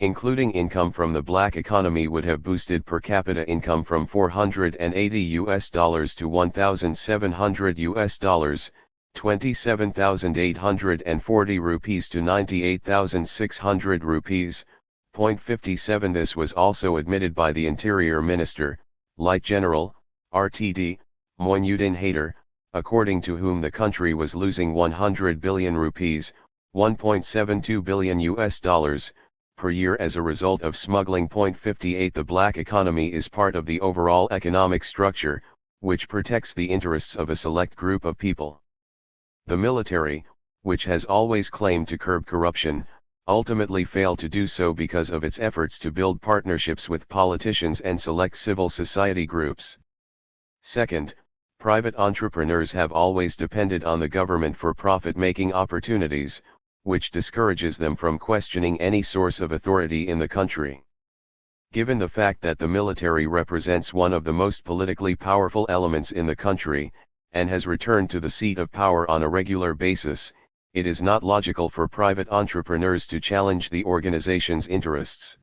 Including income from the black economy would have boosted per capita income from $480 to $1,700, 27,840 rupees to 98,600 rupees. 57 This was also admitted by the Interior Minister, Light General, RTD, Moinuddin Haider, according to whom the country was losing 100 billion rupees, $1.72 billion per year as a result of smuggling. 58 The black economy is part of the overall economic structure, which protects the interests of a select group of people. The military, which has always claimed to curb corruption, ultimately failed to do so because of its efforts to build partnerships with politicians and select civil society groups. Second, private entrepreneurs have always depended on the government for profit-making opportunities, which discourages them from questioning any source of authority in the country. Given the fact that the military represents one of the most politically powerful elements in the country, and has returned to the seat of power on a regular basis, it is not logical for private entrepreneurs to challenge the organization's interests.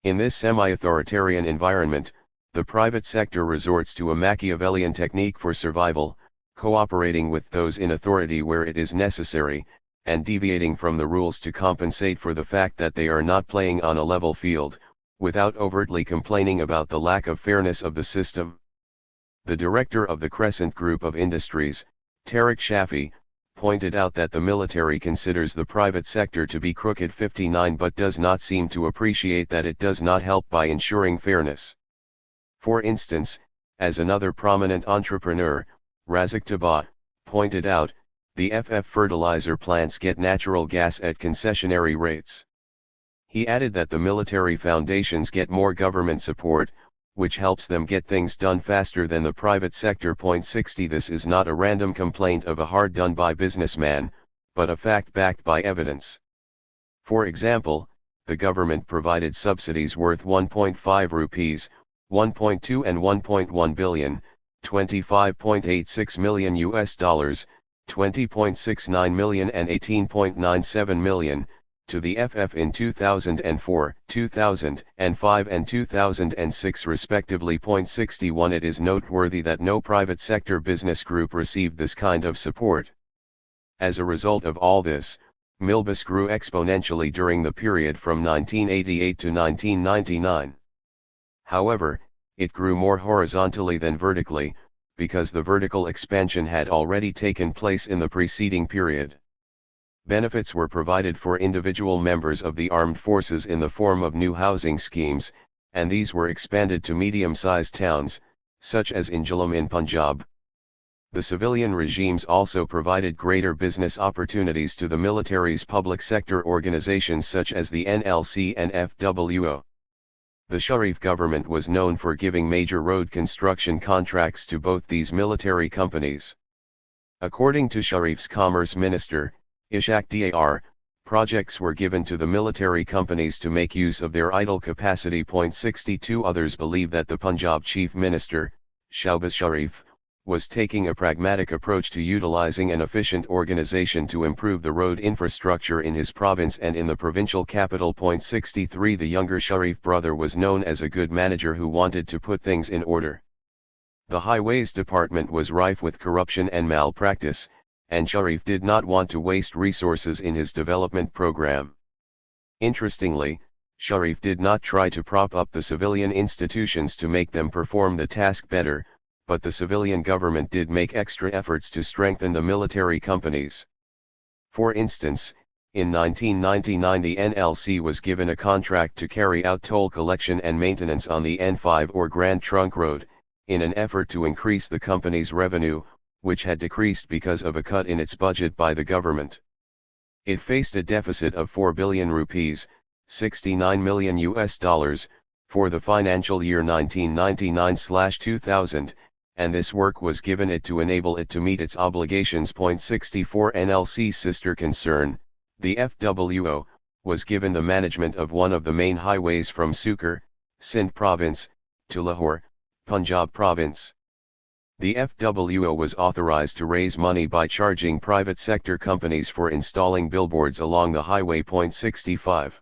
In this semi-authoritarian environment, the private sector resorts to a Machiavellian technique for survival, cooperating with those in authority where it is necessary, and deviating from the rules to compensate for the fact that they are not playing on a level field, without overtly complaining about the lack of fairness of the system. The director of the Crescent Group of Industries, Tariq Shafi, pointed out that the military considers the private sector to be crooked 59 but does not seem to appreciate that it does not help by ensuring fairness. For instance, as another prominent entrepreneur, Razak Tabah, pointed out, the FF fertilizer plants get natural gas at concessionary rates. He added that the military foundations get more government support, which helps them get things done faster than the private sector. 60 This is not a random complaint of a hard-done-by businessman, but a fact backed by evidence. For example, the government provided subsidies worth 1.5 rupees, 1.2 and 1.1 billion, 25.86 million US dollars, 20.69 million and 18.97 million, to the FF in 2004, 2005 and 2006 respectively. 61 It is noteworthy that no private sector business group received this kind of support. As a result of all this, Milbus grew exponentially during the period from 1988 to 1999. However, it grew more horizontally than vertically, because the vertical expansion had already taken place in the preceding period. Benefits were provided for individual members of the armed forces in the form of new housing schemes, and these were expanded to medium-sized towns, such as in Jhelum in Punjab. The civilian regimes also provided greater business opportunities to the military's public sector organizations such as the NLC and FWO. The Sharif government was known for giving major road construction contracts to both these military companies. According to Sharif's Commerce Minister, Ishaq Dar, projects were given to the military companies to make use of their idle capacity. 62 Others believe that the Punjab Chief Minister, Shahbaz Sharif, was taking a pragmatic approach to utilizing an efficient organization to improve the road infrastructure in his province and in the provincial capital. 63 The younger Sharif brother was known as a good manager who wanted to put things in order. The Highways Department was rife with corruption and malpractice, and Sharif did not want to waste resources in his development program. Interestingly, Sharif did not try to prop up the civilian institutions to make them perform the task better, but the civilian government did make extra efforts to strengthen the military companies. For instance, in 1999 the NLC was given a contract to carry out toll collection and maintenance on the N5 or Grand Trunk Road, in an effort to increase the company's revenue, which had decreased because of a cut in its budget by the government. It faced a deficit of 4 billion rupees, 69 million US dollars, for the financial year 1999/2000, and this work was given it to enable it to meet its obligations. 64 NLC's sister concern, the FWO, was given the management of one of the main highways from Sukkur, Sindh Province, to Lahore, Punjab Province. The FWO was authorized to raise money by charging private sector companies for installing billboards along the highway. 65.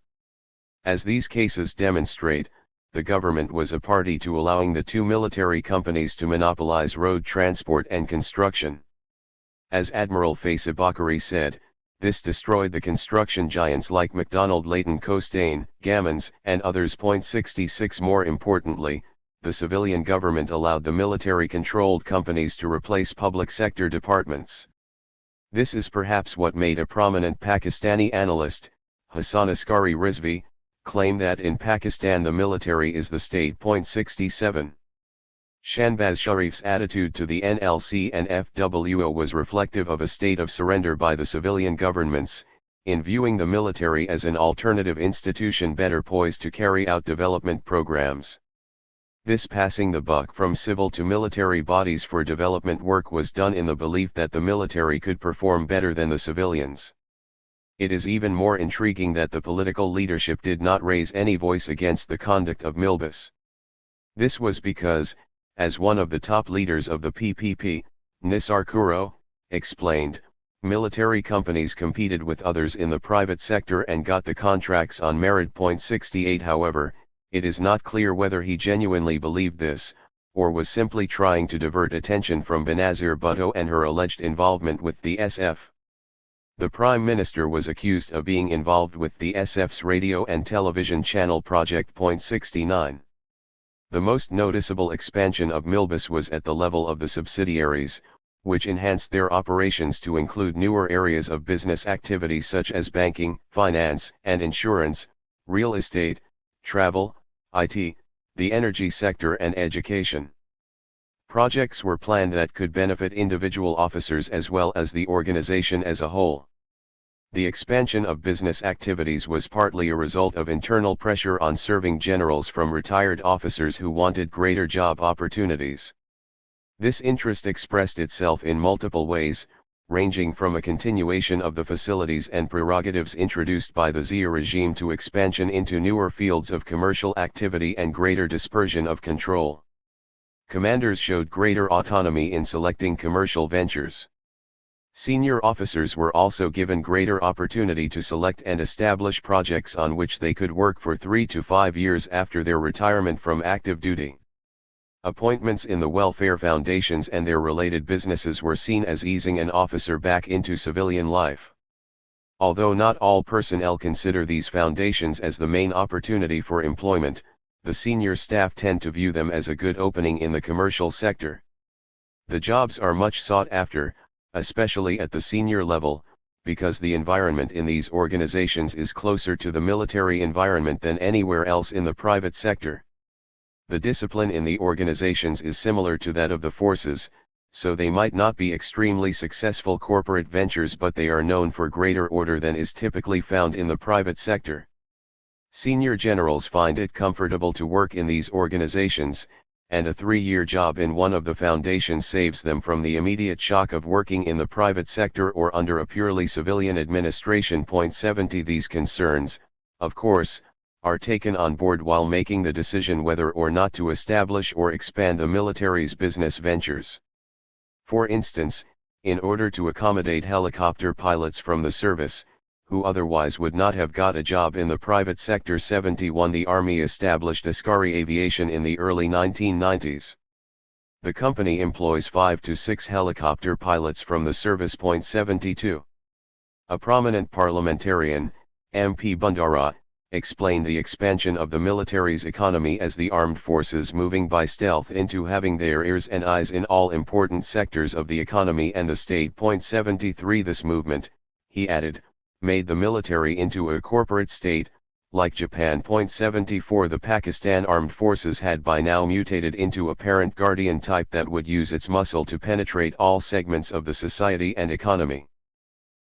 As these cases demonstrate, the government was a party to allowing the two military companies to monopolize road transport and construction. As Admiral Faisal Bakari said, this destroyed the construction giants like MacDonald Leighton Costain, Gammons, and others. 66 More importantly, the civilian government allowed the military-controlled companies to replace public sector departments. This is perhaps what made a prominent Pakistani analyst, Hassan Askari Rizvi, claim that in Pakistan the military is the state. 67. Shahbaz Sharif's attitude to the NLC and FWO was reflective of a state of surrender by the civilian governments, in viewing the military as an alternative institution better poised to carry out development programs. This passing the buck from civil to military bodies for development work was done in the belief that the military could perform better than the civilians. It is even more intriguing that the political leadership did not raise any voice against the conduct of Milbus. This was because, as one of the top leaders of the PPP, Nisar Kuro, explained, military companies competed with others in the private sector and got the contracts on merit. 68. However, it is not clear whether he genuinely believed this, or was simply trying to divert attention from Benazir Bhutto and her alleged involvement with the SF. The Prime Minister was accused of being involved with the SF's radio and television channel project. 69. The most noticeable expansion of Milbus was at the level of the subsidiaries, which enhanced their operations to include newer areas of business activity such as banking, finance and insurance, real estate, travel, IT, the energy sector and education. Projects were planned that could benefit individual officers as well as the organization as a whole. The expansion of business activities was partly a result of internal pressure on serving generals from retired officers who wanted greater job opportunities. This interest expressed itself in multiple ways, ranging from a continuation of the facilities and prerogatives introduced by the Zia regime to expansion into newer fields of commercial activity and greater dispersion of control. Commanders showed greater autonomy in selecting commercial ventures. Senior officers were also given greater opportunity to select and establish projects on which they could work for 3 to 5 years after their retirement from active duty. Appointments in the welfare foundations and their related businesses were seen as easing an officer back into civilian life. Although not all personnel consider these foundations as the main opportunity for employment, the senior staff tend to view them as a good opening in the commercial sector. The jobs are much sought after, especially at the senior level, because the environment in these organizations is closer to the military environment than anywhere else in the private sector. The discipline in the organizations is similar to that of the forces, so they might not be extremely successful corporate ventures, but they are known for greater order than is typically found in the private sector. Senior generals find it comfortable to work in these organizations, and a 3-year job in one of the foundations saves them from the immediate shock of working in the private sector or under a purely civilian administration. 70. These concerns, of course, are taken on board while making the decision whether or not to establish or expand the military's business ventures. For instance, in order to accommodate helicopter pilots from the service, who otherwise would not have got a job in the private sector. 71. The Army established Askari Aviation in the early 1990s. The company employs 5 to 6 helicopter pilots from the service. 72. A prominent parliamentarian, MP Bundara, explained the expansion of the military's economy as the armed forces moving by stealth into having their ears and eyes in all important sectors of the economy and the state. 73. This movement, he added, made the military into a corporate state, like Japan. 74. The Pakistan Armed Forces had by now mutated into a parent guardian type that would use its muscle to penetrate all segments of the society and economy.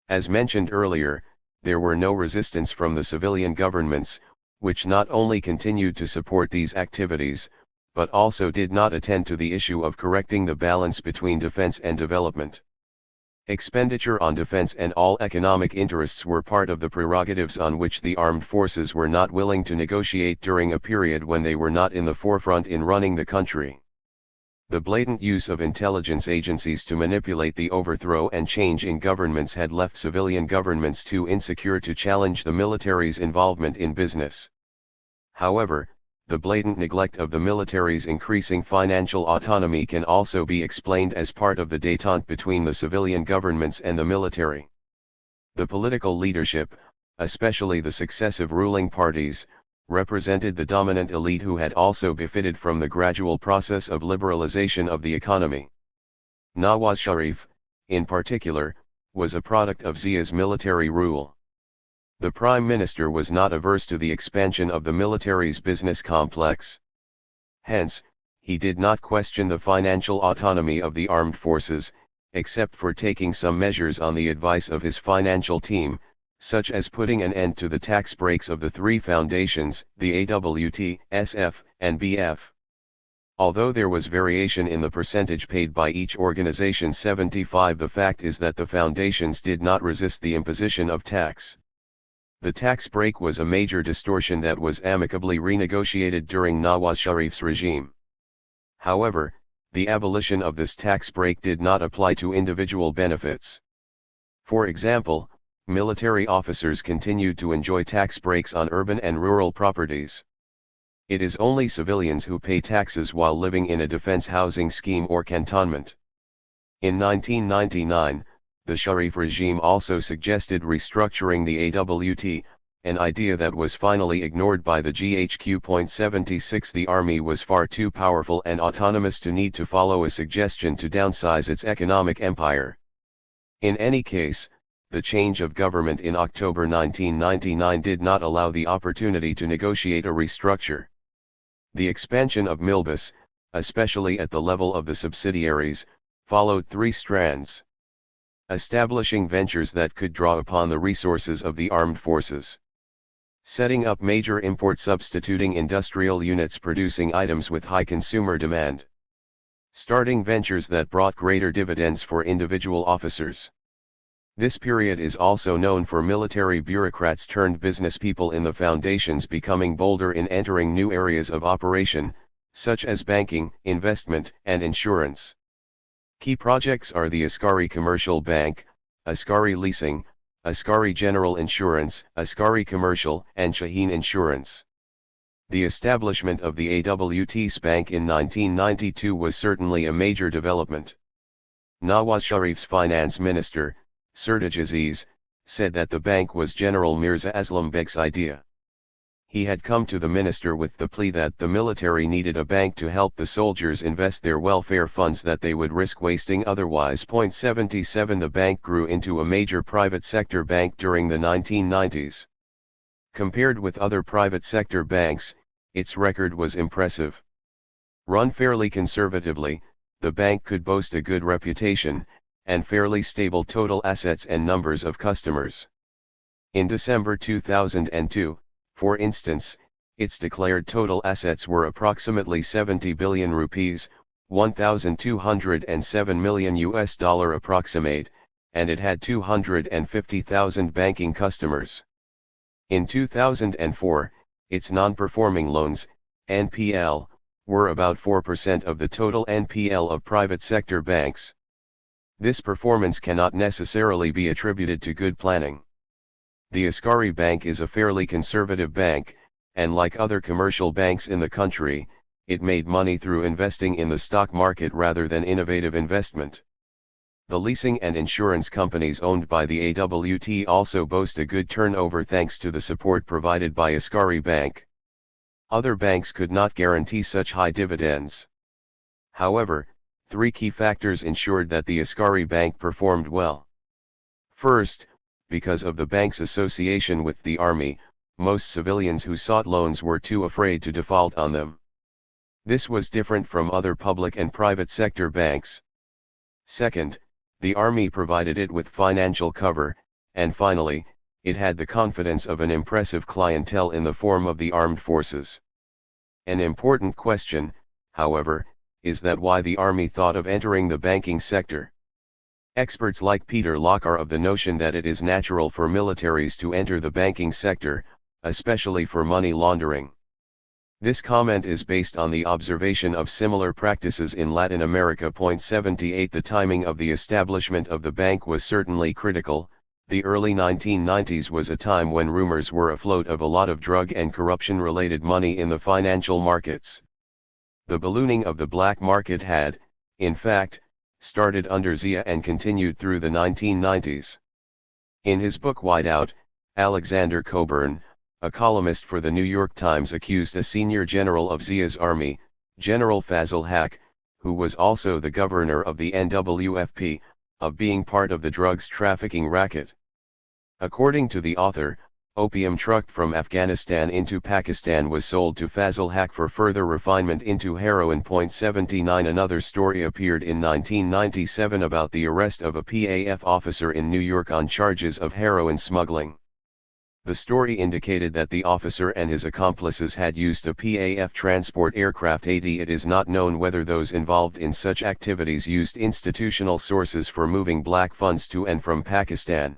As mentioned earlier, there were no resistance from the civilian governments, which not only continued to support these activities, but also did not attend to the issue of correcting the balance between defense and development. Expenditure on defense and all economic interests were part of the prerogatives on which the armed forces were not willing to negotiate during a period when they were not in the forefront in running the country. The blatant use of intelligence agencies to manipulate the overthrow and change in governments had left civilian governments too insecure to challenge the military's involvement in business. However, the blatant neglect of the military's increasing financial autonomy can also be explained as part of the détente between the civilian governments and the military. The political leadership, especially the successive ruling parties, represented the dominant elite who had also benefited from the gradual process of liberalization of the economy. Nawaz Sharif, in particular, was a product of Zia's military rule. The Prime Minister was not averse to the expansion of the military's business complex. Hence, he did not question the financial autonomy of the armed forces, except for taking some measures on the advice of his financial team, such as putting an end to the tax breaks of the three foundations, the AWT, SF, and BF. Although there was variation in the percentage paid by each organization 75, the fact is that the foundations did not resist the imposition of tax. The tax break was a major distortion that was amicably renegotiated during Nawaz Sharif's regime. However, the abolition of this tax break did not apply to individual benefits. For example, military officers continued to enjoy tax breaks on urban and rural properties. It is only civilians who pay taxes while living in a defense housing scheme or cantonment. In 1999, the Sharif regime also suggested restructuring the AWT, an idea that was finally ignored by the GHQ.76. The army was far too powerful and autonomous to need to follow a suggestion to downsize its economic empire. In any case, the change of government in October 1999 did not allow the opportunity to negotiate a restructure. The expansion of Milbus, especially at the level of the subsidiaries, followed three strands. Establishing ventures that could draw upon the resources of the armed forces. Setting up major import substituting industrial units producing items with high consumer demand. Starting ventures that brought greater dividends for individual officers. This period is also known for military bureaucrats turned business people in the foundations becoming bolder in entering new areas of operation, such as banking, investment, and insurance. Key projects are the Askari Commercial Bank, Askari Leasing, Askari General Insurance, Askari Commercial, and Shaheen Insurance. The establishment of the AWT's bank in 1992 was certainly a major development. Nawaz Sharif's finance minister, Sirtaj Aziz, said that the bank was General Mirza Aslam Beg's idea. He had come to the minister with the plea that the military needed a bank to help the soldiers invest their welfare funds that they would risk wasting otherwise. 77 The bank grew into a major private sector bank during the 1990s. Compared with other private sector banks, its record was impressive. Run fairly conservatively, the bank could boast a good reputation, and fairly stable total assets and numbers of customers. In December 2002, for instance, its declared total assets were approximately 70 billion rupees, $1,207 million approximate, and it had 250,000 banking customers. In 2004, its non-performing loans, NPL, were about 4% of the total NPL of private sector banks. This performance cannot necessarily be attributed to good planning. The Askari Bank is a fairly conservative bank, and like other commercial banks in the country, it made money through investing in the stock market rather than innovative investment. The leasing and insurance companies owned by the AWT also boast a good turnover thanks to the support provided by Askari Bank. Other banks could not guarantee such high dividends. However, three key factors ensured that the Askari Bank performed well. First, because of the bank's association with the army, most civilians who sought loans were too afraid to default on them. This was different from other public and private sector banks. Second, the army provided it with financial cover, and finally, it had the confidence of an impressive clientele in the form of the armed forces. An important question, however, is that why the army thought of entering the banking sector. Experts like Peter Locke are of the notion that it is natural for militaries to enter the banking sector, especially for money laundering. This comment is based on the observation of similar practices in Latin America. 78 The timing of the establishment of the bank was certainly critical. The early 1990s was a time when rumors were afloat of a lot of drug and corruption-related money in the financial markets. The ballooning of the black market had, in fact, started under Zia and continued through the 1990s. In his book Whiteout, Alexander Coburn, a columnist for the New York Times, accused a senior general of Zia's army, General Fazil Haq, who was also the governor of the NWFP, of being part of the drugs trafficking racket. According to the author, opium trucked from Afghanistan into Pakistan was sold to Fazil Haq for further refinement into heroin. 79 Another story appeared in 1997 about the arrest of a PAF officer in New York on charges of heroin smuggling. The story indicated that the officer and his accomplices had used a PAF transport aircraft 80. It is not known whether those involved in such activities used institutional sources for moving black funds to and from Pakistan.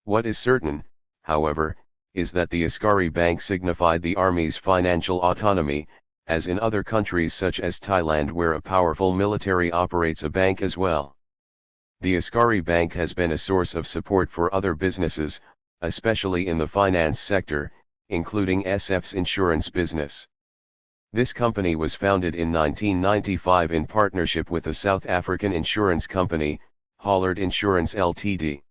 What is certain, however, is that the Askari Bank signified the army's financial autonomy, as in other countries such as Thailand where a powerful military operates a bank as well. The Askari Bank has been a source of support for other businesses, especially in the finance sector, including SF's insurance business. This company was founded in 1995 in partnership with a South African insurance company, Hollard Insurance Ltd.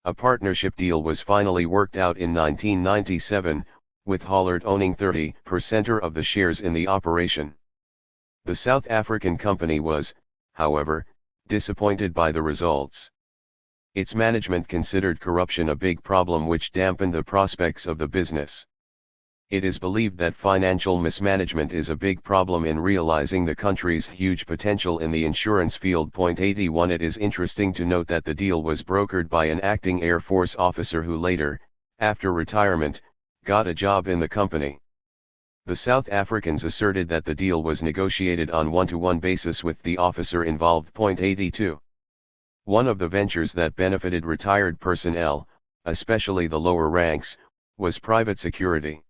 A partnership deal was finally worked out in 1997, with Hollard owning 30% of the shares in the operation. The South African company was, however, disappointed by the results. Its management considered corruption a big problem which dampened the prospects of the business. It is believed that financial mismanagement is a big problem in realizing the country's huge potential in the insurance field. 81 It is interesting to note that the deal was brokered by an acting Air Force officer who later, after retirement, got a job in the company. The South Africans asserted that the deal was negotiated on one-to-one basis with the officer involved. 82. One of the ventures that benefited retired personnel, especially the lower ranks, was private security.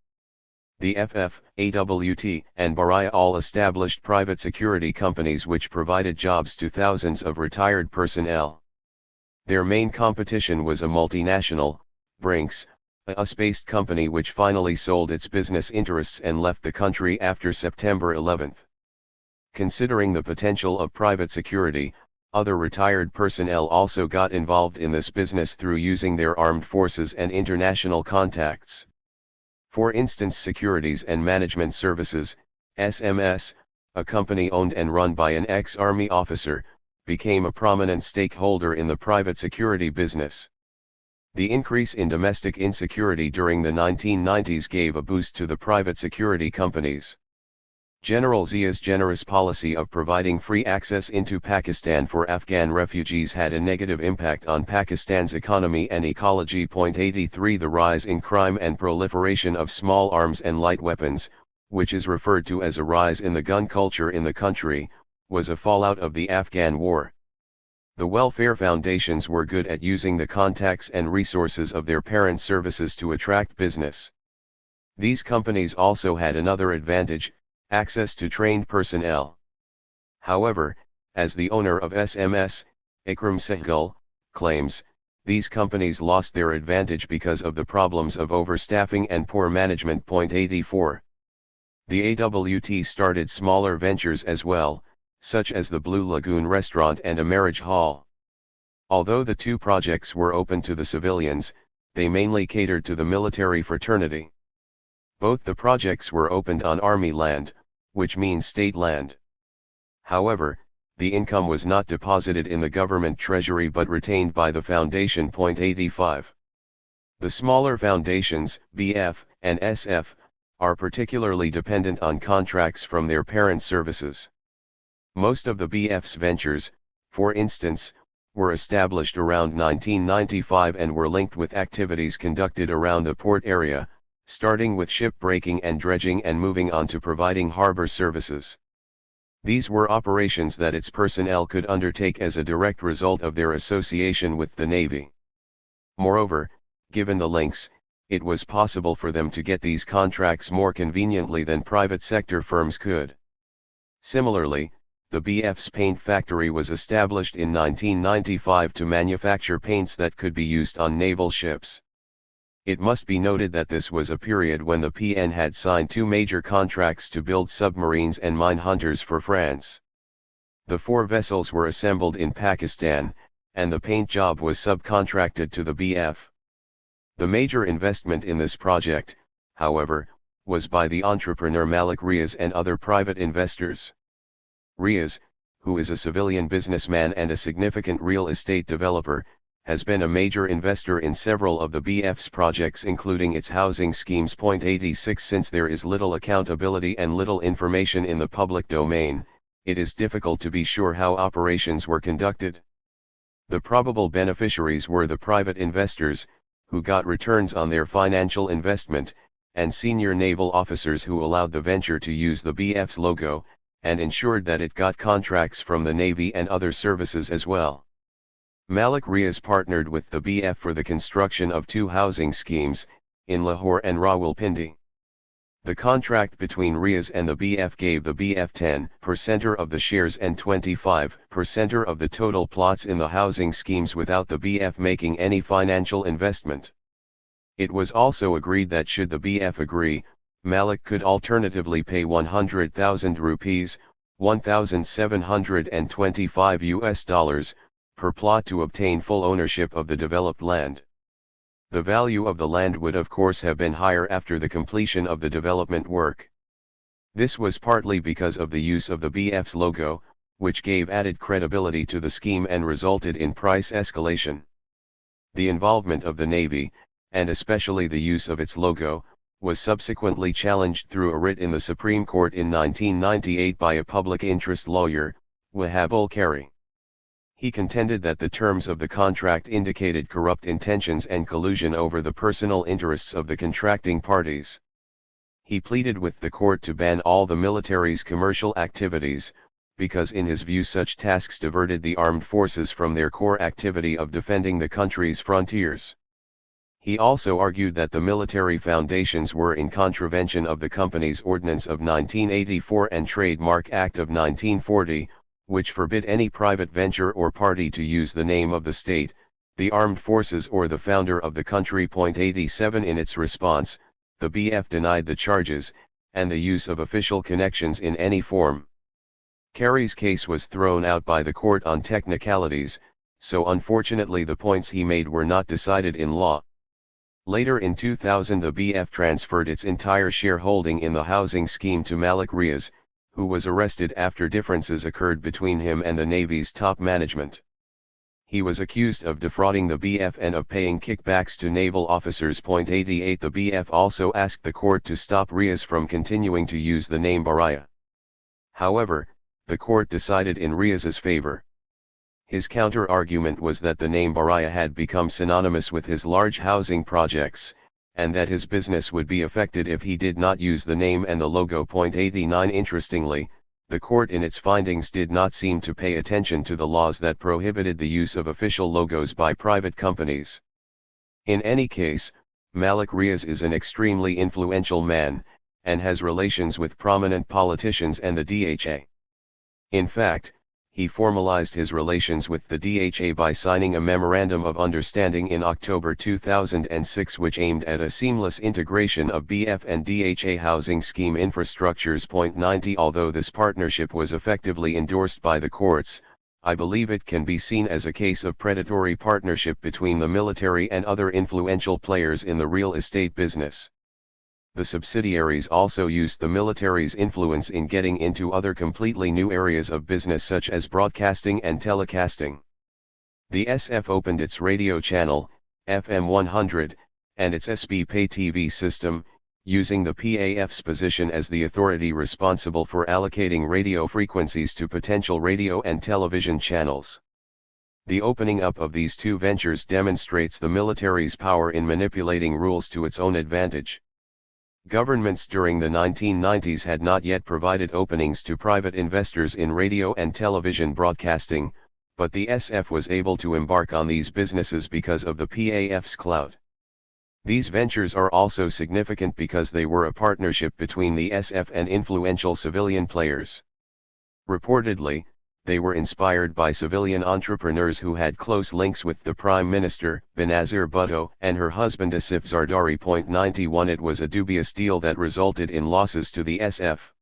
The FF, AWT, and Baraya all established private security companies which provided jobs to thousands of retired personnel. Their main competition was a multinational, Brinks, a US-based company which finally sold its business interests and left the country after September 11. Considering the potential of private security, other retired personnel also got involved in this business through using their armed forces and international contacts. For instance, Securities and Management Services, SMS, a company owned and run by an ex-army officer, became a prominent stakeholder in the private security business. The increase in domestic insecurity during the 1990s gave a boost to the private security companies. General Zia's generous policy of providing free access into Pakistan for Afghan refugees had a negative impact on Pakistan's economy and ecology. 83 The rise in crime and proliferation of small arms and light weapons, which is referred to as a rise in the gun culture in the country, was a fallout of the Afghan war. The welfare foundations were good at using the contacts and resources of their parent services to attract business. These companies also had another advantage: access to trained personnel. However, as the owner of SMS, Ikram Sehgal, claims, these companies lost their advantage because of the problems of overstaffing and poor management. 84. The AWT started smaller ventures as well, such as the Blue Lagoon restaurant and a marriage hall. Although the two projects were open to the civilians, they mainly catered to the military fraternity. Both the projects were opened on army land, which means state land. However, the income was not deposited in the government treasury but retained by the foundation. 85. The smaller foundations, BF and SF, are particularly dependent on contracts from their parent services. Most of the BF's ventures, for instance, were established around 1995 and were linked with activities conducted around the port area, starting with ship breaking and dredging and moving on to providing harbor services. These were operations that its personnel could undertake as a direct result of their association with the Navy. Moreover, given the links, it was possible for them to get these contracts more conveniently than private sector firms could. Similarly, the BF's paint factory was established in 1995 to manufacture paints that could be used on naval ships. It must be noted that this was a period when the PN had signed two major contracts to build submarines and mine hunters for France. The 4 vessels were assembled in Pakistan, and the paint job was subcontracted to the BF. The major investment in this project, however, was by the entrepreneur Malik Riaz and other private investors. Riaz, who is a civilian businessman and a significant real estate developer, has been a major investor in several of the BF's projects including its housing schemes. 86 Since there is little accountability and little information in the public domain, it is difficult to be sure how operations were conducted. The probable beneficiaries were the private investors, who got returns on their financial investment, and senior naval officers who allowed the venture to use the BF's logo, and ensured that it got contracts from the Navy and other services as well. Malik Riaz partnered with the BF for the construction of 2 housing schemes, in Lahore and Rawalpindi. The contract between Riaz and the BF gave the BF 10% of the shares and 25% of the total plots in the housing schemes without the BF making any financial investment. It was also agreed that should the BF agree, Malik could alternatively pay 100,000 rupees, $1,725 per plot to obtain full ownership of the developed land. The value of the land would of course have been higher after the completion of the development work. This was partly because of the use of the BF's logo, which gave added credibility to the scheme and resulted in price escalation. The involvement of the Navy, and especially the use of its logo, was subsequently challenged through a writ in the Supreme Court in 1998 by a public interest lawyer, Wahab ul-Kari. He contended that the terms of the contract indicated corrupt intentions and collusion over the personal interests of the contracting parties. He pleaded with the court to ban all the military's commercial activities, because in his view such tasks diverted the armed forces from their core activity of defending the country's frontiers. He also argued that the military foundations were in contravention of the Companies Ordinance of 1984 and Trademark Act of 1940, which forbid any private venture or party to use the name of the state, the armed forces or the founder of the country. 87 In its response, the BF denied the charges, and the use of official connections in any form. Kari's case was thrown out by the court on technicalities, so unfortunately the points he made were not decided in law. Later in 2000 the BF transferred its entire shareholding in the housing scheme to Malik Riaz, who was arrested after differences occurred between him and the Navy's top management. He was accused of defrauding the BF and of paying kickbacks to naval officers. 88 The BF also asked the court to stop Riaz from continuing to use the name Baraya. However, the court decided in Riaz's favor. His counter-argument was that the name Baraya had become synonymous with his large housing projects, and that his business would be affected if he did not use the name and the logo. 89 Interestingly, the court in its findings did not seem to pay attention to the laws that prohibited the use of official logos by private companies. In any case, Malik Riaz is an extremely influential man, and has relations with prominent politicians and the DHA. In fact, he formalized his relations with the DHA by signing a Memorandum of Understanding in October 2006 which aimed at a seamless integration of BF and DHA housing scheme infrastructures. 90 Although this partnership was effectively endorsed by the courts, I believe it can be seen as a case of predatory partnership between the military and other influential players in the real estate business. The subsidiaries also used the military's influence in getting into other completely new areas of business such as broadcasting and telecasting. The SF opened its radio channel, FM 100, and its SB Pay TV system, using the PAF's position as the authority responsible for allocating radio frequencies to potential radio and television channels. The opening up of these two ventures demonstrates the military's power in manipulating rules to its own advantage. Governments during the 1990s had not yet provided openings to private investors in radio and television broadcasting, but the SF was able to embark on these businesses because of the PAF's clout. These ventures are also significant because they were a partnership between the SF and influential civilian players. Reportedly, they were inspired by civilian entrepreneurs who had close links with the Prime Minister, Benazir Bhutto, and her husband Asif Zardari. 91 It was a dubious deal that resulted in losses to the SF.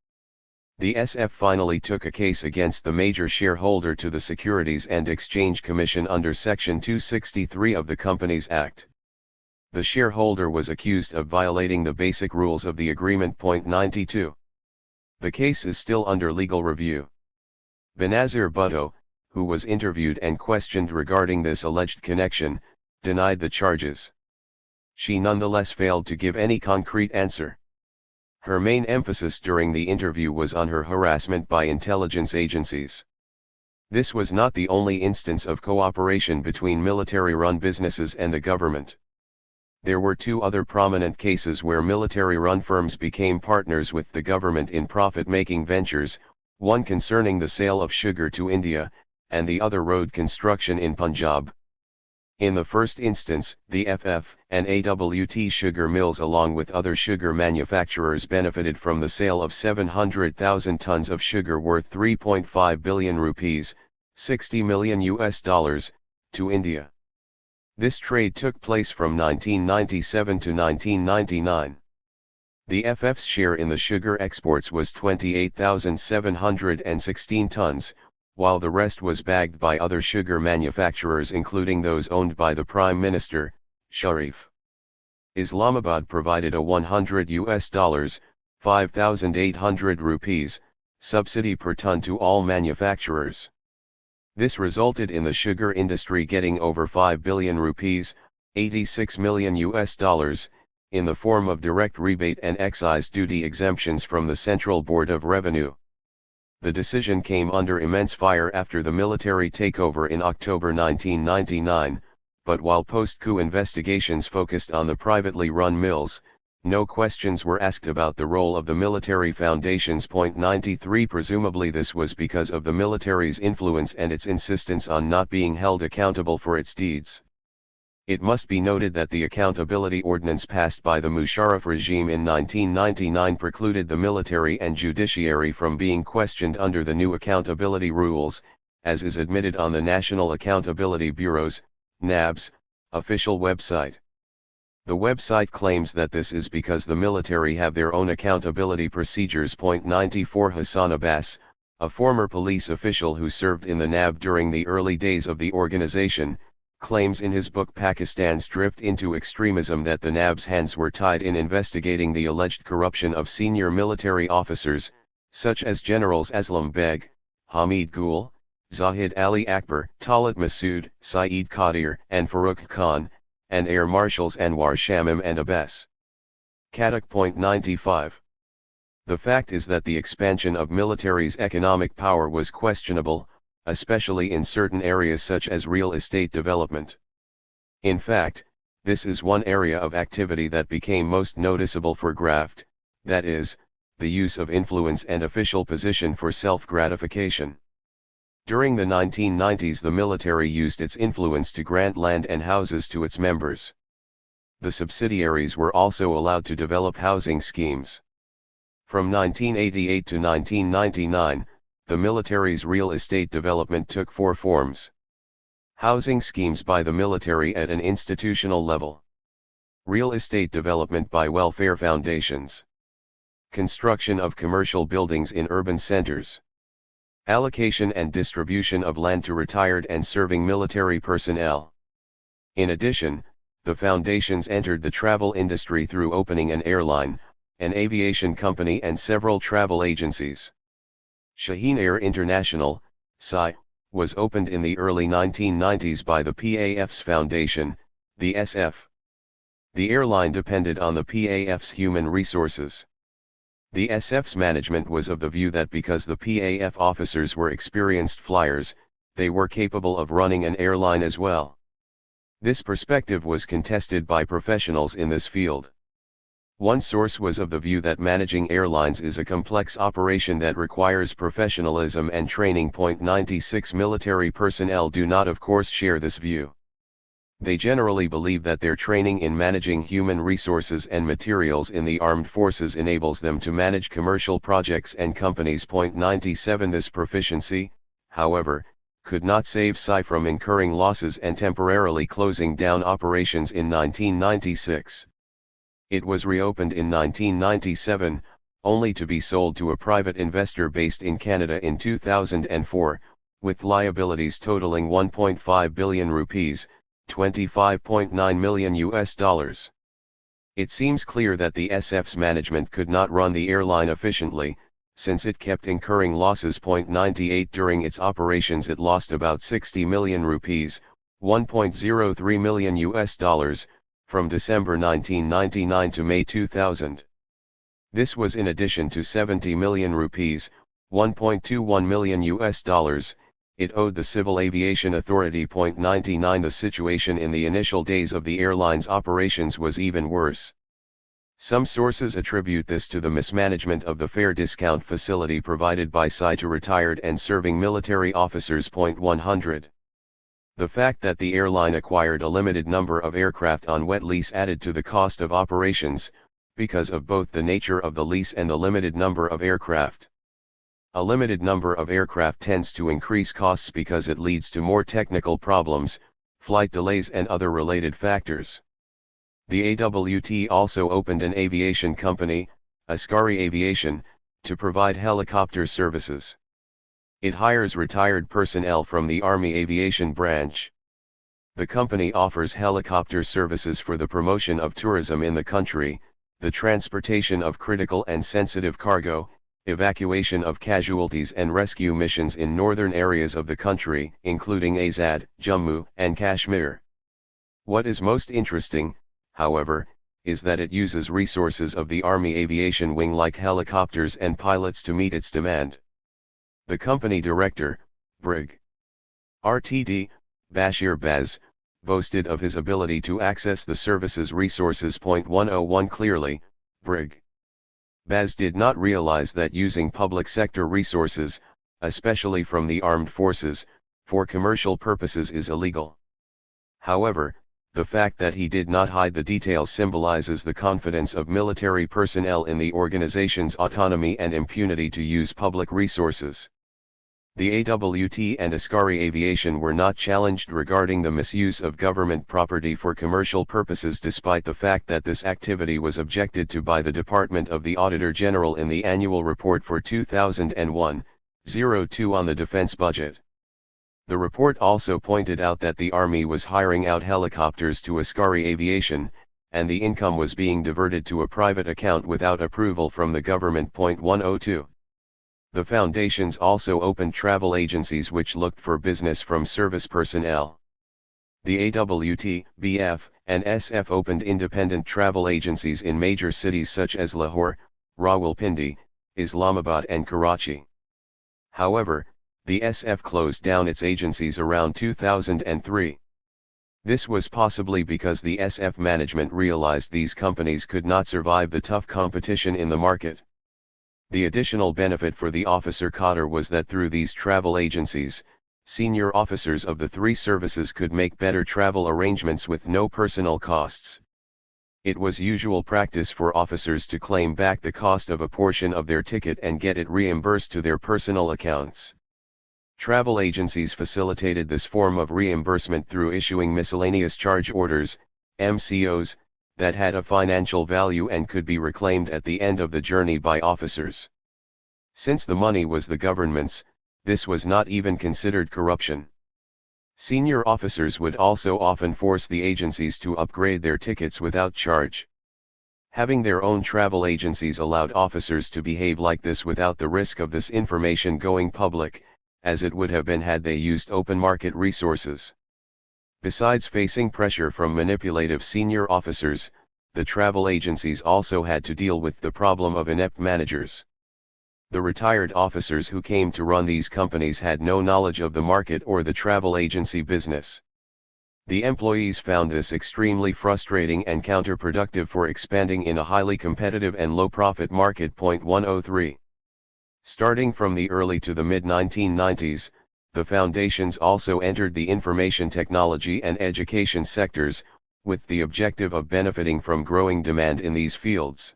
The SF finally took a case against the major shareholder to the Securities and Exchange Commission under Section 263 of the Companies Act. The shareholder was accused of violating the basic rules of the agreement. 92 The case is still under legal review. Benazir Bhutto, who was interviewed and questioned regarding this alleged connection, denied the charges. She nonetheless failed to give any concrete answer. Her main emphasis during the interview was on her harassment by intelligence agencies. This was not the only instance of cooperation between military-run businesses and the government. There were two other prominent cases where military-run firms became partners with the government in profit-making ventures, one concerning the sale of sugar to India, and the other road construction in Punjab. In the first instance, the FF and AWT sugar mills along with other sugar manufacturers benefited from the sale of 700,000 tons of sugar worth 3.5 billion rupees, $60 million to India. This trade took place from 1997 to 1999. The FF's share in the sugar exports was 28,716 tons, while the rest was bagged by other sugar manufacturers including those owned by the Prime Minister, Sharif. Islamabad provided a $100, 5,800 rupees, subsidy per ton to all manufacturers. This resulted in the sugar industry getting over 5 billion rupees, $86 million, in the form of direct rebate and excise duty exemptions from the Central Board of Revenue. The decision came under immense fire after the military takeover in October 1999, but while post-coup investigations focused on the privately run mills, no questions were asked about the role of the military foundations. 93 Presumably this was because of the military's influence and its insistence on not being held accountable for its deeds. It must be noted that the accountability ordinance passed by the Musharraf regime in 1999 precluded the military and judiciary from being questioned under the new accountability rules, as is admitted on the National Accountability Bureau's, NAB's, official website. The website claims that this is because the military have their own accountability procedures. 94 Hassan Abbas, a former police official who served in the NAB during the early days of the organization, claims in his book Pakistan's Drift into Extremism that the NAB's hands were tied in investigating the alleged corruption of senior military officers, such as Generals Aslam Beg, Hamid Gul, Zahid Ali Akbar, Talat Masood, Saeed Qadir, and Farooq Khan, and Air Marshals Anwar Shamim and Abbas Khattak. 95. The fact is that the expansion of military's economic power was questionable, especially in certain areas such as real estate development. In fact, this is one area of activity that became most noticeable for graft, that is, the use of influence and official position for self-gratification. During the 1990s the military used its influence to grant land and houses to its members. The subsidiaries were also allowed to develop housing schemes. From 1988 to 1999, the military's real estate development took four forms. Housing schemes by the military at an institutional level. Real estate development by welfare foundations. Construction of commercial buildings in urban centers. Allocation and distribution of land to retired and serving military personnel. In addition, the foundations entered the travel industry through opening an airline, an aviation company and several travel agencies. Shaheen Air International, SI, was opened in the early 1990s by the PAF's foundation, the SF. The airline depended on the PAF's human resources. The SF's management was of the view that because the PAF officers were experienced flyers, they were capable of running an airline as well. This perspective was contested by professionals in this field. One source was of the view that managing airlines is a complex operation that requires professionalism and training. 96 Military personnel do not of course share this view. They generally believe that their training in managing human resources and materials in the armed forces enables them to manage commercial projects and companies. 97 This proficiency, however, could not save SI from incurring losses and temporarily closing down operations in 1996. It was reopened in 1997, only to be sold to a private investor based in Canada in 2004, with liabilities totaling 1.5 billion rupees, $25.9 million. It seems clear that the SF's management could not run the airline efficiently, since it kept incurring losses. 98 During its operations it lost about 60 million rupees, $1.03 million, from December 1999 to May 2000. This was in addition to 70 million rupees, $1.21 million, it owed the Civil Aviation Authority. 99 The situation in the initial days of the airline's operations was even worse. Some sources attribute this to the mismanagement of the fare discount facility provided by SI to retired and serving military officers. 100. The fact that the airline acquired a limited number of aircraft on wet lease added to the cost of operations, because of both the nature of the lease and the limited number of aircraft. A limited number of aircraft tends to increase costs because it leads to more technical problems, flight delays and other related factors. The AWT also opened an aviation company, Ascari Aviation, to provide helicopter services. It hires retired personnel from the Army Aviation Branch. The company offers helicopter services for the promotion of tourism in the country, the transportation of critical and sensitive cargo, evacuation of casualties and rescue missions in northern areas of the country, including Azad, Jammu, and Kashmir. What is most interesting, however, is that it uses resources of the Army Aviation Wing like helicopters and pilots to meet its demand. The company director, Brig. RTD, Bashir Baz, boasted of his ability to access the service's resources. 101 Clearly, Brig. Baz did not realize that using public sector resources, especially from the armed forces, for commercial purposes is illegal. However, the fact that he did not hide the details symbolizes the confidence of military personnel in the organization's autonomy and impunity to use public resources. The AWT and Ascari Aviation were not challenged regarding the misuse of government property for commercial purposes, despite the fact that this activity was objected to by the Department of the Auditor General in the annual report for 2001-02 on the defense budget. The report also pointed out that the Army was hiring out helicopters to Ascari Aviation, and the income was being diverted to a private account without approval from the government. 102. The foundations also opened travel agencies which looked for business from service personnel. The AWT, BF, and SF opened independent travel agencies in major cities such as Lahore, Rawalpindi, Islamabad and Karachi. However, the SF closed down its agencies around 2003. This was possibly because the SF management realized these companies could not survive the tough competition in the market. The additional benefit for the officer cadre was that through these travel agencies, senior officers of the three services could make better travel arrangements with no personal costs. It was usual practice for officers to claim back the cost of a portion of their ticket and get it reimbursed to their personal accounts. Travel agencies facilitated this form of reimbursement through issuing miscellaneous charge orders, MCOs, that had a financial value and could be reclaimed at the end of the journey by officers. Since the money was the government's, this was not even considered corruption. Senior officers would also often force the agencies to upgrade their tickets without charge. Having their own travel agencies allowed officers to behave like this without the risk of this information going public, as it would have been had they used open market resources. Besides facing pressure from manipulative senior officers, the travel agencies also had to deal with the problem of inept managers. The retired officers who came to run these companies had no knowledge of the market or the travel agency business. The employees found this extremely frustrating and counterproductive for expanding in a highly competitive and low-profit market. 103. Starting from the early to the mid-1990s, the foundations also entered the information technology and education sectors, with the objective of benefiting from growing demand in these fields.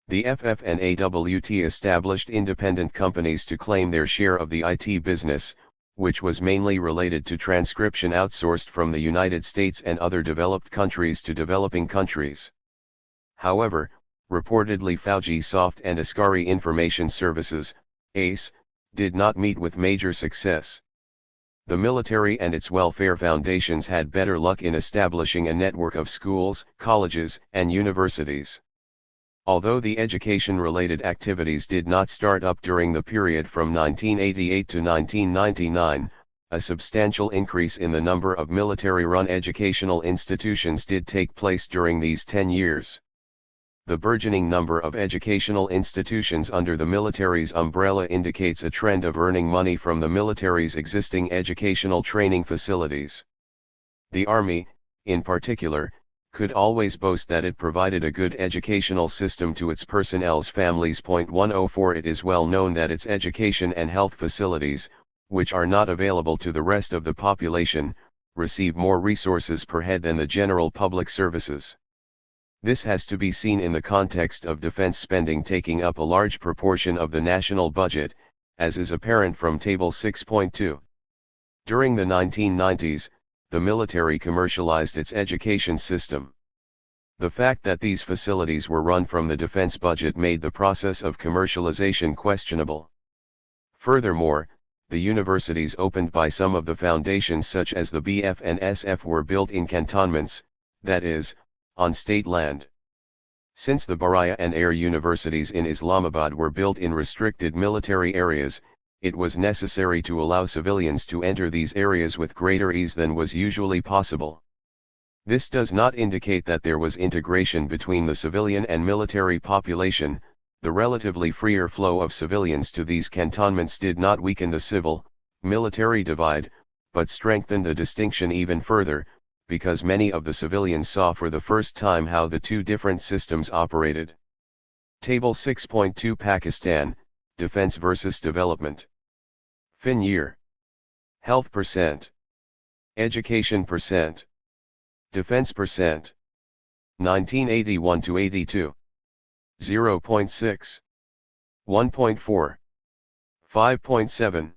The FF and AWT established independent companies to claim their share of the IT business, which was mainly related to transcription outsourced from the United States and other developed countries to developing countries. However, reportedly Fujisoft and Ascari Information Services, ACE, did not meet with major success. The military and its welfare foundations had better luck in establishing a network of schools, colleges, and universities. Although the education-related activities did not start up during the period from 1988 to 1999, a substantial increase in the number of military-run educational institutions did take place during these 10 years. the burgeoning number of educational institutions under the military's umbrella indicates a trend of earning money from the military's existing educational training facilities. The Army, in particular, could always boast that it provided a good educational system to its personnel's families. 104 It is well known that its education and health facilities, which are not available to the rest of the population, receive more resources per head than the general public services. This has to be seen in the context of defense spending taking up a large proportion of the national budget, as is apparent from Table 6.2. During the 1990s, the military commercialized its education system. The fact that these facilities were run from the defense budget made the process of commercialization questionable. Furthermore, the universities opened by some of the foundations such as the BF and SF were built in cantonments, that is, on state land. Since the Baraya and Air universities in Islamabad were built in restricted military areas, it was necessary to allow civilians to enter these areas with greater ease than was usually possible. This does not indicate that there was integration between the civilian and military population. The relatively freer flow of civilians to these cantonments did not weaken the civil-military divide, but strengthened the distinction even further, because many of the civilians saw for the first time how the two different systems operated. Table 6.2 Pakistan, Defense versus Development. Fin year. Health %. Education %. Defense %. 1981 to 82. 0.6. 1.4. 5.7.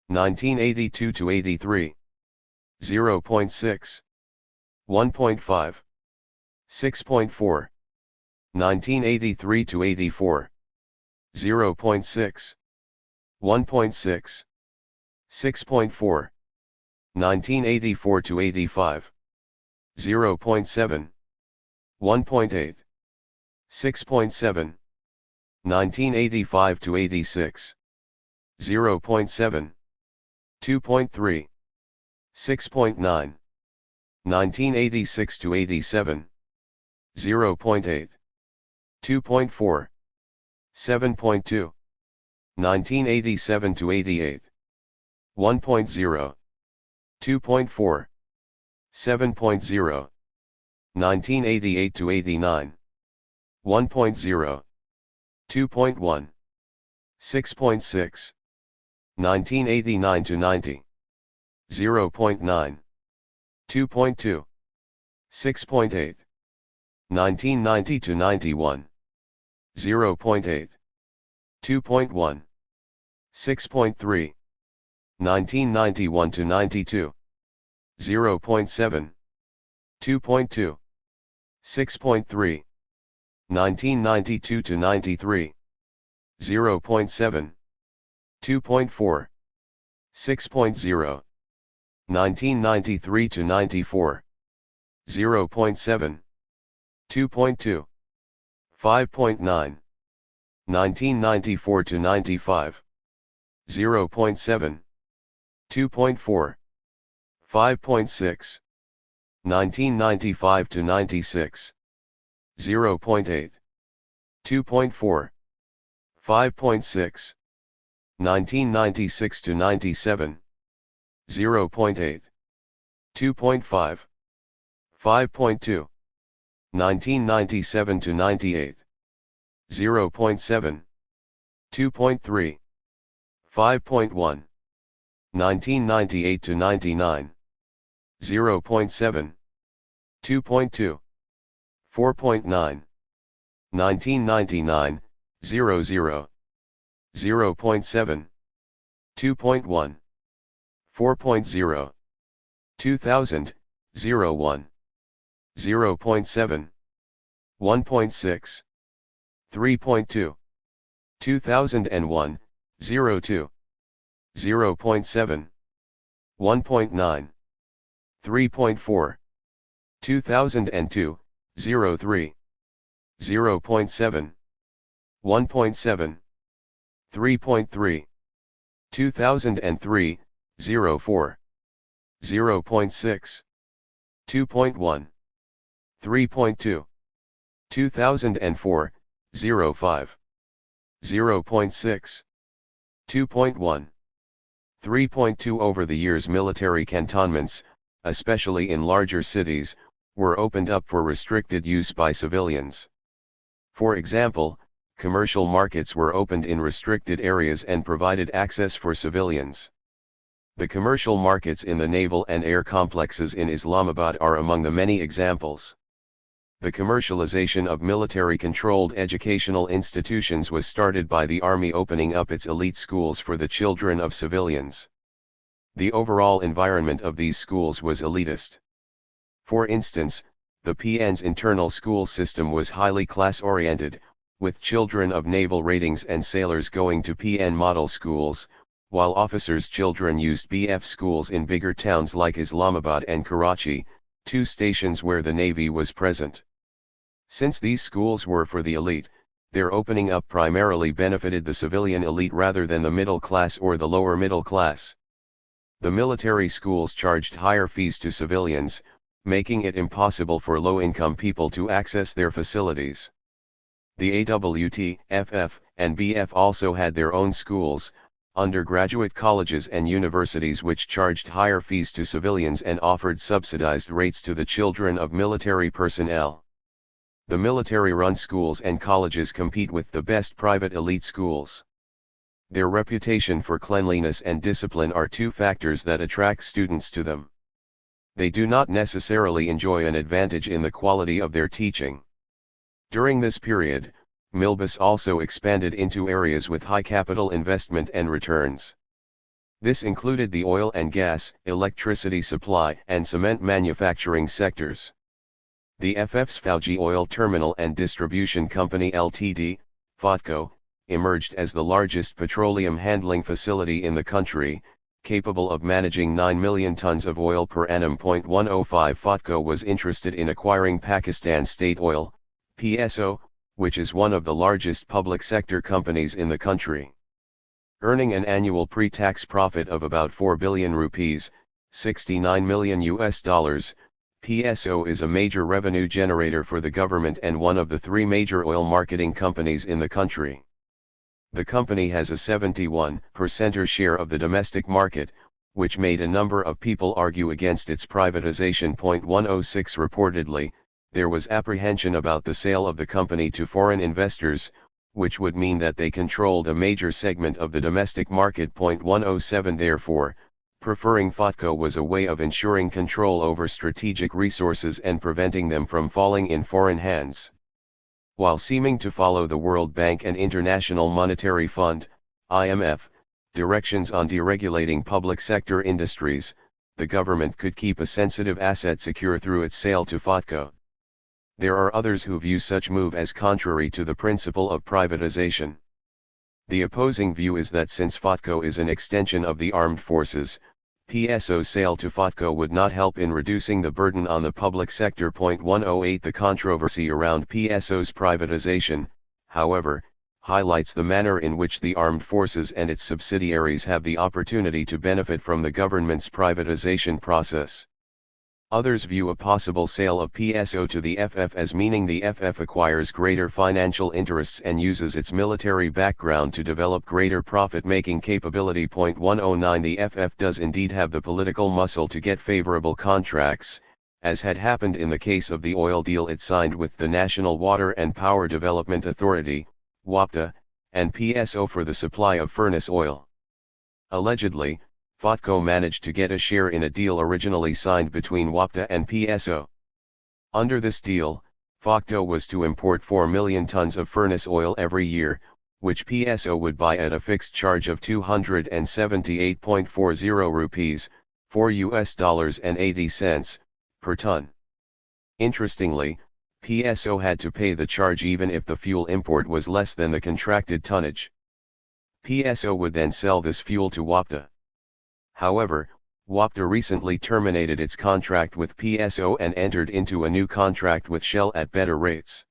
1982 to 83. 0.6. 1.5. 6.4. 1983 to 84. 0.6. 1.6. 6.4. 1984 to 85. 0.7. 1.8. 6.7. 1985 to 86. 0.7. 2.3. 6.9. 1986 to 87. 0.8. 2.4. 7.2. 1987 to 88. 1.0. 2.4. 7.0. 1988 to 89. 1.0. 2.1. 6.6. 1989 to 90. 0.9. 2.2. 6.8. 1990 to 91. 0.8. 2.1. 6.3. 1991 to 92. 0.7. 2.2. 6.3. 1992 to 93. 0.7. 2.4. 6.0. 1993 to 94. 0.7. 2.2. 5.9. 1994 to 95. 0.7. 2.4. 5.6. 1995 to 96. 0.8. 2.4. 5.6. 1996 to 97. 0.8. 2.5. 5.2. 1997 to 98. 0.7. 2.3. 5.1. 1998 to 99. 0.7. 2.2. 4.9. 1999, 00. 0.7. 2.1. 4.0. 2000, 01. 0.7. 1.6. 3.2. 2001, 02. 0.7. 1.9. 3.4. 2002, 03. 0.7. 1.7. 3.3. 2003, 04. 0.6. 2.1. 3.2. 2004, 05. 0.6. 2.1. 3.2. Over the years, military cantonments, especially in larger cities, were opened up for restricted use by civilians. For example, commercial markets were opened in restricted areas and provided access for civilians. The commercial markets in the naval and air complexes in Islamabad are among the many examples. The commercialization of military-controlled educational institutions was started by the army opening up its elite schools for the children of civilians. The overall environment of these schools was elitist. For instance, the PN's internal school system was highly class-oriented, with children of naval ratings and sailors going to PN model schools, while officers' children used BF schools in bigger towns like Islamabad and Karachi, two stations where the Navy was present. Since these schools were for the elite, their opening up primarily benefited the civilian elite rather than the middle class or the lower middle class. The military schools charged higher fees to civilians, making it impossible for low-income people to access their facilities. The AWT, FF, and BF also had their own schools, undergraduate colleges and universities which charged higher fees to civilians and offered subsidized rates to the children of military personnel. The military-run schools and colleges compete with the best private elite schools. Their reputation for cleanliness and discipline are two factors that attract students to them. They do not necessarily enjoy an advantage in the quality of their teaching. During this period, Milbus also expanded into areas with high capital investment and returns. This included the oil and gas, electricity supply, and cement manufacturing sectors. The FF's Fauji Oil Terminal and Distribution Company Ltd, FOTCO, emerged as the largest petroleum handling facility in the country, capable of managing 9 million tons of oil per annum. 105. FOTCO was interested in acquiring Pakistan State Oil, PSO, which is one of the largest public sector companies in the country. Earning an annual pre-tax profit of about 4 billion rupees, $69 million, PSO is a major revenue generator for the government and one of the three major oil marketing companies in the country. The company has a 71% share of the domestic market, which made a number of people argue against its privatization. 106. Reportedly, there was apprehension about the sale of the company to foreign investors, which would mean that they controlled a major segment of the domestic market. 107. Therefore, preferring FOTCO was a way of ensuring control over strategic resources and preventing them from falling in foreign hands. While seeming to follow the World Bank and International Monetary Fund, IMF, directions on deregulating public sector industries, the government could keep a sensitive asset secure through its sale to FOTCO. There are others who view such move as contrary to the principle of privatization. The opposing view is that since FOTCO is an extension of the armed forces, PSO's sale to FOTCO would not help in reducing the burden on the public sector. 108. The controversy around PSO's privatization, however, highlights the manner in which the armed forces and its subsidiaries have the opportunity to benefit from the government's privatization process. Others view a possible sale of PSO to the FF as meaning the FF acquires greater financial interests and uses its military background to develop greater profit-making capability. 109. The FF does indeed have the political muscle to get favorable contracts, as had happened in the case of the oil deal it signed with the National Water and Power Development Authority, WAPDA, and PSO for the supply of furnace oil. Allegedly, FOTCO managed to get a share in a deal originally signed between WAPDA and PSO. Under this deal, FOTCO was to import 4 million tons of furnace oil every year, which PSO would buy at a fixed charge of 278.40 rupees, $4.80, per ton. Interestingly, PSO had to pay the charge even if the fuel import was less than the contracted tonnage. PSO would then sell this fuel to WAPDA. However, WAPDA recently terminated its contract with PSO and entered into a new contract with Shell at better rates.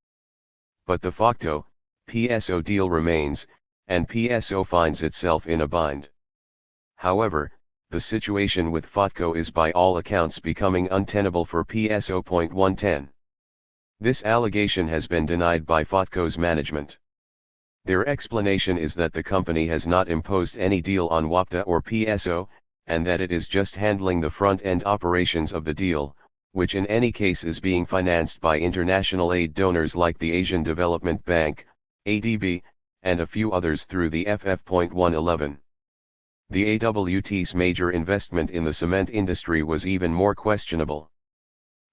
But the FOTCO, PSO deal remains, and PSO finds itself in a bind. However, the situation with FOTCO is by all accounts becoming untenable for PSO. 110. This allegation has been denied by FOTCO's management. Their explanation is that the company has not imposed any deal on WAPTA or PSO, and that it is just handling the front-end operations of the deal, which in any case is being financed by international aid donors like the Asian Development Bank, ADB, and a few others through the FF.111. The AWT's major investment in the cement industry was even more questionable.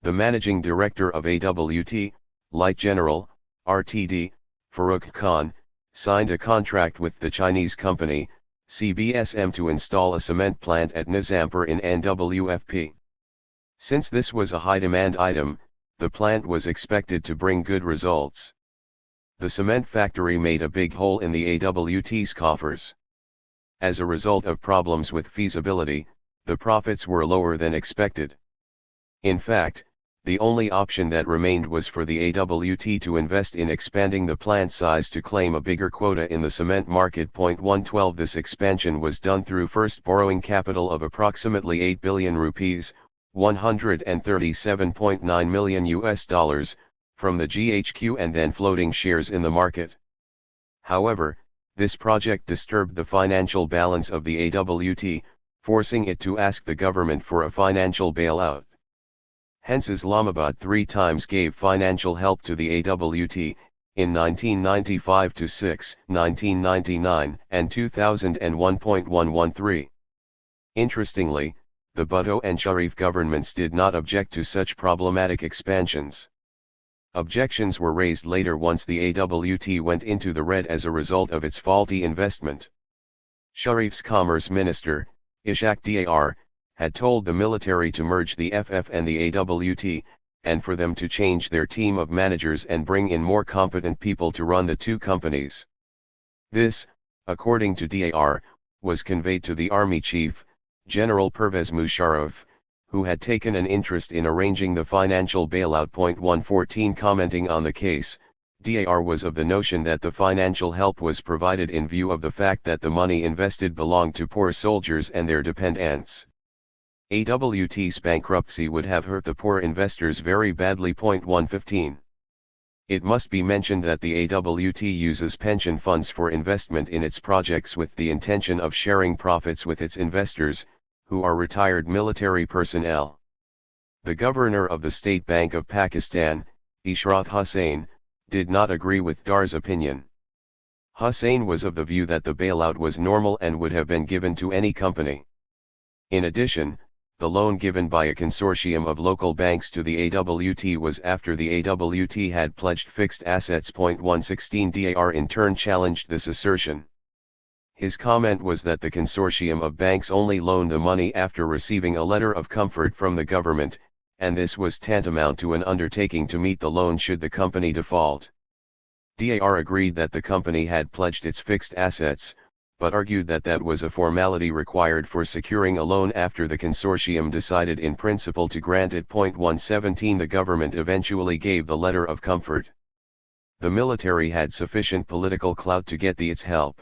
The managing director of AWT, Light General, RTD, Farooq Khan, signed a contract with the Chinese company, CBSM, to install a cement plant at Nizampur in NWFP. Since this was a high-demand item, the plant was expected to bring good results. The cement factory made a big hole in the AWT's coffers. As a result of problems with feasibility, the profits were lower than expected. In fact, the only option that remained was for the AWT to invest in expanding the plant size to claim a bigger quota in the cement market. 112 This expansion was done through first borrowing capital of approximately 8 billion rupees, $137.9 million, from the GHQ and then floating shares in the market. However, this project disturbed the financial balance of the AWT, forcing it to ask the government for a financial bailout. Hence Islamabad 3 times gave financial help to the AWT, in 1995-6, 1999 and 2001.113. Interestingly, the Bhutto and Sharif governments did not object to such problematic expansions. Objections were raised later once the AWT went into the red as a result of its faulty investment. Sharif's Commerce Minister, Ishaq Dar, had told the military to merge the FF and the AWT, and for them to change their team of managers and bring in more competent people to run the two companies. This, according to Dar, was conveyed to the Army Chief, General Pervez Musharraf, who had taken an interest in arranging the financial bailout. 114 Commenting on the case, Dar was of the notion that the financial help was provided in view of the fact that the money invested belonged to poor soldiers and their dependents. AWT's bankruptcy would have hurt the poor investors very badly. 115. It must be mentioned that the AWT uses pension funds for investment in its projects with the intention of sharing profits with its investors, who are retired military personnel. The governor of the State Bank of Pakistan, Ishrat Hussain, did not agree with Dar's opinion. Hussain was of the view that the bailout was normal and would have been given to any company. In addition, the loan given by a consortium of local banks to the AWT was after the AWT had pledged fixed assets. 116 Dar in turn challenged this assertion. His comment was that the consortium of banks only loaned the money after receiving a letter of comfort from the government, and this was tantamount to an undertaking to meet the loan should the company default. Dar agreed that the company had pledged its fixed assets, but argued that that was a formality required for securing a loan after the consortium decided in principle to grant it. 117 The government eventually gave the letter of comfort. The military had sufficient political clout to get its help.